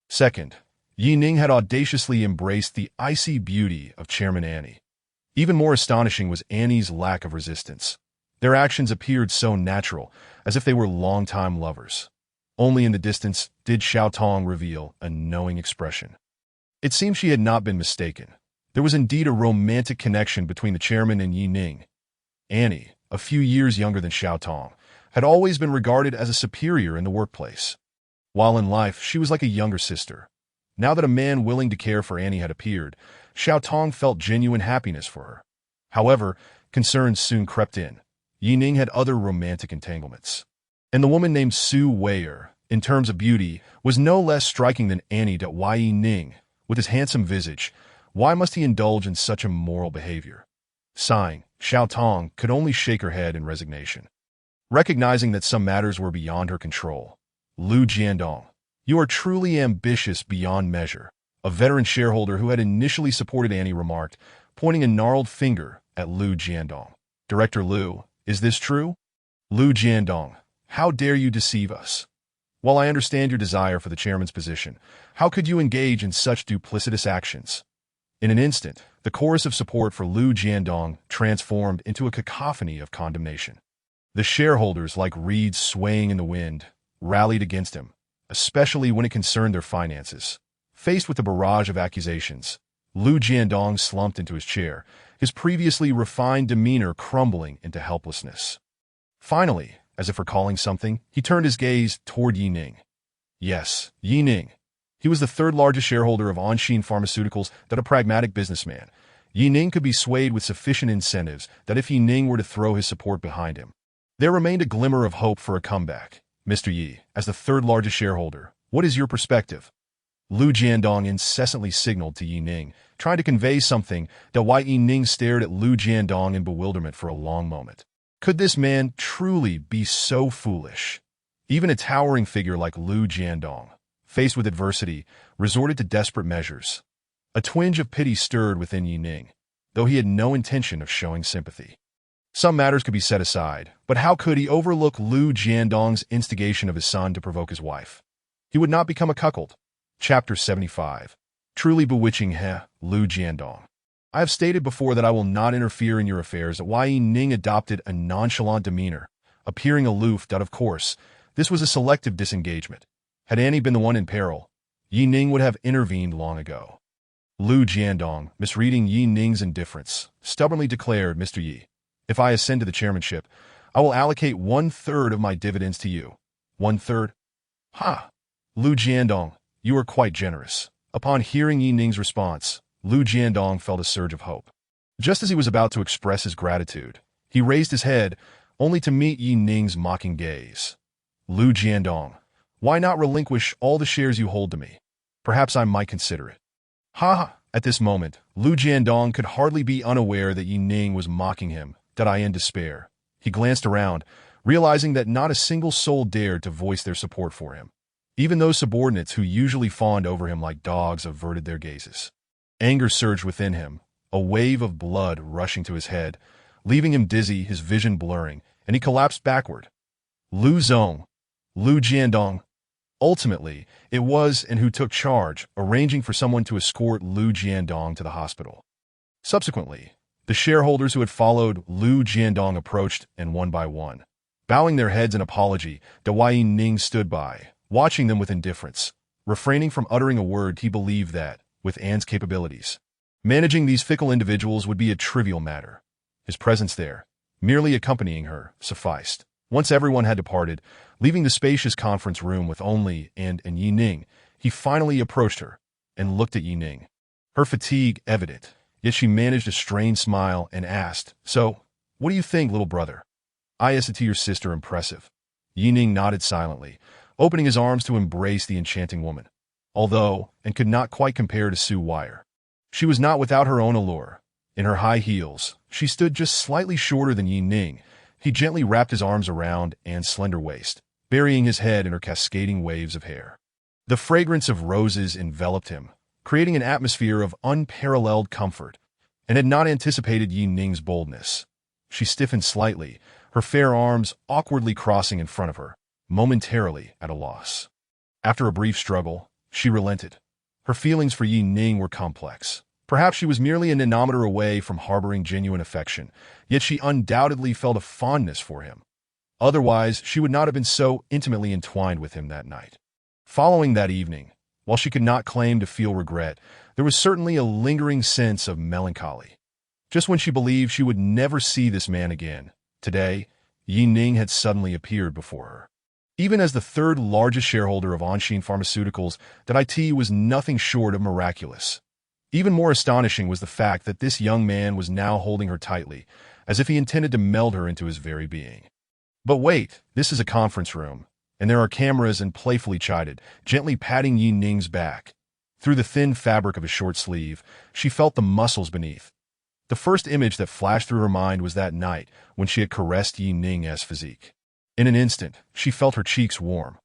Speaker 1: Second, Ning had audaciously embraced the icy beauty of Chairman Annie. Even more astonishing was Annie's lack of resistance. Their actions appeared so natural, as if they were longtime lovers. Only in the distance did Xiaotong reveal a knowing expression. It seemed she had not been mistaken. There was indeed a romantic connection between the chairman and Ning. Annie, a few years younger than Xiaotong, had always been regarded as a superior in the workplace. While in life, she was like a younger sister. Now that a man willing to care for Annie had appeared, Xiaotong felt genuine happiness for her. However, concerns soon crept in. Ning had other romantic entanglements. And the woman named Su Weier, in terms of beauty, was no less striking than Annie. Ning, with his handsome visage, why must he indulge in such immoral behavior? Sighing, Xiaotong could only shake her head in resignation. Recognizing that some matters were beyond her control, Lu Jiandong, you are truly ambitious beyond measure, a veteran shareholder who had initially supported Annie remarked, pointing a gnarled finger at Lu Jiandong. Director Lu, is this true? Lu Jiandong, how dare you deceive us? While I understand your desire for the chairman's position, how could you engage in such duplicitous actions? In an instant, the chorus of support for Lu Jiandong transformed into a cacophony of condemnation. The shareholders, like reeds swaying in the wind, rallied against him, especially when it concerned their finances. Faced with a barrage of accusations, Lu Jiandong slumped into his chair, his previously refined demeanor crumbling into helplessness. Finally, as if recalling something, he turned his gaze toward Ning. Yes, Ning. He was the third-largest shareholder of Onshin Pharmaceuticals. That a pragmatic businessman, Ning could be swayed with sufficient incentives that if Ning were to throw his support behind him, there remained a glimmer of hope for a comeback. Mr. Yi, as the third-largest shareholder, what is your perspective? Lu Jiandong incessantly signaled to Ning, trying to convey something. Ning stared at Lu Jiandong in bewilderment for a long moment. Could this man truly be so foolish? Even a towering figure like Lu Jiandong, faced with adversity, resorted to desperate measures. A twinge of pity stirred within Ning, though he had no intention of showing sympathy. Some matters could be set aside, but how could he overlook Lu Jiandong's instigation of his son to provoke his wife? He would not become a cuckold. Chapter 75. Truly bewitching Lu Jiandong. I have stated before that I will not interfere in your affairs. Ning adopted a nonchalant demeanor, appearing aloof. Of course, this was a selective disengagement. Had Annie been the one in peril, Ning would have intervened long ago. Lu Jiandong, misreading Ning's indifference, stubbornly declared, Mr. Yi, if I ascend to the chairmanship, I will allocate 1/3 of my dividends to you. 1/3? Ha! Lu Jiandong, you are quite generous. Upon hearing Ning's response, Lu Jiandong felt a surge of hope. Just as he was about to express his gratitude, he raised his head, only to meet Ning's mocking gaze. Lu Jiandong, why not relinquish all the shares you hold to me? Perhaps I might consider it. Ha ha! At this moment, Lu Jiandong could hardly be unaware that Ning was mocking him. In despair, he glanced around, realizing that not a single soul dared to voice their support for him. Even those subordinates who usually fawned over him like dogs averted their gazes. Anger surged within him, a wave of blood rushing to his head, leaving him dizzy, his vision blurring, and he collapsed backward. Lu Jiandong. Ultimately, it was and who took charge, arranging for someone to escort Lu Jiandong to the hospital. Subsequently, the shareholders who had followed Lu Jiandong approached, and one by one, bowing their heads in apology, Ning stood by, watching them with indifference, refraining from uttering a word. He believed that, with Anne's capabilities, managing these fickle individuals would be a trivial matter. His presence there, merely accompanying her, sufficed. Once everyone had departed, leaving the spacious conference room with only Anne and Ning, he finally approached her and looked at Ning. Her fatigue evident, yet she managed a strained smile and asked, So, what do you think, little brother? Is it to your sister impressive? Ning nodded silently, opening his arms to embrace the enchanting woman. Although, and could not quite compare to Su Weier, she was not without her own allure. In her high heels, she stood just slightly shorter than Ning. He gently wrapped his arms around Anne's slender waist, burying his head in her cascading waves of hair. The fragrance of roses enveloped him, creating an atmosphere of unparalleled comfort, and had not anticipated Yi Ning's boldness. She stiffened slightly, her fair arms awkwardly crossing in front of her, momentarily at a loss. After a brief struggle, she relented. Her feelings for Yi Ning were complex. Perhaps she was merely a nanometer away from harboring genuine affection, yet she undoubtedly felt a fondness for him. Otherwise, she would not have been so intimately entwined with him that night. Following that evening, while she could not claim to feel regret, there was certainly a lingering sense of melancholy. Just when she believed she would never see this man again, today, Yi Ning had suddenly appeared before her. Even as the third largest shareholder of Anshin Pharmaceuticals, that IT was nothing short of miraculous. Even more astonishing was the fact that this young man was now holding her tightly, as if he intended to meld her into his very being. But wait, this is a conference room, and there are cameras, and playfully chided, gently patting Yi Ning's back. Through the thin fabric of his short sleeve, she felt the muscles beneath. The first image that flashed through her mind was that night when she had caressed Yi Ning's physique. In an instant, she felt her cheeks warm.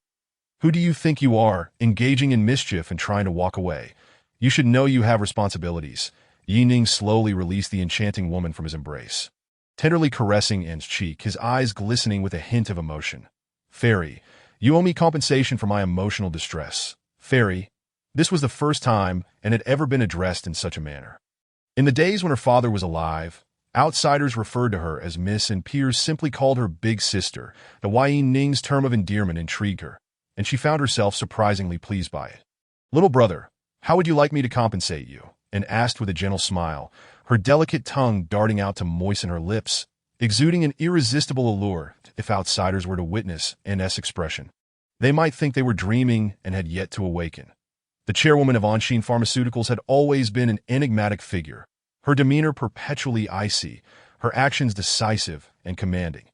Speaker 1: Who do you think you are, engaging in mischief and trying to walk away? You should know you have responsibilities. Yi Ning slowly released the enchanting woman from his embrace. Tenderly caressing Anne's cheek, his eyes glistening with a hint of emotion. Fairy, you owe me compensation for my emotional distress. Fairy, this was the first time and had ever been addressed in such a manner. In the days when her father was alive, outsiders referred to her as Miss and peers simply called her Big Sister. The Yi Ning's term of endearment intrigued her, and she found herself surprisingly pleased by it. Little brother, how would you like me to compensate you? Anne asked with a gentle smile, her delicate tongue darting out to moisten her lips, exuding an irresistible allure. If outsiders were to witness Anne's expression, they might think they were dreaming and had yet to awaken. The chairwoman of Anshin Pharmaceuticals had always been an enigmatic figure, her demeanor perpetually icy, her actions decisive and commanding.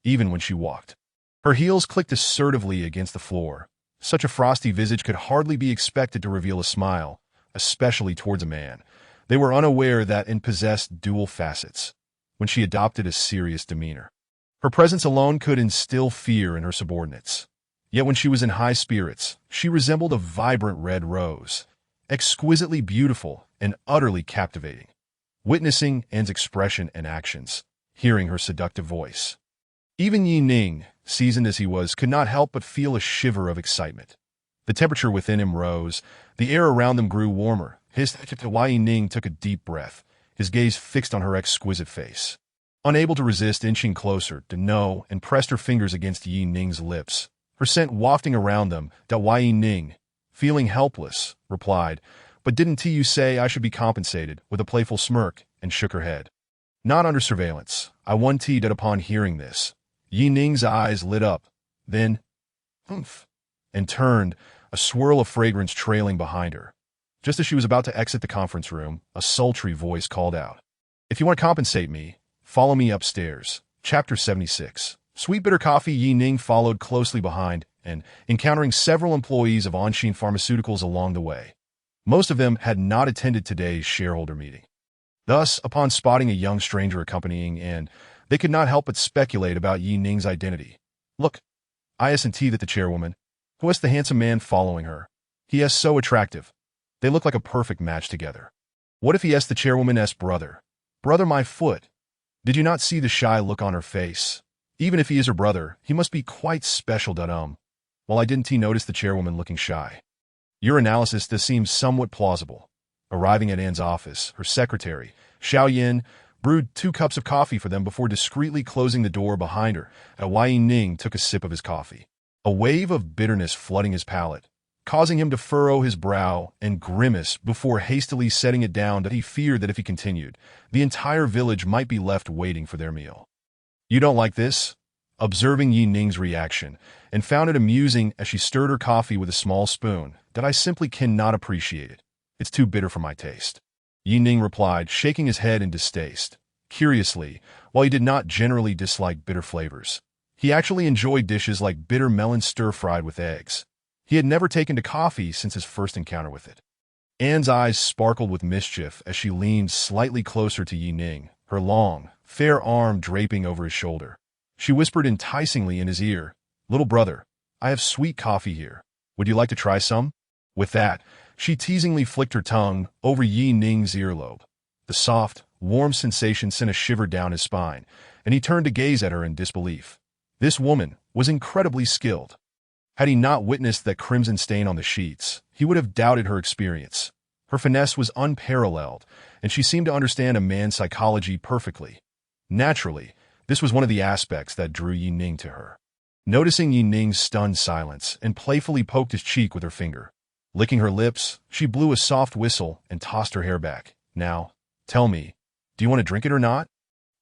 Speaker 1: Even when she walked, her heels clicked assertively against the floor. Such a frosty visage could hardly be expected to reveal a smile, especially towards a man. They were unaware that it possessed dual facets. When she adopted a serious demeanor, her presence alone could instill fear in her subordinates. Yet when she was in high spirits, she resembled a vibrant red rose, exquisitely beautiful and utterly captivating. Witnessing Anne's expression and actions, hearing her seductive voice, even Yi Ning, seasoned as he was, could not help but feel a shiver of excitement. The temperature within him rose, the air around them grew warmer. Yi Ning took a deep breath, his gaze fixed on her exquisite face. Unable to resist inching closer to know and pressed her fingers against Yi Ning's lips, her scent wafting around them. Yi Ning, feeling helpless, replied, "But didn't you say I should be compensated?" with a playful smirk, and shook her head. "Not under surveillance. I wanted that." Upon hearing this, Yi Ning's eyes lit up, then, humph, and turned, a swirl of fragrance trailing behind her. Just as she was about to exit the conference room, a sultry voice called out, "If you want to compensate me, follow me upstairs." Chapter 76. Sweet bitter coffee. Yi Ning followed closely behind, and encountering several employees of Anshin Pharmaceuticals along the way. Most of them had not attended today's shareholder meeting. Thus, upon spotting a young stranger accompanying Anne, they could not help but speculate about Yi Ning's identity. "Look, isn't that the chairwoman? Who is the handsome man following her? He is so attractive. They look like a perfect match together. What if he is the chairwoman's brother? Brother, my foot. Did you not see the shy look on her face? Even if he is her brother, he must be quite special. Well, I didn't notice the chairwoman looking shy." Your analysis does seem somewhat plausible. Arriving at Anne's office, her secretary, Xiao Yin, brewed 2 cups of coffee for them before discreetly closing the door behind her. Yi Ning took a sip of his coffee, a wave of bitterness flooding his palate, causing him to furrow his brow and grimace before hastily setting it down. That he feared that if he continued, the entire village might be left waiting for their meal. "You don't like this?" Observing Yi Ning's reaction, and found it amusing as she stirred her coffee with a small spoon, "that I simply cannot appreciate it. It's too bitter for my taste." Yi Ning replied, shaking his head in distaste. Curiously, while he did not generally dislike bitter flavors, he actually enjoyed dishes like bitter melon stir-fried with eggs. He had never taken to coffee since his first encounter with it. Anne's eyes sparkled with mischief as she leaned slightly closer to Yi Ning, her long, fair arm draping over his shoulder. She whispered enticingly in his ear, "Little brother, I have sweet coffee here. Would you like to try some? With that, she teasingly flicked her tongue over Yi Ning's earlobe. The soft, warm sensation sent a shiver down his spine, and he turned to gaze at her in disbelief. This woman was incredibly skilled. Had he not witnessed that crimson stain on the sheets, he would have doubted her experience. Her finesse was unparalleled, and she seemed to understand a man's psychology perfectly. Naturally, this was one of the aspects that drew Yi Ning to her. Noticing Yi Ning's stunned silence and playfully poked his cheek with her finger. Licking her lips, she blew a soft whistle and tossed her hair back. Now, tell me, do you want to drink it or not?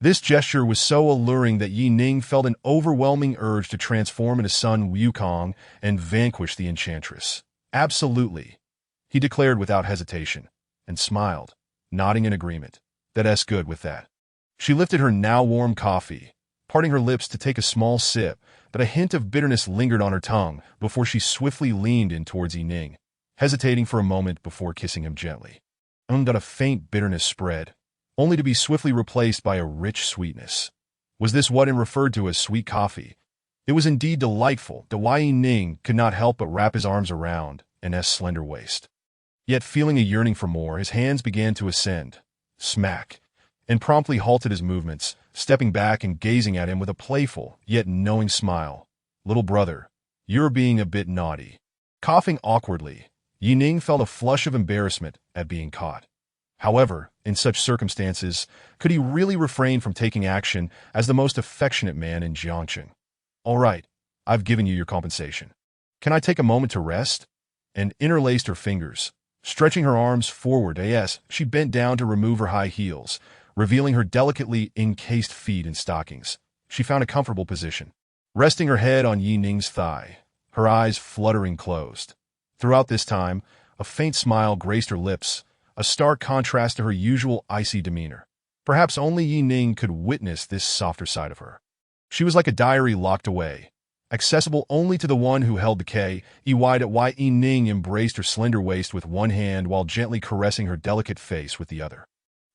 Speaker 1: This gesture was so alluring that Yi Ning felt an overwhelming urge to transform into Sun Wukong and vanquish the enchantress. Absolutely, he declared without hesitation, and smiled, nodding in agreement. That's good with that. She lifted her now warm coffee, parting her lips to take a small sip, but a hint of bitterness lingered on her tongue before she swiftly leaned in towards Yi Ning, hesitating for a moment before kissing him gently. Got a faint bitterness spread, only to be swiftly replaced by a rich sweetness. Was this what he referred to as sweet coffee? It was indeed delightful, that Yi Ning could not help but wrap his arms around An's slender waist. Yet feeling a yearning for more, his hands began to ascend. Smack, and promptly halted his movements, stepping back and gazing at him with a playful, yet knowing smile. Little brother, you're being a bit naughty. Coughing awkwardly, Yi Ning felt a flush of embarrassment at being caught. However, in such circumstances, could he really refrain from taking action as the most affectionate man in Jiangcheng? All right, I've given you your compensation. Can I take a moment to rest? And interlaced her fingers, stretching her arms forward as she bent down to remove her high heels, revealing her delicately encased feet in stockings. She found a comfortable position, resting her head on Yi Ning's thigh, her eyes fluttering closed. Throughout this time, a faint smile graced her lips, a stark contrast to her usual icy demeanor. Perhaps only Yi Ning could witness this softer side of her. She was like a diary locked away, accessible only to the one who held the key. Yi Ning embraced her slender waist with one hand while gently caressing her delicate face with the other,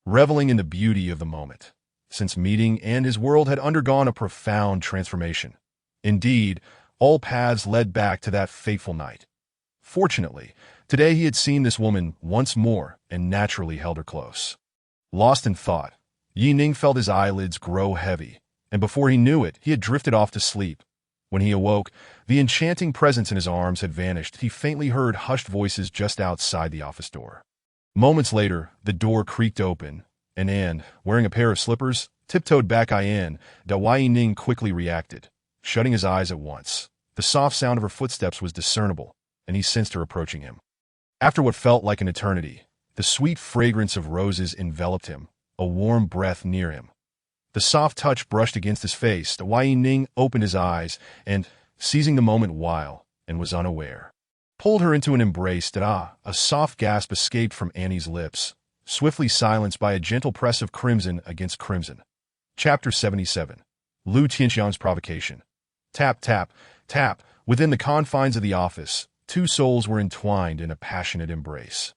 Speaker 1: reveling in the beauty of the moment. Since meeting, his world had undergone a profound transformation. Indeed, all paths led back to that fateful night. Fortunately, today he had seen this woman once more and naturally held her close. Lost in thought, Yi Ning felt his eyelids grow heavy, and before he knew it, he had drifted off to sleep. When he awoke, the enchanting presence in his arms had vanished. He faintly heard hushed voices just outside the office door. Moments later, the door creaked open, and An, wearing a pair of slippers, tiptoed back. Yi Ning quickly reacted, shutting his eyes at once. The soft sound of her footsteps was discernible, and he sensed her approaching him. After what felt like an eternity, the sweet fragrance of roses enveloped him, a warm breath near him. The soft touch brushed against his face. Yi Ning opened his eyes and, seizing the moment and was unaware, pulled her into an embrace. A soft gasp escaped from Annie's lips, swiftly silenced by a gentle press of crimson against crimson. Chapter 77. Lu Tianxiang's Provocation. Tap, tap, tap. Within the confines of the office, two souls were entwined in a passionate embrace.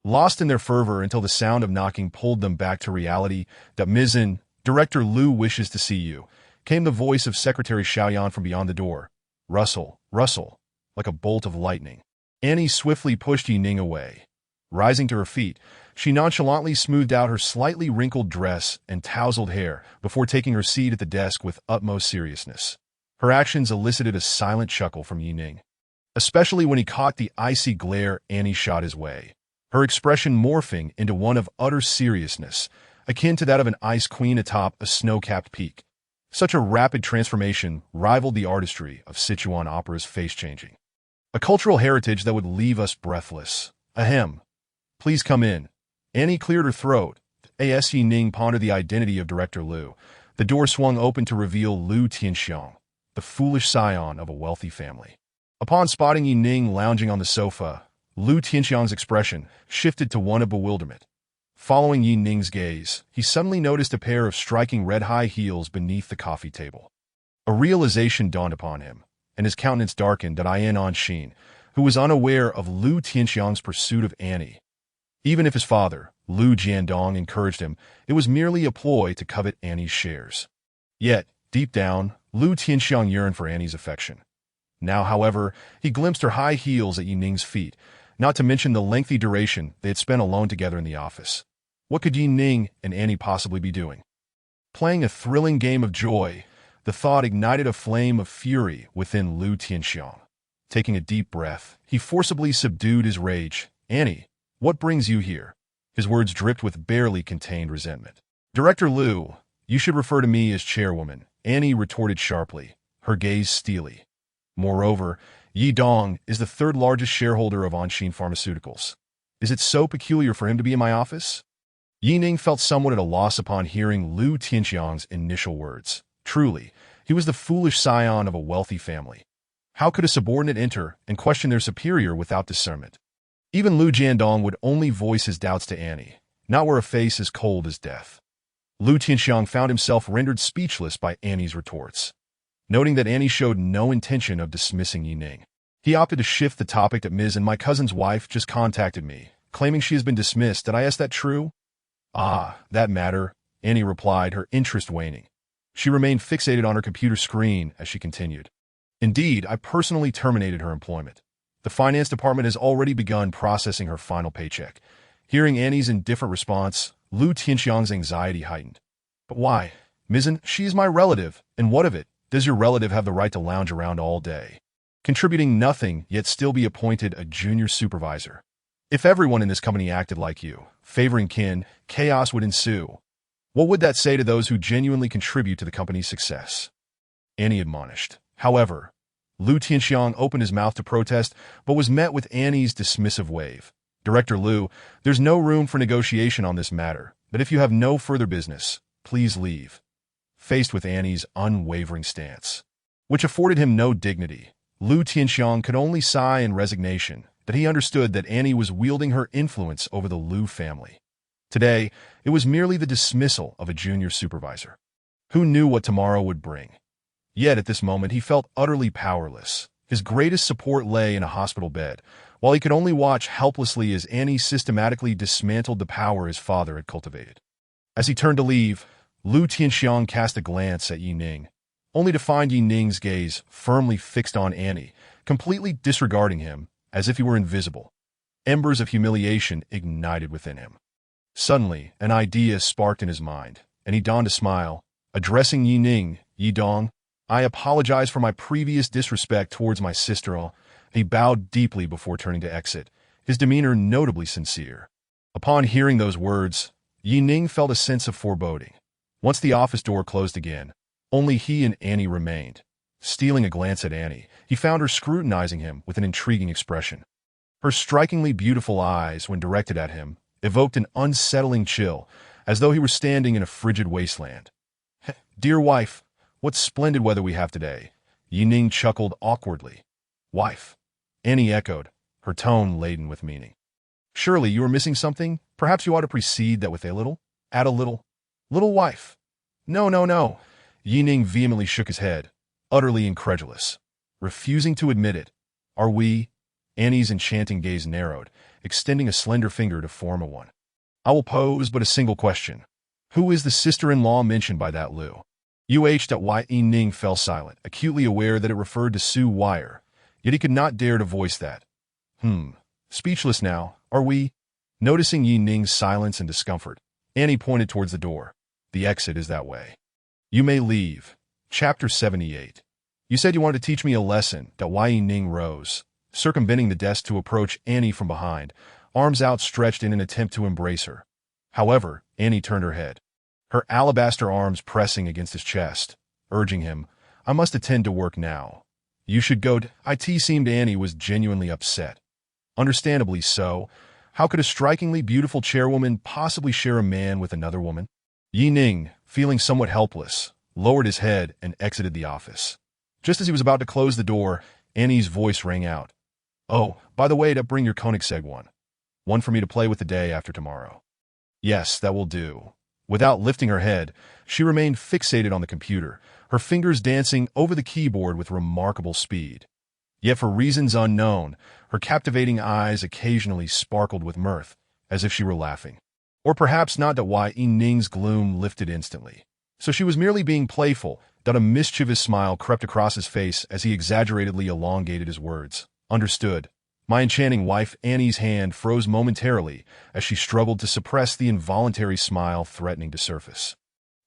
Speaker 1: Lost in their fervor until the sound of knocking pulled them back to reality. Mizin, Director Lu wishes to see you, came the voice of Secretary Xiaoyan from beyond the door. Rustle, rustle, like a bolt of lightning. Annie swiftly pushed Yi Ning away. Rising to her feet, she nonchalantly smoothed out her slightly wrinkled dress and tousled hair before taking her seat at the desk with utmost seriousness. Her actions elicited a silent chuckle from Yi Ning, especially when he caught the icy glare Annie shot his way, her expression morphing into one of utter seriousness, akin to that of an ice queen atop a snow-capped peak. Such a rapid transformation rivaled the artistry of Sichuan opera's face-changing, a cultural heritage that would leave us breathless. Ahem. Please come in. Annie cleared her throat. Yi Ning pondered the identity of Director Lu. The door swung open to reveal Lu Tianxiang, the foolish scion of a wealthy family. Upon spotting Yi Ning lounging on the sofa, Lu Tianxiang's expression shifted to one of bewilderment. Following Yi Ning's gaze, he suddenly noticed a pair of striking red high heels beneath the coffee table. A realization dawned upon him, and his countenance darkened at Yan Anxin, who was unaware of Lu Tianxiang's pursuit of Annie. Even if his father, Lu Jiandong, encouraged him, it was merely a ploy to covet Annie's shares. Yet, deep down, Lu Tianxiang yearned for Annie's affection. Now, however, he glimpsed her high heels at Ning's feet, not to mention the lengthy duration they had spent alone together in the office. What could Ning and Annie possibly be doing? Playing a thrilling game of joy, the thought ignited a flame of fury within Lu Tianxiang. Taking a deep breath, he forcibly subdued his rage. Annie, what brings you here? His words dripped with barely contained resentment. Director Lu, you should refer to me as chairwoman, Annie retorted sharply, her gaze steely. Moreover, Yi Dong is the third largest shareholder of Anshin Pharmaceuticals. Is it so peculiar for him to be in my office? Yi Ning felt somewhat at a loss upon hearing Lu Tianxiang's initial words. Truly, he was the foolish scion of a wealthy family. How could a subordinate enter and question their superior without discernment? Even Lu Jiandong would only voice his doubts to Annie, not wear a face as cold as death. Lu Tianxiang found himself rendered speechless by Annie's retorts. Noting that Annie showed no intention of dismissing Yi Ning, he opted to shift the topic that Ms. and my cousin's wife just contacted me, claiming she has been dismissed. Did I ask that true? Ah, that matter, Annie replied, her interest waning. She remained fixated on her computer screen as she continued. Indeed, I personally terminated her employment. The finance department has already begun processing her final paycheck. Hearing Annie's indifferent response, Lu Tianxiang's anxiety heightened. But why? Mizzen, she is my relative, and what of it? Does your relative have the right to lounge around all day, contributing nothing, yet still be appointed a junior supervisor? If everyone in this company acted like you, favoring kin, chaos would ensue. What would that say to those who genuinely contribute to the company's success? Annie admonished. However, Lu Tianxiang opened his mouth to protest, but was met with Annie's dismissive wave. Director Lu, there's no room for negotiation on this matter, but if you have no further business, please leave. Faced with Annie's unwavering stance, which afforded him no dignity, Lu Tianxiang could only sigh in resignation that he understood that Annie was wielding her influence over the Lu family. Today, it was merely the dismissal of a junior supervisor. Who knew what tomorrow would bring? Yet at this moment he felt utterly powerless. His greatest support lay in a hospital bed, while he could only watch helplessly as Annie systematically dismantled the power his father had cultivated. As he turned to leave, Lu Tianxiang cast a glance at Yi Ning, only to find Yi Ning's gaze firmly fixed on Annie, completely disregarding him as if he were invisible. Embers of humiliation ignited within him. Suddenly, an idea sparked in his mind, and he donned a smile. Addressing Yi Ning, Yi Dong, I apologize for my previous disrespect towards my sister-in-law. He bowed deeply before turning to exit, his demeanor notably sincere. Upon hearing those words, Yi Ning felt a sense of foreboding. Once the office door closed again, only he and Annie remained. Stealing a glance at Annie, he found her scrutinizing him with an intriguing expression. Her strikingly beautiful eyes, when directed at him, evoked an unsettling chill, as though he were standing in a frigid wasteland. Dear wife, what splendid weather we have today, Yi Ning chuckled awkwardly. Wife, Annie echoed, her tone laden with meaning. Surely you are missing something? Perhaps you ought to precede that with a little? Add a little. Little wife. No, no, no. Yi Ning vehemently shook his head, utterly incredulous, refusing to admit it. Are we? Annie's enchanting gaze narrowed, extending a slender finger to form a one. I will pose but a single question. Who is the sister-in-law mentioned by that Lu? Yi Ning fell silent, acutely aware that it referred to Su Wire, yet he could not dare to voice that. Speechless now, are we? Noticing Yi Ning's silence and discomfort, Annie pointed towards the door. The exit is that way. You may leave. Chapter 78. You said you wanted to teach me a lesson. Yi Ning rose, circumventing the desk to approach Annie from behind, arms outstretched in an attempt to embrace her. However, Annie turned her head, her alabaster arms pressing against his chest, urging him, I must attend to work now. You should go to... It seemed Annie was genuinely upset. Understandably so. How could a strikingly beautiful chairwoman possibly share a man with another woman? Yi Ning, feeling somewhat helpless, lowered his head and exited the office. Just as he was about to close the door, Annie's voice rang out. Oh, by the way, to bring your Koenigsegg one. One for me to play with the day after tomorrow. Yes, that will do. Without lifting her head, she remained fixated on the computer, her fingers dancing over the keyboard with remarkable speed. Yet for reasons unknown, her captivating eyes occasionally sparkled with mirth, as if she were laughing. Or perhaps not. Yi Ning's gloom lifted instantly. So she was merely being playful, that a mischievous smile crept across his face as he exaggeratedly elongated his words. Understood. My enchanting wife Annie's hand froze momentarily as she struggled to suppress the involuntary smile threatening to surface.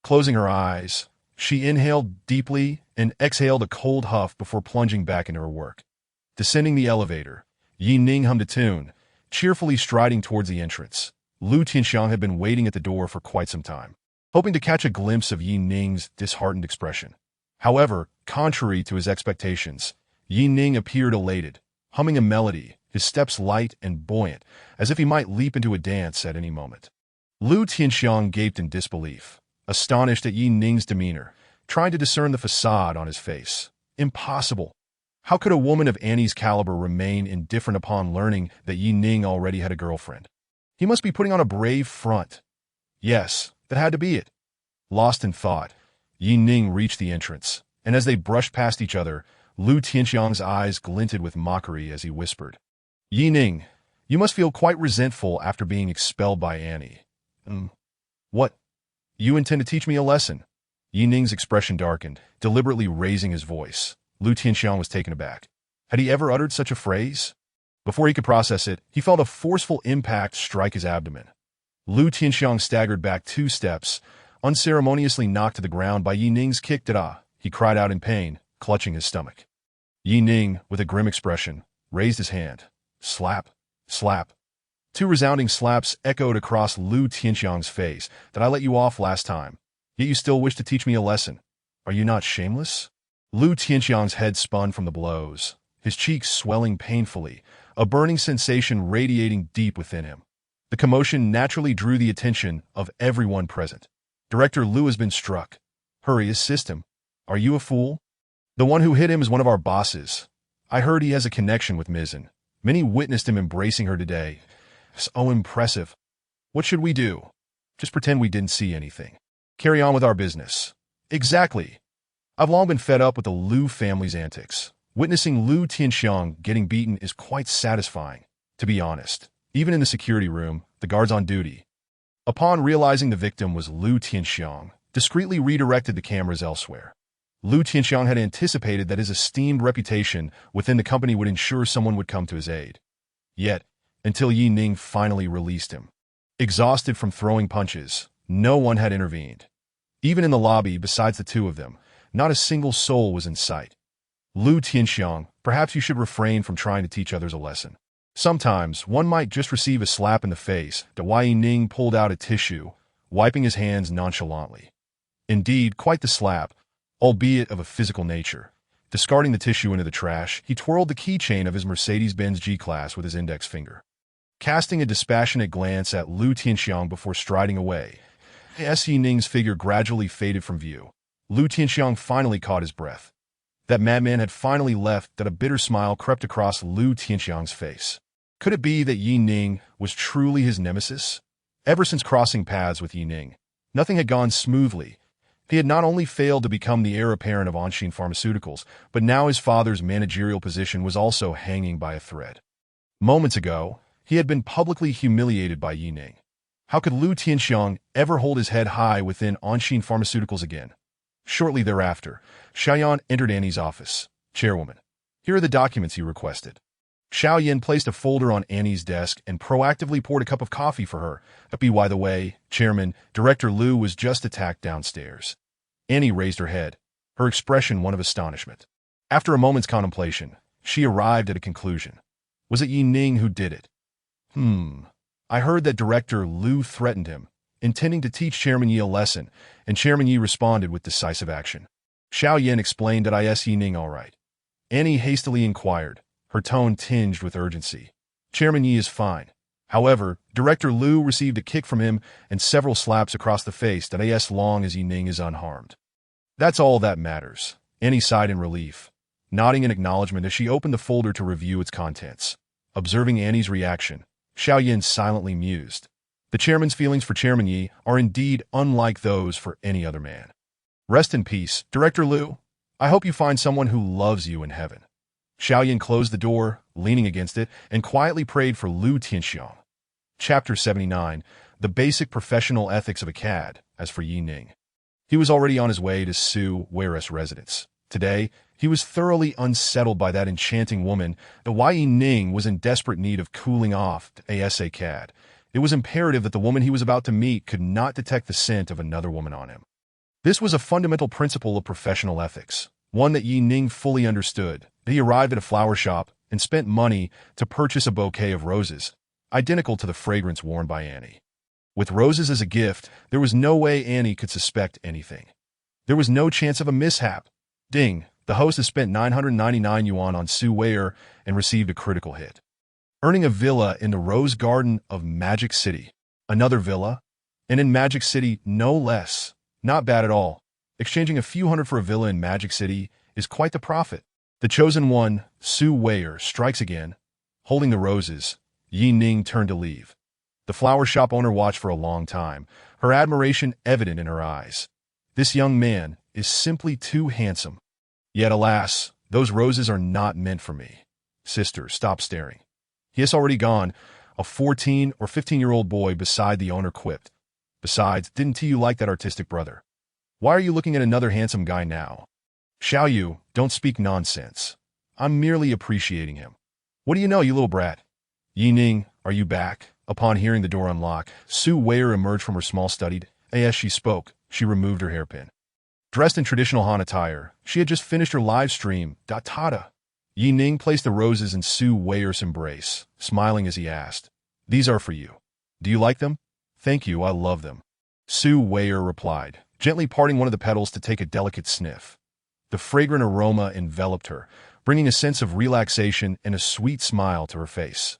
Speaker 1: Closing her eyes, she inhaled deeply and exhaled a cold huff before plunging back into her work. Descending the elevator, Ning hummed a tune, cheerfully striding towards the entrance. Lu Tianxiang had been waiting at the door for quite some time, hoping to catch a glimpse of Ning's disheartened expression. However, contrary to his expectations, Ning appeared elated, humming a melody, his steps light and buoyant, as if he might leap into a dance at any moment. Lu Tianxiang gaped in disbelief, astonished at Ning's demeanor, trying to discern the facade on his face. Impossible. How could a woman of Annie's caliber remain indifferent upon learning that Ning already had a girlfriend? He must be putting on a brave front. Yes, that had to be it. Lost in thought, Ning reached the entrance, and as they brushed past each other, Lu Tianxiang's eyes glinted with mockery as he whispered, Ning, you must feel quite resentful after being expelled by Annie. What? You intend to teach me a lesson? Ning's expression darkened, deliberately raising his voice. Lu Tianxiang was taken aback. Had he ever uttered such a phrase? Before he could process it, he felt a forceful impact strike his abdomen. Lu Tianxiang staggered back 2 steps, unceremoniously knocked to the ground by Ning's kick. Da! He cried out in pain, clutching his stomach. Ning, with a grim expression, raised his hand. Slap, slap. 2 resounding slaps echoed across Lu Tianxiang's face. Did I let you off last time? Yet you still wish to teach me a lesson. Are you not shameless? Lu Tianxiang's head spun from the blows, his cheeks swelling painfully, a burning sensation radiating deep within him. The commotion naturally drew the attention of everyone present. Director Lu has been struck. Hurry, assist him. Are you a fool? The one who hit him is one of our bosses. I heard he has a connection with Mizzen. Many witnessed him embracing her today. So impressive. What should we do? Just pretend we didn't see anything. Carry on with our business. Exactly. I've long been fed up with the Lu family's antics. Witnessing Lu Tianxiang getting beaten is quite satisfying, to be honest. Even in the security room, the guards on duty, upon realizing the victim was Lu Tianxiang, discreetly redirected the cameras elsewhere. Lu Tianxiang had anticipated that his esteemed reputation within the company would ensure someone would come to his aid. Yet, until Ning finally released him. Exhausted from throwing punches, no one had intervened. Even in the lobby, besides the 2 of them, not a single soul was in sight. Lu Tianxiang, perhaps you should refrain from trying to teach others a lesson. Sometimes, one might just receive a slap in the face. Ning pulled out a tissue, wiping his hands nonchalantly. Indeed, quite the slap, albeit of a physical nature. Discarding the tissue into the trash, he twirled the keychain of his Mercedes-Benz G-Class with his index finger. Casting a dispassionate glance at Lu Tianxiang before striding away, Ning's figure gradually faded from view. Lu Tianxiang finally caught his breath. That madman had finally left. That a bitter smile crept across Lu Tianxiang's face. Could it be that Ning was truly his nemesis? Ever since crossing paths with Ning, nothing had gone smoothly. He had not only failed to become the heir apparent of Anshin Pharmaceuticals, but now his father's managerial position was also hanging by a thread. Moments ago, he had been publicly humiliated by Ning. How could Lu Tianxiang ever hold his head high within Anshin Pharmaceuticals again? Shortly thereafter, Xiaoyan entered Annie's office. Chairwoman, here are the documents you requested. Xiaoyan placed a folder on Annie's desk and proactively poured a cup of coffee for her. By the way, Chairman, Director Lu was just attacked downstairs. Annie raised her head, her expression one of astonishment. After a moment's contemplation, she arrived at a conclusion. Was it Ning who did it? I heard that Director Lu threatened him, intending to teach Chairman Yi a lesson, and Chairman Yi responded with decisive action. Xiao Yan explained that I see Ning all right. Annie hastily inquired, her tone tinged with urgency. Chairman Yi is fine. However, Director Lu received a kick from him and several slaps across the face that as long as Ning is unharmed. That's all that matters. Annie sighed in relief, nodding in acknowledgement as she opened the folder to review its contents. Observing Annie's reaction, Xiao Yan silently mused. The chairman's feelings for Chairman Yi are indeed unlike those for any other man. Rest in peace, Director Lu. I hope you find someone who loves you in heaven. Xiaoyan closed the door, leaning against it, and quietly prayed for Lu Tianxiang. Chapter 79, The Basic Professional Ethics of a Cad, as for Ning. He was already on his way to Su Wei's residence. Today, he was thoroughly unsettled by that enchanting woman. The Ning was in desperate need of cooling off ASAP. It was imperative that the woman he was about to meet could not detect the scent of another woman on him. This was a fundamental principle of professional ethics, one that Ning fully understood. He arrived at a flower shop and spent money to purchase a bouquet of roses, identical to the fragrance worn by Annie. With roses as a gift, there was no way Annie could suspect anything. There was no chance of a mishap. Ding, the host has spent 999 yuan on Su Wei and received a critical hit. Earning a villa in the Rose Garden of Magic City. Another villa? And in Magic City, no less. Not bad at all. Exchanging a few hundred for a villa in Magic City is quite the profit. The chosen one, Su Wei, strikes again. Holding the roses, Ning turned to leave. The flower shop owner watched for a long time, her admiration evident in her eyes. This young man is simply too handsome. Yet alas, those roses are not meant for me. Sister, stop staring. He has already gone, a 14 or 15-year-old boy beside the owner quipped. Besides, didn't you like that artistic brother? Why are you looking at another handsome guy now? Xiao Yu, don't speak nonsense. I'm merely appreciating him. What do you know, you little brat? Ning, are you back? Upon hearing the door unlock, Su Wei emerged from her small study. As she spoke, she removed her hairpin. Dressed in traditional Han attire, she had just finished her live stream. Tada! Ning placed the roses in Su Wei's embrace, smiling as he asked, "These are for you. Do you like them?" "Thank you, I love them." Su Wei replied, gently parting one of the petals to take a delicate sniff. The fragrant aroma enveloped her, bringing a sense of relaxation and a sweet smile to her face.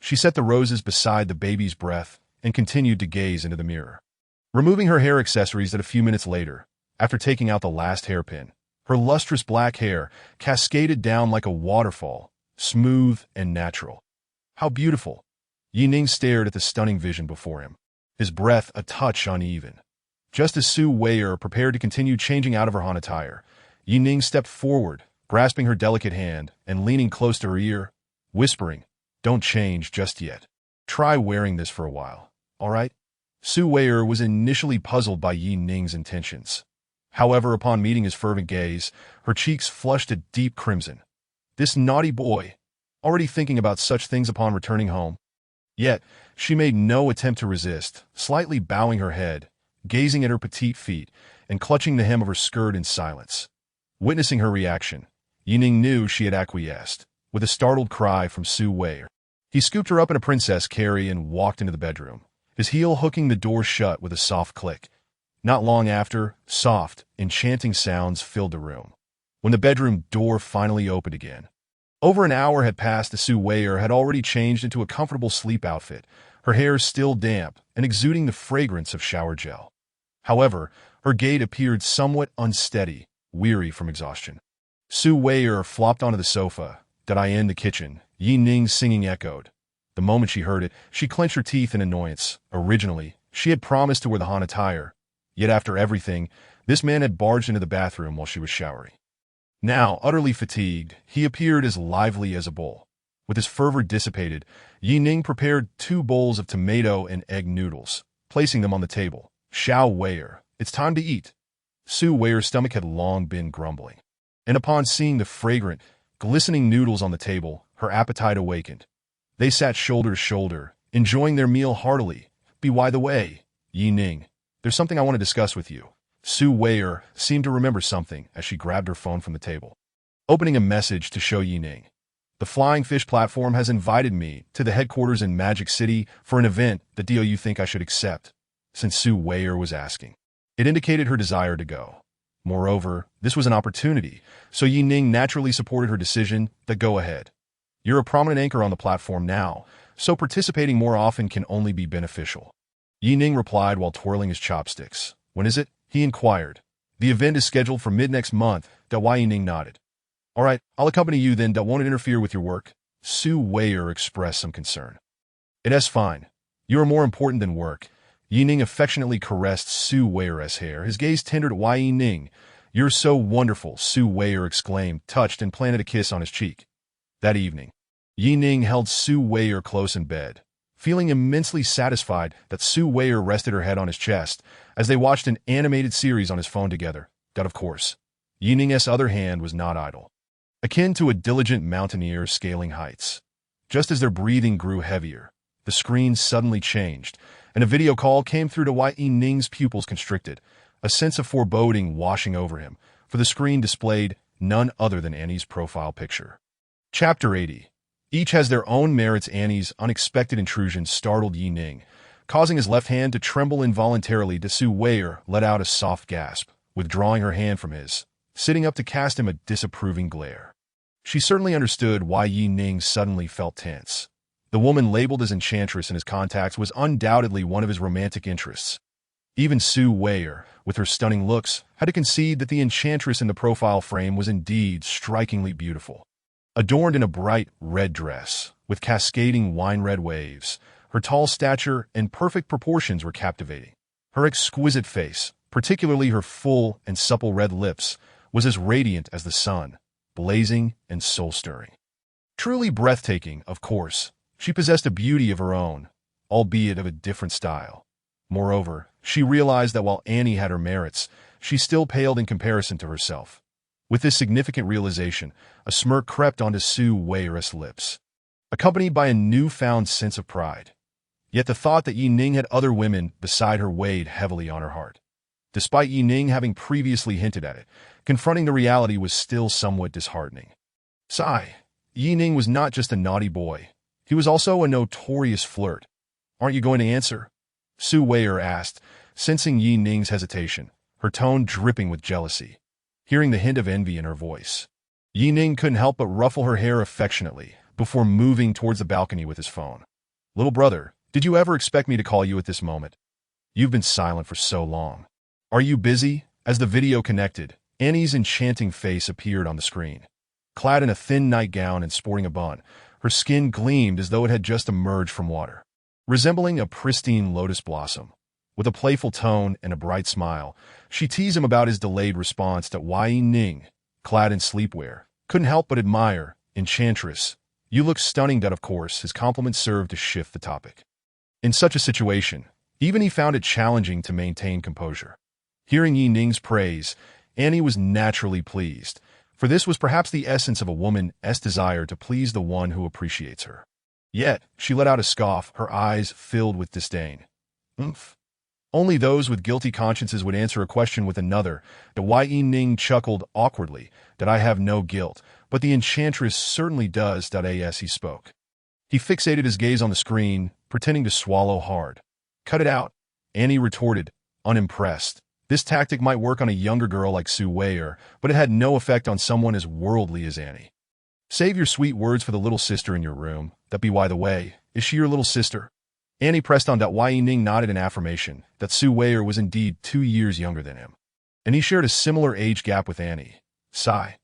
Speaker 1: She set the roses beside the baby's breath and continued to gaze into the mirror. Removing her hair accessories a few minutes later, after taking out the last hairpin, her lustrous black hair cascaded down like a waterfall, smooth and natural. How beautiful! Ning stared at the stunning vision before him, his breath a touch uneven. Just as Su Wei prepared to continue changing out of her Han attire, Ning stepped forward, grasping her delicate hand and leaning close to her ear, whispering, "Don't change just yet. Try wearing this for a while, all right?" Su Wei was initially puzzled by Ning's intentions. However, upon meeting his fervent gaze, her cheeks flushed a deep crimson. This naughty boy, already thinking about such things upon returning home. Yet, she made no attempt to resist, slightly bowing her head, gazing at her petite feet, and clutching the hem of her skirt in silence. Witnessing her reaction, Ning knew she had acquiesced. With a startled cry from Su Wei, he scooped her up in a princess carry and walked into the bedroom, his heel hooking the door shut with a soft click. Not long after, soft, enchanting sounds filled the room. When the bedroom door finally opened again, over an hour had passed. Su Wei had already changed into a comfortable sleep outfit, her hair still damp and exuding the fragrance of shower gel. However, her gait appeared somewhat unsteady, weary from exhaustion. Su Wei flopped onto the sofa. In the kitchen, Ning's singing echoed. The moment she heard it, she clenched her teeth in annoyance. Originally, she had promised to wear the Han attire. Yet after everything, this man had barged into the bathroom while she was showering. Now, utterly fatigued, he appeared as lively as a bull. With his fervor dissipated, Ning prepared 2 bowls of tomato and egg noodles, placing them on the table. "Xiao Wei, it's time to eat." Su Wei's stomach had long been grumbling, and upon seeing the fragrant, glistening noodles on the table, her appetite awakened. They sat shoulder to shoulder, enjoying their meal heartily. By the way, Ning, there's something I want to discuss with you. Su Wei seemed to remember something as she grabbed her phone from the table, opening a message to show Ning. "The Flying Fish platform has invited me to the headquarters in Magic City for an event. The deal you think I should accept?" Since Su Wei was asking, it indicated her desire to go. Moreover, this was an opportunity, so Ning naturally supported her decision to go ahead. "You're a prominent anchor on the platform now, so participating more often can only be beneficial." Ning replied while twirling his chopsticks. "When is it?" he inquired. "The event is scheduled for mid-next month." Ning nodded. "All right, I'll accompany you then. Won't it interfere with your work?" Su Wei expressed some concern. "It's fine. You are more important than work." Ning affectionately caressed Su Wei's hair, his gaze tender at Ning. "You're so wonderful," Su Wei exclaimed, touched, and planted a kiss on his cheek. That evening, Ning held Su Wei close in bed, feeling immensely satisfied that Su Weier rested her head on his chest as they watched an animated series on his phone together. That, of course, Yi Ning's other hand was not idle. Akin to a diligent mountaineer scaling heights. Just as their breathing grew heavier, the screen suddenly changed, and a video call came through to Yi Ning's pupils constricted, a sense of foreboding washing over him, for the screen displayed none other than Annie's profile picture. Chapter 80. Each has their own merits. Annie's unexpected intrusion startled Yi Ning, causing his left hand to tremble involuntarily. Su Weier let out a soft gasp, withdrawing her hand from his, sitting up to cast him a disapproving glare. She certainly understood why Yi Ning suddenly felt tense. The woman labeled as enchantress in his contacts was undoubtedly one of his romantic interests. Even Su Weier, with her stunning looks, had to concede that the enchantress in the profile frame was indeed strikingly beautiful. Adorned in a bright red dress, with cascading wine-red waves, her tall stature and perfect proportions were captivating. Her exquisite face, particularly her full and supple red lips, was as radiant as the sun, blazing and soul-stirring. Truly breathtaking, of course, she possessed a beauty of her own, albeit of a different style. Moreover, she realized that while Annie had her merits, she still paled in comparison to herself. With this significant realization, a smirk crept onto Su Weier's lips, accompanied by a newfound sense of pride. Yet the thought that Yi Ning had other women beside her weighed heavily on her heart. Despite Yi Ning having previously hinted at it, confronting the reality was still somewhat disheartening. Sigh. Yi Ning was not just a naughty boy. He was also a notorious flirt. Aren't you going to answer? Su Weier asked, sensing Yi Ning's hesitation, her tone dripping with jealousy. Hearing the hint of envy in her voice, Yi Ning couldn't help but ruffle her hair affectionately before moving towards the balcony with his phone. Little brother, did you ever expect me to call you at this moment? You've been silent for so long. Are you busy? As the video connected, Annie's enchanting face appeared on the screen. Clad in a thin nightgown and sporting a bun, her skin gleamed as though it had just emerged from water. Resembling a pristine lotus blossom, with a playful tone and a bright smile, she teased him about his delayed response to Yi Ning, clad in sleepwear, couldn't help but admire. Enchantress, you look stunning. That, of course, his compliments served to shift the topic. In such a situation, even he found it challenging to maintain composure. Hearing Yi Ning's praise, Annie was naturally pleased, for this was perhaps the essence of a woman's desire to please the one who appreciates her. Yet, she let out a scoff, her eyes filled with disdain. Oomph. Only those with guilty consciences would answer a question with another. Yi Ning chuckled awkwardly, that I have no guilt, but the enchantress certainly does. As he spoke, he fixated his gaze on the screen, pretending to swallow hard. Cut it out, Annie retorted, unimpressed. This tactic might work on a younger girl like Su Weier, but it had no effect on someone as worldly as Annie. Save your sweet words for the little sister in your room. That be, by the way, is she your little sister? Annie pressed on. Yi Ning nodded in affirmation that Su Weier was indeed 2 years younger than him, and he shared a similar age gap with Annie. Sigh.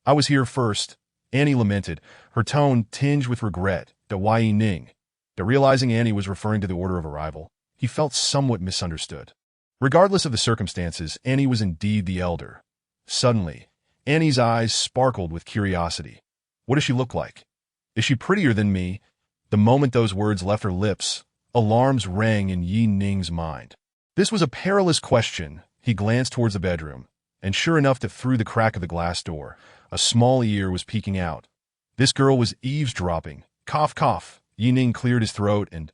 Speaker 1: I was here first, Annie lamented, her tone tinged with regret. Yi Ning, realizing Annie was referring to the order of arrival, he felt somewhat misunderstood. Regardless of the circumstances, Annie was indeed the elder. Suddenly, Annie's eyes sparkled with curiosity. What does she look like? Is she prettier than me? The moment those words left her lips, alarms rang in Yi Ning's mind. This was a perilous question. He glanced towards the bedroom, and sure enough, through the crack of the glass door, a small ear was peeking out. This girl was eavesdropping. Cough, cough. Yi Ning cleared his throat and,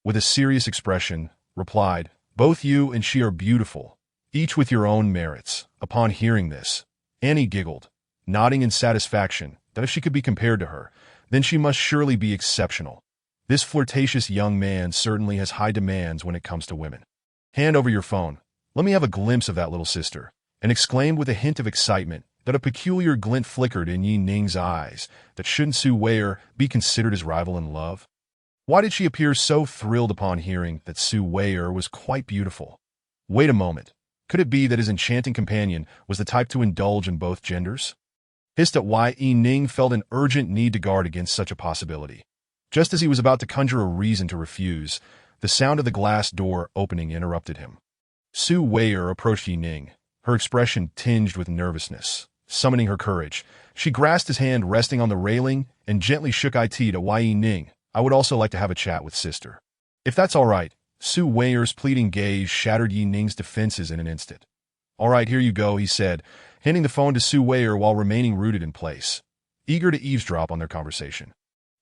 Speaker 1: with a serious expression, replied, both you and she are beautiful, each with your own merits. Upon hearing this, Annie giggled, nodding in satisfaction that if she could be compared to her, then she must surely be exceptional. This flirtatious young man certainly has high demands when it comes to women. Hand over your phone. Let me have a glimpse of that little sister, and exclaimed with a hint of excitement that a peculiar glint flickered in Yi Ning's eyes. That shouldn't Su Weier be considered his rival in love? Why did she appear so thrilled upon hearing that Su Weier was quite beautiful? Wait a moment. Could it be that his enchanting companion was the type to indulge in both genders? Hissed at Yi Ning felt an urgent need to guard against such a possibility. Just as he was about to conjure a reason to refuse, the sound of the glass door opening interrupted him. Su Weier approached Yi Ning, her expression tinged with nervousness. Summoning her courage, she grasped his hand resting on the railing and gently shook it to Yi Ning, I would also like to have a chat with sister. If that's all right. Su Weier's pleading gaze shattered Yi Ning's defenses in an instant. All right, here you go, he said, handing the phone to Su Weier while remaining rooted in place, eager to eavesdrop on their conversation.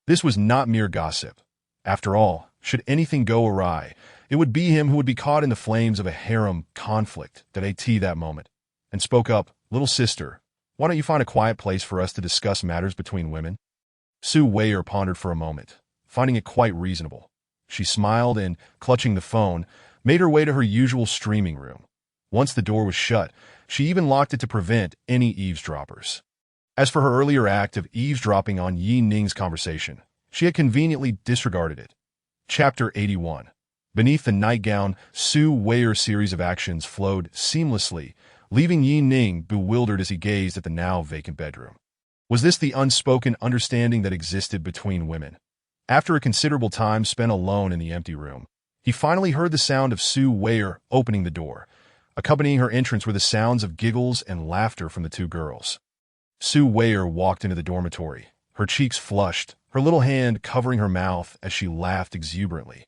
Speaker 1: This was not mere gossip. After all, should anything go awry, it would be him who would be caught in the flames of a harem conflict that moment, and spoke up, "Little sister, why don't you find a quiet place for us to discuss matters between women?" Su Weier pondered for a moment, finding it quite reasonable. She smiled and, clutching the phone, made her way to her usual streaming room. Once the door was shut, she even locked it to prevent any eavesdroppers. As for her earlier act of eavesdropping on Yi Ning's conversation, she had conveniently disregarded it. Chapter 81. Beneath the nightgown, Su Weier's series of actions flowed seamlessly, leaving Yi Ning bewildered as he gazed at the now vacant bedroom. Was this the unspoken understanding that existed between women? After a considerable time spent alone in the empty room, he finally heard the sound of Su Weier opening the door. Accompanying her entrance were the sounds of giggles and laughter from the two girls. Su Weier walked into the dormitory, her cheeks flushed, her little hand covering her mouth as she laughed exuberantly.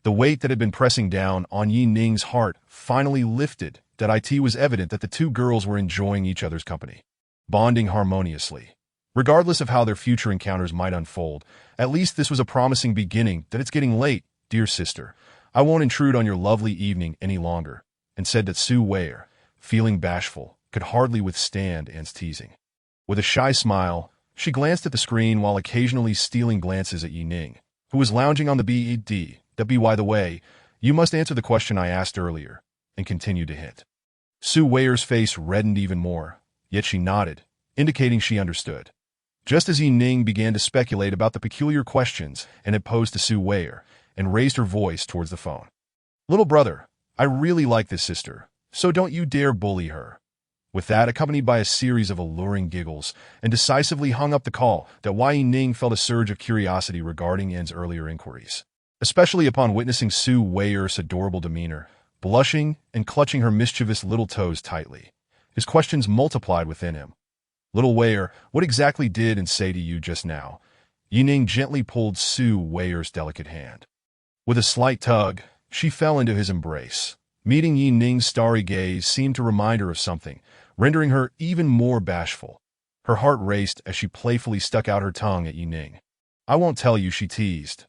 Speaker 1: The weight that had been pressing down on Yi Ning's heart finally lifted. It was evident that the two girls were enjoying each other's company, bonding harmoniously. Regardless of how their future encounters might unfold, at least this was a promising beginning. "That it's getting late, dear sister. I won't intrude on your lovely evening any longer," and said that Su Weier, feeling bashful, could hardly withstand Anne's teasing. With a shy smile, she glanced at the screen while occasionally stealing glances at Yi Ning, who was lounging on the bed. By the way, you must answer the question I asked earlier," and continued to hint. Su Weier's face reddened even more, yet she nodded, indicating she understood. Just as Yi Ning began to speculate about the peculiar questions Anne had posed to Su Weier, and raised her voice towards the phone. "Little brother, I really like this sister, so don't you dare bully her." With that, accompanied by a series of alluring giggles, and decisively hung up the call, Yi Ning felt a surge of curiosity regarding Anne's earlier inquiries, especially upon witnessing Su Weier's adorable demeanor, blushing and clutching her mischievous little toes tightly. His questions multiplied within him. "Little Weier, what exactly did and say to you just now?" Yi Ning gently pulled Su Weier's delicate hand. With a slight tug, she fell into his embrace. Meeting Yi Ning's starry gaze seemed to remind her of something, rendering her even more bashful. Her heart raced as she playfully stuck out her tongue at Yi Ning. "I won't tell you," she teased.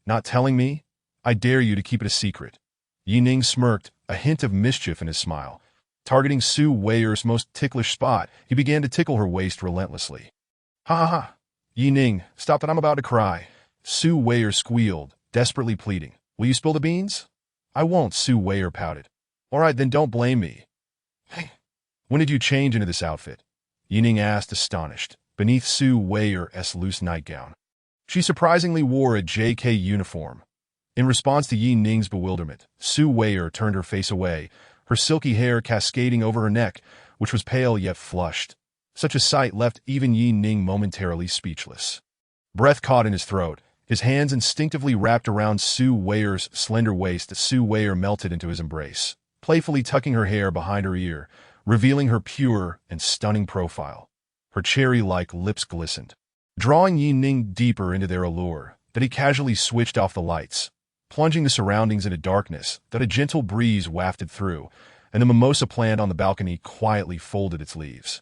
Speaker 1: "Not telling me? I dare you to keep it a secret." Yi Ning smirked, a hint of mischief in his smile. Targeting Su Weier's most ticklish spot, he began to tickle her waist relentlessly. "Ha ha ha! Yi Ning, stop that, I'm about to cry." Su Weier squealed, desperately pleading. "Will you spill the beans?" "I won't," Su Weier pouted. "All right, then don't blame me." "Hey, when did you change into this outfit?" Yi Ning asked, astonished, beneath Su Weier's loose nightgown. She surprisingly wore a JK uniform. In response to Yi Ning's bewilderment, Su Weier turned her face away, her silky hair cascading over her neck, which was pale yet flushed. Such a sight left even Yi Ning momentarily speechless. Breath caught in his throat, his hands instinctively wrapped around Su Weier's slender waist as Su Weier melted into his embrace, playfully tucking her hair behind her ear, revealing her pure and stunning profile. Her cherry-like lips glistened, drawing Yi Ning deeper into their allure, he casually switched off the lights, plunging the surroundings into darkness a gentle breeze wafted through, and the mimosa plant on the balcony quietly folded its leaves.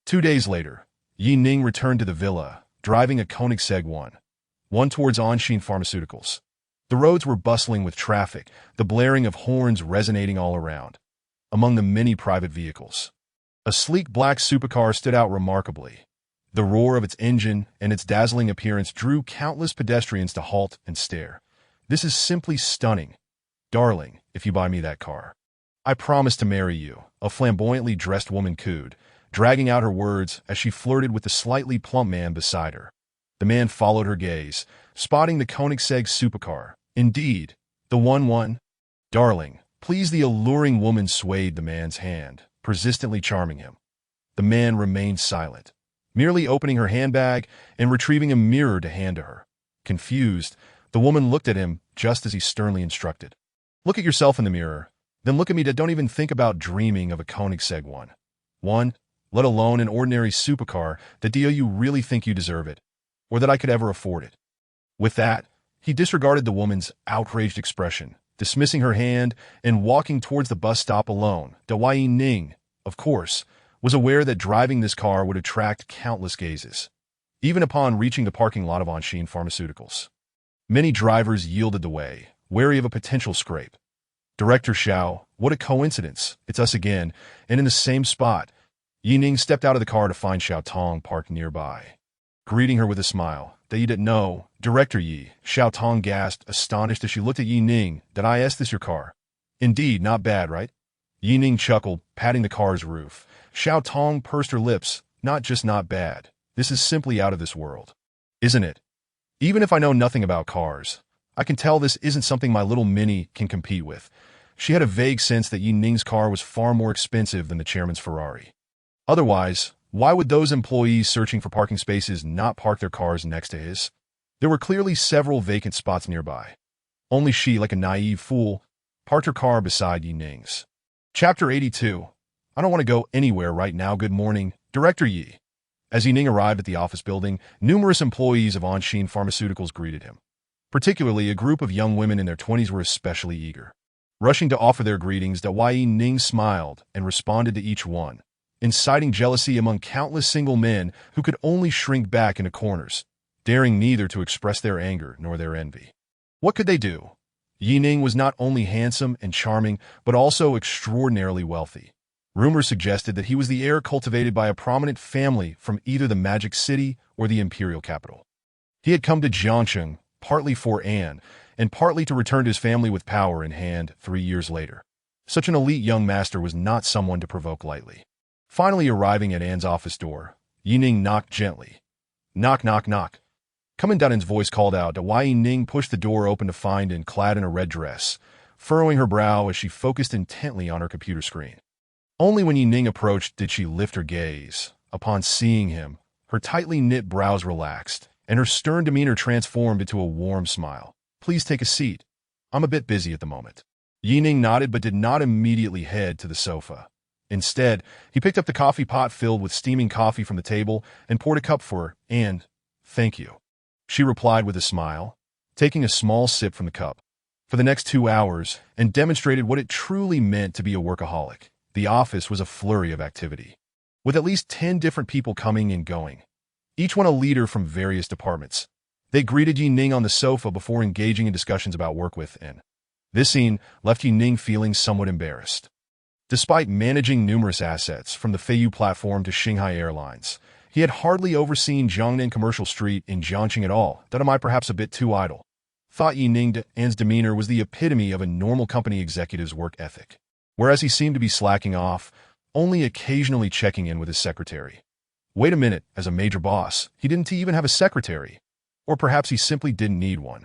Speaker 1: 2 days later, Yi Ning returned to the villa, driving a Koenigsegg one towards Anshin Pharmaceuticals. The roads were bustling with traffic, the blaring of horns resonating all around. Among the many private vehicles, a sleek black supercar stood out remarkably. The roar of its engine and its dazzling appearance drew countless pedestrians to halt and stare. "This is simply stunning. Darling, if you buy me that car, I promise to marry you," a flamboyantly dressed woman cooed, dragging out her words as she flirted with the slightly plump man beside her. The man followed her gaze, spotting the Koenigsegg supercar. "Indeed, the one. Darling, please." The alluring woman swayed the man's hand, persistently charming him. The man remained silent, merely opening her handbag and retrieving a mirror to hand to her. Confused, the woman looked at him just as he sternly instructed. "Look at yourself in the mirror, then look at me. Don't even think about dreaming of a Koenigsegg one, let alone an ordinary supercar. Do you really think you deserve it, or that I could ever afford it?" With that, He disregarded the woman's outraged expression, dismissing her hand and walking towards the bus stop alone. Ning, of course, was aware that driving this car would attract countless gazes. Even upon reaching the parking lot of Anshin Pharmaceuticals, many drivers yielded the way, wary of a potential scrape. Director Xiao, what a coincidence. It's us again, and in the same spot. Ning stepped out of the car to find Xiao Tong parked nearby. Greeting her with a smile. That you didn't know, Director Yi, Xiao Tong gasped, astonished as she looked at Ning. Did I ask this your car? Indeed, not bad, right? Ning chuckled, patting the car's roof. Xiao Tong pursed her lips. Not just not bad. This is simply out of this world. Isn't it? Even if I know nothing about cars, I can tell this isn't something my little Mini can compete with. She had a vague sense that Ning's car was far more expensive than the chairman's Ferrari. Otherwise, why would those employees searching for parking spaces not park their cars next to his? There were clearly several vacant spots nearby. Only she, like a naive fool, parked her car beside Ning's. Chapter 82. I don't want to go anywhere right now. Good morning, Director Yi. As Ning arrived at the office building, numerous employees of Anshin Pharmaceuticals greeted him. Particularly, a group of young women in their 20s were especially eager. Rushing to offer their greetings, Ning smiled and responded to each one, inciting jealousy among countless single men who could only shrink back into corners, daring neither to express their anger nor their envy. What could they do? Ning was not only handsome and charming, but also extraordinarily wealthy. Rumors suggested that he was the heir cultivated by a prominent family from either the Magic City or the imperial capital. He had come to Jiangcheng partly for Anne, and partly to return to his family with power in hand 3 years later. Such an elite young master was not someone to provoke lightly. Finally arriving at Anne's office door, Ning knocked gently. Knock, knock, knock. Commandant's voice called out. Ning pushed the door open to find Anne clad in a red dress, furrowing her brow as she focused intently on her computer screen. Only when Ning approached did she lift her gaze. Upon seeing him, her tightly knit brows relaxed, and her stern demeanor transformed into a warm smile. Please take a seat. I'm a bit busy at the moment. Ning nodded but did not immediately head to the sofa. Instead, he picked up the coffee pot filled with steaming coffee from the table and poured a cup for her. And, thank you, she replied with a smile, taking a small sip from the cup. For the next 2 hours, and demonstrated what it truly meant to be a workaholic. The office was a flurry of activity, with at least 10 different people coming and going, each one a leader from various departments. They greeted Ning on the sofa before engaging in discussions about work with Anne. This scene left Ning feeling somewhat embarrassed. Despite managing numerous assets from the Feiyu platform to Shanghai Airlines, he had hardly overseen Jiangnan Commercial Street in Jiangcheng at all. That am I perhaps a bit too idle? Thought Ning. Anne's demeanor was the epitome of a normal company executive's work ethic, whereas he seemed to be slacking off, only occasionally checking in with his secretary. Wait a minute, as a major boss, he didn't even have a secretary. Or perhaps he simply didn't need one,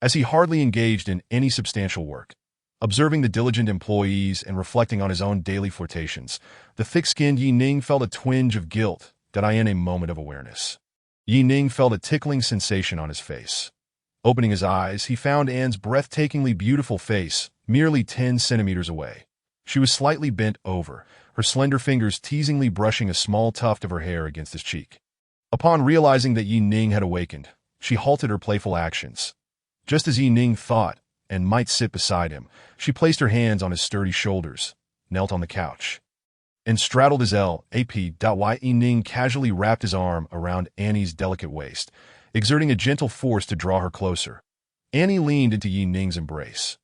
Speaker 1: as he hardly engaged in any substantial work. Observing the diligent employees and reflecting on his own daily flirtations, the thick-skinned Ning felt a twinge of guilt that in a moment of awareness. Ning felt a tickling sensation on his face. Opening his eyes, he found Anne's breathtakingly beautiful face merely 10 centimeters away. She was slightly bent over, her slender fingers teasingly brushing a small tuft of her hair against his cheek. Upon realizing that Ning had awakened, she halted her playful actions. Just as Ning thought, and might sit beside him, she placed her hands on his sturdy shoulders, knelt on the couch, and straddled his lap. Ning casually wrapped his arm around Annie's delicate waist, exerting a gentle force to draw her closer. Annie leaned into Ning's embrace.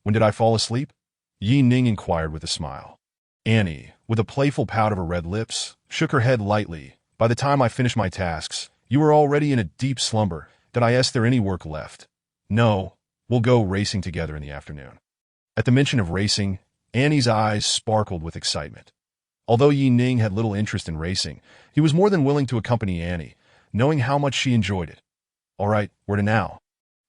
Speaker 1: When did I fall asleep? Ning inquired with a smile. Annie, with a playful pout of her red lips, shook her head lightly. By the time I finished my tasks, you were already in a deep slumber. Did I ask there any work left? No, we'll go racing together in the afternoon. At the mention of racing, Annie's eyes sparkled with excitement. Although Ning had little interest in racing, he was more than willing to accompany Annie, knowing how much she enjoyed it. All right, where to now?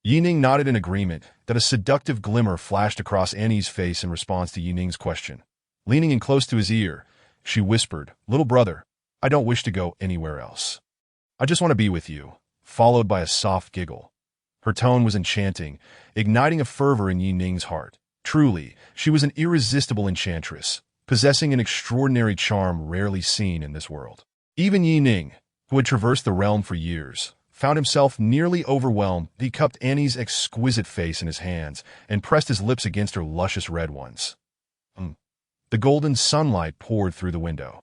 Speaker 1: Ning nodded in agreement. That a seductive glimmer flashed across Annie's face in response to Ning's question. Leaning in close to his ear, she whispered, Little brother, I don't wish to go anywhere else. I just want to be with you, followed by a soft giggle. Her tone was enchanting, igniting a fervor in Ning's heart. Truly, she was an irresistible enchantress, possessing an extraordinary charm rarely seen in this world. Even Ning, who had traversed the realm for years, found himself nearly overwhelmed. He cupped Annie's exquisite face in his hands and pressed his lips against her luscious red ones. The golden sunlight poured through the window,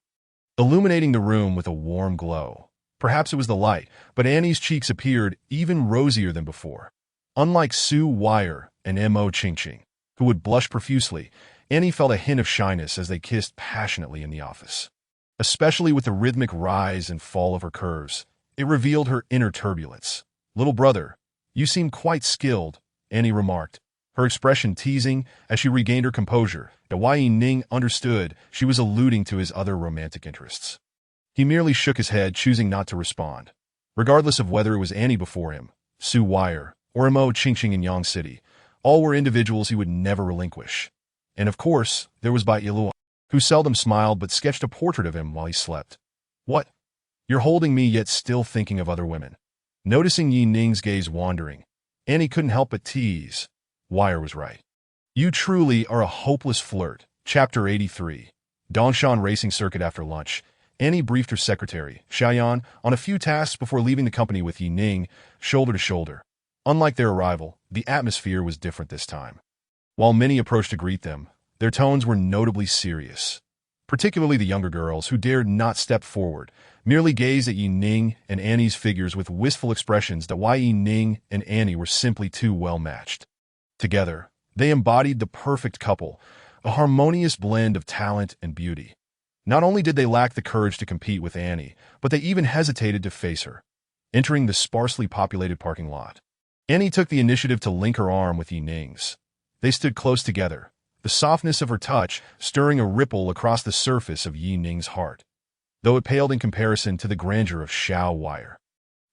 Speaker 1: illuminating the room with a warm glow. Perhaps it was the light, but Annie's cheeks appeared even rosier than before. Unlike Sue Wire and M.O. Ching, who would blush profusely, Annie felt a hint of shyness as they kissed passionately in the office. Especially with the rhythmic rise and fall of her curves, it revealed her inner turbulence. "Little brother, you seem quite skilled," Annie remarked, her expression teasing as she regained her composure. Ning understood she was alluding to his other romantic interests. He merely shook his head, choosing not to respond. Regardless of whether it was Annie before him, Sue Wire, or M.O. Ching in Yang City, all were individuals he would never relinquish. And of course, there was Bai Ilua, who seldom smiled but sketched a portrait of him while he slept. "What? You're holding me yet still thinking of other women?" Noticing Ning's gaze wandering, Annie couldn't help but tease. Wire was right. "You truly are a hopeless flirt." Chapter 83. Dongshan Racing Circuit. After lunch, Annie briefed her secretary, Xiaoyan, on a few tasks before leaving the company with Ning, shoulder to shoulder. Unlike their arrival, the atmosphere was different this time. While many approached to greet them, their tones were notably serious. Particularly the younger girls, who dared not step forward, merely gazed at Ning and Annie's figures with wistful expressions that Ning and Annie were simply too well matched. Together, they embodied the perfect couple, a harmonious blend of talent and beauty. Not only did they lack the courage to compete with Annie, but they even hesitated to face her. Entering the sparsely populated parking lot, Annie took the initiative to link her arm with Ning's. They stood close together, the softness of her touch stirring a ripple across the surface of Ning's heart, though it paled in comparison to the grandeur of Xiao Wire.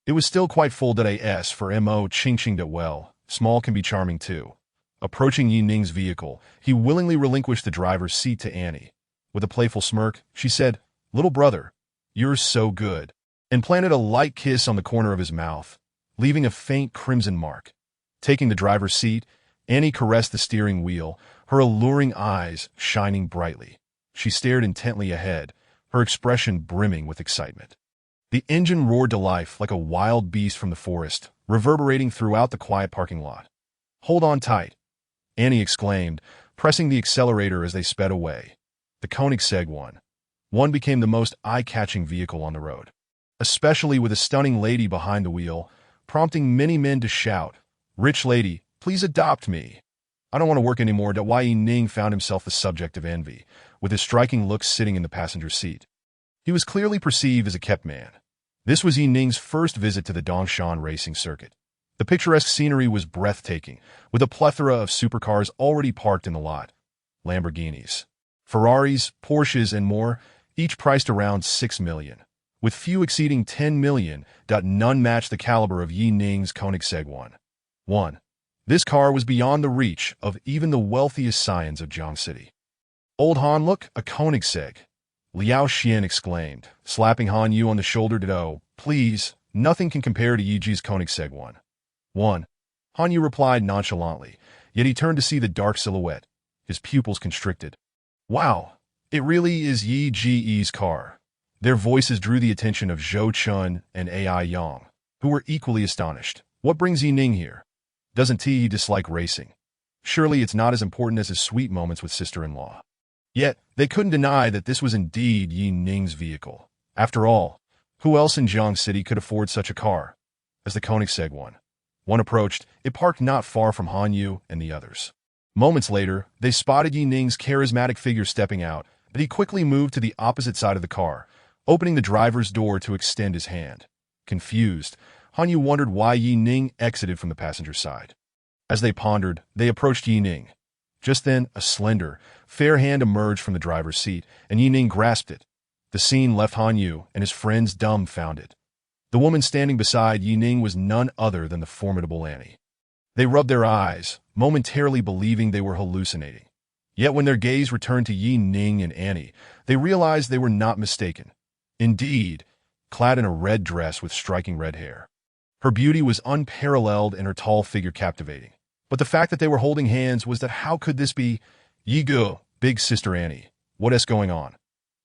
Speaker 1: It was still quite full as for M.O. Ching that well, small can be charming too. Approaching Ning's vehicle, he willingly relinquished the driver's seat to Annie. With a playful smirk, she said, "Little brother, you're so good," and planted a light kiss on the corner of his mouth, leaving a faint crimson mark. Taking the driver's seat, Annie caressed the steering wheel, her alluring eyes shining brightly. She stared intently ahead, her expression brimming with excitement. The engine roared to life like a wild beast from the forest, reverberating throughout the quiet parking lot. "Hold on tight," Annie exclaimed, pressing the accelerator as they sped away. The Koenigsegg one became the most eye-catching vehicle on the road, especially with a stunning lady behind the wheel, prompting many men to shout, "Rich lady, please adopt me. I don't want to work anymore." Ning found himself the subject of envy, with his striking looks sitting in the passenger seat. He was clearly perceived as a kept man. This was Ning's first visit to the Dongshan Racing Circuit. The picturesque scenery was breathtaking, with a plethora of supercars already parked in the lot. Lamborghinis, Ferraris, Porsches, and more, each priced around $6 million, with few exceeding $10 million. None matched the caliber of Ning's Koenigsegg 1. This car was beyond the reach of even the wealthiest scions of Jiang City. "Old Han, look, a Koenigsegg," Liao Xian exclaimed, slapping Han Yu on the shoulder. "Oh, please, nothing can compare to Yiji's Koenigsegg 1. Han Yu replied nonchalantly, yet he turned to see the dark silhouette, his pupils constricted. "Wow, it really is Yi Ji's car." Their voices drew the attention of Zhou Chun and Ai Yang, who were equally astonished. "What brings Ning here? Doesn't he dislike racing? Surely it's not as important as his sweet moments with sister-in-law." Yet, they couldn't deny that this was indeed Ning's vehicle. After all, who else in Jiang City could afford such a car as the Koenigsegg 1? One approached, it parked not far from Han Yu and the others. Moments later, they spotted Ning's charismatic figure stepping out, but he quickly moved to the opposite side of the car, opening the driver's door to extend his hand. Confused, Han Yu wondered why Ning exited from the passenger side. As they pondered, they approached Ning. Just then, a slender, fair hand emerged from the driver's seat, and Ning grasped it. The scene left Han Yu and his friends dumbfounded. The woman standing beside Ning was none other than the formidable Annie. They rubbed their eyes, momentarily believing they were hallucinating. Yet when their gaze returned to Ning and Annie, they realized they were not mistaken. Indeed, clad in a red dress with striking red hair, her beauty was unparalleled and her tall figure captivating. But the fact that they were holding hands was that how could this be? "Yigo, big sister Annie, what is going on?"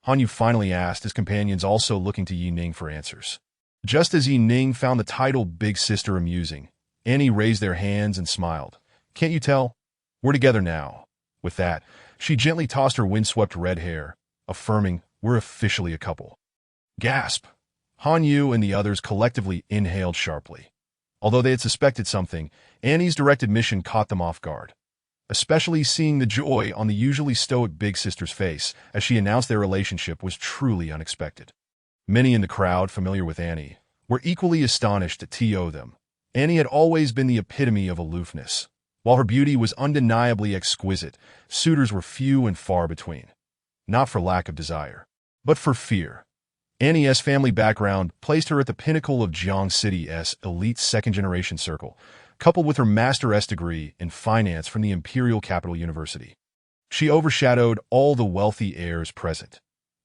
Speaker 1: Han Yu finally asked, his companions also looking to Ning for answers. Just as Ning found the title Big Sister amusing, Annie raised their hands and smiled. Can't you tell? We're together now. With that, she gently tossed her windswept red hair, affirming, we're officially a couple. Gasp! Han Yu and the others collectively inhaled sharply. Although they had suspected something, Annie's direct admission caught them off guard. Especially seeing the joy on the usually stoic big sister's face as she announced their relationship was truly unexpected. Many in the crowd, familiar with Annie, were equally astonished to TO them. Annie had always been the epitome of aloofness. While her beauty was undeniably exquisite, suitors were few and far between. Not for lack of desire, but for fear. Annie's family background placed her at the pinnacle of Jiang City's elite second-generation circle, coupled with her Master's degree in finance from the Imperial Capital University. She overshadowed all the wealthy heirs present.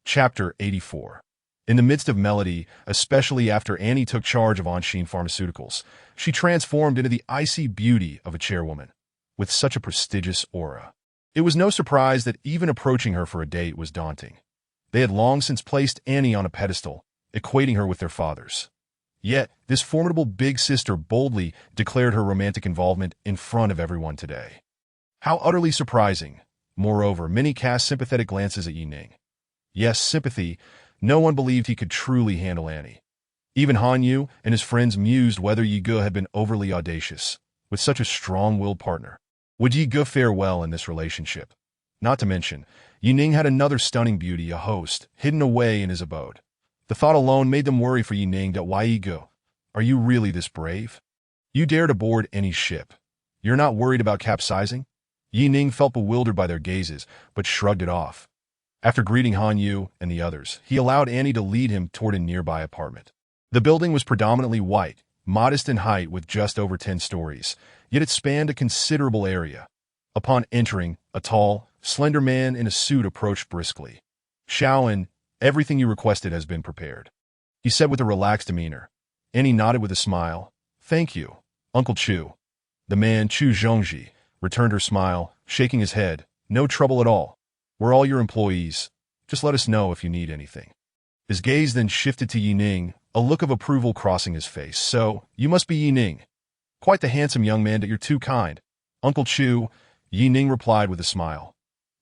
Speaker 1: Chapter 84. In the midst of melody, especially after Annie took charge of Anshin Pharmaceuticals, she transformed into the icy beauty of a chairwoman, with such a prestigious aura. It was no surprise that even approaching her for a date was daunting. They had long since placed Annie on a pedestal, equating her with their fathers. Yet, this formidable big sister boldly declared her romantic involvement in front of everyone today. How utterly surprising. Moreover, many cast sympathetic glances at Ning. Yes, sympathy. No one believed he could truly handle Annie. Even Han Yu and his friends mused whether Yi Ge had been overly audacious. With such a strong-willed partner, would Yi Ge fare well in this relationship? Not to mention, Ning had another stunning beauty, a host, hidden away in his abode. The thought alone made them worry for Ning. That why Yi Ge? Are you really this brave? You dare to board any ship. You're not worried about capsizing? Ning felt bewildered by their gazes, but shrugged it off. After greeting Han Yu and the others, he allowed Annie to lead him toward a nearby apartment. The building was predominantly white, modest in height with just over 10 stories, yet it spanned a considerable area. Upon entering, a tall, slender man in a suit approached briskly. Shaoan, everything you requested has been prepared, he said with a relaxed demeanor. Annie nodded with a smile. Thank you, Uncle Chu. The man, Chu Zhongji, returned her smile, shaking his head. No trouble at all. We're all your employees. Just let us know if you need anything. His gaze then shifted to Ning, a look of approval crossing his face. So, you must be Ning. Quite the handsome young man, that you're too kind. Uncle Chu, Ning replied with a smile,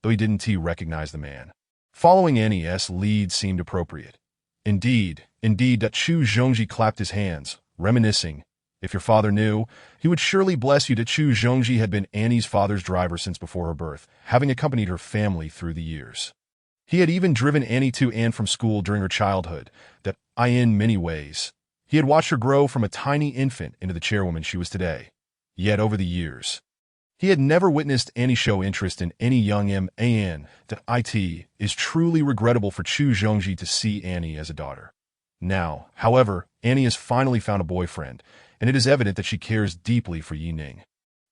Speaker 1: though he didn't recognize the man. Following Annie's lead seemed appropriate. Indeed, that Chu Zhongji clapped his hands, reminiscing. If your father knew, he would surely bless you. That Chu Zhongji had been Annie's father's driver since before her birth, having accompanied her family through the years. He had even driven Annie to and from school during her childhood, that in many ways. He had watched her grow from a tiny infant into the chairwoman she was today. Yet over the years, he had never witnessed Annie show interest in any young man. That it is truly regrettable for Chu Zhongji to see Annie as a daughter. Now, however, Annie has finally found a boyfriend, and it is evident that she cares deeply for Ning.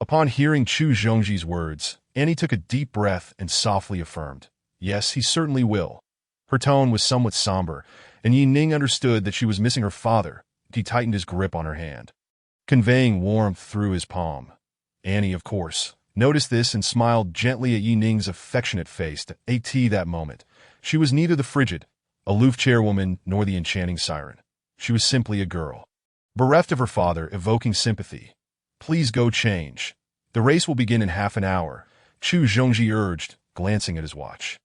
Speaker 1: Upon hearing Chu Zhongji's words, Annie took a deep breath and softly affirmed, yes, he certainly will. Her tone was somewhat somber, and Ning understood that she was missing her father. He tightened his grip on her hand, conveying warmth through his palm. Annie, of course, noticed this and smiled gently at Ning's affectionate face. That moment, she was neither the frigid, aloof chairwoman nor the enchanting siren. She was simply a girl, bereft of her father, evoking sympathy. Please go change. The race will begin in half an hour, Chu Zhongji urged, glancing at his watch.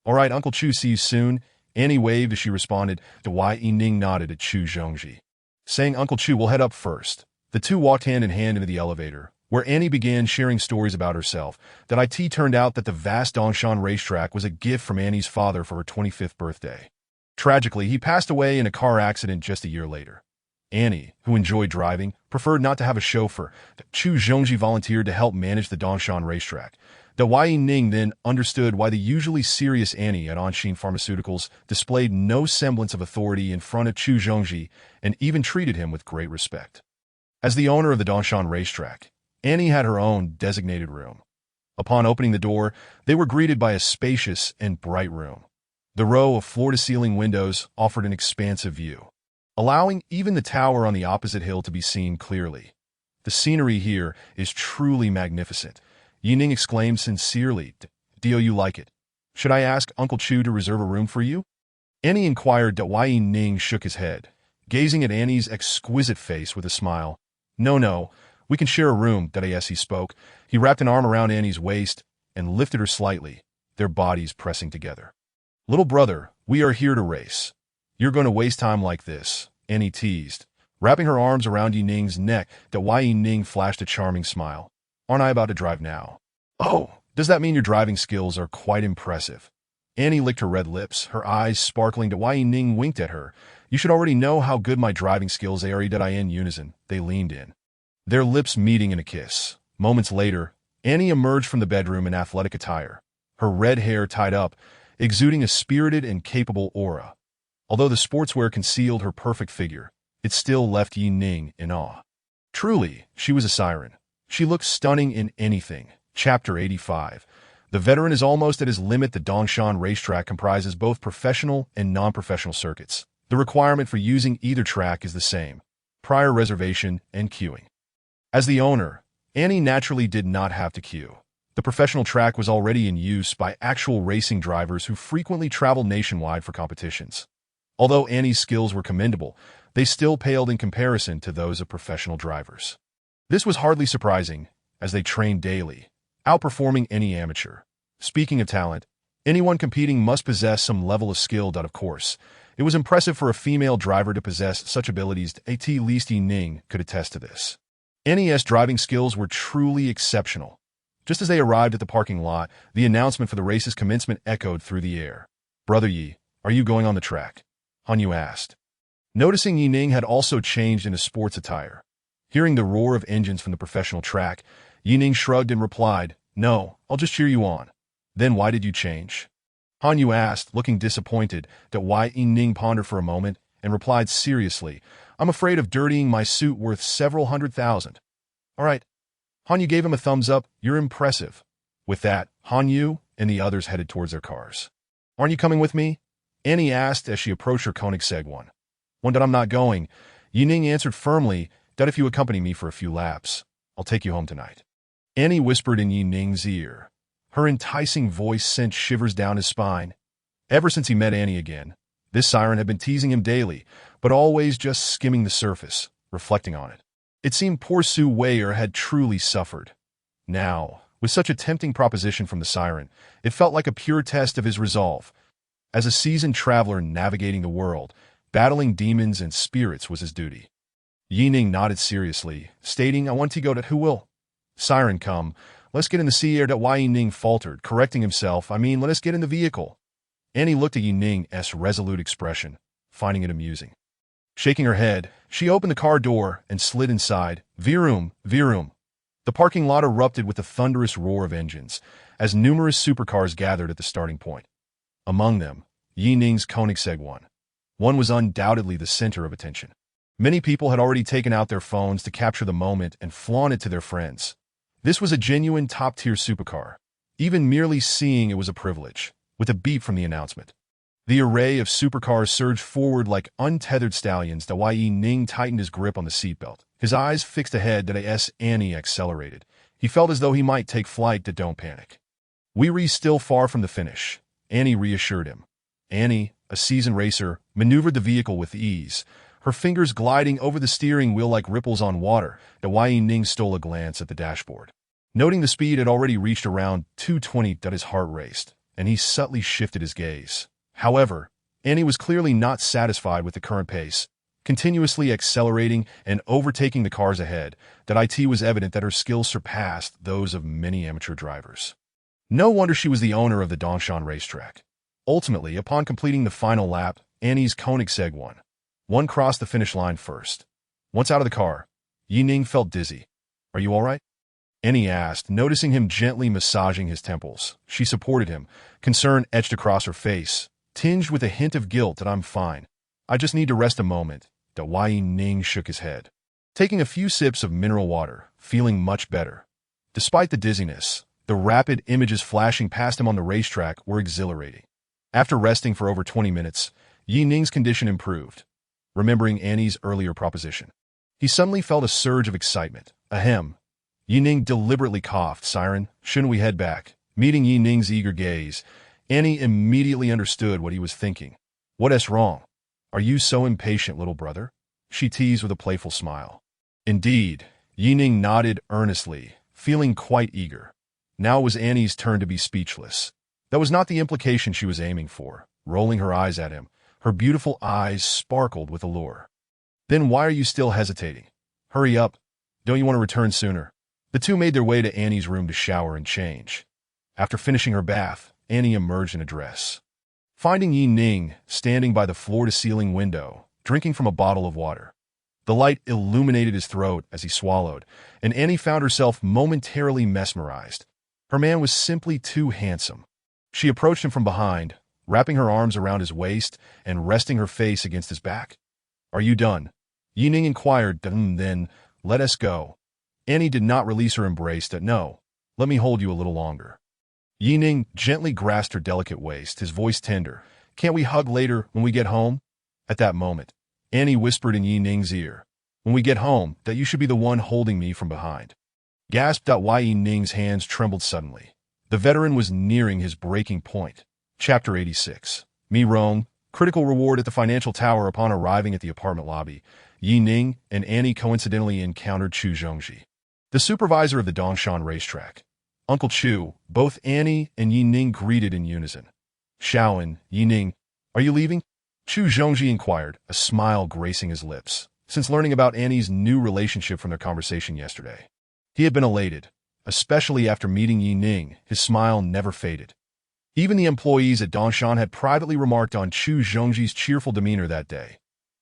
Speaker 1: All right, Uncle Chu, see you soon. Annie waved as she responded to why Ning nodded at Chu Zhongji, saying Uncle Chu will head up first. The two walked hand in hand into the elevator, where Annie began sharing stories about herself. That it turned out that the vast Dongshan racetrack was a gift from Annie's father for her 25th birthday. Tragically, he passed away in a car accident just a year later. Annie, who enjoyed driving, preferred not to have a chauffeur. Chu Zhongji volunteered to help manage the Dongshan racetrack. Ning then understood why the usually serious Annie at Anshin Pharmaceuticals displayed no semblance of authority in front of Chu Zhongji and even treated him with great respect. As the owner of the Dongshan racetrack, Annie had her own designated room. Upon opening the door, they were greeted by a spacious and bright room. The row of floor-to-ceiling windows offered an expansive view, allowing even the tower on the opposite hill to be seen clearly. The scenery here is truly magnificent, Ning exclaimed sincerely. Do you like it? Should I ask Uncle Chu to reserve a room for you? Annie inquired. Ning shook his head. gazing at Annie's exquisite face with a smile. "No, no, we can share a room," he spoke. He wrapped an arm around Annie's waist and lifted her slightly, their bodies pressing together. "Little brother, we are here to race. You're going to waste time like this," Annie teased, wrapping her arms around Ning's neck. Ning flashed a charming smile. "Aren't I about to drive now?" "Oh, does that mean your driving skills are quite impressive?" Annie licked her red lips, her eyes sparkling. Ning winked at her. "You should already know how good my driving skills are." In unison, they leaned in, their lips meeting in a kiss. Moments later, Annie emerged from the bedroom in athletic attire, her red hair tied up, exuding a spirited and capable aura. Although the sportswear concealed her perfect figure, it still left Ning in awe. Truly, she was a siren. She looked stunning in anything. Chapter 85. The veteran is almost at his limit. The Dongshan racetrack comprises both professional and non-professional circuits. The requirement for using either track is the same: prior reservation and queuing. As the owner, Annie naturally did not have to queue. The professional track was already in use by actual racing drivers who frequently traveled nationwide for competitions. Although Annie's skills were commendable, they still paled in comparison to those of professional drivers. This was hardly surprising, as they trained daily, outperforming any amateur. Speaking of talent, anyone competing must possess some level of skill. Of course, it was impressive for a female driver to possess such abilities. At least Ning could attest to this. Annie's driving skills were truly exceptional. Just as they arrived at the parking lot, the announcement for the race's commencement echoed through the air. "Brother Yi, are you going on the track?" Han Yu asked. Noticing Ning had also changed into sports attire. Hearing the roar of engines from the professional track, Ning shrugged and replied, "No, I'll just cheer you on." "Then why did you change?" Han Yu asked, looking disappointed. Ning pondered for a moment and replied seriously, "I'm afraid of dirtying my suit worth several $100,000. "All right." Han Yu gave him a thumbs up. "You're impressive." With that, Han Yu and the others headed towards their cars. "Aren't you coming with me?" Annie asked as she approached her Koenigsegg one. "One that I'm not going." Ning answered firmly, "That if you accompany me for a few laps, I'll take you home tonight." Annie whispered in Ning's ear. Her enticing voice sent shivers down his spine. Ever since he met Annie again, this siren had been teasing him daily, but always just skimming the surface, reflecting on it. It seemed poor Su Weier had truly suffered. Now, with such a tempting proposition from the siren, it felt like a pure test of his resolve. As a seasoned traveler navigating the world, battling demons and spirits was his duty. Ning nodded seriously, stating, "I want to go to who will." "Siren, come. Let's get in the sea air." Ning faltered, correcting himself. "Let us get in the vehicle." Annie looked at Ning's resolute expression, finding it amusing. Shaking her head, she opened the car door and slid inside. Virum, virum. The parking lot erupted with a thunderous roar of engines, as numerous supercars gathered at the starting point. Among them, Ning's Koenigsegg one. One was undoubtedly the center of attention. Many people had already taken out their phones to capture the moment and flaunt it to their friends. This was a genuine top-tier supercar. Even merely seeing it was a privilege, with a beep from the announcement. The array of supercars surged forward like untethered stallions. Ning tightened his grip on the seatbelt, his eyes fixed ahead. As Annie accelerated, he felt as though he might take flight. Don't panic. We're still far from the finish, Annie reassured him. Annie, a seasoned racer, maneuvered the vehicle with ease, her fingers gliding over the steering wheel like ripples on water. Ning stole a glance at the dashboard. Noting the speed had already reached around 220, his heart raced, and he subtly shifted his gaze. However, Annie was clearly not satisfied with the current pace, continuously accelerating and overtaking the cars ahead. It was evident that her skills surpassed those of many amateur drivers. No wonder she was the owner of the Dongshan racetrack. Ultimately, upon completing the final lap, Annie's Koenigsegg won. One crossed the finish line first. Once out of the car, Ning felt dizzy. "Are you all right?" Annie asked, noticing him gently massaging his temples. She supported him, concern etched across her face, tinged with a hint of guilt. "I'm fine. I just need to rest a moment." Ning shook his head, taking a few sips of mineral water, feeling much better. Despite the dizziness, the rapid images flashing past him on the racetrack were exhilarating. After resting for over 20 minutes, Ning's condition improved. Remembering Annie's earlier proposition, he suddenly felt a surge of excitement. Ahem. Ning deliberately coughed. "Siren, shouldn't we head back?" Meeting Ning's eager gaze, Annie immediately understood what he was thinking. "What's wrong? Are you so impatient, little brother?" she teased with a playful smile. Indeed, Ning nodded earnestly, feeling quite eager. Now it was Annie's turn to be speechless. That was not the implication she was aiming for. Rolling her eyes at him, her beautiful eyes sparkled with allure. Then why are you still hesitating? Hurry up. Don't you want to return sooner? The two made their way to Annie's room to shower and change. After finishing her bath, Annie emerged in a dress. Finding Ning standing by the floor-to-ceiling window, drinking from a bottle of water. The light illuminated his throat as he swallowed, and Annie found herself momentarily mesmerized. Her man was simply too handsome. She approached him from behind, wrapping her arms around his waist and resting her face against his back. Are you done? Ning inquired. Then, let us go. Annie did not release her embrace. No, let me hold you a little longer. Ning gently grasped her delicate waist, his voice tender. Can't we hug later when we get home? At that moment, Annie whispered in Ning's ear. When we get home, that you should be the one holding me from behind. Gasped out why Ning's hands trembled suddenly. The veteran was nearing his breaking point. Chapter 86. Mi Rong, critical reward at the financial tower. Upon arriving at the apartment lobby, Ning and Annie coincidentally encountered Chu Zhongji, the supervisor of the Dongshan racetrack. Uncle Chu, both Annie and Ning greeted in unison. Shaoan, Ning, are you leaving? Chu Zhongji inquired, a smile gracing his lips, since learning about Annie's new relationship from their conversation yesterday. He had been elated, especially after meeting Ning. His smile never faded. Even the employees at Dongshan had privately remarked on Chu Zhongji's cheerful demeanor that day.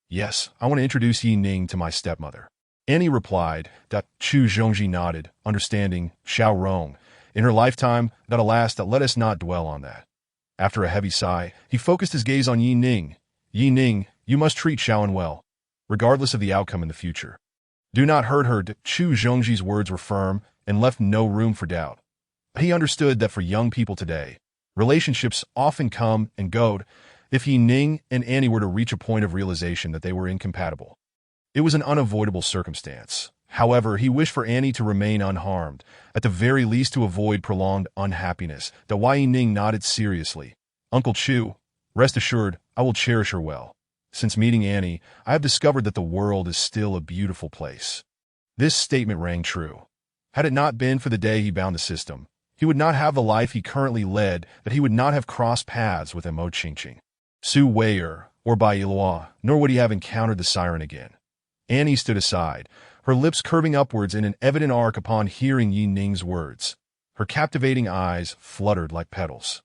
Speaker 1: Yes, I want to introduce Ning to my stepmother. Annie replied. Chu Zhongji nodded, understanding. Xiao Rong. In her lifetime, alas, let us not dwell on that. After a heavy sigh, he focused his gaze on Ning. Ning, you must treat Shaoan well, regardless of the outcome in the future. Do not hurt her. Chu Zhongji's words were firm and left no room for doubt. He understood that for young people today, relationships often come and go. If Ning and Annie were to reach a point of realization that they were incompatible, it was an unavoidable circumstance. However, he wished for Annie to remain unharmed, at the very least to avoid prolonged unhappiness. Ning nodded seriously. Uncle Chu, rest assured, I will cherish her well. Since meeting Annie, I have discovered that the world is still a beautiful place. This statement rang true. Had it not been for the day he bound the system, he would not have the life he currently led, that he would not have crossed paths with Mo Qingqing, Su Weier, or Bai Yilhua, nor would he have encountered the siren again. Annie stood aside, her lips curving upwards in an evident arc upon hearing Ning's words. Her captivating eyes fluttered like petals,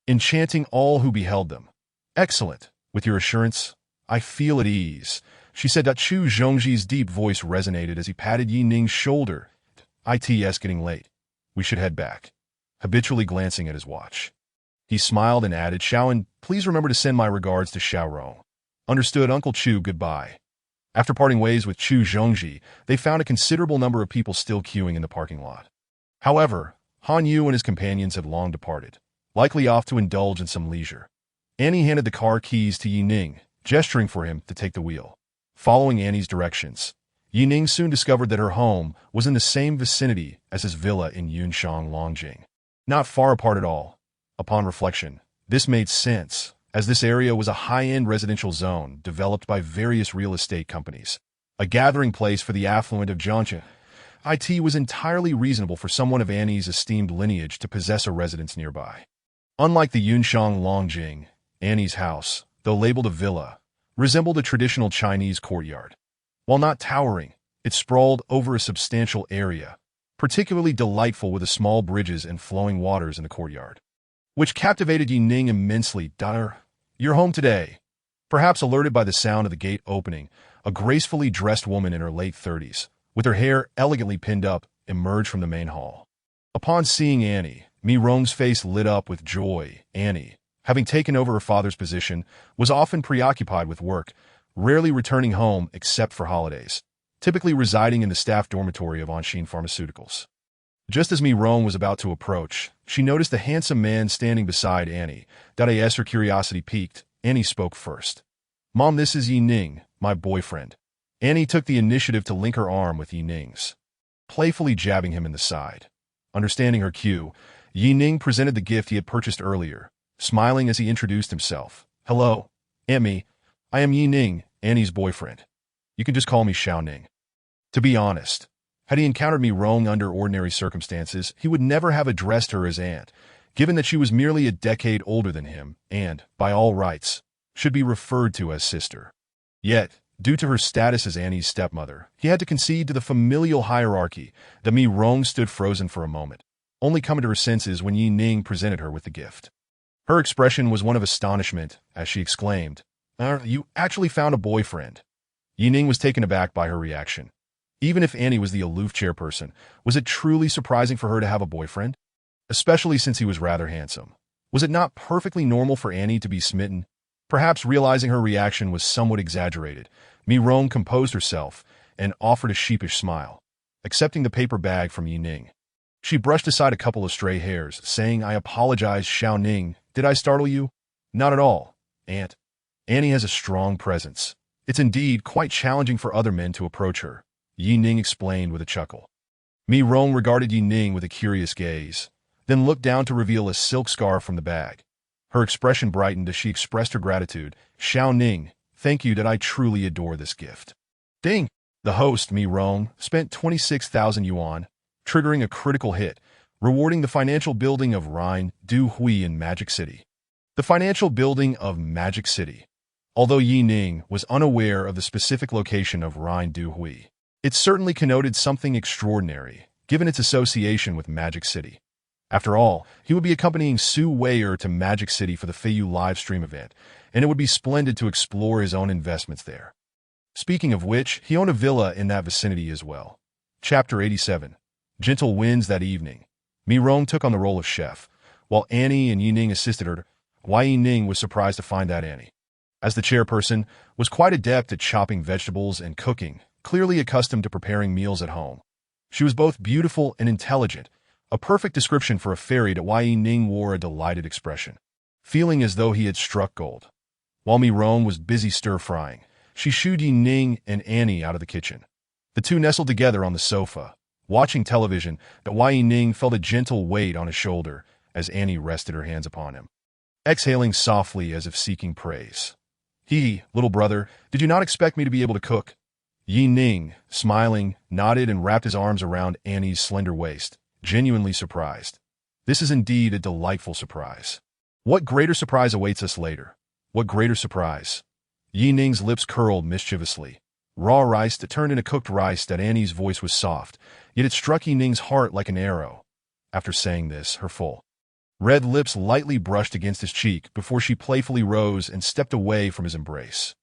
Speaker 1: enchanting all who beheld them. Excellent. With your assurance, I feel at ease, she said. Chu Zhongji's deep voice resonated as he patted Ning's shoulder. It's getting late. We should head back. Habitually glancing at his watch, he smiled and added, Shaoan, please remember to send my regards to Xiao Rong. Understood, Uncle Chu, goodbye. After parting ways with Chu Zhongji, they found a considerable number of people still queuing in the parking lot. However, Han Yu and his companions had long departed, likely off to indulge in some leisure. Annie handed the car keys to Ning, gesturing for him to take the wheel. Following Annie's directions, Ning soon discovered that her home was in the same vicinity as his villa in Yunshang Longjing. Not far apart at all. Upon reflection, this made sense, as this area was a high-end residential zone developed by various real estate companies, a gathering place for the affluent of Zhangjiang. It was entirely reasonable for someone of Annie's esteemed lineage to possess a residence nearby. Unlike the Yunshang Longjing, Annie's house, though labeled a villa, resembled a traditional Chinese courtyard. While not towering, it sprawled over a substantial area, particularly delightful with the small bridges and flowing waters in the courtyard, which captivated Ning immensely. You're home today. Perhaps alerted by the sound of the gate opening, a gracefully dressed woman in her late 30s, with her hair elegantly pinned up, emerged from the main hall. Upon seeing Annie, Mi Rong's face lit up with joy. Annie, having taken over her father's position, was often preoccupied with work, rarely returning home except for holidays, typically residing in the staff dormitory of Anshin Pharmaceuticals. Just as Mi Rong was about to approach, she noticed a handsome man standing beside Annie. As her curiosity piqued, Annie spoke first. Mom, this is Ning, my boyfriend. Annie took the initiative to link her arm with Ning's, playfully jabbing him in the side. Understanding her cue, Ning presented the gift he had purchased earlier, smiling as he introduced himself. Hello, Emmy. I am Ning, Annie's boyfriend. You can just call me Xiao Ning. To be honest, had he encountered me wrong under ordinary circumstances, he would never have addressed her as aunt, given that she was merely a decade older than him and, by all rights, should be referred to as sister. Yet, due to her status as Annie's stepmother, he had to concede to the familial hierarchy that Mi Rong stood frozen for a moment, only coming to her senses when Yi Ning presented her with the gift. Her expression was one of astonishment as she exclaimed, "You actually found a boyfriend." Yi Ning was taken aback by her reaction. Even if Annie was the aloof chairperson, was it truly surprising for her to have a boyfriend? Especially since he was rather handsome. Was it not perfectly normal for Annie to be smitten? Perhaps realizing her reaction was somewhat exaggerated, Mi Rong composed herself and offered a sheepish smile, accepting the paper bag from Yi Ning. She brushed aside a couple of stray hairs, saying, "I apologize, Xiao Ning. Did I startle you?" "Not at all, Aunt. Annie has a strong presence. It's indeed quite challenging for other men to approach her," Yi Ning explained with a chuckle. Mi Rong regarded Yi Ning with a curious gaze, then looked down to reveal a silk scarf from the bag. Her expression brightened as she expressed her gratitude. "Xiao Ning, thank you that I truly adore this gift." Ding! The host, Mi Rong, spent 26,000 yuan, triggering a critical hit, rewarding the financial building of Rhine Du Hui in Magic City. The financial building of Magic City. Although Yi Ning was unaware of the specific location of Rhine Du Hui, it certainly connoted something extraordinary, given its association with Magic City. After all, he would be accompanying Su Weier to Magic City for the Feiyu live stream event, and it would be splendid to explore his own investments there. Speaking of which, he owned a villa in that vicinity as well. Chapter 87. Gentle winds that evening. Mi Rong took on the role of chef, while Annie and Yi Ning assisted her. Yi Ning was surprised to find that Annie, as the chairperson, was quite adept at chopping vegetables and cooking, clearly accustomed to preparing meals at home. She was both beautiful and intelligent, a perfect description for a fairy that Yi Ning wore a delighted expression, feeling as though he had struck gold. While Mi Rong was busy stir-frying, she shooed Yi Ning and Annie out of the kitchen. The two nestled together on the sofa, watching television, that Yi Ning felt a gentle weight on his shoulder as Annie rested her hands upon him, exhaling softly as if seeking praise. "Little brother, did you not expect me to be able to cook?" Yi Ning, smiling, nodded and wrapped his arms around Annie's slender waist, genuinely surprised. This is indeed a delightful surprise. What greater surprise awaits us later? What greater surprise? Yi Ning's lips curled mischievously. Raw rice that turned into cooked rice. That Annie's voice was soft, yet it struck Yi Ning's heart like an arrow. After saying this, her full red lips lightly brushed against his cheek before she playfully rose and stepped away from his embrace.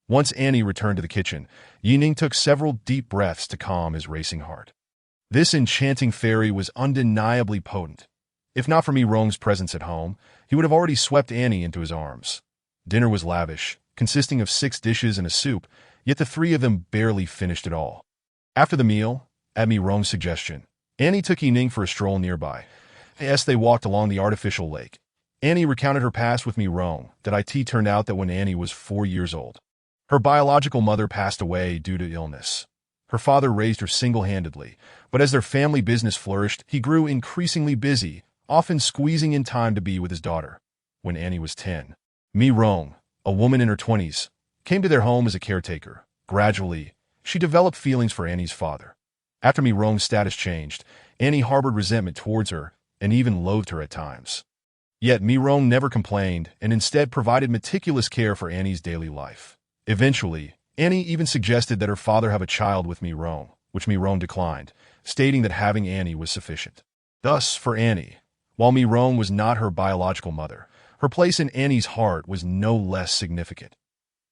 Speaker 1: Once Annie returned to the kitchen, Yi Ning took several deep breaths to calm his racing heart. This enchanting fairy was undeniably potent. If not for Mi Rong's presence at home, he would have already swept Annie into his arms. Dinner was lavish, consisting of 6 dishes and a soup, yet the three of them barely finished it all. After the meal, at Mi Rong's suggestion, Annie took Yi Ning for a stroll nearby. As they walked along the artificial lake, Annie recounted her past with Mi Rong. That it turned out that when Annie was 4 years old, her biological mother passed away due to illness. Her father raised her single-handedly, but as their family business flourished, he grew increasingly busy, often squeezing in time to be with his daughter. When Annie was 10, Mi Rong, a woman in her 20s, came to their home as a caretaker. Gradually, she developed feelings for Annie's father. After Mi Rong's status changed, Annie harbored resentment towards her and even loathed her at times. Yet Mi Rong never complained and instead provided meticulous care for Annie's daily life. Eventually, Annie even suggested that her father have a child with Mi Rong, which Mi Rong declined, stating that having Annie was sufficient. Thus, for Annie, while Mi Rong was not her biological mother, her place in Annie's heart was no less significant.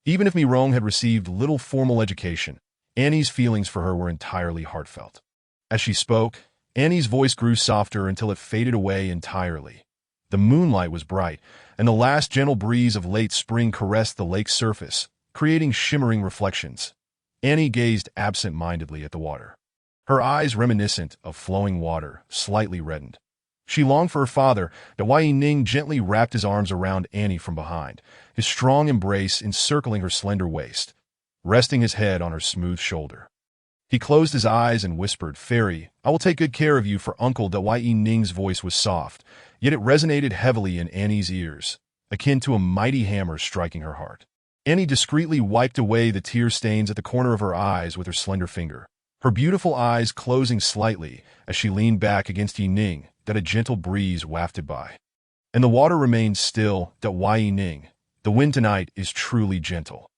Speaker 1: Even if Mi Rong had received little formal education, Annie's feelings for her were entirely heartfelt. As she spoke, Annie's voice grew softer until it faded away entirely. The moonlight was bright, and the last gentle breeze of late spring caressed the lake's surface, creating shimmering reflections. Annie gazed absent-mindedly at the water, her eyes reminiscent of flowing water, slightly reddened. She longed for her father. Yi Ning gently wrapped his arms around Annie from behind, his strong embrace encircling her slender waist, resting his head on her smooth shoulder. He closed his eyes and whispered, "Fairy, I will take good care of you for Uncle." Yi Ning's voice was soft, yet it resonated heavily in Annie's ears, akin to a mighty hammer striking her heart. Annie discreetly wiped away the tear stains at the corner of her eyes with her slender finger, her beautiful eyes closing slightly as she leaned back against Ning that a gentle breeze wafted by. And the water remained still, that Ning. The wind tonight is truly gentle.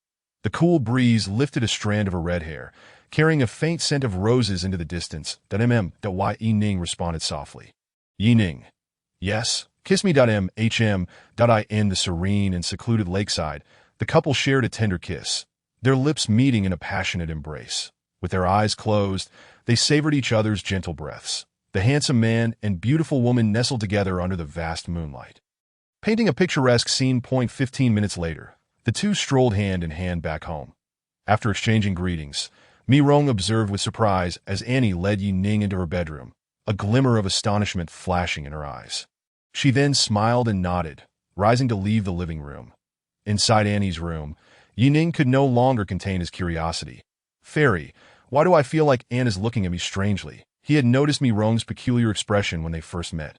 Speaker 1: The cool breeze lifted a strand of her red hair, carrying a faint scent of roses into the distance, that Ning responded softly. Ning. Yes, kiss me. In the serene and secluded lakeside, the couple shared a tender kiss, their lips meeting in a passionate embrace. With their eyes closed, they savored each other's gentle breaths. The handsome man and beautiful woman nestled together under the vast moonlight. Painting a picturesque scene. 15 minutes later, the two strolled hand in hand back home. After exchanging greetings, Rong observed with surprise as Annie led Ning into her bedroom, a glimmer of astonishment flashing in her eyes. She then smiled and nodded, rising to leave the living room. Inside Annie's room, Ning could no longer contain his curiosity. Fairy, why do I feel like Anne is looking at me strangely? He had noticed Rong's peculiar expression when they first met,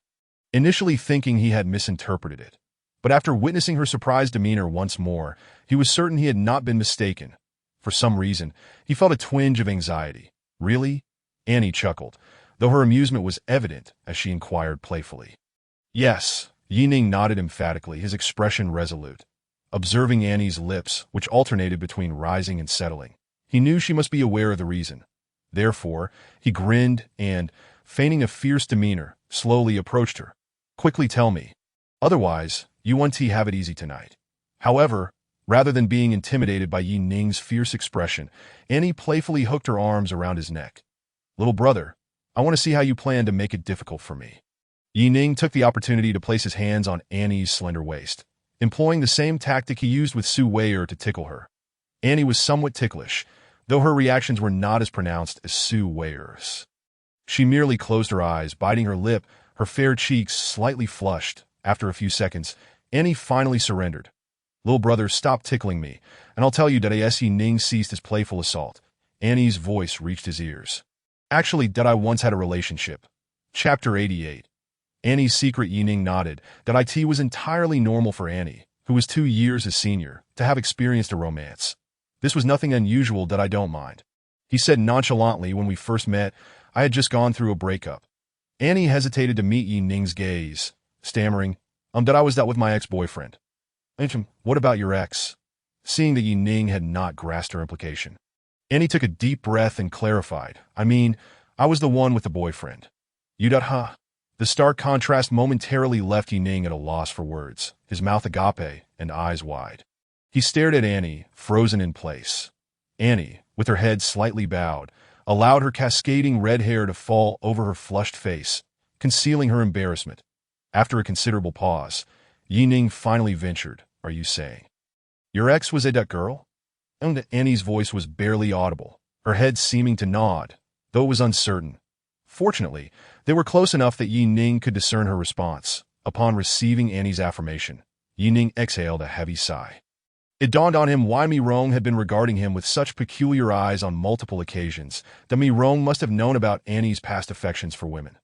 Speaker 1: initially thinking he had misinterpreted it. But after witnessing her surprised demeanor once more, he was certain he had not been mistaken. For some reason, he felt a twinge of anxiety. Really? Annie chuckled, though her amusement was evident as she inquired playfully. Yes, Ning nodded emphatically, his expression resolute. Observing Annie's lips, which alternated between rising and settling, he knew she must be aware of the reason. Therefore, he grinned and, feigning a fierce demeanor, slowly approached her. Quickly tell me. Otherwise, you want to have it easy tonight. However, rather than being intimidated by Ning's fierce expression, Annie playfully hooked her arms around his neck. Little brother, I want to see how you plan to make it difficult for me. Ning took the opportunity to place his hands on Annie's slender waist, employing the same tactic he used with Su Wei'er to tickle her. Annie was somewhat ticklish, though her reactions were not as pronounced as Su Wei'er's. She merely closed her eyes, biting her lip, her fair cheeks slightly flushed. After a few seconds, Annie finally surrendered. Little brother, stop tickling me, and I'll tell you that Ning ceased his playful assault. Annie's voice reached his ears. Actually, that I once had a relationship. Chapter 88. Annie's secret. Ning nodded. That it was entirely normal for Annie, who was 2 years his senior, to have experienced a romance. This was nothing unusual. That I don't mind. He said nonchalantly. When we first met, I had just gone through a breakup. Annie hesitated to meet Ning's gaze, stammering, that I was with my ex-boyfriend. What about your ex? Seeing that Ning had not grasped her implication, Annie took a deep breath and clarified. I was the one with the boyfriend. Huh? The stark contrast momentarily left Ning at a loss for words, his mouth agape and eyes wide. He stared at Annie, frozen in place. Annie, with her head slightly bowed, allowed her cascading red hair to fall over her flushed face, concealing her embarrassment. After a considerable pause, Ning finally ventured, Are you saying your ex was that girl? And Annie's voice was barely audible, her head seeming to nod, though it was uncertain. Fortunately, they were close enough that Ning could discern her response. Upon receiving Annie's affirmation, Ning exhaled a heavy sigh. It dawned on him why Rong had been regarding him with such peculiar eyes on multiple occasions, that Rong must have known about Annie's past affections for women.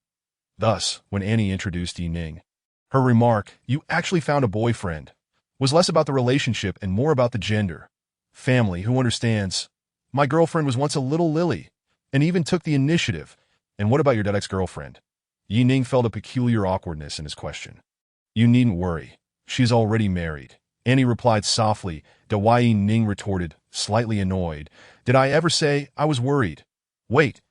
Speaker 1: Thus, when Annie introduced Ning, her remark, "You actually found a boyfriend," was less about the relationship and more about the gender. Family, who understands? My girlfriend was once a little lily, and even took the initiative. And what about your dead ex-girlfriend? Ning felt a peculiar awkwardness in his question. You needn't worry. She's already married. Annie replied softly, to why Ning retorted, slightly annoyed. Did I ever say I was worried? Wait.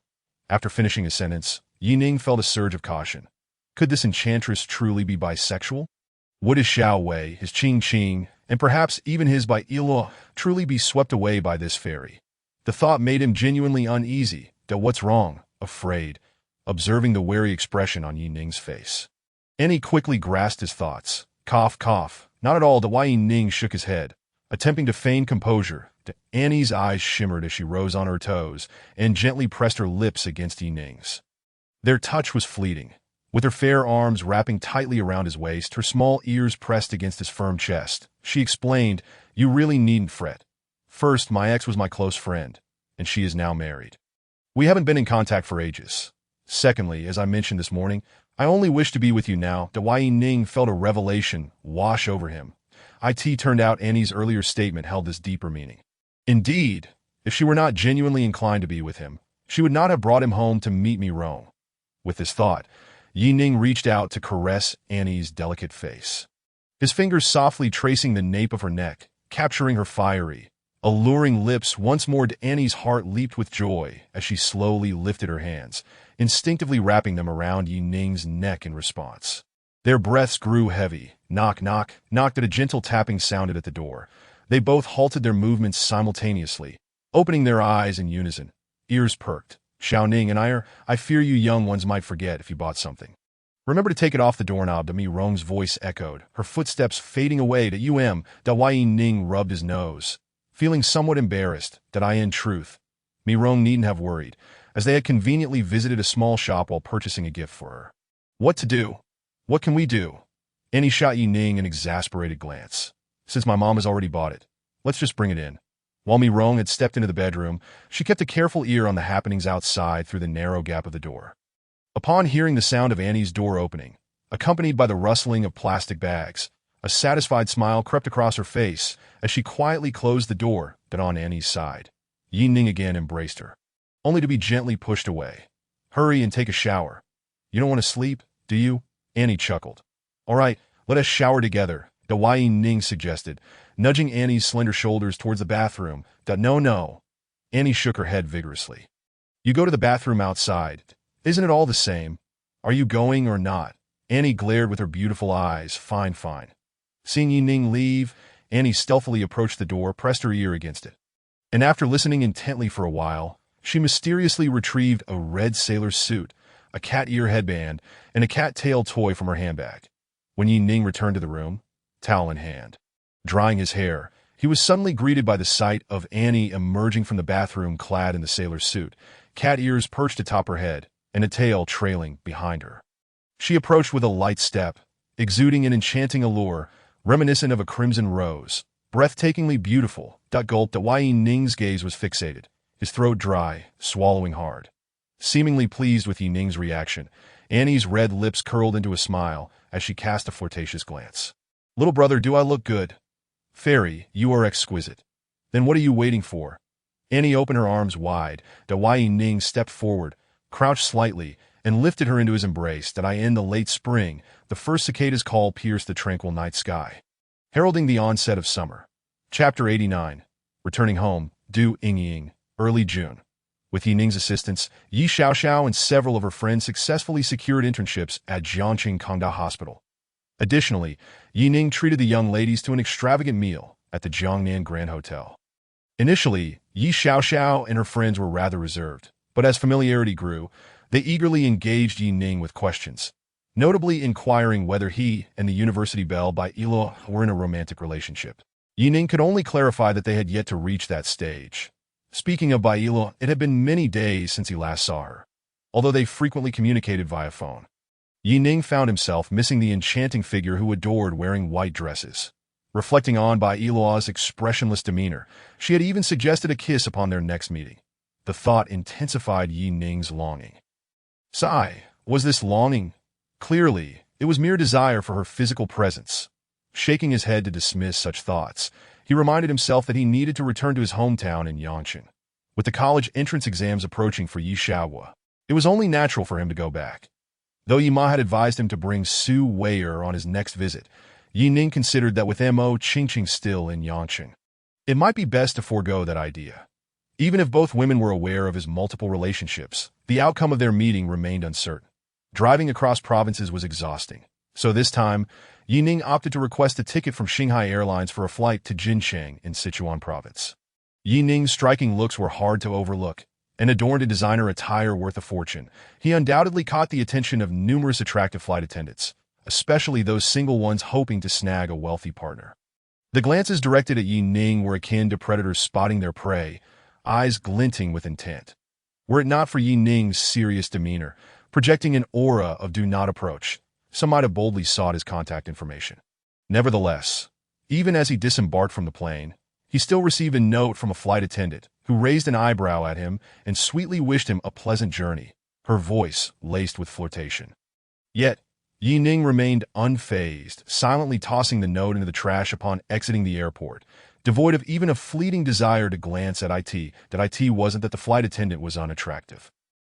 Speaker 1: After finishing his sentence, Ning felt a surge of caution. Could this enchantress truly be bisexual? Would his Xiao Wei, his Qing Qing, and perhaps even his Bai Ilo truly be swept away by this fairy? The thought made him genuinely uneasy. What's wrong? Afraid, observing the wary expression on Ning's face. Annie quickly grasped his thoughts. Cough, cough. Not at all. Ning shook his head, attempting to feign composure. Annie's eyes shimmered as she rose on her toes and gently pressed her lips against Ning's. Their touch was fleeting. With her fair arms wrapping tightly around his waist, her small ears pressed against his firm chest, she explained, You really needn't fret. First, my ex was my close friend, and she is now married. We haven't been in contact for ages. Secondly, as I mentioned this morning, I only wish to be with you now. Ning felt a revelation wash over him, it turned out Annie's earlier statement held this deeper meaning. Indeed, if she were not genuinely inclined to be with him, she would not have brought him home to meet me wrong. With this thought, Ning reached out to caress Annie's delicate face. His fingers softly tracing the nape of her neck, capturing her fiery, alluring lips. Once more Annie's heart leaped with joy as she slowly lifted her hands, instinctively wrapping them around Ning's neck in response. Their breaths grew heavy. Knock, knock, knocked at a gentle tapping sounded at the door. They both halted their movements simultaneously, opening their eyes in unison, ears perked. Xiao Ning and I fear you young ones might forget if you bought something. Remember to take it off the doorknob. Mi Rong's voice echoed, her footsteps fading away. Ning rubbed his nose, feeling somewhat embarrassed. In truth, Mi Rong needn't have worried, as they had conveniently visited a small shop while purchasing a gift for her. What to do? What can we do? Annie shot Ning an exasperated glance. Since my mom has already bought it, let's just bring it in. While Mi Rong had stepped into the bedroom, she kept a careful ear on the happenings outside through the narrow gap of the door. Upon hearing the sound of Annie's door opening, accompanied by the rustling of plastic bags, a satisfied smile crept across her face as she quietly closed the door. On Annie's side, Ning again embraced her, only to be gently pushed away. Hurry and take a shower. You don't want to sleep, do you? Annie chuckled. All right, let us shower together, Ning suggested, nudging Annie's slender shoulders towards the bathroom. No. Annie shook her head vigorously. You go to the bathroom outside. Isn't it all the same? Are you going or not? Annie glared with her beautiful eyes. Fine. Seeing Ning leave, Annie stealthily approached the door, pressed her ear against it. And after listening intently for a while, she mysteriously retrieved a red sailor suit, a cat ear headband, and a cat tail toy from her handbag. When Ning returned to the room, towel in hand, drying his hair, he was suddenly greeted by the sight of Annie emerging from the bathroom clad in the sailor suit, cat ears perched atop her head, and a tail trailing behind her. She approached with a light step, exuding an enchanting allure, reminiscent of a crimson rose, breathtakingly beautiful. Gulped. Ning's gaze was fixated, his throat dry, swallowing hard. Seemingly pleased with Ning's reaction, Annie's red lips curled into a smile as she cast a flirtatious glance. Little brother, do I look good? Fairy, you are exquisite. Then what are you waiting for? Annie opened her arms wide. Ning stepped forward, crouched slightly, and lifted her into his embrace. In the late spring, the first cicada's call pierced the tranquil night sky, heralding the onset of summer. Chapter 89. Returning home, Du Ying, early June. With Ning's assistance, Yi Xiaoxiao and several of her friends successfully secured internships at Jiangqing Kongda Hospital. Additionally, Ning treated the young ladies to an extravagant meal at the Jiangnan Grand Hotel. Initially, Yi Xiaoxiao and her friends were rather reserved, but as familiarity grew, they eagerly engaged Ning with questions, notably inquiring whether he and the university belle by Ilo were in a romantic relationship. Ning could only clarify that they had yet to reach that stage. Speaking of Bai Ilo, it had been many days since he last saw her, although they frequently communicated via phone. Ning found himself missing the enchanting figure who adored wearing white dresses. Reflecting on Bai Ilo's expressionless demeanor, she had even suggested a kiss upon their next meeting. The thought intensified Ning's longing. Sigh, was this longing? Clearly, it was mere desire for her physical presence. Shaking his head to dismiss such thoughts, he reminded himself that he needed to return to his hometown in Yangqing. With the college entrance exams approaching for Yi Xiaohua, it was only natural for him to go back. Though Yi Ma had advised him to bring Su Weier on his next visit, Ning considered that with Mo Qingqing still in Yangqing, it might be best to forego that idea. Even if both women were aware of his multiple relationships, the outcome of their meeting remained uncertain. Driving across provinces was exhausting, so this time, Ning opted to request a ticket from Shanghai Airlines for a flight to Jincheng in Sichuan province. Ning's striking looks were hard to overlook, and adorned in designer attire worth a fortune. He undoubtedly caught the attention of numerous attractive flight attendants, especially those single ones hoping to snag a wealthy partner. The glances directed at Ning were akin to predators spotting their prey, eyes glinting with intent. Were it not for Ning's serious demeanor, projecting an aura of do not approach, some might have boldly sought his contact information. Nevertheless, even as he disembarked from the plane, he still received a note from a flight attendant who raised an eyebrow at him and sweetly wished him a pleasant journey, her voice laced with flirtation. Yet, Yi Ning remained unfazed, silently tossing the note into the trash upon exiting the airport, devoid of even a fleeting desire to glance at IT wasn't that the flight attendant was unattractive.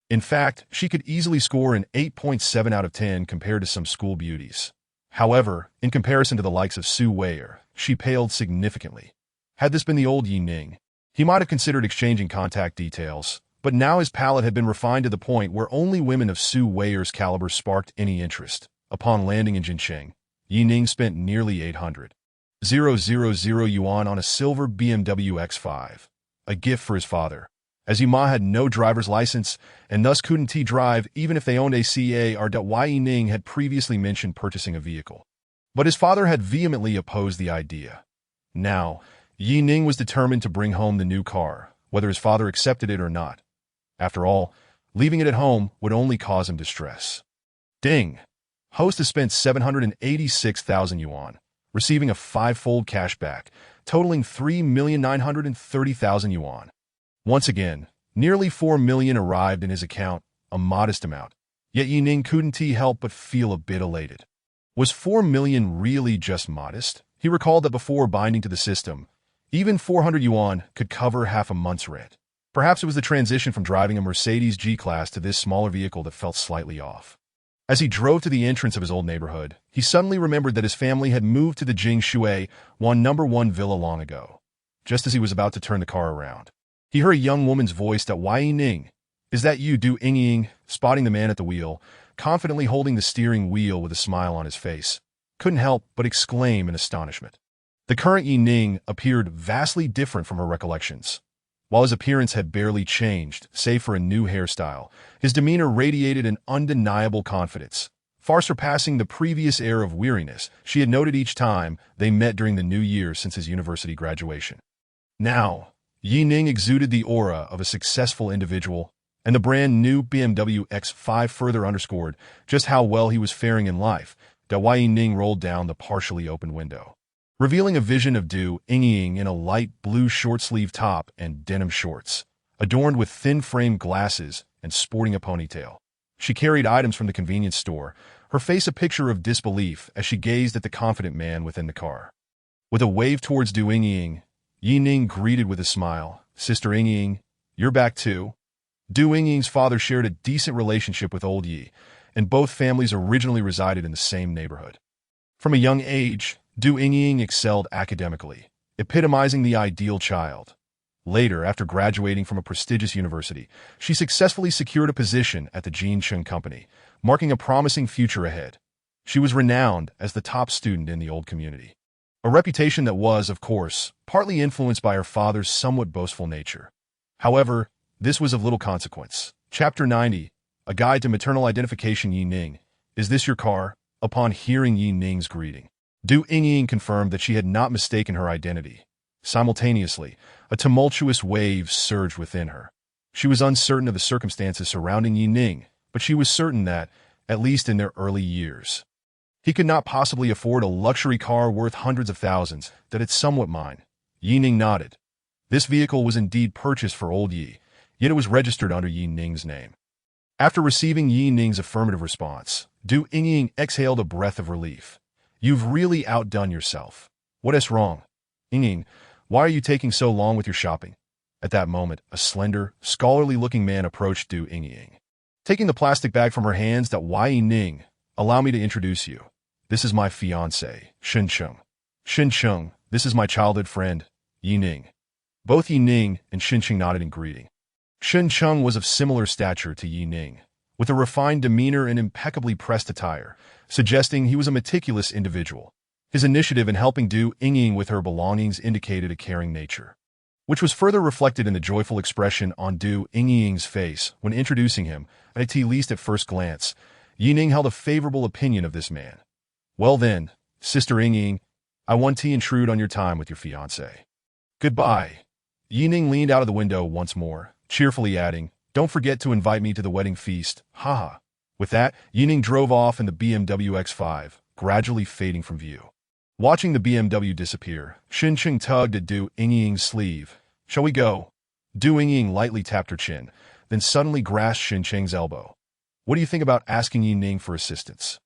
Speaker 1: In fact, she could easily score an 8.7 out of 10 compared to some school beauties. However, in comparison to the likes of Su Weier, she paled significantly. Had this been the old Yi Ning, he might have considered exchanging contact details, but now his palate had been refined to the point where only women of Su Weier's caliber sparked any interest. Upon landing in Jincheng, Yi Ning spent nearly 800,000 yuan on a silver BMW X5, a gift for his father, as Yi Ma had no driver's license and thus couldn't drive even if they owned a car. Yi Ning had previously mentioned purchasing a vehicle, but his father had vehemently opposed the idea. Now, Yi Ning was determined to bring home the new car, whether his father accepted it or not. After all, leaving it at home would only cause him distress. Ding! Host has spent 786,000 yuan, receiving a five-fold cashback, totaling 3,930,000 yuan. Once again, nearly 4 million arrived in his account, a modest amount. Yet Yi Ning couldn't help but feel a bit elated. Was 4 million really just modest? He recalled that before binding to the system, even 400 yuan could cover half a month's rent. Perhaps it was the transition from driving a Mercedes G-Class to this smaller vehicle that felt slightly off. As he drove to the entrance of his old neighborhood, he suddenly remembered that his family had moved to the Jingshui No.1 villa long ago. Just as he was about to turn the car around, he heard a young woman's voice that Yi Ning, "Is that you, Du Ying?" Spotting the man at the wheel, confidently holding the steering wheel with a smile on his face, couldn't help but exclaim in astonishment. The current Yi Ning appeared vastly different from her recollections. While his appearance had barely changed, save for a new hairstyle, his demeanor radiated an undeniable confidence, far surpassing the previous air of weariness she had noted each time they met during the new year since his university graduation. Now, Yi Ning exuded the aura of a successful individual, and the brand new BMW X5 further underscored just how well he was faring in life. Yi Ning rolled down the partially open window, revealing a vision of Du Ying in a light blue short-sleeve top and denim shorts, adorned with thin-frame glasses and sporting a ponytail. She carried items from the convenience store, her face a picture of disbelief as she gazed at the confident man within the car. With a wave towards Du Ying, Yi Ning greeted with a smile, "Sister Ying, you're back too?" Du Ying's father shared a decent relationship with old Yi, and both families originally resided in the same neighborhood. From a young age, Du Ying excelled academically, epitomizing the ideal child. Later, after graduating from a prestigious university, she successfully secured a position at the Jincheng Company, marking a promising future ahead. She was renowned as the top student in the old community, a reputation that was, of course, partly influenced by her father's somewhat boastful nature. However, this was of little consequence. Chapter 90, A Guide to Maternal Identification. Yi Ning, "Is this your car?" Upon hearing Yi Ning's greeting, Du Ying confirmed that she had not mistaken her identity. Simultaneously, a tumultuous wave surged within her. She was uncertain of the circumstances surrounding Yi Ning, but she was certain that, at least in their early years, he could not possibly afford a luxury car worth hundreds of thousands. That it's somewhat mine. Yi Ning nodded. This vehicle was indeed purchased for old Yi, yet it was registered under Yi Ning's name. After receiving Yi Ning's affirmative response, Du Ying exhaled a breath of relief. "You've really outdone yourself. What is wrong? Ying, why are you taking so long with your shopping?" At that moment, a slender, scholarly-looking man approached Du Ying. Taking the plastic bag from her hands, Yi Ning, "Allow me to introduce you. This is my fiancé, Shincheng. Shincheng, this is my childhood friend, Yi Ning." Both Yi Ning and Shincheng nodded in greeting. Shincheng was of similar stature to Yi Ning, with a refined demeanor and impeccably pressed attire, suggesting he was a meticulous individual. His initiative in helping Du Ying with her belongings indicated a caring nature, which was further reflected in the joyful expression on Du Ying's face when introducing him. At least at first glance, Yi Ning held a favorable opinion of this man. "Well then, Sister Ying, I want to intrude on your time with your fiancé." "Goodbye." Yi Ning leaned out of the window once more, cheerfully adding, "Don't forget to invite me to the wedding feast, haha." With that, Yi Ning drove off in the BMW X5, gradually fading from view. Watching the BMW disappear, Shincheng tugged at Du Ying's sleeve. "Shall we go?" Du Ying lightly tapped her chin, then suddenly grasped Shincheng's elbow. "What do you think about asking Yi Ning for assistance?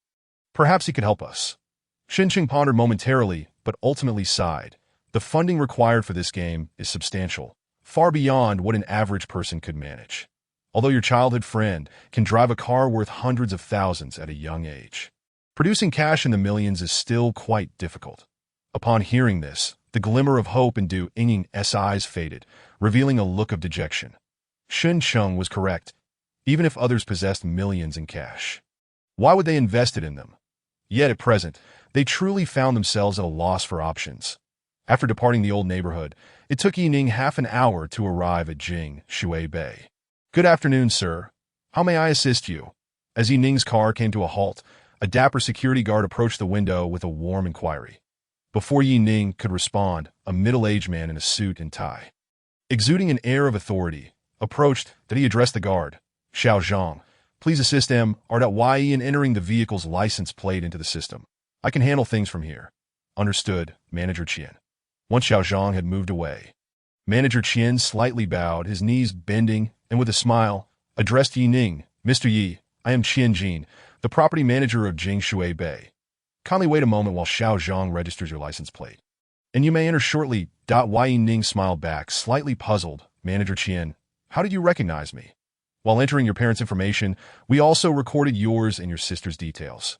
Speaker 1: Perhaps he could help us. Xinqing pondered momentarily, but ultimately sighed. The funding required for this game is substantial, far beyond what an average person could manage. Although your childhood friend can drive a car worth hundreds of thousands at a young age, producing cash in the millions is still quite difficult. Upon hearing this, the glimmer of hope in Du Ying's eyes faded, revealing a look of dejection. Xinqing was correct. Even if others possessed millions in cash, why would they invest it in them? Yet at present, they truly found themselves at a loss for options. After departing the old neighborhood, it took Ning half an hour to arrive at Jing Shui Bay. "Good afternoon, sir. How may I assist you?" As Ning's car came to a halt, a dapper security guard approached the window with a warm inquiry. Before Ning could respond, a middle-aged man in a suit and tie, exuding an air of authority, approached. He addressed the guard. "Xiao Zhang, please assist M.R.Y. in entering the vehicle's license plate into the system. I can handle things from here." "Understood, Manager Qian." Once Xiao Zhang had moved away, Manager Qian slightly bowed, his knees bending, and with a smile, addressed Ning. "Mr. Yi, I am Qian Jin, the property manager of Jing Shui Bay. Kindly wait a moment while Xiao Zhang registers your license plate, and you may enter shortly." Ning smiled back, slightly puzzled. "Manager Qian, how did you recognize me? While entering your parents' information, we also recorded yours and your sister's details.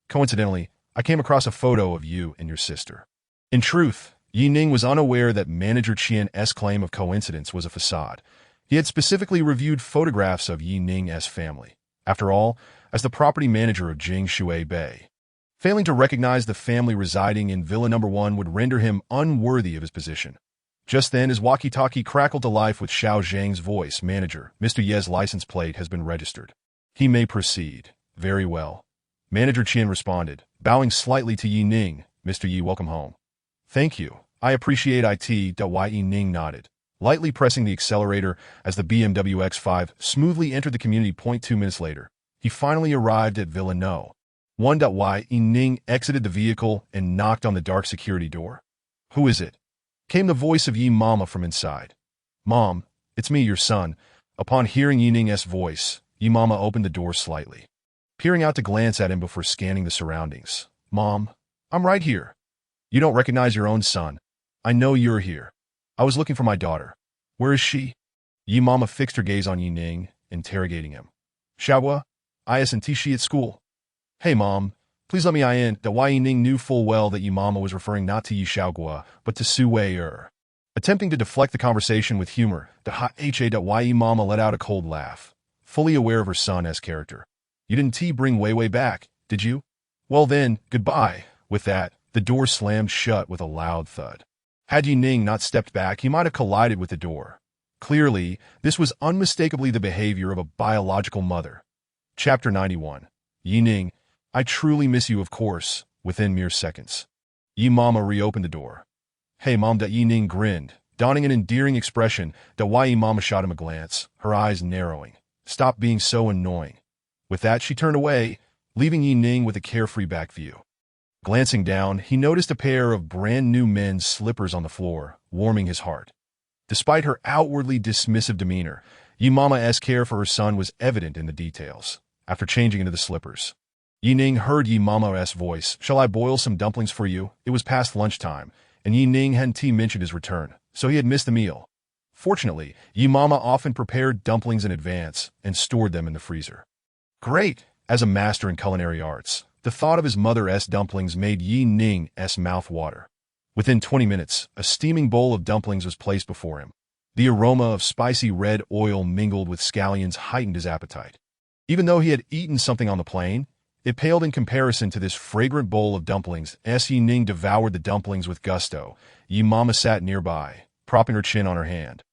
Speaker 1: Coincidentally, I came across a photo of you and your sister." In truth, Ning was unaware that Manager Qian's claim of coincidence was a facade. He had specifically reviewed photographs of Ning's family. After all, as the property manager of Jing Shui Bay, failing to recognize the family residing in Villa No. 1 would render him unworthy of his position. Just then, his walkie-talkie crackled to life with Xiao Zhang's voice. "Manager, Mr. Ye's license plate has been registered. He may proceed." "Very well." Manager Qian responded, bowing slightly to Ning. "Mr. Yi, welcome home." "Thank you. I appreciate it." Ning nodded, lightly pressing the accelerator as the BMW X5 smoothly entered the community. 2 minutes later, he finally arrived at Villa No. 1. Ning exited the vehicle and knocked on the dark security door. "Who is it?" came the voice of Yi Mama from inside. "Mom, it's me, your son." Upon hearing Ning's voice, Yi Mama opened the door slightly, peering out to glance at him before scanning the surroundings. "Mom, I'm right here." "You don't recognize your own son. I know you're here. I was looking for my daughter. Where is she?" Yi Mama fixed her gaze on Ning, interrogating him. "Xiaogua, isn't she at school?" "Hey, Mom, please let me in." Ning knew full well that Yi Mama was referring not to Yi Xiaogua, but to Su Wei-er. Attempting to deflect the conversation with humor, Yi Mama let out a cold laugh, fully aware of her son's character. "You didn't bring Wei back, did you? Well then, goodbye." With that, the door slammed shut with a loud thud. Had Ning not stepped back, he might have collided with the door. Clearly, this was unmistakably the behavior of a biological mother. Chapter 91. Ning, I truly miss you, of course. Within mere seconds, Yi Mama reopened the door. "Hey, Mom." Ning grinned, donning an endearing expression. Yi Mama shot him a glance, her eyes narrowing. "Stop being so annoying." With that, she turned away, leaving Ning with a carefree back view. Glancing down, he noticed a pair of brand-new men's slippers on the floor, warming his heart. Despite her outwardly dismissive demeanor, Yi Mama's care for her son was evident in the details. After changing into the slippers, Ning heard Yi Mama's voice. "Shall I boil some dumplings for you?" It was past lunchtime, and Ning hadn't mentioned his return, so he had missed the meal. Fortunately, Yi Mama often prepared dumplings in advance and stored them in the freezer. Great! As a master in culinary arts, the thought of his mother's dumplings made Ning's mouth water. Within 20 minutes, a steaming bowl of dumplings was placed before him. The aroma of spicy red oil mingled with scallions heightened his appetite. Even though he had eaten something on the plane, it paled in comparison to this fragrant bowl of dumplings. As Ning devoured the dumplings with gusto, Yi Mama sat nearby, propping her chin on her hand,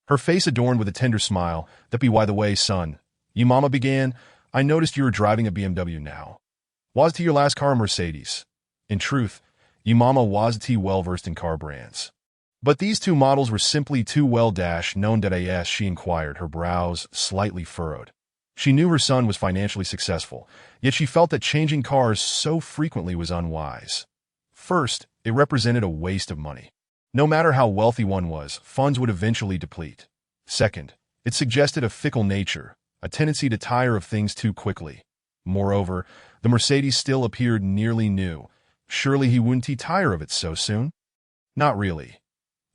Speaker 1: her face adorned with a tender smile. "By the way, son," Yi Mama began, "I noticed you were driving a BMW now. Was it your last car a Mercedes?" In truth, Yi Mama was well-versed in car brands. But these two models were simply too well-known. As she inquired, her brows slightly furrowed. She knew her son was financially successful, yet she felt that changing cars so frequently was unwise. First, it represented a waste of money. No matter how wealthy one was, funds would eventually deplete. Second, it suggested a fickle nature, a tendency to tire of things too quickly. Moreover, the Mercedes still appeared nearly new. Surely he wouldn't tire of it so soon? Not really.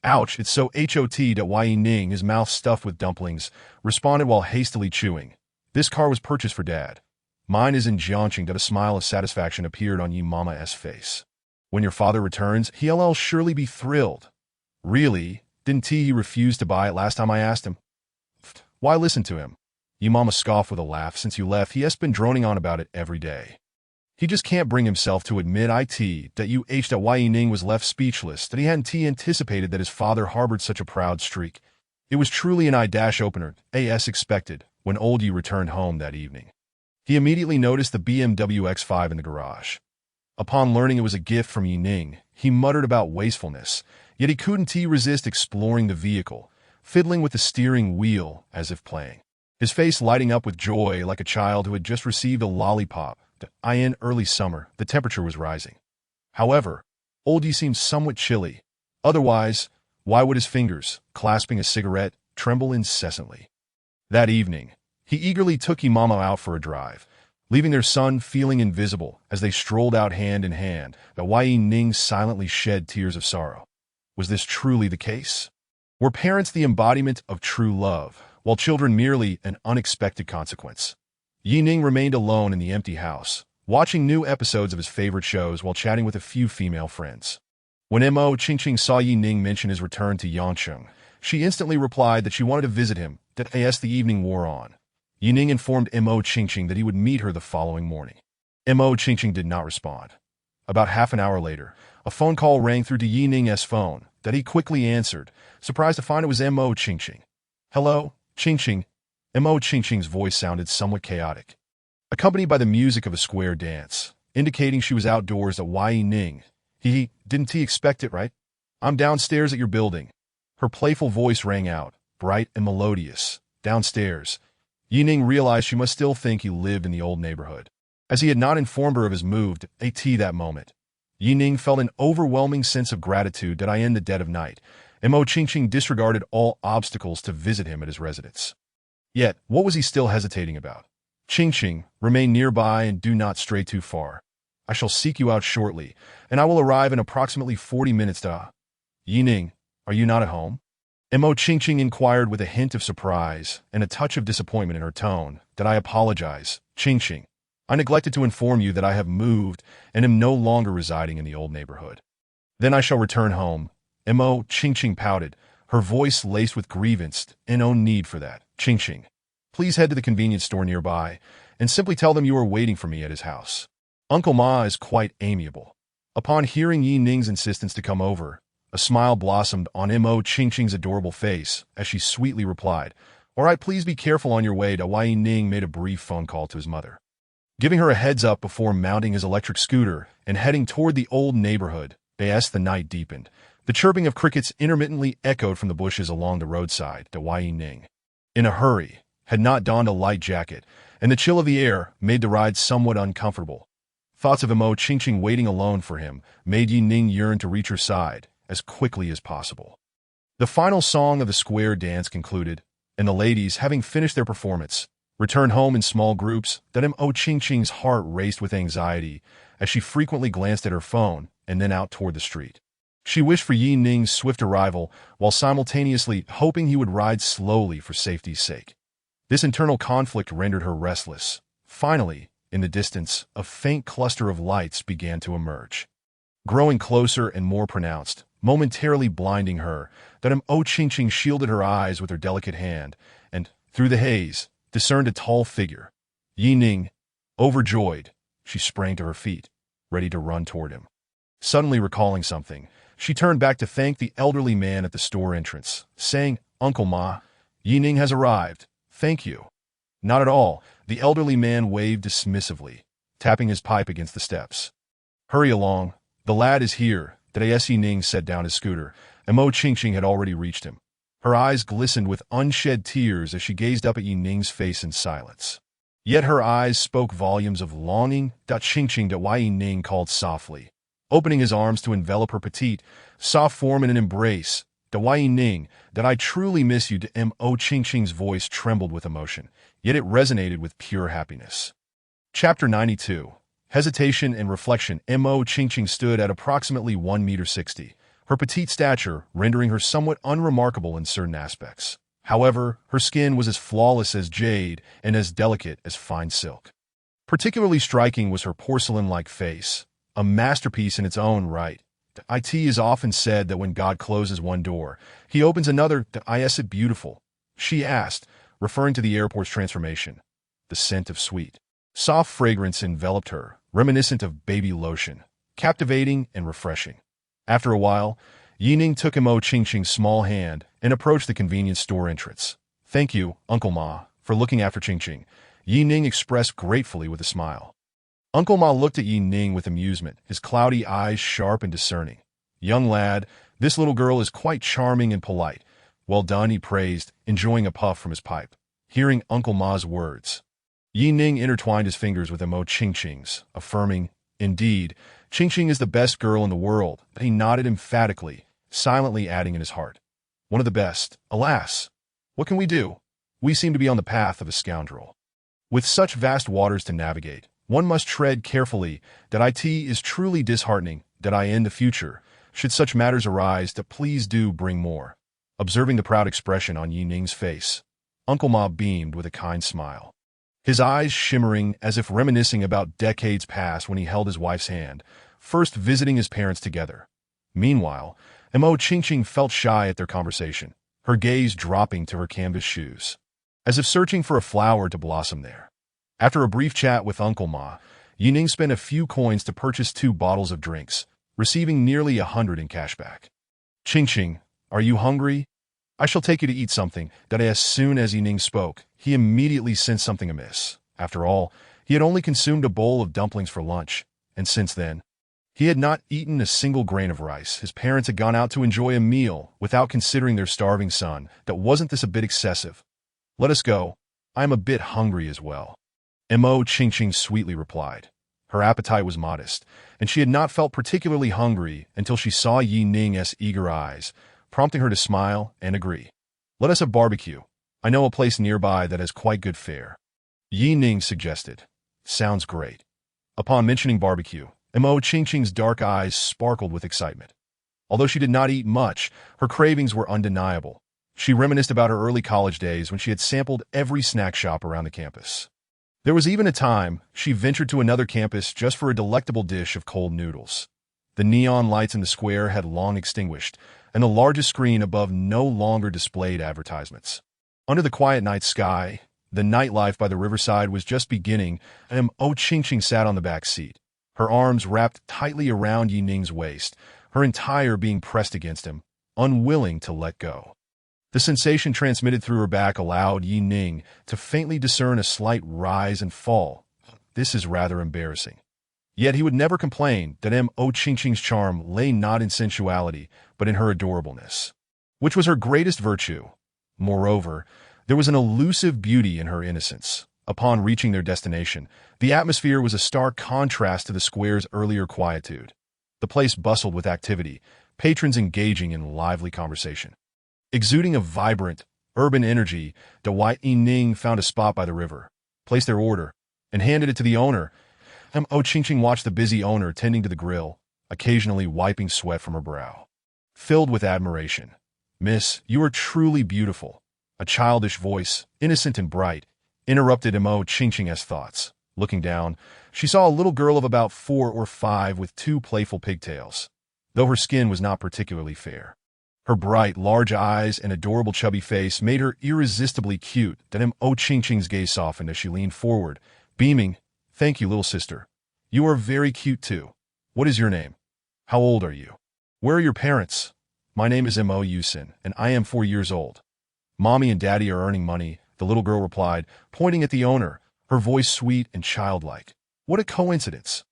Speaker 1: Ouch, it's so hot. Ning, his mouth stuffed with dumplings, responded while hastily chewing. This car was purchased for Dad. Mine is in Jiangqing. That a smile of satisfaction appeared on Yi Mama's face. When your father returns, he'll surely be thrilled. Really? Didn't he refuse to buy it last time I asked him? Why listen to him? Yi Mama scoffed with a laugh. Since you left, he has been droning on about it every day. He just can't bring himself to admit that Ning was left speechless, that he hadn't anticipated that his father harbored such a proud streak. It was truly an eye-opener, as expected, when old Yi returned home that evening. He immediately noticed the BMW X5 in the garage. Upon learning it was a gift from Ning, he muttered about wastefulness, yet he couldn't resist exploring the vehicle, fiddling with the steering wheel as if playing. His face lighting up with joy like a child who had just received a lollipop. In early summer, the temperature was rising. However, old Yi seemed somewhat chilly. Otherwise, why would his fingers, clasping a cigarette, tremble incessantly? That evening, he eagerly took Yi Mama out for a drive, leaving their son feeling invisible as they strolled out hand in hand. Ning silently shed tears of sorrow. Was this truly the case? Were parents the embodiment of true love, while children merely an unexpected consequence? Ning remained alone in the empty house, watching new episodes of his favorite shows while chatting with a few female friends. When Mo Qingqing saw Ning mention his return to Yangcheng, she instantly replied that she wanted to visit him. As the evening wore on, Ning informed Mo Qingqing that he would meet her the following morning. Mo Qingqing did not respond. About half an hour later, a phone call rang through to Ning's phone that he quickly answered, surprised to find it was Mo Qingqing. Hello, Qingqing. Mo Qingqing's voice sounded somewhat chaotic, accompanied by the music of a square dance, indicating she was outdoors at Ning. Didn't he expect it, right? I'm downstairs at your building. Her playful voice rang out, bright and melodious. Downstairs. Ning realized she must still think he lived in the old neighborhood, as he had not informed her of his move to that moment. Ning felt an overwhelming sense of gratitude that in the dead of night, Mo Qingqing disregarded all obstacles to visit him at his residence. Yet, what was he still hesitating about? Qingqing, remain nearby and do not stray too far. I shall seek you out shortly, and I will arrive in approximately 40 minutes. Ning, are you not at home? Mo Qingqing inquired with a hint of surprise and a touch of disappointment in her tone. I apologize, Qingqing. I neglected to inform you that I have moved and am no longer residing in the old neighborhood. Then I shall return home. Mo Qingqing pouted, her voice laced with grievance. No need for that, Qingqing. Please head to the convenience store nearby and simply tell them you are waiting for me at his house. Uncle Ma is quite amiable. Upon hearing Ning's insistence to come over, a smile blossomed on Mo Qingqing's adorable face as she sweetly replied, All right, please be careful on your way. Ning made a brief phone call to his mother, giving her a heads up before mounting his electric scooter and heading toward the old neighborhood. As the night deepened, the chirping of crickets intermittently echoed from the bushes along the roadside. Ning, in a hurry, had not donned a light jacket, and the chill of the air made the ride somewhat uncomfortable. Thoughts of Mo Qingqing waiting alone for him made Ning yearn to reach her side as quickly as possible. The final song of the square dance concluded, and the ladies, having finished their performance, returned home in small groups. Mo Qingqing's heart raced with anxiety as she frequently glanced at her phone and then out toward the street. She wished for Ning's swift arrival while simultaneously hoping he would ride slowly for safety's sake. This internal conflict rendered her restless. Finally, in the distance, a faint cluster of lights began to emerge, growing closer and more pronounced, momentarily blinding her. Mo Qingqing shielded her eyes with her delicate hand, and, through the haze, discerned a tall figure. Ning, overjoyed, she sprang to her feet, ready to run toward him. Suddenly recalling something, she turned back to thank the elderly man at the store entrance, saying, Uncle Ma, Ning has arrived. Thank you. Not at all, the elderly man waved dismissively, tapping his pipe against the steps. Hurry along, the lad is here. Ning set down his scooter, and Mo Qingqing had already reached him. Her eyes glistened with unshed tears as she gazed up at Ning's face in silence. Yet her eyes spoke volumes of longing. Qingqing Ning called softly, opening his arms to envelop her petite, soft form in an embrace. Ning, that I truly miss you. Mo Qingqing's voice trembled with emotion, yet it resonated with pure happiness. Chapter 92. Hesitation and Reflection. Mo Qingqing stood at approximately 1 meter 60, her petite stature rendering her somewhat unremarkable in certain aspects. However, her skin was as flawless as jade and as delicate as fine silk. Particularly striking was her porcelain-like face, a masterpiece in its own right. It is often said that when God closes one door, he opens another. Is it beautiful? She asked, referring to the airport's transformation. The scent of sweet, soft fragrance enveloped her, reminiscent of baby lotion, captivating and refreshing. After a while, Ning took Mo Qingqing's small hand and approached the convenience store entrance. "Thank you, Uncle Ma, for looking after Qingqing," Ning expressed gratefully with a smile. Uncle Ma looked at Ning with amusement, his cloudy eyes sharp and discerning. "Young lad, this little girl is quite charming and polite." "Well done," he praised, enjoying a puff from his pipe. Hearing Uncle Ma's words, Ning intertwined his fingers with Mo Qingqing's, affirming, "Indeed, Qingqing is the best girl in the world." He nodded emphatically, silently adding in his heart, "One of the best. Alas, what can we do? We seem to be on the path of a scoundrel." With such vast waters to navigate, one must tread carefully. It is truly disheartening that in the future, should such matters arise, please do bring more. Observing the proud expression on Ning's face, Uncle Ma beamed with a kind smile, his eyes shimmering as if reminiscing about decades past when he held his wife's hand, first visiting his parents together. Meanwhile, Mo Qingqing felt shy at their conversation, her gaze dropping to her canvas shoes, as if searching for a flower to blossom there. After a brief chat with Uncle Ma, Ning spent a few coins to purchase 2 bottles of drinks, receiving nearly 100 in cashback. "Qingqing, are you hungry? I shall take you to eat something." As soon as Ning spoke, he immediately sensed something amiss. After all, he had only consumed a bowl of dumplings for lunch, and since then, he had not eaten a single grain of rice. His parents had gone out to enjoy a meal without considering their starving son. Wasn't this a bit excessive? "Let us go. I am a bit hungry as well," Mo Qingqing sweetly replied. Her appetite was modest, and she had not felt particularly hungry until she saw Ning's eager eyes, prompting her to smile and agree. "Let us have barbecue. I know a place nearby that has quite good fare," Ning suggested. "Sounds great." Upon mentioning barbecue, Mo Qingqing's dark eyes sparkled with excitement. Although she did not eat much, her cravings were undeniable. She reminisced about her early college days when she had sampled every snack shop around the campus. There was even a time she ventured to another campus just for a delectable dish of cold noodles. The neon lights in the square had long extinguished, and the largest screen above no longer displayed advertisements. Under the quiet night sky, the nightlife by the riverside was just beginning, and Mo Qingqing sat on the back seat, her arms wrapped tightly around Ning's waist, her entire being pressed against him, unwilling to let go. The sensation transmitted through her back allowed Ning to faintly discern a slight rise and fall. This is rather embarrassing. Yet he would never complain that Mo Qingqing's charm lay not in sensuality, but in her adorableness, which was her greatest virtue. Moreover, there was an elusive beauty in her innocence. Upon reaching their destination, the atmosphere was a stark contrast to the square's earlier quietude. The place bustled with activity, patrons engaging in lively conversation. Exuding a vibrant, urban energy, Ning found a spot by the river, placed their order, and handed it to the owner. Mo Qingqing watched the busy owner tending to the grill, occasionally wiping sweat from her brow. Filled with admiration, "Miss, you are truly beautiful." A childish voice, innocent and bright, interrupted Mo Qingqing's thoughts. Looking down, she saw a little girl of about 4 or 5 with 2 playful pigtails, though her skin was not particularly fair. Her bright, large eyes and adorable chubby face made her irresistibly cute. Mo Qingqing's gaze softened as she leaned forward, beaming. "Thank you, little sister. You are very cute too. What is your name? How old are you? Where are your parents?" "My name is Mo Yusin, and I am 4 years old. Mommy and Daddy are earning money," the little girl replied, pointing at the owner, her voice sweet and childlike. "What a coincidence.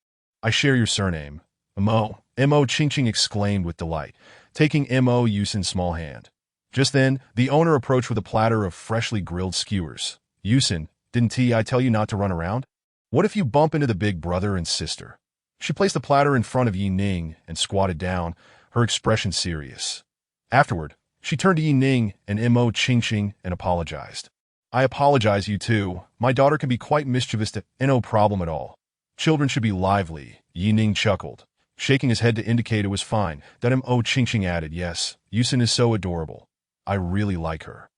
Speaker 1: I share your surname." Mo Qingqing exclaimed with delight, taking Mo Yusin's small hand. Just then, the owner approached with a platter of freshly grilled skewers. "Yusin, didn't I tell you not to run around? What if you bump into the big brother and sister?" She placed the platter in front of Ning and squatted down, her expression serious. Afterward, she turned to Ning and Mo Qingqing and apologized. I apologize, you two. My daughter can be quite mischievous no problem at all. Children should be lively, Ning chuckled, shaking his head to indicate it was fine. Then Ching added, yes, Yusin is so adorable. I really like her.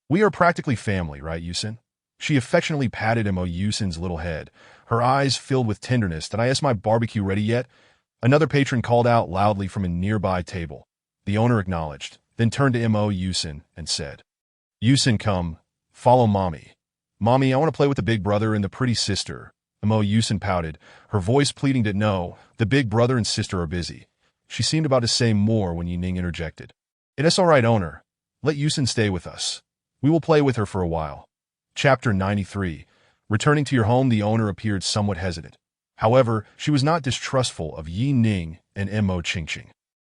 Speaker 1: We are practically family, right, Yusin? She affectionately patted Yusin's little head, her eyes filled with tenderness. Did I ask my barbecue ready yet? Another patron called out loudly from a nearby table. The owner acknowledged, then turned to Yusin and said, Yusin, come, follow Mommy. Mommy, I want to play with the big brother and the pretty sister. Yusin pouted, her voice pleading that no, the big brother and sister are busy. She seemed about to say more when Ning interjected. It is all right, owner. Let Yusin stay with us. We will play with her for a while. Chapter 93. Returning to your home, the owner appeared somewhat hesitant. However, she was not distrustful of Ning and Ching.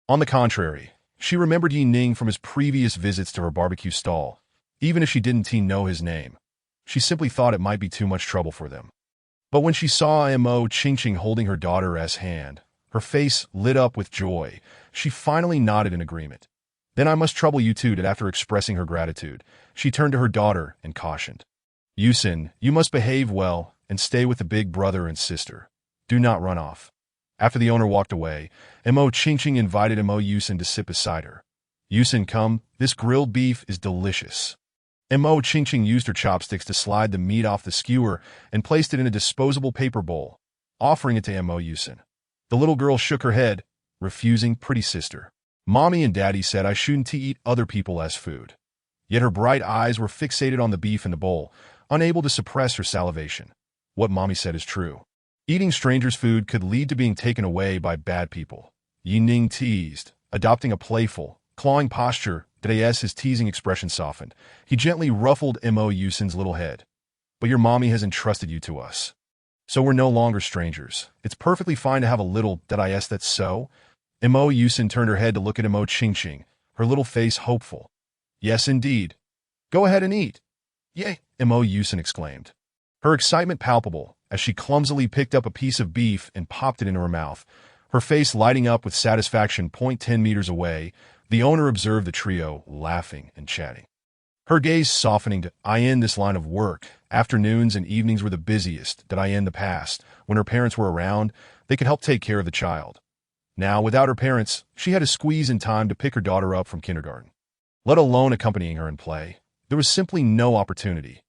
Speaker 1: On the contrary, she remembered Ning from his previous visits to her barbecue stall, even if she didn't know his name. She simply thought it might be too much trouble for them. But when she saw Ching holding her daughter's hand, her face lit up with joy. She finally nodded in agreement. Then I must trouble you two that after expressing her gratitude, she turned to her daughter and cautioned. Yusin, you must behave well and stay with the big brother and sister. Do not run off. After the owner walked away, Ching invited Yusin to sit beside her. Yusin, come, this grilled beef is delicious. Ching used her chopsticks to slide the meat off the skewer and placed it in a disposable paper bowl, offering it to Yusin. The little girl shook her head, refusing. Pretty sister. Mommy and Daddy said I shouldn't eat other people's food. Yet her bright eyes were fixated on the beef in the bowl, unable to suppress her salivation. What Mommy said is true. Eating strangers' food could lead to being taken away by bad people. Ning teased, adopting a playful, clawing posture. As his teasing expression softened, he gently ruffled Yusin's little head. But your mommy has entrusted you to us. So we're no longer strangers. It's perfectly fine to have a little, that's so? Yusin turned her head to look at Ching, her little face hopeful. Yes, indeed. Go ahead and eat. Yay, Yusin exclaimed. Her excitement palpable as she clumsily picked up a piece of beef and popped it into her mouth, her face lighting up with satisfaction. 10 meters away, the owner observed the trio, laughing and chatting. Her gaze softening to, I end this line of work. Afternoons and evenings were the busiest that I in the past. When her parents were around, they could help take care of the child. Now, without her parents, she had to squeeze in time to pick her daughter up from kindergarten. Let alone accompanying her in play. There was simply no opportunity.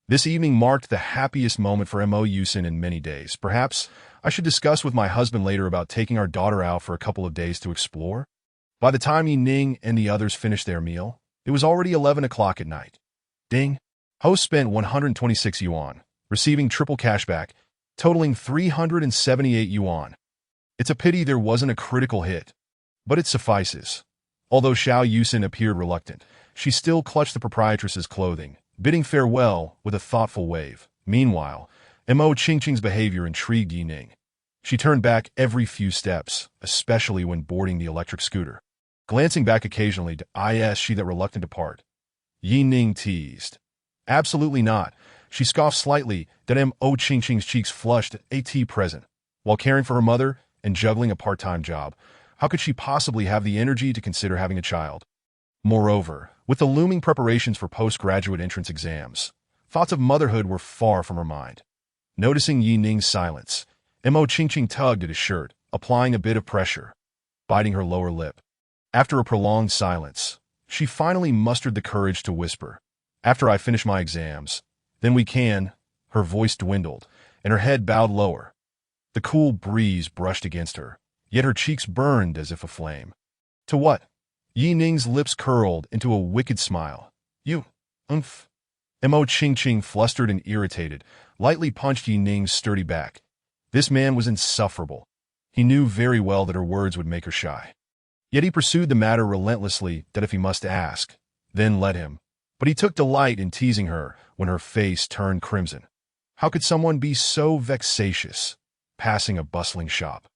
Speaker 1: This evening marked the happiest moment for Yusin in many days. Perhaps I should discuss with my husband later about taking our daughter out for a couple of days to explore. By the time Ning and the others finished their meal, it was already 11 o'clock at night. Ding! Host spent 126 yuan, receiving triple cashback, totaling 378 yuan. It's a pity there wasn't a critical hit, but it suffices. Although Xiao Yusin appeared reluctant, she still clutched the proprietress's clothing, bidding farewell with a thoughtful wave. Meanwhile, Ching's behavior intrigued Ning. She turned back every few steps, especially when boarding the electric scooter. Glancing back occasionally to she that reluctant to part. Ning teased. Absolutely not. She scoffed slightly that Ching's cheeks flushed at present. While caring for her mother and juggling a part-time job, how could she possibly have the energy to consider having a child? Moreover, with the looming preparations for postgraduate entrance exams, thoughts of motherhood were far from her mind. Noticing Ning's silence, Ching tugged at his shirt, applying a bit of pressure, biting her lower lip. After a prolonged silence, she finally mustered the courage to whisper, after I finish my exams, then we can. Her voice dwindled, and her head bowed lower. The cool breeze brushed against her, yet her cheeks burned as if aflame. To what? Ning's lips curled into a wicked smile. You, Ching, flustered and irritated, lightly punched Ning's sturdy back. This man was insufferable. He knew very well that her words would make her shy. Yet he pursued the matter relentlessly, that if he must ask, then let him. But he took delight in teasing her when her face turned crimson. How could someone be so vexatious? Passing a bustling shop,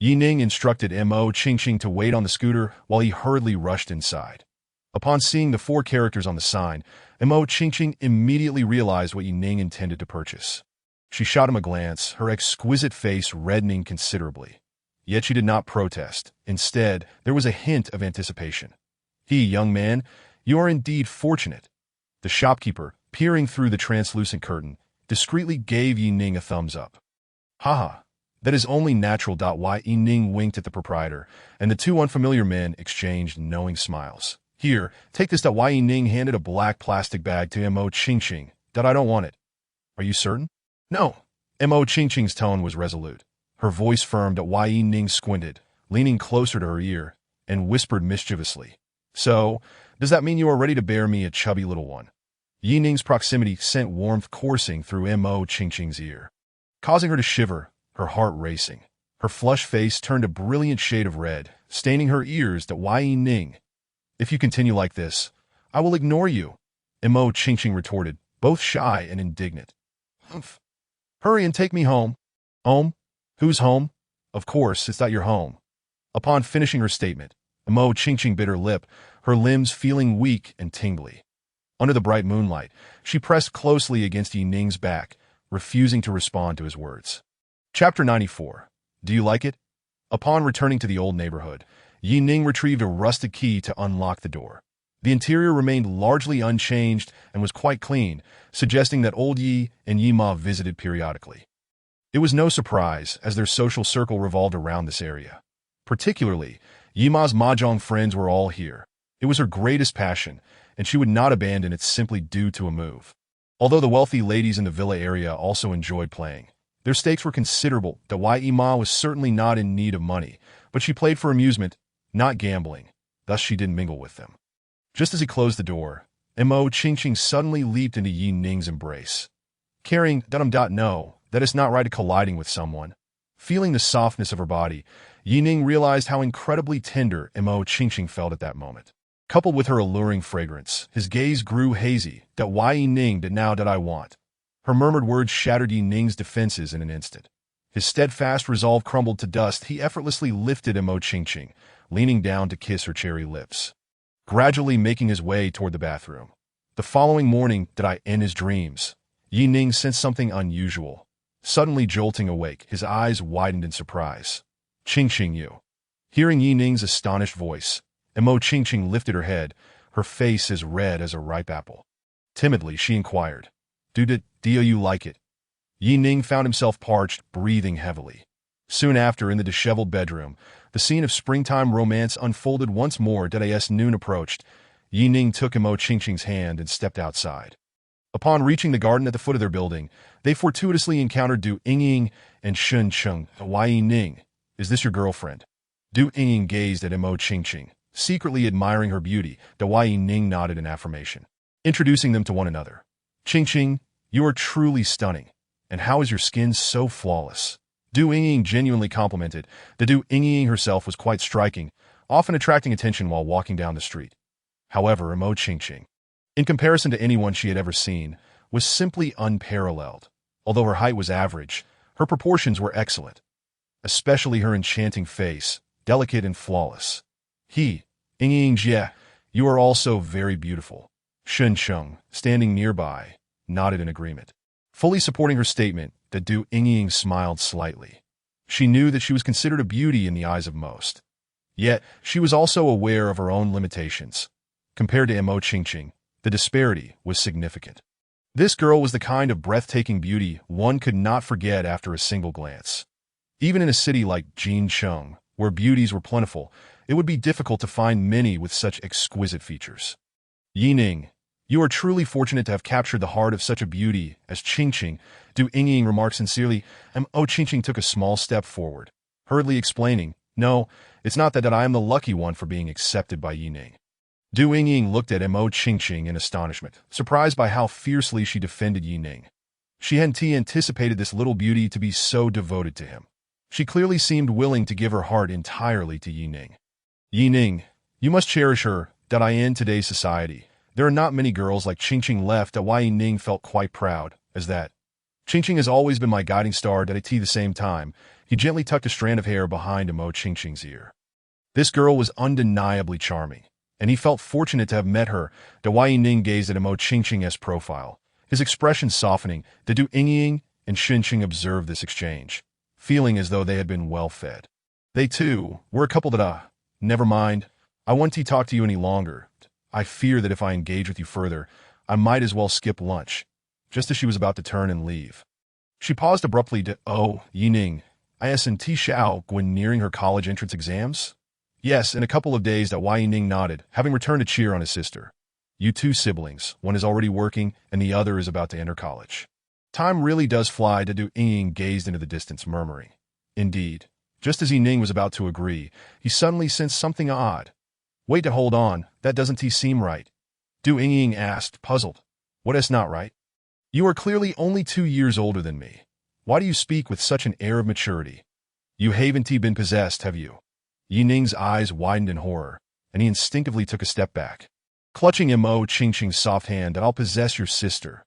Speaker 1: Ning instructed Ching to wait on the scooter while he hurriedly rushed inside. Upon seeing the 4 characters on the sign, Ching immediately realized what Ning intended to purchase. She shot him a glance, her exquisite face reddening considerably. Yet she did not protest. Instead, there was a hint of anticipation. Young man, you are indeed fortunate. The shopkeeper, peering through the translucent curtain, discreetly gave Ning a thumbs up. Haha, that is only natural. Ning winked at the proprietor, and the two unfamiliar men exchanged knowing smiles. Here, take this. Ning handed a black plastic bag to Mo Qingqing. I don't want it. Are you certain? No. Mo Qingqing's tone was resolute. Her voice firm. Ning squinted, leaning closer to her ear, and whispered mischievously. So, does that mean you are ready to bear me a chubby little one? Ning's proximity sent warmth coursing through Mo Qingqing's ear, causing her to shiver, her heart racing. Her flushed face turned a brilliant shade of red, staining her ears. Ning, if you continue like this, I will ignore you, Mo Qingqing retorted, both shy and indignant. Humph. Hurry and take me home. Home? Whose home? Of course, it's not your home. Upon finishing her statement, Mo Qingqing bit her lip, her limbs feeling weak and tingly. Under the bright moonlight, she pressed closely against Ning's back, refusing to respond to his words. Chapter 94. Do you like it? Upon returning to the old neighborhood, Ning retrieved a rusted key to unlock the door. The interior remained largely unchanged and was quite clean, suggesting that old Yi and Ma visited periodically. It was no surprise, as their social circle revolved around this area. Particularly, Ma's mahjong friends were all here. It was her greatest passion, and she would not abandon it simply due to a move. Although the wealthy ladies in the villa area also enjoyed playing, their stakes were considerable. Ma was certainly not in need of money, but she played for amusement, not gambling, thus she didn't mingle with them. Just as he closed the door, Mo Qingqing suddenly leaped into Ning's embrace. Carrying, no, that it's not right colliding with someone. Feeling the softness of her body, Ning realized how incredibly tender Mo Qingqing felt at that moment. Coupled with her alluring fragrance, his gaze grew hazy. Ning did now that I want. Her murmured words shattered Ning's defenses in an instant. His steadfast resolve crumbled to dust. He effortlessly lifted Mo Qingqing, leaning down to kiss her cherry lips, gradually making his way toward the bathroom. The following morning, in his dreams, Ning sensed something unusual. Suddenly jolting awake, his eyes widened in surprise. Qingqing, you. Hearing Ning's astonished voice, Mo Qingqing lifted her head, her face as red as a ripe apple. Timidly, she inquired, Do you like it? Ning found himself parched, breathing heavily. Soon after, in the disheveled bedroom, the scene of springtime romance unfolded once more. As noon approached, Ning took Mo Qingqing's hand and stepped outside. Upon reaching the garden at the foot of their building, they fortuitously encountered Du Yingying and Shun Cheng. Ning, is this your girlfriend? Du Yingying gazed at Mo Qingqing, secretly admiring her beauty. Ning nodded in affirmation, introducing them to one another. Qingqing, you are truly stunning. And how is your skin so flawless? Du Yingying genuinely complimented. The Du Yingying herself was quite striking, often attracting attention while walking down the street. However, Mo Qingqing, in comparison to anyone she had ever seen, was simply unparalleled. Although her height was average, her proportions were excellent, especially her enchanting face, delicate and flawless. Yingying Jie, you are also very beautiful. Shun Cheng, standing nearby, nodded in agreement. Fully supporting her statement, the Du Yingying smiled slightly. She knew that she was considered a beauty in the eyes of most. Yet, she was also aware of her own limitations. Compared to Mo Qingqing, the disparity was significant. This girl was the kind of breathtaking beauty one could not forget after a single glance. Even in a city like Jincheng, where beauties were plentiful, it would be difficult to find many with such exquisite features. Ning, you are truly fortunate to have captured the heart of such a beauty as Qingqing, Du Yingying remarked sincerely. Mo Qingqing took a small step forward, hurriedly explaining, No, it's not that I am the lucky one for being accepted by Ning. Du Yingying looked at Mo Qingqing in astonishment, surprised by how fiercely she defended Ning. She hadn't anticipated this little beauty to be so devoted to him. She clearly seemed willing to give her heart entirely to Ning. Ning, you must cherish her. In today's society, there are not many girls like Qingqing left. Ning felt quite proud, as that. Qingqing has always been my guiding star. At the same time, he gently tucked a strand of hair behind Mo Qingqing's ear. This girl was undeniably charming, and he felt fortunate to have met her. Ning gazed at Mo Qingqing's profile, his expression softening. The Du Yingying and Qingqing observed this exchange, feeling as though they had been well fed. They, too, were a couple that, never mind, I won't talk to you any longer. I fear that if I engage with you further, I might as well skip lunch, just as she was about to turn and leave. She paused abruptly to, "Oh, Ning, isn't Xiao when nearing her college entrance exams?" "Yes, in a couple of days," that Ning nodded, having returned to cheer on his sister. "You two siblings, one is already working and the other is about to enter college." Time really does fly, to Ning gazed into the distance, murmuring. Indeed, just as Ning was about to agree, he suddenly sensed something odd. "Wait, to hold on, that doesn't seem right." Ning asked, puzzled. "What is not right?" "You are clearly only 2 years older than me. Why do you speak with such an air of maturity? You haven't been possessed, have you?" Ning's eyes widened in horror, and he instinctively took a step back. Clutching Mo Qingqing's soft hand, "That I'll possess your sister."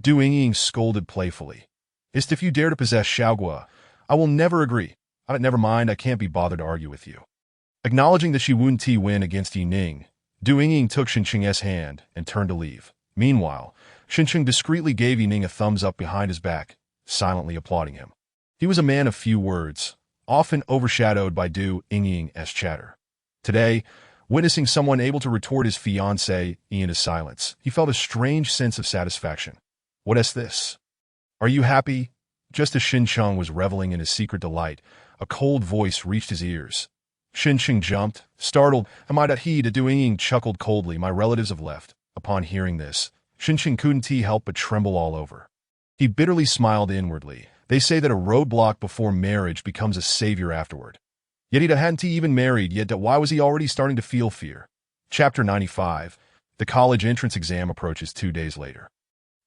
Speaker 1: Ning scolded playfully. "Ist if you dare to possess Xiaogua, I will never agree. Never mind, I can't be bothered to argue with you." Acknowledging that she wouldn't win against Ning, Ning took Qingqing's hand and turned to leave. Meanwhile, Qingqing discreetly gave Ning a thumbs up behind his back, silently applauding him. He was a man of few words, often overshadowed by Ning's chatter. Today, witnessing someone able to retort his fiancée into silence, he felt a strange sense of satisfaction. "What is this? Are you happy?" Just as Qingqing was reveling in his secret delight, a cold voice reached his ears. Qingqing jumped, startled. "Am I that he?" Ning chuckled coldly. "My relatives have left." Upon hearing this, Qingqing couldn't help but tremble all over. He bitterly smiled inwardly. They say that a roadblock before marriage becomes a savior afterward. Yet he hadn't even married yet. Why was he already starting to feel fear? Chapter 95. The college entrance exam approaches 2 days later.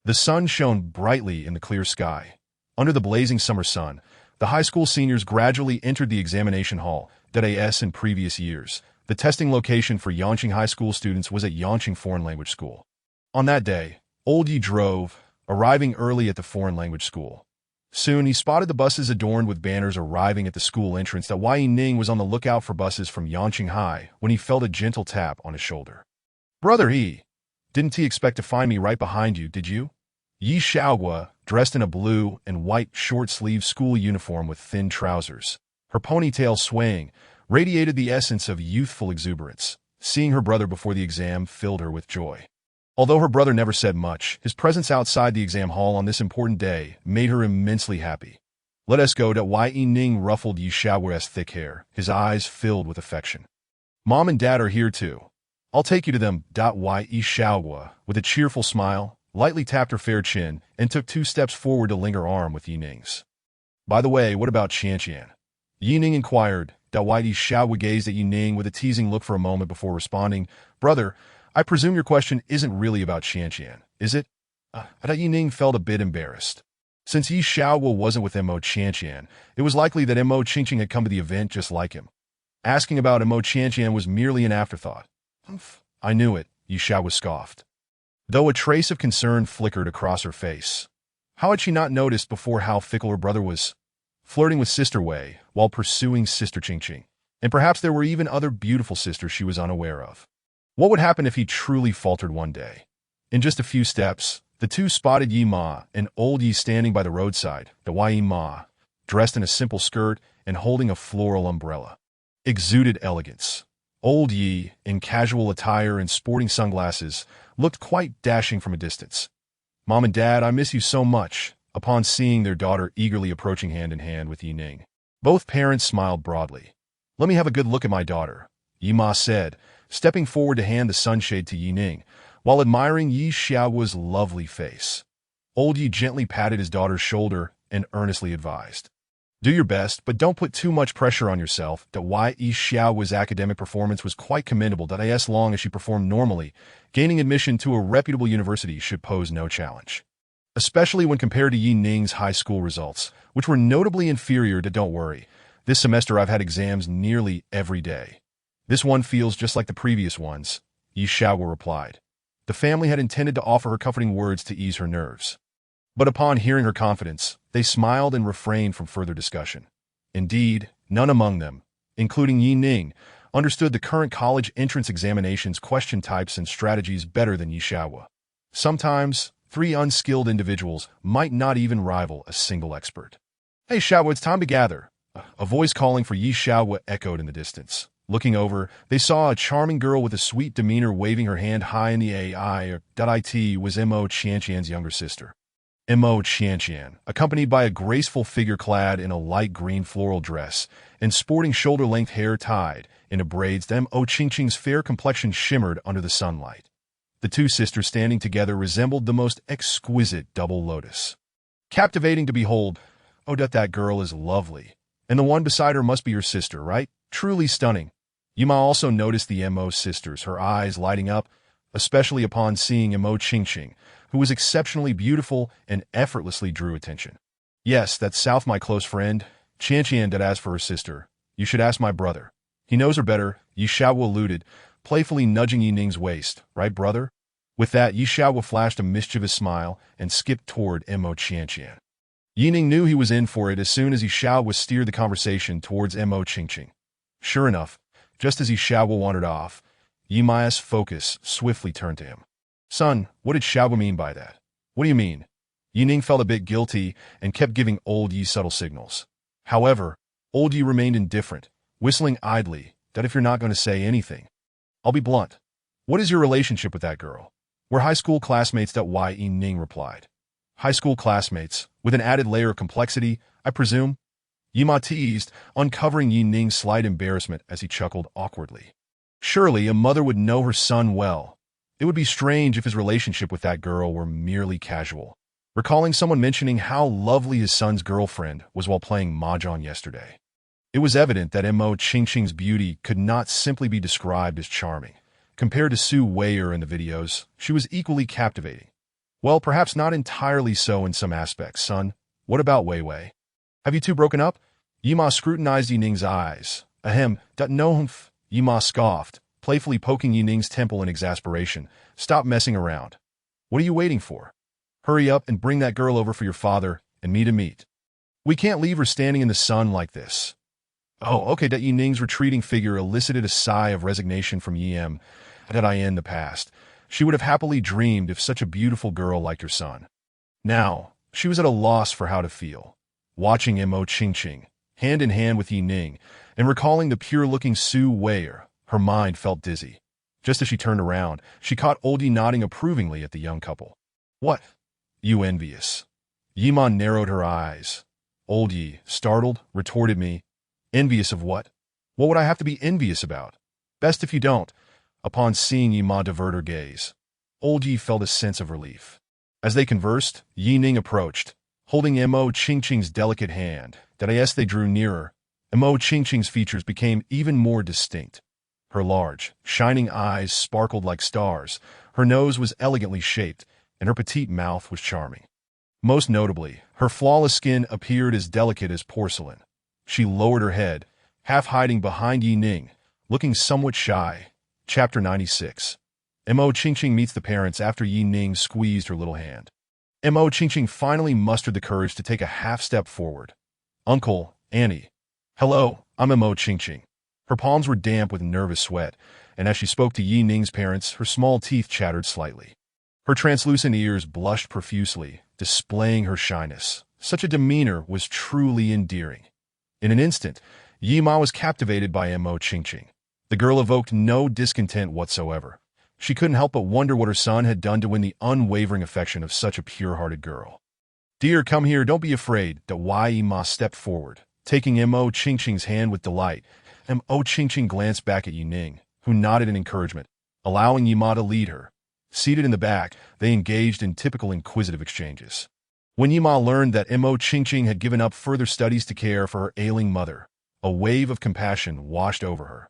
Speaker 1: The sun shone brightly in the clear sky. Under the blazing summer sun, the high school seniors gradually entered the examination hall. As in previous years, the testing location for Yangqing High School students was at Yangqing Foreign Language School. On that day, Old Yi drove, arriving early at the foreign language school. Soon he spotted the buses adorned with banners arriving at the school entrance. Ning was on the lookout for buses from Yangqing High when he felt a gentle tap on his shoulder. "Brother Yi, didn't expect to find me right behind you, did you?" Yi Xiaogua, dressed in a blue and white short-sleeved school uniform with thin trousers, her ponytail swaying, radiated the essence of youthful exuberance. Seeing her brother before the exam filled her with joy. Although her brother never said much, his presence outside the exam hall on this important day made her immensely happy. "Let us go." Ning ruffled Yi Xiaogua's thick hair, his eyes filled with affection. "Mom and Dad are here too. I'll take you to them." Yi Xiaogua, with a cheerful smile, lightly tapped her fair chin and took 2 steps forward to link her arm with Ning's. "By the way, what about Qianqian?" Ning inquired. Yi Xiaogua gazed at Ning with a teasing look for a moment before responding. "Brother, I presume your question isn't really about Qianqian, is it?" Ning felt a bit embarrassed. Since Yi Xiaogua wasn't with Mo Qianqian, it was likely that Mo Qingqing had come to the event just like him. Asking about Mo Qianqian was merely an afterthought. "Humph, I knew it," Yi Xiaogua scoffed, though a trace of concern flickered across her face. How had she not noticed before how fickle her brother was? Flirting with Sister Wei while pursuing Sister Qingqing. And perhaps there were even other beautiful sisters she was unaware of. What would happen if he truly faltered one day? In just a few steps, the two spotted Yi Ma and Old Yi standing by the roadside. Yi Ma, dressed in a simple skirt and holding a floral umbrella, exuded elegance. Old Yi, in casual attire and sporting sunglasses, looked quite dashing from a distance. "Mom and Dad, I miss you so much." Upon seeing their daughter eagerly approaching hand in hand with Ning, both parents smiled broadly. "Let me have a good look at my daughter," Yi Ma said, stepping forward to hand the sunshade to Ning, while admiring Yi Xiaogua's lovely face. Old Yi gently patted his daughter's shoulder and earnestly advised, "Do your best, but don't put too much pressure on yourself." Yi Xiaogua's academic performance was quite commendable. As long as she performed normally, gaining admission to a reputable university should pose no challenge. Especially when compared to Ning's high school results, which were notably inferior to "Don't worry. This semester I've had exams nearly every day. This one feels just like the previous ones," Yi Xiaogua replied. The family had intended to offer her comforting words to ease her nerves. But upon hearing her confidence, they smiled and refrained from further discussion. Indeed, none among them, including Ning, understood the current college entrance examinations question types and strategies better than Yi Xiaogua. Sometimes, 3 unskilled individuals might not even rival a single expert. "Hey Xiaogua, it's time to gather." A voice calling for Yi Xiaogua echoed in the distance. Looking over, they saw a charming girl with a sweet demeanor waving her hand high in the air. It was Mo Qianqian's younger sister. Mo Qianqian, accompanied by a graceful figure clad in a light green floral dress and sporting shoulder-length hair tied into braids. Mo Qingqing's fair complexion shimmered under the sunlight. The two sisters standing together resembled the most exquisite double lotus. Captivating to behold. Oh, that girl is lovely. And the one beside her must be her sister, right? Truly stunning. Yima also noticed the Mo sisters, her eyes lighting up, especially upon seeing Mo Qingqing, who was exceptionally beautiful and effortlessly drew attention. Yes, that's South, my close friend. Qianqian did ask for her sister. You should ask my brother. He knows her better, Yi Xiaowu alluded, playfully nudging Yi Ning's waist. Right, brother? With that, Yi Xiaowu flashed a mischievous smile and skipped toward Mo Qianqian. Yi Ning knew he was in for it as soon as Yi Xiaowu steered the conversation towards Mo Qingqing. Sure enough, just as Yi Xiaowu wandered off, Yi Ma's focus swiftly turned to him. Son, what did Xiaowu mean by that? What do you mean? Yi Ning felt a bit guilty and kept giving old Yi subtle signals. However, old Yi remained indifferent, whistling idly, that if you're not going to say anything. I'll be blunt. What is your relationship with that girl? We're high school classmates. Yi Ning replied. High school classmates, with an added layer of complexity, I presume? Yi Ma teased, uncovering Yi Ning's slight embarrassment as he chuckled awkwardly. Surely a mother would know her son well. It would be strange if his relationship with that girl were merely casual. Recalling someone mentioning how lovely his son's girlfriend was while playing mahjong yesterday. It was evident that Mo Qingqing's beauty could not simply be described as charming. Compared to Su Weier in the videos, she was equally captivating. Well, perhaps not entirely so in some aspects, son. What about Wei Wei? Have you two broken up? Yi Ma scrutinized Yi Ning's eyes. Ahem, no humph. Yi Ma scoffed, playfully poking Yi Ning's temple in exasperation. Stop messing around. What are you waiting for? Hurry up and bring that girl over for your father and me to meet. We can't leave her standing in the sun like this. Oh, okay. Yi Ning's retreating figure elicited a sigh of resignation from Yi M. In the past, she would have happily dreamed if such a beautiful girl liked her son. Now, she was at a loss for how to feel. Watching Mo Qingqing, hand in hand with Yi Ning, and recalling the pure-looking Su Weier, her mind felt dizzy. Just as she turned around, she caught old Yi nodding approvingly at the young couple. What? You envious? Yi Ma narrowed her eyes. Old Yi, startled, retorted me. Envious of what? What would I have to be envious about? Best if you don't. Upon seeing Yi Ma divert her gaze, old Yi felt a sense of relief. As they conversed, Yi Ning approached, holding Mo Qingqing's delicate hand. As they drew nearer, Mo Qingqing's features became even more distinct. Her large, shining eyes sparkled like stars, her nose was elegantly shaped, and her petite mouth was charming. Most notably, her flawless skin appeared as delicate as porcelain. She lowered her head, half hiding behind Yi Ning, looking somewhat shy. Chapter 96. Mo Qingqing meets the parents after Yi Ning squeezed her little hand. Mo Qingqing finally mustered the courage to take a half-step forward. Uncle, Annie. Hello, I'm Mo Qingqing. Her palms were damp with nervous sweat, and as she spoke to Yi Ning's parents, her small teeth chattered slightly. Her translucent ears blushed profusely, displaying her shyness. Such a demeanor was truly endearing. In an instant, Yi Ma was captivated by Mo Qingqing. The girl evoked no discontent whatsoever. She couldn't help but wonder what her son had done to win the unwavering affection of such a pure-hearted girl. Dear, come here, don't be afraid. Yi Ma stepped forward, taking Mo Qingqing's hand with delight. Mo Qingqing glanced back at Yi Ning, who nodded in encouragement, allowing Yi Ma to lead her. Seated in the back, they engaged in typical inquisitive exchanges. When Yi Ma learned that Mo Qingqing had given up further studies to care for her ailing mother, a wave of compassion washed over her.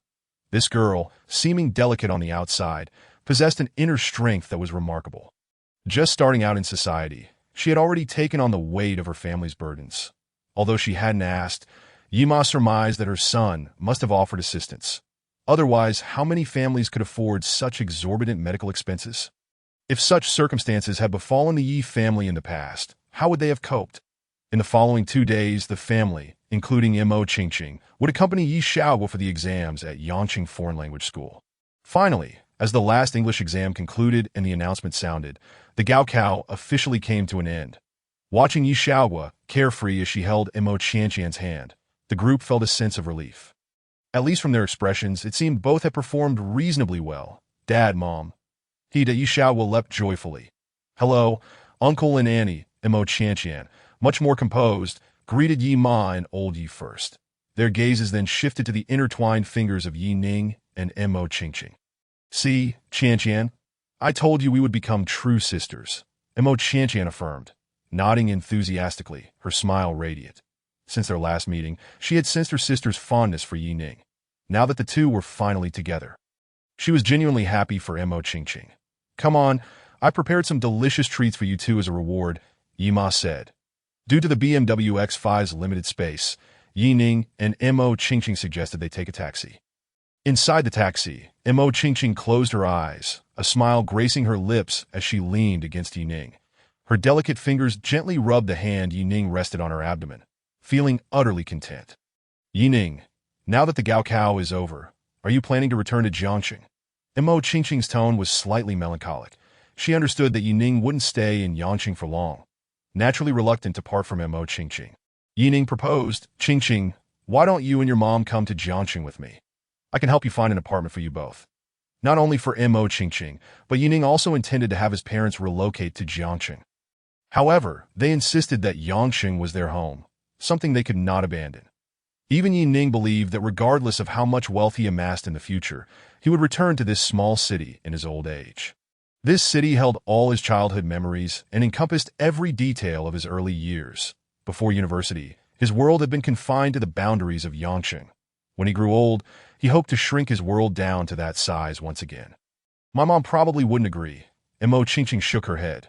Speaker 1: This girl, seeming delicate on the outside, possessed an inner strength that was remarkable. Just starting out in society, she had already taken on the weight of her family's burdens. Although she hadn't asked, Yi Ma surmised that her son must have offered assistance. Otherwise, how many families could afford such exorbitant medical expenses? If such circumstances had befallen the Yi family in the past, how would they have coped? In the following 2 days, the family, including Mo Qingqing, would accompany Yi Xiaowu for the exams at Yangqing Foreign Language School. Finally, as the last English exam concluded and the announcement sounded, the Gaokao officially came to an end. Watching Yi Xiaowu, carefree as she held Mo Qianqian's hand, the group felt a sense of relief. At least from their expressions, it seemed both had performed reasonably well. Dad, Mom. He da Yishao will leapt joyfully. Hello, Uncle and Annie, Mo Chantian, much more composed, greeted Yi Ma and old Yi first. Their gazes then shifted to the intertwined fingers of Yi Ning and Mo Qingqing. See, Chantian, I told you we would become true sisters, Mo Chantian affirmed, nodding enthusiastically, her smile radiant. Since their last meeting, she had sensed her sister's fondness for Yi Ning. Now that the two were finally together, she was genuinely happy for Mo Qingqing. Come on, I prepared some delicious treats for you two as a reward, Yi Ma said. Due to the BMW X5's limited space, Yi Ning and Mo Qingqing suggested they take a taxi. Inside the taxi, Mo Qingqing closed her eyes, a smile gracing her lips as she leaned against Yi Ning. Her delicate fingers gently rubbed the hand Yi Ning rested on her abdomen, feeling utterly content. Yi Ning, now that the Gaokao is over, are you planning to return to Jiangxing? Mo Qingqing's tone was slightly melancholic. She understood that Yi Ning wouldn't stay in Yangqing for long. Naturally reluctant to part from Mo Qingqing, Yi Ning proposed, Qingqing, why don't you and your mom come to Jiangxing with me? I can help you find an apartment for you both. Not only for Mo Qingqing, but Yi Ning also intended to have his parents relocate to Jiangxing. However, they insisted that Yangqing was their home, something they could not abandon. Even Yi Ning believed that regardless of how much wealth he amassed in the future, he would return to this small city in his old age. This city held all his childhood memories and encompassed every detail of his early years. Before university, his world had been confined to the boundaries of Yangqing. When he grew old, he hoped to shrink his world down to that size once again. My mom probably wouldn't agree. Mo Qingqing shook her head.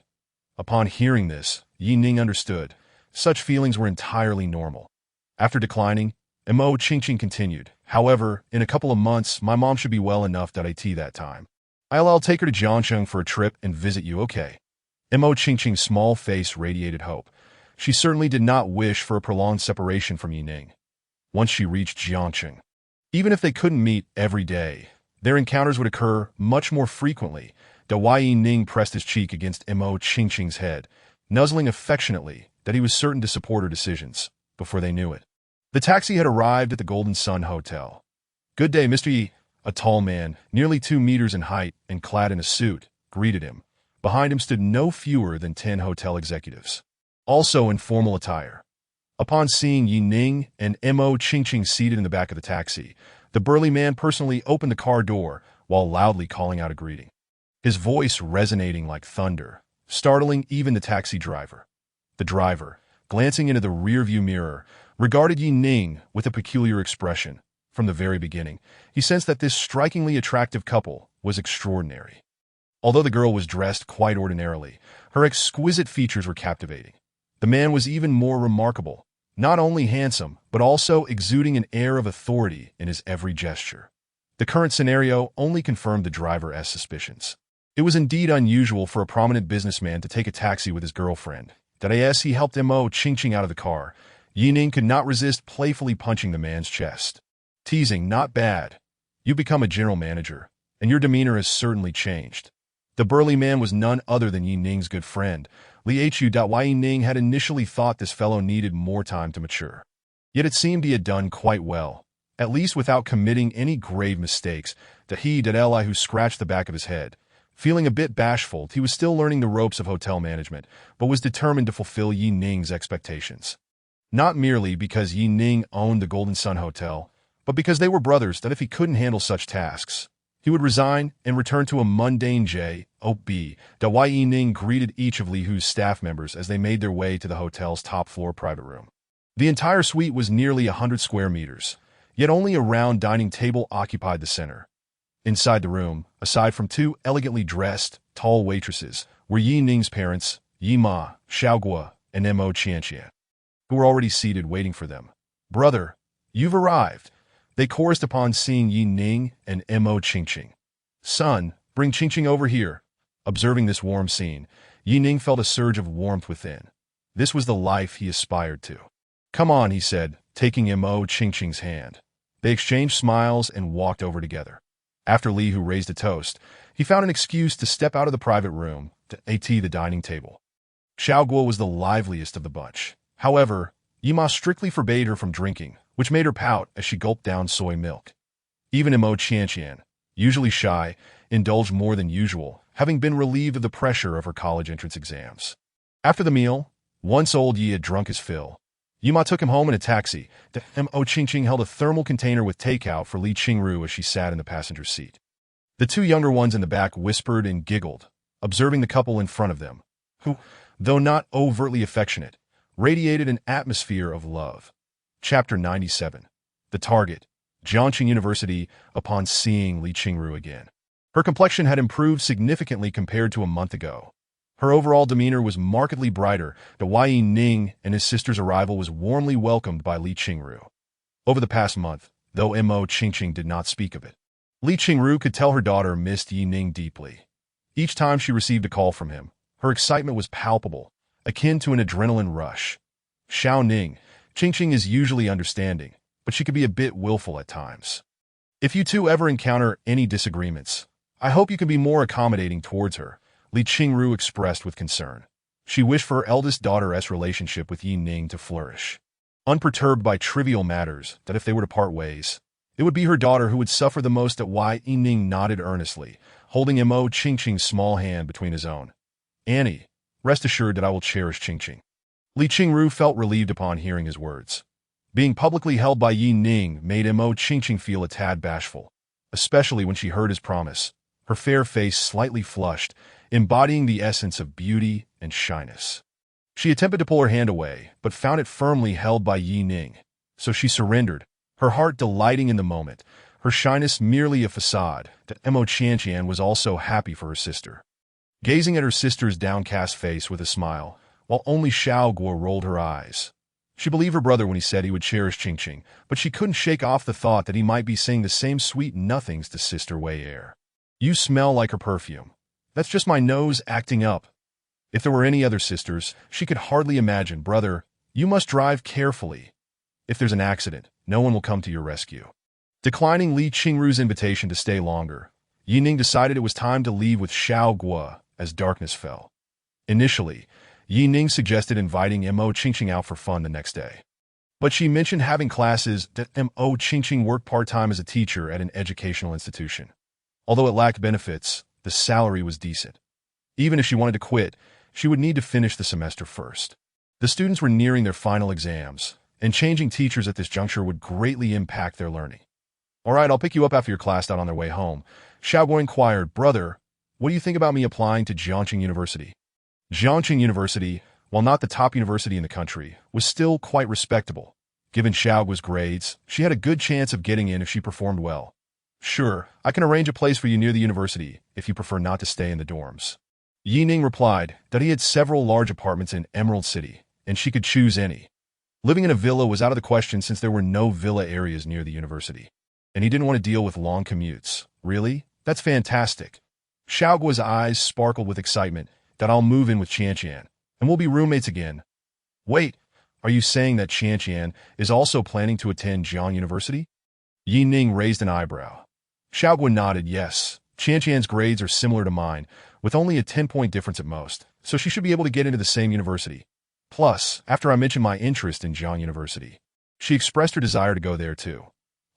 Speaker 1: Upon hearing this, Yi Ning understood. Such feelings were entirely normal. After declining, Mo Qingqing continued. However, in a couple of months, my mom should be well enough that time. I'll take her to Jiangxing for a trip and visit you, okay? Mo Qingqing's small face radiated hope. She certainly did not wish for a prolonged separation from Yi Ning. Once she reached Jiangxing, even if they couldn't meet every day, their encounters would occur much more frequently. Yi Ning pressed his cheek against Mo Qingqing's head, nuzzling affectionately that he was certain to support her decisions. Before they knew it, the taxi had arrived at the Golden Sun Hotel. Good day, Mr. Yi. A tall man, nearly 2 meters in height and clad in a suit, greeted him. Behind him stood no fewer than 10 hotel executives, also in formal attire. Upon seeing Yi Ning and Mo Qingqing seated in the back of the taxi, the burly man personally opened the car door while loudly calling out a greeting, his voice resonating like thunder, startling even the taxi driver. The driver, glancing into the rearview mirror, regarded Yi Ning with a peculiar expression. From the very beginning, he sensed that this strikingly attractive couple was extraordinary. Although the girl was dressed quite ordinarily, her exquisite features were captivating. The man was even more remarkable, not only handsome, but also exuding an air of authority in his every gesture. The current scenario only confirmed the driver's suspicions. It was indeed unusual for a prominent businessman to take a taxi with his girlfriend. As he helped Mo Qingqing out of the car, Yi Ning could not resist playfully punching the man's chest. Teasing, not bad. You become a general manager, and your demeanor has certainly changed. The burly man was none other than Yi Ning's good friend, Li Hu. Yi Ning had initially thought this fellow needed more time to mature. Yet it seemed he had done quite well, at least without committing any grave mistakes. Li Hu scratched the back of his head. Feeling a bit bashful, he was still learning the ropes of hotel management, but was determined to fulfill Yi Ning's expectations. Not merely because Yi Ning owned the Golden Sun Hotel, but because they were brothers, that if he couldn't handle such tasks, he would resign and return to a mundane job. Yi Ning greeted each of Li Hu's staff members as they made their way to the hotel's top-floor private room. The entire suite was nearly 100 square meters, yet only a round dining table occupied the center. Inside the room, aside from 2 elegantly dressed, tall waitresses, were Yi Ning's parents, Yi Ma, Xiaoguo, and Mo Qianqian, who were already seated waiting for them. Brother, you've arrived, they chorused upon seeing Yi Ning and Mo Qingqing. Son, bring Qingqing over here. Observing this warm scene, Yi Ning felt a surge of warmth within. This was the life he aspired to. Come on, he said, taking Mo Qingqing's hand. They exchanged smiles and walked over together. After Li Hu raised a toast, he found an excuse to step out of the private room to the dining table. Xiaoguo was the liveliest of the bunch. However, Yi Ma strictly forbade her from drinking, which made her pout as she gulped down soy milk. Even Mo Qianqian, usually shy, indulged more than usual, having been relieved of the pressure of her college entrance exams. After the meal, once old Yi had drunk his fill. Yuma took him home in a taxi. Mo Qingqing held a thermal container with takeout for Li Qingru as she sat in the passenger seat. The two younger ones in the back whispered and giggled, observing the couple in front of them, who, though not overtly affectionate, radiated an atmosphere of love. Chapter 97. The Target. Jiangqing University upon seeing Li Qingru again. Her complexion had improved significantly compared to a month ago. Her overall demeanor was markedly brighter. The Yi Ning and his sister's arrival was warmly welcomed by Li Qingru. Over the past month, though Mo Qingqing did not speak of it, Li Qingru could tell her daughter missed Yi Ning deeply. Each time she received a call from him, her excitement was palpable, akin to an adrenaline rush. Xiao Ning, Qingqing is usually understanding, but she could be a bit willful at times. If you two ever encounter any disagreements, I hope you can be more accommodating towards her, Li Qingru expressed with concern. She wished for her eldest daughter's relationship with Yi Ning to flourish. Unperturbed by trivial matters, that if they were to part ways, it would be her daughter who would suffer the most. Yi Ning nodded earnestly, holding Mo Qingqing's small hand between his own. Annie, rest assured that I will cherish Qingqing. Li Qingru felt relieved upon hearing his words. Being publicly held by Yi Ning made Mo Qingqing feel a tad bashful, especially when she heard his promise, her fair face slightly flushed, embodying the essence of beauty and shyness. She attempted to pull her hand away, but found it firmly held by Yi Ning, so she surrendered, her heart delighting in the moment, her shyness merely a facade. That Mo Qianqian was also happy for her sister. Gazing at her sister's downcast face with a smile, while only Xiao Guo rolled her eyes. She believed her brother when he said he would cherish Qingqing, but she couldn't shake off the thought that he might be saying the same sweet nothings to Sister Wei Er. You smell like her perfume. That's just my nose acting up. If there were any other sisters, she could hardly imagine. Brother, you must drive carefully. If there's an accident, no one will come to your rescue. Declining Li Qingru's invitation to stay longer, Yi Ning decided it was time to leave with Xiao Guo as darkness fell. Initially, Yi Ning suggested inviting Mo Qingqing out for fun the next day. But she mentioned having classes. That Mo Qingqing worked part-time as a teacher at an educational institution. Although it lacked benefits, the salary was decent. Even if she wanted to quit, she would need to finish the semester first. The students were nearing their final exams, and changing teachers at this juncture would greatly impact their learning. All right, I'll pick you up after your class out on their way home. Xiao Guo inquired, Brother, what do you think about me applying to Jiangqing University? Jiangqing University, while not the top university in the country, was still quite respectable. Given Xiao Guo's grades, she had a good chance of getting in if she performed well. Sure, I can arrange a place for you near the university if you prefer not to stay in the dorms. Yi Ning replied that he had several large apartments in Emerald City, and she could choose any. Living in a villa was out of the question since there were no villa areas near the university. And he didn't want to deal with long commutes. Really? That's fantastic. Xiao Guo's eyes sparkled with excitement. That I'll move in with Qianqian, and we'll be roommates again. Wait, are you saying that Qianqian is also planning to attend Jiang University? Yi Ning raised an eyebrow. Xiao Guo nodded yes. Qianqian's grades are similar to mine, with only a 10-point difference at most, so she should be able to get into the same university. Plus, after I mentioned my interest in Jiang University, she expressed her desire to go there too.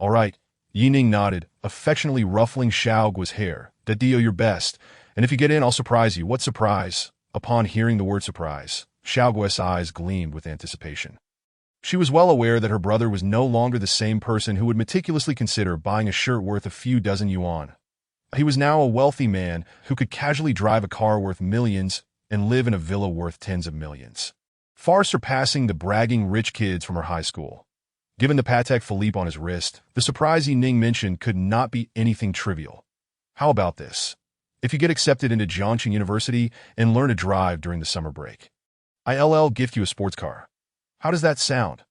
Speaker 1: All right, Yi Ning nodded, affectionately ruffling Xiao Guo's hair. That do your best. And if you get in, I'll surprise you. What surprise? Upon hearing the word surprise, Xiao Guo's eyes gleamed with anticipation. She was well aware that her brother was no longer the same person who would meticulously consider buying a shirt worth a few dozen yuan. He was now a wealthy man who could casually drive a car worth millions and live in a villa worth tens of millions, far surpassing the bragging rich kids from her high school. Given the Patek Philippe on his wrist, the surprise Yi Ning mentioned could not be anything trivial. How about this? If you get accepted into Jiangqing University and learn to drive during the summer break, I'll gift you a sports car. How does that sound?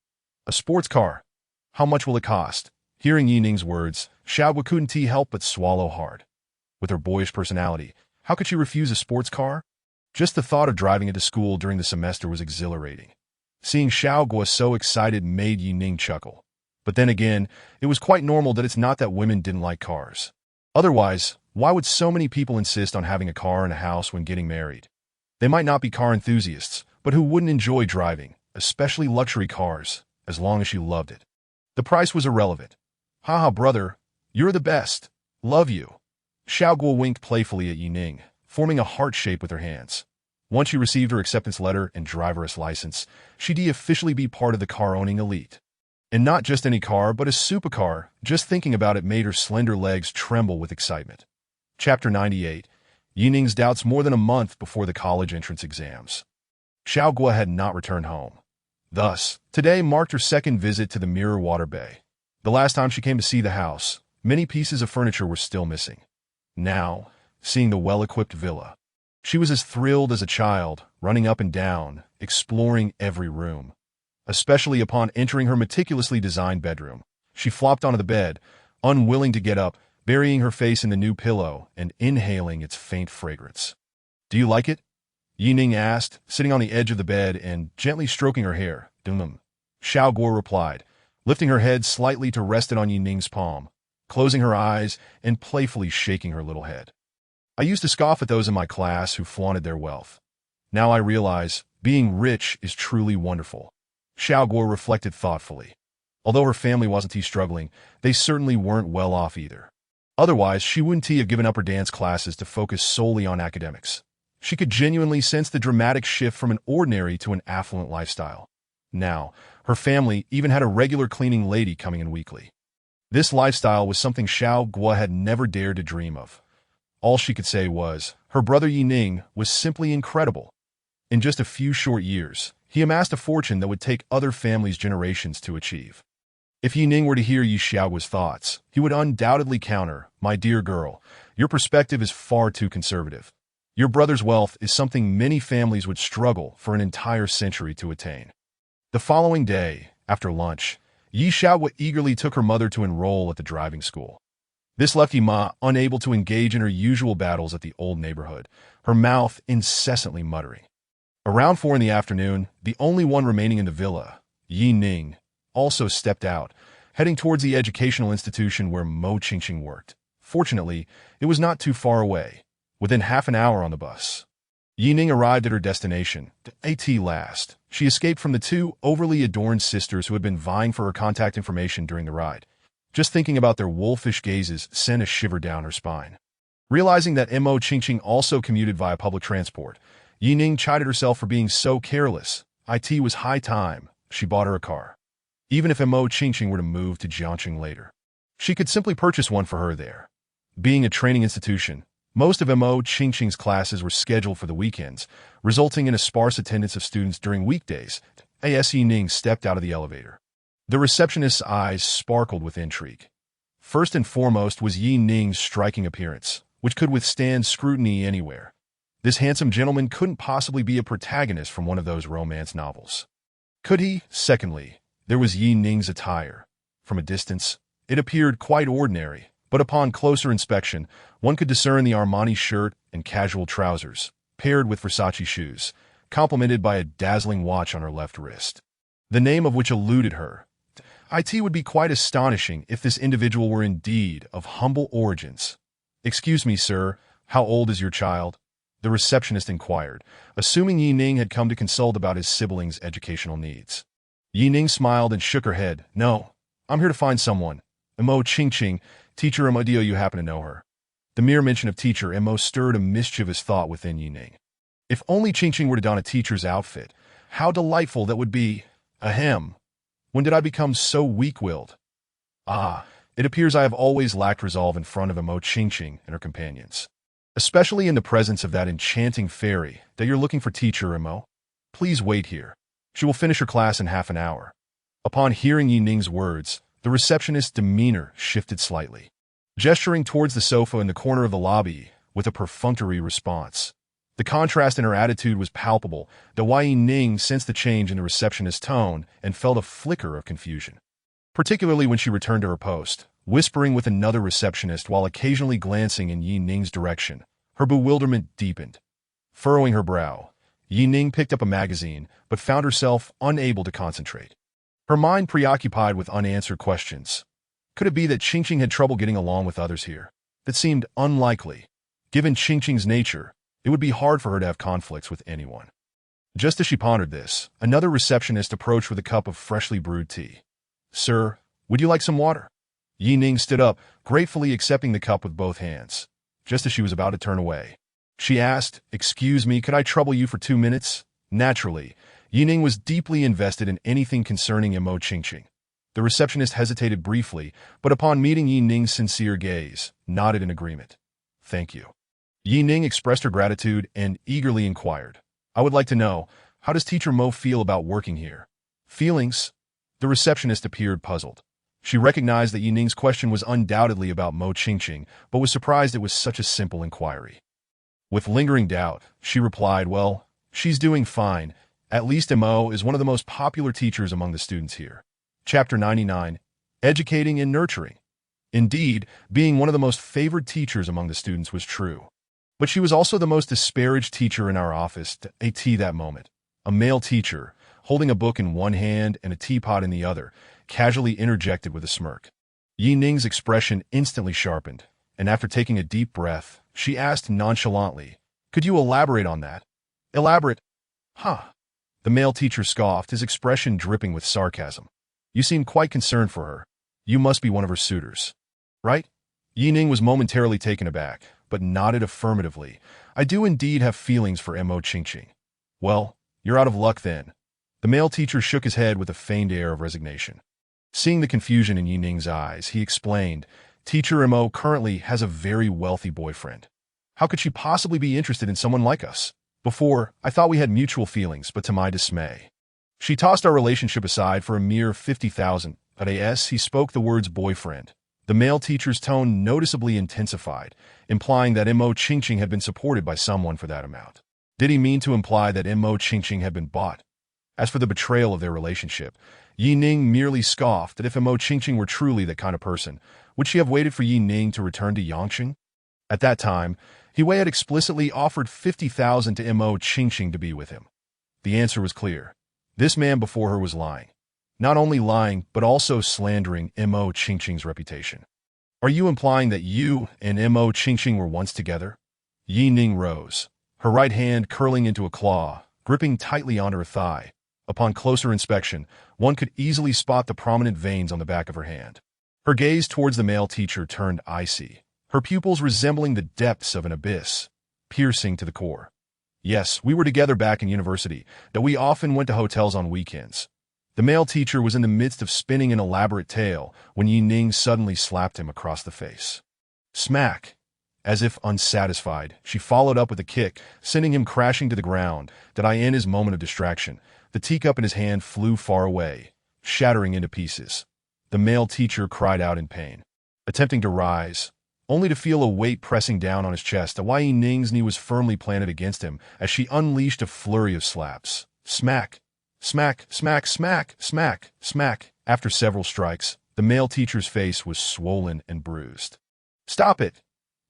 Speaker 1: A sports car? How much will it cost? Hearing Yi Ning's words, Xiao Guo couldn't help but swallow hard. With her boyish personality, how could she refuse a sports car? Just the thought of driving it to school during the semester was exhilarating. Seeing Xiao Guo so excited made Yi Ning chuckle. But then again, it was quite normal that it's not that women didn't like cars. Otherwise, why would so many people insist on having a car and a house when getting married? They might not be car enthusiasts, but who wouldn't enjoy driving, especially luxury cars, as long as she loved it? The price was irrelevant. Haha, brother, you're the best. Love you. Xiao Guo winked playfully at Ning, forming a heart shape with her hands. Once she received her acceptance letter and driver's license, she'd officially be part of the car-owning elite. And not just any car, but a supercar. Just thinking about it made her slender legs tremble with excitement. Chapter 98. Yining's doubts more than a month before the college entrance exams. Xiao Guo had not returned home. Thus, today marked her second visit to the Mirror Water Bay. The last time she came to see the house, many pieces of furniture were still missing. Now, seeing the well-equipped villa, she was as thrilled as a child, running up and down, exploring every room. Especially upon entering her meticulously designed bedroom, she flopped onto the bed, unwilling to get up, burying her face in the new pillow and inhaling its faint fragrance. "Do you like it?" Ning asked, sitting on the edge of the bed and gently stroking her hair. Xiao Guo replied, lifting her head slightly to rest it on Ning's palm, closing her eyes and playfully shaking her little head. "I used to scoff at those in my class who flaunted their wealth. Now I realize being rich is truly wonderful." Xiao Guo reflected thoughtfully. Although her family wasn't struggling, they certainly weren't well off either. Otherwise, she wouldn't have given up her dance classes to focus solely on academics. She could genuinely sense the dramatic shift from an ordinary to an affluent lifestyle. Now, her family even had a regular cleaning lady coming in weekly. This lifestyle was something Xiao Guo had never dared to dream of. All she could say was, her brother Ning was simply incredible. In just a few short years, he amassed a fortune that would take other families' generations to achieve. If Ning were to hear Xiao Guo's thoughts, he would undoubtedly counter, "My dear girl, your perspective is far too conservative. Your brother's wealth is something many families would struggle for an entire century to attain." The following day, after lunch, Xiao Guo eagerly took her mother to enroll at the driving school. This left Ma unable to engage in her usual battles at the old neighborhood, her mouth incessantly muttering. Around 4 in the afternoon, the only one remaining in the villa, Ning, also stepped out, heading towards the educational institution where Mo Qingqing worked. Fortunately, it was not too far away, within half an hour on the bus. Ning arrived at her destination, at last. She escaped from the two overly adorned sisters who had been vying for her contact information during the ride. Just thinking about their wolfish gazes sent a shiver down her spine. Realizing that Mo Qingqing also commuted via public transport, Ning chided herself for being so careless. It was high time she bought her a car. Even if Mo Qingqing were to move to Jiangxing later, she could simply purchase one for her there. Being a training institution, most of Mo Qingqing's classes were scheduled for the weekends, resulting in a sparse attendance of students during weekdays. As Ning stepped out of the elevator, the receptionist's eyes sparkled with intrigue. First and foremost was Ning's striking appearance, which could withstand scrutiny anywhere. This handsome gentleman couldn't possibly be a protagonist from one of those romance novels. Could he? Secondly, there was Ning's attire. From a distance, it appeared quite ordinary, but upon closer inspection, one could discern the Armani shirt and casual trousers, paired with Versace shoes, complemented by a dazzling watch on her left wrist, the name of which eluded her. It would be quite astonishing if this individual were indeed of humble origins. "Excuse me, sir, how old is your child?" the receptionist inquired, assuming Ning had come to consult about his sibling's educational needs. Ning smiled and shook her head. "No, I'm here to find someone. Mo Qingqing, teacher Mo. Do you happen to know her?" The mere mention of teacher Mo stirred a mischievous thought within Ning. If only Qingqing were to don a teacher's outfit, how delightful that would be. Ahem. When did I become so weak-willed? It appears I have always lacked resolve in front of Mo Qingqing and her companions. Especially in the presence of that enchanting fairy that you're looking for, teacher Mo. Please wait here. She will finish her class in half an hour. Upon hearing Ning's words, the receptionist's demeanor shifted slightly, gesturing towards the sofa in the corner of the lobby with a perfunctory response. The contrast in her attitude was palpable, though Ning sensed the change in the receptionist's tone and felt a flicker of confusion, particularly when she returned to her post, whispering with another receptionist while occasionally glancing in Ning's direction. Her bewilderment deepened. Furrowing her brow, Ning picked up a magazine, but found herself unable to concentrate. Her mind preoccupied with unanswered questions. Could it be that Qingqing had trouble getting along with others here? That seemed unlikely. Given Qingqing's nature, it would be hard for her to have conflicts with anyone. Just as she pondered this, another receptionist approached with a cup of freshly brewed tea. "Sir, Would you like some water? Yi Ning stood up, gratefully accepting the cup with both hands. Just as she was about to turn away, she asked, "Excuse me, could I trouble you for 2 minutes?" Naturally, Yi Ning was deeply invested in anything concerning Mo Qingqing. The receptionist hesitated briefly, but upon meeting Yi Ning's sincere gaze, nodded in agreement. "Thank you." Yi Ning expressed her gratitude and eagerly inquired, "I would like to know, how does Teacher Mo feel about working here?" "Feelings?" The receptionist appeared puzzled. She recognized that Yi Ning's question was undoubtedly about Mo Qingqing, but was surprised it was such a simple inquiry. With lingering doubt, she replied, "Well, she's doing fine. At least Mo is one of the most popular teachers among the students here." Chapter 99, Educating and Nurturing. Indeed, being one of the most favored teachers among the students was true. But she was also the most disparaged teacher in our office at that moment. A male teacher, holding a book in one hand and a teapot in the other, casually interjected with a smirk. Yi Ning's expression instantly sharpened, and after taking a deep breath, she asked nonchalantly, "Could you elaborate on that?" "Elaborate? Huh." The male teacher scoffed, his expression dripping with sarcasm. "You seem quite concerned for her. You must be one of her suitors, right?" Yi Ning was momentarily taken aback, but nodded affirmatively. "I do indeed have feelings for Mo Qingqing." "Well, you're out of luck then." The male teacher shook his head with a feigned air of resignation. Seeing the confusion in Yi Ning's eyes, he explained, "Teacher Mo currently has a very wealthy boyfriend. How could she possibly be interested in someone like us? Before, I thought we had mutual feelings, but to my dismay, she tossed our relationship aside for a mere 50,000. As he spoke the words boyfriend, the male teacher's tone noticeably intensified, implying that Mo Qingqing had been supported by someone for that amount. Did he mean to imply that Mo Qingqing had been bought? As for the betrayal of their relationship, Yi Ning merely scoffed that if Mo Qingqing were truly that kind of person, would she have waited for Yi Ning to return to Yangqing? At that time, Hui had explicitly offered 50,000 to Mo Qingqing to be with him. The answer was clear. This man before her was lying. Not only lying, but also slandering Mo Qingqing's reputation. "Are you implying that you and Mo Qingqing were once together?" Yi Ning rose, her right hand curling into a claw, gripping tightly onto her thigh. Upon closer inspection, one could easily spot the prominent veins on the back of her hand. Her gaze towards the male teacher turned icy, her pupils resembling the depths of an abyss, piercing to the core. "Yes, we were together back in university, that we often went to hotels on weekends." The male teacher was in the midst of spinning an elaborate tale when Yi Ning suddenly slapped him across the face. Smack! As if unsatisfied, she followed up with a kick, sending him crashing to the ground. In his moment of distraction, the teacup in his hand flew far away, shattering into pieces. The male teacher cried out in pain, attempting to rise, only to feel a weight pressing down on his chest. Yi Ning's knee was firmly planted against him as she unleashed a flurry of slaps. Smack! Smack! Smack! Smack! Smack! Smack! After several strikes, the male teacher's face was swollen and bruised. "Stop it!"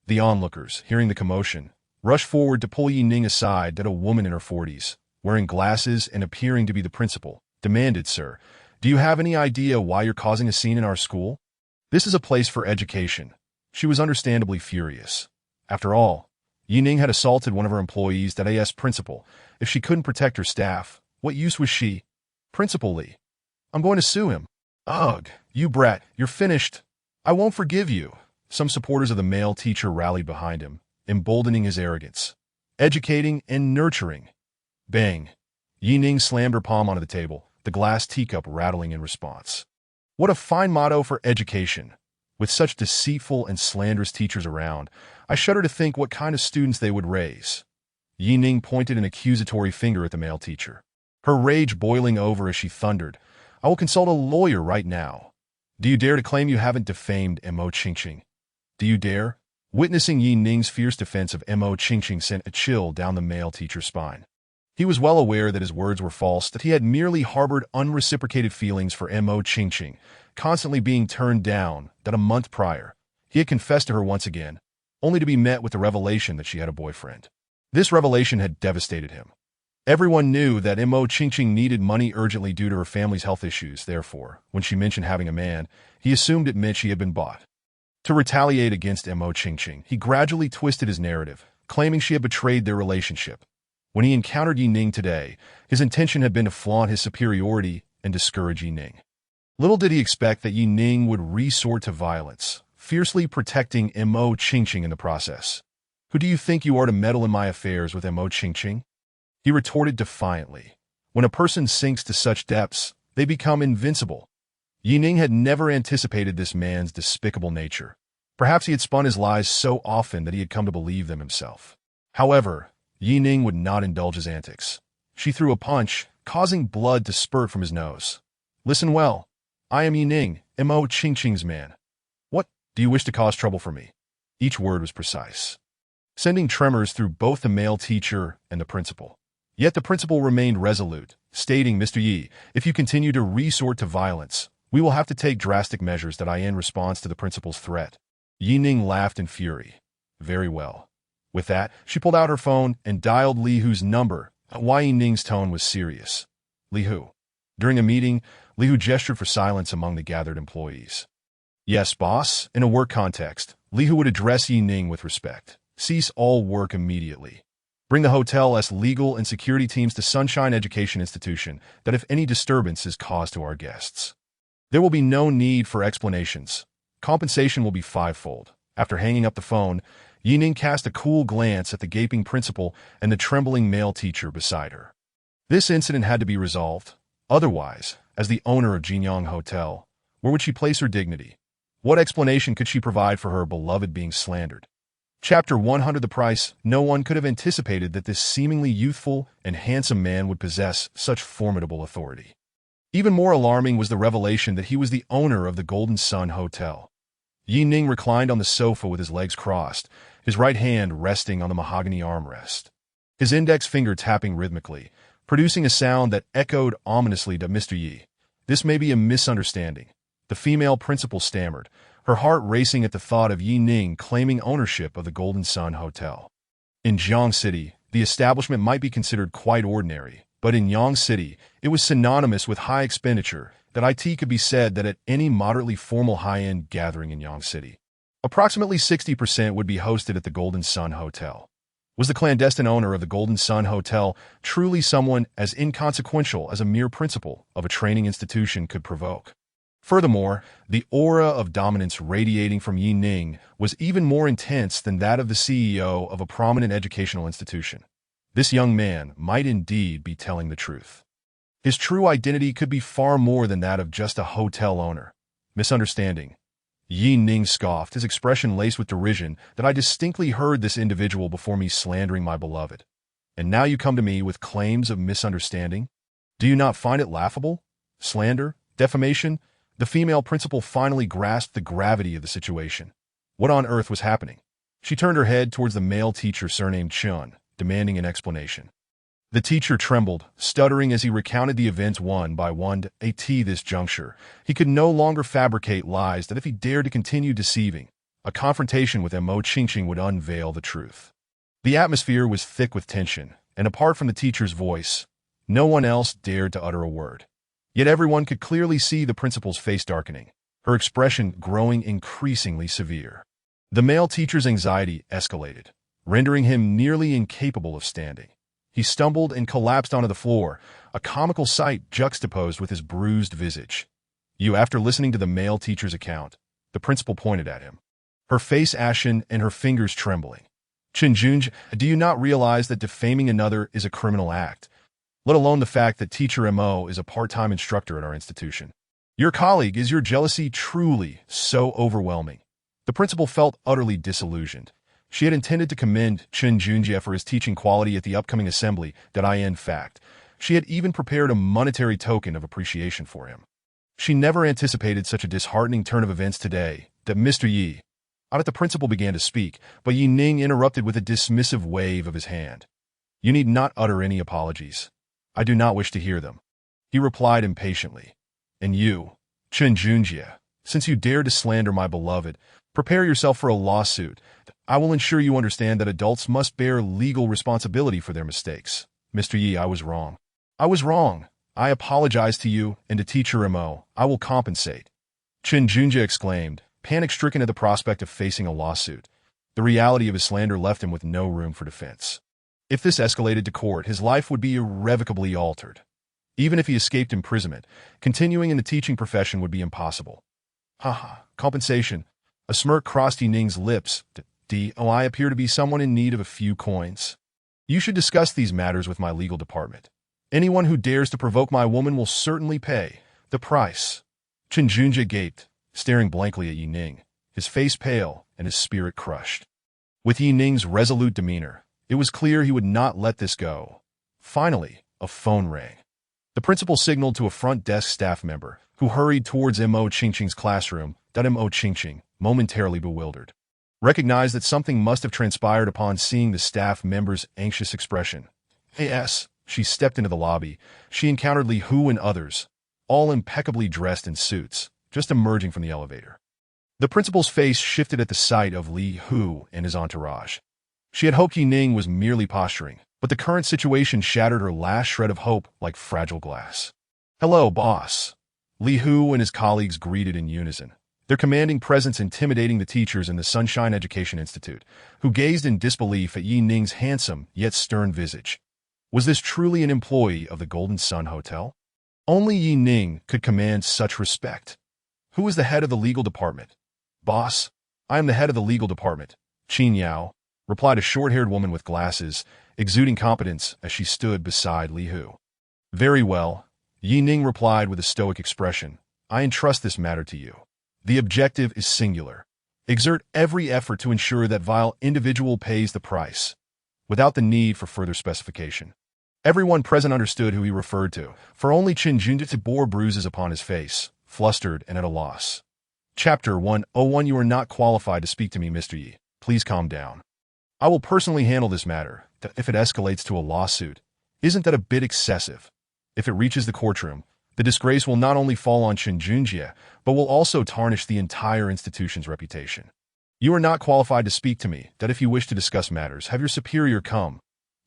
Speaker 1: The onlookers, hearing the commotion, rushed forward to pull Yi Ning aside. A woman in her 40s, wearing glasses and appearing to be the principal, demanded, "Sir, do you have any idea why you're causing a scene in our school? This is a place for education." She was understandably furious. After all, Yi Ning had assaulted one of her employees. As principal, if she couldn't protect her staff, what use was she? "Principal Lee, I'm going to sue him." "Ugh, you brat, you're finished. I won't forgive you." Some supporters of the male teacher rallied behind him, emboldening his arrogance. Educating and nurturing. Bang! Yi Ning slammed her palm onto the table, the glass teacup rattling in response. What a fine motto for education. With such deceitful and slanderous teachers around, I shudder to think what kind of students they would raise. Yi Ning pointed an accusatory finger at the male teacher, her rage boiling over as she thundered, "I will consult a lawyer right now. Do you dare to claim you haven't defamed Mo Qingqing? Do you dare?" Witnessing Yi Ning's fierce defense of Mo Qingqing sent a chill down the male teacher's spine. He was well aware that his words were false, that he had merely harbored unreciprocated feelings for Mo Qingqing, constantly being turned down. That a month prior, he had confessed to her once again, only to be met with the revelation that she had a boyfriend. This revelation had devastated him. Everyone knew that Mo Qingqing needed money urgently due to her family's health issues. Therefore, when she mentioned having a man, he assumed it meant she had been bought. To retaliate against Mo Qingqing, he gradually twisted his narrative, claiming she had betrayed their relationship. When he encountered Yi Ning today, his intention had been to flaunt his superiority and discourage Yi Ning. Little did he expect that Yi Ning would resort to violence, fiercely protecting Mo Qingqing in the process. "Who do you think you are to meddle in my affairs with Mo Qingqing?" he retorted defiantly. When a person sinks to such depths, they become invincible. Yi Ning had never anticipated this man's despicable nature. Perhaps he had spun his lies so often that he had come to believe them himself. However, Yi Ning would not indulge his antics. She threw a punch, causing blood to spurt from his nose. "Listen well. I am Yi Ning, Mo Qingqing's man. What, do you wish to cause trouble for me?" Each word was precise, sending tremors through both the male teacher and the principal. Yet the principal remained resolute, stating, "Mr. Yi, if you continue to resort to violence, we will have to take drastic measures that in response to the principal's threat." Yi Ning laughed in fury. "Very well." With that, she pulled out her phone and dialed Li Hu's number. Yi Ning's tone was serious. "Li Hu." During a meeting, Li Hu gestured for silence among the gathered employees. "Yes, boss." In a work context, Li Hu would address Yi Ning with respect. "Cease all work immediately. Bring the hotel's legal and security teams to Sunshine Education Institution that if any disturbance is caused to our guests. There will be no need for explanations. Compensation will be fivefold." After hanging up the phone, Yi Ning cast a cool glance at the gaping principal and the trembling male teacher beside her. This incident had to be resolved. Otherwise, as the owner of Jinyang Hotel, where would she place her dignity? What explanation could she provide for her beloved being slandered? Chapter 100. The price. No one could have anticipated that this seemingly youthful and handsome man would possess such formidable authority. Even more alarming was the revelation that he was the owner of the Golden Sun Hotel. Yi Ning reclined on the sofa with his legs crossed, his right hand resting on the mahogany armrest, his index finger tapping rhythmically, producing a sound that echoed ominously to "Mr. Yi. This may be a misunderstanding," the female principal stammered, her heart racing at the thought of Yi Ning claiming ownership of the Golden Sun Hotel. In Jiang City, the establishment might be considered quite ordinary, but in Yang City, it was synonymous with high expenditure. That it could be said that at any moderately formal high-end gathering in Yang City, approximately 60% would be hosted at the Golden Sun Hotel. Was the clandestine owner of the Golden Sun Hotel truly someone as inconsequential as a mere principal of a training institution could provoke? Furthermore, the aura of dominance radiating from Yi Ning was even more intense than that of the CEO of a prominent educational institution. This young man might indeed be telling the truth. His true identity could be far more than that of just a hotel owner. Misunderstanding. Yi Ning scoffed, his expression laced with derision, "that I distinctly heard this individual before me slandering my beloved. And now you come to me with claims of misunderstanding? Do you not find it laughable? Slander? Defamation?" The female principal finally grasped the gravity of the situation. What on earth was happening? She turned her head towards the male teacher surnamed Chun, demanding an explanation. The teacher trembled, stuttering as he recounted the events one by one. At this juncture, he could no longer fabricate lies that if he dared to continue deceiving, a confrontation with Mo Qingqing would unveil the truth. The atmosphere was thick with tension, and apart from the teacher's voice, no one else dared to utter a word. Yet everyone could clearly see the principal's face darkening, her expression growing increasingly severe. The male teacher's anxiety escalated, rendering him nearly incapable of standing. He stumbled and collapsed onto the floor, a comical sight juxtaposed with his bruised visage. After listening to the male teacher's account, the principal pointed at him, her face ashen and her fingers trembling. "Chenjunj, do you not realize that defaming another is a criminal act? Let alone the fact that Teacher Mo is a part-time instructor at our institution. Your colleague, is your jealousy truly so overwhelming?" The principal felt utterly disillusioned. She had intended to commend Chen Junjie for his teaching quality at the upcoming assembly. In fact, she had even prepared a monetary token of appreciation for him. She never anticipated such a disheartening turn of events today. "Mr. Yi." The principal began to speak, but Yi Ning interrupted with a dismissive wave of his hand. "You need not utter any apologies. I do not wish to hear them," he replied impatiently. "And you, Chen Junjie, since you dare to slander my beloved, prepare yourself for a lawsuit. I will ensure you understand that adults must bear legal responsibility for their mistakes. Mr. Yi, I was wrong. I was wrong. I apologize to you and to Teacher Mo. I will compensate," Chen Junjie exclaimed, panic-stricken at the prospect of facing a lawsuit. The reality of his slander left him with no room for defense. If this escalated to court, his life would be irrevocably altered. Even if he escaped imprisonment, continuing in the teaching profession would be impossible. Haha, compensation. A smirk crossed Ning's lips. I appear to be someone in need of a few coins. You should discuss these matters with my legal department. Anyone who dares to provoke my woman will certainly pay the price. Chen Junjie gaped, staring blankly at Ning, his face pale and his spirit crushed. With Ning's resolute demeanor, it was clear he would not let this go. Finally, a phone rang. The principal signaled to a front desk staff member, who hurried towards Mo Qingqing's classroom. Mo Qingqing, momentarily bewildered, recognized that something must have transpired upon seeing the staff member's anxious expression. As she stepped into the lobby, she encountered Li Hu and others, all impeccably dressed in suits, just emerging from the elevator. The principal's face shifted at the sight of Li Hu and his entourage. She had hoped Ning was merely posturing, but the current situation shattered her last shred of hope like fragile glass. "Hello, boss." Li Hu and his colleagues greeted in unison, their commanding presence intimidating the teachers in the Sunshine Education Institute, who gazed in disbelief at Ning's handsome yet stern visage. Was this truly an employee of the Golden Sun Hotel? Only Ning could command such respect. Who was the head of the legal department? "Boss, I am the head of the legal department," Qin Yao replied, a short-haired woman with glasses, exuding competence as she stood beside Li Hu. "Very well," Ning replied with a stoic expression. "I entrust this matter to you. The objective is singular. Exert every effort to ensure that vile individual pays the price, without the need for further specification." Everyone present understood who he referred to, for only Chen Junjie bore bruises upon his face, flustered and at a loss. Chapter 101. You are not qualified to speak to me, Mr. Yi. Please calm down. I will personally handle this matter. If it escalates to a lawsuit, isn't that a bit excessive? If it reaches the courtroom, the disgrace will not only fall on Chen Junjie, but will also tarnish the entire institution's reputation. You are not qualified to speak to me. If you wish to discuss matters, have your superior come.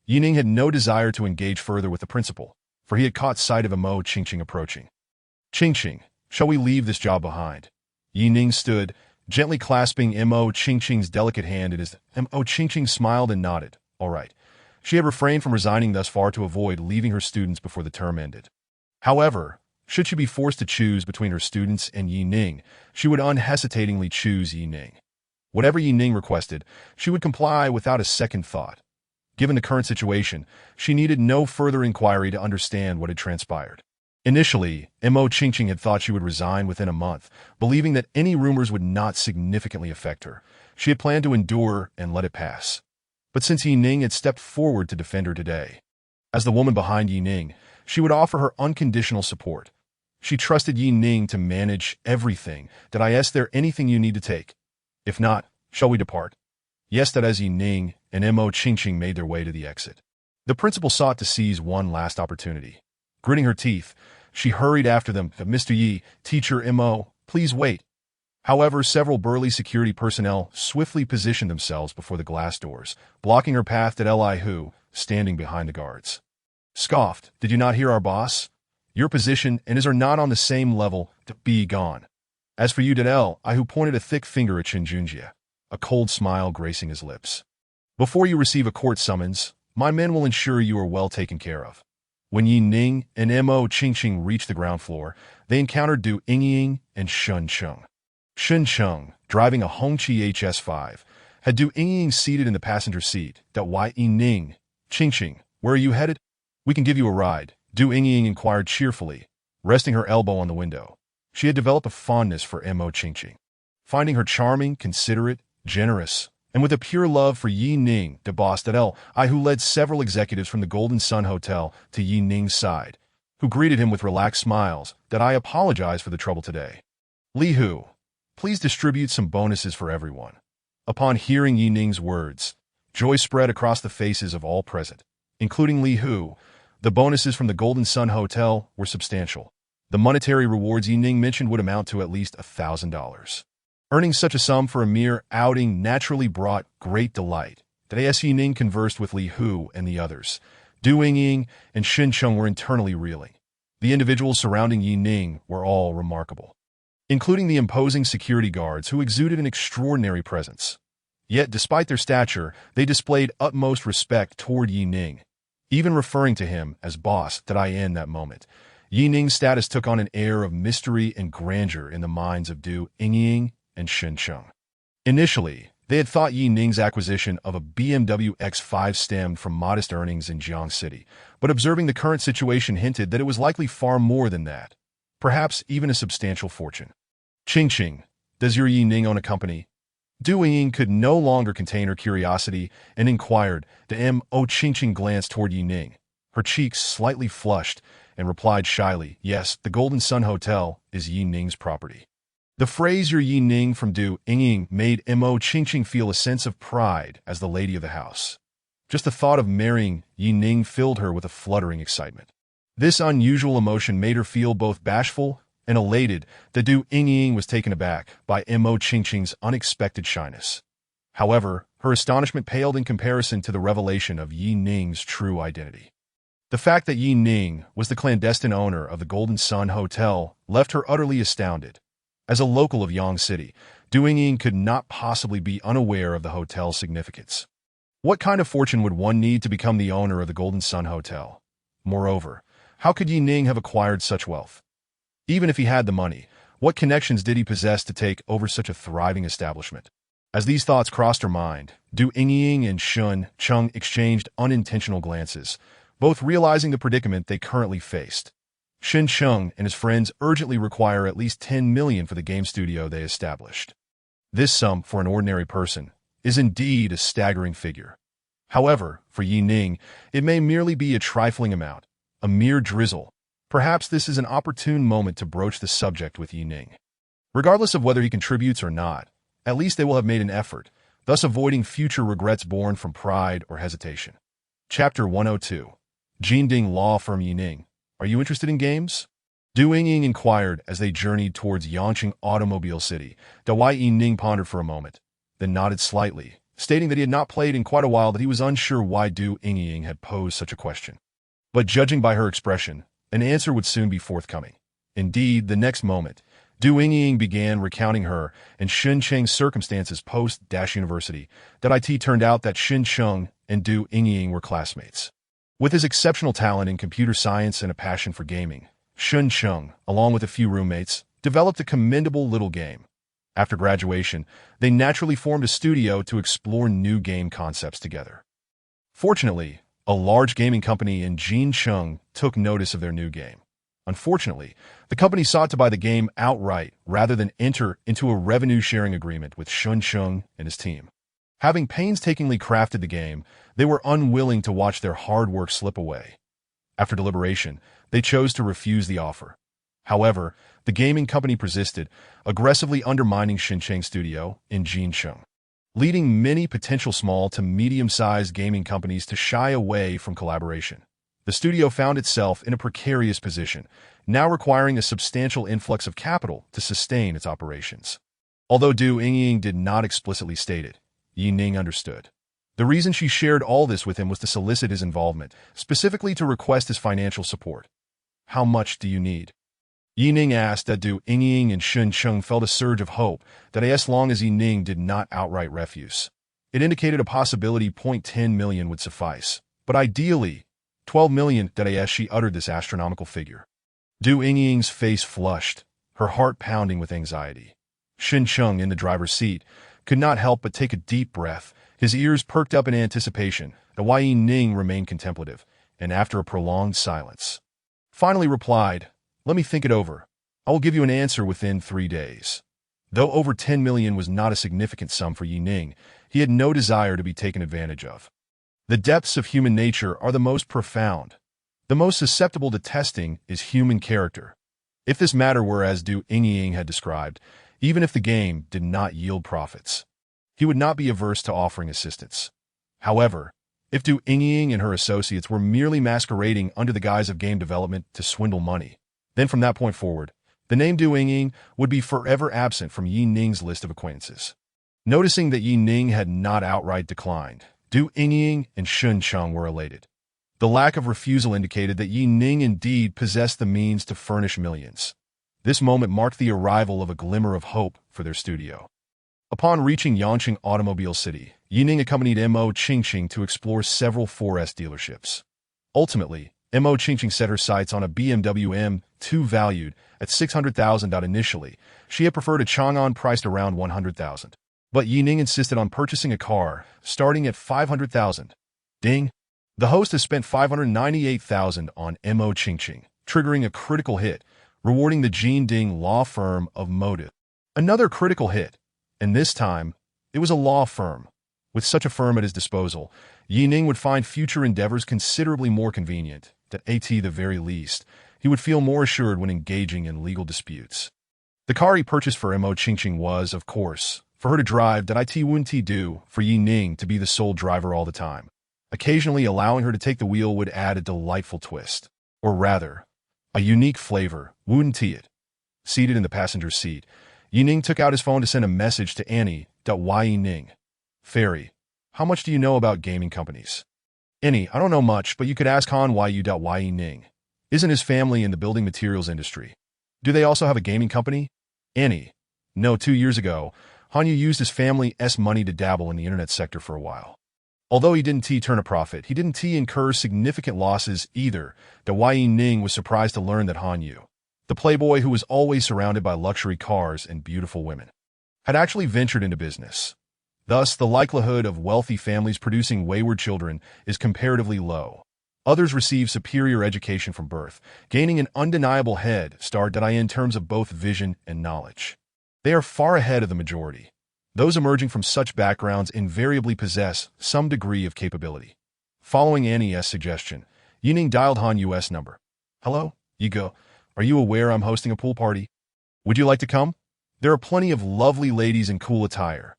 Speaker 1: Ning had no desire to engage further with the principal, for he had caught sight of Mo Qingqing approaching. "Qingqing, shall we leave this job behind?" Ning stood, gently clasping Mo Qingqing's delicate hand in his. Mo Qingqing smiled and nodded. All right. She had refrained from resigning thus far to avoid leaving her students before the term ended. However, should she be forced to choose between her students and Ning, she would unhesitatingly choose Ning. Whatever Ning requested, she would comply without a second thought. Given the current situation, she needed no further inquiry to understand what had transpired. Initially, Mo Qingqing had thought she would resign within a month, believing that any rumors would not significantly affect her. She had planned to endure and let it pass. But since Ning had stepped forward to defend her today, as the woman behind Ning, she would offer her unconditional support. She trusted Ning to manage everything. Is there anything you need to take? If not, shall we depart? Yes, that as Ning and Mo Qingqing made their way to the exit. The principal sought to seize one last opportunity. Gritting her teeth, she hurried after them. "Mr. Yi, teacher Mo, please wait." However, several burly security personnel swiftly positioned themselves before the glass doors, blocking her path to Li Hu, standing behind the guards. Scoffed, "Did you not hear our boss? Your position and his are not on the same level. Be gone." As for you, Li Hu pointed a thick finger at Chen Junjie, a cold smile gracing his lips. "Before you receive a court summons, my men will ensure you are well taken care of." When Ning and Mo Qingqing reached the ground floor, they encountered Du Yingying and Shun Cheng. Shun Cheng, driving a Hongqi HS5, had Du Yingying seated in the passenger seat. "Why, Ning, Qingqing, where are you headed?" "We can give you a ride," Du Yingying inquired cheerfully, resting her elbow on the window. She had developed a fondness for Mo Qingqing, finding her charming, considerate, generous, and with a pure love for Ning, the boss Li Hu led several executives from the Golden Sun Hotel to Ning's side, who greeted him with relaxed smiles. "I apologize for the trouble today. Li Hu, please distribute some bonuses for everyone." Upon hearing Ning's words, joy spread across the faces of all present, including Li Hu. The bonuses from the Golden Sun Hotel were substantial. The monetary rewards Ning mentioned would amount to at least $1,000. Earning such a sum for a mere outing naturally brought great delight. As Ning conversed with Li Hu and the others, Du Yingying and Shun Cheng were internally reeling. The individuals surrounding Ning were all remarkable, including the imposing security guards who exuded an extraordinary presence. Yet, despite their stature, they displayed utmost respect toward Ning. even referring to him as boss. In that moment, Ning's status took on an air of mystery and grandeur in the minds of Du Ying and Shen Cheng. Initially, they had thought Ning's acquisition of a BMW X5 stemmed from modest earnings in Jiang City, but observing the current situation hinted that it was likely far more than that, perhaps even a substantial fortune. Ching, does your Ning own a company? Du Ying could no longer contain her curiosity and inquired. Ching glanced toward Ning, her cheeks slightly flushed, and replied shyly, yes, the Golden Sun Hotel is Ning's property. The phrase your Ning from Du Ying made Ching feel a sense of pride as the lady of the house. Just the thought of marrying Ning filled her with a fluttering excitement. This unusual emotion made her feel both bashful and elated that Du Ying was taken aback by Ching's unexpected shyness. However, her astonishment paled in comparison to the revelation of Ning's true identity. The fact that Ning was the clandestine owner of the Golden Sun Hotel left her utterly astounded. As a local of Yang City, Du Ying could not possibly be unaware of the hotel's significance. What kind of fortune would one need to become the owner of the Golden Sun Hotel? Moreover, how could Ning have acquired such wealth? Even if he had the money, what connections did he possess to take over such a thriving establishment? As these thoughts crossed her mind, Du Ying and Shen Cheng exchanged unintentional glances, both realizing the predicament they currently faced. Shen Cheng and his friends urgently require at least 10 million for the game studio they established. This sum, for an ordinary person, is indeed a staggering figure. However, for Ning, it may merely be a trifling amount, a mere drizzle. Perhaps this is an opportune moment to broach the subject with Ning. Regardless of whether he contributes or not, at least they will have made an effort, thus avoiding future regrets born from pride or hesitation. Chapter 102. Jinding Law Firm Ning. Are you interested in games? Du Ying inquired as they journeyed towards Yangqing Automobile City. Ning pondered for a moment, then nodded slightly, stating that he had not played in quite a while, that he was unsure why Du Ying had posed such a question. But judging by her expression, an answer would soon be forthcoming. Indeed, the next moment, Du Ying began recounting her and Shen Cheng's circumstances post-university. It turned out that Shen Cheng and Du Ying were classmates. With his exceptional talent in computer science and a passion for gaming, Shen Cheng, along with a few roommates, developed a commendable little game. After graduation, they naturally formed a studio to explore new game concepts together. Fortunately, a large gaming company in Jincheng took notice of their new game. Unfortunately, the company sought to buy the game outright rather than enter into a revenue-sharing agreement with Shen Cheng and his team. Having painstakingly crafted the game, they were unwilling to watch their hard work slip away. After deliberation, they chose to refuse the offer. However, the gaming company persisted, aggressively undermining Xincheng Studio in Jincheng, leading many potential small to medium-sized gaming companies to shy away from collaboration. The studio found itself in a precarious position, now requiring a substantial influx of capital to sustain its operations. Although Du Ying did not explicitly state it, Ning understood. The reason she shared all this with him was to solicit his involvement, specifically to request his financial support. How much do you need? Ning asked. That Du Ying and Shen Cheng felt a surge of hope that as long as Ning did not outright refuse. It indicated a possibility. 10 million would suffice, but ideally, 12 million. As she uttered this astronomical figure, Du Ying's face flushed, her heart pounding with anxiety. Shen Cheng, in the driver's seat, could not help but take a deep breath. His ears perked up in anticipation. Ning remained contemplative, and after a prolonged silence, finally replied, "Let me think it over. I will give you an answer within 3 days." Though over 10 million was not a significant sum for Ning, he had no desire to be taken advantage of. The depths of human nature are the most profound. The most susceptible to testing is human character. If this matter were as Du Ying had described, even if the game did not yield profits, he would not be averse to offering assistance. However, if Du Ying and her associates were merely masquerading under the guise of game development to swindle money, then from that point forward, the name Du Ying would be forever absent from Ning's list of acquaintances. Noticing that Ning had not outright declined, Du Ying and Shen Cheng were elated. The lack of refusal indicated that Ning indeed possessed the means to furnish millions. This moment marked the arrival of a glimmer of hope for their studio. Upon reaching Yangqing Automobile City, Ning accompanied Ching to explore several 4S dealerships. Ultimately, Mo Qingqing set her sights on a BMW M2 valued at 600,000. Initially, she had preferred a Chang'an priced around 100,000. But Yining insisted on purchasing a car starting at 500,000. Ding! The host has spent 598,000 on Mo Qingqing, triggering a critical hit, rewarding the Jin Ding law firm of Modu. Another critical hit, and this time, it was a law firm. With such a firm at his disposal, Yining would find future endeavors considerably more convenient. At the very least, he would feel more assured when engaging in legal disputes. The car he purchased for Mo Qingqing was, of course, for her to drive. It wouldn't do for Yining to be the sole driver all the time. Occasionally allowing her to take the wheel would add a delightful twist. Or rather, a unique flavor, wouldn't it? Seated in the passenger seat, Yining took out his phone to send a message to Annie. Yining. Fairy, how much do you know about gaming companies? Annie, I don't know much, but you could ask Han Yining. Isn't his family in the building materials industry? Do they also have a gaming company? Annie, no, 2 years ago, Hanyu used his family's money to dabble in the internet sector for a while. Although he didn't turn a profit, he didn't incur significant losses either. Yining was surprised to learn that Hanyu, the playboy who was always surrounded by luxury cars and beautiful women, had actually ventured into business. Thus, the likelihood of wealthy families producing wayward children is comparatively low. Others receive superior education from birth, gaining an undeniable head start in terms of both vision and knowledge. They are far ahead of the majority. Those emerging from such backgrounds invariably possess some degree of capability. Following Annie's suggestion, Yining dialed Hanyu's number. Hello, Yigo. Are you aware I'm hosting a pool party? Would you like to come? There are plenty of lovely ladies in cool attire.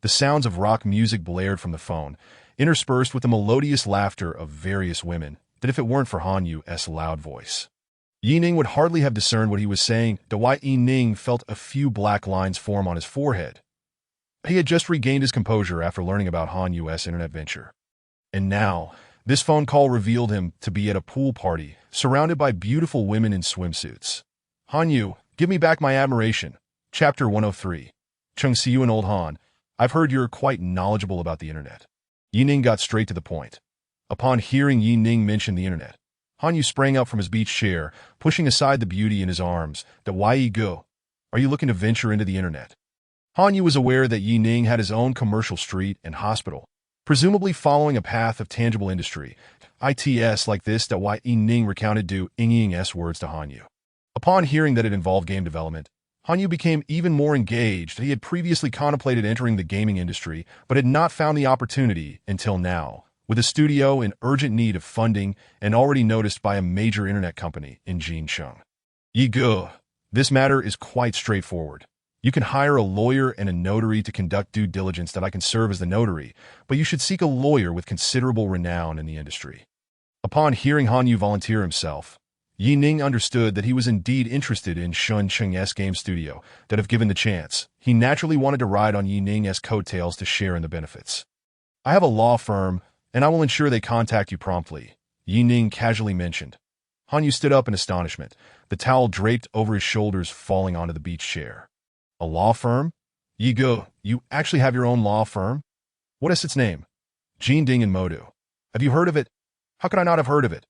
Speaker 1: The sounds of rock music blared from the phone, interspersed with the melodious laughter of various women, that if it weren't for Hanyu's loud voice, Yining would hardly have discerned what he was saying. Yining felt a few black lines form on his forehead. He had just regained his composure after learning about Hanyu's internet venture. And now, this phone call revealed him to be at a pool party, surrounded by beautiful women in swimsuits. Hanyu, give me back my admiration. Chapter 103. Chung Siu and Old Han, I've heard you're quite knowledgeable about the internet. Yining got straight to the point. Upon hearing Yining mention the internet, Hanyu sprang up from his beach chair, pushing aside the beauty in his arms. Why go? Are you looking to venture into the internet? Hanyu was aware that Yining had his own commercial street and hospital, presumably following a path of tangible industry. It's like this. Yining recounted Ying's words to Hanyu. Upon hearing that it involved game development, Hanyu became even more engaged. He had previously contemplated entering the gaming industry, but had not found the opportunity until now, with a studio in urgent need of funding and already noticed by a major internet company in Jincheng. Yigo, this matter is quite straightforward. You can hire a lawyer and a notary to conduct due diligence. I can serve as the notary, but you should seek a lawyer with considerable renown in the industry. Upon hearing Hanyu volunteer himself, Yining understood that he was indeed interested in Shun Cheng's game studio, that if given the chance, he naturally wanted to ride on Yining's coattails to share in the benefits. I have a law firm, and I will ensure they contact you promptly, Yining casually mentioned. Hanyu stood up in astonishment, the towel draped over his shoulders falling onto the beach chair. A law firm? Yigo, you actually have your own law firm? What is its name? Jin Ding and Modu. Have you heard of it? How could I not have heard of it?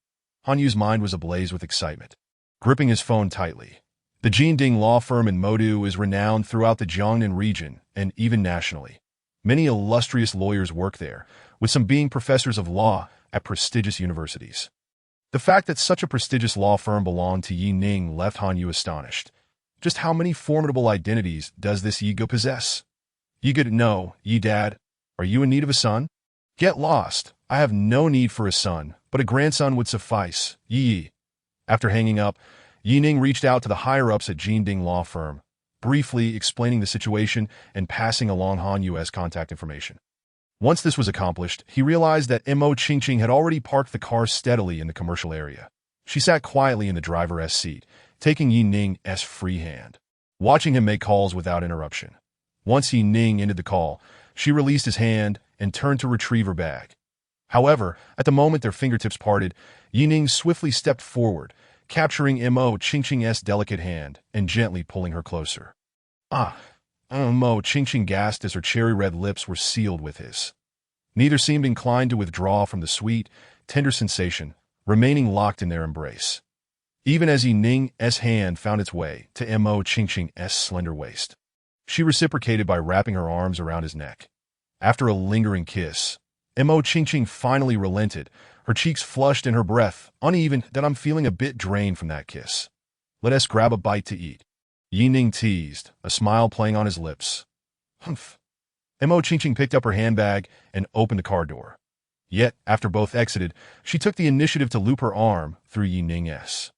Speaker 1: Hanyu's mind was ablaze with excitement. Gripping his phone tightly, the Jin Ding law firm in Modu is renowned throughout the Jiangnan region and even nationally. Many illustrious lawyers work there, with some being professors of law at prestigious universities. The fact that such a prestigious law firm belonged to Yining left Hanyu astonished. Just how many formidable identities does this Yigo possess? Yigo, no, Yi Dad, are you in need of a son? Get lost. I have no need for a son, but a grandson would suffice. Yi. After hanging up, Yining reached out to the higher-ups at Jin Ding law firm, briefly explaining the situation and passing along Hanyu's contact information. Once this was accomplished, he realized that Mo Qingqing had already parked the car steadily in the commercial area. She sat quietly in the driver's seat, taking Yining's free hand, watching him make calls without interruption. Once Yining ended the call, she released his hand and turned to retrieve her bag. However, at the moment their fingertips parted, Yining swiftly stepped forward, capturing Mo Qingqing's delicate hand and gently pulling her closer. Mo Qingqing gasped as her cherry-red lips were sealed with his. Neither seemed inclined to withdraw from the sweet, tender sensation, remaining locked in their embrace. Even as Ning's hand found its way to Mo Qingqing's slender waist, she reciprocated by wrapping her arms around his neck. After a lingering kiss, Mo Qingqing finally relented, her cheeks flushed and her breath uneven. That I'm feeling a bit drained from that kiss. Let us grab a bite to eat. Ning teased, a smile playing on his lips. Humph. Mo Qingqing picked up her handbag and opened the car door. Yet, after both exited, she took the initiative to loop her arm through Ning's.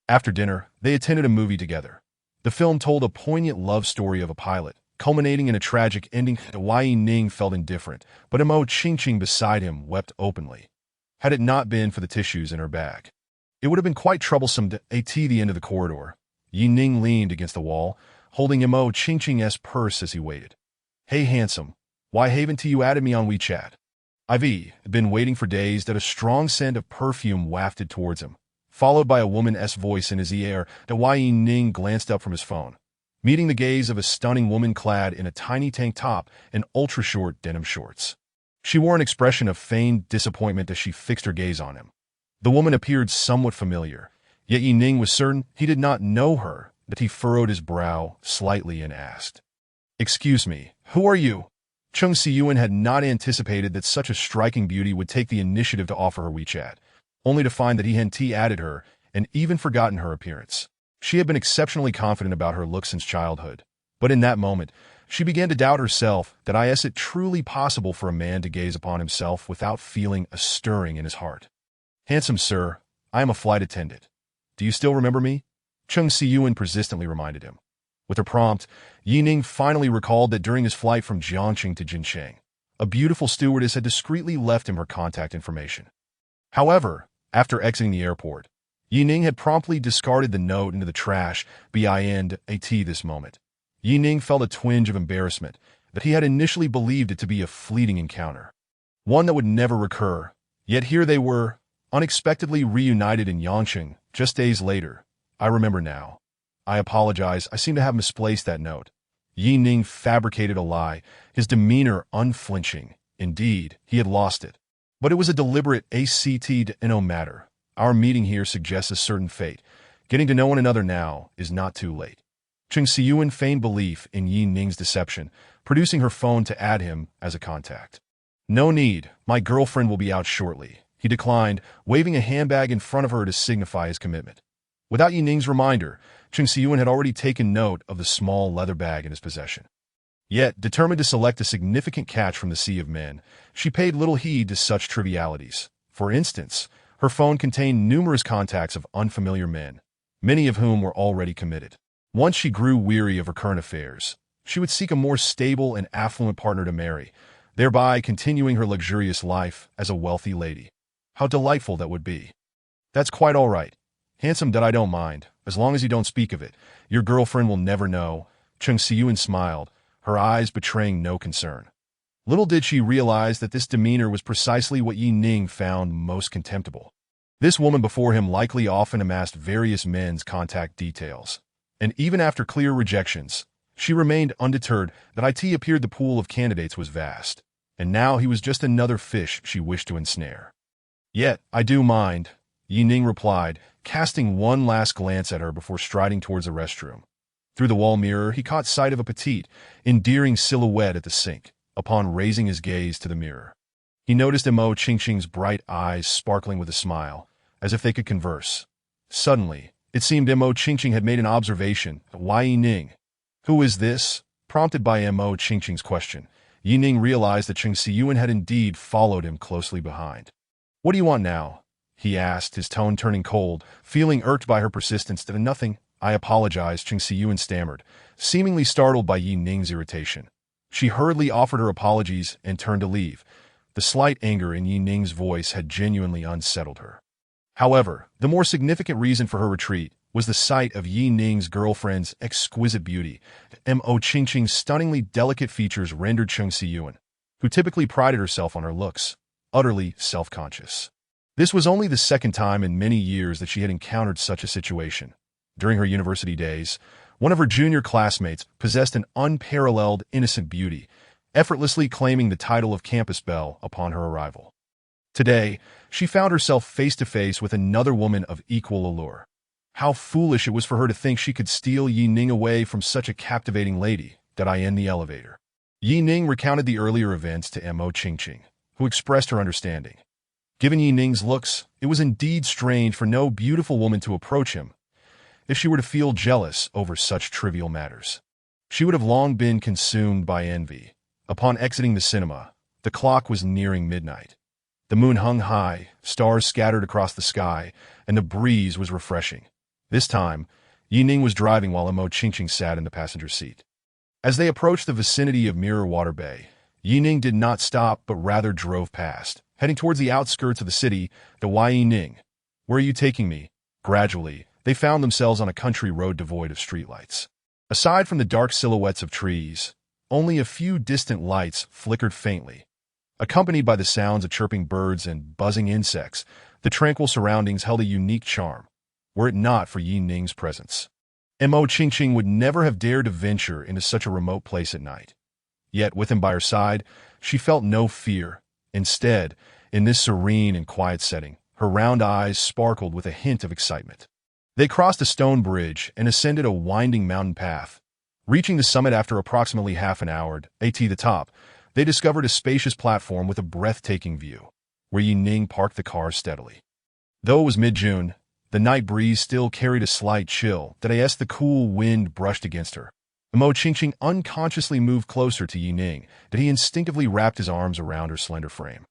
Speaker 1: After dinner, they attended a movie together. The film told a poignant love story of a pilot, culminating in a tragic ending. Ning felt indifferent, but Mo Qingqing beside him wept openly. Had it not been for the tissues in her bag, it would have been quite troublesome to at the end of the corridor. Ning leaned against the wall, holding Mo Qingqing's purse as he waited. Hey handsome, why haven't you added me on WeChat? I've been waiting for days. That a strong scent of perfume wafted towards him, followed by a woman's voice in his ear. Ning glanced up from his phone, meeting the gaze of a stunning woman clad in a tiny tank top and ultra-short denim shorts. She wore an expression of feigned disappointment as she fixed her gaze on him. The woman appeared somewhat familiar, yet Ning was certain he did not know her. That he furrowed his brow slightly and asked, "Excuse me, who are you?" Chung Si-Yuan had not anticipated that such a striking beauty would take the initiative to offer her WeChat, only to find that he hadn't added her and even forgotten her appearance. She had been exceptionally confident about her looks since childhood, but in that moment, she began to doubt herself. That is it truly possible for a man to gaze upon himself without feeling a stirring in his heart? "Handsome sir, I am a flight attendant. Do you still remember me?" Chung Si-Yuan persistently reminded him. With her prompt, Ning finally recalled that during his flight from Jiangqing to Jincheng, a beautiful stewardess had discreetly left him her contact information. However, after exiting the airport, Ning had promptly discarded the note into the trash. This moment, Ning felt a twinge of embarrassment that he had initially believed it to be a fleeting encounter, one that would never recur. Yet here they were, unexpectedly reunited in Yangqing just days later. "I remember now. I apologize, I seem to have misplaced that note." Ning fabricated a lie, his demeanor unflinching. Indeed, he had lost it. But it was a deliberate act. No matter. Our meeting here suggests a certain fate. Getting to know one another now is not too late. Chung Si-Yuan feigned belief in Ning's deception, producing her phone to add him as a contact. "No need, my girlfriend will be out shortly," he declined, waving a handbag in front of her to signify his commitment. Without Ning's reminder, Chung Si-Yuan had already taken note of the small leather bag in his possession. Yet, determined to select a significant catch from the sea of men, she paid little heed to such trivialities. For instance, her phone contained numerous contacts of unfamiliar men, many of whom were already committed. Once she grew weary of her current affairs, she would seek a more stable and affluent partner to marry, thereby continuing her luxurious life as a wealthy lady. How delightful that would be. "That's quite all right. Handsome, that I don't mind, as long as you don't speak of it. Your girlfriend will never know." Chung Si-Yuan smiled, her eyes betraying no concern. Little did she realize that this demeanor was precisely what Ning found most contemptible. This woman before him likely often amassed various men's contact details, and even after clear rejections, she remained undeterred. That appeared the pool of candidates was vast, and now he was just another fish she wished to ensnare. "Yet, I do mind," Ning replied, casting one last glance at her before striding towards the restroom. Through the wall mirror, he caught sight of a petite, endearing silhouette at the sink. Upon raising his gaze to the mirror, he noticed Mo Qingqing's bright eyes sparkling with a smile, as if they could converse. Suddenly, it seemed Mo Qingqing had made an observation. "Why Ning? Who is this?" Prompted by Mo Qingqing's question, Ning realized that Chung Si-Yuan had indeed followed him closely behind. "What do you want now?" he asked, his tone turning cold, feeling irked by her persistence. "Nothing. I apologize," Chung Si-Yuan stammered, seemingly startled by Ning's irritation. She hurriedly offered her apologies and turned to leave. The slight anger in Ning's voice had genuinely unsettled her. However, the more significant reason for her retreat was the sight of Ning's girlfriend's exquisite beauty. Mo Qingqing's stunningly delicate features rendered Chung Si-Yuan, who typically prided herself on her looks, utterly self-conscious. This was only the second time in many years that she had encountered such a situation. During her university days, one of her junior classmates possessed an unparalleled innocent beauty, effortlessly claiming the title of campus belle upon her arrival. Today, she found herself face to face with another woman of equal allure. How foolish it was for her to think she could steal Yi Ning away from such a captivating lady. Did I end the elevator? Yi Ning recounted the earlier events to Mo Qingqing, who expressed her understanding. Given Yi Ning's looks, it was indeed strange for no beautiful woman to approach him, if she were to feel jealous over such trivial matters. She would have long been consumed by envy. Upon exiting the cinema, the clock was nearing midnight. The moon hung high, stars scattered across the sky, and the breeze was refreshing. This time, Yi Ning was driving while Mo Qingqing sat in the passenger seat. As they approached the vicinity of Mirror Water Bay, Yi Ning did not stop but rather drove past, heading towards the outskirts of the city. Yi Ning, where are you taking me? Gradually, they found themselves on a country road devoid of streetlights. Aside from the dark silhouettes of trees, only a few distant lights flickered faintly. Accompanied by the sounds of chirping birds and buzzing insects, the tranquil surroundings held a unique charm, were it not for Yi Ning's presence. Mo Qingqing would never have dared to venture into such a remote place at night. Yet, with him by her side, she felt no fear. Instead, in this serene and quiet setting, her round eyes sparkled with a hint of excitement. They crossed a stone bridge and ascended a winding mountain path. Reaching the summit after approximately half an hour, at the top, they discovered a spacious platform with a breathtaking view, where Yi Ning parked the car steadily. Though it was mid-June, the night breeze still carried a slight chill that as the cool wind brushed against her. Mo Qingqing unconsciously moved closer to Yi Ning, that he instinctively wrapped his arms around her slender frame,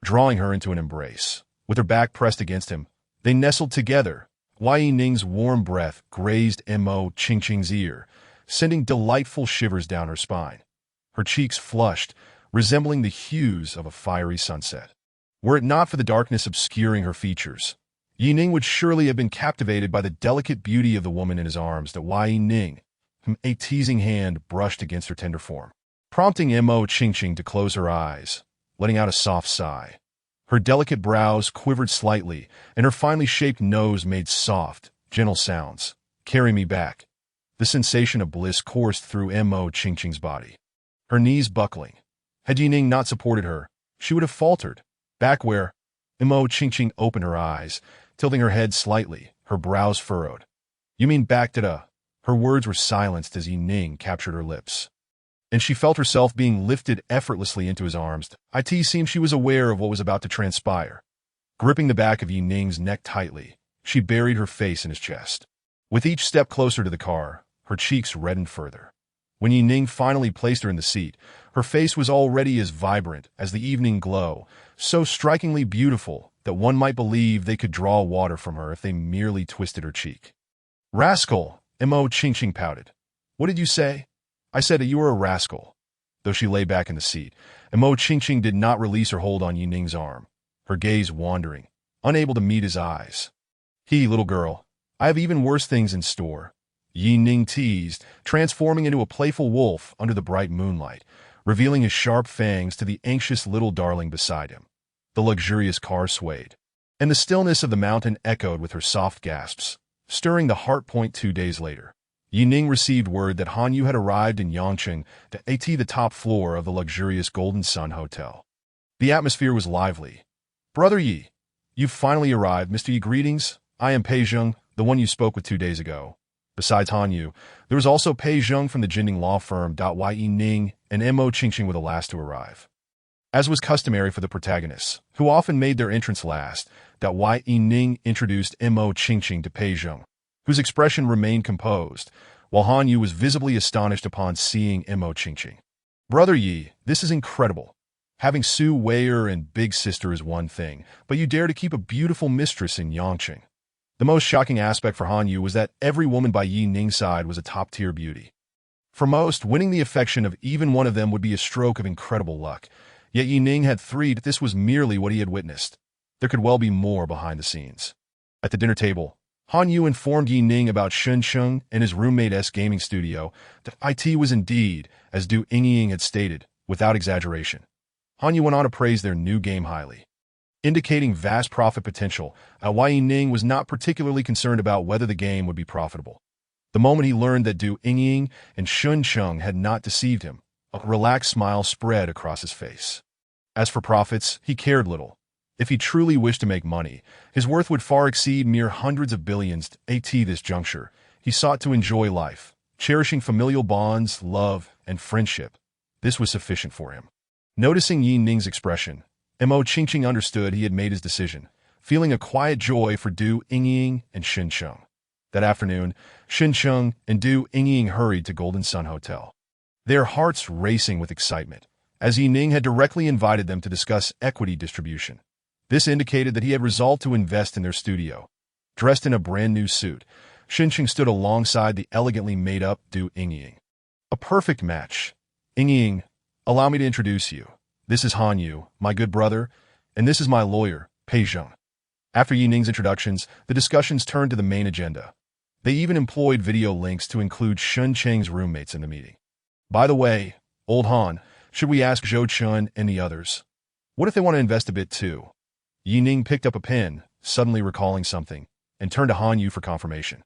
Speaker 1: drawing her into an embrace. With her back pressed against him, they nestled together. Yi Ning's warm breath grazed Mo Qingqing's ear, sending delightful shivers down her spine. Her cheeks flushed, resembling the hues of a fiery sunset. Were it not for the darkness obscuring her features, Yi Ning would surely have been captivated by the delicate beauty of the woman in his arms. Yi Ning, a teasing hand brushed against her tender form, prompting Mo Qingqing to close her eyes, letting out a soft sigh. Her delicate brows quivered slightly, and her finely shaped nose made soft, gentle sounds. Carry me back. The sensation of bliss coursed through Mo Qingqing's body. Her knees buckling. Had Yi Ning not supported her, she would have faltered. Back where? Mo Qingqing opened her eyes, tilting her head slightly, her brows furrowed. You mean back to the... Her words were silenced as Yi Ning captured her lips, and she felt herself being lifted effortlessly into his arms. It seemed she was aware of what was about to transpire. Gripping the back of Yi Ning's neck tightly, she buried her face in his chest. With each step closer to the car, her cheeks reddened further. When Yi Ning finally placed her in the seat, her face was already as vibrant as the evening glow, so strikingly beautiful that one might believe they could draw water from her if they merely twisted her cheek. Rascal! Mo Qingqing pouted. What did you say? I said that you were a rascal. Though she lay back in the seat, Mo Qingqing did not release her hold on Yi Ning's arm, her gaze wandering, unable to meet his eyes. Little girl, I have even worse things in store, Yi Ning teased, transforming into a playful wolf under the bright moonlight, revealing his sharp fangs to the anxious little darling beside him. The luxurious car swayed, and the stillness of the mountain echoed with her soft gasps, stirring the heart point. 2 days later, Yi Ning received word that Han Yu had arrived in Yangcheng to the top floor of the luxurious Golden Sun Hotel. The atmosphere was lively. Brother Yi, you've finally arrived, Mr. Yi. Greetings. I am Pei Zheng, the one you spoke with 2 days ago. Besides Han Yu, there was also Pei Zheng from the Jinding law firm. Yi Ning and Mo Qingqing were the last to arrive. As was customary for the protagonists, who often made their entrance last, Yi Ning introduced Mo Qingqing to Pei Zheng, whose expression remained composed, while Han Yu was visibly astonished upon seeing Mo Qingqing. Brother Yi, this is incredible. Having Su Wei'er and Big Sister is one thing, but you dare to keep a beautiful mistress in Yangcheng. The most shocking aspect for Han Yu was that every woman by Yi Ning's side was a top-tier beauty. For most, winning the affection of even one of them would be a stroke of incredible luck. Yet Yi Ning had three. This was merely what he had witnessed. There could well be more behind the scenes. At the dinner table, Han Yu informed Yi Ning about Shunsheng and his roommate's gaming studio. That it was indeed, as Du Yingying had stated, without exaggeration. Han Yu went on to praise their new game highly, indicating vast profit potential. Yi Ning was not particularly concerned about whether the game would be profitable. The moment he learned that Du Yingying and Shunsheng had not deceived him, a relaxed smile spread across his face. As for profits, he cared little. If he truly wished to make money, his worth would far exceed mere hundreds of billions. At this juncture, he sought to enjoy life, cherishing familial bonds, love, and friendship. This was sufficient for him. Noticing Yi Ning's expression, Mo Qingqing understood he had made his decision, feeling a quiet joy for Du Yingying and Xincheng. That afternoon, Xincheng and Du Yingying hurried to Golden Sun Hotel, their hearts racing with excitement, as Yi Ning had directly invited them to discuss equity distribution. This indicated that he had resolved to invest in their studio. Dressed in a brand-new suit, Xincheng stood alongside the elegantly made-up Du Yingying. A perfect match. Yingying, allow me to introduce you. This is Han Yu, my good brother, and this is my lawyer, Pei Zheng. After Yi Ning's introductions, the discussions turned to the main agenda. They even employed video links to include Shun Cheng's roommates in the meeting. By the way, old Han, should we ask Zhou Chun and the others? What if they want to invest a bit too? Yi Ning picked up a pen, suddenly recalling something, and turned to Han Yu for confirmation.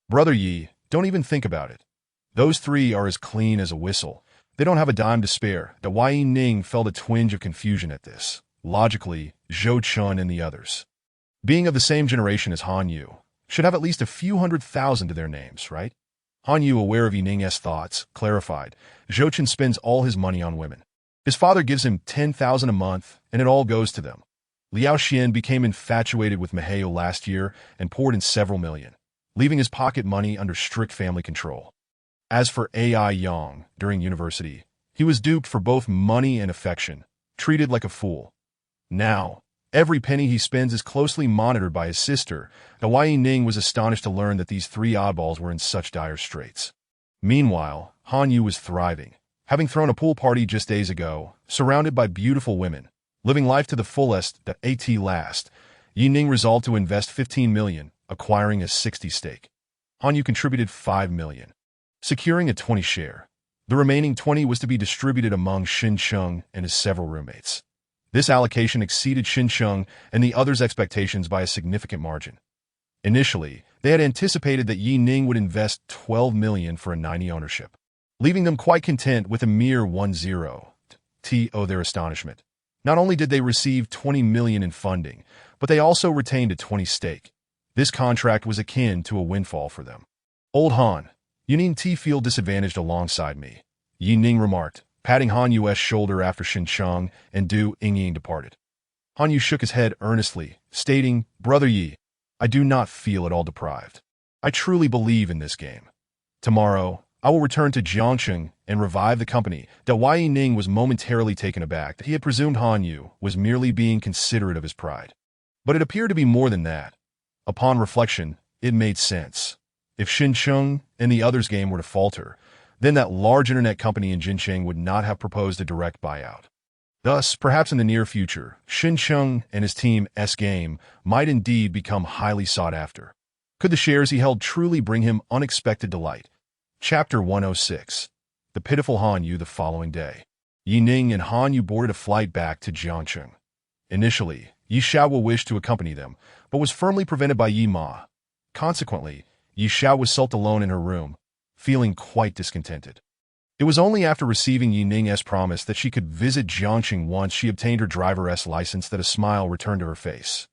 Speaker 1: Brother Yi, don't even think about it. Those three are as clean as a whistle. They don't have a dime to spare. Yi Ning felt a twinge of confusion at this. Logically, Zhou Chun and the others, being of the same generation as Han Yu, should have at least a few 100,000 to their names, right? Han Yu, aware of Yi Ning's thoughts, clarified. Zhou Chun spends all his money on women. His father gives him 10,000 a month, and it all goes to them. Liao Xian became infatuated with Maheo last year and poured in several million, leaving his pocket money under strict family control. As for Ai Yang, during university, he was duped for both money and affection, treated like a fool. Now, every penny he spends is closely monitored by his sister. Yi Ning was astonished to learn that these three oddballs were in such dire straits. Meanwhile, Han Yu was thriving, having thrown a pool party just days ago, surrounded by beautiful women, living life to the fullest. At last, Yi Ning resolved to invest 15 million, acquiring a 60 stake. Han Yu contributed 5 million, securing a 20 share. The remaining 20 was to be distributed among Xincheng and his several roommates. This allocation exceeded Xincheng and the others' expectations by a significant margin. Initially, they had anticipated that Yi Ning would invest 12 million for a 90 ownership, leaving them quite content with a mere 10. To their astonishment, not only did they receive 20 million in funding, but they also retained a 20 stake. This contract was akin to a windfall for them. Old Han, you need to feel disadvantaged alongside me, Yi Ning remarked, patting Han Yu's shoulder after Xincheng and Du Yingying departed. Han Yu shook his head earnestly, stating, Brother Yi, I do not feel at all deprived. I truly believe in this game. Tomorrow, I will return to Jiangcheng and revive the company. Yi Ning was momentarily taken aback that he had presumed Han Yu was merely being considerate of his pride. But it appeared to be more than that. Upon reflection, it made sense. If Xincheng and the others' game were to falter, then that large internet company in Jincheng would not have proposed a direct buyout. Thus, perhaps in the near future, Xincheng and his team's game might indeed become highly sought after. Could the shares he held truly bring him unexpected delight? Chapter 106. The pitiful Han Yu the following day. Yi Ning and Han Yu boarded a flight back to Jiangcheng. Initially, Yi Xiao wished to accompany them, but was firmly prevented by Yi Ma. Consequently, Yi Xiao was sulked alone in her room, feeling quite discontented. It was only after receiving Yi Ning's promise that she could visit Jiangcheng once she obtained her driver's license that a smile returned to her face.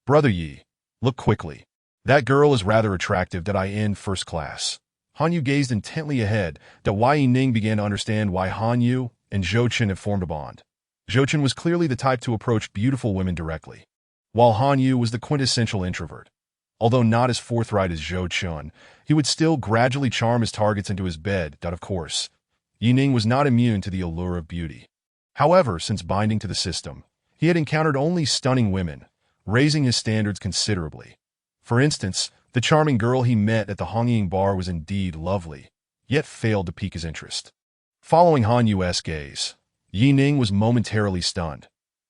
Speaker 1: Brother Yi, look quickly. That girl is rather attractive. I in first class. Han Yu gazed intently ahead. Yi Ning began to understand why Han Yu and Zhou Chun had formed a bond. Zhou Chun was clearly the type to approach beautiful women directly, while Han Yu was the quintessential introvert. Although not as forthright as Zhou Chun, he would still gradually charm his targets into his bed. Of course, Yi Ning was not immune to the allure of beauty. However, since binding to the system, he had encountered only stunning women, raising his standards considerably. For instance, the charming girl he met at the Hongying bar was indeed lovely, yet failed to pique his interest. Following Han Yu's gaze, Yi Ning was momentarily stunned.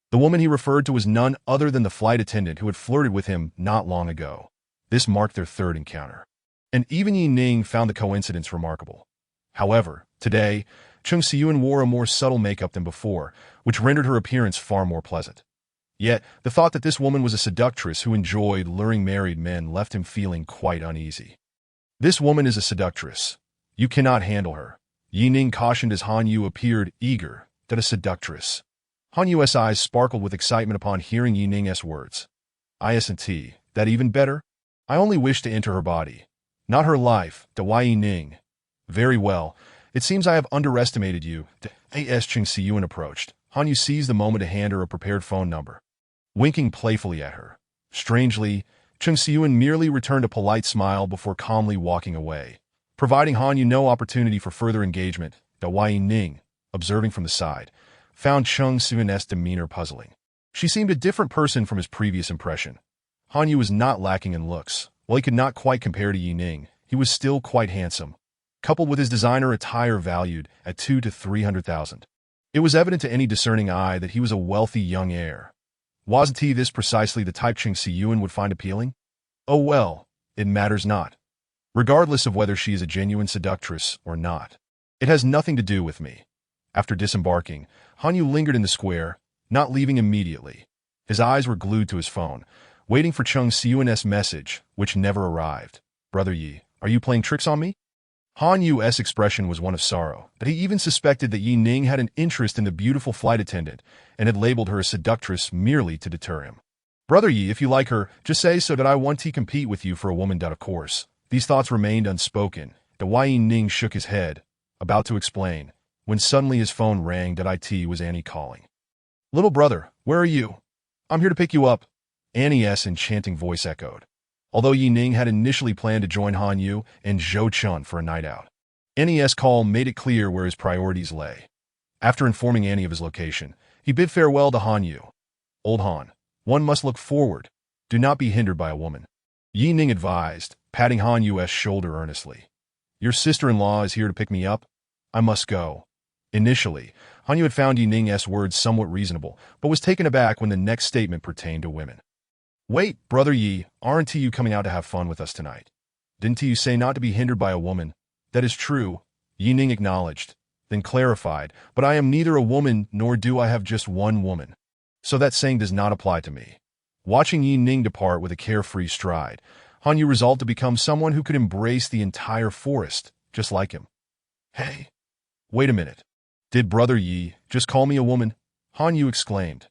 Speaker 1: The woman he referred to was none other than the flight attendant who had flirted with him not long ago. This marked their third encounter, and even Yi Ning found the coincidence remarkable. However, today, Chung Siyuan wore a more subtle makeup than before, which rendered her appearance far more pleasant. Yet, the thought that this woman was a seductress who enjoyed luring married men left him feeling quite uneasy. This woman is a seductress. You cannot handle her, Yi Ning cautioned as Han Yu appeared eager. That a seductress. Han Yu's eyes sparkled with excitement upon hearing Yi Ning's words. Isn't that even better? I only wish to enter her body, not her life, Yi Ning. Very well. It seems I have underestimated you. As Cheng Siyuan approached, Han Yu seized the moment to hand her a prepared phone number. Winking playfully at her. Strangely, Cheng Siyuan merely returned a polite smile before calmly walking away, providing Han Yu no opportunity for further engagement. Yi Ning, observing from the side, found Cheng Siyuan's demeanor puzzling. She seemed a different person from his previous impression. Han Yu was not lacking in looks. While he could not quite compare to Yi Ning, he was still quite handsome, coupled with his designer attire valued at 200,000 to 300,000. It was evident to any discerning eye that he was a wealthy young heir. Wasn't he this precisely the type Cheng Siyuan would find appealing? Oh well, it matters not. Regardless of whether she is a genuine seductress or not. It has nothing to do with me. After disembarking, Han Yu lingered in the square, not leaving immediately. His eyes were glued to his phone, waiting for Cheng Siyuan's message, which never arrived. Brother Yi, are you playing tricks on me? Han Yu's expression was one of sorrow, but he even suspected that Yi Ning had an interest in the beautiful flight attendant and had labeled her a seductress merely to deter him. Brother Yi, if you like her, just say so that I want to compete with you for a woman. Of course. These thoughts remained unspoken. Yi Ning shook his head, about to explain, when suddenly his phone rang. It was Annie calling. Little brother, where are you? I'm here to pick you up. Annie's enchanting voice echoed. Although Yi Ning had initially planned to join Han Yu and Zhou Chun for a night out, Annie's call made it clear where his priorities lay. After informing Annie of his location, he bid farewell to Han Yu. Old Han, one must look forward. Do not be hindered by a woman. Yi Ning advised, patting Han Yu's shoulder earnestly. Your sister-in-law is here to pick me up. I must go. Initially, Han Yu had found Yi Ning's words somewhat reasonable, but was taken aback when the next statement pertained to women. Wait, Brother Yi, aren't you coming out to have fun with us tonight? Didn't you say not to be hindered by a woman? That is true, Yi Ning acknowledged, then clarified, but I am neither a woman nor do I have just one woman. So that saying does not apply to me. Watching Yi Ning depart with a carefree stride, Han Yu resolved to become someone who could embrace the entire forest, just like him. Hey, wait a minute. Did Brother Yi just call me a woman? Han Yu exclaimed.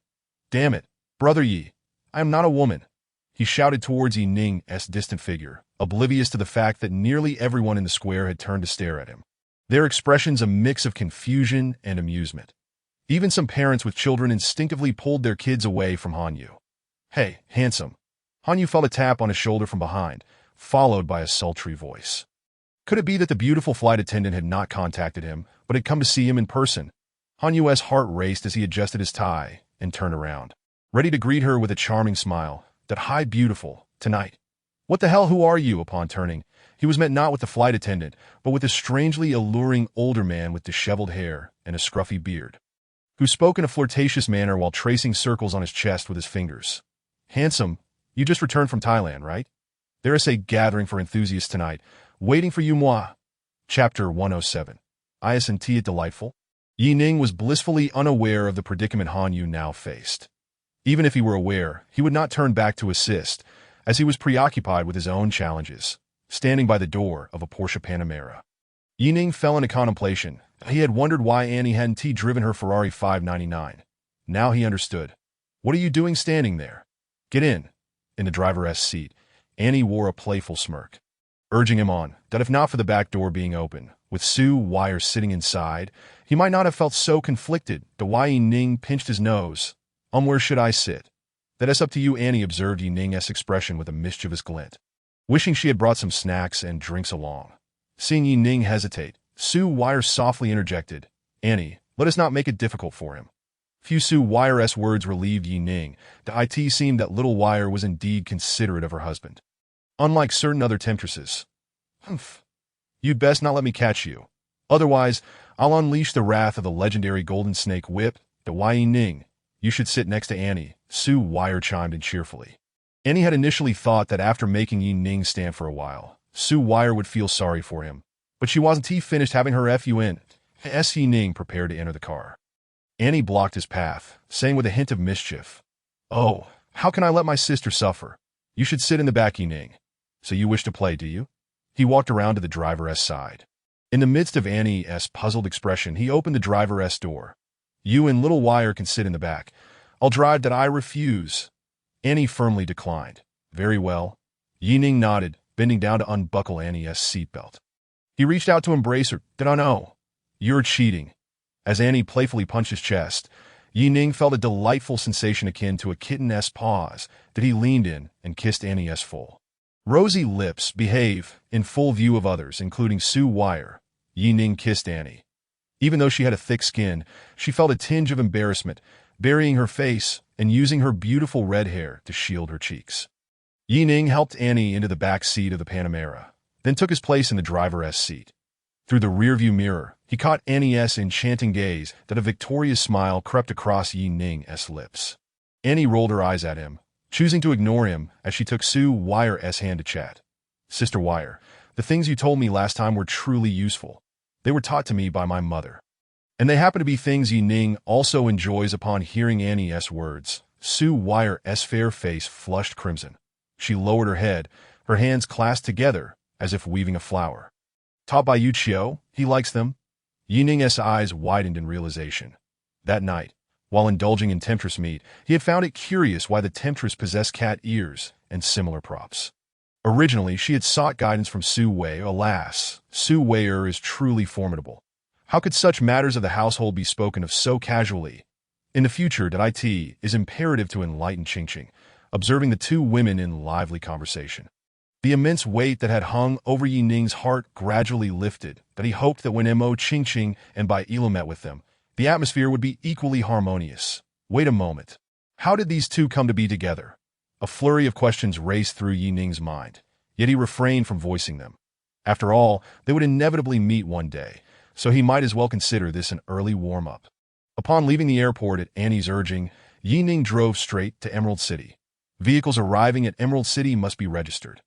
Speaker 1: Damn it, Brother Yi, I am not a woman. He shouted towards Yi Ning's distant figure, oblivious to the fact that nearly everyone in the square had turned to stare at him. Their expressions a mix of confusion and amusement. Even some parents with children instinctively pulled their kids away from Han Yu. Hey, handsome. Han Yu felt a tap on his shoulder from behind, followed by a sultry voice. Could it be that the beautiful flight attendant had not contacted him, but had come to see him in person? Han Yu's heart raced as he adjusted his tie and turned around, ready to greet her with a charming smile. Hi, beautiful, tonight. What the hell, who are you? Upon turning, he was met not with the flight attendant, but with a strangely alluring older man with disheveled hair and a scruffy beard, who spoke in a flirtatious manner while tracing circles on his chest with his fingers. Handsome, you just returned from Thailand, right? There is a gathering for enthusiasts tonight, waiting for you, moi. Chapter 107. Isn't it delightful? Yi Ning was blissfully unaware of the predicament Han Yu now faced. Even if he were aware, he would not turn back to assist, as he was preoccupied with his own challenges, standing by the door of a Porsche Panamera. Yi Ning fell into contemplation. He had wondered why Annie hadn't driven her Ferrari 599. Now he understood. What are you doing standing there? Get in. In the driver's seat, Annie wore a playful smirk, urging him on, that if not for the back door being open, with Sue Wire sitting inside, he might not have felt so conflicted. Yi Ning pinched his nose. Where should I sit? That is up to you, Annie observed Yi Ning's expression with a mischievous glint, wishing she had brought some snacks and drinks along. Seeing Yi Ning hesitate, Sue Wire softly interjected, Annie, let us not make it difficult for him. Few Sue Wire's words relieved Yi Ning. It seemed that little Wire was indeed considerate of her husband. Unlike certain other temptresses. Humph. You'd best not let me catch you. Otherwise, I'll unleash the wrath of the legendary golden snake whip. Yi Ning, you should sit next to Annie, Sue Wire chimed in cheerfully. Annie had initially thought that after making Yi Ning stand for a while, Sue Wire would feel sorry for him. But she wasn't finished having her FUN. Yi Ning prepared to enter the car. Annie blocked his path, saying with a hint of mischief, Oh, how can I let my sister suffer? You should sit in the back, Yi Ning. So you wish to play, do you? He walked around to the driver's side. In the midst of Annie's puzzled expression, he opened the driver's door. You and little Wire can sit in the back. I'll drive. That I refuse. Annie firmly declined. Very well. Ning nodded, bending down to unbuckle Annie's seatbelt. He reached out to embrace her. Did I know? You're cheating. As Annie playfully punched his chest, Ning felt a delightful sensation akin to a kitten's paws that he leaned in and kissed Annie's full. Rosy lips behave in full view of others, including Sue Wire. Ning kissed Annie. Even though she had a thick skin, she felt a tinge of embarrassment, burying her face and using her beautiful red hair to shield her cheeks. Ning helped Annie into the back seat of the Panamera, then took his place in the driver's seat. Through the rearview mirror, he caught Annie's enchanting gaze that a victorious smile crept across Ning's lips. Annie rolled her eyes at him, choosing to ignore him as she took Sue Wire's hand to chat. Sister Wire, the things you told me last time were truly useful. They were taught to me by my mother. And they happen to be things Ning also enjoys. Upon hearing Annie's words, Sue Wire's fair face flushed crimson. She lowered her head, her hands clasped together as if weaving a flower. Taught by Yu Chio, he likes them? Ning's eyes widened in realization. That night, while indulging in temptress meat, he had found it curious why the temptress possessed cat ears and similar props. Originally, she had sought guidance from Sue Wei. Alas, Sue Wei is truly formidable. How could such matters of the household be spoken of so casually? In the future, it is imperative to enlighten Qingqing, observing the two women in lively conversation. The immense weight that had hung over Ning's heart gradually lifted, that he hoped that when Mo Qingqing and Bai Ilo met with them, the atmosphere would be equally harmonious. Wait a moment. How did these two come to be together? A flurry of questions raced through Ning's mind, yet he refrained from voicing them. After all, they would inevitably meet one day, so he might as well consider this an early warm-up. Upon leaving the airport at Annie's urging, Ning drove straight to Emerald City. Vehicles arriving at Emerald City must be registered.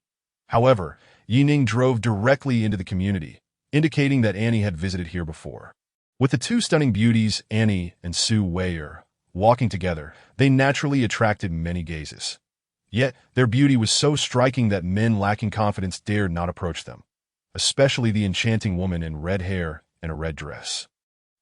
Speaker 1: However, Ning drove directly into the community, indicating that Annie had visited here before. With the two stunning beauties, Annie and Sue Wei, walking together, they naturally attracted many gazes. Yet, their beauty was so striking that men lacking confidence dared not approach them, especially the enchanting woman in red hair and a red dress,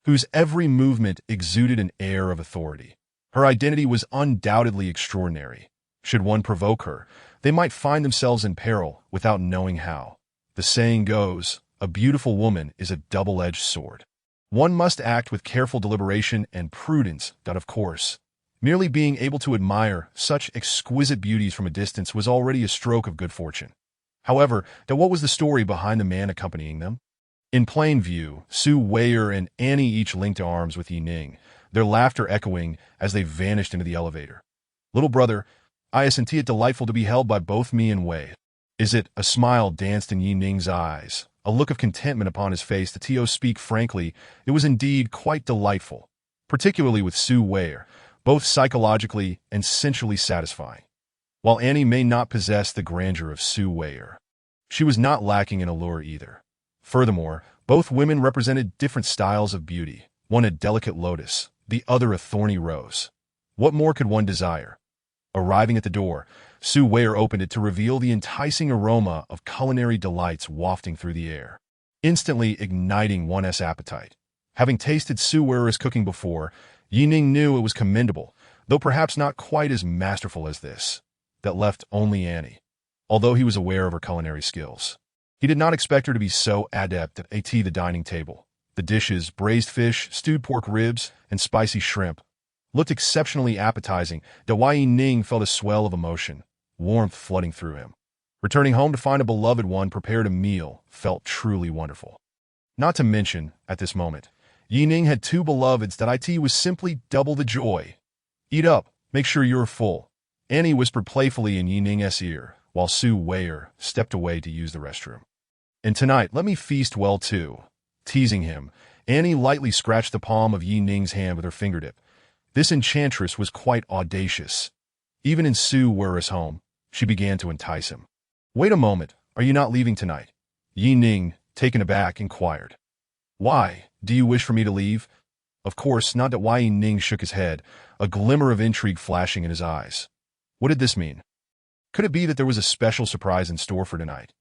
Speaker 1: whose every movement exuded an air of authority. Her identity was undoubtedly extraordinary. Should one provoke her, they might find themselves in peril without knowing how. The saying goes, a beautiful woman is a double-edged sword. One must act with careful deliberation and prudence. Of course, merely being able to admire such exquisite beauties from a distance was already a stroke of good fortune. However, what was the story behind the man accompanying them? In plain view, Sue Wei and Annie each linked arms with Ning, their laughter echoing as they vanished into the elevator. Little brother, I sent it delightful to be held by both me and Wei. Is it? A smile danced in Ning's eyes, a look of contentment upon his face. To speak frankly, it was indeed quite delightful, particularly with Sue Wei, both psychologically and sensually satisfying. While Annie may not possess the grandeur of Sue Wei, she was not lacking in allure either. Furthermore, both women represented different styles of beauty, one a delicate lotus, the other a thorny rose. What more could one desire? Arriving at the door, Sue Wei opened it to reveal the enticing aroma of culinary delights wafting through the air, instantly igniting one's appetite. Having tasted Sue Wei's cooking before, Ning knew it was commendable, though perhaps not quite as masterful as this. That left only Annie. Although he was aware of her culinary skills, he did not expect her to be so adept at the dining table. The dishes, braised fish, stewed pork ribs, and spicy shrimp, looked exceptionally appetizing. Ning felt a swell of emotion, warmth flooding through him. Returning home to find a beloved one prepared a meal felt truly wonderful. Not to mention, at this moment, Ning had two beloveds. That was simply double the joy. Eat up, make sure you're full, Annie whispered playfully in Ning's ear, while Sue Wei stepped away to use the restroom. And tonight, let me feast well too. Teasing him, Annie lightly scratched the palm of Ning's hand with her fingertip. This enchantress was quite audacious. Even in Sue Wei's home, she began to entice him. Wait a moment, are you not leaving tonight? Ning, taken aback, inquired. Why, do you wish for me to leave? Of course not. Ning shook his head, a glimmer of intrigue flashing in his eyes. What did this mean? Could it be that there was a special surprise in store for tonight?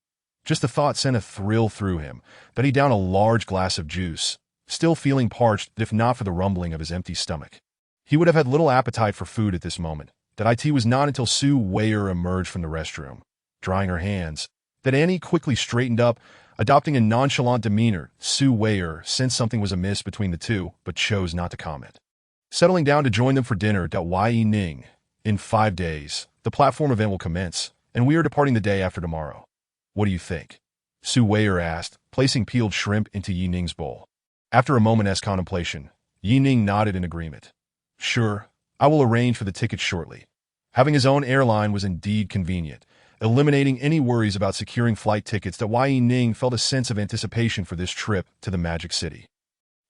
Speaker 1: Just the thought sent a thrill through him, that he downed a large glass of juice, still feeling parched if not for the rumbling of his empty stomach. He would have had little appetite for food at this moment. That it was not until Sue Weyer emerged from the restroom, drying her hands, that Annie quickly straightened up, adopting a nonchalant demeanor. Sue Weyer sensed something was amiss between the two, but chose not to comment. Settling down to join them for dinner. Ning. In 5 days, the platform event will commence, and we are departing the day after tomorrow. What do you think? Sue Weyer asked, placing peeled shrimp into Ning's bowl. After a moment's contemplation, Ning nodded in agreement. Sure, I will arrange for the tickets shortly. Having his own airline was indeed convenient, eliminating any worries about securing flight tickets. Ning felt a sense of anticipation for this trip to the Magic City.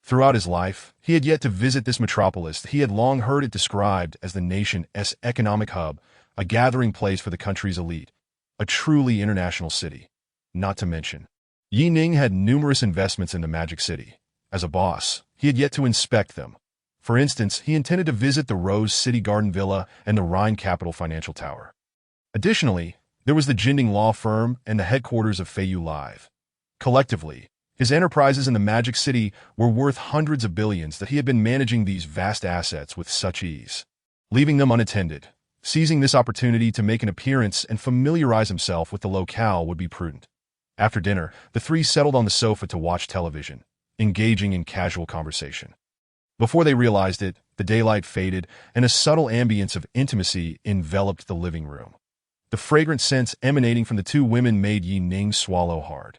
Speaker 1: Throughout his life, he had yet to visit this metropolis. He had long heard it described as the nation's economic hub, a gathering place for the country's elite, a truly international city. Not to mention, Ning had numerous investments in the Magic City. As a boss, he had yet to inspect them. For instance, he intended to visit the Rose City Garden Villa and the Rhine Capital Financial Tower. Additionally, there was the Jinding Law Firm and the headquarters of Feiyu Live. Collectively, his enterprises in the Magic City were worth hundreds of billions. That he had been managing these vast assets with such ease, leaving them unattended. Seizing this opportunity to make an appearance and familiarize himself with the locale would be prudent. After dinner, the three settled on the sofa to watch television, engaging in casual conversation. Before they realized it, the daylight faded and a subtle ambience of intimacy enveloped the living room. The fragrant scents emanating from the two women made Ning swallow hard.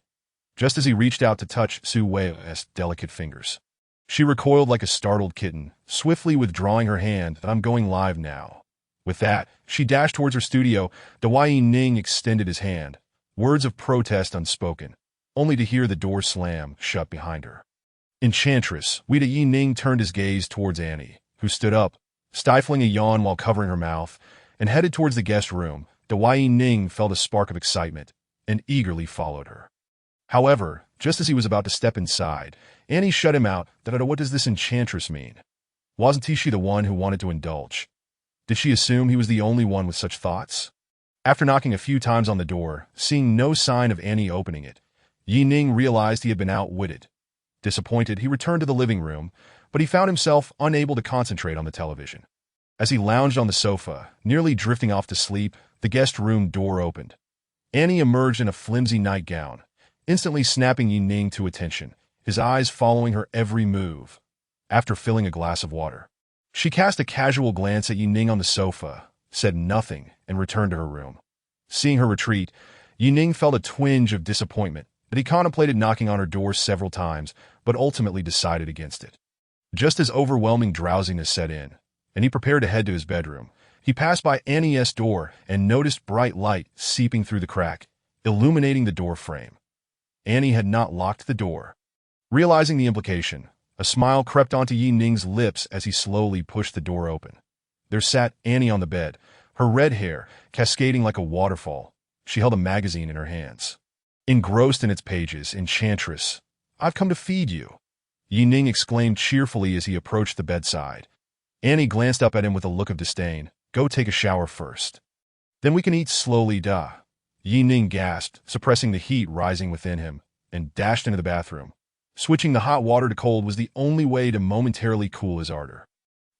Speaker 1: Just as he reached out to touch Sue Wey's delicate fingers, she recoiled like a startled kitten, swiftly withdrawing her hand. I'm going live now. With that, she dashed towards her studio. Ning extended his hand, words of protest unspoken, only to hear the door slam shut behind her. Enchantress, Ning turned his gaze towards Annie, who stood up, stifling a yawn while covering her mouth, and headed towards the guest room. Ning felt a spark of excitement and eagerly followed her. However, just as he was about to step inside, Annie shut him out. What does this enchantress mean? Wasn't she the one who wanted to indulge? Did she assume he was the only one with such thoughts? After knocking a few times on the door, seeing no sign of Annie opening it, Ning realized he had been outwitted. Disappointed, he returned to the living room, but he found himself unable to concentrate on the television. As he lounged on the sofa, nearly drifting off to sleep, the guest room door opened. Annie emerged in a flimsy nightgown, instantly snapping Ning to attention, his eyes following her every move. After filling a glass of water, she cast a casual glance at Ning on the sofa, said nothing, and returned to her room. Seeing her retreat, Ning felt a twinge of disappointment, but he contemplated knocking on her door several times, but ultimately decided against it. Just as overwhelming drowsiness set in, and he prepared to head to his bedroom, he passed by Annie's door and noticed bright light seeping through the crack, illuminating the door frame. Annie had not locked the door. Realizing the implication, a smile crept onto Ning's lips as he slowly pushed the door open. There sat Annie on the bed, her red hair cascading like a waterfall. She held a magazine in her hands. Engrossed in its pages, Enchantress, I've come to feed you, Ning exclaimed cheerfully as he approached the bedside. Annie glanced up at him with a look of disdain. Go take a shower first. Then we can eat slowly, Ning gasped, suppressing the heat rising within him, and dashed into the bathroom. Switching the hot water to cold was the only way to momentarily cool his ardor.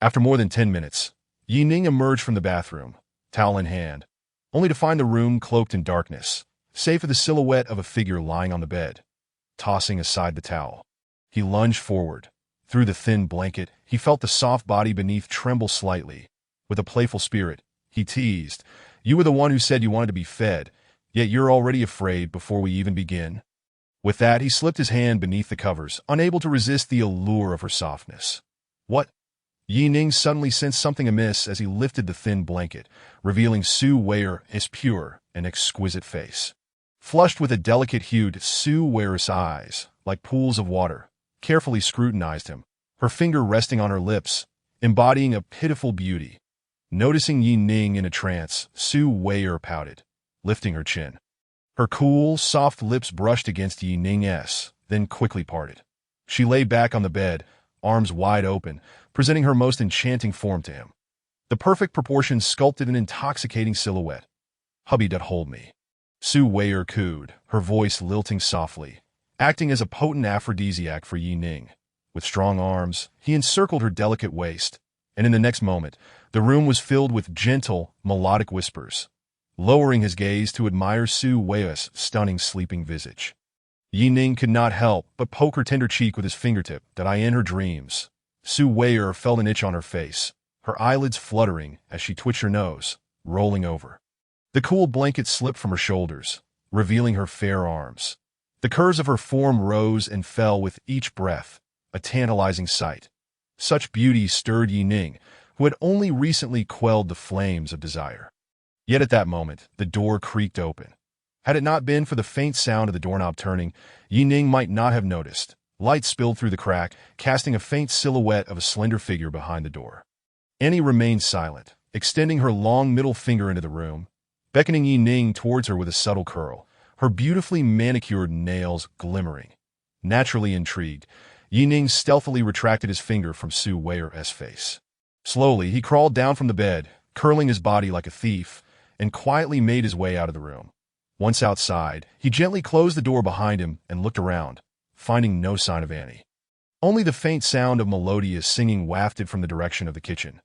Speaker 1: After more than 10 minutes, Ning emerged from the bathroom, towel in hand, only to find the room cloaked in darkness, save for the silhouette of a figure lying on the bed. Tossing aside the towel, he lunged forward. Through the thin blanket, he felt the soft body beneath tremble slightly. With a playful spirit, he teased, "You were the one who said you wanted to be fed, yet you're already afraid before we even begin." With that, he slipped his hand beneath the covers, unable to resist the allure of her softness. What? Ning suddenly sensed something amiss as he lifted the thin blanket, revealing Sue Weyer's pure and exquisite face. Flushed with a delicate-hued, Sue Weyer's eyes, like pools of water, carefully scrutinized him, her finger resting on her lips, embodying a pitiful beauty. Noticing Ning in a trance, Sue Weyer pouted, lifting her chin. Her cool, soft lips brushed against Ning's, then quickly parted. She lay back on the bed, arms wide open, presenting her most enchanting form to him. The perfect proportions sculpted an intoxicating silhouette. "Hubby, hold me," Sue Weyer cooed, her voice lilting softly, acting as a potent aphrodisiac for Ning. With strong arms, he encircled her delicate waist, and in the next moment, the room was filled with gentle, melodic whispers. Lowering his gaze to admire Su Wei's stunning sleeping visage, Ning could not help but poke her tender cheek with his fingertip. "That I in her dreams?" Su Wei felt an itch on her face, her eyelids fluttering as she twitched her nose, rolling over. The cool blanket slipped from her shoulders, revealing her fair arms. The curves of her form rose and fell with each breath, a tantalizing sight. Such beauty stirred Ning, who had only recently quelled the flames of desire. Yet at that moment, the door creaked open. Had it not been for the faint sound of the doorknob turning, Ning might not have noticed. Light spilled through the crack, casting a faint silhouette of a slender figure behind the door. Annie remained silent, extending her long middle finger into the room, beckoning Ning towards her with a subtle curl, her beautifully manicured nails glimmering. Naturally intrigued, Ning stealthily retracted his finger from Su Wei's face. Slowly, he crawled down from the bed, curling his body like a thief, and quietly made his way out of the room. Once outside, he gently closed the door behind him and looked around, finding no sign of Annie. Only the faint sound of melodious singing wafted from the direction of the kitchen.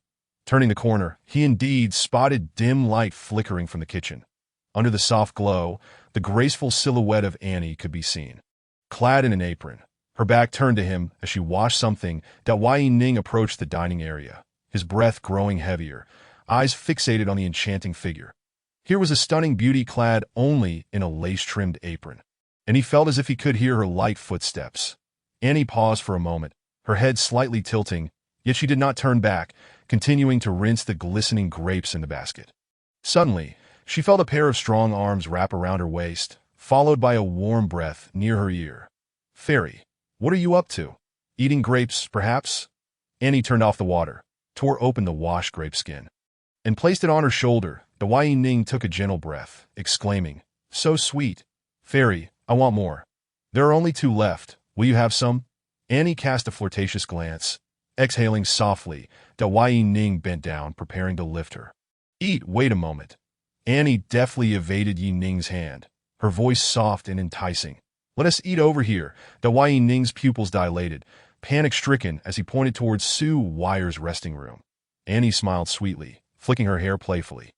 Speaker 1: Turning the corner, he indeed spotted dim light flickering from the kitchen. Under the soft glow, the graceful silhouette of Annie could be seen. Clad in an apron, her back turned to him as she washed something, Ning approached the dining area, his breath growing heavier, eyes fixated on the enchanting figure. Here was a stunning beauty clad only in a lace-trimmed apron, and he felt as if he could hear her light footsteps. Annie paused for a moment, her head slightly tilting, yet she did not turn back, continuing to rinse the glistening grapes in the basket. Suddenly, she felt a pair of strong arms wrap around her waist, followed by a warm breath near her ear. "Fairy, what are you up to? Eating grapes, perhaps?" Annie turned off the water, tore open the washed grape skin, and placed it on her shoulder. Ning took a gentle breath, exclaiming, "So sweet. Fairy, I want more. There are only 2 left. Will you have some?" Annie cast a flirtatious glance. Exhaling softly, Ning bent down, preparing to lift her. "Eat, wait a moment." Annie deftly evaded Ning's hand, her voice soft and enticing. "Let us eat over here." Ning's pupils dilated, panic-stricken as he pointed towards Su Wei's resting room. Annie smiled sweetly, flicking her hair playfully.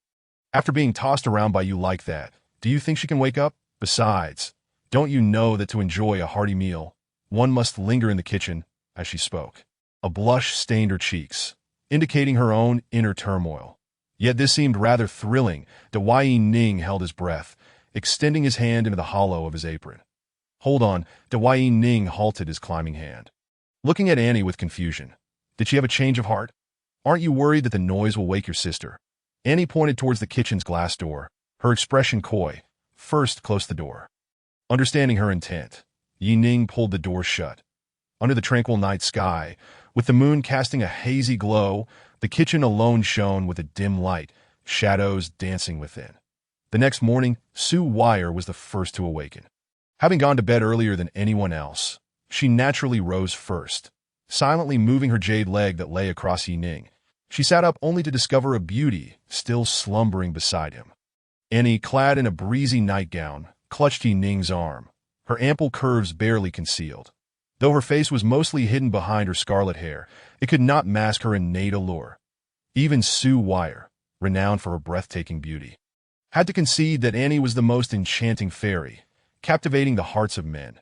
Speaker 1: "After being tossed around by you like that, do you think she can wake up? Besides, don't you know that to enjoy a hearty meal, one must linger in the kitchen?" As she spoke, a blush stained her cheeks, indicating her own inner turmoil. Yet this seemed rather thrilling. Ning held his breath, extending his hand into the hollow of his apron. "Hold on." Ning halted his climbing hand, looking at Annie with confusion. "Did she have a change of heart? Aren't you worried that the noise will wake your sister?" Annie pointed towards the kitchen's glass door, her expression coy. "First, close the door." Understanding her intent, Ning pulled the door shut. Under the tranquil night sky, with the moon casting a hazy glow, the kitchen alone shone with a dim light, shadows dancing within. The next morning, Su Wei was the first to awaken. Having gone to bed earlier than anyone else, she naturally rose first, silently moving her jade leg that lay across Ning. She sat up only to discover a beauty still slumbering beside him. Annie, clad in a breezy nightgown, clutched Ning's arm, her ample curves barely concealed. Though her face was mostly hidden behind her scarlet hair, it could not mask her innate allure. Even Su Wei, renowned for her breathtaking beauty, had to concede that Annie was the most enchanting fairy, captivating the hearts of men.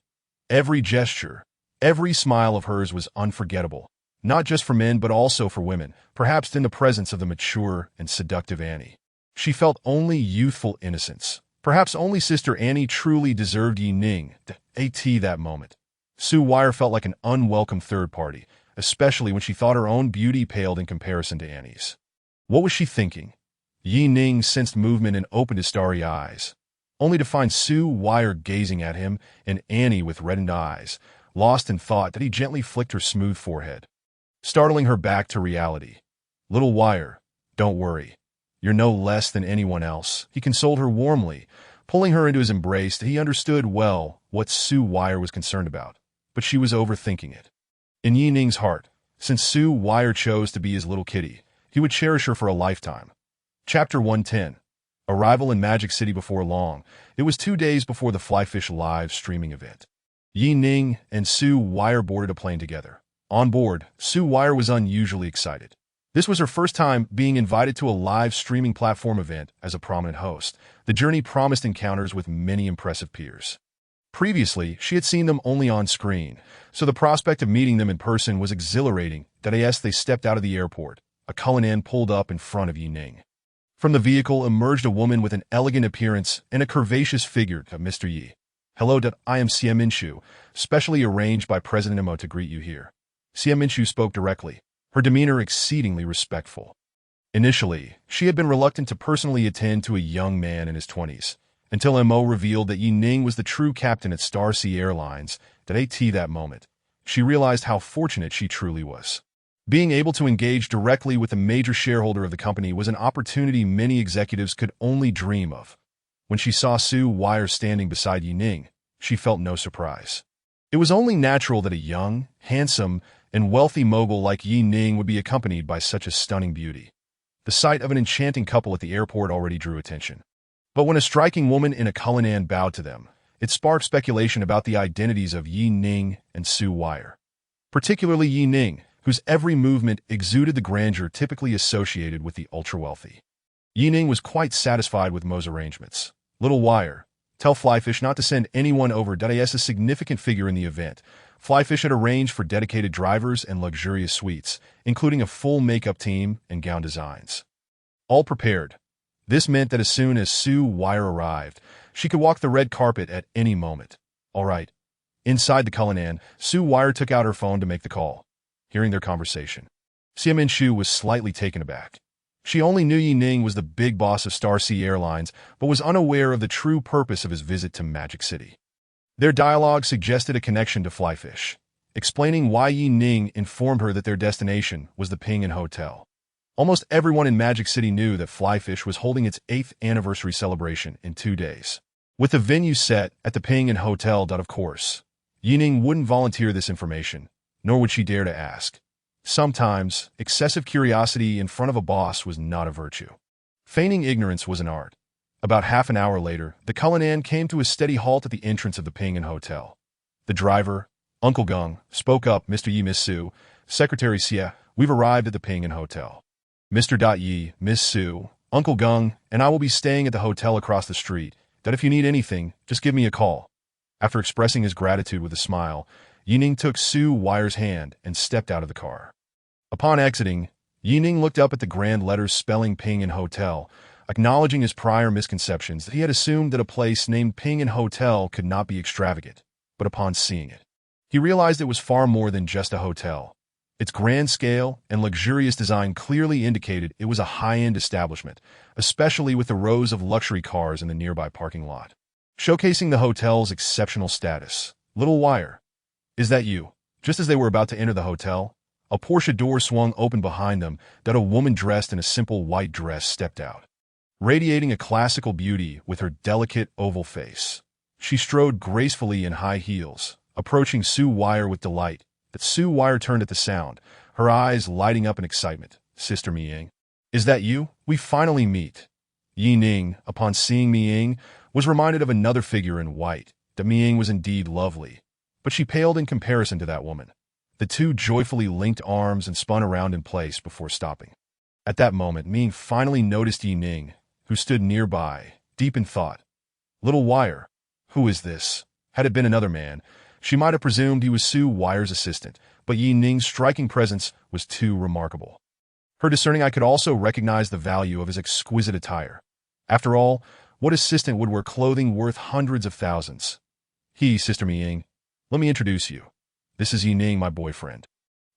Speaker 1: Every gesture, every smile of hers was unforgettable, not just for men but also for women, perhaps in the presence of the mature and seductive Annie. She felt only youthful innocence. Perhaps only Sister Annie truly deserved Ning that moment. Su Wei felt like an unwelcome third party, especially when she thought her own beauty paled in comparison to Annie's. What was she thinking? Ning sensed movement and opened his starry eyes, only to find Su Wei gazing at him and Annie with reddened eyes, lost in thought that he gently flicked her smooth forehead, startling her back to reality. "Little Wei, don't worry. You're no less than anyone else," he consoled her warmly, pulling her into his embrace. He understood well what Su Wei was concerned about, but she was overthinking it. In Ning's heart, since Su Wei chose to be his little kitty, he would cherish her for a lifetime. Chapter 110. Arrival in Magic City before long. It was 2 days before the Flyfish live streaming event. Ning and Su Wei boarded a plane together, On board, Sue Wire was unusually excited. This was her first time being invited to a live streaming platform event as a prominent host. The journey promised encounters with many impressive peers. Previously, she had seen them only on screen, so the prospect of meeting them in person was exhilarating. As they stepped out of the airport, a Cullinan pulled up in front of Ning. From the vehicle emerged a woman with an elegant appearance and a curvaceous figure. Mr. Yi. Hello, I am Xie Minshu, specially arranged by President Mo to greet you here. Xie Minshu spoke directly, her demeanor exceedingly respectful. Initially, she had been reluctant to personally attend to a young man in his 20s, until Mo revealed that Ning was the true captain at Star Sea Airlines. That moment, she realized how fortunate she truly was. Being able to engage directly with a major shareholder of the company was an opportunity many executives could only dream of. When she saw Sue Wire standing beside Ning, she felt no surprise. It was only natural that a young, handsome, and wealthy mogul like Ning would be accompanied by such a stunning beauty. The sight of an enchanting couple at the airport already drew attention. But when a striking woman in a Cullinan bowed to them, it sparked speculation about the identities of Ning and Sue Wire. Particularly Ning, whose every movement exuded the grandeur typically associated with the ultra-wealthy. Ning was quite satisfied with Mo's arrangements. Little Wire, tell Flyfish not to send anyone over. As a significant figure in the event, Flyfish had arranged for dedicated drivers and luxurious suites, including a full makeup team and gown designs. All prepared. This meant that as soon as Sue Wire arrived, she could walk the red carpet at any moment. All right. Inside the Cullinan, Sue Wire took out her phone to make the call. Hearing their conversation, Xie Minshu was slightly taken aback. She only knew Ning was the big boss of Star Sea Airlines, but was unaware of the true purpose of his visit to Magic City. Their dialogue suggested a connection to Flyfish, explaining why Ning informed her that their destination was the Ping An Hotel. Almost everyone in Magic City knew that Flyfish was holding its 8th anniversary celebration in 2 days. With the venue set at the Ping An Hotel. Of course, Ning wouldn't volunteer this information, nor would she dare to ask. Sometimes, excessive curiosity in front of a boss was not a virtue. Feigning ignorance was an art. About half an hour later, the Cullinan came to a steady halt at the entrance of the Ping An Hotel. The driver, Uncle Gung, spoke up. Mr. Yi, Miss Sue, Secretary Xie, we've arrived at the Ping An Hotel. Mr. Yi, Miss Sue, Uncle Gung, and I will be staying at the hotel across the street. If you need anything, just give me a call. After expressing his gratitude with a smile, Ning took Sue Wire's hand and stepped out of the car. Upon exiting, Ning looked up at the grand letters spelling Ping An Hotel, acknowledging his prior misconceptions that he had assumed that a place named Ping An Hotel could not be extravagant. But upon seeing it, he realized it was far more than just a hotel. Its grand scale and luxurious design clearly indicated it was a high-end establishment, especially with the rows of luxury cars in the nearby parking lot, showcasing the hotel's exceptional status. Little Wire, is that you? Just as they were about to enter the hotel, a Porsche door swung open behind them. A woman dressed in a simple white dress stepped out, radiating a classical beauty with her delicate oval face. She strode gracefully in high heels, approaching Sue Wire with delight. Sue Wire turned at the sound, her eyes lighting up in excitement. Sister Miying, is that you? We finally meet. Ning, upon seeing Miying, was reminded of another figure in white. Miying was indeed lovely, but she paled in comparison to that woman. The two joyfully linked arms and spun around in place before stopping. At that moment, Miying finally noticed Ning, who stood nearby, deep in thought. Little Wire, who is this? Had it been another man, she might have presumed he was Sue Wire's assistant, but Ning's striking presence was too remarkable. Her discerning eye could also recognize the value of his exquisite attire. After all, what assistant would wear clothing worth hundreds of thousands? Sister Miying, let me introduce you. This is Ning, my boyfriend.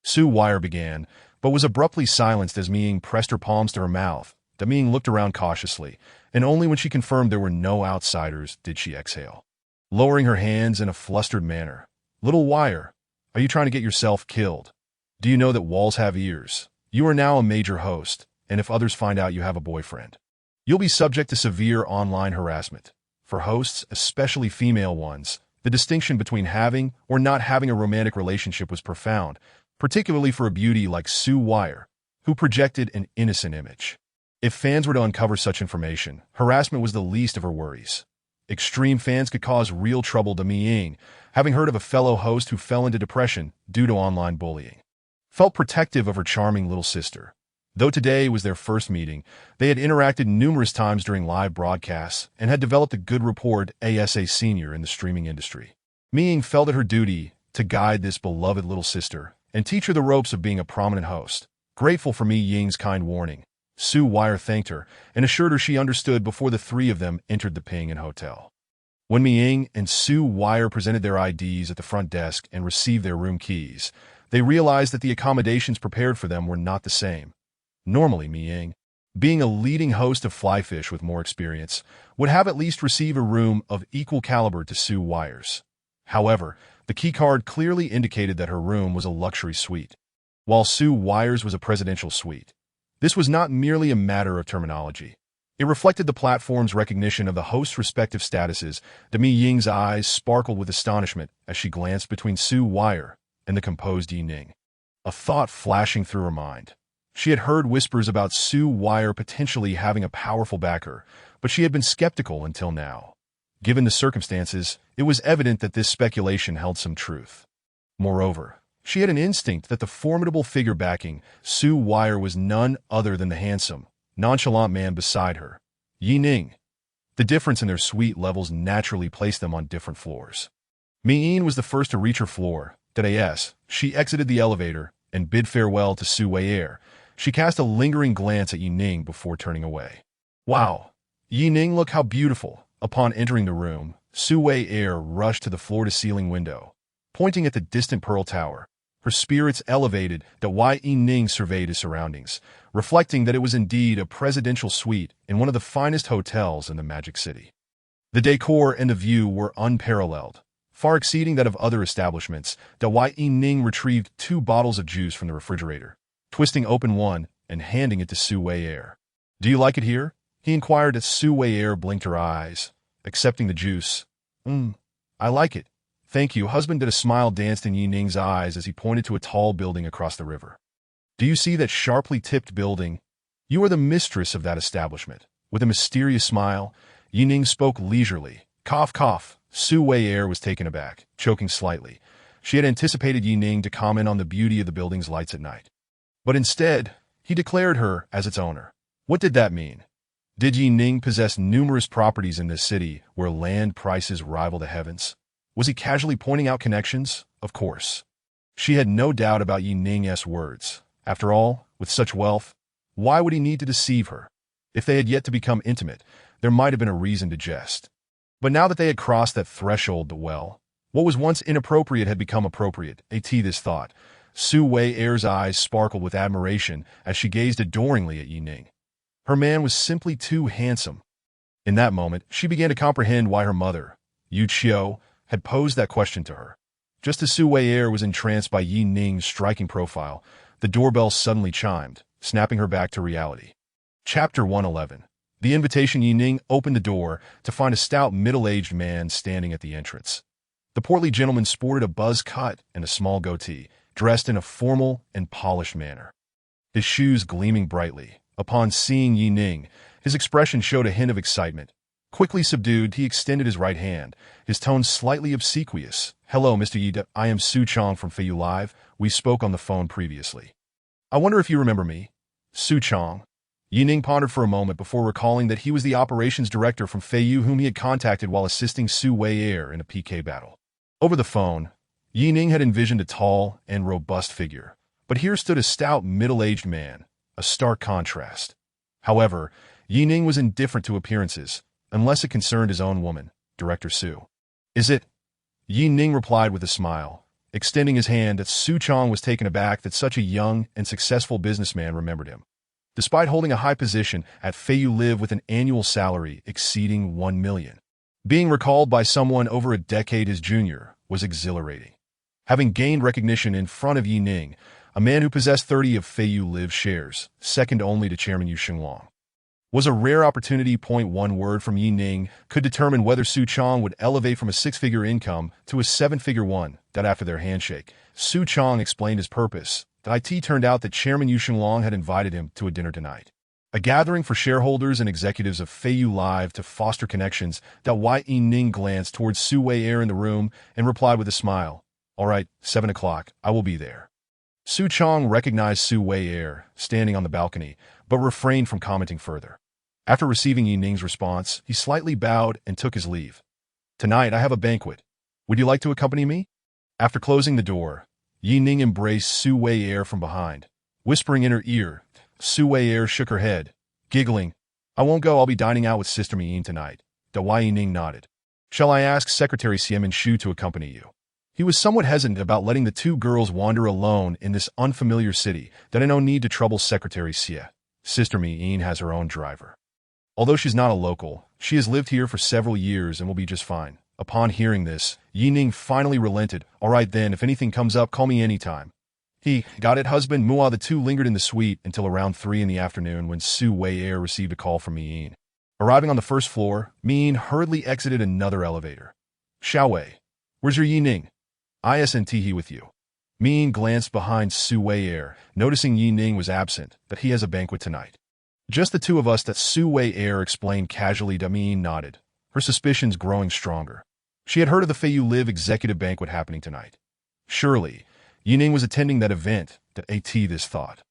Speaker 1: Sue Wire began, but was abruptly silenced as Miying pressed her palms to her mouth. Miying looked around cautiously, and only when she confirmed there were no outsiders did she exhale, lowering her hands in a flustered manner. Little Wire, are you trying to get yourself killed? Do you know that walls have ears? You are now a major host, and if others find out you have a boyfriend, you'll be subject to severe online harassment. For hosts, especially female ones, the distinction between having or not having a romantic relationship was profound, particularly for a beauty like Sue Wire, who projected an innocent image. If fans were to uncover such information, harassment was the least of her worries. Extreme fans could cause real trouble to Miying, having heard of a fellow host who fell into depression due to online bullying. Felt protective of her charming little sister. Though today was their first meeting, they had interacted numerous times during live broadcasts and had developed a good rapport as a senior in the streaming industry. Ning felt it her duty to guide this beloved little sister and teach her the ropes of being a prominent host. Grateful for Ning's kind warning, Sue Wire thanked her and assured her she understood before the three of them entered the Ping An Hotel. When Ning and Sue Wire presented their IDs at the front desk and received their room keys, they realized that the accommodations prepared for them were not the same. Normally, Ning, being a leading host of Flyfish with more experience, would have at least received a room of equal caliber to Sue Wire's. However, the keycard clearly indicated that her room was a luxury suite, while Sue Wire's was a presidential suite. This was not merely a matter of terminology. It reflected the platform's recognition of the host's respective statuses. Ning's eyes sparkled with astonishment as she glanced between Sue Wire and the composed Ning. A thought flashing through her mind. She had heard whispers about Sue Wire potentially having a powerful backer, but she had been skeptical until now. Given the circumstances, it was evident that this speculation held some truth. Moreover, she had an instinct that the formidable figure backing Sue Wire was none other than the handsome, nonchalant man beside her, Ning. The difference in their suite levels naturally placed them on different floors. Ning was the first to reach her floor. As she exited the elevator and bid farewell to Sue Wire, she cast a lingering glance at Ning before turning away. Wow! Ning, look how beautiful! Upon entering the room, Sue Wire rushed to the floor-to-ceiling window. Pointing at the distant Pearl Tower, her spirits elevated while Ning surveyed his surroundings, reflecting that it was indeed a presidential suite in one of the finest hotels in the Magic City. The decor and the view were unparalleled, far exceeding that of other establishments. While Ning retrieved 2 bottles of juice from the refrigerator, twisting open one and handing it to Sue Wire. "Do you like it here?" he inquired as Sue Wire blinked her eyes, accepting the juice. I like it. Thank you." Husband. A smile danced in Ning's eyes as he pointed to a tall building across the river. "Do you see that sharply tipped building? You are the mistress of that establishment." With a mysterious smile, Ning spoke leisurely. Cough, cough. Sue Wire was taken aback, choking slightly. She had anticipated Ning to comment on the beauty of the building's lights at night. But instead, he declared her as its owner. What did that mean? Did Ning possess numerous properties in this city where land prices rival the heavens? Was he casually pointing out connections? Of course. She had no doubt about Ning's words. After all, with such wealth, why would he need to deceive her? If they had yet to become intimate, there might have been a reason to jest. But now that they had crossed that threshold, what was once inappropriate had become appropriate. This thought. Sue Wire's eyes sparkled with admiration as she gazed adoringly at Ning. Her man was simply too handsome. In that moment, she began to comprehend why her mother, Yu Qiu, had posed that question to her. Just as Sue Wire was entranced by Ning's striking profile, the doorbell suddenly chimed, snapping her back to reality. Chapter 111. The invitation. Ning opened the door to find a stout middle-aged man standing at the entrance. The portly gentleman sported a buzz cut and a small goatee, dressed in a formal and polished manner. His shoes gleaming brightly. Upon seeing Ning, his expression showed a hint of excitement. Quickly subdued, he extended his right hand, his tone slightly obsequious. "Hello, Mr. Yi. I am Su Chong from Feiyu Live. We spoke on the phone previously. I wonder if you remember me." Su Chong. Ning pondered for a moment before recalling that he was the operations director from Feiyu whom he had contacted while assisting Sue Wire in a PK battle. Over the phone, Ning had envisioned a tall and robust figure, but here stood a stout middle-aged man, a stark contrast. However, Ning was indifferent to appearances, unless it concerned his own woman, Director Sue. "Is it?" Ning replied with a smile, extending his hand. Su Chong was taken aback that such a young and successful businessman remembered him. Despite holding a high position at Feiyu Live with an annual salary exceeding 1 million, being recalled by someone over a decade his junior was exhilarating. Having gained recognition in front of Ning, a man who possessed 30 of Feiyu Live shares, second only to Chairman Yu Xinglong, was a rare opportunity. One word from Ning could determine whether Su Chong would elevate from a 6-figure income to a 7-figure one. That after their handshake, Su Chong explained his purpose. It turned out that Chairman Yu Xinglong had invited him to a dinner tonight. A gathering for shareholders and executives of Feiyu Live to foster connections. Ning glanced towards Su Wei-er in the room and replied with a smile. All right, 7 o'clock, I will be there. Su Chong recognized Su Wei-er, standing on the balcony, but refrained from commenting further. After receiving Ning's response, he slightly bowed and took his leave. Tonight I have a banquet. Would you like to accompany me? After closing the door, Ning embraced Su Wei-er from behind. Whispering in her ear, Su Wei-er shook her head, giggling. I won't go, I'll be dining out with Sister Ning tonight. Ning nodded. Shall I ask Secretary Xiamen Shu to accompany you? He was somewhat hesitant about letting the two girls wander alone in this unfamiliar city. No need to trouble Secretary Xie. Sister Ning has her own driver. Although she's not a local, she has lived here for several years and will be just fine. Upon hearing this, Ning finally relented. All right then, if anything comes up, call me anytime. He got it, husband. The two lingered in the suite until around 3 in the afternoon when Su Wei-er received a call from Min. Arriving on the first floor, Min hurriedly exited another elevator. Xiao Wei, where's your Ning? Isn't he with you? Min glanced behind Su Wei-er, noticing Ning was absent, that he has a banquet tonight. Just the two of us, that Su Wei-er explained casually. Min nodded, her suspicions growing stronger. She had heard of the Feiyu Live executive banquet happening tonight. Surely, Ning was attending that event. This thought.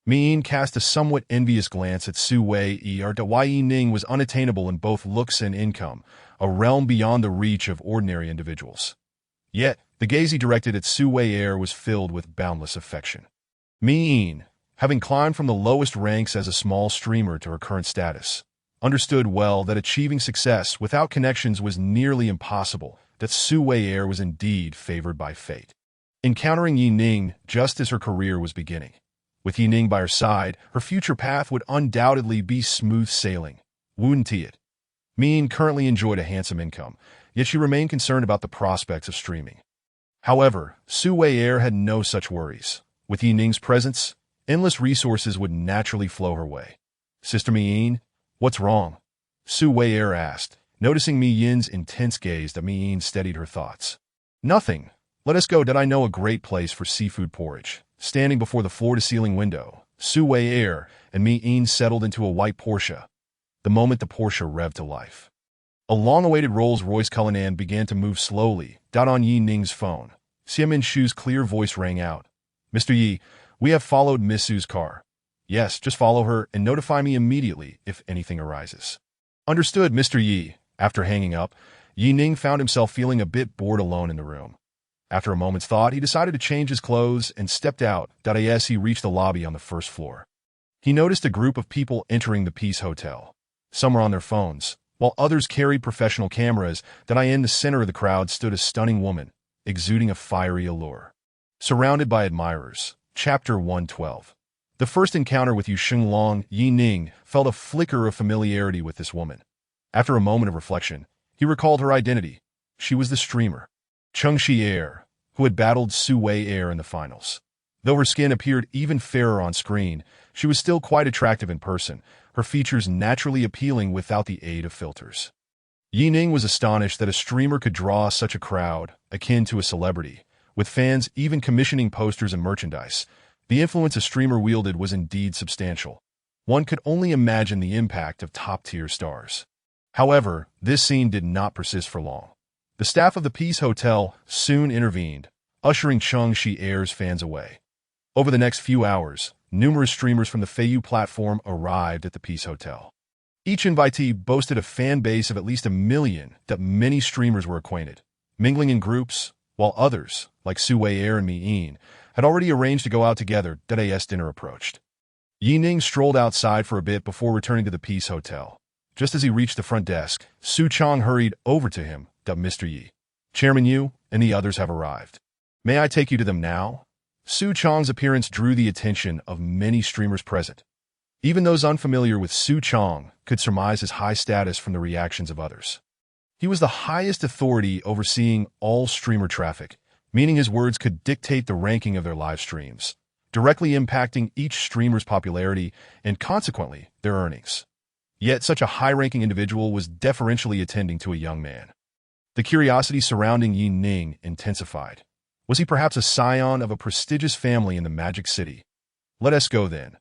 Speaker 1: Min cast a somewhat envious glance at Su Wei-er. Ning was unattainable in both looks and income, a realm beyond the reach of ordinary individuals. Yet, the gaze he directed at Su Wei-er was filled with boundless affection. Min, having climbed from the lowest ranks as a small streamer to her current status, understood well that achieving success without connections was nearly impossible. Su Wei-er was indeed favored by fate. Encountering Ning just as her career was beginning. With Ning by her side, her future path would undoubtedly be smooth sailing, wouldn't it? Min currently enjoyed a handsome income, yet she remained concerned about the prospects of streaming. However, Su Wei-er had no such worries. With Ning's presence, endless resources would naturally flow her way. Sister Min, what's wrong? Su Wei-er asked, noticing Min's intense gaze. Min steadied her thoughts. Nothing. Let us go. I know a great place for seafood porridge. Standing before the floor-to-ceiling window, Su Wei-er and Min settled into a white Porsche. The moment the Porsche revved to life, a long-awaited Rolls-Royce Cullinan began to move slowly. On Ning's phone, Xiamen Shu's clear voice rang out. Mr. Yi, we have followed Miss Su's car. Yes, just follow her and notify me immediately if anything arises. Understood, Mr. Yi. After hanging up, Ning found himself feeling a bit bored alone in the room. After a moment's thought, he decided to change his clothes and stepped out. As he reached the lobby on the first floor, he noticed a group of people entering the Peace Hotel. Some were on their phones, while others carried professional cameras. In the center of the crowd stood a stunning woman, exuding a fiery allure. Surrounded by admirers. Chapter 112. The first encounter with Yusheng Long, Ning felt a flicker of familiarity with this woman. After a moment of reflection, he recalled her identity. She was the streamer Cheng Xie-er, who had battled Su Wei-er in the finals. Though her skin appeared even fairer on screen, she was still quite attractive in person, her features naturally appealing without the aid of filters. Ning was astonished that a streamer could draw such a crowd, akin to a celebrity, with fans even commissioning posters and merchandise. The influence a streamer wielded was indeed substantial. One could only imagine the impact of top-tier stars. However, this scene did not persist for long. The staff of the Peace Hotel soon intervened, ushering Cheng Xie-er's fans away. Over the next few hours, numerous streamers from the Feiyu platform arrived at the Peace Hotel. Each invitee boasted a fan base of at least 1 million. Many streamers were acquainted, mingling in groups, while others, like Su Wei-er and Min, had already arranged to go out together. As dinner approached, Ning strolled outside for a bit before returning to the Peace Hotel. Just as he reached the front desk, Su Chong hurried over to him. Mr. Yi, Chairman Yu and the others have arrived. May I take you to them now? Su Chong's appearance drew the attention of many streamers present. Even those unfamiliar with Su Chong could surmise his high status from the reactions of others. He was the highest authority overseeing all streamer traffic, meaning his words could dictate the ranking of their live streams, directly impacting each streamer's popularity and consequently their earnings. Yet such a high-ranking individual was deferentially attending to a young man. The curiosity surrounding Ning intensified. Was he perhaps a scion of a prestigious family in the Magic City? Let us go then.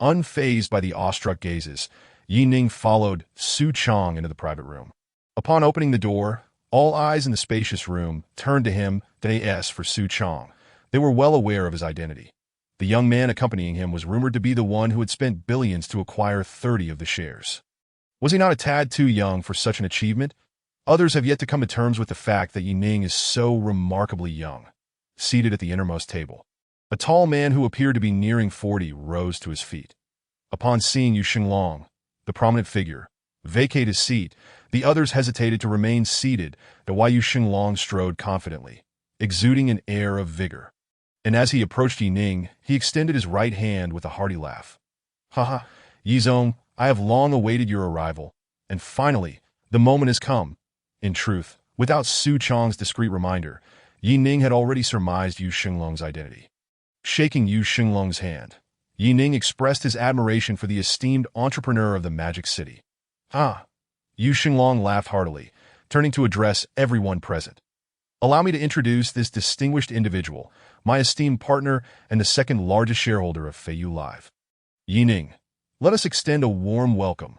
Speaker 1: Unfazed by the awestruck gazes, Ning followed Su Chong into the private room. Upon opening the door, all eyes in the spacious room turned to him, as for Su Chong. They were well aware of his identity. The young man accompanying him was rumored to be the one who had spent billions to acquire 30 of the shares. Was he not a tad too young for such an achievement? Others have yet to come to terms with the fact that Ning is so remarkably young. Seated at the innermost table, a tall man who appeared to be nearing 40 rose to his feet. Upon seeing Yu Xinglong, the prominent figure, vacate his seat, the others hesitated to remain seated, while Yu Xinglong strode confidently, exuding an air of vigor. And as he approached Ning, he extended his right hand with a hearty laugh. "Haha, Yizong, I have long awaited your arrival, and finally, the moment has come." In truth, without Su Chong's discreet reminder, Ning had already surmised Yu Xinglong's identity. Shaking Yu Xinglong's hand, Ning expressed his admiration for the esteemed entrepreneur of the Magic City. "Ah!" Yu Xinglong laughed heartily, turning to address everyone present. "Allow me to introduce this distinguished individual, my esteemed partner and the second largest shareholder of Feiyu Live. Ning, let us extend a warm welcome."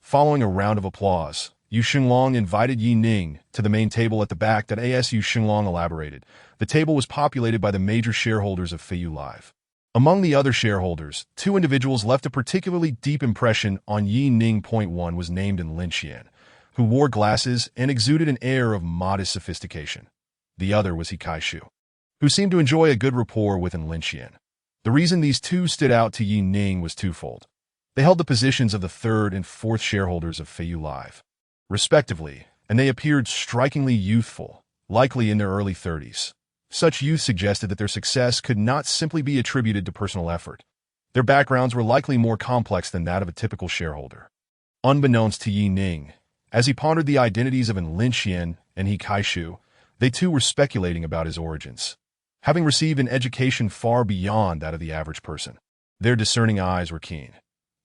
Speaker 1: Following a round of applause, Yu Xinglong invited Ning to the main table at the back. As Yu Xinglong elaborated, the table was populated by the major shareholders of Feiyu Live. Among the other shareholders, two individuals left a particularly deep impression on Ning. One was named Lin Xian, who wore glasses and exuded an air of modest sophistication. The other was He Kai-shu, who seemed to enjoy a good rapport with Lin Xian. The reason these two stood out to Ning was twofold. They held the positions of the third and fourth shareholders of Feiyu Live, respectively, and they appeared strikingly youthful, likely in their early 30s. Such youth suggested that their success could not simply be attributed to personal effort. Their backgrounds were likely more complex than that of a typical shareholder. Unbeknownst to Ning, as he pondered the identities of Lin Xian and He Kai-shu, they too were speculating about his origins. Having received an education far beyond that of the average person, their discerning eyes were keen.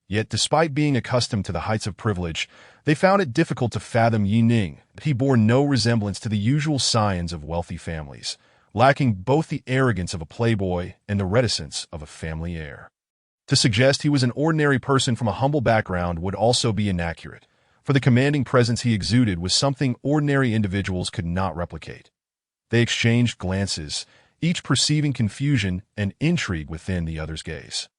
Speaker 1: Yet, despite being accustomed to the heights of privilege, they found it difficult to fathom Ning. He bore no resemblance to the usual scions of wealthy families, lacking both the arrogance of a playboy and the reticence of a family heir. To suggest he was an ordinary person from a humble background would also be inaccurate, for the commanding presence he exuded was something ordinary individuals could not replicate. They exchanged glances, each perceiving confusion and intrigue within the other's gaze.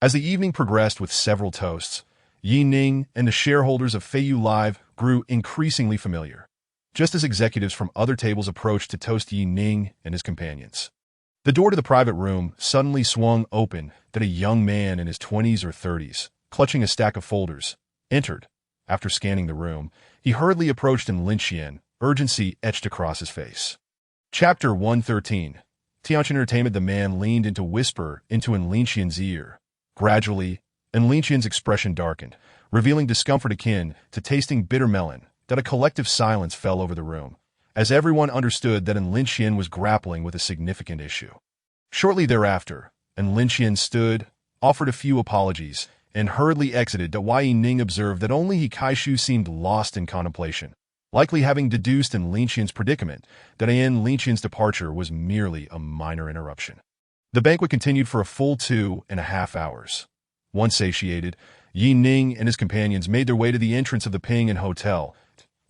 Speaker 1: As the evening progressed with several toasts, Ning and the shareholders of Feiyu Live grew increasingly familiar, just as executives from other tables approached to toast Ning and his companions. The door to the private room suddenly swung open that a young man in his 20s or 30s, clutching a stack of folders, entered. After scanning the room, he hurriedly approached Lin Xian, urgency etched across his face. Chapter 113. Tianqian Entertainment. The man leaned into whisper into Lin Xian's ear. Gradually, Lin Xian's expression darkened, revealing discomfort akin to tasting bitter melon. That a collective silence fell over the room, as everyone understood that Lin Xian was grappling with a significant issue. Shortly thereafter, Lin Xian stood, offered a few apologies, and hurriedly exited. While Ning observed that only He Kai-shu seemed lost in contemplation, likely having deduced Lin Xian's predicament that Lin Xian's departure was merely a minor interruption. The banquet continued for a full 2.5 hours. Once satiated, Ning and his companions made their way to the entrance of the Ping An Hotel.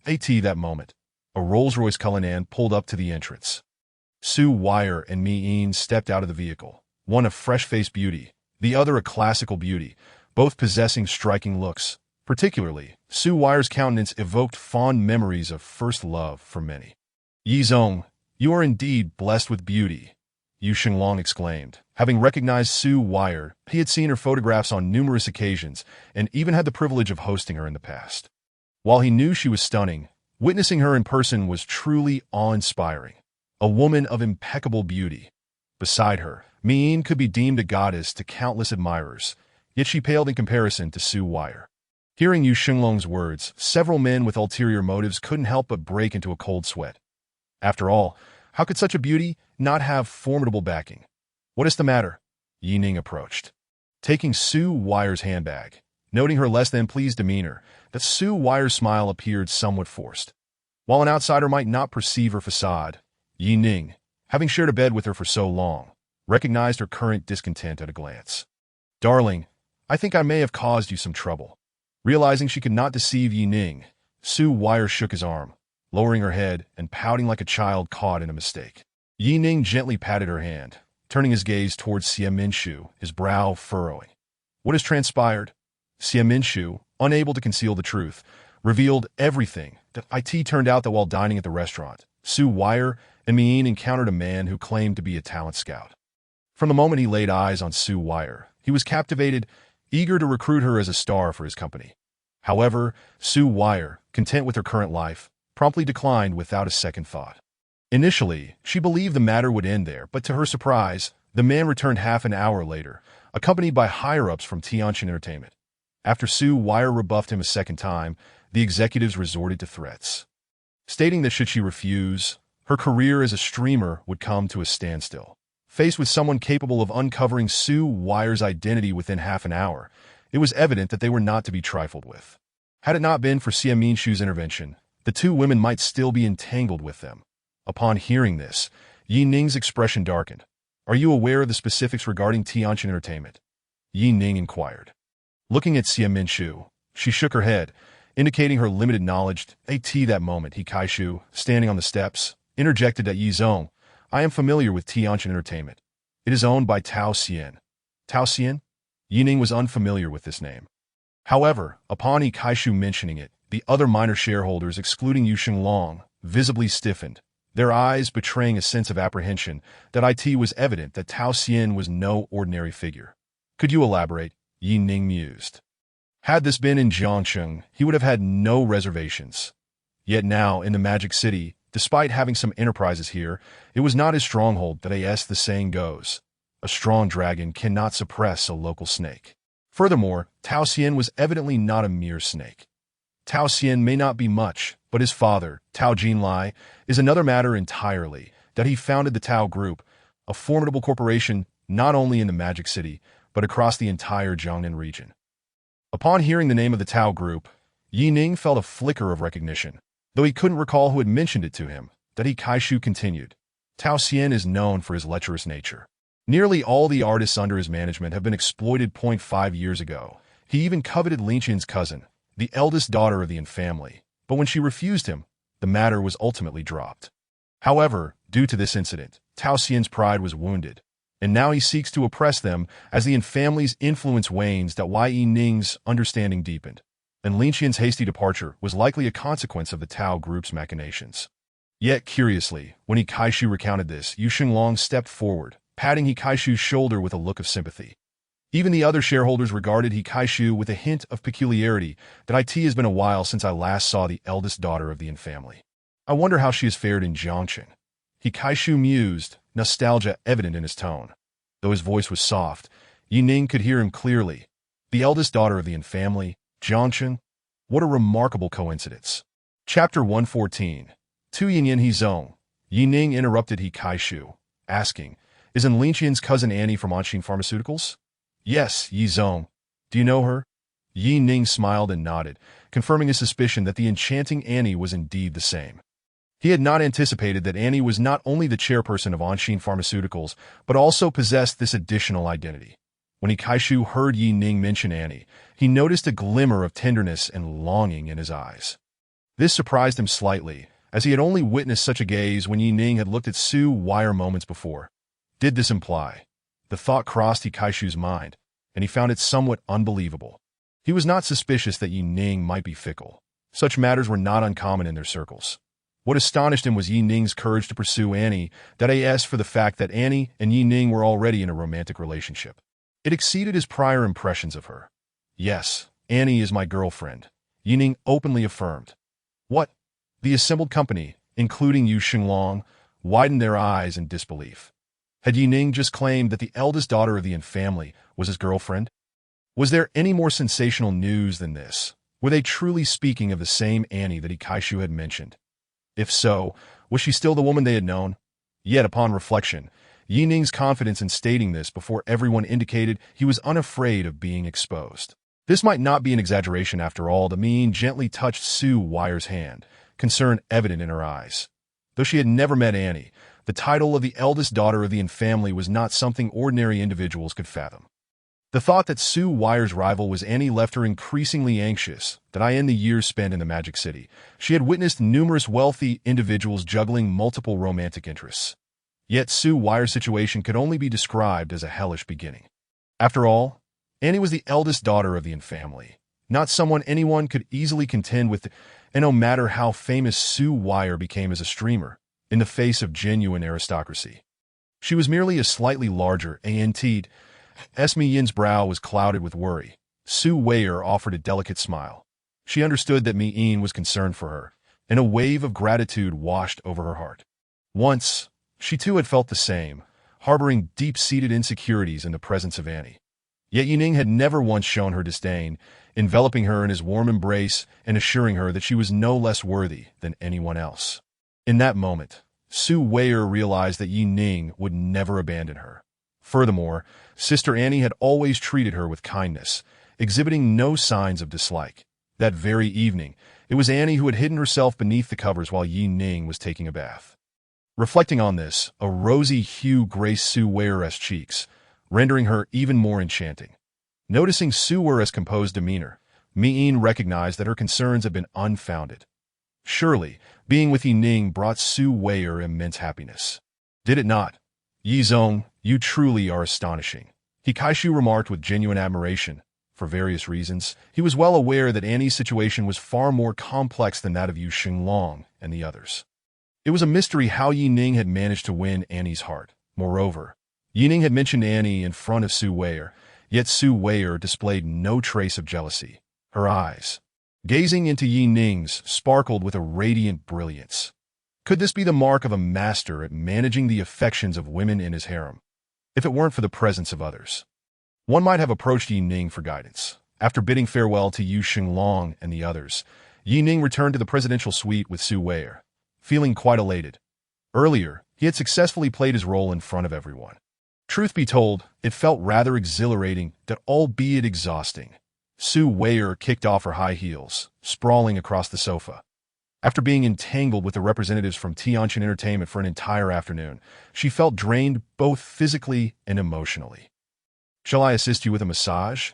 Speaker 1: That moment, a Rolls-Royce Cullinan pulled up to the entrance. Su Wire and Mi-in stepped out of the vehicle, one a fresh-faced beauty, the other a classical beauty, both possessing striking looks. Particularly, Su Wire's countenance evoked fond memories of first love for many. "Yizong, you are indeed blessed with beauty," Yu Xinglong exclaimed. Having recognized Su Wire, he had seen her photographs on numerous occasions and even had the privilege of hosting her in the past. While he knew she was stunning, witnessing her in person was truly awe-inspiring. A woman of impeccable beauty. Beside her, Mi-in could be deemed a goddess to countless admirers, yet she paled in comparison to Su Wire. Hearing Yu Xinglong's words, several men with ulterior motives couldn't help but break into a cold sweat. After all, how could such a beauty not have formidable backing? "What is the matter?" Ning approached, taking Su Wire's handbag. Noting her less than pleased demeanor, that Su Wire's smile appeared somewhat forced. While an outsider might not perceive her facade, Ning, having shared a bed with her for so long, recognized her current discontent at a glance. "Darling, I think I may have caused you some trouble." Realizing she could not deceive Ning, Su Wire shook his arm, lowering her head and pouting like a child caught in a mistake. Ning gently patted her hand, turning his gaze towards Minshu, his brow furrowing. What has transpired? Minshu, unable to conceal the truth, revealed everything. That it turned out that while dining at the restaurant, Su Wire and Min encountered a man who claimed to be a talent scout. From the moment he laid eyes on Su Wire, he was captivated, eager to recruit her as a star for his company. However, Su Wire, content with her current life, promptly declined without a second thought. Initially, she believed the matter would end there, but to her surprise, the man returned half an hour later, accompanied by higher-ups from Tianjin Entertainment. After Su Wire rebuffed him a second time, the executives resorted to threats, stating that should she refuse, her career as a streamer would come to a standstill. Faced with someone capable of uncovering Su Wire's identity within half an hour, it was evident that they were not to be trifled with. Had it not been for Minshu's intervention, the two women might still be entangled with them. Upon hearing this, Ning's expression darkened. "Are you aware of the specifics regarding Tianjin Entertainment?" Ning inquired. Looking at Minshu, she shook her head, indicating her limited knowledge. At that moment, Kaishu, standing on the steps, interjected at Yizong, "I am familiar with Tianjin Entertainment. It is owned by Tao Xian." Tao Xian? Ning was unfamiliar with this name. However, upon Kaishu mentioning it, the other minor shareholders, excluding Yu Xinglong, visibly stiffened, their eyes betraying a sense of apprehension. That it was evident that Tao Xian was no ordinary figure. "Could you elaborate?" Ning mused. Had this been in Jiangcheng, he would have had no reservations. Yet now, in the Magic City, despite having some enterprises here, it was not his stronghold. That as the saying goes, a strong dragon cannot suppress a local snake. Furthermore, Tao Xian was evidently not a mere snake. Tao Xian may not be much, but his father, Tao Jinlai, is another matter entirely. That he founded the Tao Group, a formidable corporation not only in the Magic City, but across the entire Jiangnan region. Upon hearing the name of the Tao Group, Ning felt a flicker of recognition, though he couldn't recall who had mentioned it to him. That Kaishu continued. "Tao Xian is known for his lecherous nature. Nearly all the artists under his management have been exploited. 5 years ago, he even coveted Lin Qian's cousin, the eldest daughter of the Yin family, but when she refused him, the matter was ultimately dropped. However, due to this incident, Tao Xian's pride was wounded, and now he seeks to oppress them as the Yin family's influence wanes. Ning's understanding deepened, and Lin Qian's hasty departure was likely a consequence of the Tao Group's machinations. Yet, curiously, when Kaishu recounted this, Yu Xinglong stepped forward, patting Kaishu's shoulder with a look of sympathy. Even the other shareholders regarded Kaishu with a hint of peculiarity. That it has been a while since I last saw the eldest daughter of the Yin family. I wonder how she has fared in Jiangcheng. Kaishu mused, nostalgia evident in his tone. Though his voice was soft, Ning could hear him clearly. The eldest daughter of the Yin family, Jiangcheng? What a remarkable coincidence. Chapter 114. Tu Yin Hizong. Ning interrupted Kaishu, asking, "Isn't Lin Qian's cousin Annie from Anshin Pharmaceuticals?" "Yes, Yizong. Do you know her?" Ning smiled and nodded, confirming his suspicion that the enchanting Annie was indeed the same. He had not anticipated that Annie was not only the chairperson of Anshin Pharmaceuticals, but also possessed this additional identity. When Kaishu heard Ning mention Annie, he noticed a glimmer of tenderness and longing in his eyes. This surprised him slightly, as he had only witnessed such a gaze when Ning had looked at Su Wire moments before. Did this imply? The thought crossed Kaishu's mind, and he found it somewhat unbelievable. He was not suspicious that Ning might be fickle. Such matters were not uncommon in their circles. What astonished him was Ning's courage to pursue Annie, that as for the fact that Annie and Ning were already in a romantic relationship. It exceeded his prior impressions of her. "Yes, Annie is my girlfriend," Ning openly affirmed. "What?" The assembled company, including Yu Xinglong, widened their eyes in disbelief. Had Ning just claimed that the eldest daughter of the Yin family was his girlfriend? Was there any more sensational news than this? Were they truly speaking of the same Annie that Kaishu had mentioned? If so, was she still the woman they had known? Yet, upon reflection, Ning's confidence in stating this before everyone indicated he was unafraid of being exposed. This might not be an exaggeration after all. Min gently touched Su Wire's hand, concern evident in her eyes. Though she had never met Annie, the title of the eldest daughter of the Yin family was not something ordinary individuals could fathom. The thought that Su Weier's rival was Annie left her increasingly anxious that in the years spent in the Magic City, she had witnessed numerous wealthy individuals juggling multiple romantic interests. Yet Su Weier's situation could only be described as a hellish beginning. After all, Annie was the eldest daughter of the Yin family, not someone anyone could easily contend with, and no matter how famous Su Weier became as a streamer, in the face of genuine aristocracy. She was merely a slightly larger Ant'd. Esme Yin's brow was clouded with worry. Su Weier offered a delicate smile. She understood that Mi Yin was concerned for her, and a wave of gratitude washed over her heart. Once, she too had felt the same, harboring deep-seated insecurities in the presence of Annie. Yet Ning had never once shown her disdain, enveloping her in his warm embrace and assuring her that she was no less worthy than anyone else. In that moment, Su Weier realized that Ning would never abandon her. Furthermore, Sister Annie had always treated her with kindness, exhibiting no signs of dislike. That very evening, it was Annie who had hidden herself beneath the covers while Ning was taking a bath. Reflecting on this, a rosy hue graced Su Weier's cheeks, rendering her even more enchanting. Noticing Su Weier's composed demeanor, Mi Yin recognized that her concerns had been unfounded. Surely, being with Ning brought Su Weier immense happiness. Did it not? Yi Zong, you truly are astonishing, Hikaishu remarked with genuine admiration. For various reasons, he was well aware that Annie's situation was far more complex than that of Yu Xinglong and the others. It was a mystery how Ning had managed to win Annie's heart. Moreover, Ning had mentioned Annie in front of Su Weier, yet Su Weier displayed no trace of jealousy. Her eyes, gazing into Ning's, sparkled with a radiant brilliance. Could this be the mark of a master at managing the affections of women in his harem? If it weren't for the presence of others, one might have approached Ning for guidance. After bidding farewell to Yu Xinglong and the others, Ning returned to the presidential suite with Su Weier, feeling quite elated. Earlier, he had successfully played his role in front of everyone. Truth be told, it felt rather exhilarating that, albeit exhausting, Su Weier kicked off her high heels, sprawling across the sofa. After being entangled with the representatives from Tianjin Entertainment for an entire afternoon, she felt drained both physically and emotionally. Shall I assist you with a massage?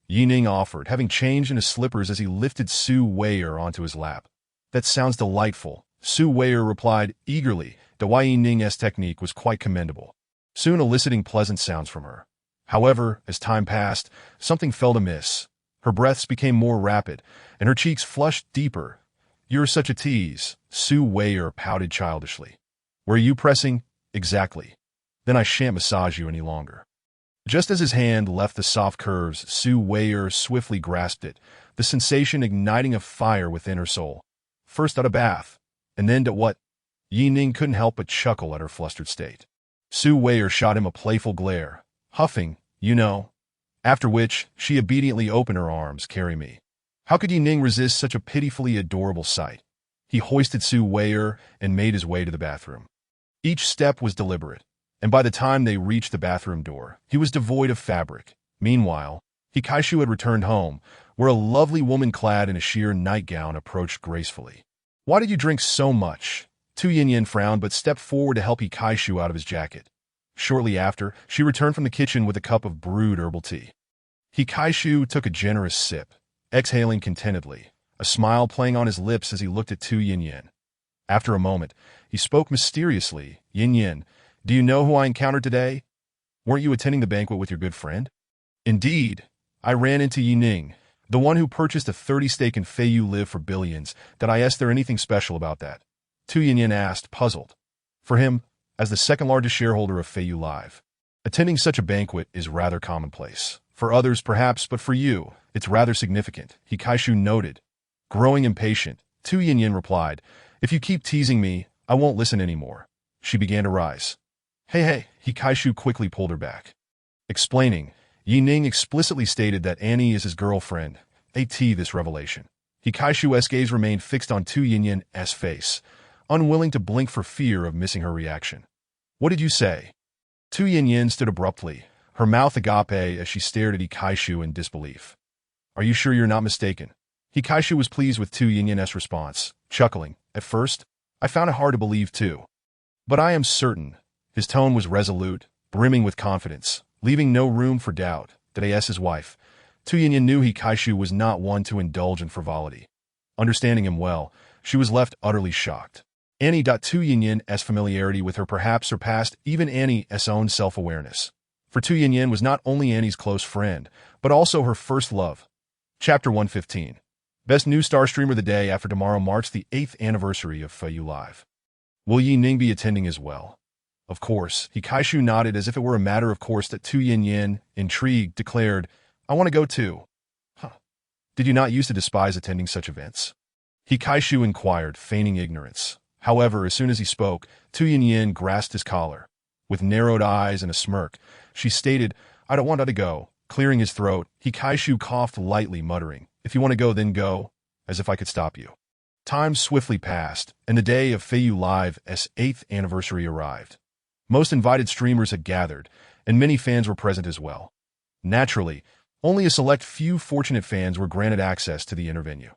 Speaker 1: Ning offered, having changed into slippers as he lifted Su Weier onto his lap. That sounds delightful, Su Weier replied eagerly. The Ning's technique was quite commendable, soon eliciting pleasant sounds from her. However, as time passed, something felt amiss. Her breaths became more rapid, and her cheeks flushed deeper. You're such a tease, Su Weier pouted childishly. Were you pressing? Exactly. Then I shan't massage you any longer. Just as his hand left the soft curves, Su Weier swiftly grasped it, the sensation igniting a fire within her soul. First at a bath, and then to what? Ning couldn't help but chuckle at her flustered state. Su Weier shot him a playful glare, huffing, you know. After which, she obediently opened her arms, carry me. How could Ning resist such a pitifully adorable sight? He hoisted Su Weier and made his way to the bathroom. Each step was deliberate, and by the time they reached the bathroom door, he was devoid of fabric. Meanwhile, Hikaishu had returned home, where a lovely woman clad in a sheer nightgown approached gracefully. Why did you drink so much? Tu Yinyan frowned but stepped forward to help Hikaishu out of his jacket. Shortly after, she returned from the kitchen with a cup of brewed herbal tea. Hikaishu took a generous sip, exhaling contentedly, a smile playing on his lips as he looked at Tu Yinyan. After a moment, he spoke mysteriously. Yinyan, do you know who I encountered today? Weren't you attending the banquet with your good friend? Indeed. I ran into Ning, the one who purchased a 30 stake in Feiyu Live for billions. Did I ask there anything special about that? Tu Yinyan asked, puzzled. For him, as the second largest shareholder of Feiyu Live, attending such a banquet is rather commonplace. For others, perhaps, but for you, it's rather significant, Hikaishu noted. Growing impatient, Tu Yinyan replied, if you keep teasing me, I won't listen anymore. She began to rise. Hey, Hikaishu quickly pulled her back. Explaining, Ning explicitly stated that Annie is his girlfriend. This revelation. Hikaishu's gaze remained fixed on Tu Yinyan's face, unwilling to blink for fear of missing her reaction. What did you say? Tu Yinyan stood abruptly, her mouth agape as she stared at Hikaishu in disbelief. Are you sure you're not mistaken? Hikaishu was pleased with Tu Yinyan's response, chuckling. At first, I found it hard to believe too. But I am certain. His tone was resolute, brimming with confidence, leaving no room for doubt. his wife. Tu Yinyan knew Hikaishu was not one to indulge in frivolity. Understanding him well, she was left utterly shocked. Tu Yinyan's familiarity with her perhaps surpassed even Annie's own self-awareness. For Tu Yinyan was not only Annie's close friend, but also her first love. Chapter 115. Best New Star Streamer. The day after tomorrow marks the 8th anniversary of Feiyu Live. Will Ning be attending as well? Of course. Hikaishu nodded as if it were a matter of course that Tu Yinyan, intrigued, declared, I want to go too. Huh. Did you not used to despise attending such events? Hikaishu inquired, feigning ignorance. However, as soon as he spoke, Tu Yinyan grasped his collar. With narrowed eyes and a smirk, she stated, I don't want to go. Clearing his throat, Hikaishu coughed lightly, muttering, If you want to go, then go, as if I could stop you. Time swiftly passed, and the day of Feiyu Live's 8th anniversary arrived. Most invited streamers had gathered, and many fans were present as well. Naturally, only a select few fortunate fans were granted access to the inner venue.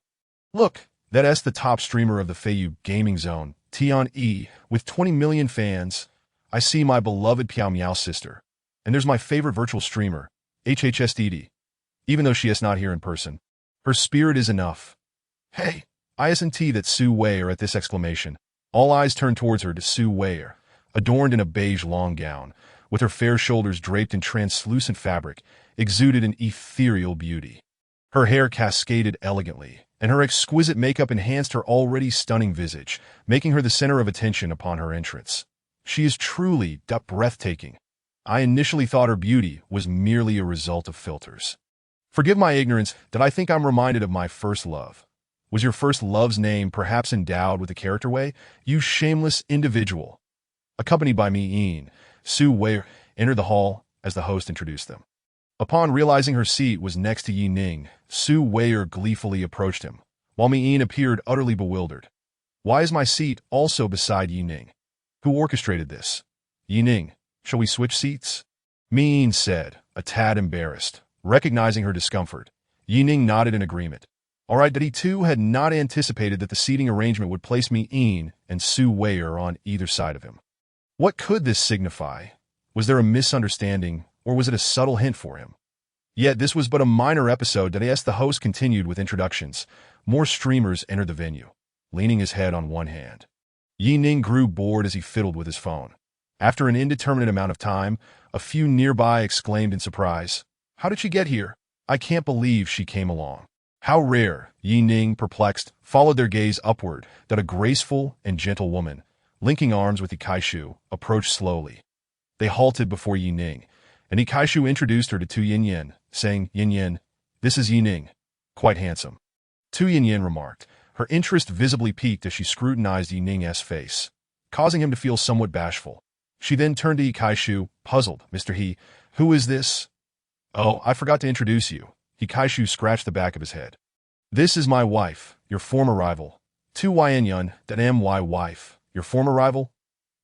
Speaker 1: Look, that's the top streamer of the Feiyu gaming zone, Tian E, with 20 million fans. I see my beloved Piao Miao's sister. And there's my favorite virtual streamer, HHSDD. Even though she is not here in person, her spirit is enough. Hey, isn't that Su Weier? At this exclamation, all eyes turned towards her. To Su Weier, adorned in a beige long gown, with her fair shoulders draped in translucent fabric, exuded an ethereal beauty. Her hair cascaded elegantly, and her exquisite makeup enhanced her already stunning visage, making her the center of attention upon her entrance. She is truly breathtaking. I initially thought her beauty was merely a result of filters. Forgive my ignorance that I think I'm reminded of my first love. Was your first love's name perhaps endowed with a character way? You shameless individual. Accompanied by Mi-in, Su Weier entered the hall as the host introduced them. Upon realizing her seat was next to Ning, Su Weier gleefully approached him, while Mi-in appeared utterly bewildered. Why is my seat also beside Ning? Who orchestrated this? Ning, shall we switch seats? Mi-in said, a tad embarrassed. Recognizing her discomfort, Ning nodded in agreement. All right, that he too had not anticipated that the seating arrangement would place Mi-in and Su Weier on either side of him. What could this signify? Was there a misunderstanding, or was it a subtle hint for him? Yet this was but a minor episode that as the host continued with introductions, more streamers entered the venue, leaning his head on one hand. Ning grew bored as he fiddled with his phone. After an indeterminate amount of time, a few nearby exclaimed in surprise, How did she get here? I can't believe she came along. How rare, Ning, perplexed, followed their gaze upward, that a graceful and gentle woman, linking arms with Hikaishu, approached slowly. They halted before Ning, and Hikaishu introduced her to Tu Yinyan, saying, Yinyan, this is Ning. Quite handsome. Tu Yinyan remarked, her interest visibly piqued as she scrutinized Ning's face, causing him to feel somewhat bashful. She then turned to Hikaishu, puzzled. Mr. He, who is this? Oh, I forgot to introduce you. Hikaishu scratched the back of his head. This is my wife, your former rival. Tu Yinyan, that am my wife, your former rival?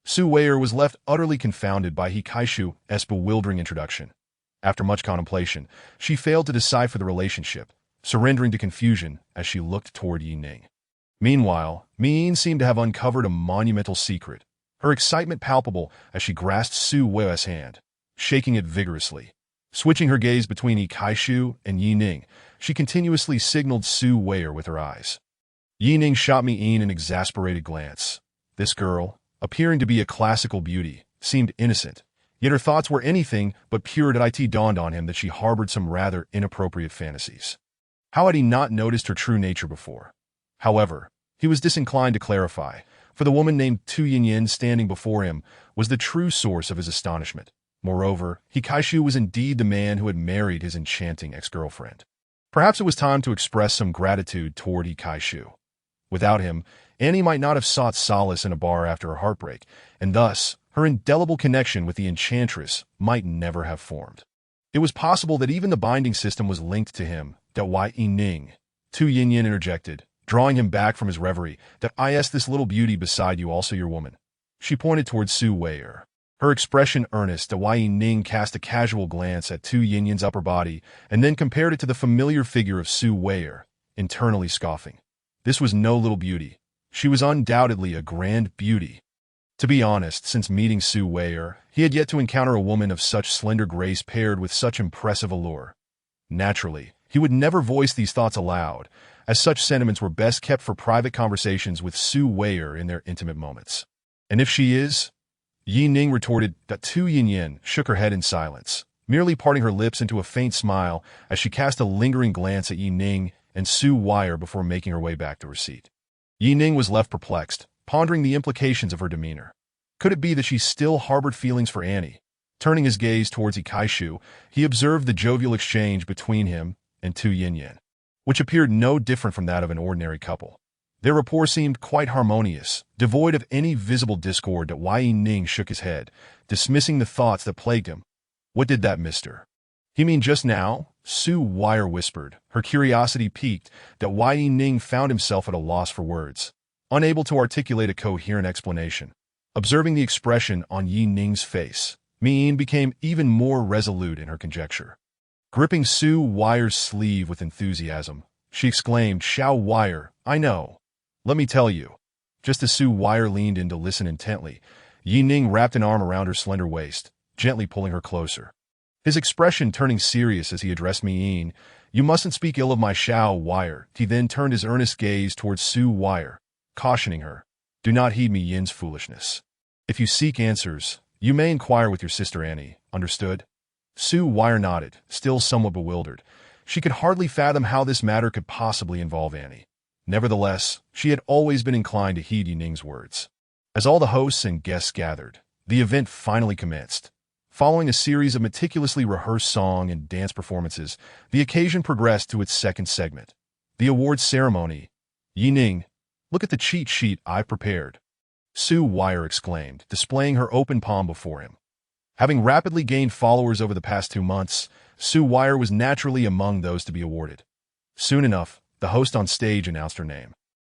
Speaker 1: Su Weier was left utterly confounded by Hikaishu's bewildering introduction. After much contemplation, she failed to decipher the relationship, surrendering to confusion as she looked toward Ning. Meanwhile, Mi-in seemed to have uncovered a monumental secret, her excitement palpable as she grasped Su Weier's hand, shaking it vigorously. Switching her gaze between Hikaishu and Ning, she continuously signaled Su Weier with her eyes. Ning shot Mi-in an exasperated glance. This girl, appearing to be a classical beauty, seemed innocent, yet her thoughts were anything but pure. It dawned on him that she harbored some rather inappropriate fantasies. How had he not noticed her true nature before? However, he was disinclined to clarify, for the woman named Tu Yinyan standing before him was the true source of his astonishment. Moreover, Hikaishu was indeed the man who had married his enchanting ex-girlfriend. Perhaps it was time to express some gratitude toward Hikaishu. Without him, Annie might not have sought solace in a bar after her heartbreak, and thus, her indelible connection with the enchantress might never have formed. It was possible that even the binding system was linked to him. Ning, Tu Yinyan interjected, drawing him back from his reverie, this little beauty beside you also your woman. She pointed towards Su Weier. Her expression earnest, Ning cast a casual glance at Tu Yinyan's upper body and then compared it to the familiar figure of Su Weier, internally scoffing. This was no little beauty. She was undoubtedly a grand beauty. To be honest, since meeting Su Weier, he had yet to encounter a woman of such slender grace paired with such impressive allure. Naturally, he would never voice these thoughts aloud, as such sentiments were best kept for private conversations with Su Weier in their intimate moments. And if she is? Yi Ning retorted that Tu Yinyan shook her head in silence, merely parting her lips into a faint smile as she cast a lingering glance at Yi Ning and Su Weier before making her way back to her seat. Yi Ning was left perplexed, pondering the implications of her demeanor. Could it be that she still harbored feelings for Annie? Turning his gaze towards Ikaishu, he observed the jovial exchange between him and Tu Yinyan, which appeared no different from that of an ordinary couple. Their rapport seemed quite harmonious, devoid of any visible discord. That Yi Ning shook his head, dismissing the thoughts that plagued him. What did that mister? He mean just now? Su Weier whispered, her curiosity piqued. That Yi Ning found himself at a loss for words, unable to articulate a coherent explanation. Observing the expression on Yi Ning's face, Min became even more resolute in her conjecture. Gripping Su Weier's sleeve with enthusiasm, she exclaimed, "Xiao Weier, I know. Let me tell you." Just as Su Weier leaned in to listen intently, Yi Ning wrapped an arm around her slender waist, gently pulling her closer. His expression turning serious as he addressed Min. "You mustn't speak ill of my Xiao Weier." He then turned his earnest gaze towards Su Weier, cautioning her, "Do not heed Yin's foolishness. If you seek answers, you may inquire with your sister Annie, understood?" Su Weier nodded, still somewhat bewildered. She could hardly fathom how this matter could possibly involve Annie. Nevertheless, she had always been inclined to heed Yi Ning's words. As all the hosts and guests gathered, the event finally commenced. Following a series of meticulously rehearsed song and dance performances, the occasion progressed to its second segment, the awards ceremony. "Yi Ning, look at the cheat sheet I've prepared," Su Weier exclaimed, displaying her open palm before him. Having rapidly gained followers over the past 2 months, Su Weier was naturally among those to be awarded. Soon enough, the host on stage announced her name.